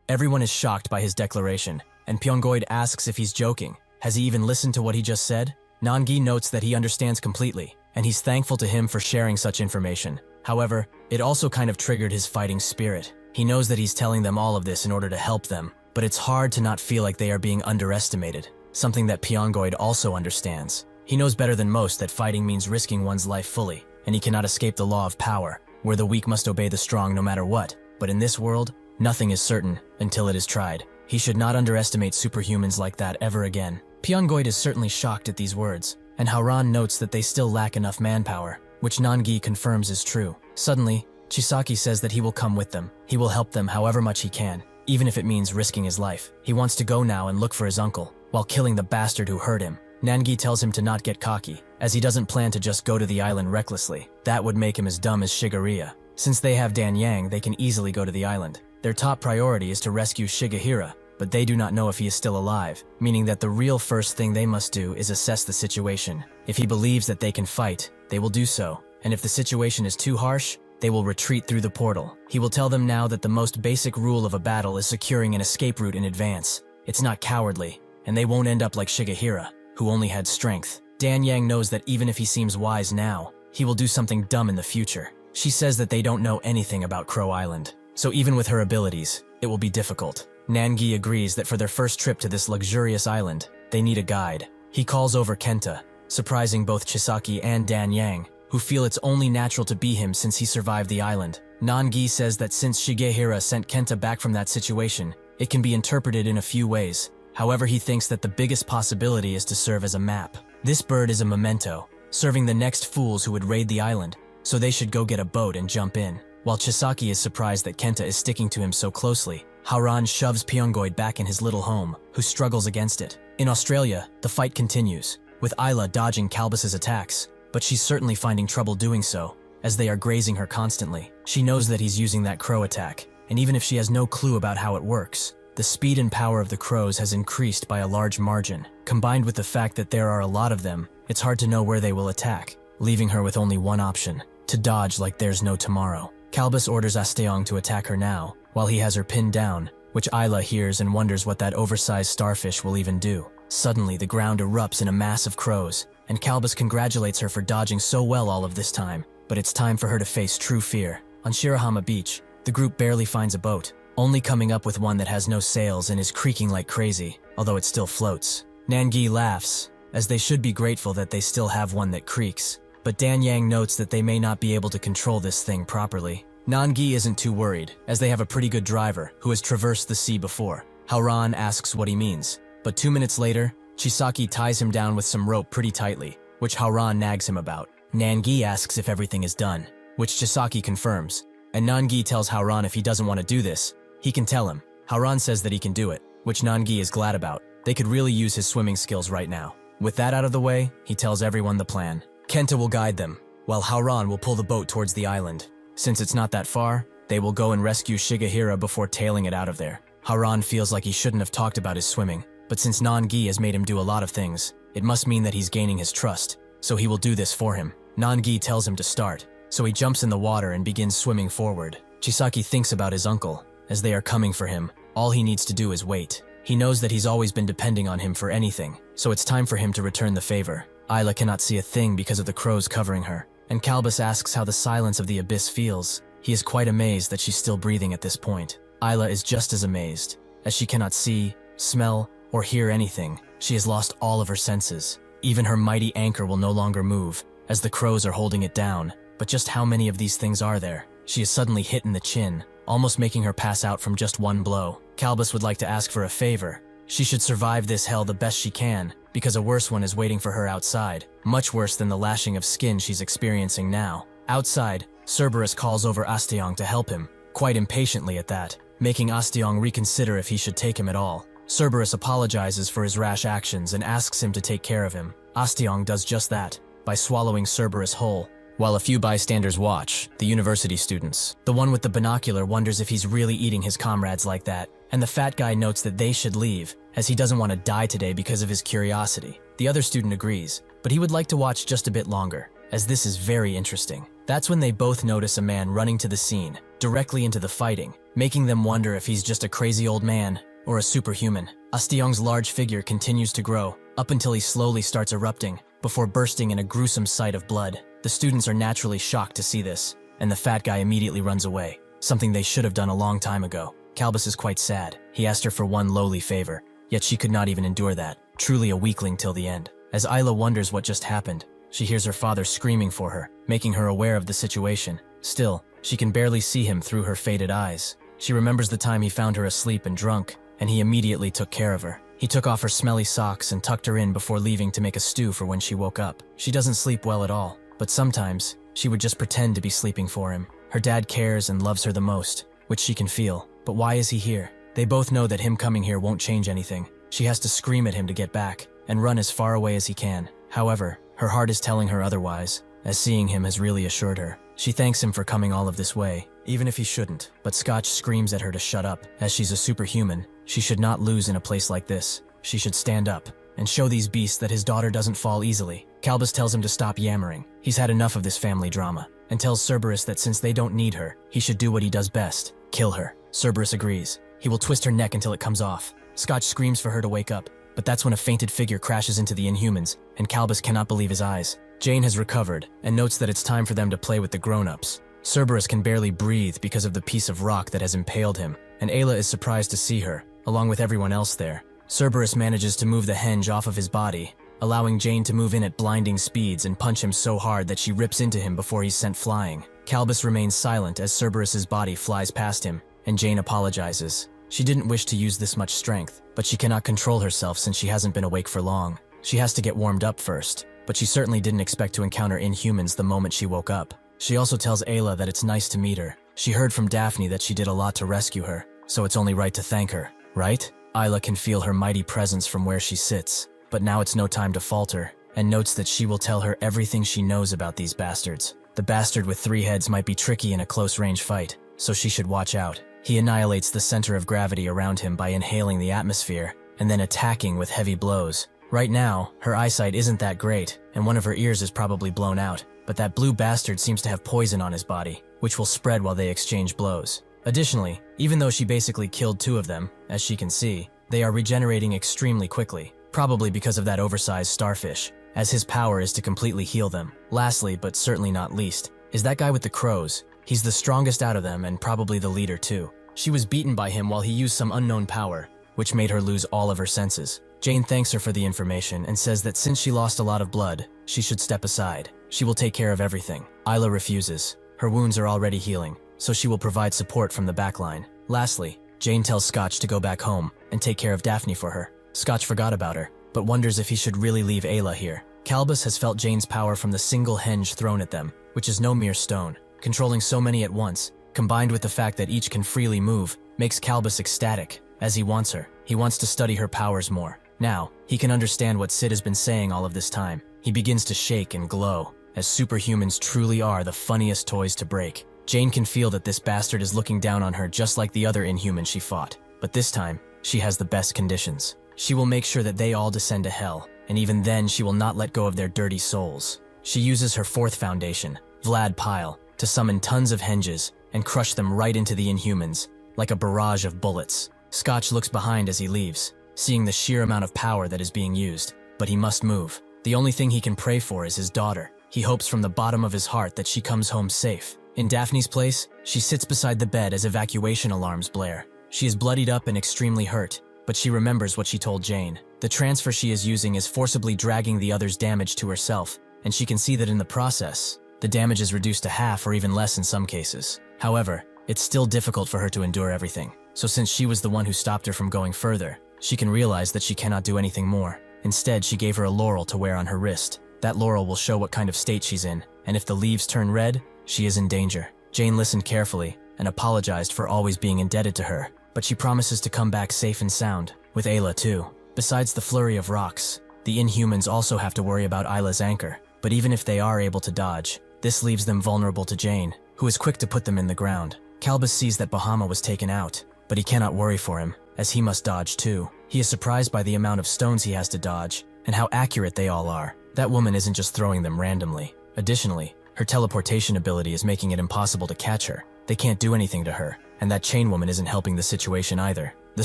Everyone is shocked by his declaration, and Pyongoid asks if he's joking. Has he even listened to what he just said? Nangi notes that he understands completely, and he's thankful to him for sharing such information. However, it also kind of triggered his fighting spirit. He knows that he's telling them all of this in order to help them, but it's hard to not feel like they are being underestimated, something that Pyongoid also understands. He knows better than most that fighting means risking one's life fully, and he cannot escape the law of power, where the weak must obey the strong no matter what. But in this world, nothing is certain until it is tried. He should not underestimate superhumans like that ever again. Pyongoid is certainly shocked at these words, and Hauran notes that they still lack enough manpower, which Nangi confirms is true. Suddenly, Chisaki says that he will come with them. He will help them however much he can, even if it means risking his life. He wants to go now and look for his uncle, while killing the bastard who hurt him. Nangi tells him to not get cocky, as he doesn't plan to just go to the island recklessly. That would make him as dumb as Shigehira. Since they have Dan Yang, they can easily go to the island. Their top priority is to rescue Shigehira, but they do not know if he is still alive, meaning that the real first thing they must do is assess the situation. If he believes that they can fight, they will do so, and if the situation is too harsh, they will retreat through the portal. He will tell them now that the most basic rule of a battle is securing an escape route in advance. It's not cowardly, and they won't end up like Shigehira, who only had strength. Dan Yang knows that even if he seems wise now, he will do something dumb in the future. She says that they don't know anything about Crow Island, so even with her abilities, it will be difficult. Nangi agrees that for their first trip to this luxurious island, they need a guide. He calls over Kenta, surprising both Chisaki and Dan Yang, who feel it's only natural to be him since he survived the island. Nangi says that since Shigehira sent Kenta back from that situation, it can be interpreted in a few ways. However, he thinks that the biggest possibility is to serve as a map. This bird is a memento, serving the next fools who would raid the island, so they should go get a boat and jump in. While Chisaki is surprised that Kenta is sticking to him so closely, Hauran shoves Pyongoid back in his little home, who struggles against it. In Australia, the fight continues, with Ayla dodging Kalbus's attacks, but she's certainly finding trouble doing so, as they are grazing her constantly. She knows that he's using that crow attack, and even if she has no clue about how it works, The speed and power of the crows has increased by a large margin. Combined with the fact that there are a lot of them, it's hard to know where they will attack, leaving her with only one option: to dodge like there's no tomorrow. Kalbus orders Asteong to attack her now, while he has her pinned down, which Isla hears and wonders what that oversized starfish will even do. Suddenly, the ground erupts in a mass of crows, and Kalbus congratulates her for dodging so well all of this time. But it's time for her to face true fear. On Shirahama Beach, the group barely finds a boat, only coming up with one that has no sails and is creaking like crazy, although it still floats. Nangi laughs, as they should be grateful that they still have one that creaks. But Dan Yang notes that they may not be able to control this thing properly. Nangi isn't too worried, as they have a pretty good driver who has traversed the sea before. Haoran asks what he means, but 2 minutes later, Chisaki ties him down with some rope pretty tightly, which Haoran nags him about. Nangi asks if everything is done, which Chisaki confirms, and Nangi tells Haoran if he doesn't want to do this, he can tell him. Haoran says that he can do it, which Nangi is glad about. They could really use his swimming skills right now. With that out of the way, he tells everyone the plan. Kenta will guide them, while Haoran will pull the boat towards the island. Since it's not that far, they will go and rescue Shigehira before tailing it out of there. Haoran feels like he shouldn't have talked about his swimming, but since Nangi has made him do a lot of things, it must mean that he's gaining his trust, so he will do this for him. Nangi tells him to start, so he jumps in the water and begins swimming forward. Chisaki thinks about his uncle. As they are coming for him, all he needs to do is wait. He knows that he's always been depending on him for anything, so it's time for him to return the favor. Isla cannot see a thing because of the crows covering her, and Kalbus asks how the silence of the abyss feels. He is quite amazed that she's still breathing at this point. Isla is just as amazed, as she cannot see, smell, or hear anything. She has lost all of her senses. Even her mighty anchor will no longer move, as the crows are holding it down. But just how many of these things are there? She is suddenly hit in the chin, almost making her pass out from just one blow. Kalbus would like to ask for a favor. She should survive this hell the best she can, because a worse one is waiting for her outside, much worse than the lashing of skin she's experiencing now. Outside, Cerberus calls over Asteong to help him, quite impatiently at that, making Asteong reconsider if he should take him at all. Cerberus apologizes for his rash actions and asks him to take care of him. Asteong does just that, by swallowing Cerberus whole. While a few bystanders watch, the university students. The one with the binocular wonders if he's really eating his comrades like that, and the fat guy notes that they should leave, as he doesn't want to die today because of his curiosity. The other student agrees, but he would like to watch just a bit longer, as this is very interesting. That's when they both notice a man running to the scene, directly into the fighting, making them wonder if he's just a crazy old man, or a superhuman. Asteong's large figure continues to grow, up until he slowly starts erupting, before bursting in a gruesome sight of blood. The students are naturally shocked to see this, and the fat guy immediately runs away, something they should have done a long time ago. Kalbus is quite sad. He asked her for one lowly favor, yet she could not even endure that, truly a weakling till the end. As Isla wonders what just happened, she hears her father screaming for her, making her aware of the situation. Still, she can barely see him through her faded eyes. She remembers the time he found her asleep and drunk, and he immediately took care of her. He took off her smelly socks and tucked her in before leaving to make a stew for when she woke up. She doesn't sleep well at all, but sometimes, she would just pretend to be sleeping for him. Her dad cares and loves her the most, which she can feel. But why is he here? They both know that him coming here won't change anything. She has to scream at him to get back, and run as far away as he can. However, her heart is telling her otherwise, as seeing him has really assured her. She thanks him for coming all of this way, even if he shouldn't. But Scotch screams at her to shut up. As she's a superhuman, she should not lose in a place like this. She should stand up, and show these beasts that his daughter doesn't fall easily. Kalbus tells him to stop yammering. He's had enough of this family drama, and tells Cerberus that since they don't need her, he should do what he does best, kill her. Cerberus agrees. He will twist her neck until it comes off. Scotch screams for her to wake up, but that's when a fainted figure crashes into the Inhumans, and Kalbus cannot believe his eyes. Jane has recovered, and notes that it's time for them to play with the grown-ups. Cerberus can barely breathe because of the piece of rock that has impaled him, and Ayla is surprised to see her, along with everyone else there. Cerberus manages to move the henge off of his body, allowing Jane to move in at blinding speeds and punch him so hard that she rips into him before he's sent flying. Kalbus remains silent as Cerberus's body flies past him, and Jane apologizes. She didn't wish to use this much strength, but she cannot control herself since she hasn't been awake for long. She has to get warmed up first, but she certainly didn't expect to encounter Inhumans the moment she woke up. She also tells Ayla that it's nice to meet her. She heard from Daphne that she did a lot to rescue her, so it's only right to thank her, right? Ayla can feel her mighty presence from where she sits, but now it's no time to falter, and notes that she will tell her everything she knows about these bastards. The bastard with 3 heads might be tricky in a close-range fight, so she should watch out. He annihilates the center of gravity around him by inhaling the atmosphere and then attacking with heavy blows. Right now, her eyesight isn't that great, and one of her ears is probably blown out, but that blue bastard seems to have poison on his body, which will spread while they exchange blows. Additionally, even though she basically killed 2 of them, as she can see, they are regenerating extremely quickly, probably because of that oversized starfish, as his power is to completely heal them. Lastly, but certainly not least, is that guy with the crows. He's the strongest out of them and probably the leader too. She was beaten by him while he used some unknown power, which made her lose all of her senses. Jane thanks her for the information and says that since she lost a lot of blood, she should step aside. She will take care of everything. Isla refuses. Her wounds are already healing, so she will provide support from the backline. Lastly, Jane tells Scotch to go back home and take care of Daphne for her. Scotch forgot about her, but wonders if he should really leave Ayla here. Calbus has felt Jane's power from the single henge thrown at them, which is no mere stone. Controlling so many at once, combined with the fact that each can freely move, makes Calbus ecstatic, as he wants her. He wants to study her powers more. Now, he can understand what Sid has been saying all of this time. He begins to shake and glow, as superhumans truly are the funniest toys to break. Jane can feel that this bastard is looking down on her just like the other Inhumans she fought, but this time, she has the best conditions. She will make sure that they all descend to hell, and even then she will not let go of their dirty souls. She uses her 4th foundation, Vlad Pile, to summon tons of henges and crush them right into the Inhumans, like a barrage of bullets. Scotch looks behind as he leaves, seeing the sheer amount of power that is being used, but he must move. The only thing he can pray for is his daughter. He hopes from the bottom of his heart that she comes home safe. In Daphne's place, she sits beside the bed as evacuation alarms blare. She is bloodied up and extremely hurt, but she remembers what she told Jane. The transfer she is using is forcibly dragging the other's damage to herself, and she can see that in the process, the damage is reduced to half or even less in some cases. However, it's still difficult for her to endure everything, so since she was the one who stopped her from going further, she can realize that she cannot do anything more. Instead, she gave her a laurel to wear on her wrist. That laurel will show what kind of state she's in, and if the leaves turn red, she is in danger. Jane listened carefully and apologized for always being indebted to her, but she promises to come back safe and sound, with Ayla too. Besides the flurry of rocks, the Inhumans also have to worry about Ayla's anchor, but even if they are able to dodge, this leaves them vulnerable to Jane, who is quick to put them in the ground. Calbus sees that Bahama was taken out, but he cannot worry for him, as he must dodge too. He is surprised by the amount of stones he has to dodge, and how accurate they all are. That woman isn't just throwing them randomly. Additionally, her teleportation ability is making it impossible to catch her. They can't do anything to her, and that chain woman isn't helping the situation either. The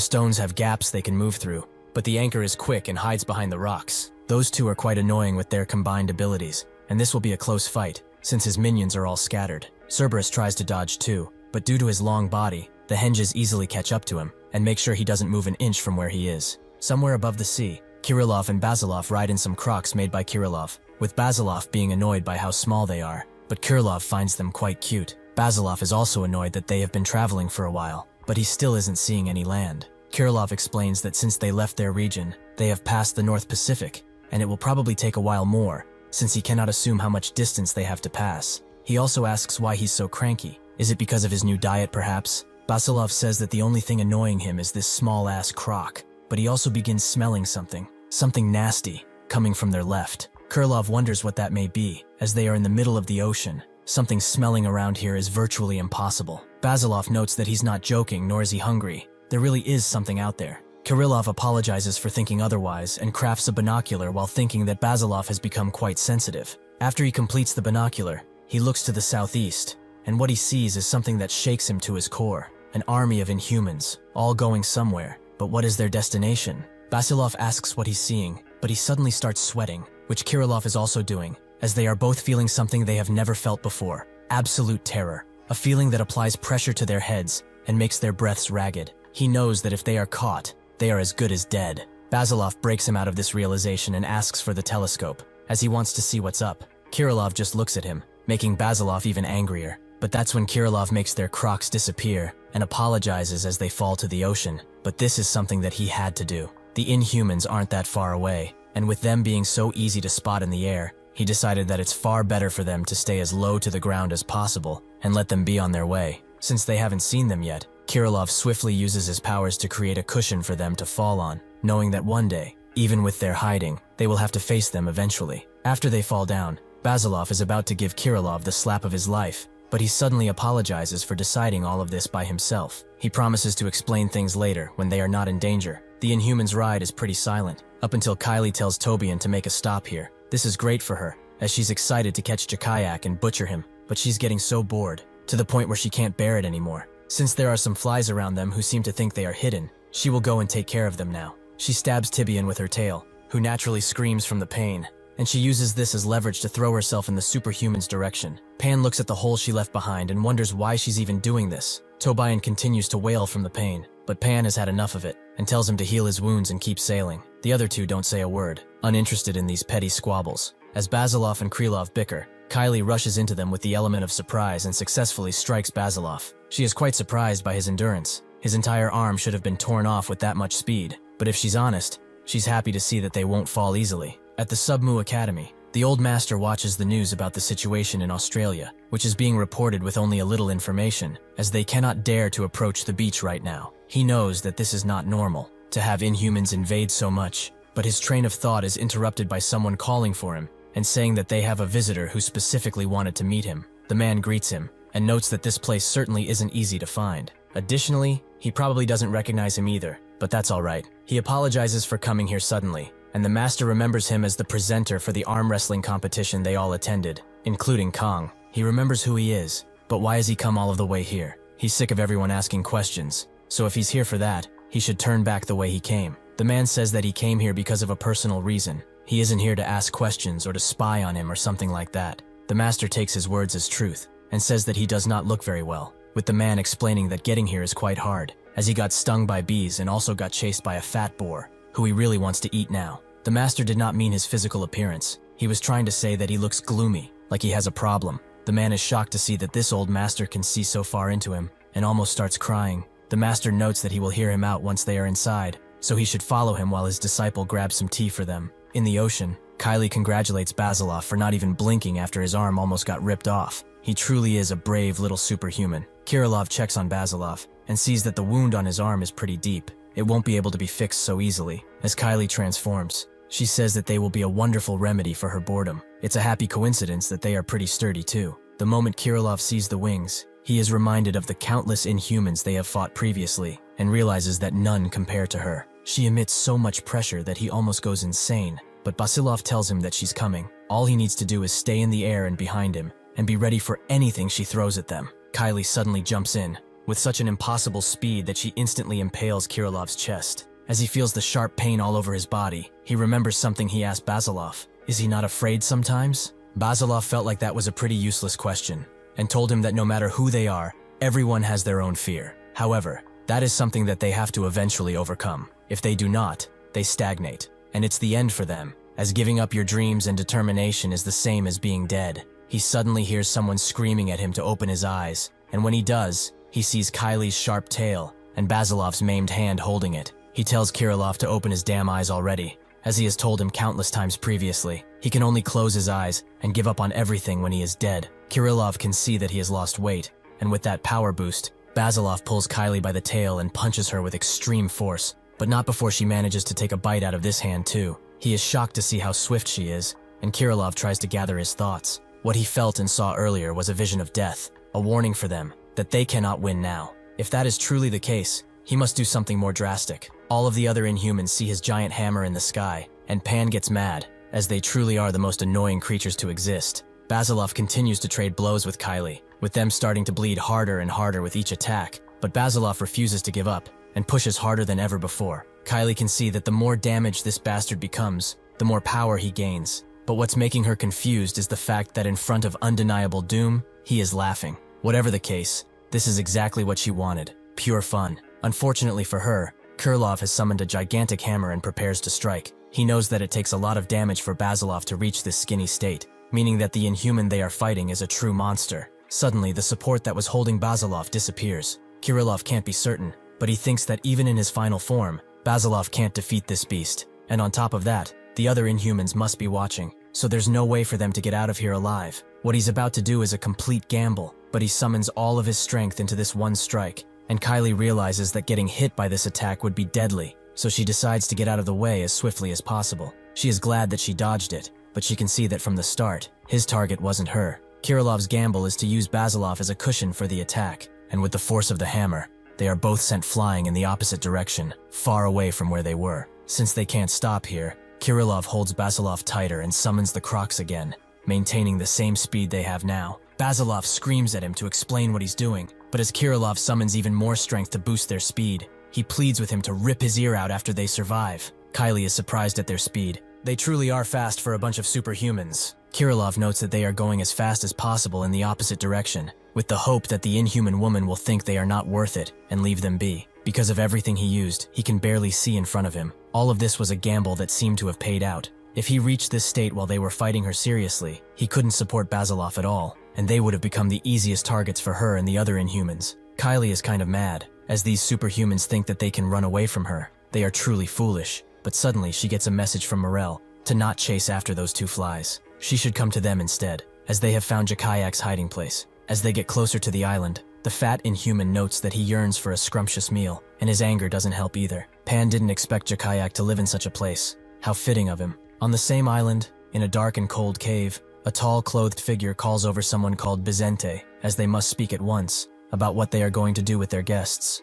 stones have gaps they can move through, but the anchor is quick and hides behind the rocks. Those two are quite annoying with their combined abilities, and this will be a close fight, since his minions are all scattered. Cerberus tries to dodge too, but due to his long body, the henges easily catch up to him, and make sure he doesn't move an inch from where he is. Somewhere above the sea, Kirillov and Basilov ride in some crocs made by Kirillov, with Basilov being annoyed by how small they are, but Kirillov finds them quite cute. Basilov is also annoyed that they have been traveling for a while, but he still isn't seeing any land. Kirillov explains that since they left their region, they have passed the North Pacific, and it will probably take a while more, since he cannot assume how much distance they have to pass. He also asks why he's so cranky. Is it because of his new diet, perhaps? Basilov says that the only thing annoying him is this small-ass croc, but he also begins smelling something nasty, coming from their left. Kirillov wonders what that may be, as they are in the middle of the ocean. Something smelling around here is virtually impossible. Basilov notes that he's not joking, nor is he hungry. There really is something out there. Kirillov apologizes for thinking otherwise and crafts a binocular while thinking that Basilov has become quite sensitive. After he completes the binocular, he looks to the southeast, and what he sees is something that shakes him to his core. An army of Inhumans, all going somewhere, but what is their destination? Basilov asks what he's seeing, but he suddenly starts sweating, which Kirillov is also doing, as they are both feeling something they have never felt before. Absolute terror, a feeling that applies pressure to their heads and makes their breaths ragged. He knows that if they are caught, they are as good as dead. Basilov breaks him out of this realization and asks for the telescope, as he wants to see what's up. Kirillov just looks at him, making Basilov even angrier. But that's when Kirillov makes their crocs disappear and apologizes as they fall to the ocean. But this is something that he had to do. The Inhumans aren't that far away, and with them being so easy to spot in the air, he decided that it's far better for them to stay as low to the ground as possible and let them be on their way. Since they haven't seen them yet, Kirillov swiftly uses his powers to create a cushion for them to fall on, knowing that one day, even with their hiding, they will have to face them eventually. After they fall down, Basilov is about to give Kirillov the slap of his life, but he suddenly apologizes for deciding all of this by himself. He promises to explain things later when they are not in danger. The Inhumans ride is pretty silent, up until Kylie tells Tobian to make a stop here. This is great for her, as she's excited to catch Jakayak and butcher him, but she's getting so bored, to the point where she can't bear it anymore. Since there are some flies around them who seem to think they are hidden, she will go and take care of them now. She stabs Tibian with her tail, who naturally screams from the pain, and she uses this as leverage to throw herself in the Superhuman's direction. Pan looks at the hole she left behind and wonders why she's even doing this. Tobian continues to wail from the pain, but Pan has had enough of it, and tells him to heal his wounds and keep sailing. The other two don't say a word, uninterested in these petty squabbles. As Basilov and Krylov bicker, Kylie rushes into them with the element of surprise and successfully strikes Basilov. She is quite surprised by his endurance. His entire arm should have been torn off with that much speed, but if she's honest, she's happy to see that they won't fall easily. At the Submu Academy, the old master watches the news about the situation in Australia, which is being reported with only a little information, as they cannot dare to approach the beach right now. He knows that this is not normal, to have Inhumans invade so much, but his train of thought is interrupted by someone calling for him and saying that they have a visitor who specifically wanted to meet him. The man greets him and notes that this place certainly isn't easy to find. Additionally, he probably doesn't recognize him either, but that's alright. He apologizes for coming here suddenly, and the master remembers him as the presenter for the arm wrestling competition they all attended, including Kang. He remembers who he is, but why has he come all of the way here? He's sick of everyone asking questions, so if he's here for that, he should turn back the way he came. The man says that he came here because of a personal reason. He isn't here to ask questions or to spy on him or something like that. The master takes his words as truth, and says that he does not look very well, with the man explaining that getting here is quite hard, as he got stung by bees and also got chased by a fat boar, who he really wants to eat now. The master did not mean his physical appearance. He was trying to say that he looks gloomy, like he has a problem. The man is shocked to see that this old master can see so far into him, and almost starts crying. The master notes that he will hear him out once they are inside, so he should follow him while his disciple grabs some tea for them. In the ocean, Kylie congratulates Basilov for not even blinking after his arm almost got ripped off. He truly is a brave little superhuman. Kirillov checks on Basilov and sees that the wound on his arm is pretty deep. It won't be able to be fixed so easily. As Kylie transforms, she says that they will be a wonderful remedy for her boredom. It's a happy coincidence that they are pretty sturdy too. The moment Kirillov sees the wings, he is reminded of the countless Inhumans they have fought previously and realizes that none compare to her. She emits so much pressure that he almost goes insane, but Basilov tells him that she's coming. All he needs to do is stay in the air and behind him, and be ready for anything she throws at them. Kylie suddenly jumps in, with such an impossible speed that she instantly impales Kirillov's chest. As he feels the sharp pain all over his body, he remembers something he asked Basilov. Is he not afraid sometimes? Basilov felt like that was a pretty useless question, and told him that no matter who they are, everyone has their own fear. However, that is something that they have to eventually overcome. If they do not, they stagnate, and it's the end for them, as giving up your dreams and determination is the same as being dead. He suddenly hears someone screaming at him to open his eyes, and when he does, he sees Kylie's sharp tail and Basilov's maimed hand holding it. He tells Kirillov to open his damn eyes already, as he has told him countless times previously. He can only close his eyes and give up on everything when he is dead. Kirillov can see that he has lost weight, and with that power boost, Basilov pulls Kylie by the tail and punches her with extreme force, but not before she manages to take a bite out of this hand too. He is shocked to see how swift she is, and Kirillov tries to gather his thoughts. What he felt and saw earlier was a vision of death, a warning for them that they cannot win now. If that is truly the case, he must do something more drastic. All of the other Inhumans see his giant hammer in the sky, and Pan gets mad, as they truly are the most annoying creatures to exist. Basilov continues to trade blows with Kylie, with them starting to bleed harder and harder with each attack, but Basilov refuses to give up, and pushes harder than ever before. Kylie can see that the more damage this bastard becomes, the more power he gains. But what's making her confused is the fact that in front of undeniable doom, he is laughing. Whatever the case, this is exactly what she wanted. Pure fun. Unfortunately for her, Kirillov has summoned a gigantic hammer and prepares to strike. He knows that it takes a lot of damage for Basilov to reach this skinny state, meaning that the Inhuman they are fighting is a true monster. Suddenly, the support that was holding Basilov disappears. Kirillov can't be certain, but he thinks that even in his final form, Basilov can't defeat this beast. And on top of that, the other Inhumans must be watching, so there's no way for them to get out of here alive. What he's about to do is a complete gamble, but he summons all of his strength into this one strike, and Kylie realizes that getting hit by this attack would be deadly, so she decides to get out of the way as swiftly as possible. She is glad that she dodged it, but she can see that from the start, his target wasn't her. Kirilov's gamble is to use Basilov as a cushion for the attack, and with the force of the hammer, they are both sent flying in the opposite direction, far away from where they were. Since they can't stop here, Kirilov holds Basilov tighter and summons the Crocs again, maintaining the same speed they have now. Basilov screams at him to explain what he's doing, but as Kirilov summons even more strength to boost their speed, he pleads with him to rip his ear out after they survive. Kylie is surprised at their speed. They truly are fast for a bunch of superhumans. Kirilov notes that they are going as fast as possible in the opposite direction, with the hope that the inhuman woman will think they are not worth it and leave them be. Because of everything he used, he can barely see in front of him. All of this was a gamble that seemed to have paid out. If he reached this state while they were fighting her seriously, he couldn't support Basilov at all, and they would have become the easiest targets for her and the other Inhumans. Kylie is kind of mad, as these superhumans think that they can run away from her. They are truly foolish, but suddenly she gets a message from Morel to not chase after those two flies. She should come to them instead, as they have found Jakayak's hiding place. As they get closer to the island, the fat Inhuman notes that he yearns for a scrumptious meal, and his anger doesn't help either. Pan didn't expect Jakayak to live in such a place. How fitting of him. On the same island, in a dark and cold cave, a tall clothed figure calls over someone called Bizente, as they must speak at once about what they are going to do with their guests.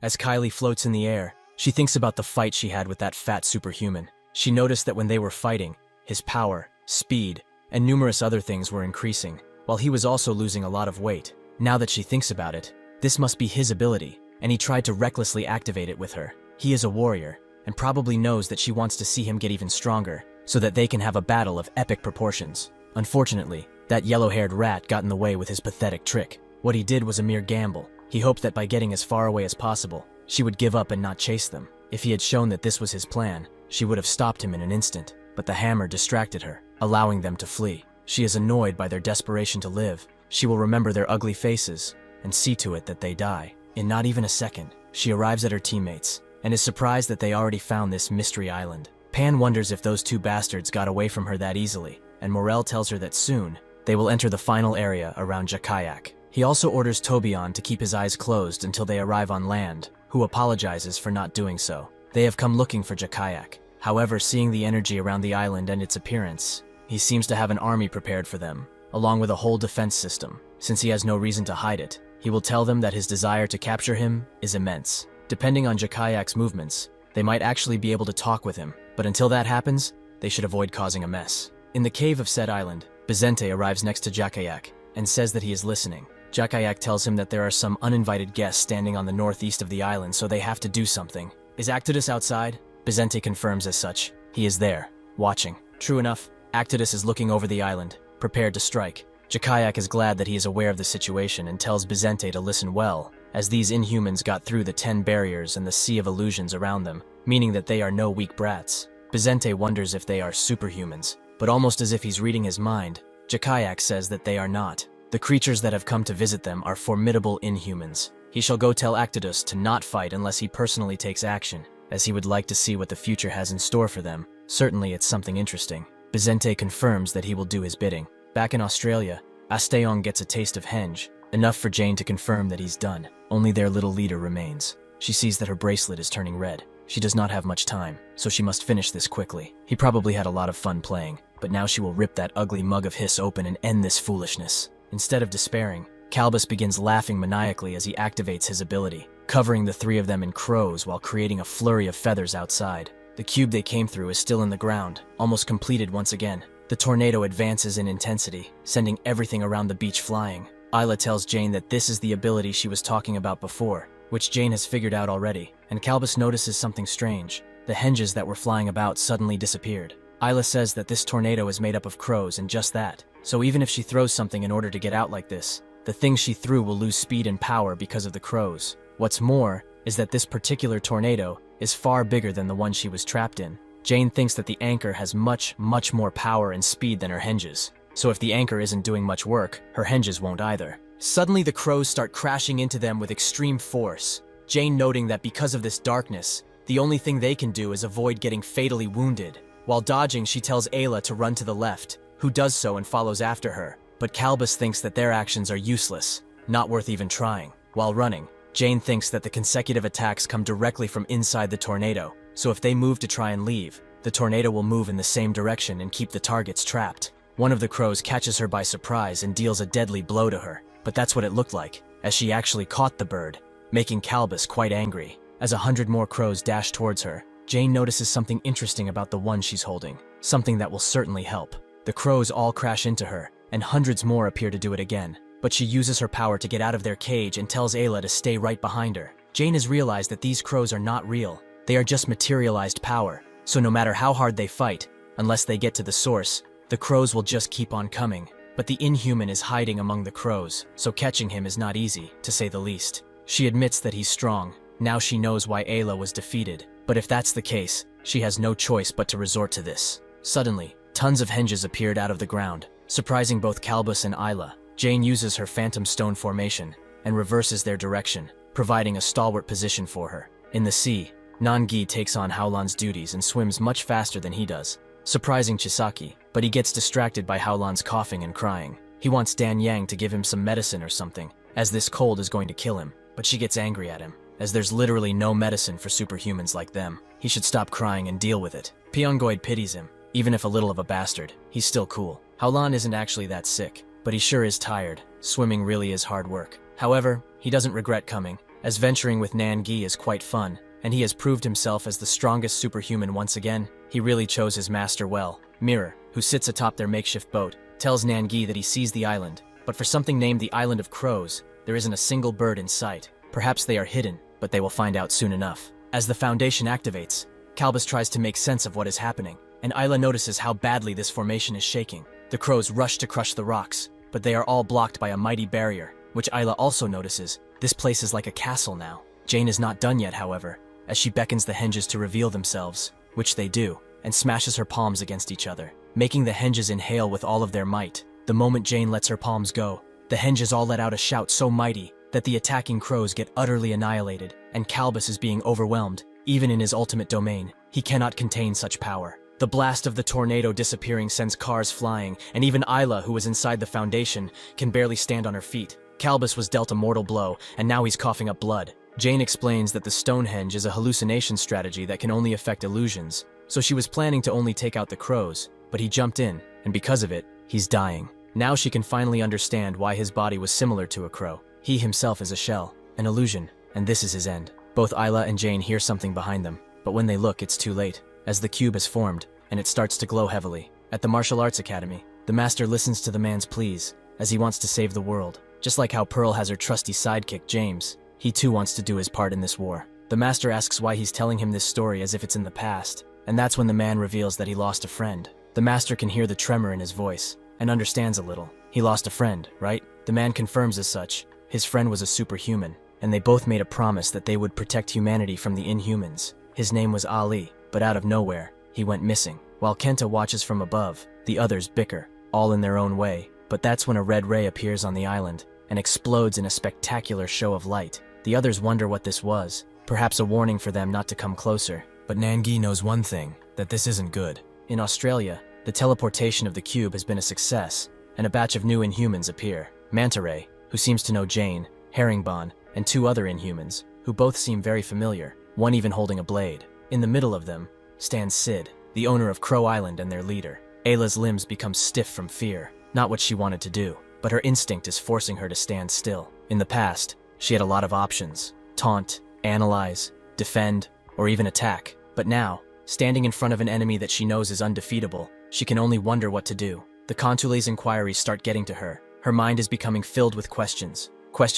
As Kylie floats in the air, she thinks about the fight she had with that fat superhuman. She noticed that when they were fighting, his power, speed, and numerous other things were increasing, while he was also losing a lot of weight. Now that she thinks about it, this must be his ability, and he tried to recklessly activate it with her. He is a warrior, and probably knows that she wants to see him get even stronger, so that they can have a battle of epic proportions. Unfortunately, that yellow-haired rat got in the way with his pathetic trick. What he did was a mere gamble. He hoped that by getting as far away as possible, she would give up and not chase them. If he had shown that this was his plan, she would have stopped him in an instant, but the hammer distracted her, allowing them to flee. She is annoyed by their desperation to live. She will remember their ugly faces and see to it that they die. In not even a second, she arrives at her teammates and is surprised that they already found this mystery island. Pan wonders if those two bastards got away from her that easily, and Morel tells her that soon, they will enter the final area around Jakayak. He also orders Tobion to keep his eyes closed until they arrive on land, who apologizes for not doing so. They have come looking for Jakayak. However, seeing the energy around the island and its appearance, he seems to have an army prepared for them, along with a whole defense system. Since he has no reason to hide it, he will tell them that his desire to capture him is immense. Depending on Jakayak's movements, they might actually be able to talk with him, but until that happens, they should avoid causing a mess. In the cave of said island, Bizente arrives next to Jakayak and says that he is listening. Jakayak tells him that there are some uninvited guests standing on the northeast of the island, so they have to do something. Is Actidus outside? Bizente confirms as such. He is there, watching. True enough, Actidus is looking over the island, prepared to strike. Jakayak is glad that he is aware of the situation and tells Bizente to listen well, as these Inhumans got through the 10 barriers and the sea of illusions around them, meaning that they are no weak brats. Bizente wonders if they are superhumans, but almost as if he's reading his mind, Jakayak says that they are not. The creatures that have come to visit them are formidable Inhumans. He shall go tell Actidus to not fight unless he personally takes action, as he would like to see what the future has in store for them. Certainly it's something interesting. Bizente confirms that he will do his bidding. Back in Australia, Asteong gets a taste of henge, enough for Jane to confirm that he's done. Only their little leader remains. She sees that her bracelet is turning red. She does not have much time, so she must finish this quickly. He probably had a lot of fun playing, but now she will rip that ugly mug of his open and end this foolishness. Instead of despairing, Calbus begins laughing maniacally as he activates his ability, covering the three of them in crows while creating a flurry of feathers outside. The cube they came through is still in the ground, almost completed once again. The tornado advances in intensity, sending everything around the beach flying. Isla tells Jane that this is the ability she was talking about before, which Jane has figured out already, and Calbus notices something strange. The henges that were flying about suddenly disappeared. Isla says that this tornado is made up of crows and just that, so even if she throws something in order to get out like this, the thing she threw will lose speed and power because of the crows. What's more is that this particular tornado is far bigger than the one she was trapped in. Jane thinks that the anchor has much more power and speed than her henges. So if the anchor isn't doing much work, her henges won't either. Suddenly the crows start crashing into them with extreme force. Jane noting that because of this darkness, the only thing they can do is avoid getting fatally wounded. While dodging, she tells Ayla to run to the left, who does so and follows after her. But Calbus thinks that their actions are useless, not worth even trying. While running, Jane thinks that the consecutive attacks come directly from inside the tornado, so if they move to try and leave, the tornado will move in the same direction and keep the targets trapped. one of the crows catches her by surprise and deals a deadly blow to her. But that's what it looked like, as she actually caught the bird, making Calbus quite angry. As 100 more crows dash towards her, Jane notices something interesting about the one she's holding, something that will certainly help. The crows all crash into her, and hundreds more appear to do it again. But she uses her power to get out of their cage and tells Ayla to stay right behind her. Jane has realized that these crows are not real. They are just materialized power. So no matter how hard they fight, unless they get to the source, the crows will just keep on coming. But the Inhuman is hiding among the crows, so catching him is not easy, to say the least. She admits that he's strong. Now she knows why Ayla was defeated. But if that's the case, she has no choice but to resort to this. Suddenly, tons of henges appeared out of the ground, surprising both Calbus and Ayla. Jane uses her phantom stone formation and reverses their direction, providing a stalwart position for her. In the sea, Nangi takes on Howlan's duties and swims much faster than he does, surprising Chisaki, but he gets distracted by Howlan's coughing and crying. He wants Dan Yang to give him some medicine or something, as this cold is going to kill him, but she gets angry at him, as there's literally no medicine for superhumans like them. He should stop crying and deal with it. Pyongoid pities him. Even if a little of a bastard, he's still cool. Howlan isn't actually that sick, but he sure is tired. Swimming really is hard work. However, he doesn't regret coming, as venturing with Nangi is quite fun, and he has proved himself as the strongest superhuman once again. He really chose his master well. Mirror, who sits atop their makeshift boat, tells Nangi that he sees the island, but for something named the Island of Crows, there isn't a single bird in sight. Perhaps they are hidden, but they will find out soon enough. As the Foundation activates, Calbus tries to make sense of what is happening, and Ayla notices how badly this formation is shaking. The crows rush to crush the rocks, but they are all blocked by a mighty barrier, which Ayla also notices. This place is like a castle now. Jane is not done yet, however, as she beckons the henges to reveal themselves, which they do, and smashes her palms against each other, making the henges inhale with all of their might. The moment Jane lets her palms go, the henges all let out a shout so mighty that the attacking crows get utterly annihilated, and Calbus is being overwhelmed. Even in his ultimate domain, he cannot contain such power. The blast of the tornado disappearing sends cars flying, and even Ayla, who was inside the Foundation, can barely stand on her feet. Calbus was dealt a mortal blow, and now he's coughing up blood. Jane explains that the Stonehenge is a hallucination strategy that can only affect illusions, so she was planning to only take out the crows, but he jumped in, and because of it, he's dying. Now she can finally understand why his body was similar to a crow. He himself is a shell, an illusion, and this is his end. Both Ayla and Jane hear something behind them, but when they look, it's too late, as the cube is formed, and it starts to glow heavily. At the Martial Arts Academy, the master listens to the man's pleas, as he wants to save the world. Just like how Pearl has her trusty sidekick, James, he too wants to do his part in this war. The master asks why he's telling him this story as if it's in the past, and that's when the man reveals that he lost a friend. The master can hear the tremor in his voice, and understands a little. He lost a friend, right? The man confirms as such. His friend was a superhuman, and they both made a promise that they would protect humanity from the Inhumans. His name was Ali, but out of nowhere, he went missing. While Kenta watches from above, the others bicker, all in their own way. But that's when a red ray appears on the island, and explodes in a spectacular show of light. The others wonder what this was, perhaps a warning for them not to come closer. But Nangi knows one thing, that this isn't good. In Australia, the teleportation of the cube has been a success, and a batch of new Inhumans appear. Manta Ray, who seems to know Jane, Herringbone, and two other Inhumans, who both seem very familiar, one even holding a blade. In the middle of them stands Sid, the owner of Crow Island and their leader. Ayla's limbs become stiff from fear, not what she wanted to do, but her instinct is forcing her to stand still. In the past, she had a lot of options: taunt, analyze, defend, or even attack. But now, standing in front of an enemy that she knows is undefeatable, she can only wonder what to do. The Contule's inquiries start getting to her. Her mind is becoming filled with questions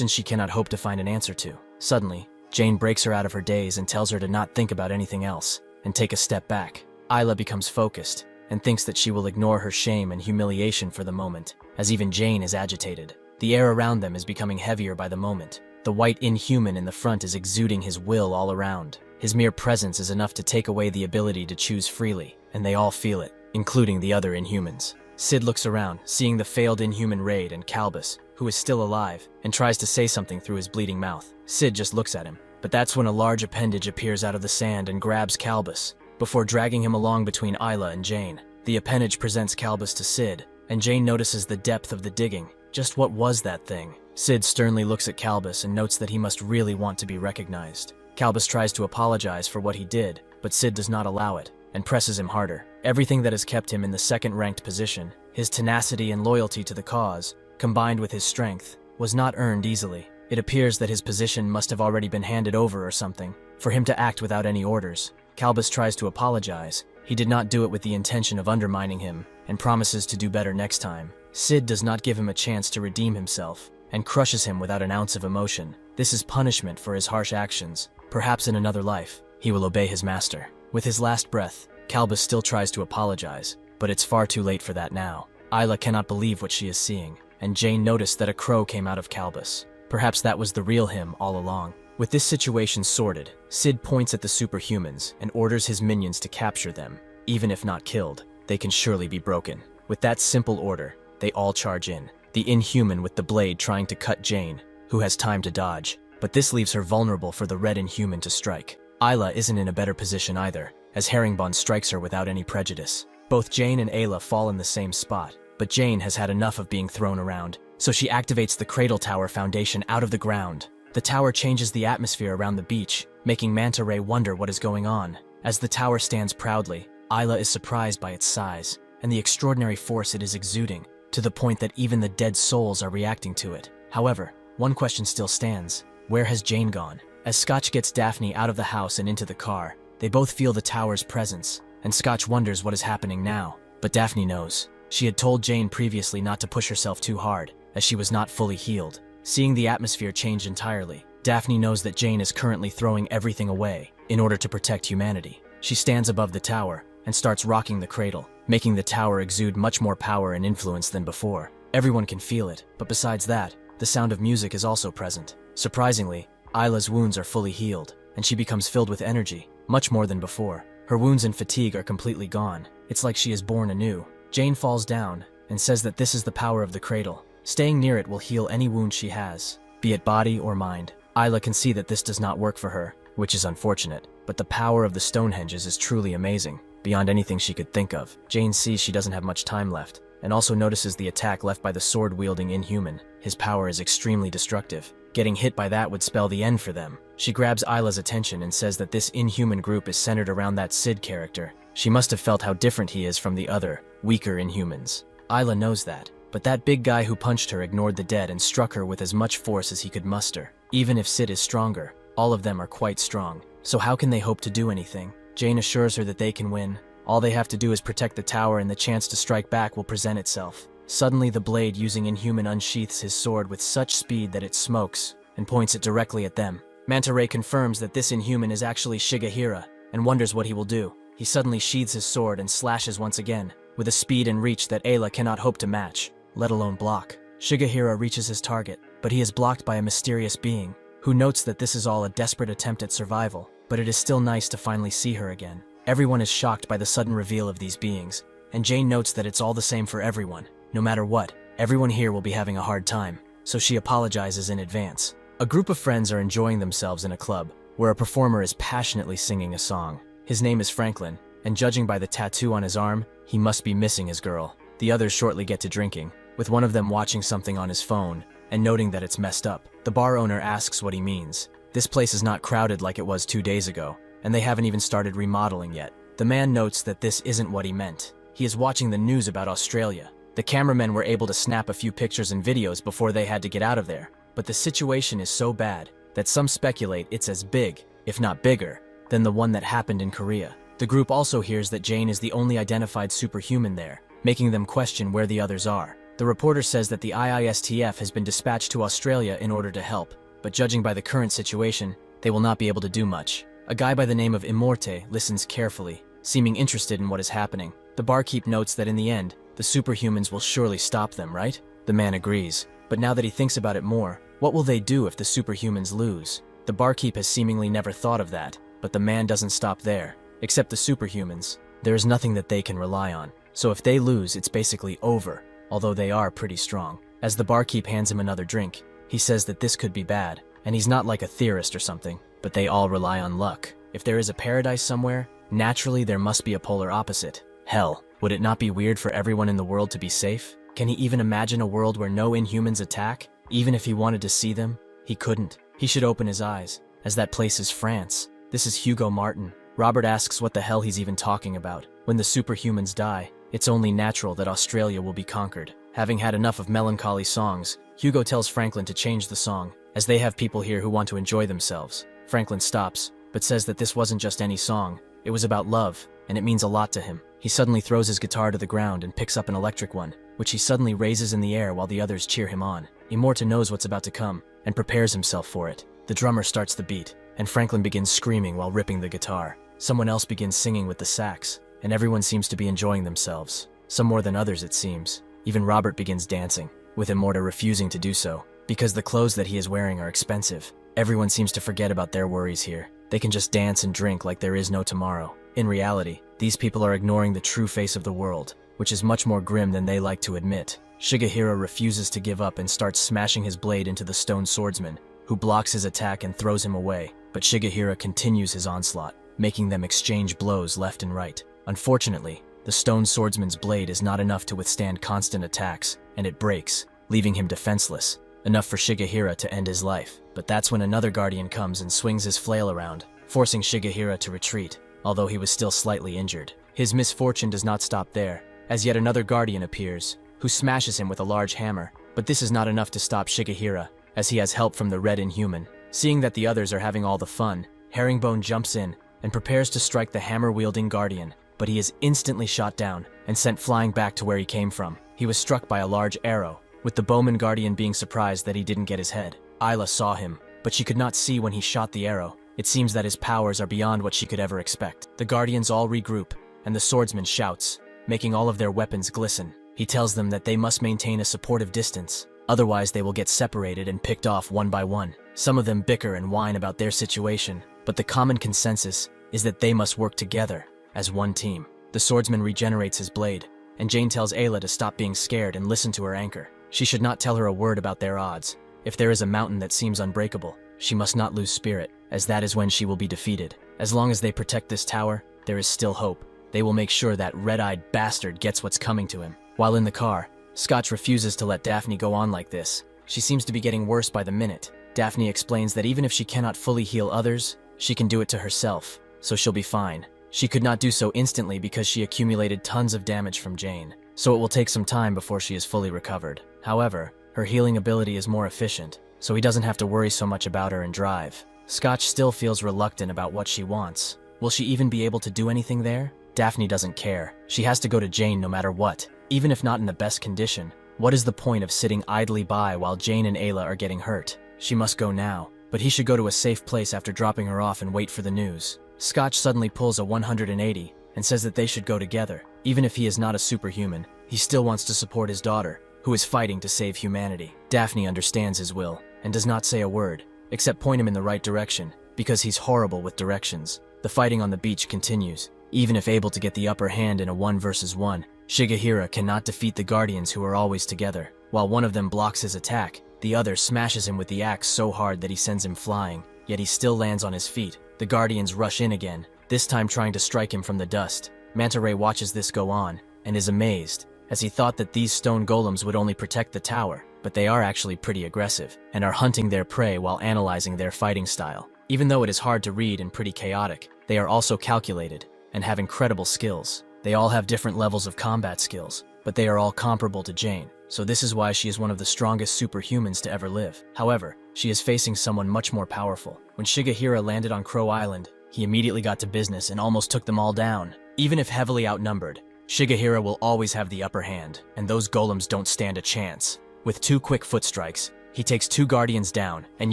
she cannot hope to find an answer to. Suddenly, Jane breaks her out of her daze and tells her to not think about anything else, and take a step back. Ayla becomes focused, and thinks that she will ignore her shame and humiliation for the moment, as even Jane is agitated. The air around them is becoming heavier by the moment. The white Inhuman in the front is exuding his will all around. His mere presence is enough to take away the ability to choose freely, and they all feel it, including the other Inhumans. Sid looks around, seeing the failed Inhuman raid and Calbus, who is still alive, and tries to say something through his bleeding mouth. Sid just looks at him, but that's when a large appendage appears out of the sand and grabs Calbus, before dragging him along between Ayla and Jane. The appendage presents Calbus to Sid, and Jane notices the depth of the digging. Just what was that thing? Sid sternly looks at Calbus and notes that he must really want to be recognized. Calbus tries to apologize for what he did, but Sid does not allow it, and presses him harder. Everything that has kept him in the second-ranked position His tenacity and loyalty to the cause, combined with his strength, was not earned easily. It appears that his position must have already been handed over or something, for him to act without any orders. Calbus tries to apologize. He did not do it with the intention of undermining him, and promises to do better next time. Sid does not give him a chance to redeem himself, and crushes him without an ounce of emotion. This is punishment for his harsh actions. Perhaps in another life, he will obey his master. With his last breath, Calbus still tries to apologize, but it's far too late for that now. Isla cannot believe what she is seeing, and Jane noticed that a crow came out of Calbus. Perhaps that was the real him all along. With this situation sorted, Sid points at the Superhumans and orders his minions to capture them. Even if not killed, they can surely be broken. With that simple order, they all charge in, the Inhuman with the blade trying to cut Jane, who has time to dodge, but this leaves her vulnerable for the red Inhuman to strike. Isla isn't in a better position either, as Herringbone strikes her without any prejudice. Both Jane and Ayla fall in the same spot, but Jane has had enough of being thrown around, so she activates the Cradle Tower foundation out of the ground. The tower changes the atmosphere around the beach, making Manta Ray wonder what is going on. As the tower stands proudly, Isla is surprised by its size and the extraordinary force it is exuding, to the point that even the dead souls are reacting to it. However, one question still stands. Where has Jane gone? As Scotch gets Daphne out of the house and into the car, they both feel the tower's presence, and Scotch wonders what is happening now. But Daphne knows. She had told Jane previously not to push herself too hard, as she was not fully healed. Seeing the atmosphere change entirely, Daphne knows that Jane is currently throwing everything away in order to protect humanity. She stands above the tower and starts rocking the cradle, making the tower exude much more power and influence than before. Everyone can feel it, but besides that, the sound of music is also present. Surprisingly, Isla's wounds are fully healed, and she becomes filled with energy, much more than before. Her wounds and fatigue are completely gone. It's like she is born anew. Jane falls down and says that this is the power of the cradle. Staying near it will heal any wound she has, be it body or mind. Isla can see that this does not work for her, which is unfortunate, but the power of the Stonehenges is truly amazing, beyond anything she could think of. Jane sees she doesn't have much time left, and also notices the attack left by the sword-wielding Inhuman. His power is extremely destructive. Getting hit by that would spell the end for them. She grabs Isla's attention and says that this Inhuman group is centered around that Sid character. She must have felt how different he is from the other, weaker Inhumans. Isla knows that, but that big guy who punched her ignored the dead and struck her with as much force as he could muster. Even if Sid is stronger, all of them are quite strong, so how can they hope to do anything? Jane assures her that they can win. All they have to do is protect the tower and the chance to strike back will present itself. Suddenly the blade using Inhuman unsheaths his sword with such speed that it smokes, and points it directly at them. Manta Ray confirms that this Inhuman is actually Shigehira, and wonders what he will do. He suddenly sheathes his sword and slashes once again, with a speed and reach that Ayla cannot hope to match, let alone block. Shigehira reaches his target, but he is blocked by a mysterious being, who notes that this is all a desperate attempt at survival, but it is still nice to finally see her again. Everyone is shocked by the sudden reveal of these beings, and Jane notes that it's all the same for everyone. No matter what, everyone here will be having a hard time, so she apologizes in advance. A group of friends are enjoying themselves in a club, where a performer is passionately singing a song. His name is Franklin, and judging by the tattoo on his arm, he must be missing his girl. The others shortly get to drinking, with one of them watching something on his phone, and noting that it's messed up. The bar owner asks what he means. This place is not crowded like it was 2 days ago, and they haven't even started remodeling yet. The man notes that this isn't what he meant. He is watching the news about Australia. The cameramen were able to snap a few pictures and videos before they had to get out of there, but the situation is so bad that some speculate it's as big, if not bigger, than the one that happened in Korea. The group also hears that Jane is the only identified superhuman there, making them question where the others are. The reporter says that the IISTF has been dispatched to Australia in order to help, but judging by the current situation, they will not be able to do much. A guy by the name of Immorte listens carefully, seeming interested in what is happening. The barkeep notes that in the end, the superhumans will surely stop them, right? The man agrees, but now that he thinks about it more, what will they do if the superhumans lose? The barkeep has seemingly never thought of that, but the man doesn't stop there. Except the superhumans, there is nothing that they can rely on. So if they lose, it's basically over, although they are pretty strong. As the barkeep hands him another drink, he says that this could be bad, and he's not like a theorist or something, but they all rely on luck. If there is a paradise somewhere, naturally there must be a polar opposite. Hell, would it not be weird for everyone in the world to be safe? Can he even imagine a world where no Inhumans attack? Even if he wanted to see them, he couldn't. He should open his eyes, as that place is France. This is Hugo Martin. Robert asks what the hell he's even talking about. When the superhumans die, It's only natural that Australia will be conquered. Having had enough of melancholy songs, Hugo tells Franklin to change the song, as they have people here who want to enjoy themselves. Franklin stops, but says that this wasn't just any song, it was about love, and it means a lot to him. He suddenly throws his guitar to the ground and picks up an electric one, which he suddenly raises in the air while the others cheer him on. Immorta knows what's about to come, and prepares himself for it. The drummer starts the beat, and Franklin begins screaming while ripping the guitar. Someone else begins singing with the sax, and everyone seems to be enjoying themselves. Some more than others, it seems. Even Robert begins dancing, with Immorta refusing to do so, because the clothes that he is wearing are expensive. Everyone seems to forget about their worries here. They can just dance and drink like there is no tomorrow. In reality, these people are ignoring the true face of the world, which is much more grim than they like to admit. Shigehira refuses to give up and starts smashing his blade into the stone swordsman, who blocks his attack and throws him away, but Shigehira continues his onslaught, making them exchange blows left and right. Unfortunately, the stone swordsman's blade is not enough to withstand constant attacks, and it breaks, leaving him defenseless, enough for Shigehira to end his life. But that's when another guardian comes and swings his flail around, forcing Shigehira to retreat, although he was still slightly injured. His misfortune does not stop there, as yet another guardian appears, who smashes him with a large hammer, but this is not enough to stop Shigehira, as he has help from the Red Inhuman. Seeing that the others are having all the fun, Herringbone jumps in and prepares to strike the hammer-wielding guardian, but he is instantly shot down and sent flying back to where he came from. He was struck by a large arrow, with the bowman guardian being surprised that he didn't get his head. Isla saw him, but she could not see when he shot the arrow. It seems that his powers are beyond what she could ever expect. The guardians all regroup, and the swordsman shouts, making all of their weapons glisten. He tells them that they must maintain a supportive distance, otherwise they will get separated and picked off one by one. Some of them bicker and whine about their situation, but the common consensus is that they must work together, as one team. The swordsman regenerates his blade, and Jane tells Ayla to stop being scared and listen to her anchor. She should not tell her a word about their odds. If there is a mountain that seems unbreakable, she must not lose spirit, as that is when she will be defeated. As long as they protect this tower, there is still hope. They will make sure that red-eyed bastard gets what's coming to him. While in the car, Scotch refuses to let Daphne go on like this. She seems to be getting worse by the minute. Daphne explains that even if she cannot fully heal others, she can do it to herself, so she'll be fine. She could not do so instantly because she accumulated tons of damage from Jane, so it will take some time before she is fully recovered. However, her healing ability is more efficient, so he doesn't have to worry so much about her and drive. Scotch still feels reluctant about what she wants. Will she even be able to do anything there? Daphne doesn't care. She has to go to Jane no matter what, even if not in the best condition. What is the point of sitting idly by while Jane and Ayla are getting hurt? She must go now, but he should go to a safe place after dropping her off and wait for the news. Scotch suddenly pulls a 180 and says that they should go together. Even if he is not a superhuman, he still wants to support his daughter, who is fighting to save humanity. Daphne understands his will and does not say a word, except point him in the right direction, because he's horrible with directions. The fighting on the beach continues. Even if able to get the upper hand in a 1 versus 1, Shigehira cannot defeat the guardians who are always together. While one of them blocks his attack, the other smashes him with the axe so hard that he sends him flying, yet he still lands on his feet. The guardians rush in again, this time trying to strike him from the dust. Manta Ray watches this go on, and is amazed, as he thought that these stone golems would only protect the tower, but they are actually pretty aggressive, and are hunting their prey while analyzing their fighting style. Even though it is hard to read and pretty chaotic, they are also calculated, and have incredible skills. They all have different levels of combat skills, but they are all comparable to Jane, so this is why she is one of the strongest superhumans to ever live. However, she is facing someone much more powerful. When Shigehira landed on Crow Island, he immediately got to business and almost took them all down. Even if heavily outnumbered, Shigehira will always have the upper hand, and those golems don't stand a chance. With 2 quick foot strikes, he takes 2 guardians down and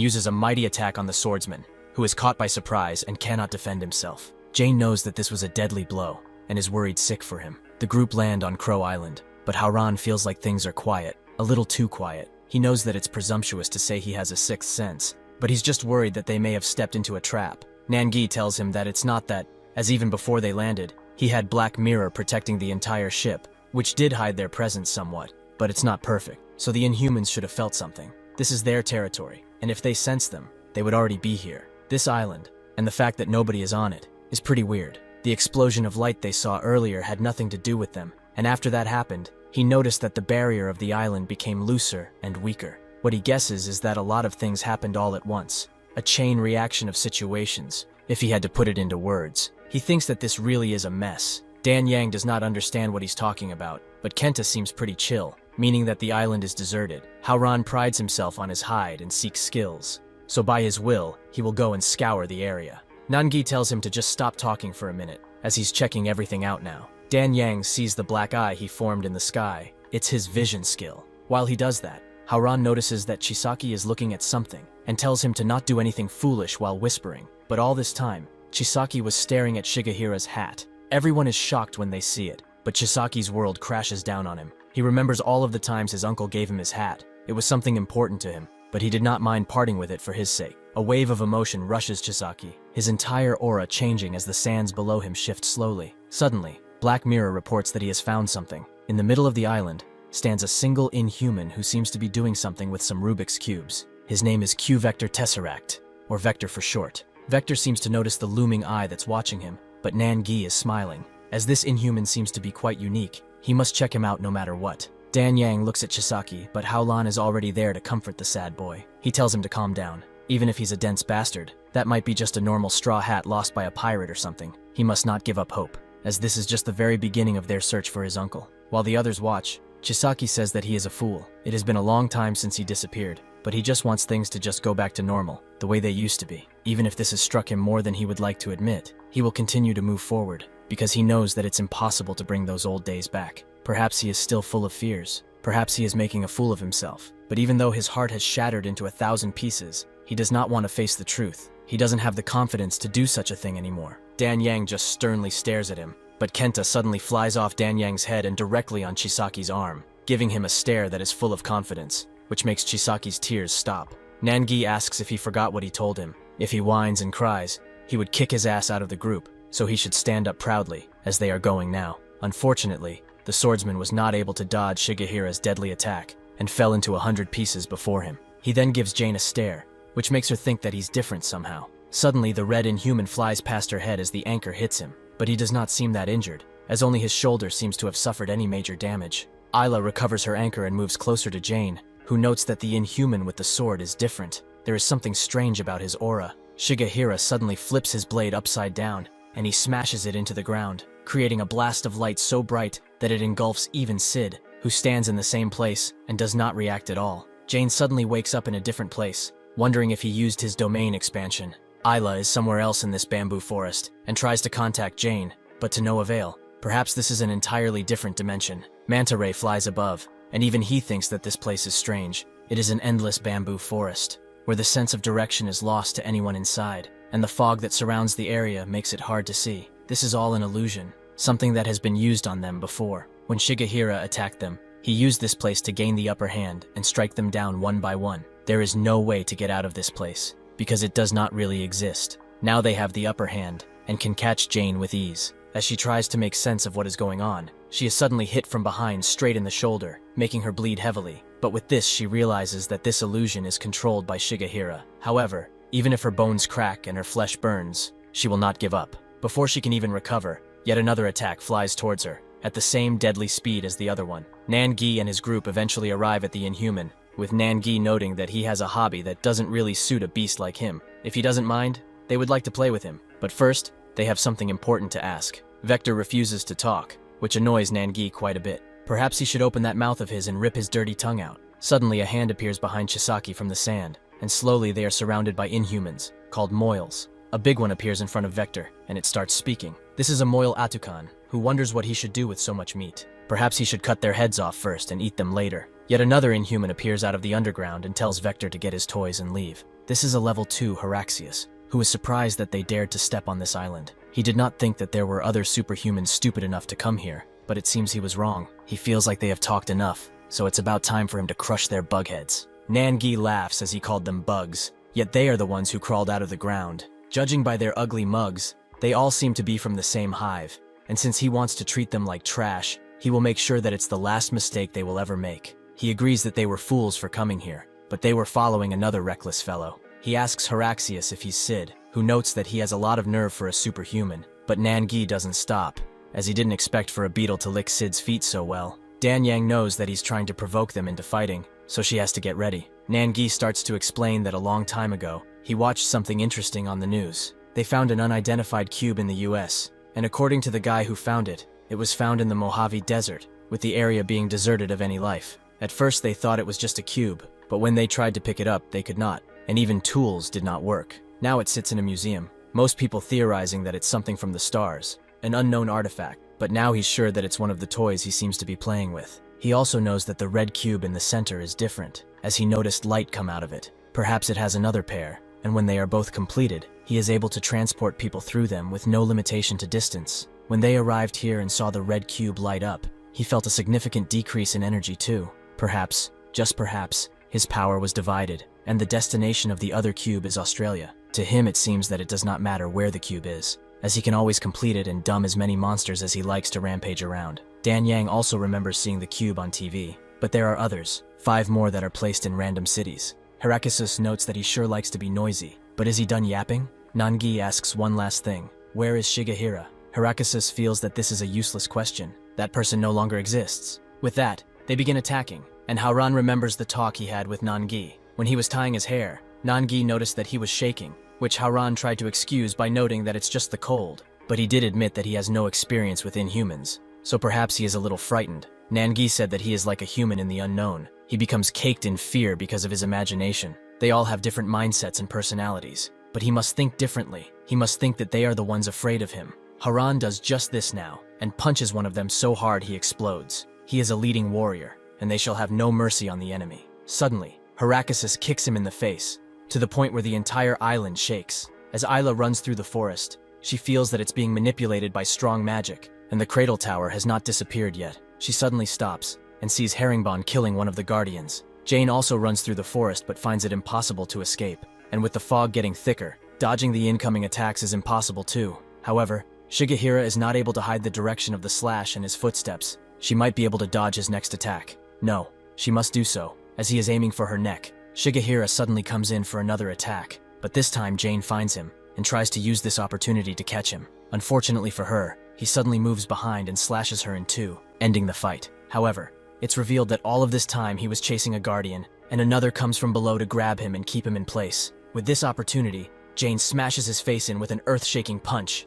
uses a mighty attack on the swordsman, who is caught by surprise and cannot defend himself. Jane knows that this was a deadly blow, and is worried sick for him. The group land on Crow Island, but Howran feels like things are quiet, a little too quiet. He knows that it's presumptuous to say he has a 6th sense, but he's just worried that they may have stepped into a trap. Nangi tells him that it's not that, as even before they landed, he had Black Mirror protecting the entire ship, which did hide their presence somewhat, but it's not perfect, so the Inhumans should have felt something. This is their territory, and if they sense them, they would already be here. This island, and the fact that nobody is on it, is pretty weird. The explosion of light they saw earlier had nothing to do with them, and after that happened, he noticed that the barrier of the island became looser and weaker. What he guesses is that a lot of things happened all at once, a chain reaction of situations, if he had to put it into words. He thinks that this really is a mess, Dan Yang does not understand what he's talking about, but Kenta seems pretty chill, meaning that the island is deserted. Howran prides himself on his hide and seeks skills, so by his will, he will go and scour the area. Nangi tells him to just stop talking for a minute, as he's checking everything out now. Dan Yang sees the black eye he formed in the sky. It's his vision skill. While he does that, Howran notices that Chisaki is looking at something, and tells him to not do anything foolish while whispering. But all this time, Chisaki was staring at Shigehira's hat. Everyone is shocked when they see it, but Chisaki's world crashes down on him. He remembers all of the times his uncle gave him his hat. It was something important to him, but he did not mind parting with it for his sake. A wave of emotion rushes Chisaki, his entire aura changing as the sands below him shift slowly. Suddenly, Black Mirror reports that he has found something. In the middle of the island stands a single Inhuman who seems to be doing something with some Rubik's Cubes. His name is Q-Vector Tesseract, or Vector for short. Vector seems to notice the looming eye that's watching him, but Nangi is smiling. As this Inhuman seems to be quite unique, he must check him out no matter what. Dan Yang looks at Chisaki, but Howlan is already there to comfort the sad boy. He tells him to calm down. Even if he's a dense bastard, that might be just a normal straw hat lost by a pirate or something. He must not give up hope, as this is just the very beginning of their search for his uncle. While the others watch, Chisaki says that he is a fool. It has been a long time since he disappeared, but he just wants things to just go back to normal, the way they used to be. Even if this has struck him more than he would like to admit, he will continue to move forward, because he knows that it's impossible to bring those old days back. Perhaps he is still full of fears. Perhaps he is making a fool of himself. But even though his heart has shattered into 1,000 pieces, he does not want to face the truth. He doesn't have the confidence to do such a thing anymore. Dan Yang just sternly stares at him, but Kenta suddenly flies off Dan Yang's head and directly on Chisaki's arm, giving him a stare that is full of confidence, which makes Chisaki's tears stop. Nangi asks if he forgot what he told him. If he whines and cries, he would kick his ass out of the group, so he should stand up proudly, as they are going now. Unfortunately, the swordsman was not able to dodge Shigehira's deadly attack, and fell into 100 pieces before him. He then gives Jane a stare, which makes her think that he's different somehow. Suddenly, the red Inhuman flies past her head as the anchor hits him, but he does not seem that injured, as only his shoulder seems to have suffered any major damage. Ayla recovers her anchor and moves closer to Jane, who notes that the Inhuman with the sword is different. There is something strange about his aura. Shigehira suddenly flips his blade upside down, and he smashes it into the ground, creating a blast of light so bright that it engulfs even Sid, who stands in the same place and does not react at all. Jane suddenly wakes up in a different place, wondering if he used his domain expansion. Ayla is somewhere else in this bamboo forest and tries to contact Jane, but to no avail. Perhaps this is an entirely different dimension. Manta Ray flies above, and even he thinks that this place is strange. It is an endless bamboo forest, where the sense of direction is lost to anyone inside, and the fog that surrounds the area makes it hard to see. This is all an illusion, something that has been used on them before. When Shigehira attacked them, he used this place to gain the upper hand and strike them down one by one. There is no way to get out of this place, because it does not really exist. Now they have the upper hand, and can catch Jane with ease. As she tries to make sense of what is going on, she is suddenly hit from behind straight in the shoulder, making her bleed heavily. But with this, she realizes that this illusion is controlled by Shigehira. However, even if her bones crack and her flesh burns, she will not give up. Before she can even recover, yet another attack flies towards her, at the same deadly speed as the other one. Nangi and his group eventually arrive at the Inhuman, with Nangi noting that he has a hobby that doesn't really suit a beast like him. If he doesn't mind, they would like to play with him. But first, they have something important to ask. Vector refuses to talk, which annoys Nangi quite a bit. Perhaps he should open that mouth of his and rip his dirty tongue out. Suddenly, a hand appears behind Chisaki from the sand, and slowly they are surrounded by Inhumans, called Moils. A big one appears in front of Vector, and it starts speaking. This is a Moil Atukan, who wonders what he should do with so much meat. Perhaps he should cut their heads off first and eat them later. Yet another Inhuman appears out of the underground and tells Vector to get his toys and leave. This is a level 2 Haraxius, who is surprised that they dared to step on this island. He did not think that there were other superhumans stupid enough to come here, but it seems he was wrong. He feels like they have talked enough, so it's about time for him to crush their bugheads. Nangi laughs as he called them bugs, yet they are the ones who crawled out of the ground. Judging by their ugly mugs, they all seem to be from the same hive, and since he wants to treat them like trash, he will make sure that it's the last mistake they will ever make. He agrees that they were fools for coming here, but they were following another reckless fellow. He asks Haraxius if he's Sid, who notes that he has a lot of nerve for a superhuman, but Nangi doesn't stop, as he didn't expect for a beetle to lick Sid's feet so well. Dan Yang knows that he's trying to provoke them into fighting, so she has to get ready. Nangi starts to explain that a long time ago, he watched something interesting on the news. They found an unidentified cube in the US, and according to the guy who found it, It was found in the Mojave Desert, with the area being deserted of any life. At first they thought it was just a cube, but when they tried to pick it up, they could not, and even tools did not work. Now it sits in a museum, most people theorizing that it's something from the stars, an unknown artifact, but now he's sure that it's one of the toys he seems to be playing with. He also knows that the red cube in the center is different, as he noticed light come out of it. Perhaps it has another pair, and when they are both completed, he is able to transport people through them with no limitation to distance. When they arrived here and saw the red cube light up, he felt a significant decrease in energy too. Perhaps, just perhaps, his power was divided, and the destination of the other cube is Australia. To him it seems that it does not matter where the cube is, as he can always complete it and dumb as many monsters as he likes to rampage around. Dan Yang also remembers seeing the cube on TV, but there are others, 5 more that are placed in random cities. Hirakusus notes that he sure likes to be noisy, but is he done yapping? Nangi asks one last thing, where is Shigehira? Hirakusus feels that this is a useless question. That person no longer exists. With that, they begin attacking, and Haran remembers the talk he had with Nangi. When he was tying his hair, Nangi noticed that he was shaking, which Haran tried to excuse by noting that it's just the cold, but he did admit that he has no experience with Inhumans, so perhaps he is a little frightened. Nangi said that he is like a human in the unknown. He becomes caked in fear because of his imagination. They all have different mindsets and personalities, but he must think differently. He must think that they are the ones afraid of him. Haran does just this now, and punches one of them so hard he explodes. He is a leading warrior, and they shall have no mercy on the enemy. Suddenly, Hirakusus kicks him in the face, to the point where the entire island shakes. As Isla runs through the forest, she feels that it's being manipulated by strong magic, and the cradle tower has not disappeared yet. She suddenly stops, and sees Herringbone killing one of the guardians. Jane also runs through the forest but finds it impossible to escape, and with the fog getting thicker, dodging the incoming attacks is impossible too. However, Shigehira is not able to hide the direction of the slash and his footsteps. She might be able to dodge his next attack. No, she must do so, as he is aiming for her neck. Shigehira suddenly comes in for another attack, but this time Jane finds him, and tries to use this opportunity to catch him. Unfortunately for her, he suddenly moves behind and slashes her in 2, ending the fight. However, it's revealed that all of this time he was chasing a guardian, and another comes from below to grab him and keep him in place. With this opportunity, Jane smashes his face in with an earth-shaking punch.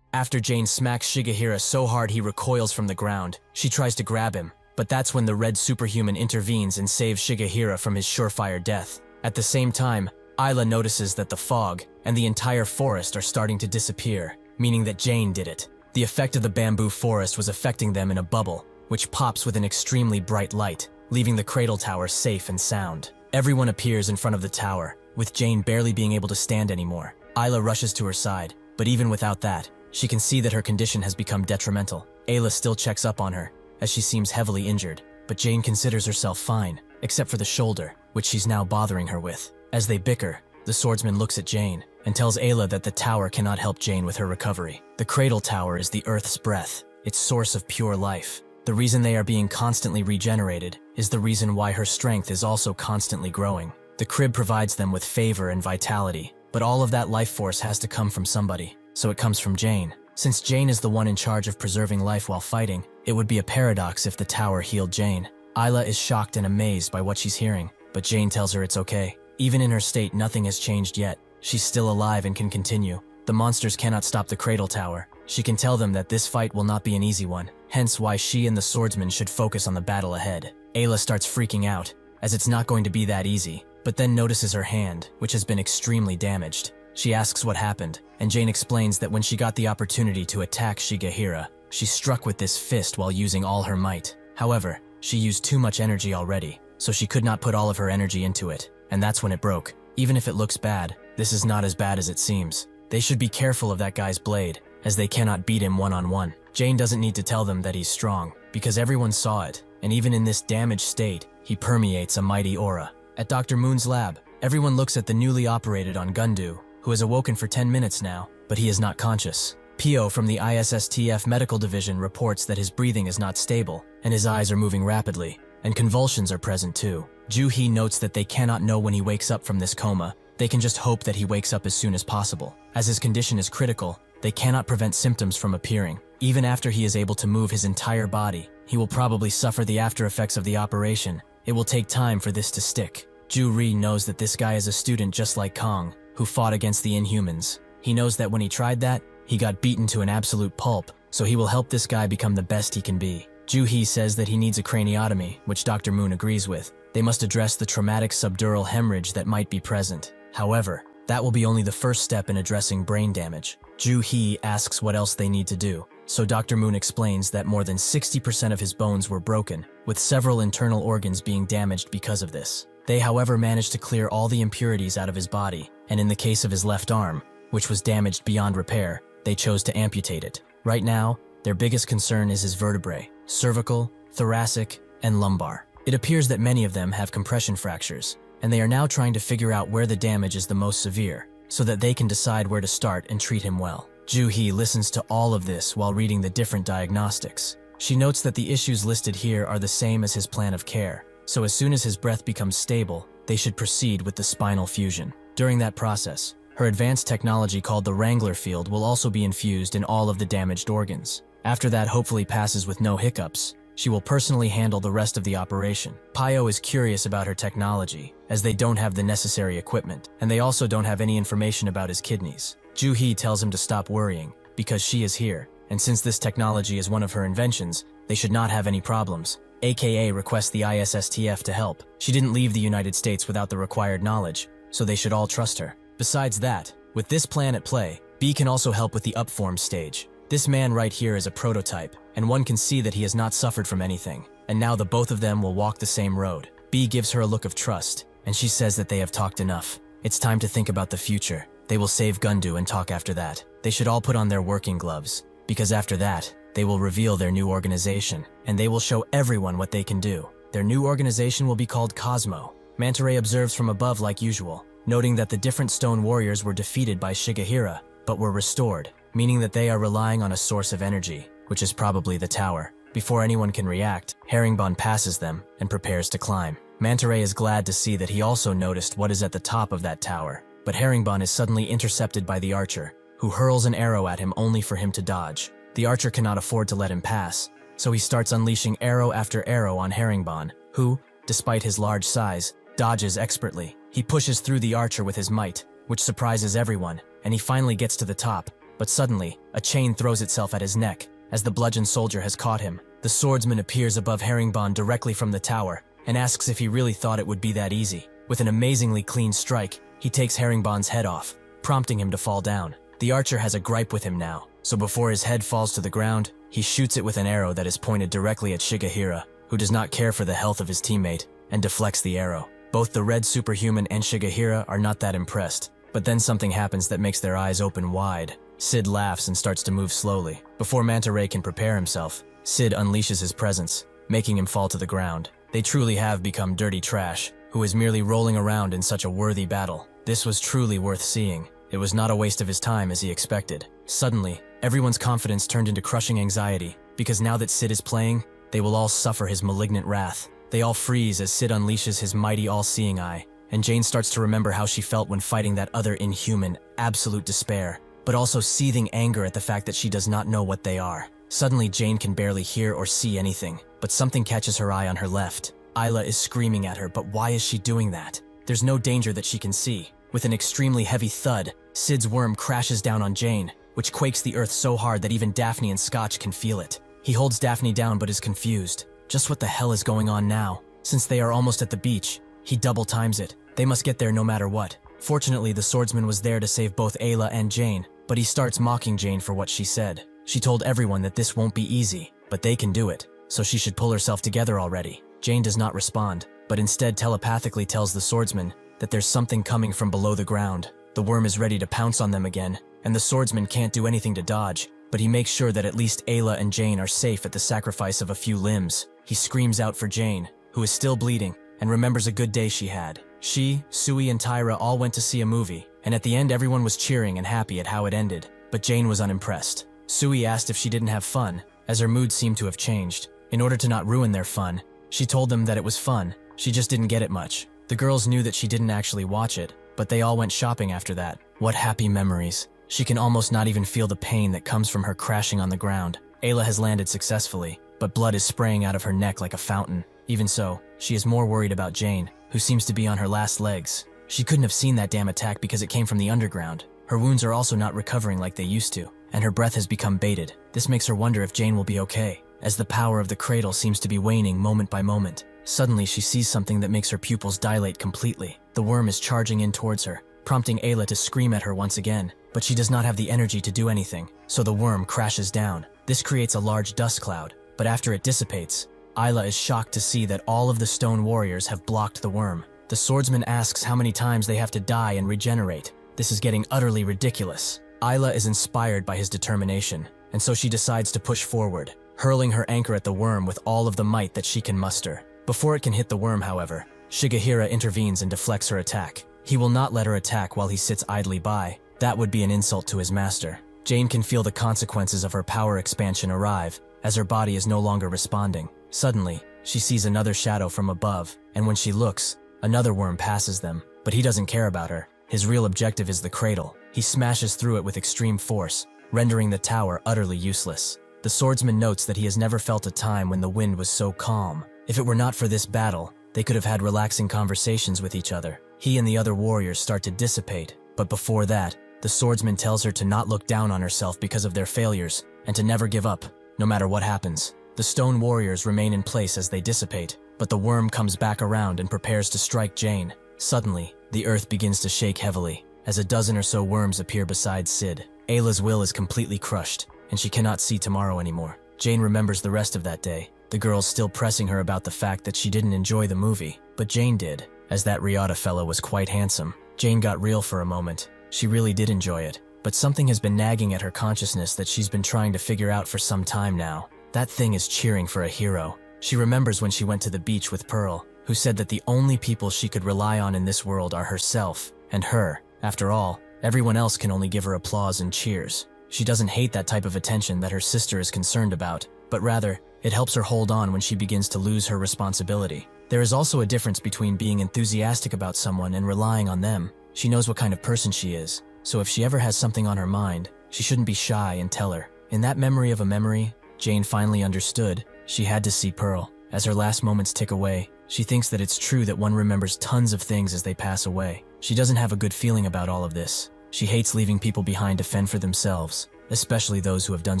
After Jane smacks Shigehira so hard he recoils from the ground, she tries to grab him, but that's when the red superhuman intervenes and saves Shigehira from his surefire death. At the same time, Isla notices that the fog and the entire forest are starting to disappear, meaning that Jane did it. The effect of the bamboo forest was affecting them in a bubble, which pops with an extremely bright light, leaving the cradle tower safe and sound. Everyone appears in front of the tower, with Jane barely being able to stand anymore. Isla rushes to her side, but even without that, she can see that her condition has become detrimental. Ayla still checks up on her, as she seems heavily injured, but Jane considers herself fine, except for the shoulder, which she's now bothering her with. As they bicker, the swordsman looks at Jane, and tells Ayla that the tower cannot help Jane with her recovery. The cradle tower is the Earth's breath, its source of pure life. The reason they are being constantly regenerated is the reason why her strength is also constantly growing. The crib provides them with favor and vitality, but all of that life force has to come from somebody, so it comes from Jane. Since Jane is the one in charge of preserving life while fighting, it would be a paradox if the tower healed Jane. Isla is shocked and amazed by what she's hearing, but Jane tells her it's okay. Even in her state, nothing has changed yet. She's still alive and can continue. The monsters cannot stop the cradle tower. She can tell them that this fight will not be an easy one, hence why she and the swordsman should focus on the battle ahead. Ayla starts freaking out, as it's not going to be that easy, but then notices her hand, which has been extremely damaged. She asks what happened, and Jane explains that when she got the opportunity to attack Shigehira, she struck with this fist while using all her might. However, she used too much energy already, so she could not put all of her energy into it, and that's when it broke. Even if it looks bad, this is not as bad as it seems. They should be careful of that guy's blade, as they cannot beat him one-on-one. Jane doesn't need to tell them that he's strong, because everyone saw it, and even in this damaged state, he permeates a mighty aura. At Dr. Moon's lab, everyone looks at the newly operated on Gundu, who has awoken for 10 minutes now, but he is not conscious. Pio from the ISSTF medical division reports that his breathing is not stable, and his eyes are moving rapidly, and convulsions are present too. Ju-hee notes that they cannot know when he wakes up from this coma. They can just hope that he wakes up as soon as possible. As his condition is critical, they cannot prevent symptoms from appearing. Even after he is able to move his entire body, he will probably suffer the after effects of the operation. It will take time for this to stick. Ju-ri knows that this guy is a student just like Kang, who fought against the Inhumans. He knows that when he tried that, he got beaten to an absolute pulp, so he will help this guy become the best he can be. Joo-hee says that he needs a craniotomy, which Dr. Moon agrees with. They must address the traumatic subdural hemorrhage that might be present. However, that will be only the first step in addressing brain damage. Joo-hee asks what else they need to do, so Dr. Moon explains that more than 60% of his bones were broken, with several internal organs being damaged because of this. They, however, managed to clear all the impurities out of his body, and in the case of his left arm, which was damaged beyond repair, they chose to amputate it. Right now, their biggest concern is his vertebrae, cervical, thoracic, and lumbar. It appears that many of them have compression fractures, and they are now trying to figure out where the damage is the most severe, so that they can decide where to start and treat him well. Joo-hee listens to all of this while reading the different diagnostics. She notes that the issues listed here are the same as his plan of care, so as soon as his breath becomes stable, they should proceed with the spinal fusion. During that process, her advanced technology called the Wrangler field will also be infused in all of the damaged organs. After that hopefully passes with no hiccups, she will personally handle the rest of the operation. Pio is curious about her technology, as they don't have the necessary equipment, and they also don't have any information about his kidneys. Joo-hee tells him to stop worrying, because she is here, and since this technology is one of her inventions, they should not have any problems. AKA requests the ISSTF to help. She didn't leave the United States without the required knowledge, so they should all trust her. Besides that, with this plan at play, B can also help with the upform stage. This man right here is a prototype, and one can see that he has not suffered from anything, and now the both of them will walk the same road. B gives her a look of trust, and she says that they have talked enough. It's time to think about the future. They will save Gundu and talk after that. They should all put on their working gloves, because after that, they will reveal their new organization, and they will show everyone what they can do. Their new organization will be called Cosmo. Manta Ray observes from above like usual, noting that the different stone warriors were defeated by Shigehira, but were restored, meaning that they are relying on a source of energy, which is probably the tower. Before anyone can react, Herringbone passes them and prepares to climb. Manta Ray is glad to see that he also noticed what is at the top of that tower, but Herringbone is suddenly intercepted by the archer, who hurls an arrow at him only for him to dodge. The archer cannot afford to let him pass, so he starts unleashing arrow after arrow on Herringbone, who, despite his large size, dodges expertly. He pushes through the archer with his might, which surprises everyone, and he finally gets to the top, but suddenly, a chain throws itself at his neck, as the bludgeoned soldier has caught him. The swordsman appears above Herringbone directly from the tower, and asks if he really thought it would be that easy. With an amazingly clean strike, he takes Herringbone's head off, prompting him to fall down. The archer has a gripe with him now, so before his head falls to the ground, he shoots it with an arrow that is pointed directly at Shigehira, who does not care for the health of his teammate, and deflects the arrow. Both the red superhuman and Shigehira are not that impressed, but then something happens that makes their eyes open wide. Sid laughs and starts to move slowly. Before Manta Ray can prepare himself, Sid unleashes his presence, making him fall to the ground. They truly have become dirty trash, who is merely rolling around in such a worthy battle. This was truly worth seeing. It was not a waste of his time as he expected. Suddenly, everyone's confidence turned into crushing anxiety, because now that Sid is playing, they will all suffer his malignant wrath. They all freeze as Sid unleashes his mighty all-seeing eye, and Jane starts to remember how she felt when fighting that other inhuman, absolute despair, but also seething anger at the fact that she does not know what they are. Suddenly, Jane can barely hear or see anything, but something catches her eye on her left. Isla is screaming at her, but why is she doing that? There's no danger that she can see. With an extremely heavy thud, Sid's worm crashes down on Jane, which quakes the earth so hard that even Daphne and Scotch can feel it. He holds Daphne down but is confused. Just what the hell is going on now? Since they are almost at the beach, he double times it. They must get there no matter what. Fortunately, the swordsman was there to save both Ayla and Jane, but he starts mocking Jane for what she said. She told everyone that this won't be easy, but they can do it, so she should pull herself together already. Jane does not respond, but instead telepathically tells the swordsman that there's something coming from below the ground. The worm is ready to pounce on them again, and the swordsman can't do anything to dodge, but he makes sure that at least Ayla and Jane are safe at the sacrifice of a few limbs. He screams out for Jane, who is still bleeding, and remembers a good day she had. She, Sui, and Tyra all went to see a movie, and at the end everyone was cheering and happy at how it ended, but Jane was unimpressed. Sui asked if she didn't have fun, as her mood seemed to have changed. In order to not ruin their fun, she told them that it was fun, she just didn't get it much. The girls knew that she didn't actually watch it, but they all went shopping after that. What happy memories. She can almost not even feel the pain that comes from her crashing on the ground. Ayla has landed successfully, but blood is spraying out of her neck like a fountain. Even so, she is more worried about Jane, who seems to be on her last legs. She couldn't have seen that damn attack because it came from the underground. Her wounds are also not recovering like they used to. and her breath has become bated. This makes her wonder if Jane will be okay, as the power of the cradle seems to be waning moment by moment. Suddenly, she sees something that makes her pupils dilate completely. The worm is charging in towards her, prompting Ayla to scream at her once again, but she does not have the energy to do anything, so the worm crashes down. This creates a large dust cloud, but after it dissipates, Ayla is shocked to see that all of the stone warriors have blocked the worm. The swordsman asks how many times they have to die and regenerate. This is getting utterly ridiculous. Ayla is inspired by his determination, and so she decides to push forward, hurling her anchor at the worm with all of the might that she can muster. Before it can hit the worm, however, Shigehira intervenes and deflects her attack. He will not let her attack while he sits idly by. That would be an insult to his master. Jane can feel the consequences of her power expansion arrive, as her body is no longer responding. Suddenly, she sees another shadow from above, and when she looks, another worm passes them, but he doesn't care about her. His real objective is the cradle. He smashes through it with extreme force, rendering the tower utterly useless. The swordsman notes that he has never felt a time when the wind was so calm. If it were not for this battle, they could have had relaxing conversations with each other. He and the other warriors start to dissipate, but before that, the swordsman tells her to not look down on herself because of their failures, and to never give up, no matter what happens. The stone warriors remain in place as they dissipate, but the worm comes back around and prepares to strike Jane. Suddenly, the earth begins to shake heavily, as a dozen or so worms appear beside Sid. Ayla's will is completely crushed, and she cannot see tomorrow anymore. Jane remembers the rest of that day, the girls still pressing her about the fact that she didn't enjoy the movie, but Jane did, as that Ryota fellow was quite handsome. Jane got real for a moment. She really did enjoy it, but something has been nagging at her consciousness that she's been trying to figure out for some time now. That thing is cheering for a hero. She remembers when she went to the beach with Pearl, who said that the only people she could rely on in this world are herself and her. After all, everyone else can only give her applause and cheers. She doesn't hate that type of attention that her sister is concerned about, but rather, it helps her hold on when she begins to lose her responsibility. There is also a difference between being enthusiastic about someone and relying on them. She knows what kind of person she is, so if she ever has something on her mind, she shouldn't be shy and tell her. In that memory of a memory, Jane finally understood she had to see Pearl. As her last moments tick away, she thinks that it's true that one remembers tons of things as they pass away. She doesn't have a good feeling about all of this. She hates leaving people behind to fend for themselves, especially those who have done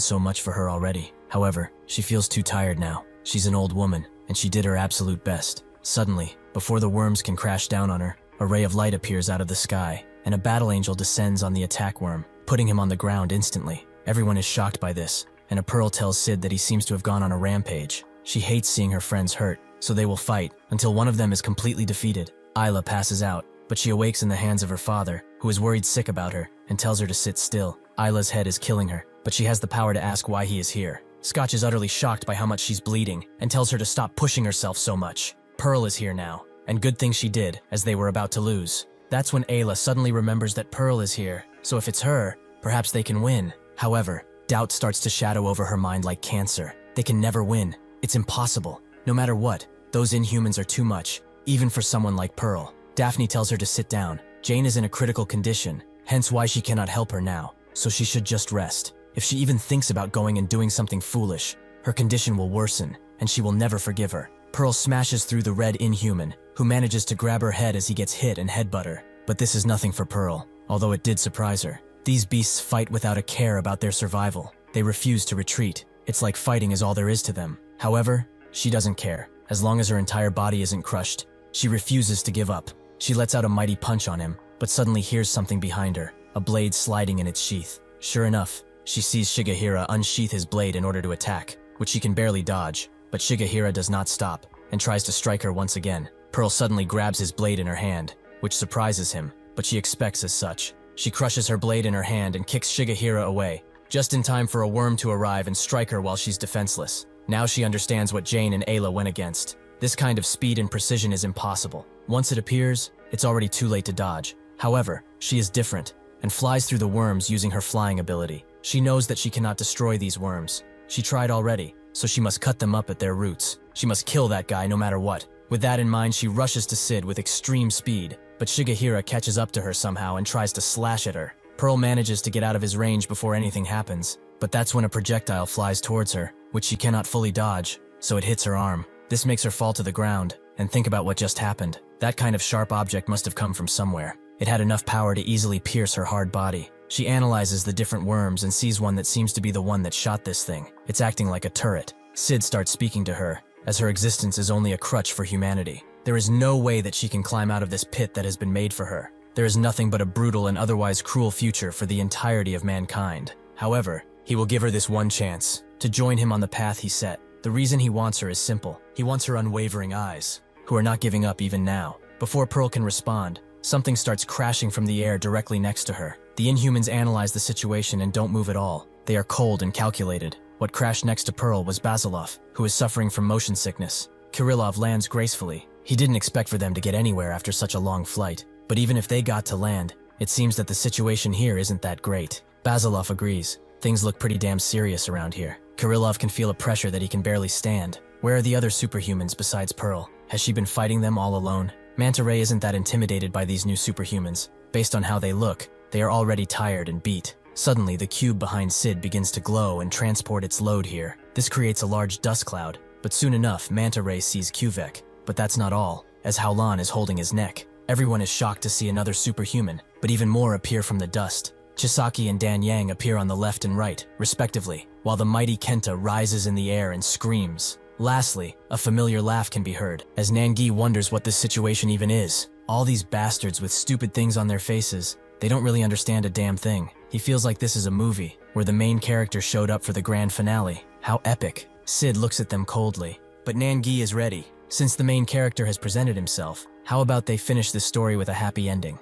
so much for her already. However, she feels too tired now. She's an old woman, and she did her absolute best. Suddenly, before the worms can crash down on her, a ray of light appears out of the sky, and a battle angel descends on the attack worm, putting him on the ground instantly. Everyone is shocked by this, and a Pearl tells Sid that he seems to have gone on a rampage. She hates seeing her friends hurt, so they will fight until one of them is completely defeated. Ayla passes out, but she awakes in the hands of her father, who is worried sick about her and tells her to sit still. Ayla's head is killing her, but she has the power to ask why he is here. Scotch is utterly shocked by how much she's bleeding and tells her to stop pushing herself so much. Pearl is here now, and good thing she did, as they were about to lose. That's when Ayla suddenly remembers that Pearl is here, so if it's her, perhaps they can win. However, doubt starts to shadow over her mind like cancer. They can never win. It's impossible. No matter what, those Inhumans are too much, even for someone like Pearl. Daphne tells her to sit down. Jane is in a critical condition, hence why she cannot help her now, so she should just rest. If she even thinks about going and doing something foolish, her condition will worsen, and she will never forgive her. Pearl smashes through the red Inhuman, who manages to grab her head as he gets hit and headbutt her. But this is nothing for Pearl, although it did surprise her. These beasts fight without a care about their survival. They refuse to retreat. It's like fighting is all there is to them. However, she doesn't care. As long as her entire body isn't crushed, she refuses to give up. She lets out a mighty punch on him, but suddenly hears something behind her, a blade sliding in its sheath. Sure enough, she sees Shigehira unsheath his blade in order to attack, which she can barely dodge, but Shigehira does not stop, and tries to strike her once again. Pearl suddenly grabs his blade in her hand, which surprises him, but she expects as such. She crushes her blade in her hand and kicks Shigehira away, just in time for a worm to arrive and strike her while she's defenseless. Now she understands what Jane and Ayla went against. This kind of speed and precision is impossible. Once it appears, it's already too late to dodge. However, she is different, and flies through the worms using her flying ability. She knows that she cannot destroy these worms. She tried already, so she must cut them up at their roots. She must kill that guy no matter what. With that in mind, she rushes to Sid with extreme speed, but Shigehira catches up to her somehow and tries to slash at her. Pearl manages to get out of his range before anything happens, but that's when a projectile flies towards her, which she cannot fully dodge, so it hits her arm. This makes her fall to the ground and think about what just happened. That kind of sharp object must have come from somewhere. It had enough power to easily pierce her hard body. She analyzes the different worms and sees one that seems to be the one that shot this thing. It's acting like a turret. Sid starts speaking to her, as her existence is only a crutch for humanity. There is no way that she can climb out of this pit that has been made for her. There is nothing but a brutal and otherwise cruel future for the entirety of mankind. However, he will give her this one chance, to join him on the path he set. The reason he wants her is simple. He wants her unwavering eyes, who are not giving up even now. Before Pearl can respond, something starts crashing from the air directly next to her. The Inhumans analyze the situation and don't move at all. They are cold and calculated. What crashed next to Pearl was Basilov, who is suffering from motion sickness. Kirillov lands gracefully. He didn't expect for them to get anywhere after such a long flight. But even if they got to land, it seems that the situation here isn't that great. Basilov agrees. Things look pretty damn serious around here. Kirillov can feel a pressure that he can barely stand. Where are the other superhumans besides Pearl? Has she been fighting them all alone? Manta Ray isn't that intimidated by these new superhumans. Based on how they look, they are already tired and beat. Suddenly, the cube behind Sid begins to glow and transport its load here. This creates a large dust cloud, but soon enough, Manta Ray sees Kuvek. But that's not all, as Howlan is holding his neck. Everyone is shocked to see another superhuman, but even more appear from the dust. Chisaki and Dan Yang appear on the left and right, respectively, while the mighty Kenta rises in the air and screams. Lastly, a familiar laugh can be heard, as Nangi wonders what this situation even is. All these bastards with stupid things on their faces, they don't really understand a damn thing. He feels like this is a movie, where the main character showed up for the grand finale. How epic. Sid looks at them coldly. But Nangi is ready. Since the main character has presented himself, how about they finish this story with a happy ending?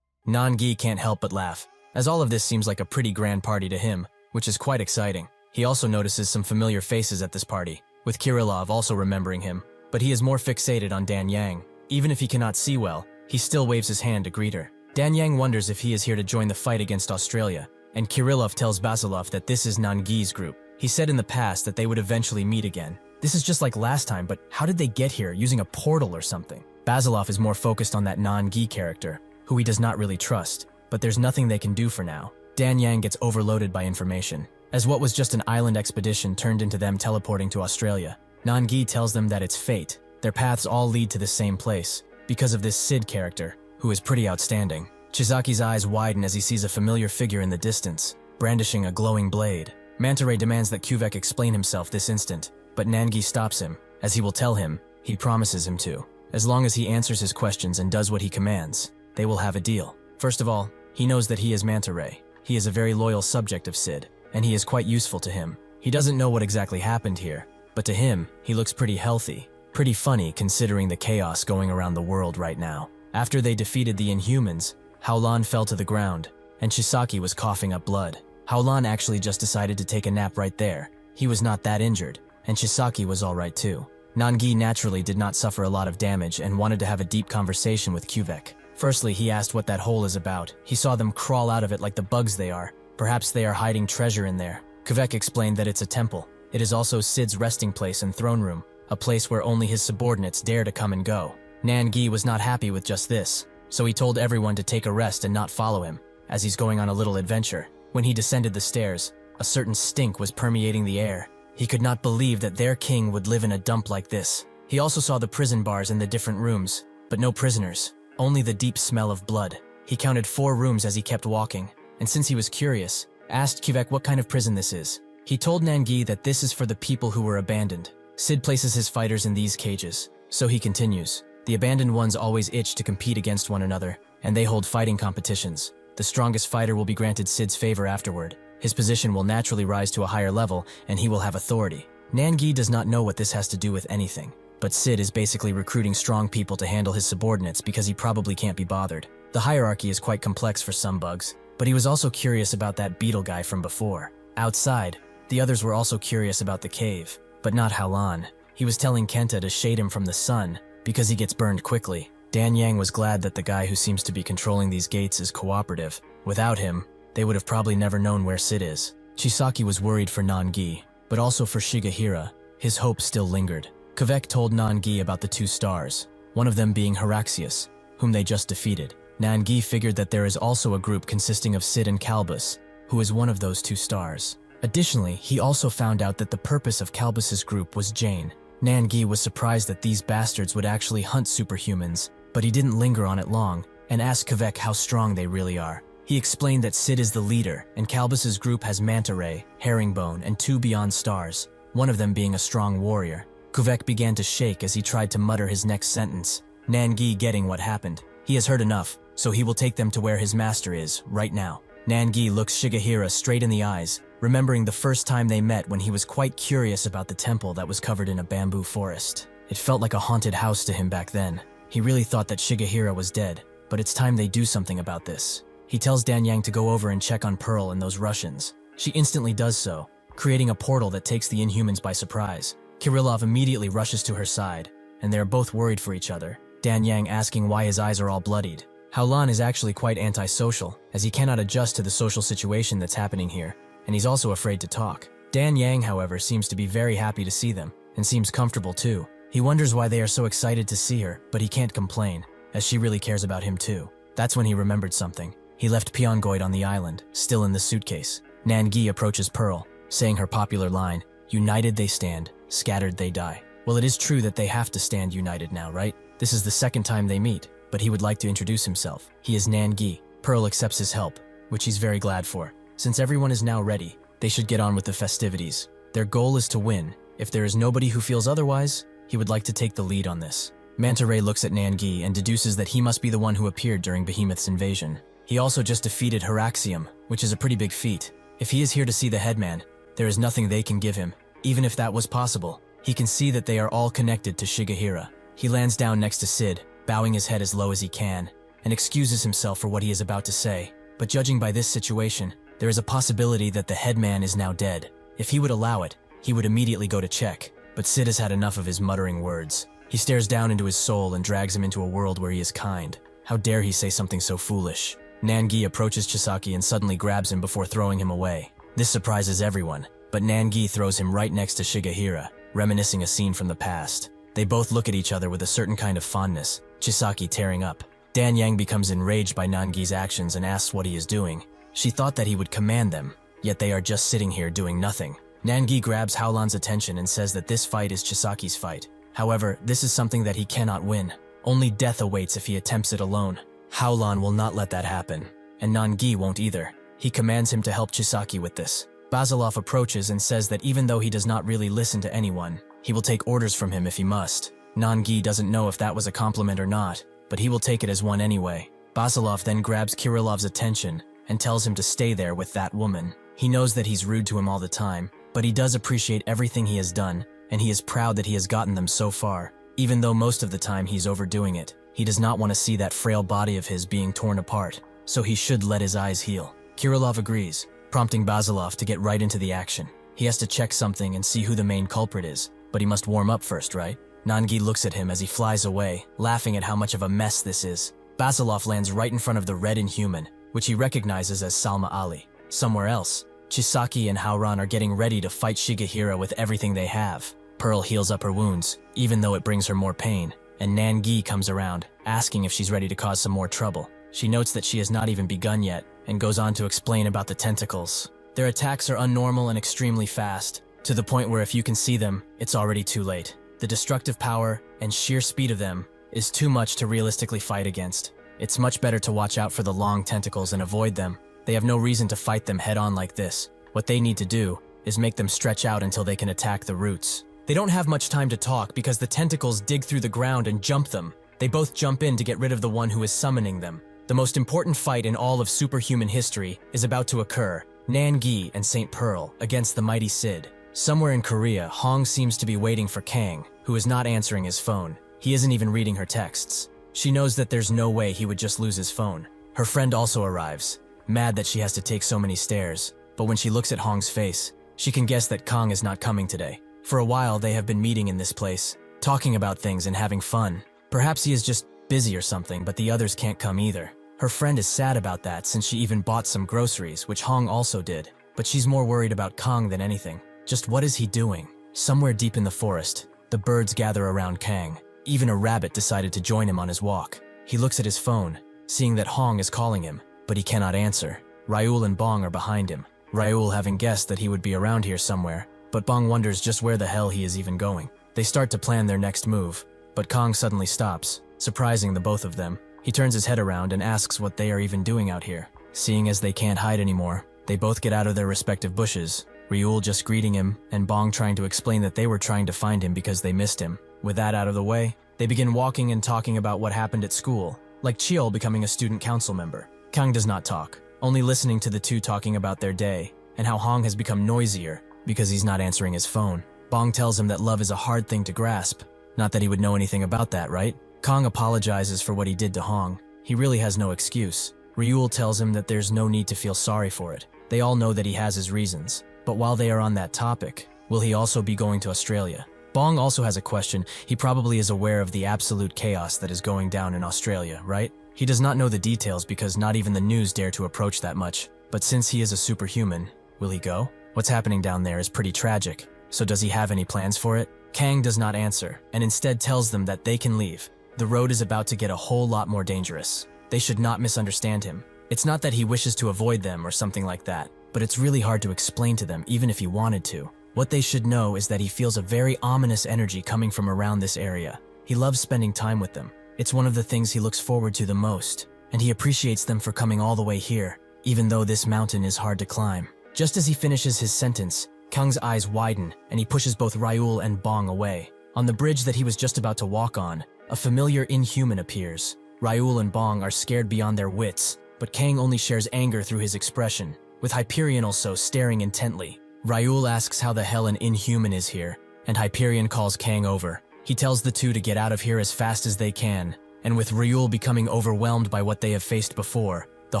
Nangi can't help but laugh, as all of this seems like a pretty grand party to him, which is quite exciting. He also notices some familiar faces at this party, with Kirillov also remembering him, but he is more fixated on Dan Yang. Even if he cannot see well, he still waves his hand to greet her. Dan Yang wonders if he is here to join the fight against Australia, and Kirillov tells Basilov that this is Nangi's group. He said in the past that they would eventually meet again. This is just like last time, but how did they get here, using a portal or something? Basilov is more focused on that Nangi character, who he does not really trust, but there's nothing they can do for now. Dan Yang gets overloaded by information, as what was just an island expedition turned into them teleporting to Australia. Nangi tells them that it's fate. Their paths all lead to the same place, because of this Sid character, who is pretty outstanding. Chisaki's eyes widen as he sees a familiar figure in the distance, brandishing a glowing blade. Manta Ray demands that Kuvek explain himself this instant, but Nangi stops him, as he will tell him. He promises him to. As long as he answers his questions and does what he commands, they will have a deal. First of all, he knows that he is Manta Ray. He is a very loyal subject of Sid, and he is quite useful to him. He doesn't know what exactly happened here, but to him, he looks pretty healthy. Pretty funny considering the chaos going around the world right now. After they defeated the Inhumans, Howlan fell to the ground, and Chisaki was coughing up blood. Howlan actually just decided to take a nap right there. He was not that injured, and Chisaki was alright too. Nangi naturally did not suffer a lot of damage and wanted to have a deep conversation with Kuvek. Firstly, he asked what that hole is about. He saw them crawl out of it like the bugs they are. Perhaps they are hiding treasure in there. Kuvek explained that it's a temple. It is also Sid's resting place and throne room, a place where only his subordinates dare to come and go. Nangi was not happy with just this, so he told everyone to take a rest and not follow him, as he's going on a little adventure. When he descended the stairs, a certain stink was permeating the air. He could not believe that their king would live in a dump like this. He also saw the prison bars in the different rooms, but no prisoners, only the deep smell of blood. He counted 4 rooms as he kept walking, and since he was curious, asked Kuvek what kind of prison this is. He told Nangi that this is for the people who were abandoned. Sid places his fighters in these cages, so he continues. The abandoned ones always itch to compete against one another, and they hold fighting competitions. The strongest fighter will be granted Sid's favor afterward. His position will naturally rise to a higher level, and he will have authority. Nangi does not know what this has to do with anything, but Sid is basically recruiting strong people to handle his subordinates because he probably can't be bothered. The hierarchy is quite complex for some bugs, but he was also curious about that beetle guy from before. Outside, the others were also curious about the cave, but not Howlan. He was telling Kenta to shade him from the sun, because he gets burned quickly. Dan Yang was glad that the guy who seems to be controlling these gates is cooperative. Without him, they would have probably never known where Sid is. Chisaki was worried for Nangi, but also for Shigehira. His hope still lingered. Kuvek told Nangi about the 2 stars, one of them being Heraxius, whom they just defeated. Nangi figured that there is also a group consisting of Sid and Kalbus, who is one of those 2 stars. Additionally, he also found out that the purpose of Kalbus's group was Jane. Nangi was surprised that these bastards would actually hunt superhumans, but he didn't linger on it long, and asked Kuvek how strong they really are. He explained that Sid is the leader, and Calbus's group has Manta Ray, Herringbone, and 2 Beyond Stars, one of them being a strong warrior. Kuvek began to shake as he tried to mutter his next sentence. Nangi getting what happened. He has heard enough, so he will take them to where his master is, right now. Nangi looks Shigehira straight in the eyes, remembering the first time they met when he was quite curious about the temple that was covered in a bamboo forest. It felt like a haunted house to him back then. He really thought that Shigehira was dead, but it's time they do something about this. He tells Danyang to go over and check on Pearl and those Russians. She instantly does so, creating a portal that takes the Inhumans by surprise. Kirillov immediately rushes to her side, and they are both worried for each other, Danyang asking why his eyes are all bloodied. Haolan is actually quite antisocial, as he cannot adjust to the social situation that's happening here, and he's also afraid to talk. Danyang, however, seems to be very happy to see them, and seems comfortable too. He wonders why they are so excited to see her, but he can't complain, as she really cares about him too. That's when he remembered something. He left Pyeonggoid on the island, still in the suitcase. Nangi approaches Pearl, saying her popular line, "United they stand, scattered they die." Well, it is true that they have to stand united now, right? This is the second time they meet, but he would like to introduce himself. He is Nangi. Pearl accepts his help, which he's very glad for. Since everyone is now ready, they should get on with the festivities. Their goal is to win. If there is nobody who feels otherwise, he would like to take the lead on this. Manta Ray looks at Nangi and deduces that he must be the one who appeared during Behemoth's invasion. He also just defeated Heraxium, which is a pretty big feat. If he is here to see the headman, there is nothing they can give him. Even if that was possible, he can see that they are all connected to Shigehira. He lands down next to Sid, bowing his head as low as he can, and excuses himself for what he is about to say. But judging by this situation, there is a possibility that the headman is now dead. If he would allow it, he would immediately go to check, but Sid has had enough of his muttering words. He stares down into his soul and drags him into a world where he is kind. How dare he say something so foolish? Nangi approaches Chisaki and suddenly grabs him before throwing him away. This surprises everyone, but Nangi throws him right next to Shigehira, reminiscing a scene from the past. They both look at each other with a certain kind of fondness, Chisaki tearing up. Danyang becomes enraged by Nangi's actions and asks what he is doing. She thought that he would command them, yet they are just sitting here doing nothing. Nangi grabs Haolan's attention and says that this fight is Chisaki's fight. However, this is something that he cannot win. Only death awaits if he attempts it alone. Haolan will not let that happen, and Nangi won't either. He commands him to help Chisaki with this. Basilov approaches and says that even though he does not really listen to anyone, he will take orders from him if he must. Nangi doesn't know if that was a compliment or not, but he will take it as one anyway. Basilov then grabs Kirillov's attention and tells him to stay there with that woman. He knows that he's rude to him all the time, but he does appreciate everything he has done, and he is proud that he has gotten them so far. Even though most of the time he's overdoing it, he does not want to see that frail body of his being torn apart, so he should let his eyes heal. Kirillov agrees, prompting Basilov to get right into the action. He has to check something and see who the main culprit is, but he must warm up first, right? Nangi looks at him as he flies away, laughing at how much of a mess this is. Basilov lands right in front of the red Inhuman, which he recognizes as Salma Ali. Somewhere else, Chisaki and Haoran are getting ready to fight Shigehira with everything they have. Pearl heals up her wounds, even though it brings her more pain, and Nangi comes around, asking if she's ready to cause some more trouble. She notes that she has not even begun yet, and goes on to explain about the tentacles. Their attacks are unnormal and extremely fast, to the point where if you can see them, it's already too late. The destructive power and sheer speed of them is too much to realistically fight against. It's much better to watch out for the long tentacles and avoid them. They have no reason to fight them head-on like this. What they need to do is make them stretch out until they can attack the roots. They don't have much time to talk because the tentacles dig through the ground and jump them. They both jump in to get rid of the one who is summoning them. The most important fight in all of superhuman history is about to occur. Nangi and St. Pearl against the mighty Sid. Somewhere in Korea, Hong seems to be waiting for Kang, who is not answering his phone. He isn't even reading her texts. She knows that there's no way he would just lose his phone. Her friend also arrives, mad that she has to take so many stairs. But when she looks at Hong's face, she can guess that Kang is not coming today. For a while, they have been meeting in this place, talking about things and having fun. Perhaps he is just busy or something, but the others can't come either. Her friend is sad about that since she even bought some groceries, which Hong also did. But she's more worried about Kang than anything. Just what is he doing? Somewhere deep in the forest, the birds gather around Kang. Even a rabbit decided to join him on his walk. He looks at his phone, seeing that Hong is calling him, but he cannot answer. Raoul and Bong are behind him. Raoul having guessed that he would be around here somewhere, but Bong wonders just where the hell he is even going. They start to plan their next move, but Kang suddenly stops, surprising the both of them. He turns his head around and asks what they are even doing out here. Seeing as they can't hide anymore, they both get out of their respective bushes, Ryul just greeting him and Bong trying to explain that they were trying to find him because they missed him. With that out of the way, they begin walking and talking about what happened at school, like Cheol becoming a student council member. Kang does not talk, only listening to the two talking about their day and how Hong has become noisier because he's not answering his phone. Bong tells him that love is a hard thing to grasp. Not that he would know anything about that, right? Kang apologizes for what he did to Hong. He really has no excuse. Ryul tells him that there's no need to feel sorry for it. They all know that he has his reasons. But while they are on that topic, will he also be going to Australia? Bong also has a question. He probably is aware of the absolute chaos that is going down in Australia, right? He does not know the details because not even the news dare to approach that much. But since he is a superhuman, will he go? What's happening down there is pretty tragic. So does he have any plans for it? Kang does not answer, and instead tells them that they can leave. The road is about to get a whole lot more dangerous. They should not misunderstand him. It's not that he wishes to avoid them or something like that, but it's really hard to explain to them even if he wanted to. What they should know is that he feels a very ominous energy coming from around this area. He loves spending time with them. It's one of the things he looks forward to the most, and he appreciates them for coming all the way here, even though this mountain is hard to climb. Just as he finishes his sentence, Kang's eyes widen, and he pushes both Ryul and Bong away. On the bridge that he was just about to walk on, a familiar Inhuman appears. Ryul and Bong are scared beyond their wits, but Kang only shares anger through his expression, with Hyperion also staring intently. Ryul asks how the hell an Inhuman is here, and Hyperion calls Kang over. He tells the two to get out of here as fast as they can, and with Ryul becoming overwhelmed by what they have faced before, the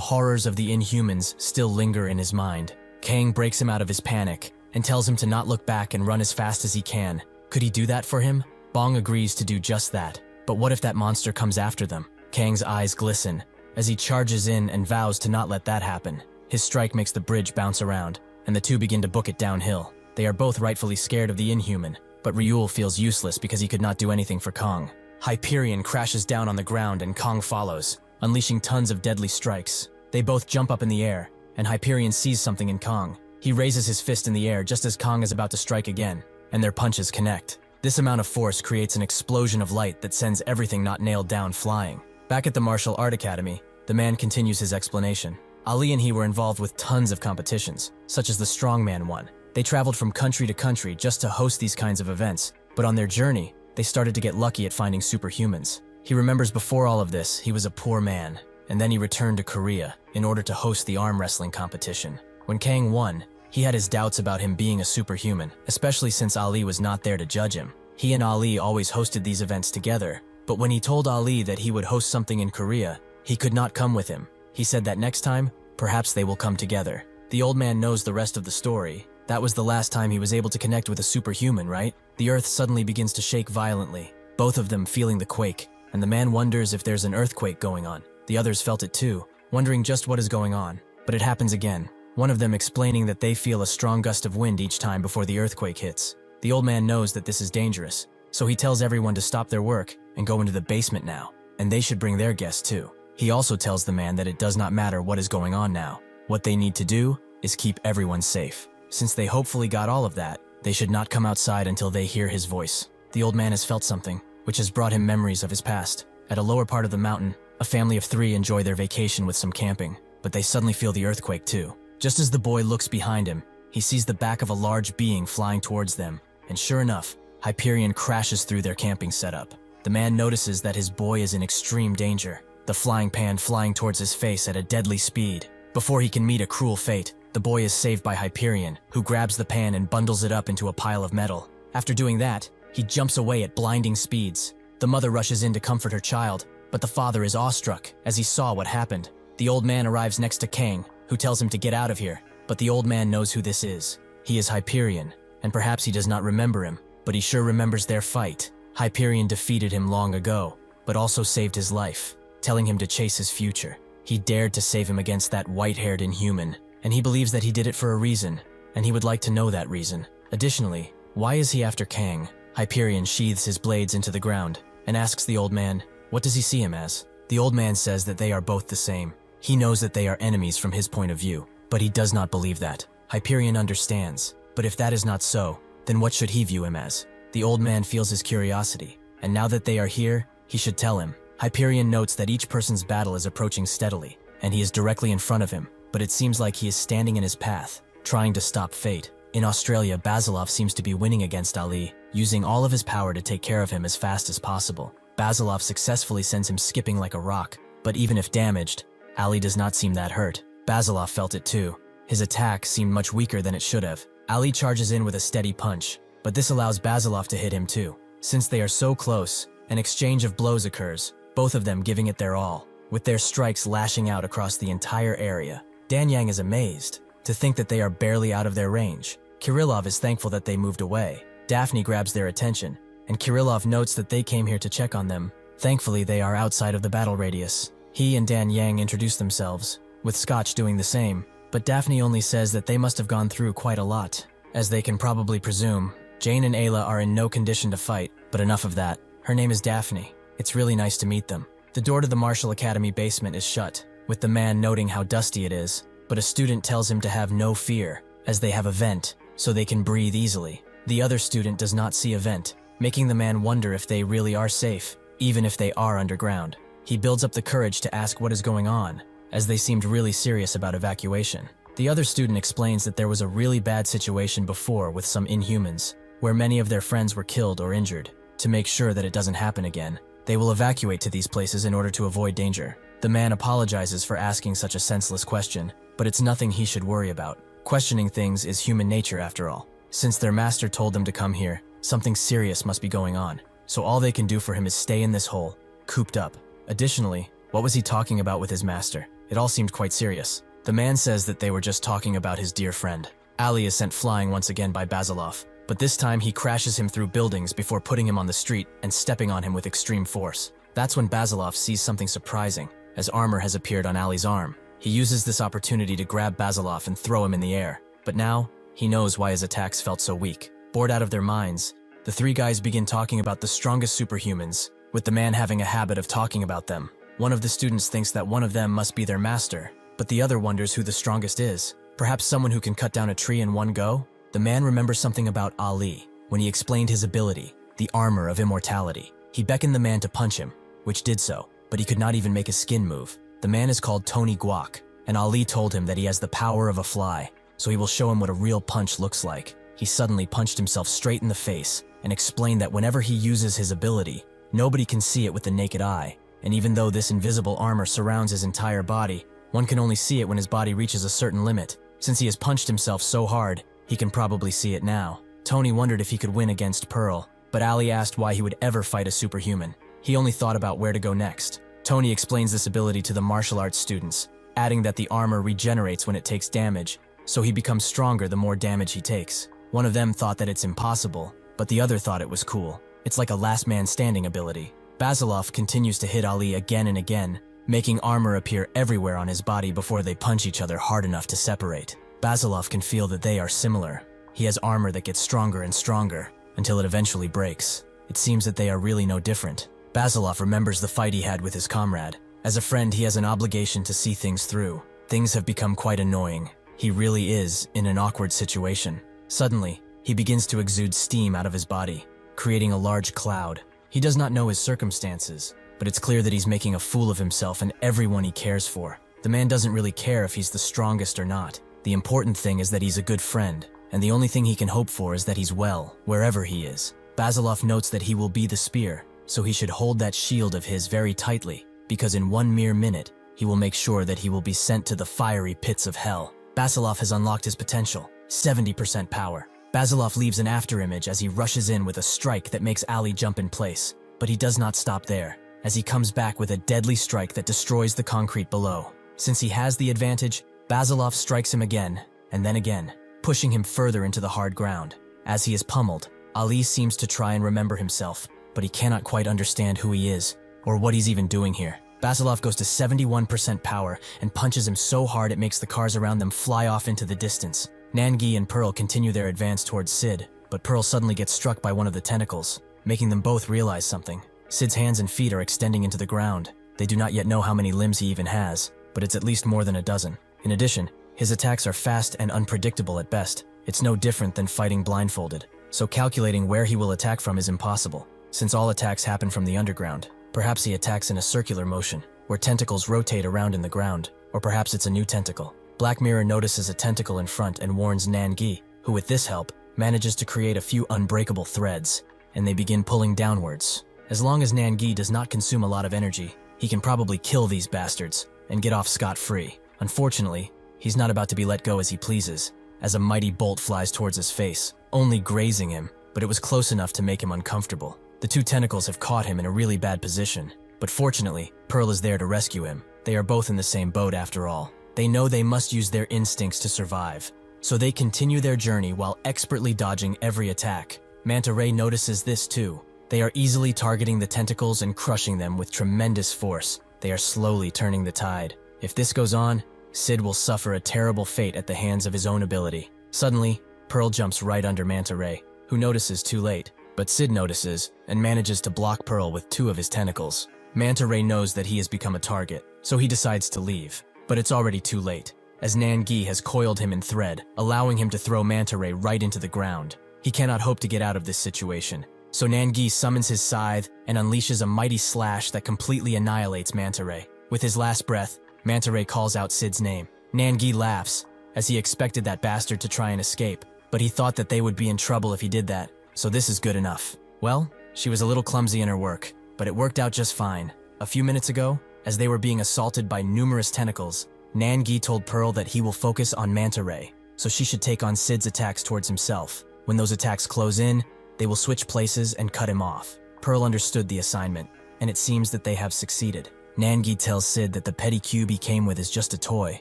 horrors of the Inhumans still linger in his mind. Kang breaks him out of his panic, and tells him to not look back and run as fast as he can. Could he do that for him? Bong agrees to do just that. But what if that monster comes after them? Kang's eyes glisten as he charges in and vows to not let that happen. His strike makes the bridge bounce around, and the two begin to book it downhill. They are both rightfully scared of the Inhuman, but Ryul feels useless because he could not do anything for Kang. Hyperion crashes down on the ground and Kang follows, unleashing tons of deadly strikes. They both jump up in the air, and Hyperion sees something in Kang. He raises his fist in the air just as Kang is about to strike again, and their punches connect. This amount of force creates an explosion of light that sends everything not nailed down flying. Back at the Martial Art Academy, the man continues his explanation. Ali and he were involved with tons of competitions, such as the Strongman one. They traveled from country to country just to host these kinds of events, but on their journey, they started to get lucky at finding superhumans. He remembers before all of this, he was a poor man, and then he returned to Korea in order to host the arm wrestling competition. When Kang won, he had his doubts about him being a superhuman, especially since Ali was not there to judge him. He and Ali always hosted these events together, but when he told Ali that he would host something in Korea, he could not come with him. He said that next time, perhaps they will come together. The old man knows the rest of the story. That was the last time he was able to connect with a superhuman, right? The earth suddenly begins to shake violently, both of them feeling the quake, and the man wonders if there's an earthquake going on. The others felt it too, wondering just what is going on. But it happens again, one of them explaining that they feel a strong gust of wind each time before the earthquake hits. The old man knows that this is dangerous, so he tells everyone to stop their work and go into the basement now, and they should bring their guests too. He also tells the man that it does not matter what is going on now. What they need to do is keep everyone safe. Since they hopefully got all of that, they should not come outside until they hear his voice. The old man has felt something, which has brought him memories of his past. At a lower part of the mountain, a family of 3 enjoy their vacation with some camping, but they suddenly feel the earthquake too. Just as the boy looks behind him, he sees the back of a large being flying towards them, and sure enough, Hyperion crashes through their camping setup. The man notices that his boy is in extreme danger, the flying pan flying towards his face at a deadly speed. Before he can meet a cruel fate, the boy is saved by Hyperion, who grabs the pan and bundles it up into a pile of metal. After doing that, he jumps away at blinding speeds. The mother rushes in to comfort her child, but the father is awestruck as he saw what happened. The old man arrives next to Kang, who tells him to get out of here, but the old man knows who this is. He is Hyperion, and perhaps he does not remember him, but he sure remembers their fight. Hyperion defeated him long ago, but also saved his life, telling him to chase his future. He dared to save him against that white-haired Inhuman, and he believes that he did it for a reason, and he would like to know that reason. Additionally, why is he after Kang? Hyperion sheathes his blades into the ground and asks the old man, what does he see him as? The old man says that they are both the same. He knows that they are enemies from his point of view, but he does not believe that. Hyperion understands, but if that is not so, then what should he view him as? The old man feels his curiosity, and now that they are here, he should tell him. Hyperion notes that each person's battle is approaching steadily. and he is directly in front of him, but it seems like he is standing in his path, trying to stop fate. In Australia, Basilov seems to be winning against Ali, using all of his power to take care of him as fast as possible. Basilov successfully sends him skipping like a rock, but even if damaged, Ali does not seem that hurt. Basilov felt it too. His attack seemed much weaker than it should have. Ali charges in with a steady punch, but this allows Basilov to hit him too. Since they are so close, an exchange of blows occurs, both of them giving it their all, with their strikes lashing out across the entire area. Dan Yang is amazed to think that they are barely out of their range. Kirillov is thankful that they moved away. Daphne grabs their attention, and Kirillov notes that they came here to check on them. Thankfully, they are outside of the battle radius. He and Dan Yang introduce themselves, with Scotch doing the same, but Daphne only says that they must have gone through quite a lot. As they can probably presume, Jane and Ayla are in no condition to fight, but enough of that. Her name is Daphne. It's really nice to meet them. The door to the Martial Academy basement is shut, with the man noting how dusty it is, but a student tells him to have no fear, as they have a vent, so they can breathe easily. The other student does not see a vent, making the man wonder if they really are safe, even if they are underground. He builds up the courage to ask what is going on, as they seemed really serious about evacuation. The other student explains that there was a really bad situation before with some Inhumans, where many of their friends were killed or injured. To make sure that it doesn't happen again, they will evacuate to these places in order to avoid danger. The man apologizes for asking such a senseless question, but it's nothing he should worry about. Questioning things is human nature after all. Since their master told them to come here, something serious must be going on, so all they can do for him is stay in this hole, cooped up. Additionally, what was he talking about with his master? It all seemed quite serious. The man says that they were just talking about his dear friend. Ali is sent flying once again by Basilov, but this time he crashes him through buildings before putting him on the street and stepping on him with extreme force. That's when Basilov sees something surprising, as armor has appeared on Ali's arm. He uses this opportunity to grab Basilov and throw him in the air, but now, he knows why his attacks felt so weak. Bored out of their minds, the three guys begin talking about the strongest superhumans, with the man having a habit of talking about them. One of the students thinks that one of them must be their master, but the other wonders who the strongest is. Perhaps someone who can cut down a tree in one go? The man remembers something about Ali when he explained his ability, the armor of immortality. He beckoned the man to punch him, which did so, but he could not even make his skin move. The man is called Tony Guak, and Ali told him that he has the power of a fly, so he will show him what a real punch looks like. He suddenly punched himself straight in the face and explained that whenever he uses his ability, nobody can see it with the naked eye, and even though this invisible armor surrounds his entire body, one can only see it when his body reaches a certain limit. Since he has punched himself so hard, he can probably see it now. Tony wondered if he could win against Pearl, but Ali asked why he would ever fight a superhuman. He only thought about where to go next. Tony explains this ability to the martial arts students, adding that the armor regenerates when it takes damage, so he becomes stronger the more damage he takes. One of them thought that it's impossible, but the other thought it was cool. It's like a last man standing ability. Basilov continues to hit Ali again and again, making armor appear everywhere on his body before they punch each other hard enough to separate. Basilov can feel that they are similar. He has armor that gets stronger and stronger, until it eventually breaks. It seems that they are really no different. Basilov remembers the fight he had with his comrade. As a friend, he has an obligation to see things through. Things have become quite annoying. He really is in an awkward situation. Suddenly, he begins to exude steam out of his body, creating a large cloud. He does not know his circumstances, but it's clear that he's making a fool of himself and everyone he cares for. The man doesn't really care if he's the strongest or not. The important thing is that he's a good friend, and the only thing he can hope for is that he's well, wherever he is. Basilov notes that he will be the spear, so he should hold that shield of his very tightly, because in one mere minute, he will make sure that he will be sent to the fiery pits of hell. Basilov has unlocked his potential, 70% power. Basilov leaves an afterimage as he rushes in with a strike that makes Ali jump in place, but he does not stop there, as he comes back with a deadly strike that destroys the concrete below. Since he has the advantage, Basilov strikes him again, and then again, pushing him further into the hard ground. As he is pummeled, Ali seems to try and remember himself, but he cannot quite understand who he is, or what he's even doing here. Basilov goes to 71% power and punches him so hard it makes the cars around them fly off into the distance. Nangi and Pearl continue their advance towards Sid, but Pearl suddenly gets struck by one of the tentacles, making them both realize something. Sid's hands and feet are extending into the ground. They do not yet know how many limbs he even has, but it's at least more than a dozen. In addition, his attacks are fast and unpredictable at best. It's no different than fighting blindfolded, so calculating where he will attack from is impossible. Since all attacks happen from the underground, perhaps he attacks in a circular motion, where tentacles rotate around in the ground. Or perhaps it's a new tentacle. Black Mirror notices a tentacle in front and warns Nangi, who with this help, manages to create a few unbreakable threads, and they begin pulling downwards. As long as Nangi does not consume a lot of energy, he can probably kill these bastards and get off scot-free. Unfortunately, he's not about to be let go as he pleases, as a mighty bolt flies towards his face, only grazing him, but it was close enough to make him uncomfortable. The two tentacles have caught him in a really bad position, but fortunately, Pearl is there to rescue him. They are both in the same boat after all. They know they must use their instincts to survive, so they continue their journey while expertly dodging every attack. Manta Ray notices this too. They are easily targeting the tentacles and crushing them with tremendous force. They are slowly turning the tide. If this goes on, Sid will suffer a terrible fate at the hands of his own ability. Suddenly, Pearl jumps right under Manta Ray, who notices too late, but Sid notices and manages to block Pearl with two of his tentacles. Manta Ray knows that he has become a target, so he decides to leave. But it's already too late, as Nangi has coiled him in thread, allowing him to throw Manta Ray right into the ground. He cannot hope to get out of this situation, so Nangi summons his scythe and unleashes a mighty slash that completely annihilates Manta Ray. With his last breath, Manta Ray calls out Sid's name. Nangi laughs, as he expected that bastard to try and escape, but he thought that they would be in trouble if he did that, so this is good enough. Well, she was a little clumsy in her work, but it worked out just fine. A few minutes ago, as they were being assaulted by numerous tentacles, Nangi told Pearl that he will focus on Manta Ray, so she should take on Sid's attacks towards himself. When those attacks close in, they will switch places and cut him off. Pearl understood the assignment, and it seems that they have succeeded. Nangi tells Sid that the petty cube he came with is just a toy,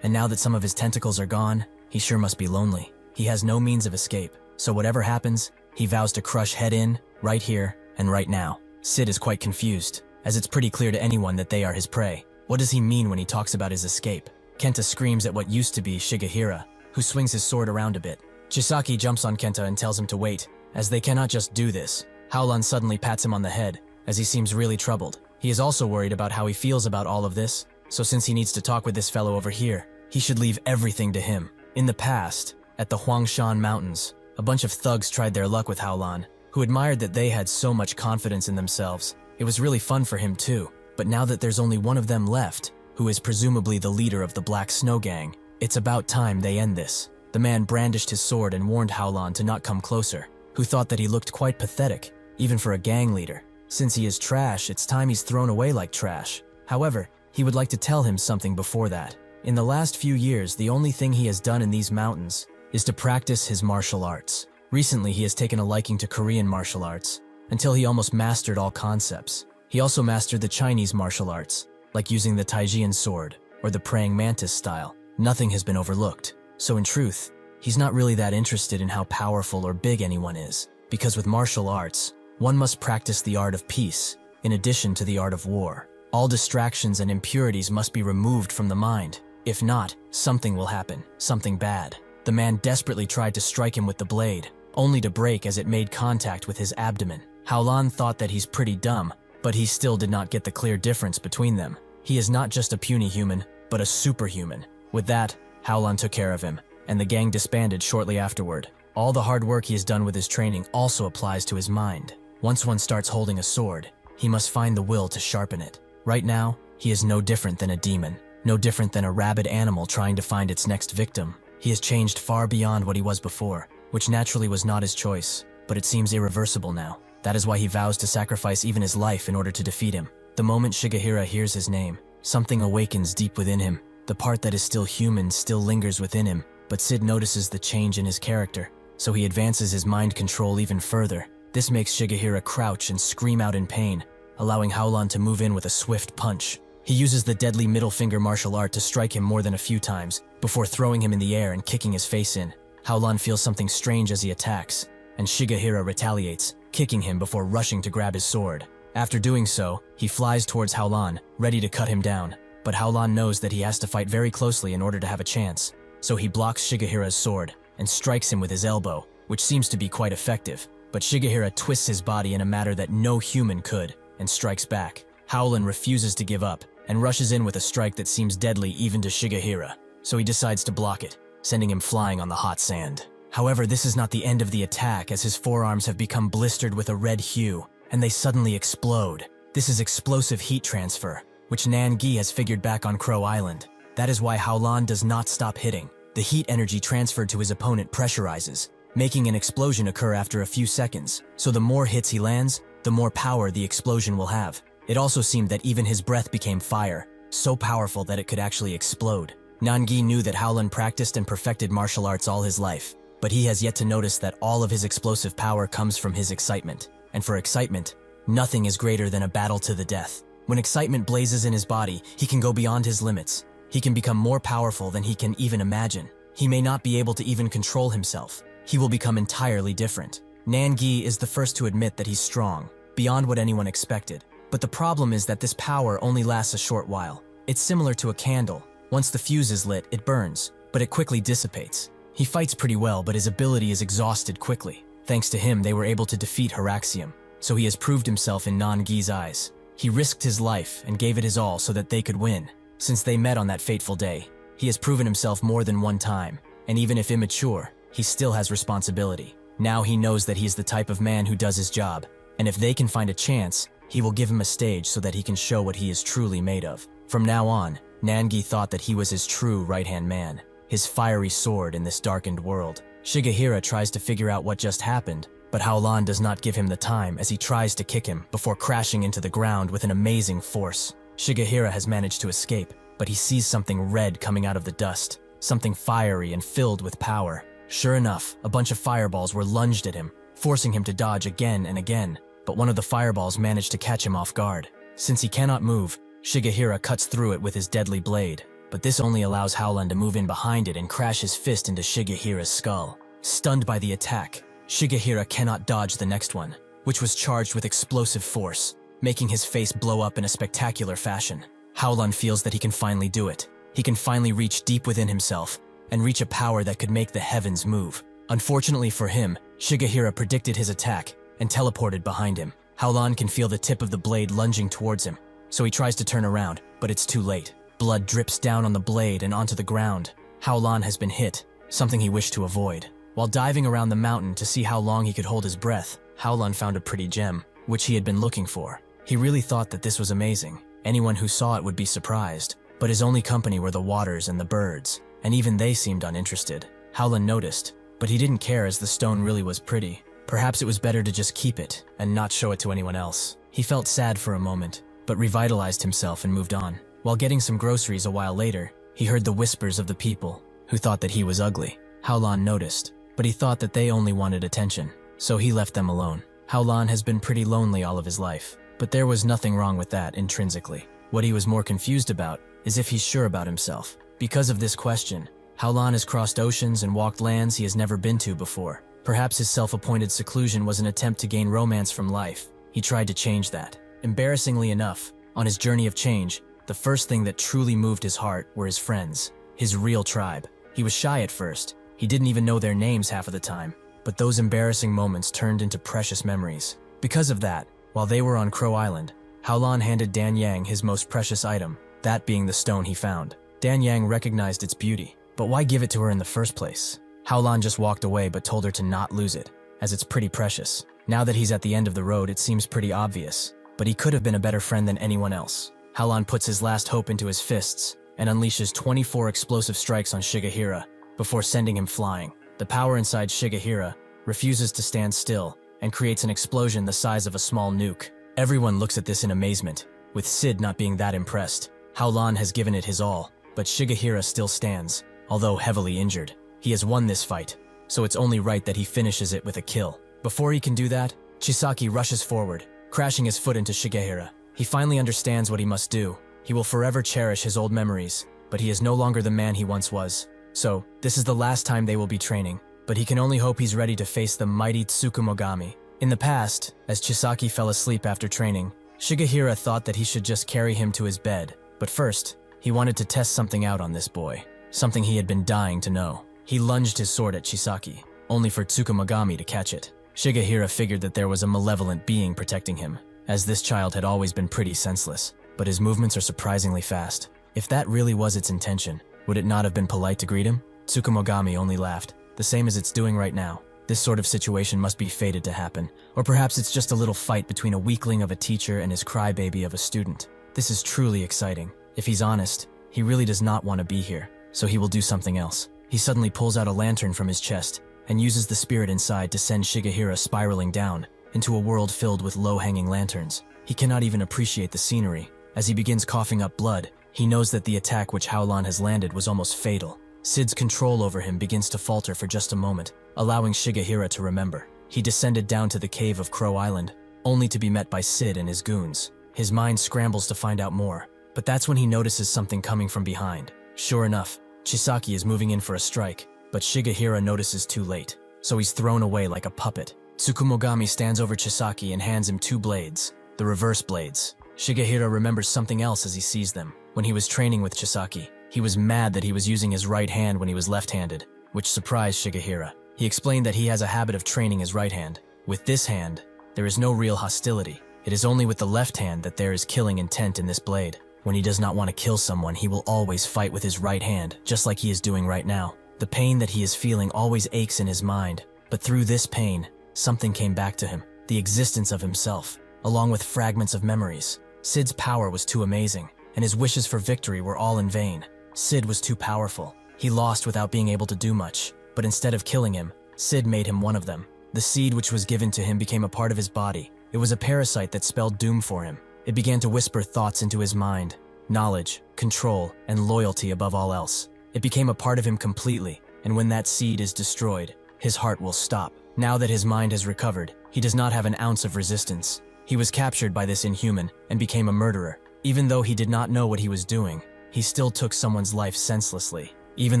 and now that some of his tentacles are gone, he sure must be lonely. He has no means of escape, so whatever happens, he vows to crush head in, right here, and right now. Sid is quite confused, as it's pretty clear to anyone that they are his prey. What does he mean when he talks about his escape? Kenta screams at what used to be Shigehira, who swings his sword around a bit. Chisaki jumps on Kenta and tells him to wait, as they cannot just do this. Howlon suddenly pats him on the head, as he seems really troubled. He is also worried about how he feels about all of this, so since he needs to talk with this fellow over here, he should leave everything to him. In the past, at the Huangshan Mountains, a bunch of thugs tried their luck with Howlon, who admired that they had so much confidence in themselves. It was really fun for him too, but now that there's only one of them left, who is presumably the leader of the Black Snow Gang, it's about time they end this. The man brandished his sword and warned Howlon to not come closer, who thought that he looked quite pathetic, even for a gang leader. Since he is trash, it's time he's thrown away like trash. However, he would like to tell him something before that. In the last few years, the only thing he has done in these mountains is to practice his martial arts. Recently, he has taken a liking to Korean martial arts, until he almost mastered all concepts. He also mastered the Chinese martial arts, like using the Taijian sword, or the praying mantis style. Nothing has been overlooked. So in truth, he's not really that interested in how powerful or big anyone is, because with martial arts, one must practice the art of peace, in addition to the art of war. All distractions and impurities must be removed from the mind. If not, something will happen, something bad. The man desperately tried to strike him with the blade, only to break as it made contact with his abdomen. Howlon thought that he's pretty dumb, but he still did not get the clear difference between them. He is not just a puny human, but a superhuman. With that, Howlon took care of him, and the gang disbanded shortly afterward. All the hard work he has done with his training also applies to his mind. Once one starts holding a sword, he must find the will to sharpen it. Right now, he is no different than a demon, no different than a rabid animal trying to find its next victim. He has changed far beyond what he was before, which naturally was not his choice, but it seems irreversible now. That is why he vows to sacrifice even his life in order to defeat him. The moment Shigehira hears his name, something awakens deep within him. The part that is still human still lingers within him, but Sid notices the change in his character, so he advances his mind control even further. This makes Shigehira crouch and scream out in pain, allowing Howlon to move in with a swift punch. He uses the deadly middle finger martial art to strike him more than a few times, before throwing him in the air and kicking his face in. Howlon feels something strange as he attacks, and Shigehira retaliates, kicking him before rushing to grab his sword. After doing so, he flies towards Howlon, ready to cut him down, but Howlon knows that he has to fight very closely in order to have a chance, so he blocks Shigehira's sword and strikes him with his elbow, which seems to be quite effective. But Shigehira twists his body in a manner that no human could, and strikes back. Howlon refuses to give up, and rushes in with a strike that seems deadly even to Shigehira, so he decides to block it, sending him flying on the hot sand. However, this is not the end of the attack, as his forearms have become blistered with a red hue, and they suddenly explode. This is explosive heat transfer, which Nangi has figured back on Crow Island. That is why Howlan does not stop hitting. The heat energy transferred to his opponent pressurizes, making an explosion occur after a few seconds. So the more hits he lands, the more power the explosion will have. It also seemed that even his breath became fire, so powerful that it could actually explode. Nangi knew that Howlan practiced and perfected martial arts all his life, but he has yet to notice that all of his explosive power comes from his excitement. And for excitement, nothing is greater than a battle to the death. When excitement blazes in his body, he can go beyond his limits. He can become more powerful than he can even imagine. He may not be able to even control himself. He will become entirely different. Nangi is the first to admit that he's strong, beyond what anyone expected. But the problem is that this power only lasts a short while. It's similar to a candle. Once the fuse is lit, it burns, but it quickly dissipates. He fights pretty well, but his ability is exhausted quickly. Thanks to him, they were able to defeat Haraxium, so he has proved himself in Nangi's eyes. He risked his life and gave it his all so that they could win. Since they met on that fateful day, he has proven himself more than one time, and even if immature, he still has responsibility. Now he knows that he's the type of man who does his job, and if they can find a chance, he will give him a stage so that he can show what he is truly made of. From now on, Nangi thought that he was his true right-hand man, his fiery sword in this darkened world. Shigehira tries to figure out what just happened, but Howlan does not give him the time as he tries to kick him before crashing into the ground with an amazing force. Shigehira has managed to escape, but he sees something red coming out of the dust, something fiery and filled with power. Sure enough, a bunch of fireballs were lunged at him, forcing him to dodge again and again, but one of the fireballs managed to catch him off guard. Since he cannot move, Shigehira cuts through it with his deadly blade, but this only allows Howlan to move in behind it and crash his fist into Shigehira's skull. Stunned by the attack, Shigehira cannot dodge the next one, which was charged with explosive force, making his face blow up in a spectacular fashion. Howlan feels that he can finally do it. He can finally reach deep within himself and reach a power that could make the heavens move. Unfortunately for him, Shigehira predicted his attack and teleported behind him. Howlan can feel the tip of the blade lunging towards him, so he tries to turn around, but it's too late. Blood drips down on the blade and onto the ground. Howlan has been hit, something he wished to avoid. While diving around the mountain to see how long he could hold his breath, Howlan found a pretty gem, which he had been looking for. He really thought that this was amazing. Anyone who saw it would be surprised, but his only company were the waters and the birds, and even they seemed uninterested. Howlan noticed, but he didn't care as the stone really was pretty. Perhaps it was better to just keep it and not show it to anyone else. He felt sad for a moment, but revitalized himself and moved on. While getting some groceries a while later, he heard the whispers of the people who thought that he was ugly. Howlan noticed, but he thought that they only wanted attention, so he left them alone. Howlan has been pretty lonely all of his life, but there was nothing wrong with that intrinsically. What he was more confused about is if he's sure about himself. Because of this question, Howlan has crossed oceans and walked lands he has never been to before. Perhaps his self-appointed seclusion was an attempt to gain romance from life. He tried to change that. Embarrassingly enough, on his journey of change, the first thing that truly moved his heart were his friends, his real tribe. He was shy at first. He didn't even know their names half of the time, but those embarrassing moments turned into precious memories. Because of that, while they were on Crow Island, Howlan handed Dan Yang his most precious item, that being the stone he found. Dan Yang recognized its beauty, but why give it to her in the first place? Howlan just walked away but told her to not lose it, as it's pretty precious. Now that he's at the end of the road, it seems pretty obvious, but he could have been a better friend than anyone else. Howlan puts his last hope into his fists and unleashes 24 explosive strikes on Shigehira before sending him flying. The power inside Shigehira refuses to stand still and creates an explosion the size of a small nuke. Everyone looks at this in amazement, with Sid not being that impressed. Howlan has given it his all, but Shigehira still stands, although heavily injured. He has won this fight, so it's only right that he finishes it with a kill. Before he can do that, Chisaki rushes forward, crashing his foot into Shigehira. He finally understands what he must do. He will forever cherish his old memories, but he is no longer the man he once was. So, this is the last time they will be training, but he can only hope he's ready to face the mighty Tsukumogami. In the past, as Chisaki fell asleep after training, Shigehira thought that he should just carry him to his bed. But first, he wanted to test something out on this boy, something he had been dying to know. He lunged his sword at Chisaki, only for Tsukumogami to catch it. Shigehira figured that there was a malevolent being protecting him, as this child had always been pretty senseless, but his movements are surprisingly fast. If that really was its intention, would it not have been polite to greet him? Tsukumogami only laughed, the same as it's doing right now. This sort of situation must be fated to happen, or perhaps it's just a little fight between a weakling of a teacher and his crybaby of a student. This is truly exciting. If he's honest, He really does not want to be here, so he will do something else. He suddenly pulls out a lantern from his chest and uses the spirit inside to send Shigehira spiraling down into a world filled with low-hanging lanterns. He cannot even appreciate the scenery. As he begins coughing up blood, he knows that the attack which Howlon has landed was almost fatal. Sid's control over him begins to falter for just a moment, allowing Shigehira to remember. He descended down to the cave of Crow Island, only to be met by Sid and his goons. His mind scrambles to find out more, but that's when he notices something coming from behind. Sure enough, Chisaki is moving in for a strike, but Shigehira notices too late, so he's thrown away like a puppet. Tsukumogami stands over Chisaki and hands him 2 blades, the reverse blades. Shigehira remembers something else as he sees them. When he was training with Chisaki, he was mad that he was using his right hand when he was left-handed, which surprised Shigehira. He explained that he has a habit of training his right hand. With this hand, there is no real hostility. It is only with the left hand that there is killing intent in this blade. When he does not want to kill someone, he will always fight with his right hand, just like he is doing right now. The pain that he is feeling always aches in his mind, but through this pain, something came back to him, the existence of himself, along with fragments of memories. Sid's power was too amazing, and his wishes for victory were all in vain. Sid was too powerful. He lost without being able to do much, but instead of killing him, Sid made him one of them. The seed which was given to him became a part of his body. It was a parasite that spelled doom for him. It began to whisper thoughts into his mind, knowledge, control, and loyalty above all else. It became a part of him completely, and when that seed is destroyed, his heart will stop. Now that his mind has recovered, he does not have an ounce of resistance. He was captured by this inhuman and became a murderer. Even though he did not know what he was doing, he still took someone's life senselessly. Even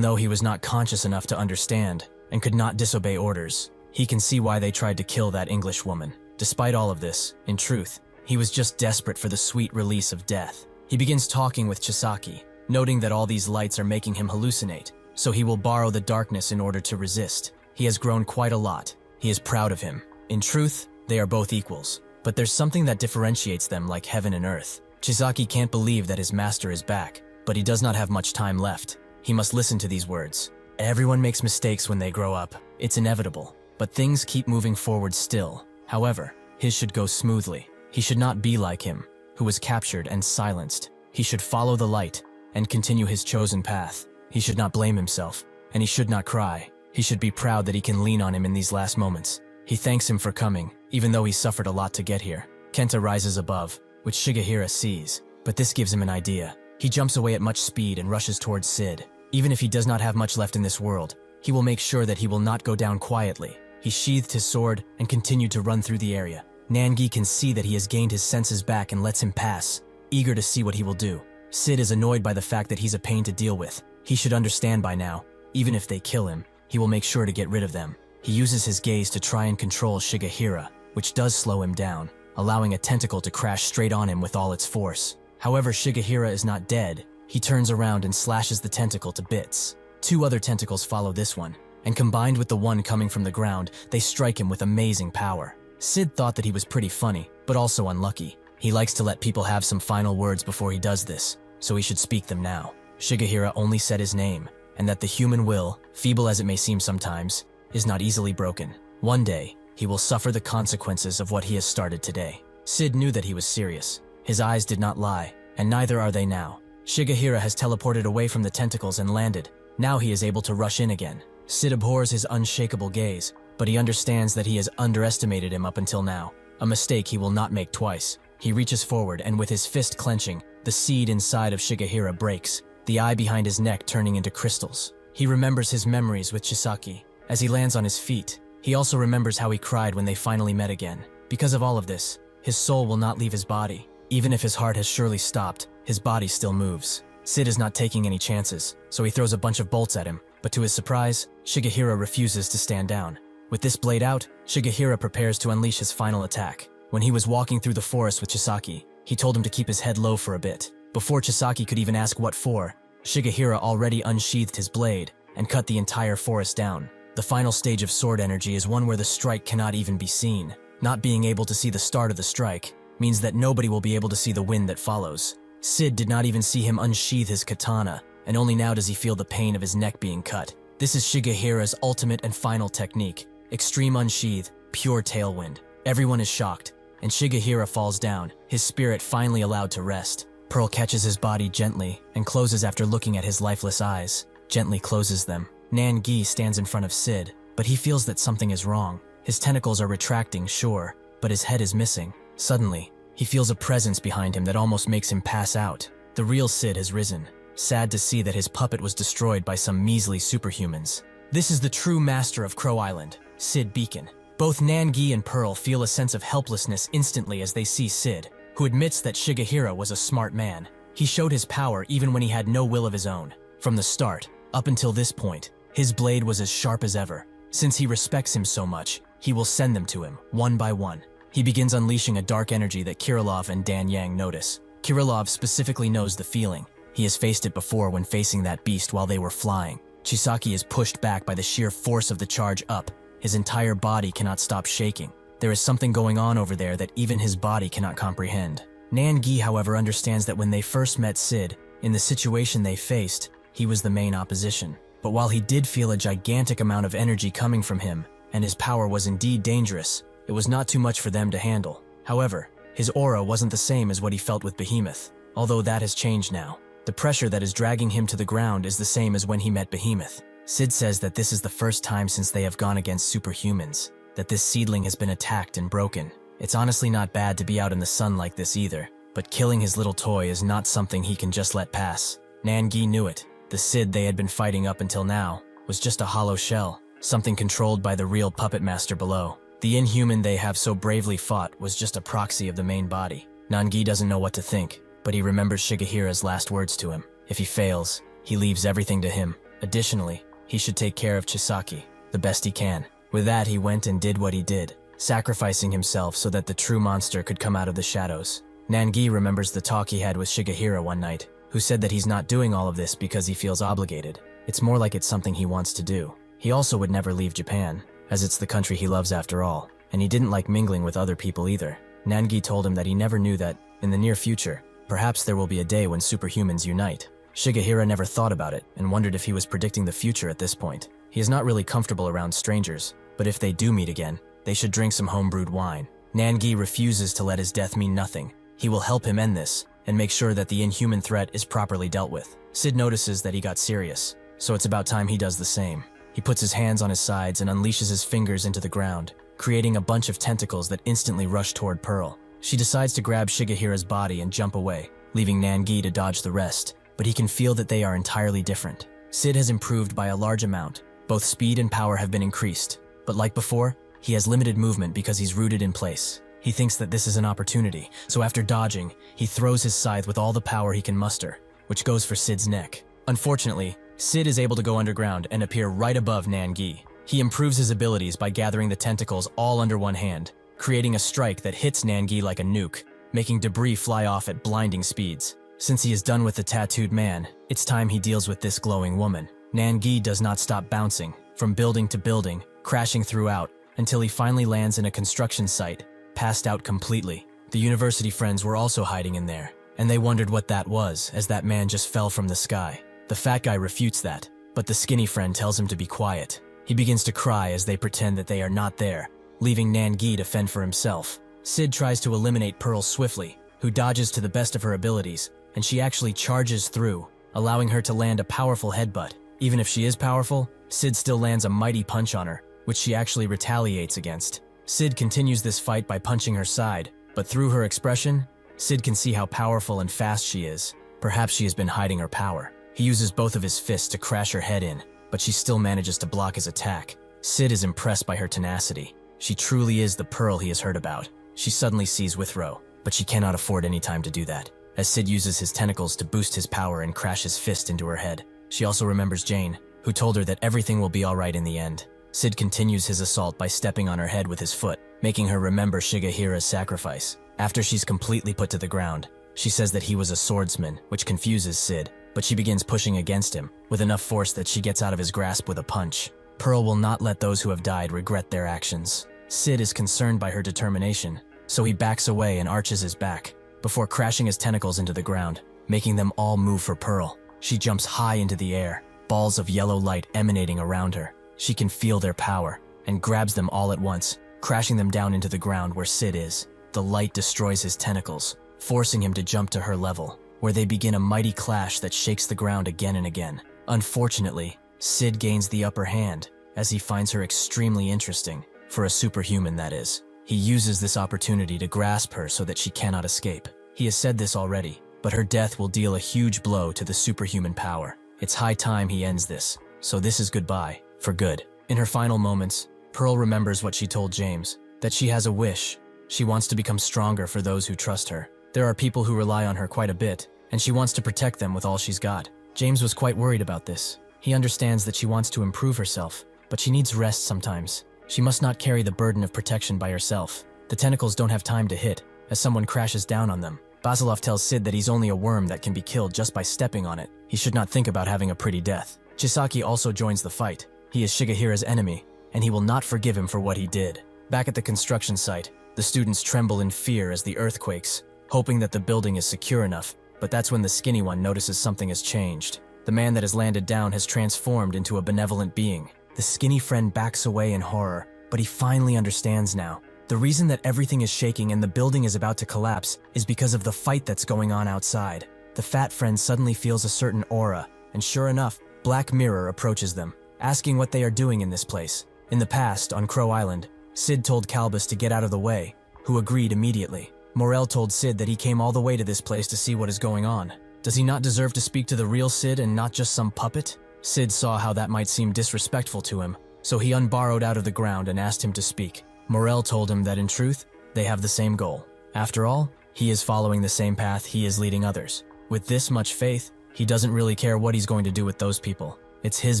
though he was not conscious enough to understand and could not disobey orders, he can see why they tried to kill that English woman. Despite all of this, in truth, he was just desperate for the sweet release of death. He begins talking with Chisaki, noting that all these lights are making him hallucinate, so he will borrow the darkness in order to resist. He has grown quite a lot. He is proud of him. In truth, they are both equals, but there's something that differentiates them like heaven and earth. Chisaki can't believe that his master is back, but he does not have much time left. He must listen to these words. Everyone makes mistakes when they grow up. It's inevitable, but things keep moving forward still. However, his should go smoothly. He should not be like him, who was captured and silenced. He should follow the light and continue his chosen path. He should not blame himself, and he should not cry. He should be proud that he can lean on him in these last moments. He thanks him for coming, even though he suffered a lot to get here. Kenta rises above, which Shigehira sees, but this gives him an idea. He jumps away at much speed and rushes towards Sid. Even if he does not have much left in this world, he will make sure that he will not go down quietly. He sheathed his sword and continued to run through the area. Nangi can see that he has gained his senses back and lets him pass, eager to see what he will do. Sid is annoyed by the fact that he's a pain to deal with. He should understand by now, even if they kill him, he will make sure to get rid of them. He uses his gaze to try and control Shigehira, which does slow him down, allowing a tentacle to crash straight on him with all its force. However, Shigehira is not dead. He turns around and slashes the tentacle to bits. 2 other tentacles follow this one, and combined with the one coming from the ground, they strike him with amazing power. Sid thought that he was pretty funny, but also unlucky. He likes to let people have some final words before he does this, so he should speak them now. Shigehira only said his name, and that the human will, feeble as it may seem sometimes, is not easily broken. One day, he will suffer the consequences of what he has started today. Sid knew that he was serious. His eyes did not lie, and neither are they now. Shigehira has teleported away from the tentacles and landed. Now he is able to rush in again. Sid abhors his unshakable gaze, but he understands that he has underestimated him up until now. A mistake he will not make twice. He reaches forward and with his fist clenching, the seed inside of Shigehira breaks, the eye behind his neck turning into crystals. He remembers his memories with Chisaki. As he lands on his feet, he also remembers how he cried when they finally met again. Because of all of this, his soul will not leave his body. Even if his heart has surely stopped, his body still moves. Sid is not taking any chances, so he throws a bunch of bolts at him, but to his surprise, Shigehira refuses to stand down. With this blade out, Shigehira prepares to unleash his final attack. When he was walking through the forest with Chisaki, he told him to keep his head low for a bit. Before Chisaki could even ask what for, Shigehira already unsheathed his blade and cut the entire forest down. The final stage of sword energy is one where the strike cannot even be seen. Not being able to see the start of the strike means that nobody will be able to see the wind that follows. Sid did not even see him unsheath his katana, and only now does he feel the pain of his neck being cut. This is Shigehira's ultimate and final technique. Extreme unsheath, pure tailwind. Everyone is shocked, and Shigehira falls down, his spirit finally allowed to rest. Pearl catches his body gently and closes after looking at his lifeless eyes, gently closes them. Nan-gi stands in front of Sid, but he feels that something is wrong. His tentacles are retracting, sure, but his head is missing. Suddenly, he feels a presence behind him that almost makes him pass out. The real Sid has risen, sad to see that his puppet was destroyed by some measly superhumans. This is the true master of Crow Island, Sid Beacon. Both Nan-gi and Pearl feel a sense of helplessness instantly as they see Sid, who admits that Shigehira was a smart man. He showed his power even when he had no will of his own. From the start, up until this point, his blade was as sharp as ever. Since he respects him so much, he will send them to him, one by one. He begins unleashing a dark energy that Kirillov and Dan Yang notice. Kirillov specifically knows the feeling. He has faced it before when facing that beast while they were flying. Chisaki is pushed back by the sheer force of the charge up. His entire body cannot stop shaking. There is something going on over there that even his body cannot comprehend. Nan-gi, however, understands that when they first met Sid, in the situation they faced, he was the main opposition. But while he did feel a gigantic amount of energy coming from him, and his power was indeed dangerous, it was not too much for them to handle. However, his aura wasn't the same as what he felt with Behemoth, although that has changed now. The pressure that is dragging him to the ground is the same as when he met Behemoth. Sid says that this is the first time since they have gone against superhumans, that this seedling has been attacked and broken. It's honestly not bad to be out in the sun like this either, but killing his little toy is not something he can just let pass. Nan-gi knew it. The Sid they had been fighting up until now was just a hollow shell, something controlled by the real puppet master below. The inhuman they have so bravely fought was just a proxy of the main body. Nan-gi doesn't know what to think, but he remembers Shigehira's last words to him. If he fails, he leaves everything to him. Additionally, he should take care of Chisaki, the best he can. With that, he went and did what he did, sacrificing himself so that the true monster could come out of the shadows. Nan-gi remembers the talk he had with Shigehira one night, who said that he's not doing all of this because he feels obligated. It's more like it's something he wants to do. He also would never leave Japan, as it's the country he loves after all, and he didn't like mingling with other people either. Nan-gi told him that he never knew that, in the near future, perhaps there will be a day when superhumans unite. Shigehira never thought about it and wondered if he was predicting the future at this point. He is not really comfortable around strangers, but if they do meet again, they should drink some homebrewed wine. Nan-gi refuses to let his death mean nothing. He will help him end this, and make sure that the inhuman threat is properly dealt with. Sid notices that he got serious, so it's about time he does the same. He puts his hands on his sides and unleashes his fingers into the ground, creating a bunch of tentacles that instantly rush toward Pearl. She decides to grab Shigehira's body and jump away, leaving Nan-gi to dodge the rest, but he can feel that they are entirely different. Sid has improved by a large amount. Both speed and power have been increased, but like before, he has limited movement because he's rooted in place. He thinks that this is an opportunity, so after dodging, he throws his scythe with all the power he can muster, which goes for Sid's neck. Unfortunately, Sid is able to go underground and appear right above Nan-gi. He improves his abilities by gathering the tentacles all under one hand, creating a strike that hits Nan-gi like a nuke, making debris fly off at blinding speeds. Since he is done with the tattooed man, it's time he deals with this glowing woman. Nan-gi does not stop bouncing, from building to building, crashing throughout, until he finally lands in a construction site, passed out completely. The university friends were also hiding in there, and they wondered what that was, as that man just fell from the sky. The fat guy refutes that, but the skinny friend tells him to be quiet. He begins to cry as they pretend that they are not there, leaving Nan-gi to fend for himself. Sid tries to eliminate Pearl swiftly, who dodges to the best of her abilities, and she actually charges through, allowing her to land a powerful headbutt. Even if she is powerful, Sid still lands a mighty punch on her, which she actually retaliates against. Sid continues this fight by punching her side, but through her expression, Sid can see how powerful and fast she is. Perhaps she has been hiding her power. He uses both of his fists to crash her head in, but she still manages to block his attack. Sid is impressed by her tenacity. She truly is the Pearl he has heard about. She suddenly sees Withrow, but she cannot afford any time to do that, as Sid uses his tentacles to boost his power and crash his fist into her head. She also remembers Jane, who told her that everything will be alright in the end. Sid continues his assault by stepping on her head with his foot, making her remember Shigehira's sacrifice. After she's completely put to the ground, she says that he was a swordsman, which confuses Sid, but she begins pushing against him, with enough force that she gets out of his grasp with a punch. Pearl will not let those who have died regret their actions. Sid is concerned by her determination, so he backs away and arches his back, before crashing his tentacles into the ground, making them all move for Pearl. She jumps high into the air, balls of yellow light emanating around her. She can feel their power, and grabs them all at once, crashing them down into the ground where Sid is. The light destroys his tentacles, forcing him to jump to her level. where they begin a mighty clash that shakes the ground again and again. Unfortunately, Sid gains the upper hand, as he finds her extremely interesting, for a superhuman that is. He uses this opportunity to grasp her so that she cannot escape. He has said this already, but her death will deal a huge blow to the superhuman power. It's high time he ends this, so this is goodbye, for good. In her final moments, Pearl remembers what she told James, that she has a wish. She wants to become stronger for those who trust her. There are people who rely on her quite a bit, and she wants to protect them with all she's got. James was quite worried about this. He understands that she wants to improve herself, but she needs rest sometimes. She must not carry the burden of protection by herself. The tentacles don't have time to hit, as someone crashes down on them. Basilov tells Sid that he's only a worm that can be killed just by stepping on it. He should not think about having a pretty death. Chisaki also joins the fight. He is Shigehira's enemy, and he will not forgive him for what he did. Back at the construction site, the students tremble in fear as the earth quakes, hoping that the building is secure enough, but that's when the skinny one notices something has changed. The man that has landed down has transformed into a benevolent being. The skinny friend backs away in horror, but he finally understands now. The reason that everything is shaking and the building is about to collapse is because of the fight that's going on outside. The fat friend suddenly feels a certain aura, and sure enough, Black Mirror approaches them, asking what they are doing in this place. In the past, on Crow Island, Sid told Calbus to get out of the way, who agreed immediately. Morel told Sid that he came all the way to this place to see what is going on. Does he not deserve to speak to the real Sid and not just some puppet? Sid saw how that might seem disrespectful to him, so he unburrowed out of the ground and asked him to speak. Morel told him that in truth, they have the same goal. After all, he is following the same path he is leading others. With this much faith, he doesn't really care what he's going to do with those people. It's his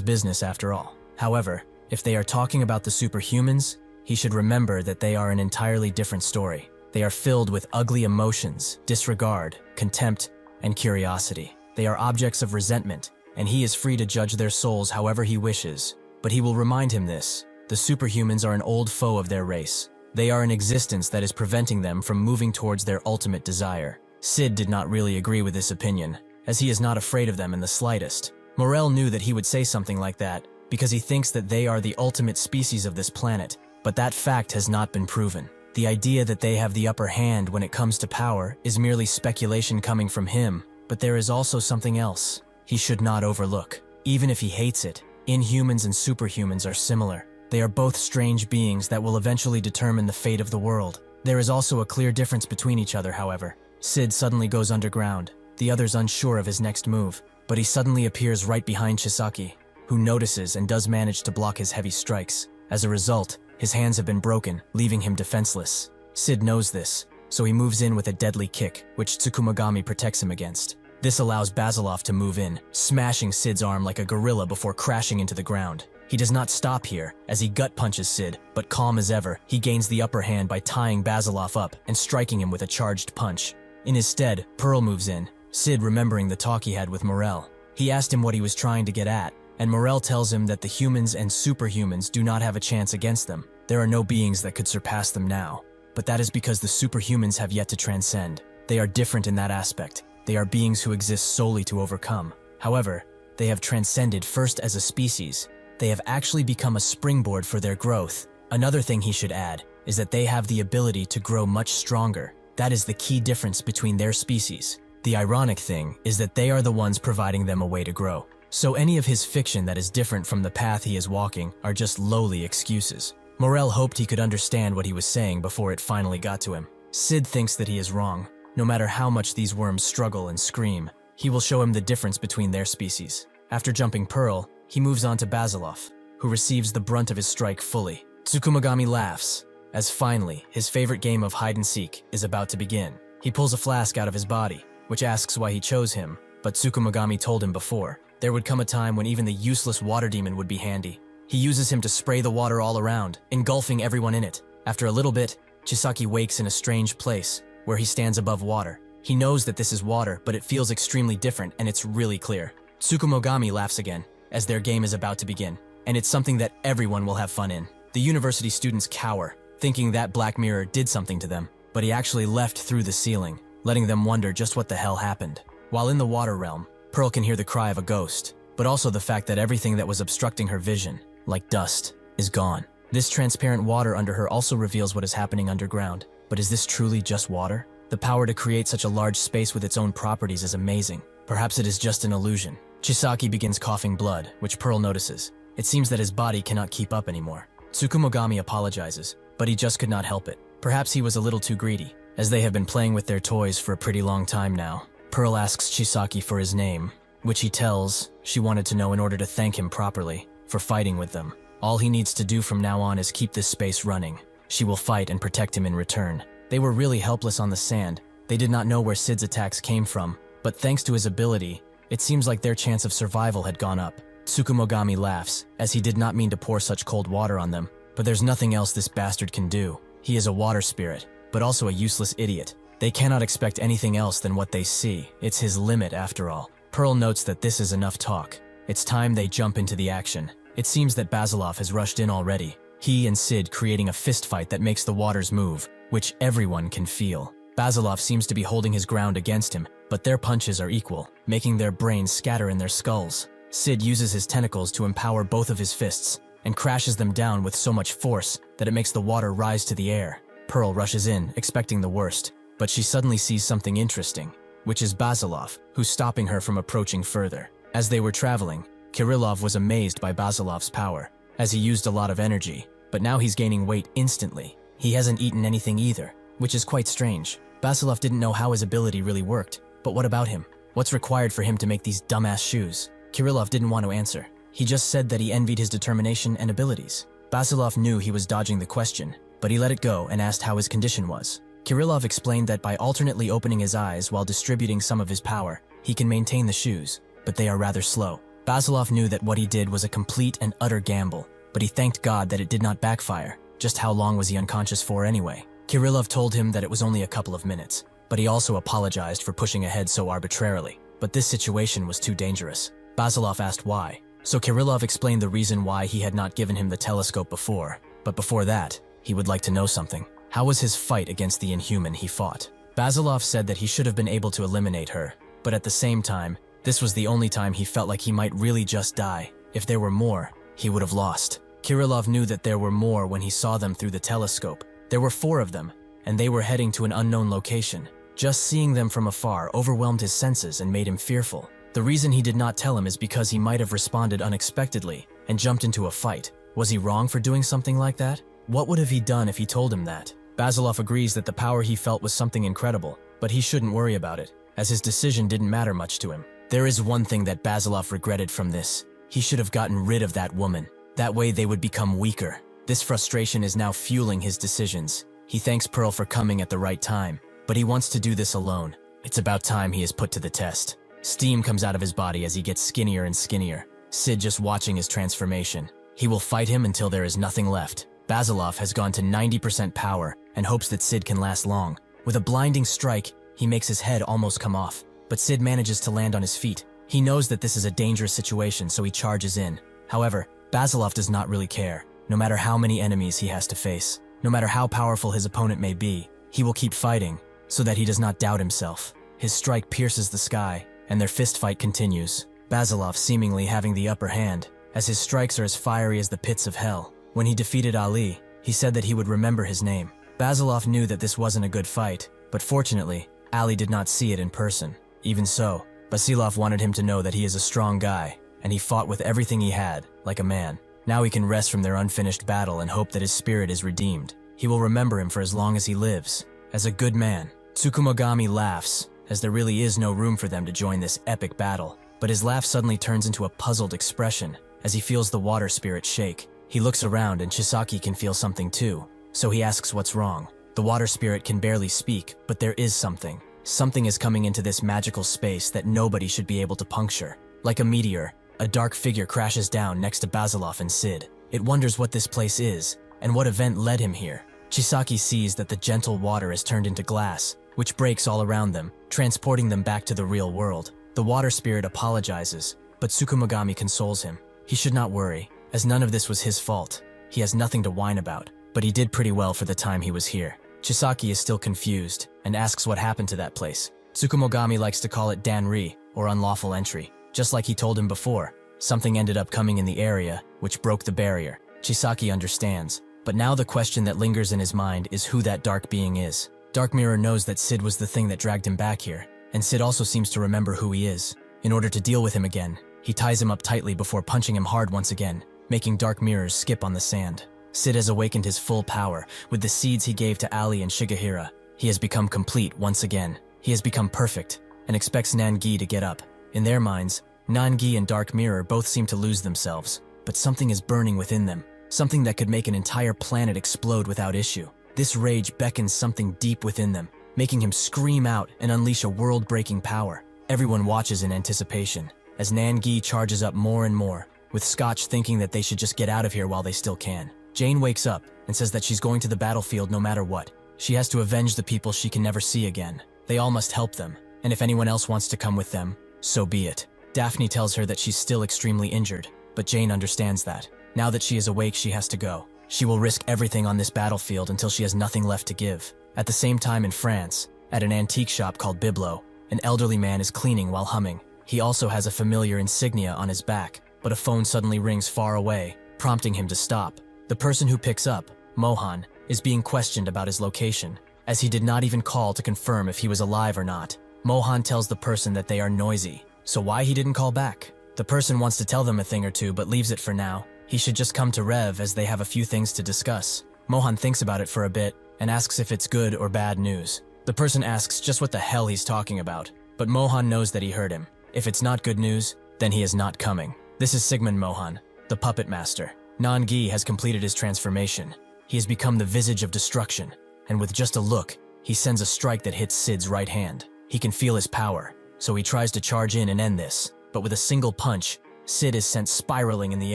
business after all. However, if they are talking about the superhumans, he should remember that they are an entirely different story. They are filled with ugly emotions, disregard, contempt, and curiosity. They are objects of resentment, and he is free to judge their souls however he wishes. But he will remind him this: the superhumans are an old foe of their race. They are an existence that is preventing them from moving towards their ultimate desire. Sid did not really agree with this opinion, as he is not afraid of them in the slightest. Morel knew that he would say something like that, because he thinks that they are the ultimate species of this planet, but that fact has not been proven. The idea that they have the upper hand when it comes to power is merely speculation coming from him, but there is also something else he should not overlook. Even if he hates it, Inhumans and Superhumans are similar. They are both strange beings that will eventually determine the fate of the world. There is also a clear difference between each other, however. Sid suddenly goes underground, the others unsure of his next move, but he suddenly appears right behind Chisaki, who notices and does manage to block his heavy strikes. As a result, his hands have been broken, leaving him defenseless. Sid knows this, so he moves in with a deadly kick, which Tsukumogami protects him against. This allows Basilov to move in, smashing Sid's arm like a gorilla before crashing into the ground. He does not stop here, as he gut punches Sid, but calm as ever, he gains the upper hand by tying Basilov up and striking him with a charged punch. In his stead, Pearl moves in, Sid remembering the talk he had with Morel. He asked him what he was trying to get at, and Morel tells him that the humans and superhumans do not have a chance against them. There are no beings that could surpass them now. But that is because the superhumans have yet to transcend. They are different in that aspect. They are beings who exist solely to overcome. However, they have transcended first as a species. They have actually become a springboard for their growth. Another thing he should add is that they have the ability to grow much stronger. That is the key difference between their species. The ironic thing is that they are the ones providing them a way to grow. So any of his fiction that is different from the path he is walking are just lowly excuses. Morel hoped he could understand what he was saying before it finally got to him. Sid thinks that he is wrong. No matter how much these worms struggle and scream, he will show him the difference between their species. After jumping Pearl, he moves on to Basilov, who receives the brunt of his strike fully. Tsukumogami laughs, as finally, his favorite game of hide-and-seek is about to begin. He pulls a flask out of his body, which asks why he chose him, but Tsukumogami told him before. There would come a time when even the useless water demon would be handy. He uses him to spray the water all around, engulfing everyone in it. After a little bit, Chisaki wakes in a strange place, where he stands above water. He knows that this is water, but it feels extremely different, and it's really clear. Tsukumogami laughs again, as their game is about to begin, and it's something that everyone will have fun in. The university students cower, thinking that Black Mirror did something to them, but he actually left through the ceiling, letting them wonder just what the hell happened. While in the water realm, Pearl can hear the cry of a ghost, but also the fact that everything that was obstructing her vision, like dust, is gone. This transparent water under her also reveals what is happening underground. But is this truly just water? The power to create such a large space with its own properties is amazing. Perhaps it is just an illusion. Chisaki begins coughing blood, which Pearl notices. It seems that his body cannot keep up anymore. Tsukumogami apologizes, but he just could not help it. Perhaps he was a little too greedy, as they have been playing with their toys for a pretty long time now. Pearl asks Chisaki for his name, which he tells she wanted to know in order to thank him properly for fighting with them. All he needs to do from now on is keep this space running. She will fight and protect him in return. They were really helpless on the sand. They did not know where Sid's attacks came from, but thanks to his ability, it seems like their chance of survival had gone up. Tsukumogami laughs, as he did not mean to pour such cold water on them, but there's nothing else this bastard can do. He is a water spirit, but also a useless idiot. They cannot expect anything else than what they see. It's his limit after all. Pearl notes that this is enough talk. It's time they jump into the action. It seems that Basilov has rushed in already. He and Sid creating a fistfight that makes the waters move, which everyone can feel. Basilov seems to be holding his ground against him, but their punches are equal, making their brains scatter in their skulls. Sid uses his tentacles to empower both of his fists, and crashes them down with so much force that it makes the water rise to the air. Pearl rushes in, expecting the worst, but she suddenly sees something interesting, which is Basilov, who's stopping her from approaching further. As they were traveling, Kirillov was amazed by Basilov's power, as he used a lot of energy, but now he's gaining weight instantly. He hasn't eaten anything either, which is quite strange. Basilov didn't know how his ability really worked, but what about him? What's required for him to make these dumbass shoes? Kirillov didn't want to answer. He just said that he envied his determination and abilities. Basilov knew he was dodging the question, but he let it go and asked how his condition was. Kirillov explained that by alternately opening his eyes while distributing some of his power, he can maintain the shoes, but they are rather slow. Basilov knew that what he did was a complete and utter gamble, but he thanked God that it did not backfire. Just how long was he unconscious for anyway? Kirillov told him that it was only a couple of minutes, but he also apologized for pushing ahead so arbitrarily. But this situation was too dangerous. Basilov asked why, so Kirillov explained the reason why he had not given him the telescope before. But before that, he would like to know something. How was his fight against the Inhuman he fought? Basilov said that he should have been able to eliminate her, but at the same time, this was the only time he felt like he might really just die. If there were more, he would have lost. Kirillov knew that there were more when he saw them through the telescope. There were 4 of them, and they were heading to an unknown location. Just seeing them from afar overwhelmed his senses and made him fearful. The reason he did not tell him is because he might have responded unexpectedly and jumped into a fight. Was he wrong for doing something like that? What would have he done if he told him that? Basilov agrees that the power he felt was something incredible, but he shouldn't worry about it, as his decision didn't matter much to him. There is one thing that Basilov regretted from this. He should have gotten rid of that woman. That way they would become weaker. This frustration is now fueling his decisions. He thanks Pearl for coming at the right time, but he wants to do this alone. It's about time he is put to the test. Steam comes out of his body as he gets skinnier and skinnier. Sid just watching his transformation. He will fight him until there is nothing left. Basilov has gone to 90% power and hopes that Sid can last long. With a blinding strike, he makes his head almost come off, but Sid manages to land on his feet. He knows that this is a dangerous situation, so he charges in. However, Basilov does not really care. No matter how many enemies he has to face, no matter how powerful his opponent may be, he will keep fighting so that he does not doubt himself. His strike pierces the sky, and their fistfight continues. Basilov seemingly having the upper hand, as his strikes are as fiery as the pits of hell. When he defeated Ali, he said that he would remember his name. Basilov knew that this wasn't a good fight, but fortunately, Ali did not see it in person. Even so, Basilov wanted him to know that he is a strong guy, and he fought with everything he had, like a man. Now he can rest from their unfinished battle and hope that his spirit is redeemed. He will remember him for as long as he lives, as a good man. Tsukumogami laughs, as there really is no room for them to join this epic battle, but his laugh suddenly turns into a puzzled expression as he feels the water spirit shake. He looks around and Chisaki can feel something too, so he asks what's wrong. The water spirit can barely speak, but there is something. Something is coming into this magical space that nobody should be able to puncture. Like a meteor, a dark figure crashes down next to Basilov and Sid. It wonders what this place is, and what event led him here. Chisaki sees that the gentle water is turned into glass, which breaks all around them, transporting them back to the real world. The water spirit apologizes, but Tsukumogami consoles him. He should not worry, as none of this was his fault. He has nothing to whine about, but he did pretty well for the time he was here. Chisaki is still confused, and asks what happened to that place. Tsukumogami likes to call it Danri, or unlawful entry. Just like he told him before, something ended up coming in the area, which broke the barrier. Chisaki understands, but now the question that lingers in his mind is who that dark being is. Dark Mirror knows that Sid was the thing that dragged him back here, and Sid also seems to remember who he is. In order to deal with him again, he ties him up tightly before punching him hard once again, making Dark Mirrors skip on the sand. Sid has awakened his full power with the seeds he gave to Ali and Shigehira. He has become complete once again. He has become perfect, and expects Nangi to get up. In their minds, Nangi and Dark Mirror both seem to lose themselves, but something is burning within them, something that could make an entire planet explode without issue. This rage beckons something deep within them, making him scream out and unleash a world-breaking power. Everyone watches in anticipation, as Nangi charges up more and more, with Scotch thinking that they should just get out of here while they still can. Jane wakes up and says that she's going to the battlefield no matter what. She has to avenge the people she can never see again. They all must help them, and if anyone else wants to come with them, so be it. Daphne tells her that she's still extremely injured, but Jane understands that. Now that she is awake, she has to go. She will risk everything on this battlefield until she has nothing left to give. At the same time in France, at an antique shop called Biblo, an elderly man is cleaning while humming. He also has a familiar insignia on his back, but a phone suddenly rings far away, prompting him to stop. The person who picks up, Mohan, is being questioned about his location, as he did not even call to confirm if he was alive or not. Mohan tells the person that they are noisy, so why he didn't call back? The person wants to tell them a thing or two but leaves it for now. He should just come to Rev as they have a few things to discuss. Mohan thinks about it for a bit and asks if it's good or bad news. The person asks just what the hell he's talking about, but Mohan knows that he heard him. If it's not good news, then he is not coming. This is Sigmund Mohan, the puppet master. Nangi has completed his transformation. He has become the visage of destruction, and with just a look, he sends a strike that hits Sid's right hand. He can feel his power, so he tries to charge in and end this, but with a single punch, Sid is sent spiraling in the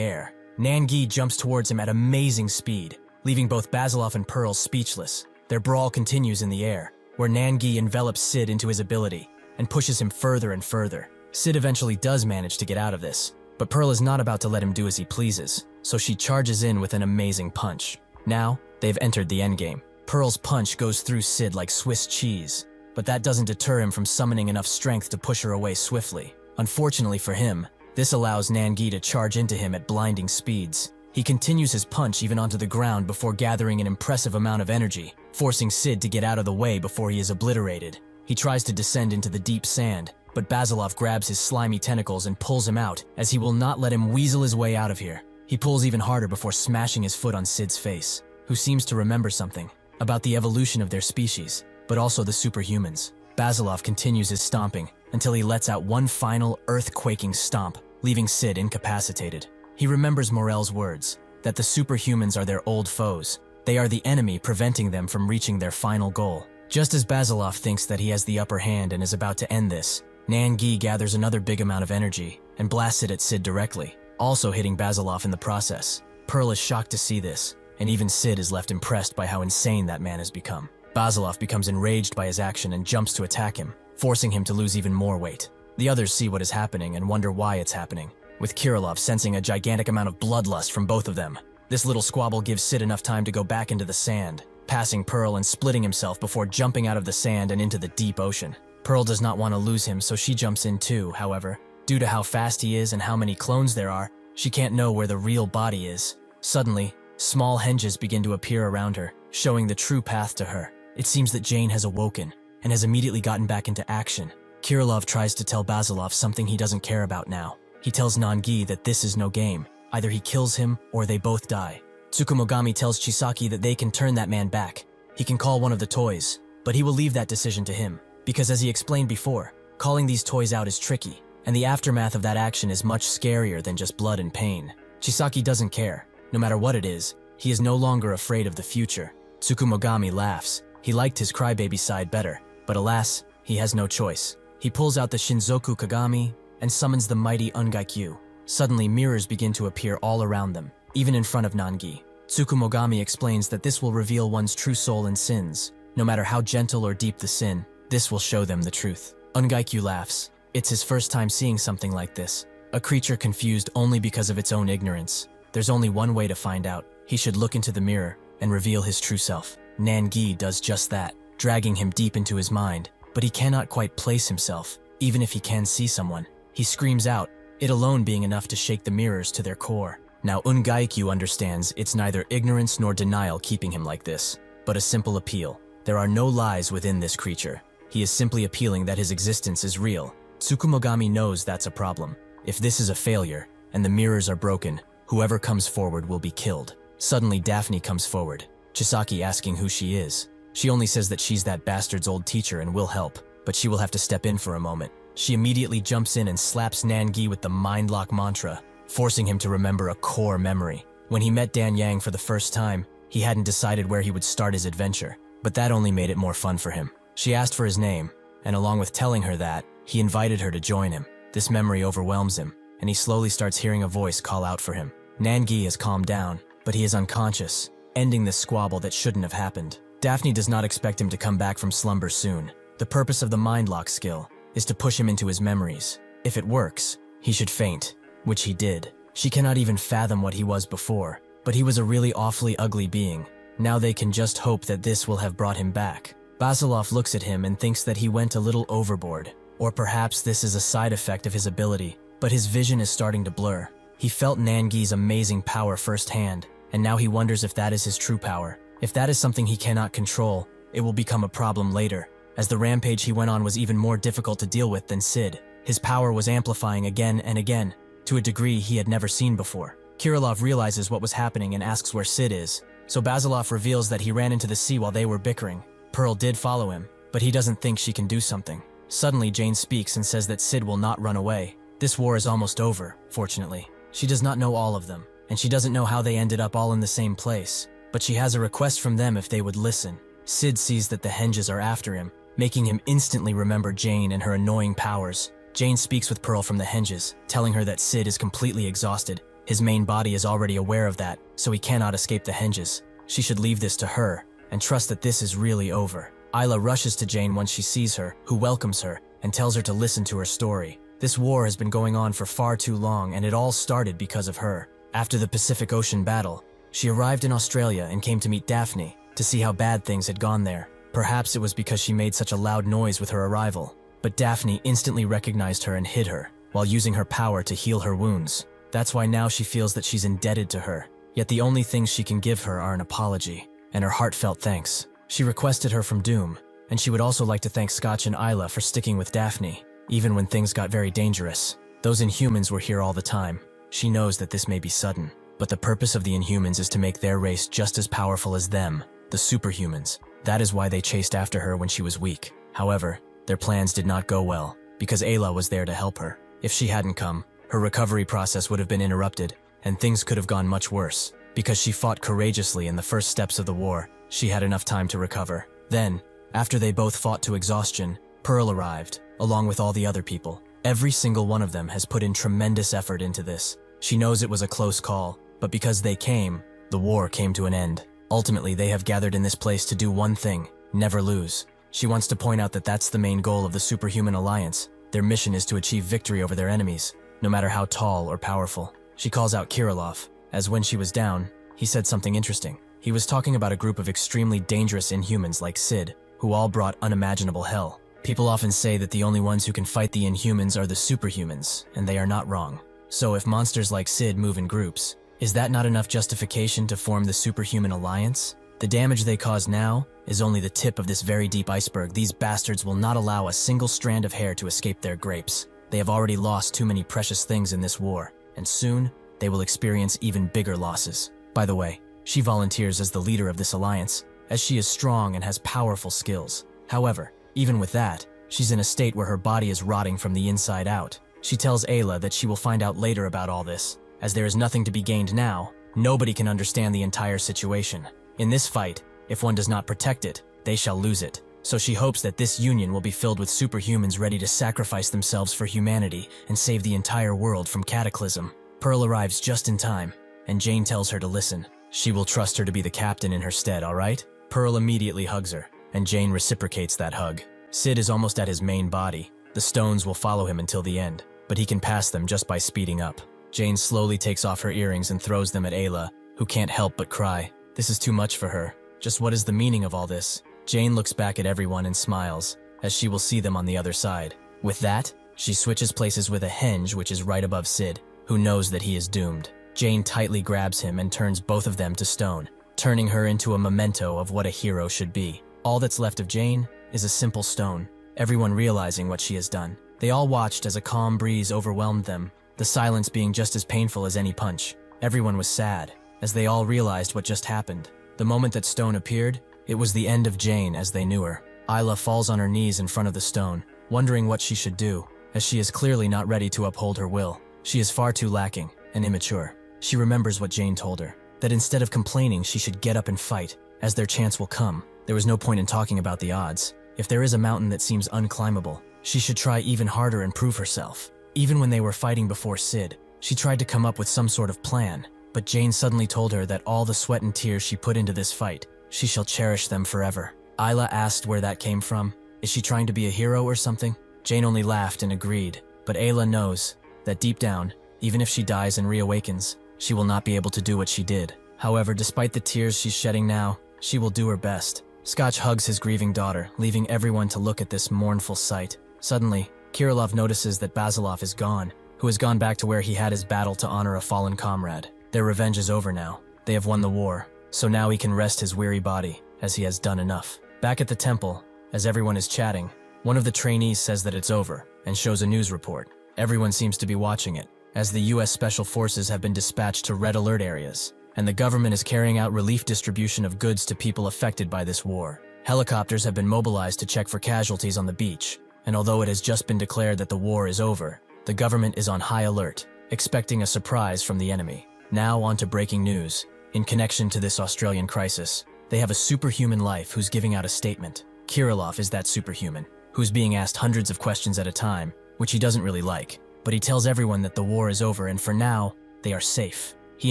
air. Nangi jumps towards him at amazing speed, leaving both Basilov and Pearl speechless. Their brawl continues in the air, where Nangi envelops Sid into his ability and pushes him further and further. Sid eventually does manage to get out of this, but Pearl is not about to let him do as he pleases, so she charges in with an amazing punch. Now, they've entered the endgame. Pearl's punch goes through Sid like Swiss cheese, but that doesn't deter him from summoning enough strength to push her away swiftly. Unfortunately for him, this allows Nangi to charge into him at blinding speeds. He continues his punch even onto the ground before gathering an impressive amount of energy, forcing Sid to get out of the way before he is obliterated. He tries to descend into the deep sand, but Basilov grabs his slimy tentacles and pulls him out, as he will not let him weasel his way out of here. He pulls even harder before smashing his foot on Sid's face, who seems to remember something about the evolution of their species, but also the superhumans. Basilov continues his stomping until he lets out one final earth-quaking stomp, leaving Sid incapacitated. He remembers Morel's words, that the superhumans are their old foes. They are the enemy preventing them from reaching their final goal. Just as Basilov thinks that he has the upper hand and is about to end this, Nangi gathers another big amount of energy and blasts it at Sid directly, also hitting Basilov in the process. Pearl is shocked to see this, and even Sid is left impressed by how insane that man has become. Basilov becomes enraged by his action and jumps to attack him, forcing him to lose even more weight. The others see what is happening and wonder why it's happening, with Kirillov sensing a gigantic amount of bloodlust from both of them. This little squabble gives Sid enough time to go back into the sand, passing Pearl and splitting himself before jumping out of the sand and into the deep ocean. Pearl does not want to lose him, so she jumps in too. However, due to how fast he is and how many clones there are, she can't know where the real body is. Suddenly, small henges begin to appear around her, showing the true path to her. It seems that Jane has awoken and has immediately gotten back into action. Kirillov tries to tell Basilov something he doesn't care about now. He tells Nangi that this is no game. Either he kills him or they both die. Tsukumogami tells Chisaki that they can turn that man back. He can call one of the toys, but he will leave that decision to him, because as he explained before, calling these toys out is tricky, and the aftermath of that action is much scarier than just blood and pain. Chisaki doesn't care. No matter what it is, he is no longer afraid of the future. Tsukumogami laughs. He liked his crybaby side better, but alas, he has no choice. He pulls out the Shinzoku Kagami and summons the mighty Ungaikyu. Suddenly, mirrors begin to appear all around them, even in front of Nangi. Tsukumogami explains that this will reveal one's true soul and sins. No matter how gentle or deep the sin, this will show them the truth. Ungaikyu laughs. It's his first time seeing something like this. A creature confused only because of its own ignorance. There's only one way to find out. He should look into the mirror and reveal his true self. Nangi does just that, dragging him deep into his mind, but he cannot quite place himself, even if he can see someone. He screams out, it alone being enough to shake the mirrors to their core. Now Ungaikyu understands it's neither ignorance nor denial keeping him like this, but a simple appeal. There are no lies within this creature. He is simply appealing that his existence is real. Tsukumogami knows that's a problem. If this is a failure, and the mirrors are broken, whoever comes forward will be killed. Suddenly Daphne comes forward, Chisaki asking who she is. She only says that she's that bastard's old teacher and will help, but she will have to step in for a moment. She immediately jumps in and slaps Nangi with the mind lock mantra, forcing him to remember a core memory. When he met Dan Yang for the first time, he hadn't decided where he would start his adventure, but that only made it more fun for him. She asked for his name, and along with telling her that, he invited her to join him. This memory overwhelms him, and he slowly starts hearing a voice call out for him. Nangi has calmed down, but he is unconscious, ending this squabble that shouldn't have happened. Daphne does not expect him to come back from slumber soon. The purpose of the mind lock skill is to push him into his memories. If it works, he should faint, which he did. She cannot even fathom what he was before, but he was a really awfully ugly being. Now they can just hope that this will have brought him back. Basilov looks at him and thinks that he went a little overboard, or perhaps this is a side effect of his ability, but his vision is starting to blur. He felt Nangi's amazing power firsthand, and now he wonders if that is his true power. If that is something he cannot control, it will become a problem later, as the rampage he went on was even more difficult to deal with than Sid. His power was amplifying again and again, to a degree he had never seen before. Kirillov realizes what was happening and asks where Sid is, so Basilov reveals that he ran into the sea while they were bickering. Pearl did follow him, but he doesn't think she can do something. Suddenly Jane speaks and says that Sid will not run away. This war is almost over, fortunately. She does not know all of them, and she doesn't know how they ended up all in the same place, but she has a request from them if they would listen. Sid sees that the Henges are after him, making him instantly remember Jane and her annoying powers. Jane speaks with Pearl from the Henges, telling her that Sid is completely exhausted. His main body is already aware of that, so he cannot escape the Henges. She should leave this to her, and trust that this is really over. Isla rushes to Jane once she sees her, who welcomes her, and tells her to listen to her story. This war has been going on for far too long, and it all started because of her. After the Pacific Ocean battle, she arrived in Australia and came to meet Daphne, to see how bad things had gone there. Perhaps it was because she made such a loud noise with her arrival, but Daphne instantly recognized her and hid her, while using her power to heal her wounds. That's why now she feels that she's indebted to her, yet the only things she can give her are an apology, and her heartfelt thanks. She requested her from Doom, and she would also like to thank Scotch and Isla for sticking with Daphne, even when things got very dangerous. Those Inhumans were here all the time. She knows that this may be sudden, but the purpose of the Inhumans is to make their race just as powerful as them, the Superhumans. That is why they chased after her when she was weak. However, their plans did not go well, because Ayla was there to help her. If she hadn't come, her recovery process would have been interrupted, and things could have gone much worse. Because she fought courageously in the first steps of the war, she had enough time to recover. Then, after they both fought to exhaustion, Pearl arrived, along with all the other people. Every single one of them has put in tremendous effort into this. She knows it was a close call, but because they came, the war came to an end. Ultimately, they have gathered in this place to do one thing: never lose. She wants to point out that that's the main goal of the Superhuman Alliance. Their mission is to achieve victory over their enemies, no matter how tall or powerful. She calls out Kirillov, as when she was down, he said something interesting. He was talking about a group of extremely dangerous Inhumans like Sid, who all brought unimaginable hell. People often say that the only ones who can fight the Inhumans are the Superhumans, and they are not wrong. So if monsters like Sid move in groups, is that not enough justification to form the Superhuman Alliance? The damage they cause now is only the tip of this very deep iceberg. These bastards will not allow a single strand of hair to escape their grapes. They have already lost too many precious things in this war, and soon they will experience even bigger losses. By the way, she volunteers as the leader of this alliance, as she is strong and has powerful skills. However, even with that, she's in a state where her body is rotting from the inside out. She tells Ayla that she will find out later about all this. As there is nothing to be gained now, nobody can understand the entire situation. In this fight, if one does not protect it, they shall lose it. So she hopes that this union will be filled with superhumans ready to sacrifice themselves for humanity and save the entire world from cataclysm. Pearl arrives just in time, and Jane tells her to listen. She will trust her to be the captain in her stead, alright? Pearl immediately hugs her, and Jane reciprocates that hug. Sid is almost at his main body. The stones will follow him until the end, but he can pass them just by speeding up. Jane slowly takes off her earrings and throws them at Ayla, who can't help but cry. This is too much for her. Just what is the meaning of all this? Jane looks back at everyone and smiles, as she will see them on the other side. With that, she switches places with a henge which is right above Sid, who knows that he is doomed. Jane tightly grabs him and turns both of them to stone, turning her into a memento of what a hero should be. All that's left of Jane is a simple stone, everyone realizing what she has done. They all watched as a calm breeze overwhelmed them, the silence being just as painful as any punch. Everyone was sad, as they all realized what just happened. The moment that stone appeared, it was the end of Jane as they knew her. Isla falls on her knees in front of the stone, wondering what she should do, as she is clearly not ready to uphold her will. She is far too lacking and immature. She remembers what Jane told her, that instead of complaining she should get up and fight, as their chance will come. There was no point in talking about the odds. If there is a mountain that seems unclimbable, she should try even harder and prove herself. Even when they were fighting before Sid, she tried to come up with some sort of plan, but Jane suddenly told her that all the sweat and tears she put into this fight, she shall cherish them forever. Isla asked where that came from. Is she trying to be a hero or something? Jane only laughed and agreed, but Ayla knows that deep down, even if she dies and reawakens, she will not be able to do what she did. However, despite the tears she's shedding now, she will do her best. Scotch hugs his grieving daughter, leaving everyone to look at this mournful sight. Suddenly, Kirilov notices that Basilov is gone, who has gone back to where he had his battle to honor a fallen comrade. Their revenge is over now. They have won the war, so now he can rest his weary body, as he has done enough. Back at the temple, as everyone is chatting, one of the trainees says that it's over, and shows a news report. Everyone seems to be watching it, as the US Special Forces have been dispatched to red alert areas, and the government is carrying out relief distribution of goods to people affected by this war. Helicopters have been mobilized to check for casualties on the beach, and although it has just been declared that the war is over, the government is on high alert, expecting a surprise from the enemy. Now on to breaking news. In connection to this Australian crisis, they have a superhuman life who's giving out a statement. Kirilov is that superhuman, who's being asked hundreds of questions at a time, which he doesn't really like, but he tells everyone that the war is over and for now, they are safe. He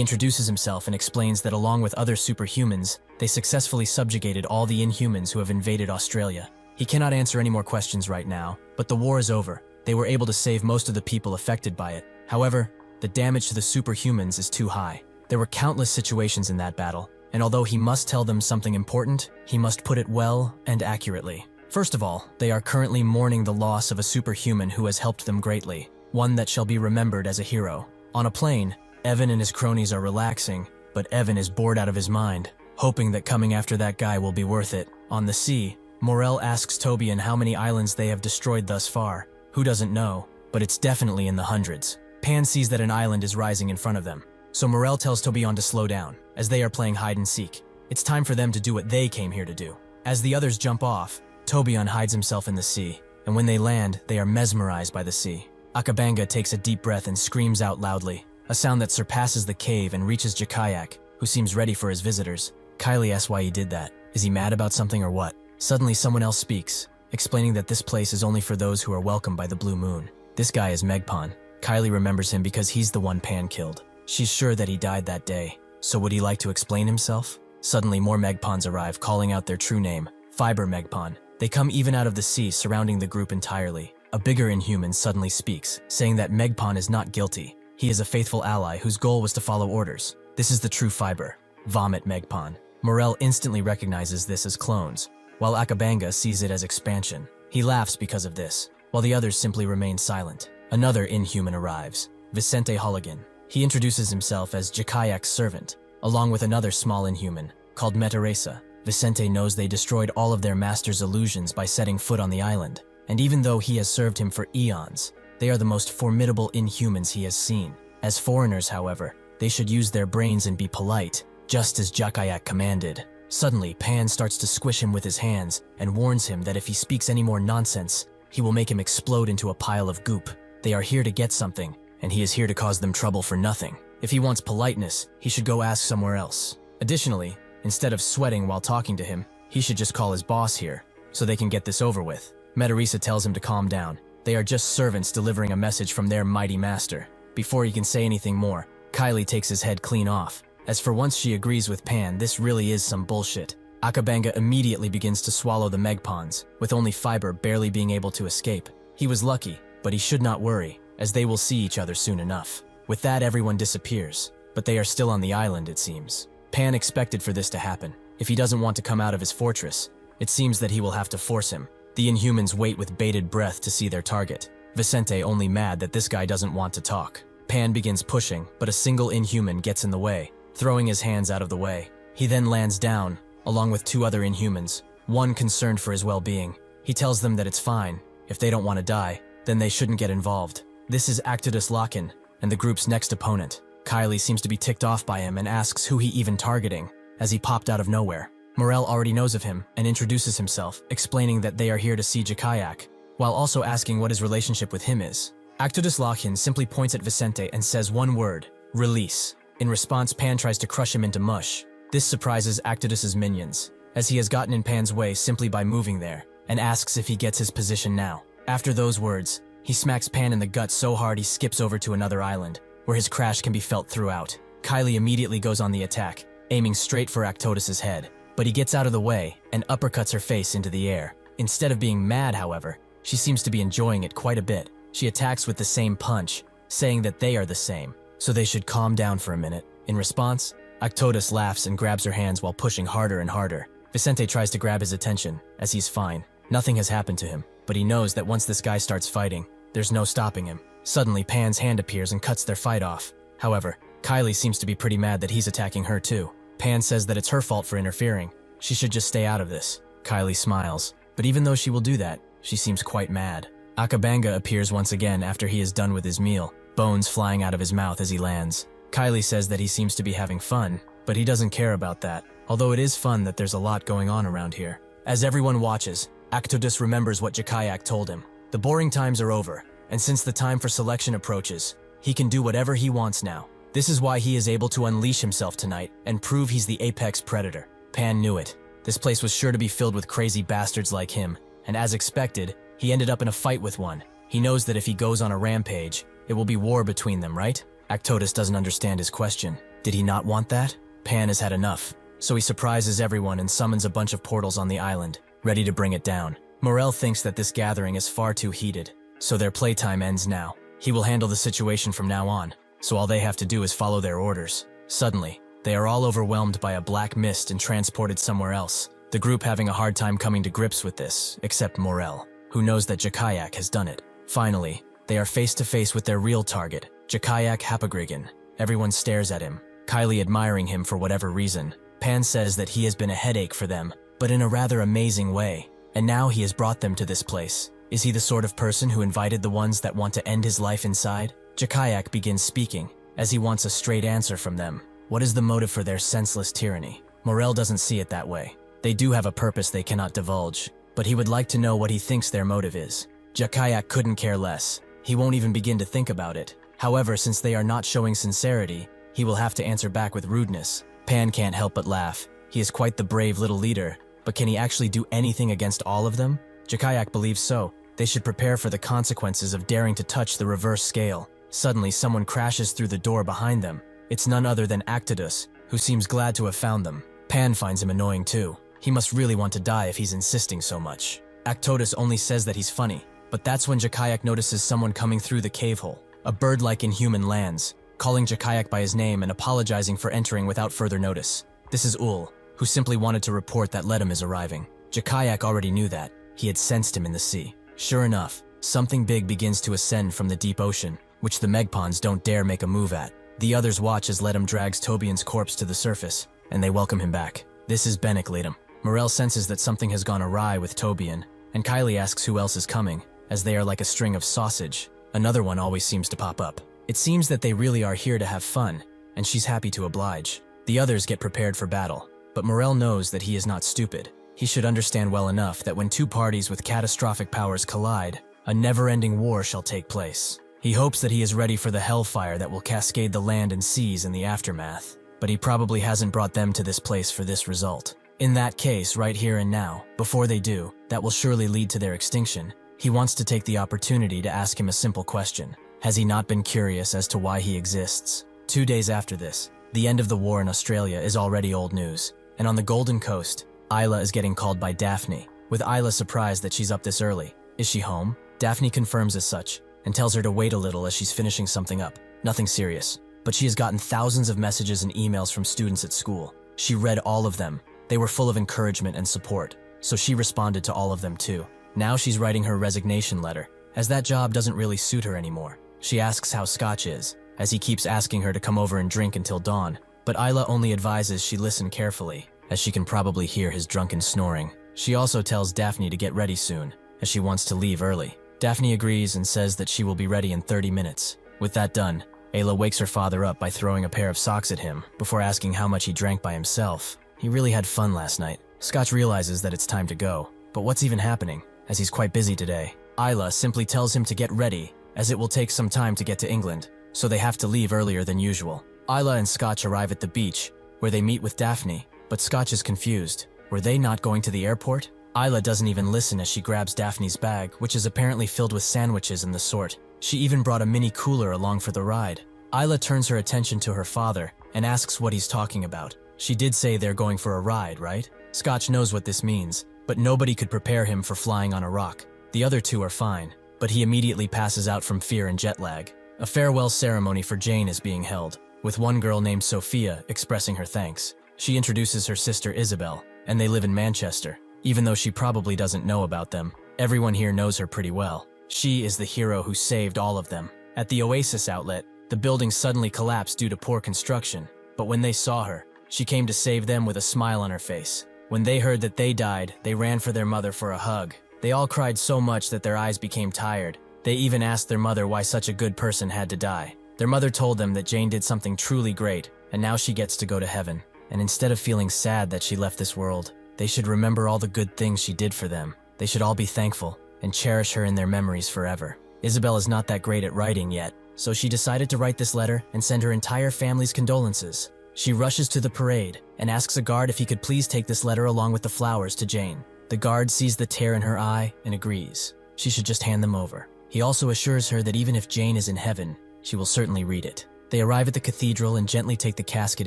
introduces himself and explains that along with other superhumans, they successfully subjugated all the Inhumans who have invaded Australia. He cannot answer any more questions right now, but the war is over. They were able to save most of the people affected by it. However, the damage to the superhumans is too high. There were countless situations in that battle, and although he must tell them something important, he must put it well and accurately. First of all, they are currently mourning the loss of a superhuman who has helped them greatly, one that shall be remembered as a hero. On a plane, Evan and his cronies are relaxing, but Evan is bored out of his mind, hoping that coming after that guy will be worth it. On the sea, Morel asks Tobian how many islands they have destroyed thus far. Who doesn't know, but it's definitely in the hundreds. Pan sees that an island is rising in front of them, so Morel tells Tobian to slow down, as they are playing hide and seek. It's time for them to do what they came here to do. As the others jump off, Tobian hides himself in the sea, and when they land, they are mesmerized by the sea. Akabanga takes a deep breath and screams out loudly, a sound that surpasses the cave and reaches Jakayak, who seems ready for his visitors. Kylie asks why he did that. Is he mad about something or what? Suddenly someone else speaks, explaining that this place is only for those who are welcomed by the blue moon. This guy is Megpan. Kylie remembers him because he's the one Pan killed. She's sure that he died that day, so would he like to explain himself? Suddenly more Megpans arrive, calling out their true name, Fiber Megpan. They come even out of the sea, surrounding the group entirely. A bigger Inhuman suddenly speaks, saying that Megpan is not guilty. He is a faithful ally whose goal was to follow orders. This is the true Fiber. Vomit Megpan. Morel instantly recognizes this as clones, while Akabanga sees it as expansion. He laughs because of this, while the others simply remain silent. Another Inhuman arrives, Vicente Holligan. He introduces himself as Jakayak's servant, along with another small Inhuman, called Metaresa. Vicente knows they destroyed all of their master's illusions by setting foot on the island, and even though he has served him for eons, they are the most formidable Inhumans he has seen. As foreigners, however, they should use their brains and be polite, just as Jakayak commanded. Suddenly, Pan starts to squish him with his hands and warns him that if he speaks any more nonsense, he will make him explode into a pile of goop. They are here to get something, and he is here to cause them trouble for nothing. If he wants politeness, he should go ask somewhere else. Additionally, instead of sweating while talking to him, he should just call his boss here, so they can get this over with. Metaresa tells him to calm down. They are just servants delivering a message from their mighty master. Before he can say anything more, Kylie takes his head clean off. As for once she agrees with Pan, this really is some bullshit. Akabanga immediately begins to swallow the Megpans, with only Fiber barely being able to escape. He was lucky, but he should not worry, as they will see each other soon enough. With that, everyone disappears, but they are still on the island, it seems. Pan expected for this to happen. If he doesn't want to come out of his fortress, it seems that he will have to force him. The Inhumans wait with bated breath to see their target. Vicente only mad that this guy doesn't want to talk. Pan begins pushing, but a single Inhuman gets in the way, throwing his hands out of the way. He then lands down, along with two other Inhumans, one concerned for his well-being. He tells them that it's fine. If they don't want to die, then they shouldn't get involved. This is Actodus Lockin, and the group's next opponent. Kylie seems to be ticked off by him and asks who he even targeting, as he popped out of nowhere. Morel already knows of him and introduces himself, explaining that they are here to see Jakayak, while also asking what his relationship with him is. Actodus Lockin simply points at Vicente and says one word, release. In response, Pan tries to crush him into mush. This surprises Actodus's minions, as he has gotten in Pan's way simply by moving there, and asks if he gets his position now. After those words, he smacks Pan in the gut so hard he skips over to another island, where his crash can be felt throughout. Kylie immediately goes on the attack, aiming straight for Actodus's head, but he gets out of the way and uppercuts her face into the air. Instead of being mad, however, she seems to be enjoying it quite a bit. She attacks with the same punch, saying that they are the same, so they should calm down for a minute. In response, Actodus laughs and grabs her hands while pushing harder and harder. Vicente tries to grab his attention, as he's fine. Nothing has happened to him, but he knows that once this guy starts fighting, there's no stopping him. Suddenly, Pan's hand appears and cuts their fight off. However, Kylie seems to be pretty mad that he's attacking her too. Pan says that it's her fault for interfering. She should just stay out of this. Kylie smiles, but even though she will do that, she seems quite mad. Akabanga appears once again after he is done with his meal, bones flying out of his mouth as he lands. Kylie says that he seems to be having fun, but he doesn't care about that, although it is fun that there's a lot going on around here. As everyone watches, Actodus remembers what Jakayak told him. The boring times are over, and since the time for selection approaches, he can do whatever he wants now. This is why he is able to unleash himself tonight and prove he's the apex predator. Pan knew it. This place was sure to be filled with crazy bastards like him, and as expected, he ended up in a fight with one. He knows that if he goes on a rampage, it will be war between them, right? Actodus doesn't understand his question. Did he not want that? Pan has had enough, so he surprises everyone and summons a bunch of portals on the island, ready to bring it down. Morel thinks that this gathering is far too heated, so their playtime ends now. He will handle the situation from now on, so all they have to do is follow their orders. Suddenly, they are all overwhelmed by a black mist and transported somewhere else, the group having a hard time coming to grips with this, except Morel, who knows that Jakayak has done it. Finally, they are face to face with their real target, Jakayak Hapagrigan. Everyone stares at him, Kylie admiring him for whatever reason. Pan says that he has been a headache for them, but in a rather amazing way, and now he has brought them to this place. Is he the sort of person who invited the ones that want to end his life inside? Jakayak begins speaking, as he wants a straight answer from them. What is the motive for their senseless tyranny? Morel doesn't see it that way. They do have a purpose they cannot divulge, but he would like to know what he thinks their motive is. Jakayak couldn't care less. He won't even begin to think about it. However, since they are not showing sincerity, he will have to answer back with rudeness. Pan can't help but laugh. He is quite the brave little leader, but can he actually do anything against all of them? Jakayak believes so. They should prepare for the consequences of daring to touch the reverse scale. Suddenly, someone crashes through the door behind them. It's none other than Actodus, who seems glad to have found them. Pan finds him annoying too. He must really want to die if he's insisting so much. Actodus only says that he's funny, but that's when Jakayak notices someone coming through the cave hole. A bird like Inhuman lands, calling Jakayak by his name and apologizing for entering without further notice. This is Ul, who simply wanted to report that Ledum is arriving. Jakayak already knew that. He had sensed him in the sea. Sure enough, something big begins to ascend from the deep ocean, which the Megpons don't dare make a move at. The others watch as Ledum drags Tobian's corpse to the surface, and they welcome him back. This is Benik Ledum. Morel senses that something has gone awry with Tobian, and Kylie asks who else is coming, as they are like a string of sausage. Another one always seems to pop up. It seems that they really are here to have fun, and she's happy to oblige. The others get prepared for battle, but Morel knows that he is not stupid. He should understand well enough that when two parties with catastrophic powers collide, a never-ending war shall take place. He hopes that he is ready for the hellfire that will cascade the land and seas in the aftermath, but he probably hasn't brought them to this place for this result. In that case, right here and now, before they do, that will surely lead to their extinction. He wants to take the opportunity to ask him a simple question. Has he not been curious as to why he exists? 2 days after this, the end of the war in Australia is already old news, and on the Golden Coast, Isla is getting called by Daphne, with Isla surprised that she's up this early. Is she home? Daphne confirms as such, and tells her to wait a little as she's finishing something up. Nothing serious, but she has gotten thousands of messages and emails from students at school. She read all of them. They were full of encouragement and support, so she responded to all of them too. Now she's writing her resignation letter, as that job doesn't really suit her anymore. She asks how Scotch is, as he keeps asking her to come over and drink until dawn, but Isla only advises she listen carefully, as she can probably hear his drunken snoring. She also tells Daphne to get ready soon, as she wants to leave early. Daphne agrees and says that she will be ready in 30 minutes. With that done, Ayla wakes her father up by throwing a pair of socks at him before asking how much he drank by himself. He really had fun last night. Scotch realizes that it's time to go, but what's even happening, as he's quite busy today? Ayla simply tells him to get ready, as it will take some time to get to England, so they have to leave earlier than usual. Ayla and Scotch arrive at the beach, where they meet with Daphne, but Scotch is confused. Were they not going to the airport? Ayla doesn't even listen as she grabs Daphne's bag, which is apparently filled with sandwiches and the sort. She even brought a mini cooler along for the ride. Ayla turns her attention to her father and asks what he's talking about. She did say they're going for a ride, right? Scotch knows what this means, but nobody could prepare him for flying on a rock. The other two are fine, but he immediately passes out from fear and jet lag. A farewell ceremony for Jane is being held, with one girl named Sophia expressing her thanks. She introduces her sister Isabel, and they live in Manchester. Even though she probably doesn't know about them, everyone here knows her pretty well. She is the hero who saved all of them. At the Oasis outlet, the building suddenly collapsed due to poor construction, but when they saw her, she came to save them with a smile on her face. When they heard that they died, they ran for their mother for a hug. They all cried so much that their eyes became tired. They even asked their mother why such a good person had to die. Their mother told them that Jane did something truly great, and now she gets to go to heaven. And instead of feeling sad that she left this world, they should remember all the good things she did for them. They should all be thankful and cherish her in their memories forever. Isabel is not that great at writing yet, so she decided to write this letter and send her entire family's condolences. She rushes to the parade and asks a guard if he could please take this letter along with the flowers to Jane. The guard sees the tear in her eye and agrees. She should just hand them over. He also assures her that even if Jane is in heaven, she will certainly read it. They arrive at the cathedral and gently take the casket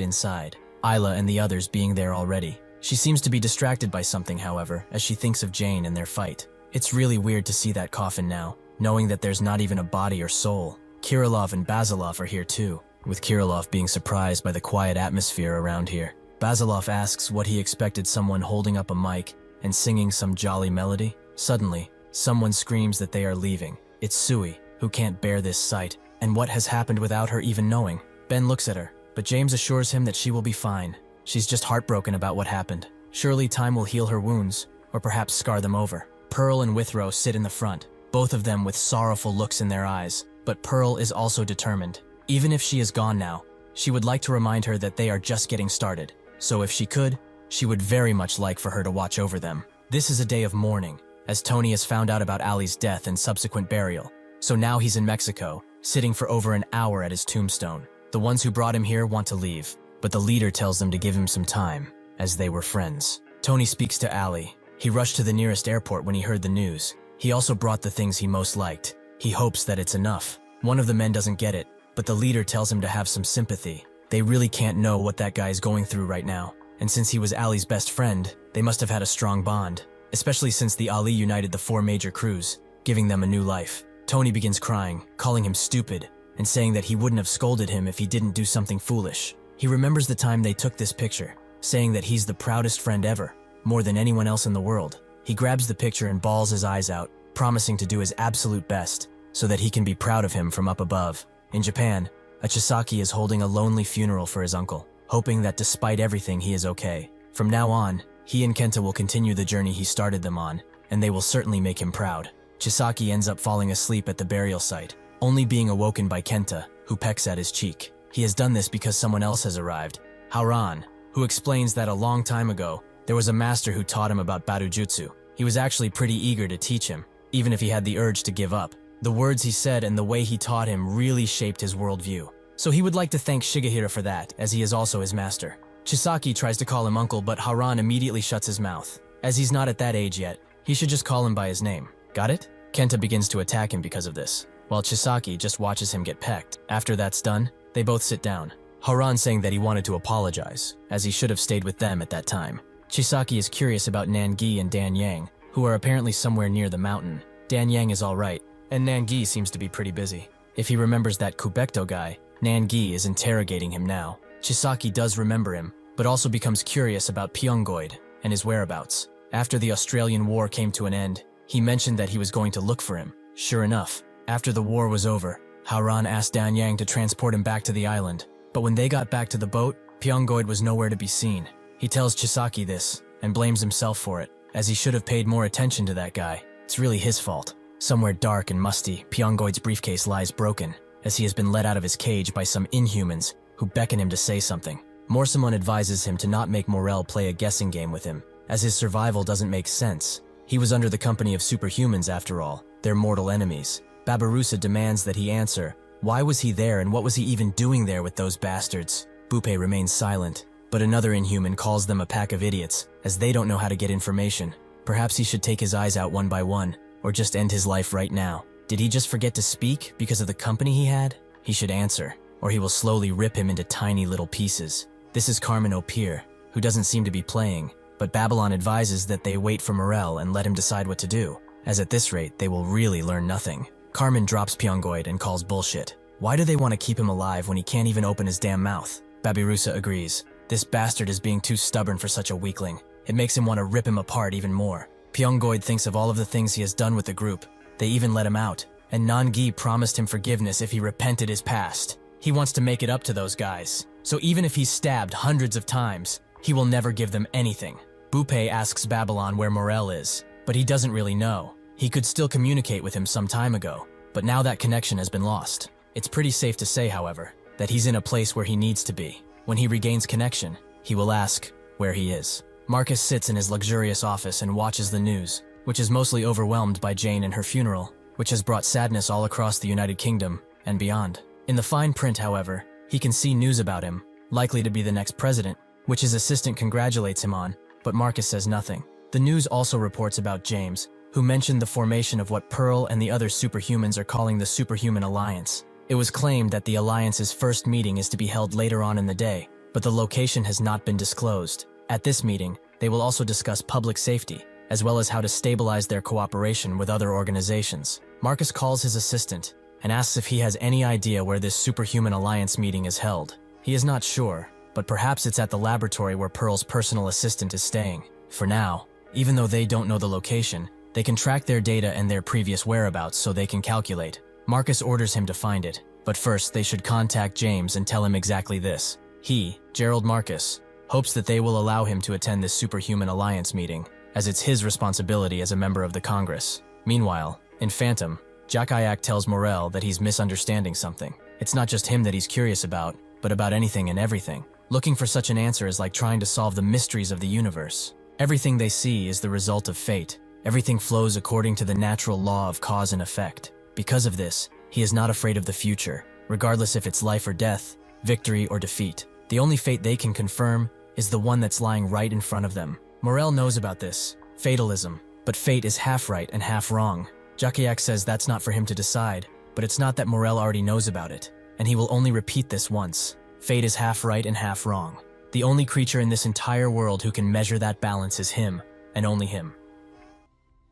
inside, Ayla and the others being there already. She seems to be distracted by something, however, as she thinks of Jane and their fight. It's really weird to see that coffin now, knowing that there's not even a body or soul. Kirillov and Basilov are here too, with Kirillov being surprised by the quiet atmosphere around here. Basilov asks what he expected someone holding up a mic and singing some jolly melody. Suddenly, someone screams that they are leaving. It's Sui, who can't bear this sight, and what has happened without her even knowing. Ben looks at her, but James assures him that she will be fine. She's just heartbroken about what happened. Surely time will heal her wounds, or perhaps scar them over. Pearl and Withrow sit in the front, both of them with sorrowful looks in their eyes, but Pearl is also determined. Even if she is gone now, she would like to remind her that they are just getting started, so if she could, she would very much like for her to watch over them. This is a day of mourning, as Tony has found out about Ali's death and subsequent burial, so now he's in Mexico, sitting for over an hour at his tombstone. The ones who brought him here want to leave, but the leader tells them to give him some time, as they were friends. Tony speaks to Ali. He rushed to the nearest airport when he heard the news. He also brought the things he most liked. He hopes that it's enough. One of the men doesn't get it, but the leader tells him to have some sympathy. They really can't know what that guy is going through right now, and since he was Ali's best friend, they must have had a strong bond, especially since the Ali united the 4 major crews, giving them a new life. Tony begins crying, calling him stupid, and saying that he wouldn't have scolded him if he didn't do something foolish. He remembers the time they took this picture, saying that he's the proudest friend ever, more than anyone else in the world. He grabs the picture and bawls his eyes out, promising to do his absolute best, so that he can be proud of him from up above. In Japan, a Chisaki is holding a lonely funeral for his uncle, hoping that despite everything he is okay. From now on, he and Kenta will continue the journey he started them on, and they will certainly make him proud. Chisaki ends up falling asleep at the burial site, only being awoken by Kenta, who pecks at his cheek. He has done this because someone else has arrived, Hauran, who explains that a long time ago, there was a master who taught him about Batujutsu. He was actually pretty eager to teach him, even if he had the urge to give up. The words he said and the way he taught him really shaped his worldview. So he would like to thank Shigehira for that, as he is also his master. Chisaki tries to call him uncle, but Hauran immediately shuts his mouth. As he's not at that age yet, he should just call him by his name. Got it? Kenta begins to attack him because of this, while Chisaki just watches him get pecked. After that's done, they both sit down. Hauran saying that he wanted to apologize, as he should have stayed with them at that time. Chisaki is curious about Nangi and Dan Yang, who are apparently somewhere near the mountain. Dan Yang is alright, and Nangi seems to be pretty busy. If he remembers that Kubekto guy, Nangi is interrogating him now. Chisaki does remember him, but also becomes curious about Pyongoid and his whereabouts. After the Australian War came to an end, he mentioned that he was going to look for him. Sure enough, after the war was over, Hauran asked Dan Yang to transport him back to the island. But when they got back to the boat, Pyongoid was nowhere to be seen. He tells Chisaki this, and blames himself for it. as he should have paid more attention to that guy. It's really his fault. Somewhere dark and musty, Pyongoid's briefcase lies broken, as he has been let out of his cage by some Inhumans who beckon him to say something. Morsamon advises him to not make Morel play a guessing game with him, as his survival doesn't make sense. He was under the company of Superhumans after all, their mortal enemies. Babirusa demands that he answer. Why was he there and what was he even doing there with those bastards? Bupe remains silent, but another Inhuman calls them a pack of idiots, as they don't know how to get information. Perhaps he should take his eyes out one by one, or just end his life right now. Did he just forget to speak because of the company he had? He should answer, or he will slowly rip him into tiny little pieces. This is Carmen O'Peer, who doesn't seem to be playing, but Babylon advises that they wait for Morel and let him decide what to do, as at this rate they will really learn nothing. Carmen drops Pyongoid and calls bullshit. Why do they want to keep him alive when he can't even open his damn mouth? Babirusa agrees. This bastard is being too stubborn for such a weakling. It makes him want to rip him apart even more. Pyongoid thinks of all of the things he has done with the group. They even let him out, and Nangi promised him forgiveness if he repented his past. He wants to make it up to those guys. So even if he's stabbed hundreds of times, he will never give them anything. Bupe asks Babylon where Morel is, but he doesn't really know. He could still communicate with him some time ago, but now that connection has been lost. It's pretty safe to say, however, that he's in a place where he needs to be. When he regains connection, he will ask where he is. Marcus sits in his luxurious office and watches the news, which is mostly overwhelmed by Jane and her funeral, which has brought sadness all across the United Kingdom and beyond. In the fine print, however, he can see news about him, likely to be the next president, which his assistant congratulates him on, but Marcus says nothing. The news also reports about James, who mentioned the formation of what Pearl and the other superhumans are calling the Superhuman Alliance. It was claimed that the Alliance's first meeting is to be held later on in the day, but the location has not been disclosed. At this meeting, they will also discuss public safety, as well as how to stabilize their cooperation with other organizations. Marcus calls his assistant and asks if he has any idea where this Superhuman Alliance meeting is held. He is not sure, but perhaps it's at the laboratory where Pearl's personal assistant is staying. For now, even though they don't know the location, they can track their data and their previous whereabouts so they can calculate. Marcus orders him to find it, but first they should contact James and tell him exactly this. He, Gerald Marcus, hopes that they will allow him to attend this Superhuman Alliance meeting, as it's his responsibility as a member of the Congress. Meanwhile, in Phantom, Jakayak tells Morel that he's misunderstanding something. It's not just him that he's curious about, but about anything and everything. Looking for such an answer is like trying to solve the mysteries of the universe. Everything they see is the result of fate. Everything flows according to the natural law of cause and effect. Because of this, he is not afraid of the future, regardless if it's life or death, victory or defeat. The only fate they can confirm is the one that's lying right in front of them. Morel knows about this, fatalism, but fate is half right and half wrong. Jakayak says that's not for him to decide, but it's not that Morel already knows about it, and he will only repeat this once. Fate is half right and half wrong. The only creature in this entire world who can measure that balance is him, and only him.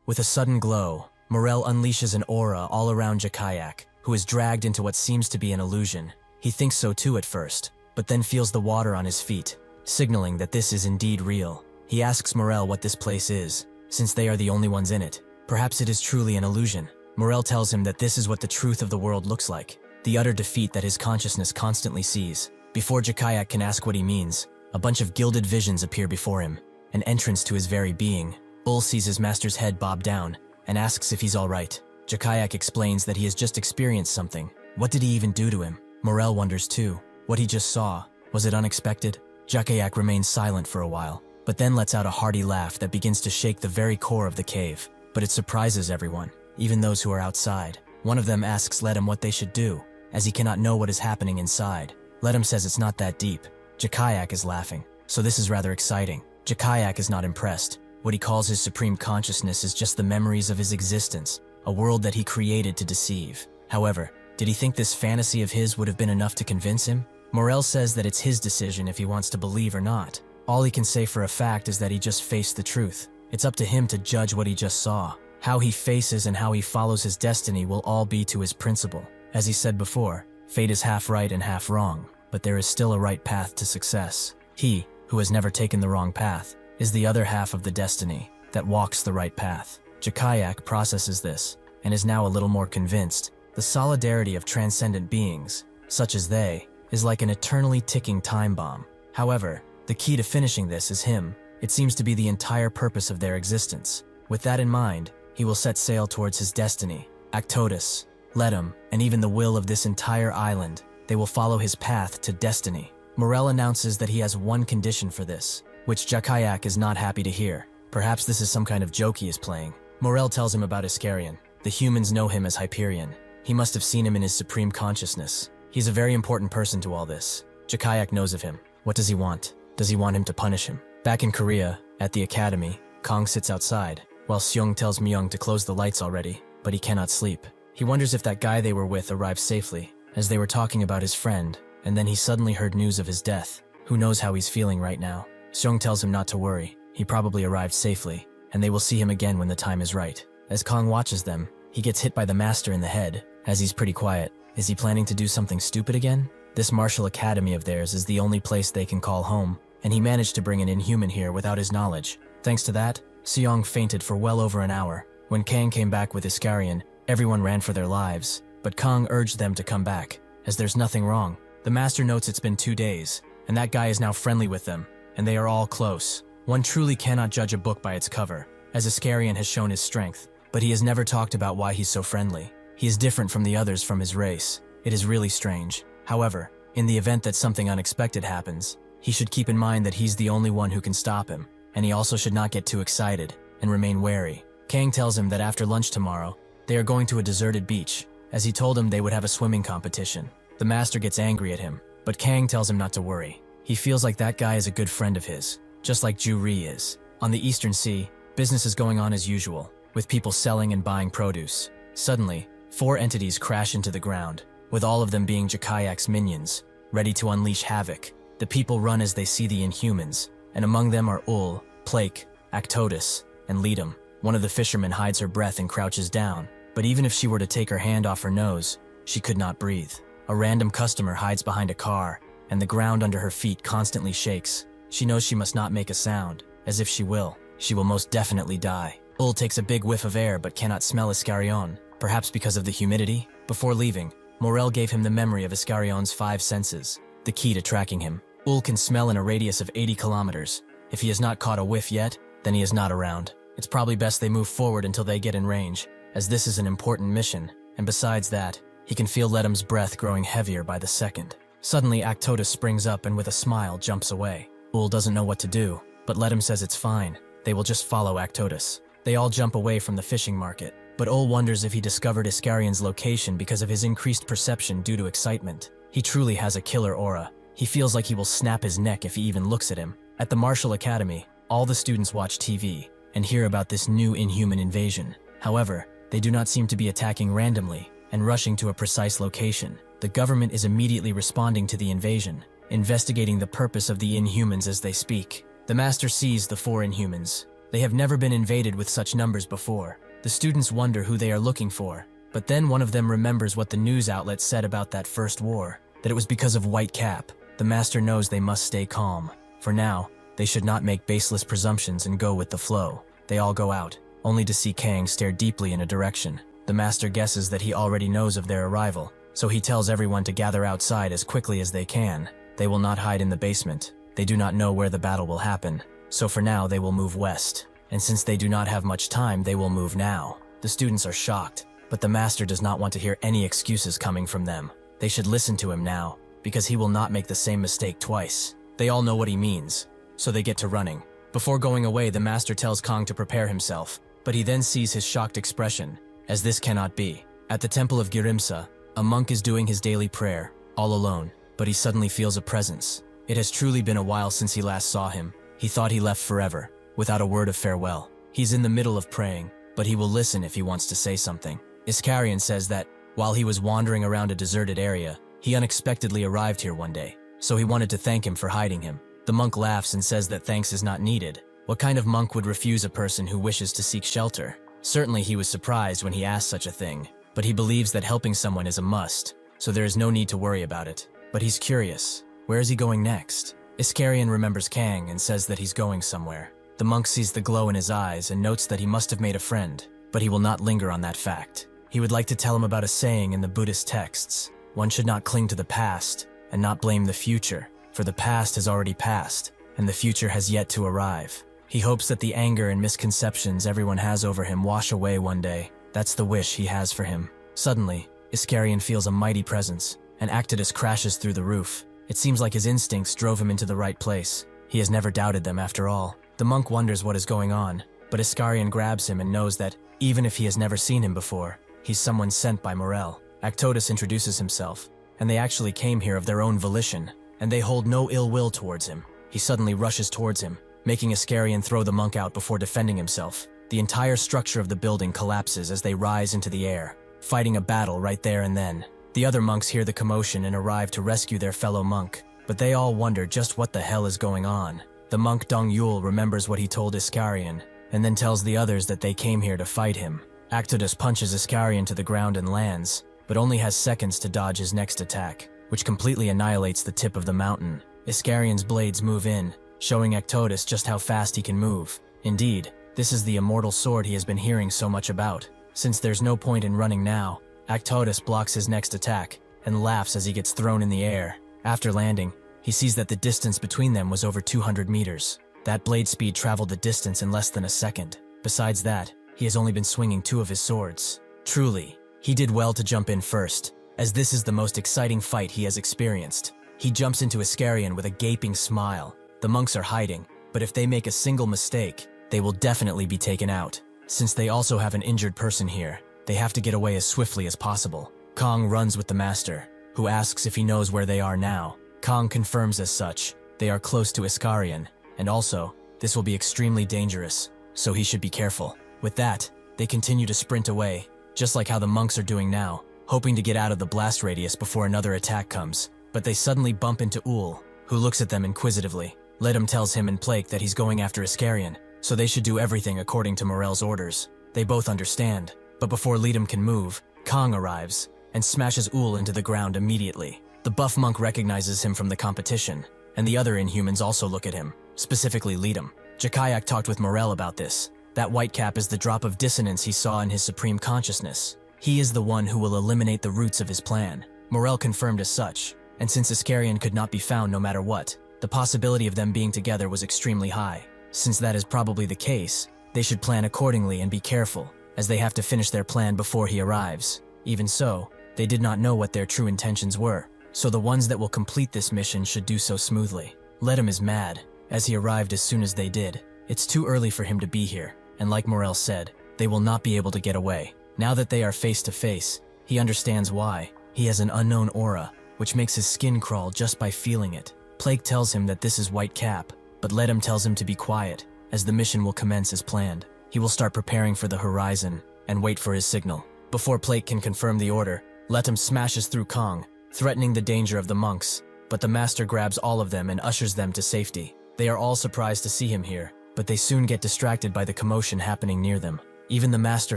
With a sudden glow, Morel unleashes an aura all around Jakayak, who is dragged into what seems to be an illusion. He thinks so too at first, but then feels the water on his feet, signaling that this is indeed real. He asks Morel what this place is, since they are the only ones in it. Perhaps it is truly an illusion. Morel tells him that this is what the truth of the world looks like, the utter defeat that his consciousness constantly sees. Before Jakayak can ask what he means, a bunch of gilded visions appear before him, an entrance to his very being. Bull sees his master's head bob down, and asks if he's alright. Jakayak explains that he has just experienced something. What did he even do to him? Morel wonders too. What he just saw, was it unexpected? Jakayak remains silent for a while, but then lets out a hearty laugh that begins to shake the very core of the cave. But it surprises everyone, even those who are outside. One of them asks Ledum what they should do, as he cannot know what is happening inside. Ledum says it's not that deep. Jakayak is laughing, so this is rather exciting. Jakayak is not impressed. What he calls his supreme consciousness is just the memories of his existence, a world that he created to deceive. However, did he think this fantasy of his would have been enough to convince him? Morel says that it's his decision if he wants to believe or not. All he can say for a fact is that he just faced the truth. It's up to him to judge what he just saw. How he faces and how he follows his destiny will all be to his principle. As he said before, fate is half right and half wrong, but there is still a right path to success. He, who has never taken the wrong path, is the other half of the destiny that walks the right path. Jakayak processes this and is now a little more convinced. The solidarity of transcendent beings, such as they, is like an eternally ticking time bomb. However, the key to finishing this is him. It seems to be the entire purpose of their existence. With that in mind, he will set sail towards his destiny. Actotus, Ledum, and even the will of this entire island, they will follow his path to destiny. Morel announces that he has one condition for this, which Jakayak is not happy to hear. Perhaps this is some kind of joke he is playing. Morel tells him about Iscarion. The humans know him as Hyperion. He must have seen him in his supreme consciousness. He's a very important person to all this. Jakayak knows of him. What does he want? Does he want him to punish him? Back in Korea, at the academy, Kang sits outside, while Seung tells Myung to close the lights already, but he cannot sleep. He wonders if that guy they were with arrived safely, as they were talking about his friend, and then he suddenly heard news of his death. Who knows how he's feeling right now? Seung tells him not to worry. He probably arrived safely, and they will see him again when the time is right. As Kang watches them, he gets hit by the master in the head, as he's pretty quiet. Is he planning to do something stupid again? This martial academy of theirs is the only place they can call home, and he managed to bring an inhuman here without his knowledge. Thanks to that, Seong fainted for well over an hour. When Kang came back with Iscarion, everyone ran for their lives, but Kang urged them to come back, as there's nothing wrong. The master notes it's been 2 days, and that guy is now friendly with them, and they are all close. One truly cannot judge a book by its cover, as Iscarion has shown his strength, but he has never talked about why he's so friendly. He is different from the others from his race. It is really strange. However, in the event that something unexpected happens, he should keep in mind that he's the only one who can stop him, and he also should not get too excited and remain wary. Kang tells him that after lunch tomorrow, they are going to a deserted beach, as he told him they would have a swimming competition. The master gets angry at him, but Kang tells him not to worry. He feels like that guy is a good friend of his, just like Ju Ri is. On the Eastern Sea, business is going on as usual, with people selling and buying produce. Suddenly, 4 entities crash into the ground, with all of them being Jakayak's minions, ready to unleash havoc. The people run as they see the Inhumans, and among them are Ul, Plake, Actotus, and Leadum. One of the fishermen hides her breath and crouches down, but even if she were to take her hand off her nose, she could not breathe. A random customer hides behind a car, and the ground under her feet constantly shakes. She knows she must not make a sound, as if she will most definitely die. Ul takes a big whiff of air but cannot smell Iscarion, perhaps because of the humidity. Before leaving, Morel gave him the memory of Iscarion's 5 senses, the key to tracking him. Ul can smell in a radius of 80 kilometers. If he has not caught a whiff yet, then he is not around. It's probably best they move forward until they get in range, as this is an important mission, and besides that, he can feel Ledum's breath growing heavier by the second. Suddenly, Actotus springs up and with a smile jumps away. Ul doesn't know what to do, but Ledum says it's fine. They will just follow Actotus. They all jump away from the fishing market, but Ul wonders if he discovered Iscarion's location because of his increased perception due to excitement. He truly has a killer aura. He feels like he will snap his neck if he even looks at him. At the Martial Academy, all the students watch TV and hear about this new inhuman invasion. However, they do not seem to be attacking randomly and rushing to a precise location. The government is immediately responding to the invasion, investigating the purpose of the Inhumans as they speak. The master sees the 4 Inhumans. They have never been invaded with such numbers before. The students wonder who they are looking for, but then one of them remembers what the news outlet said about that first war, that it was because of White Cap. The master knows they must stay calm. For now, they should not make baseless presumptions and go with the flow. They all go out, only to see Kang stare deeply in a direction. The master guesses that he already knows of their arrival, so he tells everyone to gather outside as quickly as they can. They will not hide in the basement. They do not know where the battle will happen, so for now they will move west. And since they do not have much time, they will move now. The students are shocked, but the master does not want to hear any excuses coming from them. They should listen to him now, because he will not make the same mistake twice. They all know what he means, so they get to running. Before going away, the master tells Kang to prepare himself, but he then sees his shocked expression, as this cannot be. At the temple of Girimsa, a monk is doing his daily prayer, all alone, but he suddenly feels a presence. It has truly been a while since he last saw him. He thought he left forever, without a word of farewell. He's in the middle of praying, but he will listen if he wants to say something. Iscarion says that, while he was wandering around a deserted area, he unexpectedly arrived here one day, so he wanted to thank him for hiding him. The monk laughs and says that thanks is not needed. What kind of monk would refuse a person who wishes to seek shelter? Certainly he was surprised when he asked such a thing, but he believes that helping someone is a must, so there is no need to worry about it. But he's curious. Where is he going next? Iscarion remembers Kang and says that he's going somewhere. The monk sees the glow in his eyes and notes that he must have made a friend, but he will not linger on that fact. He would like to tell him about a saying in the Buddhist texts. One should not cling to the past and not blame the future, for the past has already passed, and the future has yet to arrive. He hopes that the anger and misconceptions everyone has over him wash away one day. That's the wish he has for him. Suddenly, Iskarion feels a mighty presence, and Actidus crashes through the roof. It seems like his instincts drove him into the right place. He has never doubted them after all. The monk wonders what is going on, but Iskarion grabs him and knows that, even if he has never seen him before, he's someone sent by Morel. Actidus introduces himself, and they actually came here of their own volition, and they hold no ill will towards him. He suddenly rushes towards him, making Iskarion throw the monk out before defending himself. The entire structure of the building collapses as they rise into the air, fighting a battle right there and then. The other monks hear the commotion and arrive to rescue their fellow monk, but they all wonder just what the hell is going on. The monk Dong Yul remembers what he told Iskarion, and then tells the others that they came here to fight him. Actidus punches Iskarion to the ground and lands, but only has seconds to dodge his next attack, which completely annihilates the tip of the mountain. Iskarion's blades move in, showing Actidus just how fast he can move. Indeed, this is the immortal sword he has been hearing so much about. Since there's no point in running now, Actidus blocks his next attack and laughs as he gets thrown in the air. After landing, he sees that the distance between them was over 200 meters. That blade speed traveled the distance in less than a second. Besides that, he has only been swinging 2 of his swords. Truly, he did well to jump in first, as this is the most exciting fight he has experienced. He jumps into Iskarion with a gaping smile. The monks are hiding, but if they make a single mistake, they will definitely be taken out. Since they also have an injured person here, they have to get away as swiftly as possible. Kang runs with the master, who asks if he knows where they are now. Kang confirms as such. They are close to Iskarion, and also, this will be extremely dangerous, so he should be careful. With that, they continue to sprint away, just like how the monks are doing now, hoping to get out of the blast radius before another attack comes. But they suddenly bump into Ul, who looks at them inquisitively. Ledum tells him and Plake that he's going after Iskarion, so they should do everything according to Morel's orders. They both understand, but before Ledum can move, Kang arrives and smashes Ul into the ground immediately. The buff monk recognizes him from the competition, and the other Inhumans also look at him, specifically Ledum. Jakayak talked with Morel about this. That white cap is the drop of dissonance he saw in his supreme consciousness. He is the one who will eliminate the roots of his plan. Morel confirmed as such, and since Iskarion could not be found no matter what, the possibility of them being together was extremely high. Since that is probably the case, they should plan accordingly and be careful, as they have to finish their plan before he arrives. Even so, they did not know what their true intentions were, so the ones that will complete this mission should do so smoothly. Ledum is mad, as he arrived as soon as they did. It's too early for him to be here, and like Morel said, they will not be able to get away. Now that they are face to face, he understands why. He has an unknown aura, which makes his skin crawl just by feeling it. Plague tells him that this is White Cap, but Ledum tells him to be quiet, as the mission will commence as planned. He will start preparing for the horizon, and wait for his signal. Before Plague can confirm the order, Ledum smashes through Kang, threatening the danger of the monks, but the master grabs all of them and ushers them to safety. They are all surprised to see him here, but they soon get distracted by the commotion happening near them. Even the master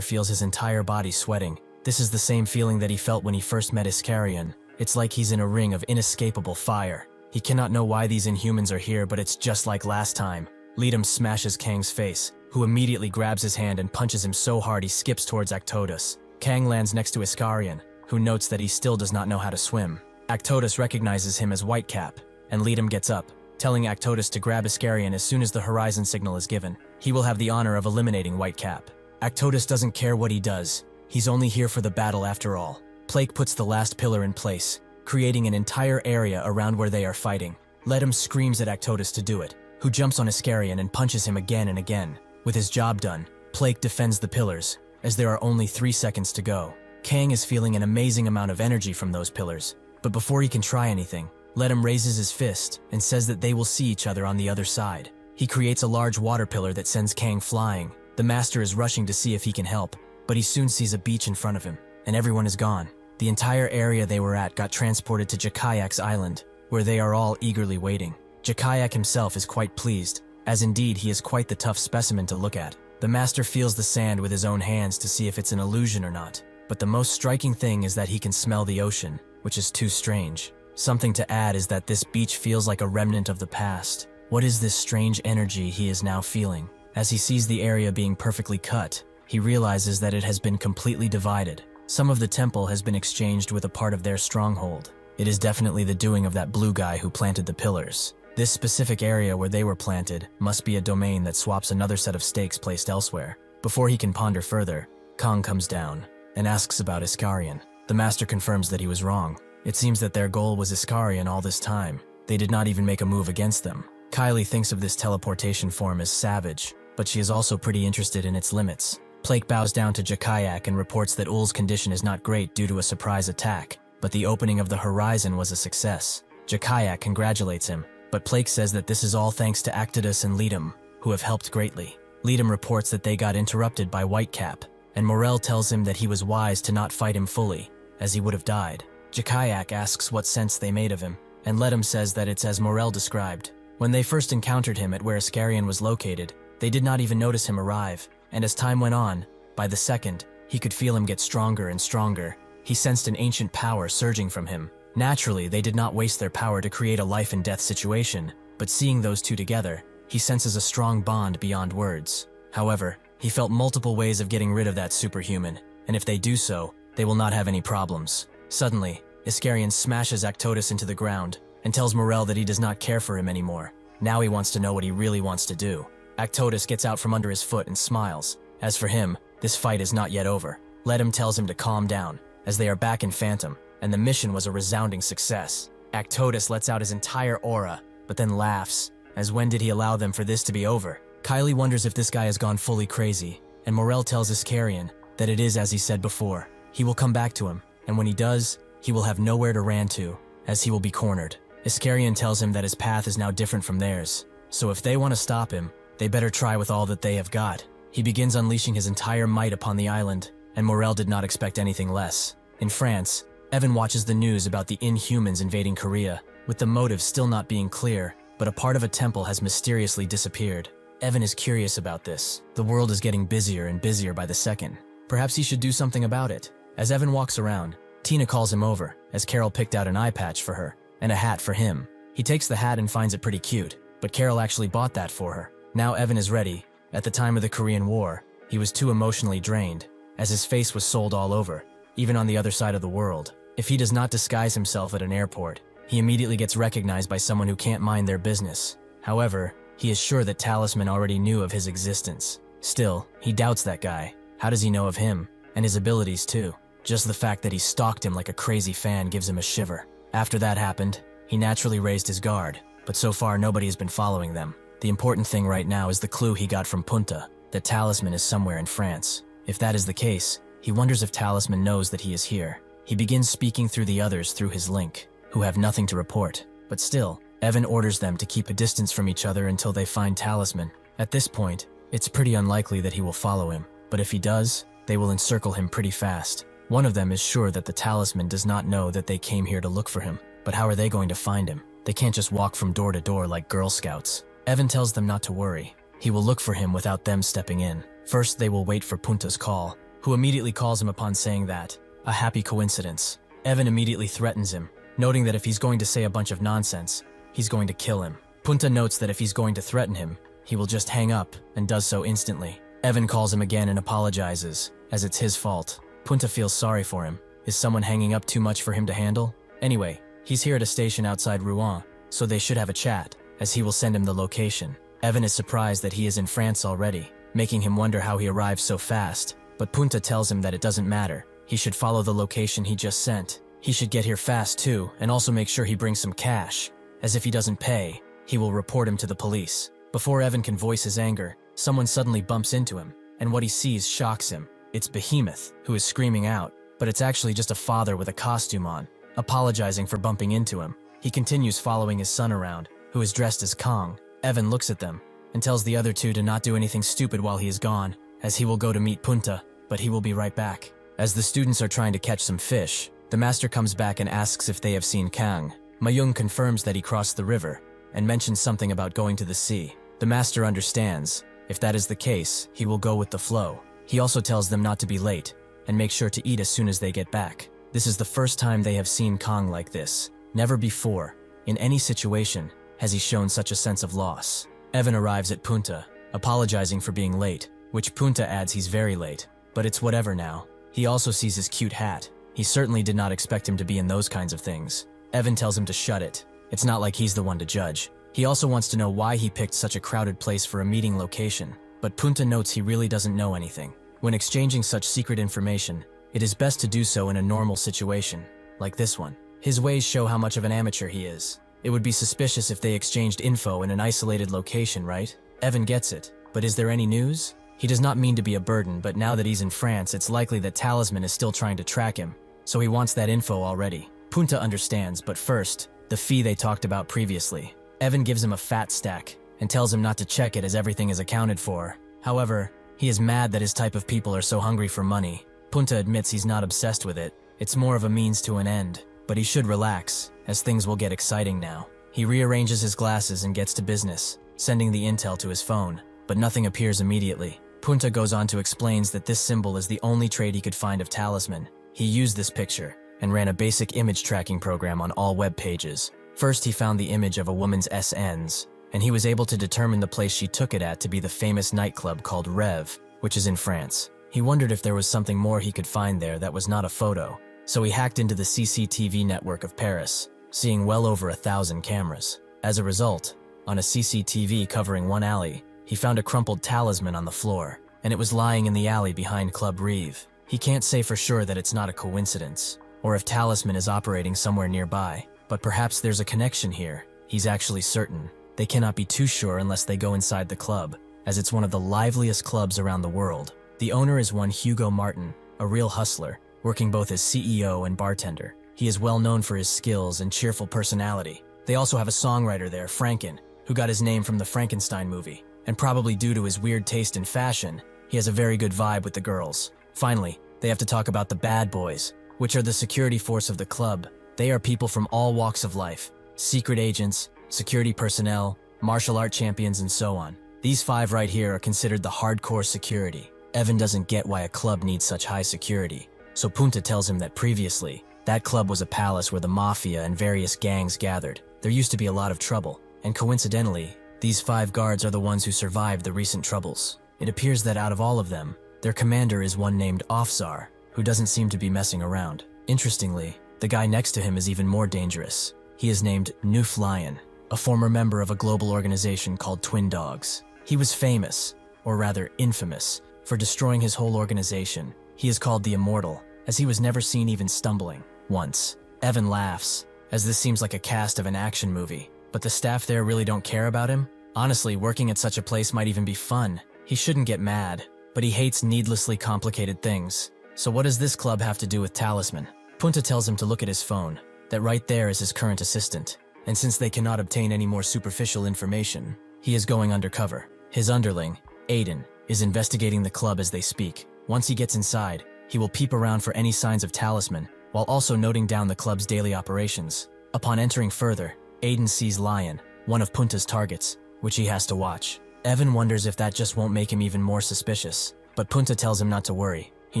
feels his entire body sweating. This is the same feeling that he felt when he first met Iskarion. It's like he's in a ring of inescapable fire. He cannot know why these Inhumans are here, but it's just like last time. Ledum smashes Kang's face, who immediately grabs his hand and punches him so hard he skips towards Actidus. Kang lands next to Iskarion, who notes that he still does not know how to swim. Actidus recognizes him as Whitecap, and Ledum gets up, telling Actidus to grab Iskarion as soon as the horizon signal is given. He will have the honor of eliminating Whitecap. Actidus doesn't care what he does. He's only here for the battle after all. Plake puts the last pillar in place, creating an entire area around where they are fighting. Ledum screams at Actidus to do it, who jumps on Iskarion and punches him again and again. With his job done, Plake defends the pillars, as there are only 3 seconds to go. Kang is feeling an amazing amount of energy from those pillars, but before he can try anything, Ledum raises his fist and says that they will see each other on the other side. He creates a large water pillar that sends Kang flying. The master is rushing to see if he can help, but he soon sees a beach in front of him, and everyone is gone. The entire area they were at got transported to Jakayak's island, where they are all eagerly waiting. Jakayak himself is quite pleased, as indeed he is quite the tough specimen to look at. The master feels the sand with his own hands to see if it's an illusion or not, but the most striking thing is that he can smell the ocean, which is too strange. Something to add is that this beach feels like a remnant of the past. What is this strange energy he is now feeling? As he sees the area being perfectly cut, he realizes that it has been completely divided. Some of the temple has been exchanged with a part of their stronghold. It is definitely the doing of that blue guy who planted the pillars. This specific area where they were planted must be a domain that swaps another set of stakes placed elsewhere. Before he can ponder further, Kang comes down and asks about Iskarian. The master confirms that he was wrong. It seems that their goal was Iskarian all this time. They did not even make a move against them. Kylie thinks of this teleportation form as savage, but she is also pretty interested in its limits. Plake bows down to Jakayak and reports that Ul's condition is not great due to a surprise attack, but the opening of the horizon was a success. Jakayak congratulates him, but Plake says that this is all thanks to Actidus and Leadum, who have helped greatly. Leadum reports that they got interrupted by Whitecap, and Morel tells him that he was wise to not fight him fully, as he would have died. Jakayak asks what sense they made of him, and Leadum says that it's as Morel described. When they first encountered him at where Iskarian was located, they did not even notice him arrive, and as time went on, by the second, he could feel him get stronger and stronger. He sensed an ancient power surging from him. Naturally, they did not waste their power to create a life and death situation, but seeing those two together, he senses a strong bond beyond words. However, he felt multiple ways of getting rid of that superhuman, and if they do so, they will not have any problems. Suddenly, Iskarian smashes Actodus into the ground and tells Morel that he does not care for him anymore. Now he wants to know what he really wants to do. Actodus gets out from under his foot and smiles. As for him, this fight is not yet over. Leadum tells him to calm down, as they are back in Phantom, and the mission was a resounding success. Actodus lets out his entire aura, but then laughs, as when did he allow them for this to be over? Kylie wonders if this guy has gone fully crazy, and Morel tells Iskarian that it is as he said before. He will come back to him, and when he does, he will have nowhere to run to, as he will be cornered. Iskarian tells him that his path is now different from theirs, so if they want to stop him, they better try with all that they have got. He begins unleashing his entire might upon the island, and Morel did not expect anything less. In France, Evan watches the news about the Inhumans invading Korea, with the motive still not being clear, but a part of a temple has mysteriously disappeared. Evan is curious about this. The world is getting busier and busier by the second. Perhaps he should do something about it. As Evan walks around, Tina calls him over, as Carol picked out an eye patch for her, and a hat for him. He takes the hat and finds it pretty cute, but Carol actually bought that for her. Now Evan is ready. At the time of the Korean War, he was too emotionally drained, as his face was sold all over, even on the other side of the world. If he does not disguise himself at an airport, he immediately gets recognized by someone who can't mind their business. However, he is sure that Talisman already knew of his existence. Still, he doubts that guy. How does he know of him? And his abilities too. Just the fact that he stalked him like a crazy fan gives him a shiver. After that happened, he naturally raised his guard, but so far nobody has been following them. The important thing right now is the clue he got from Punta, that Talisman is somewhere in France. If that is the case, he wonders if Talisman knows that he is here. He begins speaking through the others through his link, who have nothing to report. But still, Evan orders them to keep a distance from each other until they find Talisman. At this point, it's pretty unlikely that he will follow him, but if he does, they will encircle him pretty fast. One of them is sure that the Talisman does not know that they came here to look for him, but how are they going to find him? They can't just walk from door to door like Girl Scouts. Evan tells them not to worry. He will look for him without them stepping in. First, they will wait for Punta's call, who immediately calls him upon saying that, a happy coincidence. Evan immediately threatens him, noting that if he's going to say a bunch of nonsense, he's going to kill him. Punta notes that if he's going to threaten him, he will just hang up and does so instantly. Evan calls him again and apologizes, as it's his fault. Punta feels sorry for him. Is someone hanging up too much for him to handle? Anyway, he's here at a station outside Rouen, so they should have a chat, as he will send him the location. Evan is surprised that he is in France already, making him wonder how he arrived so fast, but Punta tells him that it doesn't matter. He should follow the location he just sent. He should get here fast too, and also make sure he brings some cash, as if he doesn't pay, he will report him to the police. Before Evan can voice his anger, someone suddenly bumps into him, and what he sees shocks him. It's Behemoth, who is screaming out, but it's actually just a father with a costume on, apologizing for bumping into him. He continues following his son around, who is dressed as Kang. Evan looks at them, and tells the other two to not do anything stupid while he is gone, as he will go to meet Punta, but he will be right back. As the students are trying to catch some fish, the master comes back and asks if they have seen Kang. Mayung confirms that he crossed the river, and mentions something about going to the sea. The master understands. If that is the case, he will go with the flow. He also tells them not to be late, and make sure to eat as soon as they get back. This is the first time they have seen Kang like this. Never before, in any situation, has he shown such a sense of loss. Evan arrives at Punta, apologizing for being late, which Punta adds he's very late, but it's whatever now. He also sees his cute hat. He certainly did not expect him to be in those kinds of things. Evan tells him to shut it. It's not like he's the one to judge. He also wants to know why he picked such a crowded place for a meeting location, but Punta notes he really doesn't know anything. When exchanging such secret information, it is best to do so in a normal situation, like this one. His ways show how much of an amateur he is. It would be suspicious if they exchanged info in an isolated location, right? Evan gets it, but is there any news? He does not mean to be a burden, but now that he's in France, it's likely that Talisman is still trying to track him, so he wants that info already. Punta understands, but first, the fee they talked about previously. Evan gives him a fat stack and tells him not to check it as everything is accounted for. However, he is mad that his type of people are so hungry for money. Punta admits he's not obsessed with it. It's more of a means to an end, but he should relax, as things will get exciting now. He rearranges his glasses and gets to business, sending the intel to his phone, but nothing appears immediately. Punta goes on to explain that this symbol is the only trait he could find of Talisman. He used this picture and ran a basic image tracking program on all web pages. First, he found the image of a woman's SNs, and he was able to determine the place she took it at to be the famous nightclub called Rev, which is in France. He wondered if there was something more he could find there that was not a photo, so he hacked into the CCTV network of Paris, seeing well over 1,000 cameras. As a result, on a CCTV covering one alley, he found a crumpled talisman on the floor, and it was lying in the alley behind Club Rev. He can't say for sure that it's not a coincidence, or if Talisman is operating somewhere nearby, but perhaps there's a connection here. He's actually certain. They cannot be too sure unless they go inside the club, as it's one of the liveliest clubs around the world. The owner is one Hugo Martin, a real hustler, working both as CEO and bartender. He is well known for his skills and cheerful personality. They also have a songwriter there, Franken, who got his name from the Frankenstein movie, and probably due to his weird taste in fashion, he has a very good vibe with the girls. Finally, they have to talk about the bad boys, which are the security force of the club. They are people from all walks of life, secret agents, security personnel, martial art champions, and so on. These 5 right here are considered the hardcore security. Evan doesn't get why a club needs such high security, so Punta tells him that previously, that club was a palace where the mafia and various gangs gathered. There used to be a lot of trouble, and coincidentally, these 5 guards are the ones who survived the recent troubles. It appears that out of all of them, their commander is one named Ofsar, who doesn't seem to be messing around. Interestingly, the guy next to him is even more dangerous. He is named Newf Lion, a former member of a global organization called Twin Dogs. He was famous, or rather infamous, for destroying his whole organization. He is called the Immortal, as he was never seen even stumbling once. Evan laughs, as this seems like a cast of an action movie, but the staff there really don't care about him. Honestly, working at such a place might even be fun. He shouldn't get mad, but he hates needlessly complicated things. So what does this club have to do with Talisman? Punta tells him to look at his phone, that right there is his current assistant, and since they cannot obtain any more superficial information, he is going undercover. His underling, Aiden, is investigating the club as they speak. Once he gets inside, he will peep around for any signs of Talisman, while also noting down the club's daily operations. Upon entering further, Aiden sees Lion, one of Punta's targets, which he has to watch. Evan wonders if that just won't make him even more suspicious, but Punta tells him not to worry. He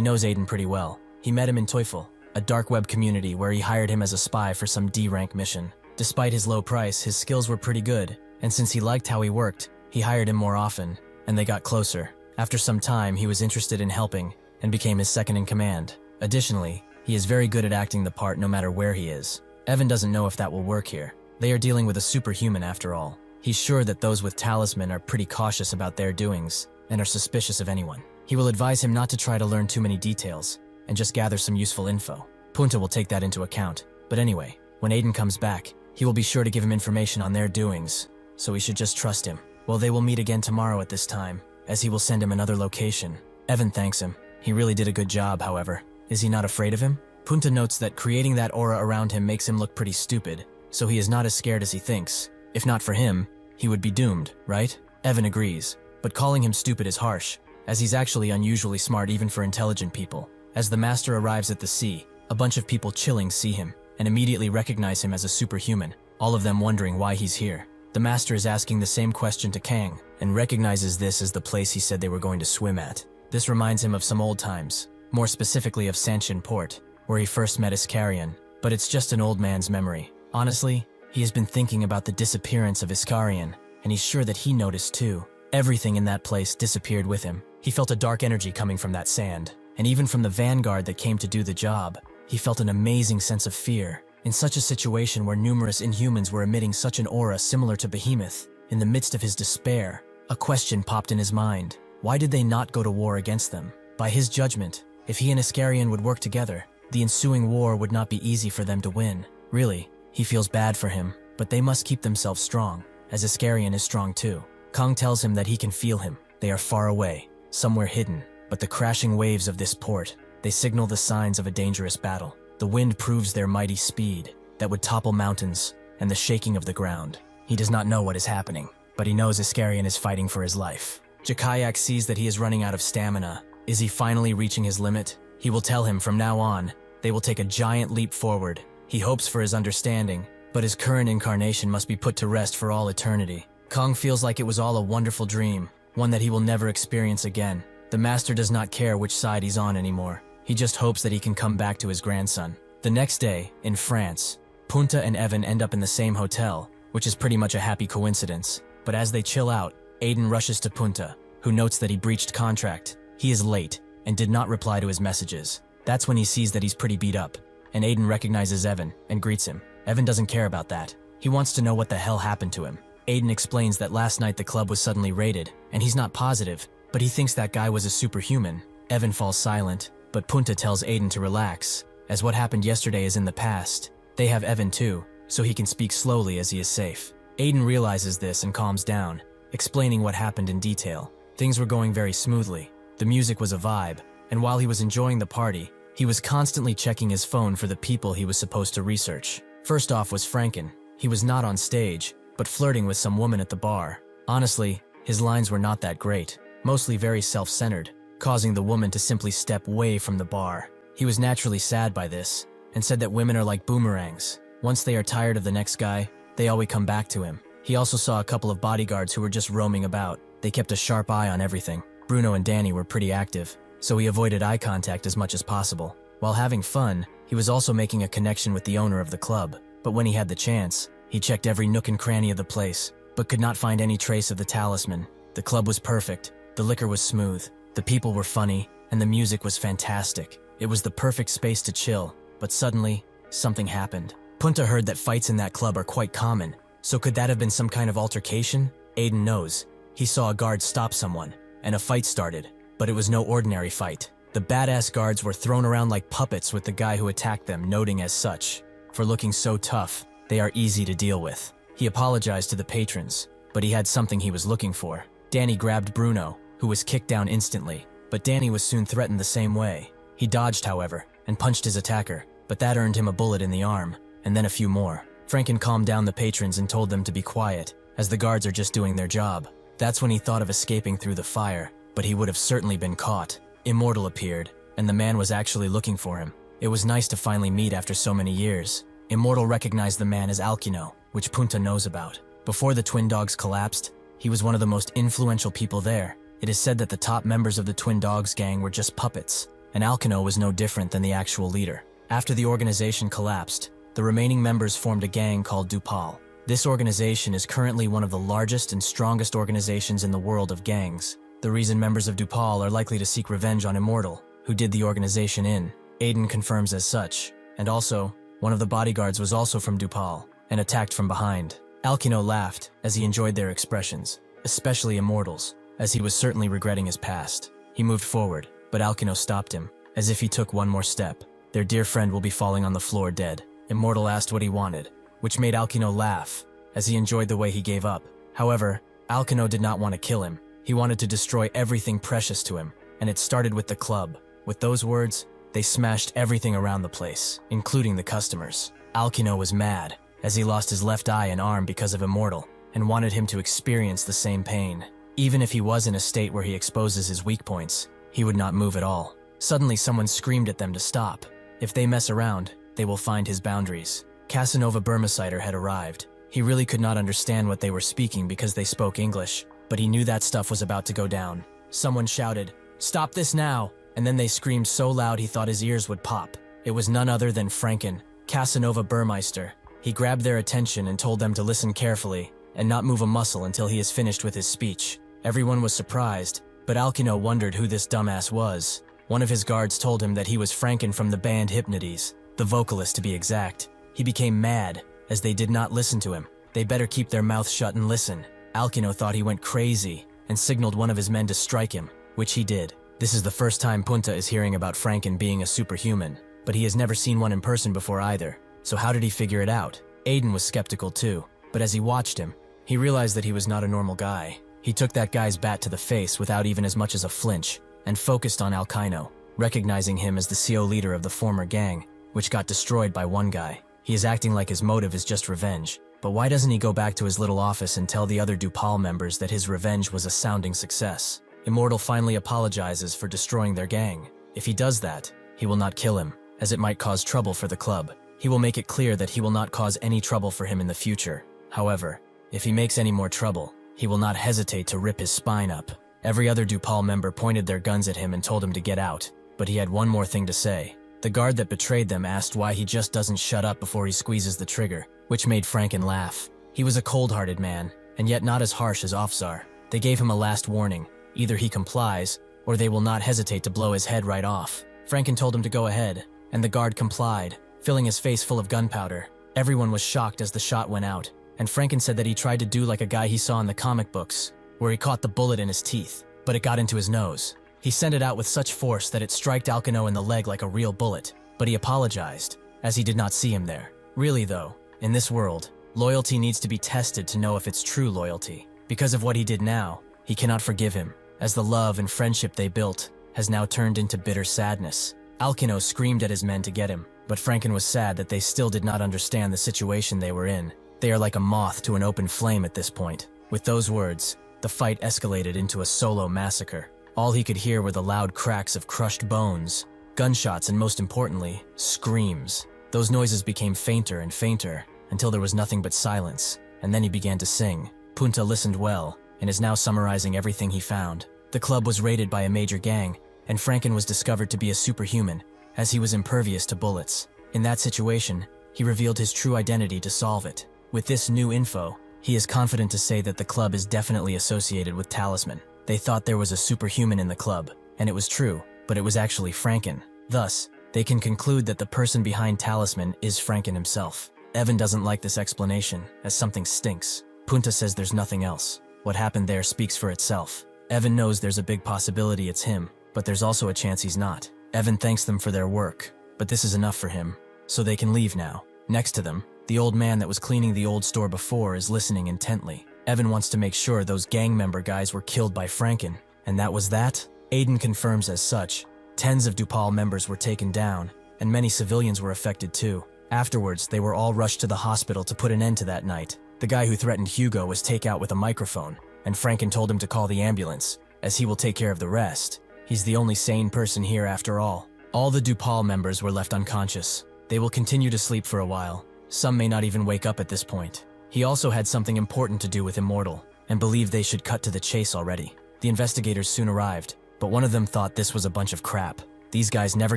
knows Aiden pretty well. He met him in Teufel, a dark web community where he hired him as a spy for some D-rank mission. Despite his low price, his skills were pretty good, and since he liked how he worked, he hired him more often, and they got closer. After some time, he was interested in helping, and became his second in command. Additionally, he is very good at acting the part no matter where he is. Evan doesn't know if that will work here. They are dealing with a superhuman after all. He's sure that those with Talisman are pretty cautious about their doings, and are suspicious of anyone. He will advise him not to try to learn too many details, and just gather some useful info. Punta will take that into account. But anyway, when Aiden comes back, he will be sure to give him information on their doings, so he should just trust him. Well, they will meet again tomorrow at this time, as he will send him another location. Evan thanks him. He really did a good job, however. Is he not afraid of him? Punta notes that creating that aura around him makes him look pretty stupid, so he is not as scared as he thinks. If not for him, he would be doomed, right? Evan agrees, but calling him stupid is harsh, as he's actually unusually smart even for intelligent people. As the master arrives at the sea, a bunch of people chilling see him, and immediately recognize him as a superhuman, all of them wondering why he's here. The master is asking the same question to Kang, and recognizes this as the place he said they were going to swim at. This reminds him of some old times, more specifically of Sanchin Port, where he first met Iskarion, but it's just an old man's memory. Honestly, he has been thinking about the disappearance of Iskarion, and he's sure that he noticed too. Everything in that place disappeared with him. He felt a dark energy coming from that sand, and even from the vanguard that came to do the job, he felt an amazing sense of fear. In such a situation where numerous Inhumans were emitting such an aura similar to Behemoth, in the midst of his despair, a question popped in his mind. Why did they not go to war against them? By his judgment, if he and Iscarion would work together, the ensuing war would not be easy for them to win. Really, he feels bad for him, but they must keep themselves strong, as Iscarion is strong too. Kang tells him that he can feel him. They are far away, somewhere hidden, but the crashing waves of this port, they signal the signs of a dangerous battle. The wind proves their mighty speed, that would topple mountains, and the shaking of the ground. He does not know what is happening, but he knows Iscarion is fighting for his life. Jakayak sees that he is running out of stamina. Is he finally reaching his limit? He will tell him from now on, they will take a giant leap forward. He hopes for his understanding, but his current incarnation must be put to rest for all eternity. Kang feels like it was all a wonderful dream, one that he will never experience again. The master does not care which side he's on anymore. He just hopes that he can come back to his grandson. The next day, in France, Punta and Evan end up in the same hotel, which is pretty much a happy coincidence. But as they chill out, Aiden rushes to Punta, who notes that he breached contract. He is late, and did not reply to his messages. That's when he sees that he's pretty beat up, and Aiden recognizes Evan and greets him. Evan doesn't care about that. He wants to know what the hell happened to him. Aiden explains that last night the club was suddenly raided, and he's not positive, but he thinks that guy was a superhuman. Evan falls silent, but Punta tells Aiden to relax, as what happened yesterday is in the past. They have Evan too, so he can speak slowly as he is safe. Aiden realizes this and calms down, explaining what happened in detail. Things were going very smoothly. The music was a vibe, and while he was enjoying the party, he was constantly checking his phone for the people he was supposed to research. First off was Franken. He was not on stage, but flirting with some woman at the bar. Honestly, his lines were not that great, mostly very self-centered, causing the woman to simply step away from the bar. He was naturally sad by this, and said that women are like boomerangs. Once they are tired of the next guy, they always come back to him. He also saw a couple of bodyguards who were just roaming about. They kept a sharp eye on everything. Bruno and Danny were pretty active, so he avoided eye contact as much as possible. While having fun, he was also making a connection with the owner of the club. But when he had the chance, he checked every nook and cranny of the place, but could not find any trace of the talisman. The club was perfect, the liquor was smooth, the people were funny, and the music was fantastic. It was the perfect space to chill, but suddenly, something happened. Punta heard that fights in that club are quite common, so could that have been some kind of altercation? Aiden knows. He saw a guard stop someone, and a fight started, but it was no ordinary fight. The badass guards were thrown around like puppets with the guy who attacked them noting as such. For looking so tough, they are easy to deal with. He apologized to the patrons, but he had something he was looking for. Danny grabbed Bruno, who was kicked down instantly, but Danny was soon threatened the same way. He dodged, however, and punched his attacker, but that earned him a bullet in the arm, and then a few more. Franken calmed down the patrons and told them to be quiet, as the guards are just doing their job. That's when he thought of escaping through the fire, but he would have certainly been caught. Immortal appeared, and the man was actually looking for him. It was nice to finally meet after so many years. Immortal recognized the man as Alkino, which Punta knows about. Before the Twin Dogs collapsed, he was one of the most influential people there. It is said that the top members of the Twin Dogs gang were just puppets, and Alkino was no different than the actual leader. After the organization collapsed, the remaining members formed a gang called Dupal. This organization is currently one of the largest and strongest organizations in the world of gangs. The reason members of Dupal are likely to seek revenge on Immortal, who did the organization in. Aiden confirms as such, and also, one of the bodyguards was also from Dupal, and attacked from behind. Alkino laughed as he enjoyed their expressions, especially Immortal's, as he was certainly regretting his past. He moved forward, but Alkino stopped him, as if he took one more step. Their dear friend will be falling on the floor dead. Immortal asked what he wanted, which made Alkino laugh, as he enjoyed the way he gave up. However, Alkino did not want to kill him. He wanted to destroy everything precious to him, and it started with the club. With those words, they smashed everything around the place, including the customers. Alkino was mad, as he lost his left eye and arm because of Immortal, and wanted him to experience the same pain. Even if he was in a state where he exposes his weak points, he would not move at all. Suddenly someone screamed at them to stop. If they mess around, they will find his boundaries. Casanova Burmicider had arrived. He really could not understand what they were speaking because they spoke English, but he knew that stuff was about to go down. Someone shouted, "Stop this now!" And then they screamed so loud he thought his ears would pop. It was none other than Franken, Casanova Burmeister. He grabbed their attention and told them to listen carefully and not move a muscle until he is finished with his speech. Everyone was surprised, but Alkino wondered who this dumbass was. One of his guards told him that he was Franken from the band Hypnotize, the vocalist to be exact. He became mad, as they did not listen to him. They better keep their mouths shut and listen. Alkino thought he went crazy and signaled one of his men to strike him, which he did. This is the first time Punta is hearing about Franken being a superhuman, but he has never seen one in person before either. So how did he figure it out? Aiden was skeptical too, but as he watched him, he realized that he was not a normal guy. He took that guy's bat to the face without even as much as a flinch, and focused on Alkino, recognizing him as the CO leader of the former gang, which got destroyed by one guy. He is acting like his motive is just revenge. But why doesn't he go back to his little office and tell the other Dupal members that his revenge was a sounding success? Immortal finally apologizes for destroying their gang. If he does that, he will not kill him, as it might cause trouble for the club. He will make it clear that he will not cause any trouble for him in the future. However, if he makes any more trouble, he will not hesitate to rip his spine up. Every other Dupal member pointed their guns at him and told him to get out, but he had one more thing to say. The guard that betrayed them asked why he just doesn't shut up before he squeezes the trigger, which made Franken laugh. He was a cold-hearted man, and yet not as harsh as Ofzar. They gave him a last warning. Either he complies, or they will not hesitate to blow his head right off. Franken told him to go ahead, and the guard complied, filling his face full of gunpowder. Everyone was shocked as the shot went out, and Franken said that he tried to do like a guy he saw in the comic books, where he caught the bullet in his teeth, but it got into his nose. He sent it out with such force that it struck Alkino in the leg like a real bullet, but he apologized, as he did not see him there. Really though, in this world, loyalty needs to be tested to know if it's true loyalty. Because of what he did now, he cannot forgive him, as the love and friendship they built has now turned into bitter sadness. Alkino screamed at his men to get him, but Franken was sad that they still did not understand the situation they were in. They are like a moth to an open flame at this point. With those words, the fight escalated into a solo massacre. All he could hear were the loud cracks of crushed bones, gunshots, and most importantly, screams. Those noises became fainter and fainter until there was nothing but silence, and then he began to sing. Punta listened well and is now summarizing everything he found. The club was raided by a major gang, and Franken was discovered to be a superhuman, as he was impervious to bullets. In that situation, he revealed his true identity to solve it. With this new info, he is confident to say that the club is definitely associated with Talisman. They thought there was a superhuman in the club, and it was true, but it was actually Franken. Thus, they can conclude that the person behind Talisman is Franken himself. Evan doesn't like this explanation, as something stinks. Punta says there's nothing else. What happened there speaks for itself. Evan knows there's a big possibility it's him, but there's also a chance he's not. Evan thanks them for their work, but this is enough for him, so they can leave now. Next to them, the old man that was cleaning the old store before is listening intently. Evan wants to make sure those gang member guys were killed by Franken, and that was that? Aiden confirms as such. Tens of Dupal members were taken down, and many civilians were affected too. Afterwards, they were all rushed to the hospital to put an end to that night. The guy who threatened Hugo was taken out with a microphone, and Franken told him to call the ambulance, as he will take care of the rest. He's the only sane person here after all. All the Dupal members were left unconscious. They will continue to sleep for a while. Some may not even wake up at this point. He also had something important to do with Immortal, and believed they should cut to the chase already. The investigators soon arrived, but one of them thought this was a bunch of crap. These guys never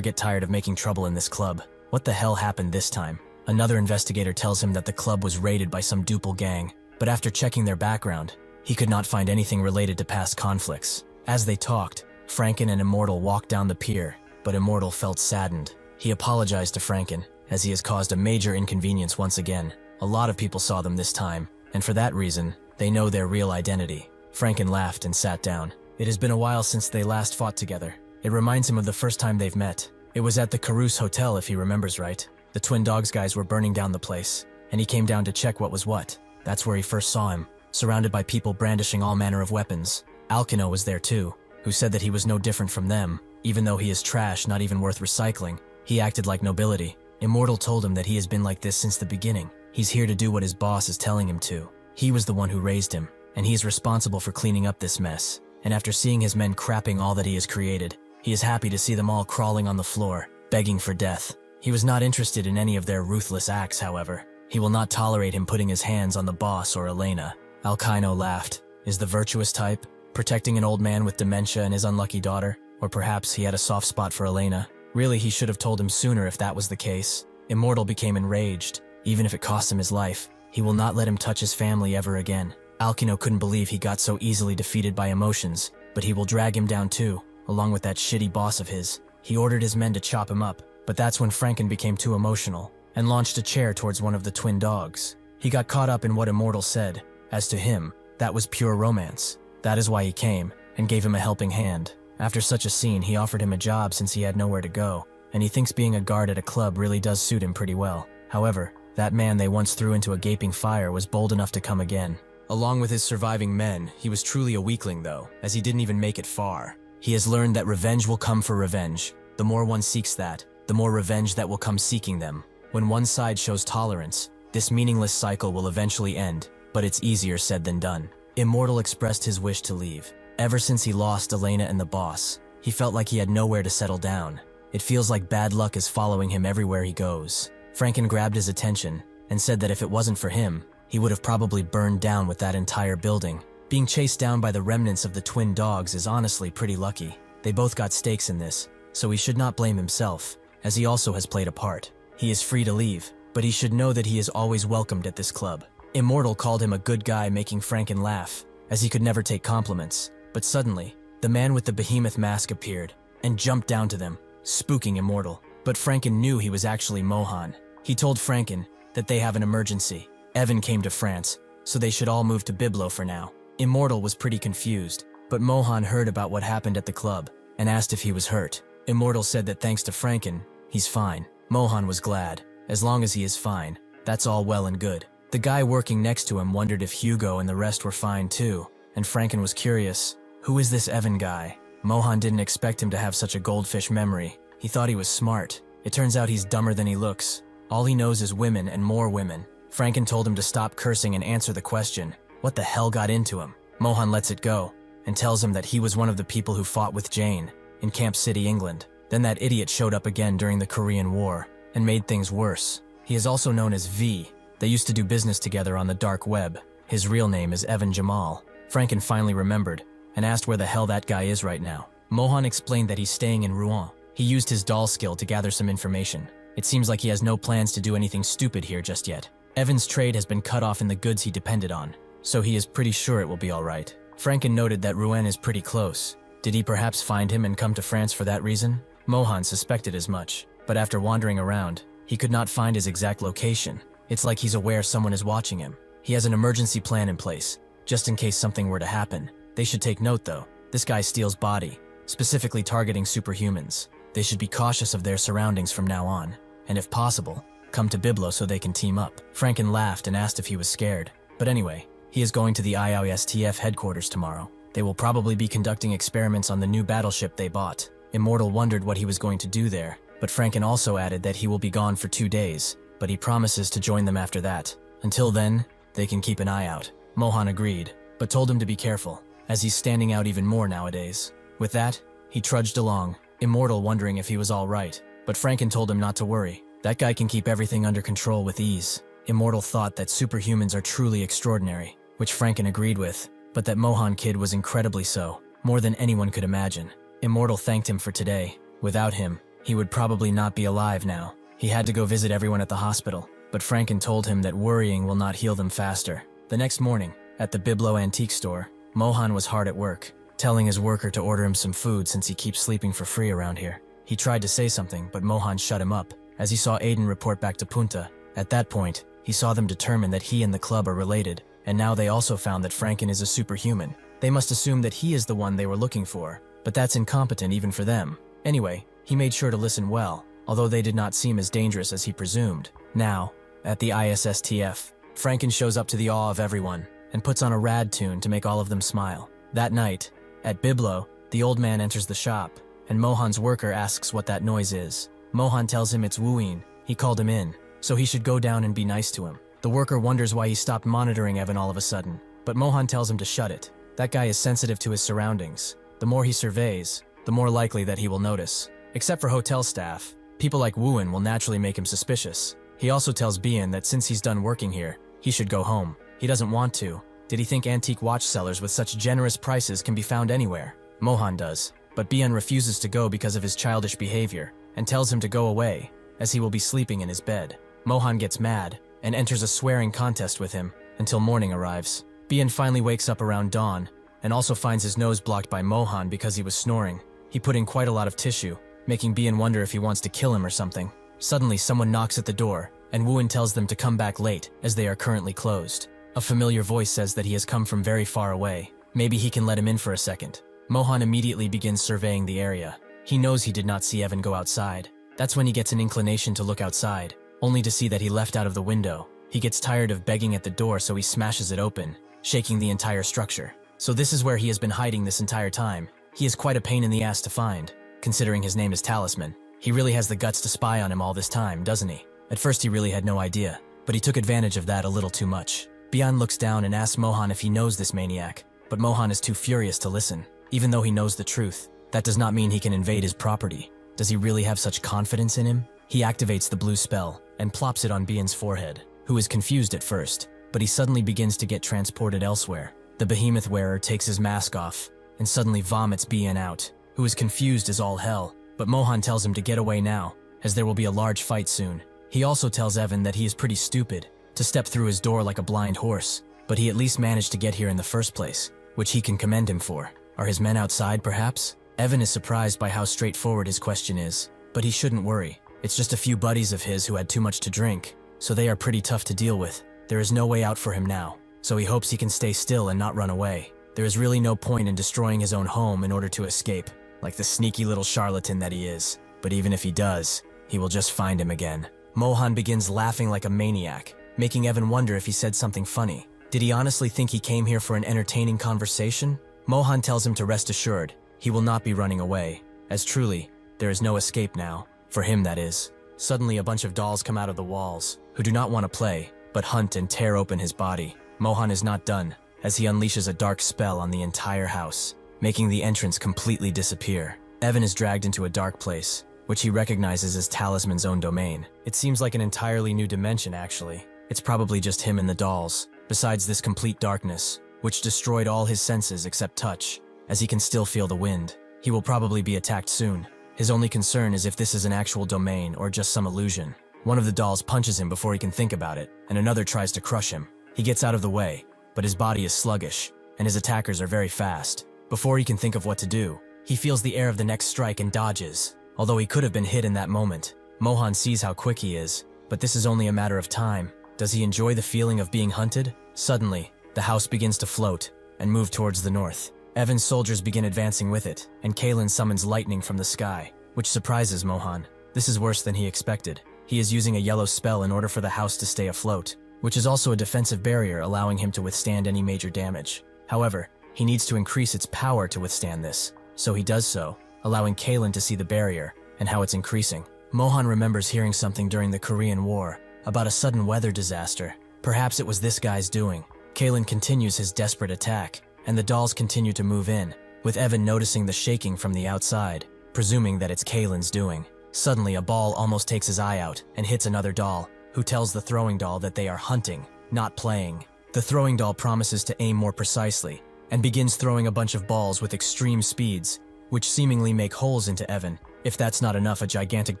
get tired of making trouble in this club. What the hell happened this time? Another investigator tells him that the club was raided by some Dupal gang, but after checking their background, he could not find anything related to past conflicts. As they talked, Franken and Immortal walked down the pier, but Immortal felt saddened. He apologized to Franken, as he has caused a major inconvenience once again. A lot of people saw them this time, and for that reason, they know their real identity. Franken laughed and sat down. It has been a while since they last fought together. It reminds him of the first time they've met. It was at the Carouse Hotel, if he remembers right. The Twin Dogs guys were burning down the place, and he came down to check what was what. That's where he first saw him, surrounded by people brandishing all manner of weapons. Alkino was there too, who said that he was no different from them. Even though he is trash, not even worth recycling, he acted like nobility. Immortal told him that he has been like this since the beginning. He's here to do what his boss is telling him to. He was the one who raised him, and he is responsible for cleaning up this mess. And after seeing his men crapping all that he has created, he is happy to see them all crawling on the floor, begging for death. He was not interested in any of their ruthless acts, however. He will not tolerate him putting his hands on the boss or Elena. Alkino laughed. Is the virtuous type, protecting an old man with dementia and his unlucky daughter? Or perhaps he had a soft spot for Elena. Really, he should have told him sooner if that was the case. Immortal became enraged. Even if it cost him his life, he will not let him touch his family ever again. Alkino couldn't believe he got so easily defeated by emotions, but he will drag him down too, along with that shitty boss of his. He ordered his men to chop him up, but that's when Franken became too emotional. and launched a chair towards one of the twin dogs. He got caught up in what Immortal said. As to him, that was pure romance. That is why he came, and gave him a helping hand. After such a scene, he offered him a job since he had nowhere to go, and he thinks being a guard at a club really does suit him pretty well. However, that man they once threw into a gaping fire was bold enough to come again. Along with his surviving men, he was truly a weakling though, as he didn't even make it far. He has learned that revenge will come for revenge. The more one seeks that, the more revenge that will come seeking them. When one side shows tolerance, this meaningless cycle will eventually end, but it's easier said than done. Immortal expressed his wish to leave. Ever since he lost Elena and the boss, he felt like he had nowhere to settle down. It feels like bad luck is following him everywhere he goes. Franken grabbed his attention and said that if it wasn't for him, he would have probably burned down with that entire building. Being chased down by the remnants of the twin dogs is honestly pretty lucky. They both got stakes in this, so he should not blame himself, as he also has played a part. He is free to leave, but he should know that he is always welcomed at this club. Immortal called him a good guy, making Franken laugh, as he could never take compliments. But suddenly, the man with the behemoth mask appeared and jumped down to them, spooking Immortal. But Franken knew he was actually Mohan. He told Franken that they have an emergency. Evan came to France, so they should all move to Biblo for now. Immortal was pretty confused, but Mohan heard about what happened at the club and asked if he was hurt. Immortal said that thanks to Franken, he's fine. Mohan was glad. As long as he is fine, that's all well and good. The guy working next to him wondered if Hugo and the rest were fine too, and Franken was curious. Who is this Evan guy? Mohan didn't expect him to have such a goldfish memory. He thought he was smart. It turns out he's dumber than he looks. All he knows is women and more women. Franken told him to stop cursing and answer the question. What the hell got into him? Mohan lets it go and tells him that he was one of the people who fought with Jane in Camp City, England. Then that idiot showed up again during the Korean War and made things worse. He is also known as V. They used to do business together on the dark web. His real name is Evan Jamal. Franken finally remembered and asked where the hell that guy is right now. Mohan explained that he's staying in Rouen. He used his doll skill to gather some information. It seems like he has no plans to do anything stupid here just yet. Evan's trade has been cut off in the goods he depended on, so he is pretty sure it will be alright. Franken noted that Rouen is pretty close. Did he perhaps find him and come to France for that reason? Mohan suspected as much, but after wandering around, he could not find his exact location. It's like he's aware someone is watching him. He has an emergency plan in place, just in case something were to happen. They should take note though. This guy steals body, specifically targeting superhumans. They should be cautious of their surroundings from now on, and if possible, come to Biblo so they can team up. Franken laughed and asked if he was scared. But anyway, he is going to the IOSTF headquarters tomorrow. They will probably be conducting experiments on the new battleship they bought. Immortal wondered what he was going to do there, but Franken also added that he will be gone for 2 days, but he promises to join them after that. Until then, they can keep an eye out. Mohan agreed, but told him to be careful, as he's standing out even more nowadays. With that, he trudged along, Immortal wondering if he was all right, but Franken told him not to worry. That guy can keep everything under control with ease. Immortal thought that superhumans are truly extraordinary, which Franken agreed with, but that Mohan kid was incredibly so, more than anyone could imagine. Immortal thanked him for today. Without him, he would probably not be alive now. He had to go visit everyone at the hospital, but Franken told him that worrying will not heal them faster. The next morning, at the Biblo antique store, Mohan was hard at work, telling his worker to order him some food since he keeps sleeping for free around here. He tried to say something, but Mohan shut him up, as he saw Aiden report back to Punta. At that point, he saw them determine that he and the club are related, and now they also found that Franken is a superhuman. They must assume that he is the one they were looking for, but that's incompetent even for them. Anyway, he made sure to listen well, although they did not seem as dangerous as he presumed. Now, at the ISSTF, Franken shows up to the awe of everyone, and puts on a rad tune to make all of them smile. That night, at Biblo, the old man enters the shop, and Mohan's worker asks what that noise is. Mohan tells him it's Wuin. He called him in, so he should go down and be nice to him. The worker wonders why he stopped monitoring Evan all of a sudden, but Mohan tells him to shut it. That guy is sensitive to his surroundings. The more he surveys, the more likely that he will notice. Except for hotel staff, people like Wuin will naturally make him suspicious. He also tells Bian that since he's done working here, he should go home. He doesn't want to. Did he think antique watch sellers with such generous prices can be found anywhere? Mohan does, but Bian refuses to go because of his childish behavior, and tells him to go away, as he will be sleeping in his bed. Mohan gets mad, and enters a swearing contest with him, until morning arrives. Bian finally wakes up around dawn, and also finds his nose blocked by Mohan because he was snoring. He put in quite a lot of tissue, making Bian wonder if he wants to kill him or something. Suddenly someone knocks at the door, and Wooin tells them to come back late as they are currently closed. A familiar voice says that he has come from very far away. Maybe he can let him in for a second. Mohan immediately begins surveying the area. He knows he did not see Evan go outside. That's when he gets an inclination to look outside, only to see that he left out of the window. He gets tired of begging at the door, so he smashes it open, shaking the entire structure. So this is where he has been hiding this entire time. He is quite a pain in the ass to find, considering his name is Talisman. He really has the guts to spy on him all this time, doesn't he? At first he really had no idea, but he took advantage of that a little too much. Bian looks down and asks Mohan if he knows this maniac, but Mohan is too furious to listen. Even though he knows the truth, that does not mean he can invade his property. Does he really have such confidence in him? He activates the blue spell and plops it on Bian's forehead, who is confused at first, but he suddenly begins to get transported elsewhere. The behemoth wearer takes his mask off and suddenly vomits Bian out, who is confused as all hell, but Mohan tells him to get away now, as there will be a large fight soon. He also tells Evan that he is pretty stupid to step through his door like a blind horse, but he at least managed to get here in the first place, which he can commend him for. Are his men outside, perhaps? Evan is surprised by how straightforward his question is, but he shouldn't worry. It's just a few buddies of his who had too much to drink, so they are pretty tough to deal with. There is no way out for him now, so he hopes he can stay still and not run away. There is really no point in destroying his own home in order to escape, like the sneaky little charlatan that he is. But even if he does, he will just find him again. Mohan begins laughing like a maniac, making Evan wonder if he said something funny. Did he honestly think he came here for an entertaining conversation? Mohan tells him to rest assured, he will not be running away, as truly, there is no escape now. For him, that is. Suddenly a bunch of dolls come out of the walls, who do not want to play, but hunt and tear open his body. Mohan is not done, as he unleashes a dark spell on the entire house, making the entrance completely disappear. Evan is dragged into a dark place, which he recognizes as Talisman's own domain. It seems like an entirely new dimension, actually. It's probably just him and the dolls, besides this complete darkness, which destroyed all his senses except touch, as he can still feel the wind. He will probably be attacked soon. His only concern is if this is an actual domain or just some illusion. One of the dolls punches him before he can think about it, and another tries to crush him. He gets out of the way, but his body is sluggish, and his attackers are very fast. Before he can think of what to do, he feels the air of the next strike and dodges. Although he could have been hit in that moment, Mohan sees how quick he is, but this is only a matter of time. Does he enjoy the feeling of being hunted? Suddenly, the house begins to float and move towards the north. Evan's soldiers begin advancing with it, and Kalen summons lightning from the sky, which surprises Mohan. This is worse than he expected. He is using a yellow spell in order for the house to stay afloat, which is also a defensive barrier allowing him to withstand any major damage. However, he needs to increase its power to withstand this, so he does so, allowing Kalen to see the barrier and how it's increasing. Mohan remembers hearing something during the Korean War about a sudden weather disaster. Perhaps it was this guy's doing. Kalen continues his desperate attack, and the dolls continue to move in, with Evan noticing the shaking from the outside, presuming that it's Kalen's doing. Suddenly, a ball almost takes his eye out and hits another doll, who tells the throwing doll that they are hunting, not playing. The throwing doll promises to aim more precisely, and begins throwing a bunch of balls with extreme speeds, which seemingly make holes into Evan. If that's not enough, a gigantic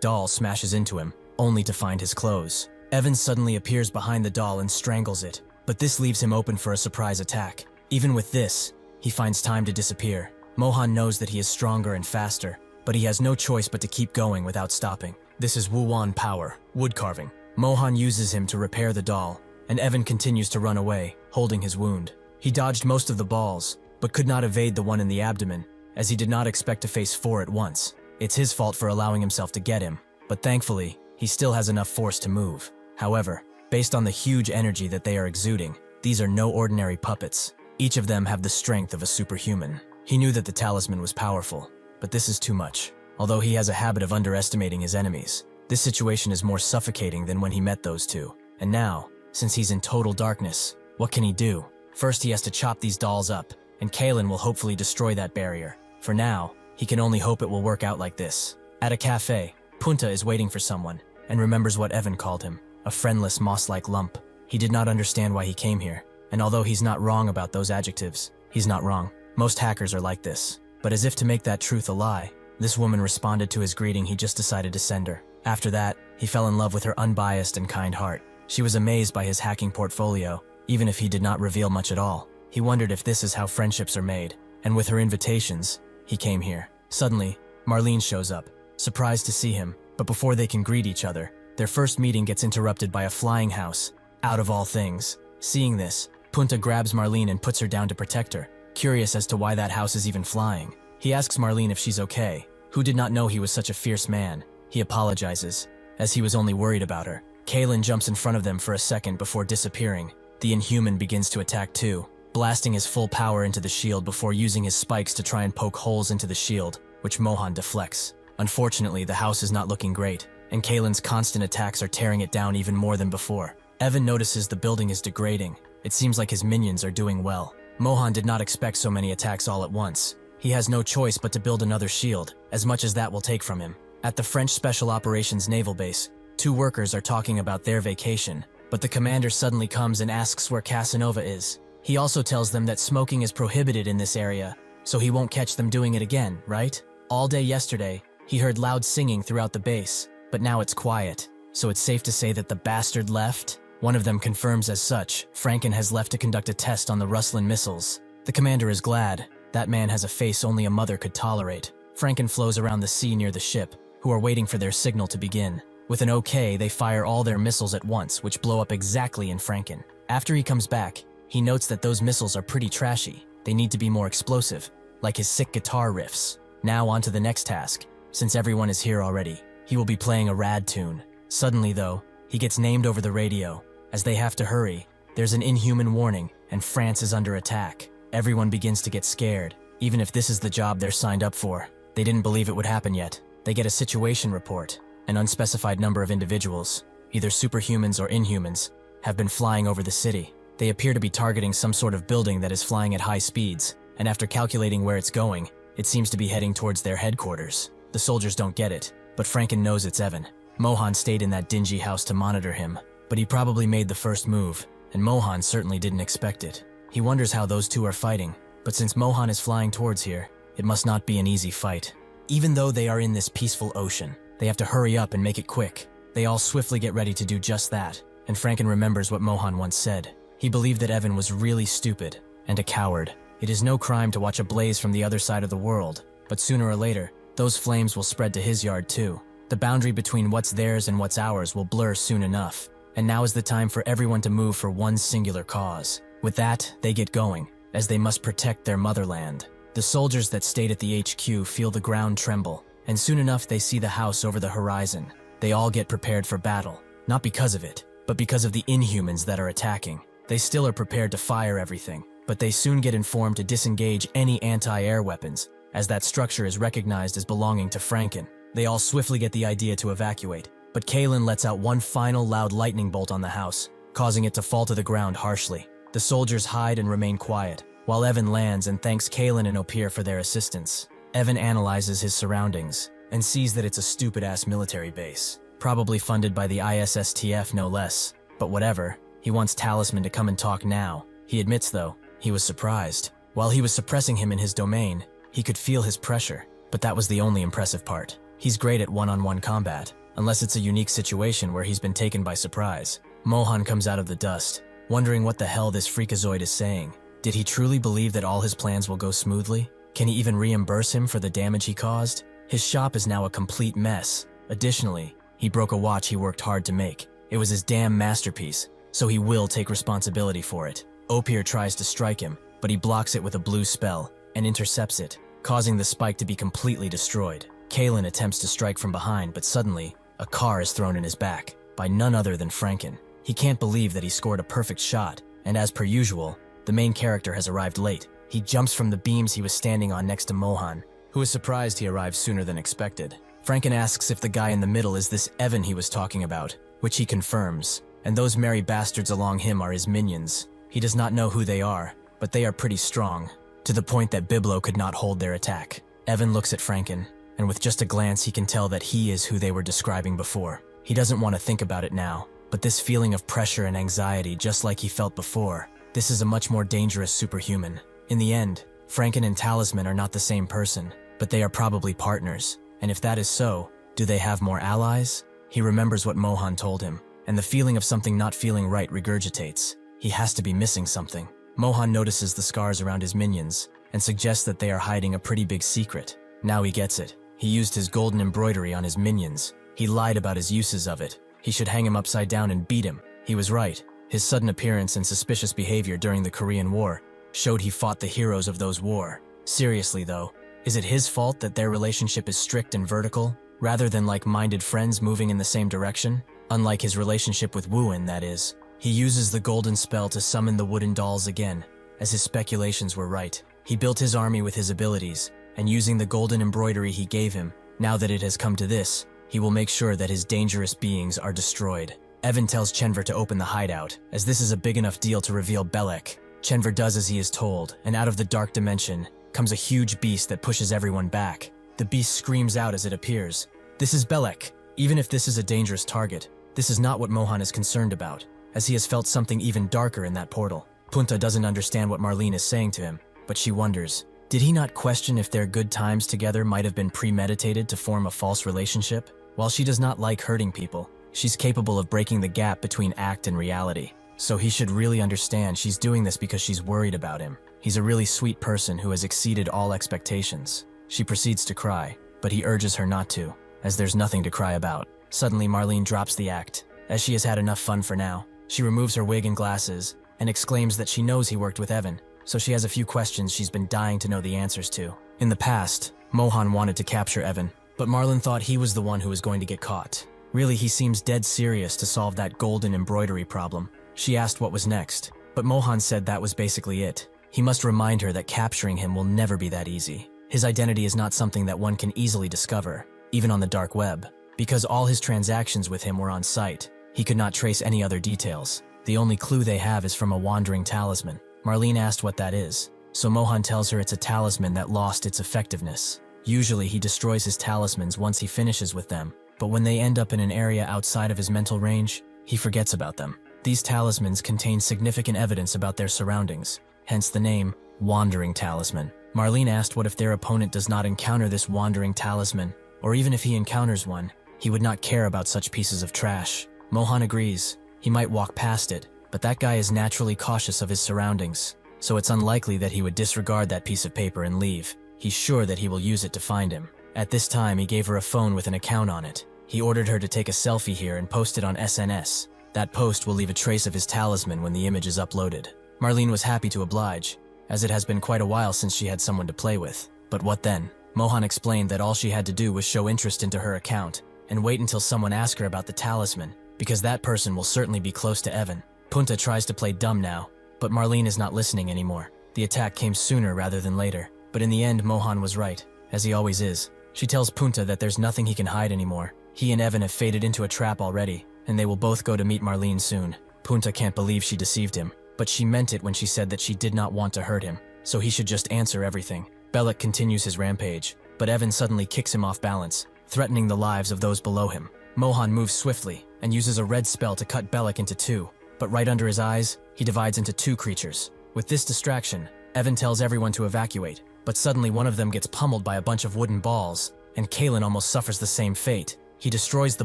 doll smashes into him, only to find his clothes. Evan suddenly appears behind the doll and strangles it, but this leaves him open for a surprise attack. Even with this, he finds time to disappear. Mohan knows that he is stronger and faster, but he has no choice but to keep going without stopping. This is Wuwan power, wood carving. Mohan uses him to repair the doll, and Evan continues to run away, holding his wound. He dodged most of the balls, but could not evade the one in the abdomen, as he did not expect to face 4 at once. It's his fault for allowing himself to get him, but thankfully, he still has enough force to move. However, based on the huge energy that they are exuding, these are no ordinary puppets. Each of them have the strength of a superhuman. He knew that the talisman was powerful, but this is too much. Although he has a habit of underestimating his enemies, this situation is more suffocating than when he met those two. And now, since he's in total darkness, what can he do? First, he has to chop these dolls up, and Kalen will hopefully destroy that barrier. For now, he can only hope it will work out like this. At a cafe, Punta is waiting for someone, and remembers what Evan called him, a friendless moss-like lump. He did not understand why he came here, and although he's not wrong about those adjectives, he's not wrong. Most hackers are like this. But as if to make that truth a lie, this woman responded to his greeting he just decided to send her. After that, he fell in love with her unbiased and kind heart. She was amazed by his hacking portfolio, even if he did not reveal much at all. He wondered if this is how friendships are made, and with her invitations, he came here. Suddenly, Marlene shows up, surprised to see him, but before they can greet each other, Their first meeting gets interrupted by a flying house, out of all things. Seeing this, Punta grabs Marlene and puts her down to protect her, curious as to why that house is even flying. He asks Marlene if she's okay, who did not know he was such a fierce man. He apologizes, as he was only worried about her. Kalen jumps in front of them for a second before disappearing. The Inhuman begins to attack too, blasting his full power into the shield before using his spikes to try and poke holes into the shield, which Mohan deflects. Unfortunately, the house is not looking great, and Kalen's constant attacks are tearing it down even more than before. Evan notices the building is degrading. It seems like his minions are doing well. Mohan did not expect so many attacks all at once. He has no choice but to build another shield, as much as that will take from him. At the French Special Operations Naval Base, two workers are talking about their vacation, but the commander suddenly comes and asks where Casanova is. He also tells them that smoking is prohibited in this area, so he won't catch them doing it again, right? All day yesterday, he heard loud singing throughout the base, but now it's quiet, so it's safe to say that the bastard left? One of them confirms as such. Franken has left to conduct a test on the Ruslan missiles. The commander is glad. That man has a face only a mother could tolerate. Franken flows around the sea near the ship, who are waiting for their signal to begin. With an okay, they fire all their missiles at once, which blow up exactly in Franken. After he comes back, he notes that those missiles are pretty trashy. They need to be more explosive, like his sick guitar riffs. Now on to the next task. Since everyone is here already, he will be playing a rad tune. Suddenly though, he gets named over the radio. As they have to hurry, there's an inhuman warning, and France is under attack. Everyone begins to get scared, even if this is the job they're signed up for. They didn't believe it would happen yet. They get a situation report. An unspecified number of individuals, either superhumans or inhumans, have been flying over the city. They appear to be targeting some sort of building that is flying at high speeds, and after calculating where it's going, it seems to be heading towards their headquarters. The soldiers don't get it, but Franken knows it's Evan. Mohan stayed in that dingy house to monitor him, but he probably made the first move, and Mohan certainly didn't expect it. He wonders how those two are fighting, but since Mohan is flying towards here, it must not be an easy fight. Even though they are in this peaceful ocean, they have to hurry up and make it quick. They all swiftly get ready to do just that, and Franken remembers what Mohan once said. He believed that Evan was really stupid and a coward. It is no crime to watch a blaze from the other side of the world, but sooner or later, those flames will spread to his yard too. The boundary between what's theirs and what's ours will blur soon enough, and now is the time for everyone to move for one singular cause. With that, they get going, as they must protect their motherland. The soldiers that stayed at the HQ feel the ground tremble, and soon enough they see the house over the horizon. They all get prepared for battle, not because of it, but because of the Inhumans that are attacking. They still are prepared to fire everything, but they soon get informed to disengage any anti-air weapons, as that structure is recognized as belonging to Franken. They all swiftly get the idea to evacuate, but Kalen lets out one final loud lightning bolt on the house, causing it to fall to the ground harshly. The soldiers hide and remain quiet, while Evan lands and thanks Kalen and Opir for their assistance. Evan analyzes his surroundings and sees that it's a stupid-ass military base, probably funded by the ISSTF no less. But whatever, he wants Talisman to come and talk now. He admits though, he was surprised. While he was suppressing him in his domain, he could feel his pressure, but that was the only impressive part. He's great at one-on-one combat, unless it's a unique situation where he's been taken by surprise. Mohan comes out of the dust, wondering what the hell this freakazoid is saying. Did he truly believe that all his plans will go smoothly? Can he even reimburse him for the damage he caused? His shop is now a complete mess. Additionally, he broke a watch he worked hard to make. It was his damn masterpiece, so he will take responsibility for it. Opir tries to strike him, but he blocks it with a blue spell and intercepts it, causing the spike to be completely destroyed. Kalen attempts to strike from behind, but suddenly, a car is thrown in his back by none other than Franken. He can't believe that he scored a perfect shot, and as per usual, the main character has arrived late. He jumps from the beams he was standing on next to Mohan, who is surprised he arrived sooner than expected. Franken asks if the guy in the middle is this Evan he was talking about, which he confirms, and those merry bastards along him are his minions. He does not know who they are, but they are pretty strong, to the point that Biblo could not hold their attack. Evan looks at Franken, and with just a glance he can tell that he is who they were describing before. He doesn't want to think about it now, but this feeling of pressure and anxiety, just like he felt before, this is a much more dangerous superhuman. In the end, Franken and Talisman are not the same person, but they are probably partners. And if that is so, do they have more allies? He remembers what Mohan told him, and the feeling of something not feeling right regurgitates. He has to be missing something. Mohan notices the scars around his minions, and suggests that they are hiding a pretty big secret. Now he gets it. He used his golden embroidery on his minions. He lied about his uses of it, He should hang him upside down and beat him. He was right. His sudden appearance and suspicious behavior during the Korean War showed he fought the heroes of those war. Seriously though, is it his fault that their relationship is strict and vertical, rather than like-minded friends moving in the same direction? Unlike his relationship with Wooin, that is. He uses the golden spell to summon the wooden dolls again, as his speculations were right. He built his army with his abilities, and using the golden embroidery he gave him, now that it has come to this, he will make sure that his dangerous beings are destroyed. Evan tells Chenver to open the hideout, as this is a big enough deal to reveal Belek. Chenver does as he is told, and out of the dark dimension comes a huge beast that pushes everyone back. The beast screams out as it appears. This is Belek. Even if this is a dangerous target, this is not what Mohan is concerned about, as he has felt something even darker in that portal. Punta doesn't understand what Marlene is saying to him, but she wonders, did he not question if their good times together might have been premeditated to form a false relationship? While she does not like hurting people, she's capable of breaking the gap between act and reality. So he should really understand she's doing this because she's worried about him. He's a really sweet person who has exceeded all expectations. She proceeds to cry, but he urges her not to, as there's nothing to cry about. Suddenly Marlene drops the act, as she has had enough fun for now. She removes her wig and glasses, and exclaims that she knows he worked with Evan, so she has a few questions she's been dying to know the answers to. In the past, Mohan wanted to capture Evan, but Marlene thought he was the one who was going to get caught. Really, he seems dead serious to solve that golden embroidery problem. She asked what was next, but Mohan said that was basically it. He must remind her that capturing him will never be that easy. His identity is not something that one can easily discover, even on the dark web. Because all his transactions with him were on site, he could not trace any other details. The only clue they have is from a wandering talisman. Marlene asked what that is, so Mohan tells her it's a talisman that lost its effectiveness. Usually he destroys his talismans once he finishes with them, but when they end up in an area outside of his mental range, he forgets about them. These talismans contain significant evidence about their surroundings, hence the name, Wandering Talisman. Marlene asked what if their opponent does not encounter this wandering talisman, or even if he encounters one, he would not care about such pieces of trash. Mohan agrees. He might walk past it, but that guy is naturally cautious of his surroundings, so it's unlikely that he would disregard that piece of paper and leave. He's sure that he will use it to find him. At this time, he gave her a phone with an account on it. He ordered her to take a selfie here and post it on SNS. That post will leave a trace of his talisman when the image is uploaded. Marlene was happy to oblige, as it has been quite a while since she had someone to play with. But what then? Mohan explained that all she had to do was show interest into her account and wait until someone asked her about the talisman, because that person will certainly be close to Evan. Punta tries to play dumb now, but Marlene is not listening anymore. The attack came sooner rather than later, but in the end Mohan was right, as he always is. She tells Punta that there's nothing he can hide anymore. He and Evan have faded into a trap already, and they will both go to meet Marlene soon. Punta can't believe she deceived him, but she meant it when she said that she did not want to hurt him, so he should just answer everything. Belek continues his rampage, but Evan suddenly kicks him off balance, threatening the lives of those below him. Mohan moves swiftly and uses a red spell to cut Belek into two, but right under his eyes, he divides into two creatures. With this distraction, Evan tells everyone to evacuate, but suddenly one of them gets pummeled by a bunch of wooden balls, and Kalen almost suffers the same fate. He destroys the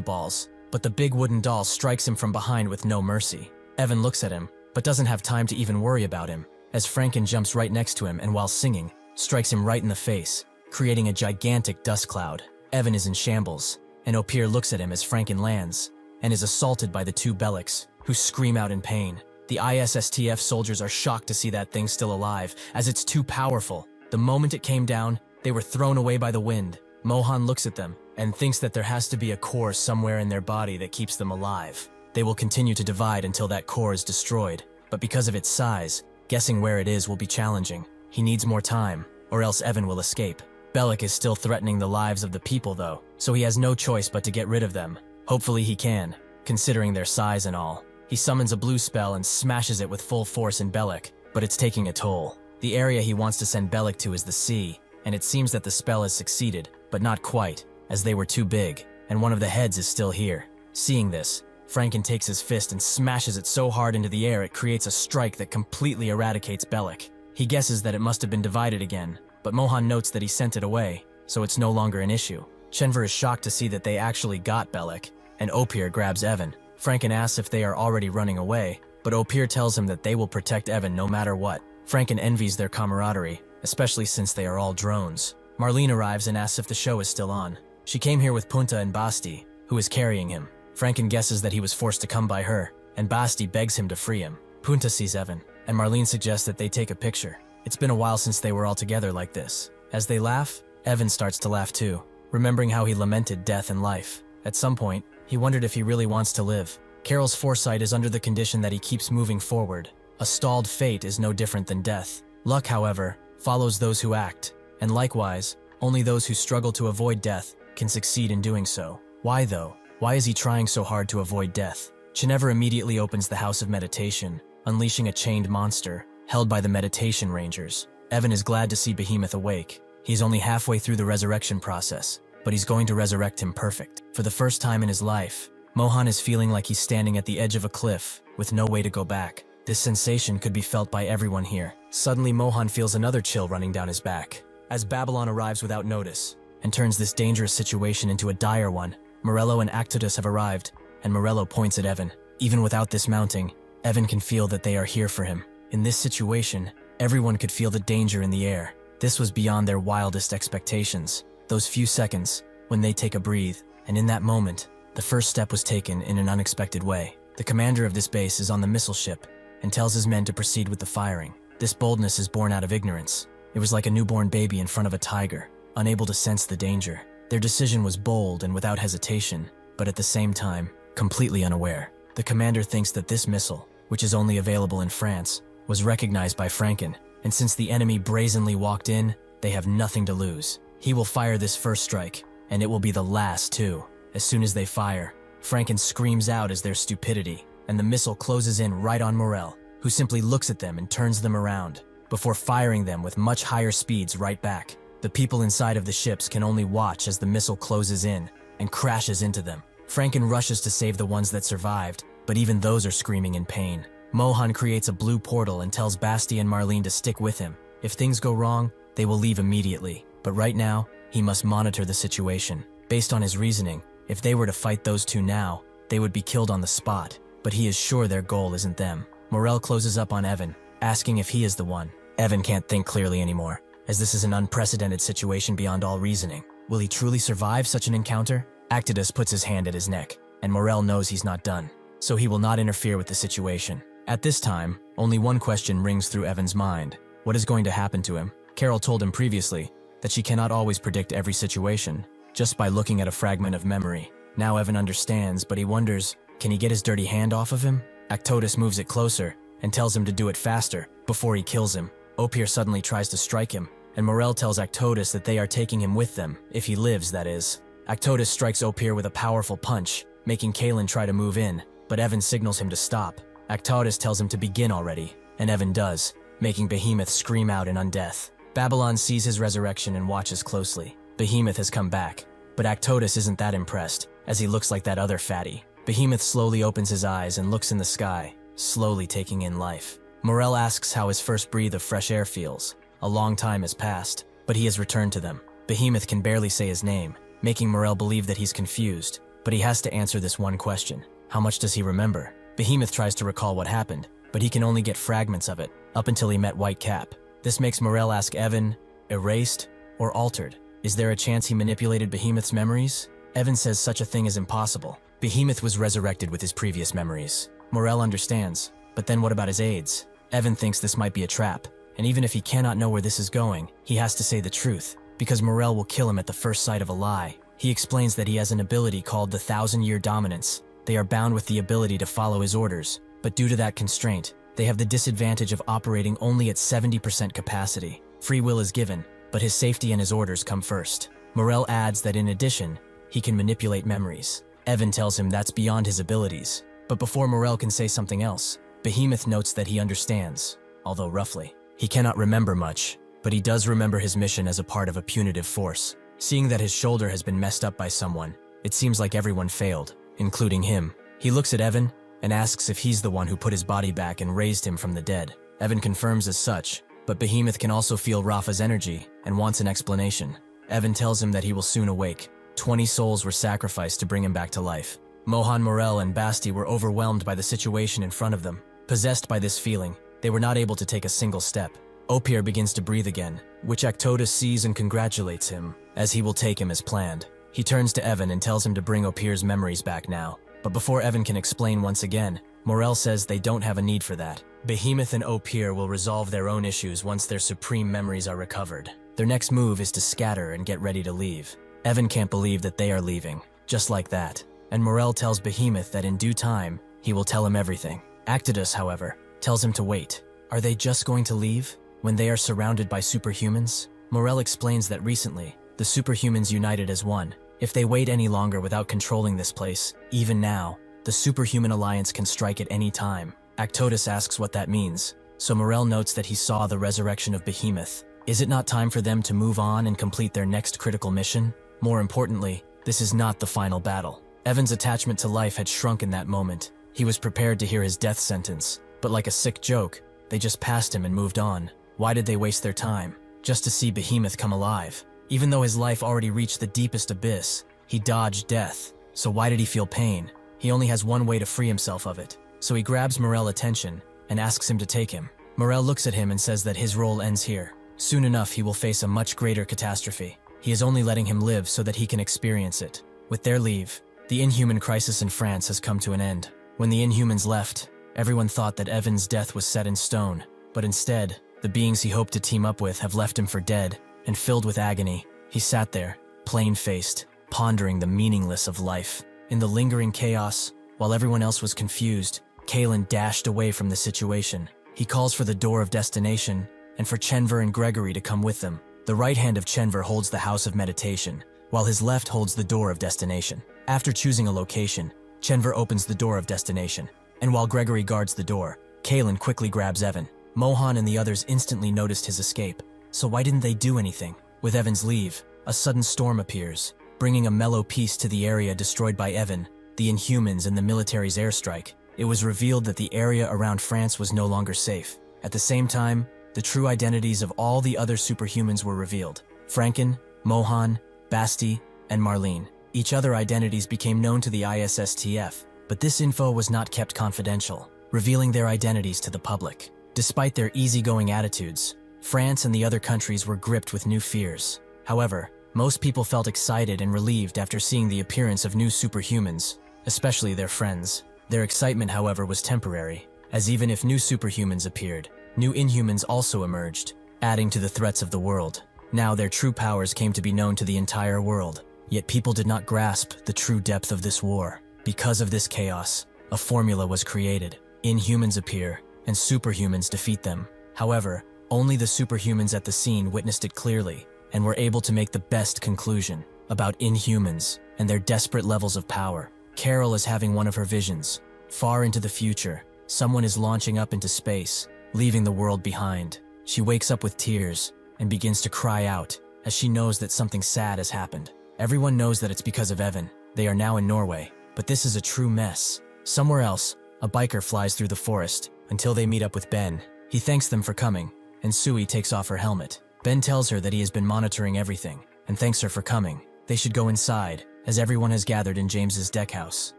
balls, but the big wooden doll strikes him from behind with no mercy. Evan looks at him, but doesn't have time to even worry about him, as Franken jumps right next to him and while singing, strikes him right in the face, creating a gigantic dust cloud. Evan is in shambles, and Opir looks at him as Franken lands, and is assaulted by the two Beleks, who scream out in pain. The ISSTF soldiers are shocked to see that thing still alive, as it's too powerful. The moment it came down, they were thrown away by the wind. Mohan looks at them, and thinks that there has to be a core somewhere in their body that keeps them alive. They will continue to divide until that core is destroyed, but because of its size, guessing where it is will be challenging. He needs more time, or else Evan will escape. Belek is still threatening the lives of the people though, so he has no choice but to get rid of them. Hopefully he can, considering their size and all. He summons a blue spell and smashes it with full force in Belek, but it's taking a toll. The area he wants to send Belek to is the sea, and it seems that the spell has succeeded, but not quite, as they were too big, and one of the heads is still here. Seeing this, Franken takes his fist and smashes it so hard into the air it creates a strike that completely eradicates Belek. He guesses that it must have been divided again, but Mohan notes that he sent it away, so it's no longer an issue. Chenver is shocked to see that they actually got Belek, and Opir grabs Evan. Franken asks if they are already running away, but Opir tells him that they will protect Evan no matter what. Franken envies their camaraderie, especially since they are all drones. Marlene arrives and asks if the show is still on. She came here with Punta and Basti, who is carrying him. Franken guesses that he was forced to come by her, and Basti begs him to free him. Punta sees Evan, and Marlene suggests that they take a picture. It's been a while since they were all together like this. As they laugh, Evan starts to laugh too, remembering how he lamented death and life. At some point, he wondered if he really wants to live. Carol's foresight is under the condition that he keeps moving forward. A stalled fate is no different than death. Luck, however, follows those who act, and likewise, only those who struggle to avoid death can succeed in doing so. Why though? Why is he trying so hard to avoid death? Chenevre immediately opens the House of Meditation, unleashing a chained monster, held by the Meditation Rangers. Evan is glad to see Behemoth awake. He's only halfway through the resurrection process, but he's going to resurrect him perfect. For the first time in his life, Mohan is feeling like he's standing at the edge of a cliff, with no way to go back. This sensation could be felt by everyone here. Suddenly Mohan feels another chill running down his back, as Babylon arrives without notice, and turns this dangerous situation into a dire one. Morello and Actodus have arrived, and Morello points at Evan. Even without this mounting, Evan can feel that they are here for him. In this situation, everyone could feel the danger in the air. This was beyond their wildest expectations. Those few seconds, when they take a breathe, and in that moment, the first step was taken in an unexpected way. The commander of this base is on the missile ship, and tells his men to proceed with the firing. This boldness is born out of ignorance. It was like a newborn baby in front of a tiger, unable to sense the danger. Their decision was bold and without hesitation, but at the same time, completely unaware. The commander thinks that this missile, which is only available in France, was recognized by Franken, and since the enemy brazenly walked in, they have nothing to lose. He will fire this first strike, and it will be the last too. As soon as they fire, Franken screams out as their stupidity, and the missile closes in right on Morel, who simply looks at them and turns them around, before firing them with much higher speeds right back. The people inside of the ships can only watch as the missile closes in and crashes into them. Franken rushes to save the ones that survived, but even those are screaming in pain. Mohan creates a blue portal and tells Basti and Marlene to stick with him. If things go wrong, they will leave immediately, but right now, he must monitor the situation. Based on his reasoning, if they were to fight those two now, they would be killed on the spot, but he is sure their goal isn't them. Morel closes up on Evan, asking if he is the one. Evan can't think clearly anymore, as this is an unprecedented situation beyond all reasoning. Will he truly survive such an encounter? Actodus puts his hand at his neck, and Morel knows he's not done, so he will not interfere with the situation. At this time, only one question rings through Evan's mind. What is going to happen to him? Carol told him previously that she cannot always predict every situation, just by looking at a fragment of memory. Now Evan understands, but he wonders, can he get his dirty hand off of him? Actodus moves it closer and tells him to do it faster, before he kills him. Opir suddenly tries to strike him, and Morel tells Actodus that they are taking him with them, if he lives, that is. Actodus strikes Opir with a powerful punch, making Kalen try to move in, but Evan signals him to stop. Actodus tells him to begin already, and Evan does, making Behemoth scream out in undeath. Babylon sees his resurrection and watches closely. Behemoth has come back, but Actodus isn't that impressed, as he looks like that other fatty. Behemoth slowly opens his eyes and looks in the sky, slowly taking in life. Morel asks how his first breath of fresh air feels. A long time has passed, but he has returned to them. Behemoth can barely say his name, making Morel believe that he's confused, but he has to answer this one question. How much does he remember? Behemoth tries to recall what happened, but he can only get fragments of it, up until he met Whitecap. This makes Morel ask Evan, erased or altered? Is there a chance he manipulated Behemoth's memories? Evan says such a thing is impossible. Behemoth was resurrected with his previous memories. Morel understands, but then what about his aides? Evan thinks this might be a trap, and even if he cannot know where this is going, he has to say the truth, because Morel will kill him at the first sight of a lie. He explains that he has an ability called the 1,000-Year Dominance. They are bound with the ability to follow his orders, but due to that constraint, they have the disadvantage of operating only at 70% capacity. Free will is given, but his safety and his orders come first. Morel adds that in addition, he can manipulate memories. Evan tells him that's beyond his abilities, but before Morel can say something else, Behemoth notes that he understands, although roughly. He cannot remember much, but he does remember his mission as a part of a punitive force. Seeing that his shoulder has been messed up by someone, it seems like everyone failed, including him. He looks at Evan and asks if he's the one who put his body back and raised him from the dead. Evan confirms as such, but Behemoth can also feel Rafa's energy and wants an explanation. Evan tells him that he will soon awake. 20 souls were sacrificed to bring him back to life. Mohan, Morel, and Basti were overwhelmed by the situation in front of them. Possessed by this feeling, they were not able to take a single step. Opir begins to breathe again, which Actodus sees and congratulates him, as he will take him as planned. He turns to Evan and tells him to bring Opir's memories back now. But before Evan can explain once again, Morel says they don't have a need for that. Behemoth and Opier will resolve their own issues once their supreme memories are recovered. Their next move is to scatter and get ready to leave. Evan can't believe that they are leaving, just like that. And Morel tells Behemoth that in due time, he will tell him everything. Actidus, however, tells him to wait. Are they just going to leave when they are surrounded by superhumans? Morel explains that recently, the superhumans united as one. If they wait any longer without controlling this place, even now, the Superhuman Alliance can strike at any time. Actodus asks what that means, so Morel notes that he saw the resurrection of Behemoth. Is it not time for them to move on and complete their next critical mission? More importantly, this is not the final battle. Evan's attachment to life had shrunk in that moment. He was prepared to hear his death sentence, but like a sick joke, they just passed him and moved on. Why did they waste their time? Just to see Behemoth come alive. Even though his life already reached the deepest abyss, he dodged death. So why did he feel pain? He only has one way to free himself of it. So he grabs Morel's attention and asks him to take him. Morel looks at him and says that his role ends here. Soon enough, he will face a much greater catastrophe. He is only letting him live so that he can experience it. With their leave, the Inhuman crisis in France has come to an end. When the Inhumans left, everyone thought that Evan's death was set in stone, but instead, the beings he hoped to team up with have left him for dead, and filled with agony. He sat there, plain-faced, pondering the meaningless of life. In the lingering chaos, while everyone else was confused, Kalen dashed away from the situation. He calls for the door of destination, and for Chenver and Gregory to come with them. The right hand of Chenver holds the house of meditation, while his left holds the door of destination. After choosing a location, Chenver opens the door of destination, and while Gregory guards the door, Kalen quickly grabs Evan. Mohan and the others instantly noticed his escape, so why didn't they do anything? With Evan's leave, a sudden storm appears, bringing a mellow peace to the area destroyed by Evan, the Inhumans, and the military's airstrike. It was revealed that the area around France was no longer safe. At the same time, the true identities of all the other superhumans were revealed. Franken, Mohan, Basti, and Marlene. Each other identities became known to the ISSTF, but this info was not kept confidential, revealing their identities to the public. Despite their easygoing attitudes, France and the other countries were gripped with new fears. However, most people felt excited and relieved after seeing the appearance of new superhumans, especially their friends. Their excitement, however, was temporary, as even if new superhumans appeared, new Inhumans also emerged, adding to the threats of the world. Now their true powers came to be known to the entire world, yet people did not grasp the true depth of this war. Because of this chaos, a formula was created. Inhumans appear, and superhumans defeat them. However, only the superhumans at the scene witnessed it clearly, and were able to make the best conclusion about Inhumans and their desperate levels of power. Carol is having one of her visions. Far into the future, someone is launching up into space, leaving the world behind. She wakes up with tears and begins to cry out as she knows that something sad has happened. Everyone knows that it's because of Evan. They are now in Norway, but this is a true mess. Somewhere else, a biker flies through the forest until they meet up with Ben. He thanks them for coming, and Sui takes off her helmet. Ben tells her that he has been monitoring everything, and thanks her for coming. They should go inside, as everyone has gathered in James's deck house.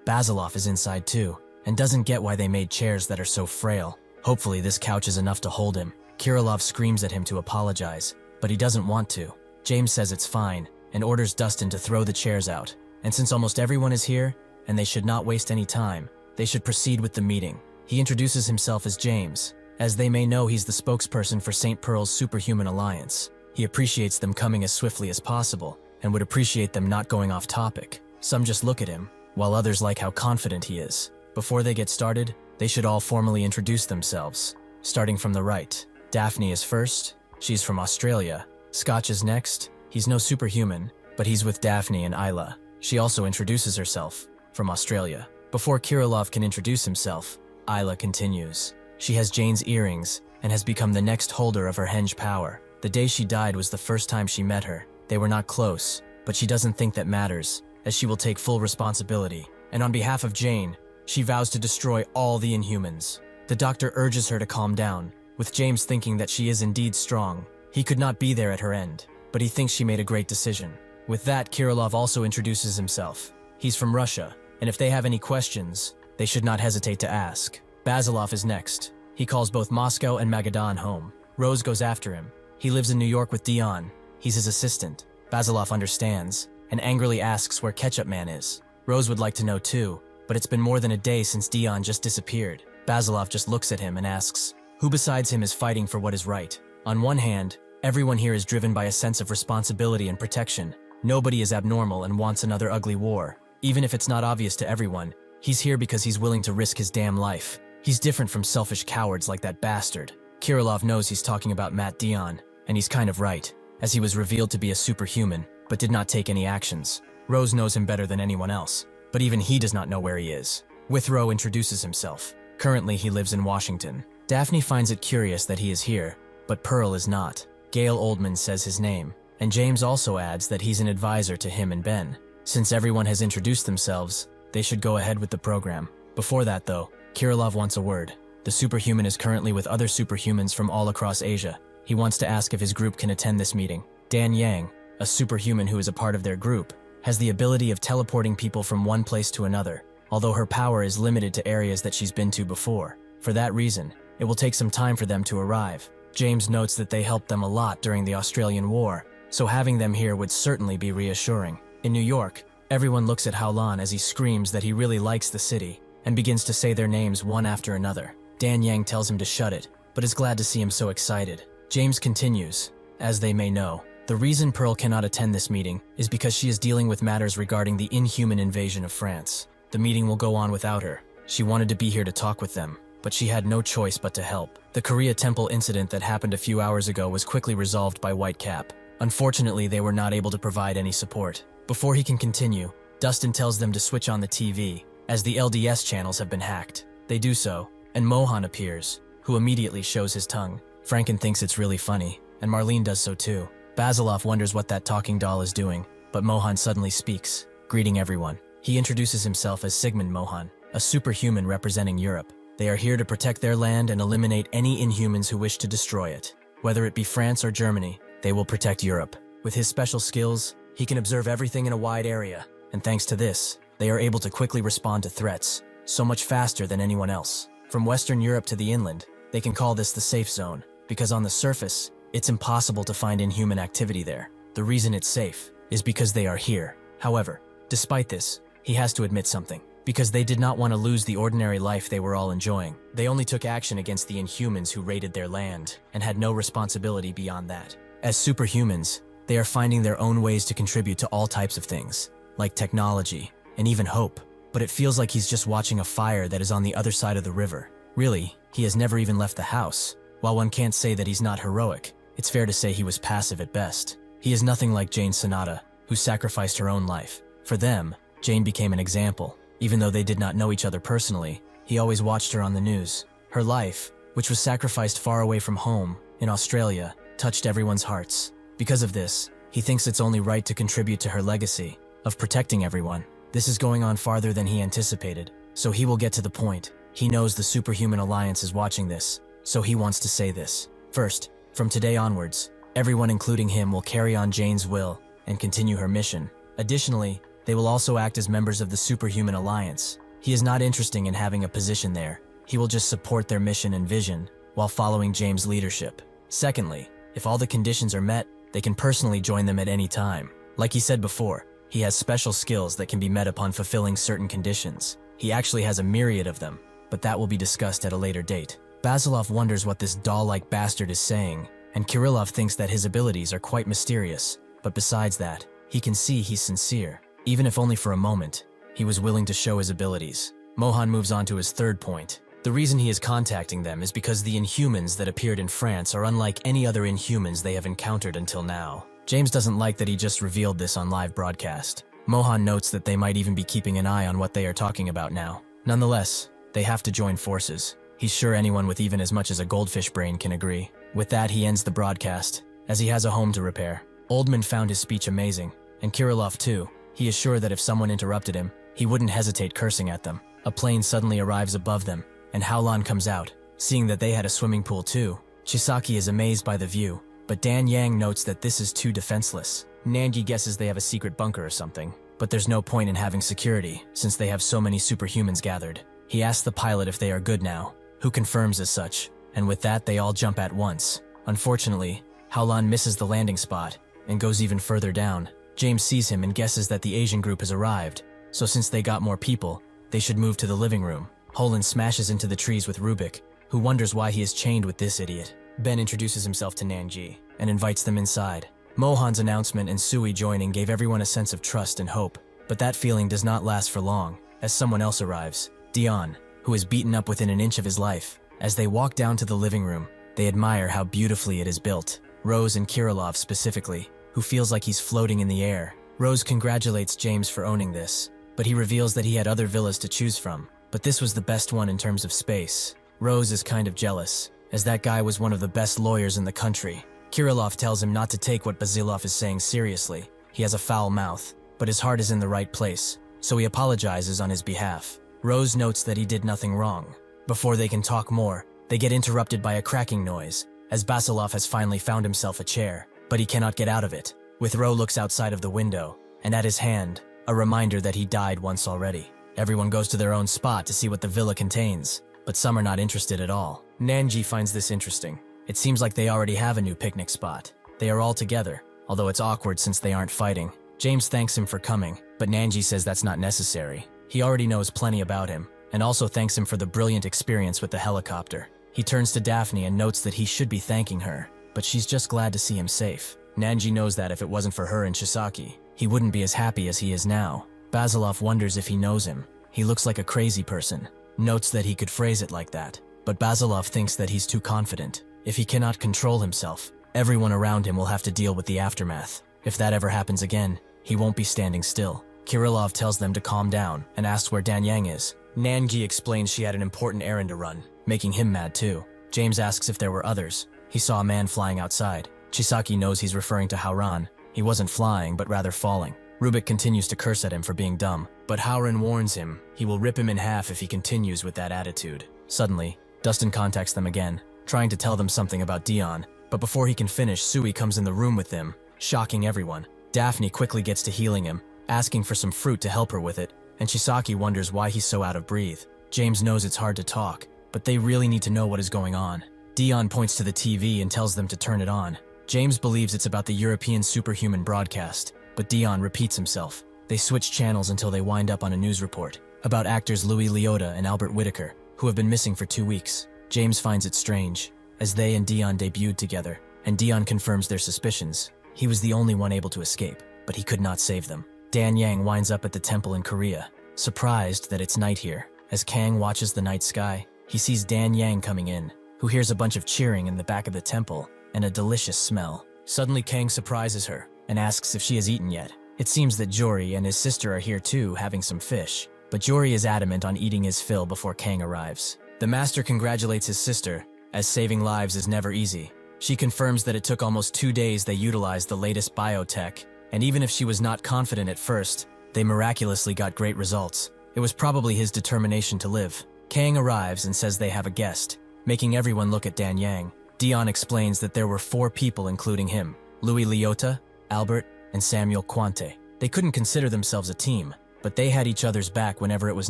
Basilov is inside too, and doesn't get why they made chairs that are so frail. Hopefully this couch is enough to hold him. Kirilov screams at him to apologize, but he doesn't want to. James says it's fine, and orders Dustin to throw the chairs out. And since almost everyone is here, and they should not waste any time, they should proceed with the meeting. He introduces himself as James. As they may know, he's the spokesperson for St. Pearl's Superhuman Alliance. He appreciates them coming as swiftly as possible, and would appreciate them not going off topic. Some just look at him, while others like how confident he is. Before they get started, they should all formally introduce themselves. Starting from the right, Daphne is first. She's from Australia. Scotch is next. He's no superhuman, but he's with Daphne and Isla. She also introduces herself, from Australia. Before Kirilov can introduce himself, Isla continues. She has Jane's earrings and has become the next holder of her henge power. The day she died was the first time she met her. They were not close, but she doesn't think that matters, as she will take full responsibility. And on behalf of Jane, she vows to destroy all the Inhumans. The doctor urges her to calm down, with James thinking that she is indeed strong. He could not be there at her end, but he thinks she made a great decision. With that, Kirilov also introduces himself. He's from Russia, and if they have any questions, they should not hesitate to ask. Basilov is next. He calls both Moscow and Magadan home. Rose goes after him. He lives in New York with Dion. He's his assistant. Basilov understands, and angrily asks where Ketchup Man is. Rose would like to know too, but it's been more than a day since Dion just disappeared. Basilov just looks at him and asks, who besides him is fighting for what is right? On one hand, everyone here is driven by a sense of responsibility and protection. Nobody is abnormal and wants another ugly war. Even if it's not obvious to everyone, he's here because he's willing to risk his damn life. He's different from selfish cowards like that bastard. Kirillov knows he's talking about Matt Dion, and he's kind of right, as he was revealed to be a superhuman, but did not take any actions. Rose knows him better than anyone else, but even he does not know where he is. Withrow introduces himself. Currently, he lives in Washington. Daphne finds it curious that he is here, but Pearl is not. Gail Oldman says his name, and James also adds that he's an advisor to him and Ben. Since everyone has introduced themselves, they should go ahead with the program. Before that, though, Kirillov wants a word. The superhuman is currently with other superhumans from all across Asia. He wants to ask if his group can attend this meeting. Dan Yang, a superhuman who is a part of their group, has the ability of teleporting people from one place to another, although her power is limited to areas that she's been to before. For that reason, it will take some time for them to arrive. James notes that they helped them a lot during the Australian War, so having them here would certainly be reassuring. In New York, everyone looks at Howlan as he screams that he really likes the city, and begins to say their names one after another. Dan Yang tells him to shut it, but is glad to see him so excited. James continues, as they may know, the reason Pearl cannot attend this meeting is because she is dealing with matters regarding the inhuman invasion of France. The meeting will go on without her. She wanted to be here to talk with them, but she had no choice but to help. The Korea Temple incident that happened a few hours ago was quickly resolved by Whitecap. Unfortunately, they were not able to provide any support. Before he can continue, Dustin tells them to switch on the TV, as the LDS channels have been hacked. They do so, and Mohan appears, who immediately shows his tongue. Franken thinks it's really funny, and Marlene does so too. Basilov wonders what that talking doll is doing, but Mohan suddenly speaks, greeting everyone. He introduces himself as Sigmund Mohan, a superhuman representing Europe. They are here to protect their land and eliminate any Inhumans who wish to destroy it. Whether it be France or Germany, they will protect Europe. With his special skills, he can observe everything in a wide area, and thanks to this, they are able to quickly respond to threats, so much faster than anyone else. From Western Europe to the inland, they can call this the safe zone, because on the surface, it's impossible to find inhuman activity there. The reason it's safe is because they are here. However, despite this, he has to admit something. Because they did not want to lose the ordinary life they were all enjoying. They only took action against the Inhumans who raided their land, and had no responsibility beyond that. As superhumans, they are finding their own ways to contribute to all types of things, like technology, and even hope. But it feels like he's just watching a fire that is on the other side of the river. Really, he has never even left the house. While one can't say that he's not heroic, it's fair to say he was passive at best. He is nothing like Jane Sonata, who sacrificed her own life. For them, Jane became an example. Even though they did not know each other personally, he always watched her on the news. Her life, which was sacrificed far away from home, in Australia, touched everyone's hearts. Because of this, he thinks it's only right to contribute to her legacy of protecting everyone. This is going on farther than he anticipated, so he will get to the point. He knows the Superhuman Alliance is watching this, so he wants to say this. First, from today onwards, everyone including him will carry on Jane's will and continue her mission. Additionally, they will also act as members of the Superhuman Alliance. He is not interested in having a position there. He will just support their mission and vision while following James' leadership. Secondly, if all the conditions are met, they can personally join them at any time. Like he said before, he has special skills that can be met upon fulfilling certain conditions. He actually has a myriad of them, but that will be discussed at a later date. Basilov wonders what this doll-like bastard is saying, and Kirillov thinks that his abilities are quite mysterious. But besides that, he can see he's sincere. Even if only for a moment, he was willing to show his abilities. Mohan moves on to his third point. The reason he is contacting them is because the Inhumans that appeared in France are unlike any other Inhumans they have encountered until now. James doesn't like that he just revealed this on live broadcast. Mohan notes that they might even be keeping an eye on what they are talking about now. Nonetheless, they have to join forces. He's sure anyone with even as much as a goldfish brain can agree. With that, he ends the broadcast, as he has a home to repair. Oldman found his speech amazing, and Kirillov too. He is sure that if someone interrupted him, he wouldn't hesitate cursing at them. A plane suddenly arrives above them, and Howlan comes out. Seeing that they had a swimming pool too, Chisaki is amazed by the view, but Dan Yang notes that this is too defenseless. Nangi guesses they have a secret bunker or something, but there's no point in having security, since they have so many superhumans gathered. He asks the pilot if they are good now, who confirms as such, and with that they all jump at once. Unfortunately, Howlan misses the landing spot, and goes even further down. James sees him and guesses that the Asian group has arrived, so since they got more people, they should move to the living room. Holland smashes into the trees with Rubik, who wonders why he is chained with this idiot. Ben introduces himself to Nanji and invites them inside. Mohan's announcement and Sui joining gave everyone a sense of trust and hope, but that feeling does not last for long, as someone else arrives, Dion, who is beaten up within an inch of his life. As they walk down to the living room, they admire how beautifully it is built. Rose and Kirilov specifically, who feels like he's floating in the air. Rose congratulates James for owning this, but he reveals that he had other villas to choose from, but this was the best one in terms of space. Rose is kind of jealous, as that guy was one of the best lawyers in the country. Kirilov tells him not to take what Basilov is saying seriously. He has a foul mouth, but his heart is in the right place, so he apologizes on his behalf. Rose notes that he did nothing wrong. Before they can talk more, they get interrupted by a cracking noise, as Basilov has finally found himself a chair, but he cannot get out of it. Withrow looks outside of the window, and at his hand, a reminder that he died once already. Everyone goes to their own spot to see what the villa contains, but some are not interested at all. Nanji finds this interesting. It seems like they already have a new picnic spot. They are all together, although it's awkward since they aren't fighting. James thanks him for coming, but Nanji says that's not necessary. He already knows plenty about him, and also thanks him for the brilliant experience with the helicopter. He turns to Daphne and notes that he should be thanking her, but she's just glad to see him safe. Nanji knows that if it wasn't for her and Chisaki, he wouldn't be as happy as he is now. Basilov wonders if he knows him. He looks like a crazy person, notes that he could phrase it like that, but Basilov thinks that he's too confident. If he cannot control himself, everyone around him will have to deal with the aftermath. If that ever happens again, he won't be standing still. Kirilov tells them to calm down and asks where Dan Yang is. Nanji explains she had an important errand to run, making him mad too. James asks if there were others. He saw a man flying outside. Chisaki knows he's referring to Howran. He wasn't flying, but rather falling. Rubik continues to curse at him for being dumb, but Howran warns him he will rip him in half if he continues with that attitude. Suddenly, Dustin contacts them again, trying to tell them something about Dion, but before he can finish, Sui comes in the room with them, shocking everyone. Daphne quickly gets to healing him, asking for some fruit to help her with it, and Chisaki wonders why he's so out of breath. James knows it's hard to talk, but they really need to know what is going on. Dion points to the TV and tells them to turn it on. James believes it's about the European Superhuman broadcast, but Dion repeats himself. They switch channels until they wind up on a news report about actors Louis Liotta and Albert Whitaker, who have been missing for 2 weeks. James finds it strange, as they and Dion debuted together, and Dion confirms their suspicions. He was the only one able to escape, but he could not save them. Dan Yang winds up at the temple in Korea, surprised that it's night here. As Kang watches the night sky, he sees Dan Yang coming in, who hears a bunch of cheering in the back of the temple and a delicious smell. Suddenly Kang surprises her and asks if she has eaten yet. It seems that Jory and his sister are here too, having some fish, but Jory is adamant on eating his fill before Kang arrives. The master congratulates his sister, as saving lives is never easy. She confirms that it took almost 2 days they utilized the latest biotech, and even if she was not confident at first, they miraculously got great results. It was probably his determination to live. Kang arrives and says they have a guest, making everyone look at Dan Yang. Dion explains that there were 4 people including him, Louis Liotta, Albert, and Samuel Quante. They couldn't consider themselves a team, but they had each other's back whenever it was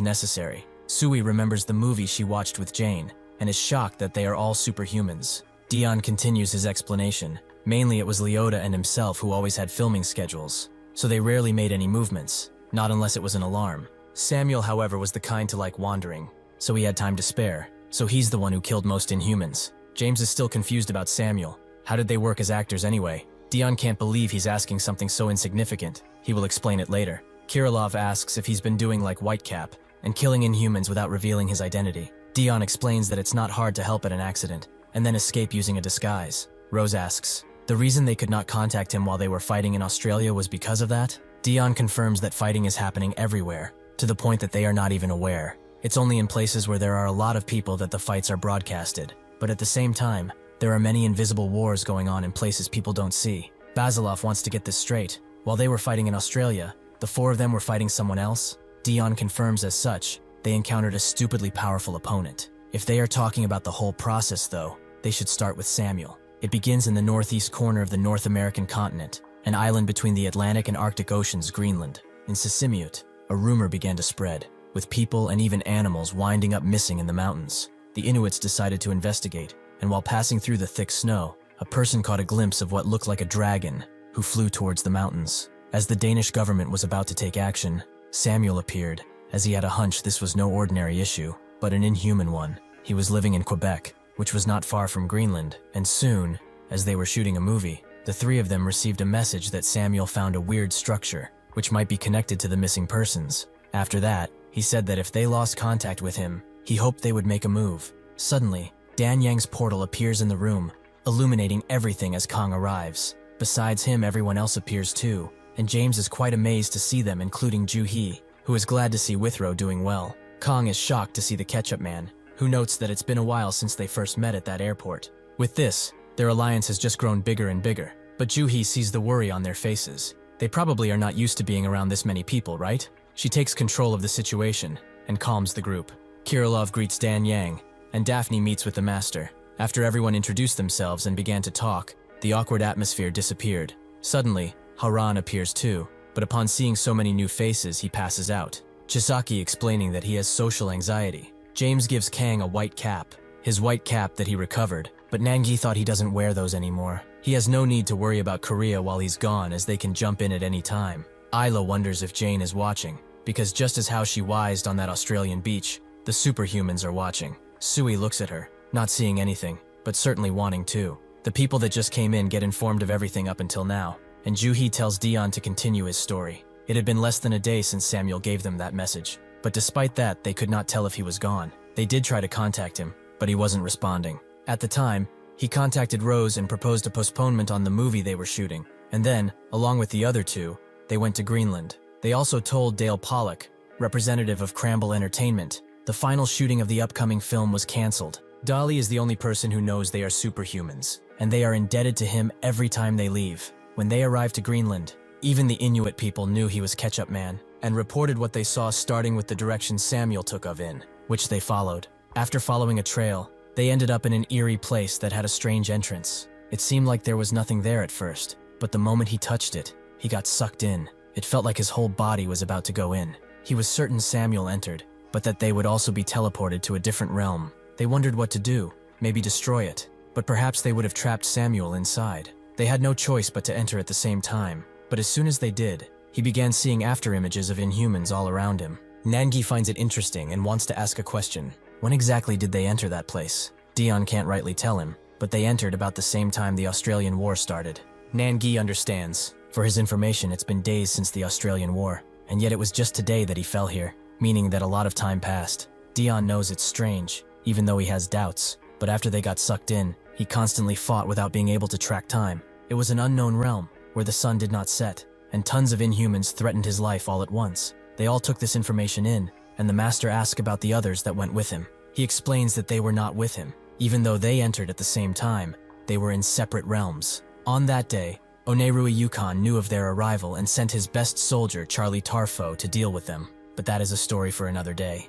necessary. Sui remembers the movie she watched with Jane, and is shocked that they are all superhumans. Dion continues his explanation. Mainly it was Liotta and himself who always had filming schedules, so they rarely made any movements, not unless it was an alarm. Samuel, however, was the kind to like wandering, so he had time to spare, so he's the one who killed most Inhumans. James is still confused about Samuel. How did they work as actors anyway? Dion can't believe he's asking something so insignificant. He will explain it later. Kirilov asks if he's been doing like Whitecap, and killing Inhumans without revealing his identity. Dion explains that it's not hard to help at an accident, and then escape using a disguise. Rose asks, the reason they could not contact him while they were fighting in Australia was because of that? Dion confirms that fighting is happening everywhere, to the point that they are not even aware. It's only in places where there are a lot of people that the fights are broadcasted, but at the same time, there are many invisible wars going on in places people don't see. Basilov wants to get this straight. While they were fighting in Australia, the 4 of them were fighting someone else. Dion confirms as such, they encountered a stupidly powerful opponent. If they are talking about the whole process though, they should start with Samuel. It begins in the northeast corner of the North American continent, an island between the Atlantic and Arctic Oceans, Greenland. In Sisimiut, a rumor began to spread, with people and even animals winding up missing in the mountains. The Inuits decided to investigate, and while passing through the thick snow, a person caught a glimpse of what looked like a dragon, who flew towards the mountains. As the Danish government was about to take action, Samuel appeared, as he had a hunch this was no ordinary issue, but an inhuman one. He was living in Quebec, which was not far from Greenland, and soon, as they were shooting a movie, the three of them received a message that Samuel found a weird structure, which might be connected to the missing persons. After that, he said that if they lost contact with him, he hoped they would make a move. Suddenly, Dan Yang's portal appears in the room, illuminating everything as Kang arrives. Besides him, everyone else appears too, and James is quite amazed to see them, including Ju-hee, who is glad to see Withrow doing well. Kang is shocked to see the Ketchup Man, who notes that it's been a while since they first met at that airport. With this, their alliance has just grown bigger and bigger, but Ju-hee sees the worry on their faces. They probably are not used to being around this many people, right? She takes control of the situation and calms the group. Kirilov greets Dan Yang, and Daphne meets with the master. After everyone introduced themselves and began to talk, the awkward atmosphere disappeared. Suddenly, Haran appears too, but upon seeing so many new faces, he passes out. Chisaki explaining that he has social anxiety. James gives Kang a white cap, his white cap that he recovered, but Nangi thought he doesn't wear those anymore. He has no need to worry about Korea while he's gone, as they can jump in at any time. Isla wonders if Jane is watching, because just as how she wised on that Australian beach, the Superhumans are watching. Sui looks at her, not seeing anything, but certainly wanting to. The people that just came in get informed of everything up until now, and Ju-hee tells Dion to continue his story. It had been less than a day since Samuel gave them that message, but despite that, they could not tell if he was gone. They did try to contact him, but he wasn't responding. At the time, he contacted Rose and proposed a postponement on the movie they were shooting, and then, along with the other two, they went to Greenland. They also told Dale Pollock, representative of Cramble Entertainment, the final shooting of the upcoming film was cancelled. Dolly is the only person who knows they are superhumans, and they are indebted to him every time they leave. When they arrived to Greenland, even the Inuit people knew he was Ketchup Man, and reported what they saw, starting with the direction Samuel took of in, which they followed. After following a trail, they ended up in an eerie place that had a strange entrance. It seemed like there was nothing there at first, but the moment he touched it, he got sucked in. It felt like his whole body was about to go in. He was certain Samuel entered, but that they would also be teleported to a different realm. They wondered what to do, maybe destroy it, but perhaps they would have trapped Samuel inside. They had no choice but to enter at the same time, but as soon as they did, he began seeing after-images of Inhumans all around him. Nangi finds it interesting and wants to ask a question. When exactly did they enter that place? Dion can't rightly tell him, but they entered about the same time the Australian War started. Nangi understands. For his information, it's been days since the Australian War, and yet it was just today that he fell here, meaning that a lot of time passed. Dion knows it's strange, even though he has doubts, but after they got sucked in, he constantly fought without being able to track time. It was an unknown realm, where the sun did not set, and tons of Inhumans threatened his life all at once. They all took this information in, and the master asks about the others that went with him. He explains that they were not with him. Even though they entered at the same time, they were in separate realms. On that day, Onerui Yukon knew of their arrival and sent his best soldier, Charlie Tarfo, to deal with them. But that is a story for another day.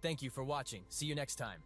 Thank you for watching. See you next time.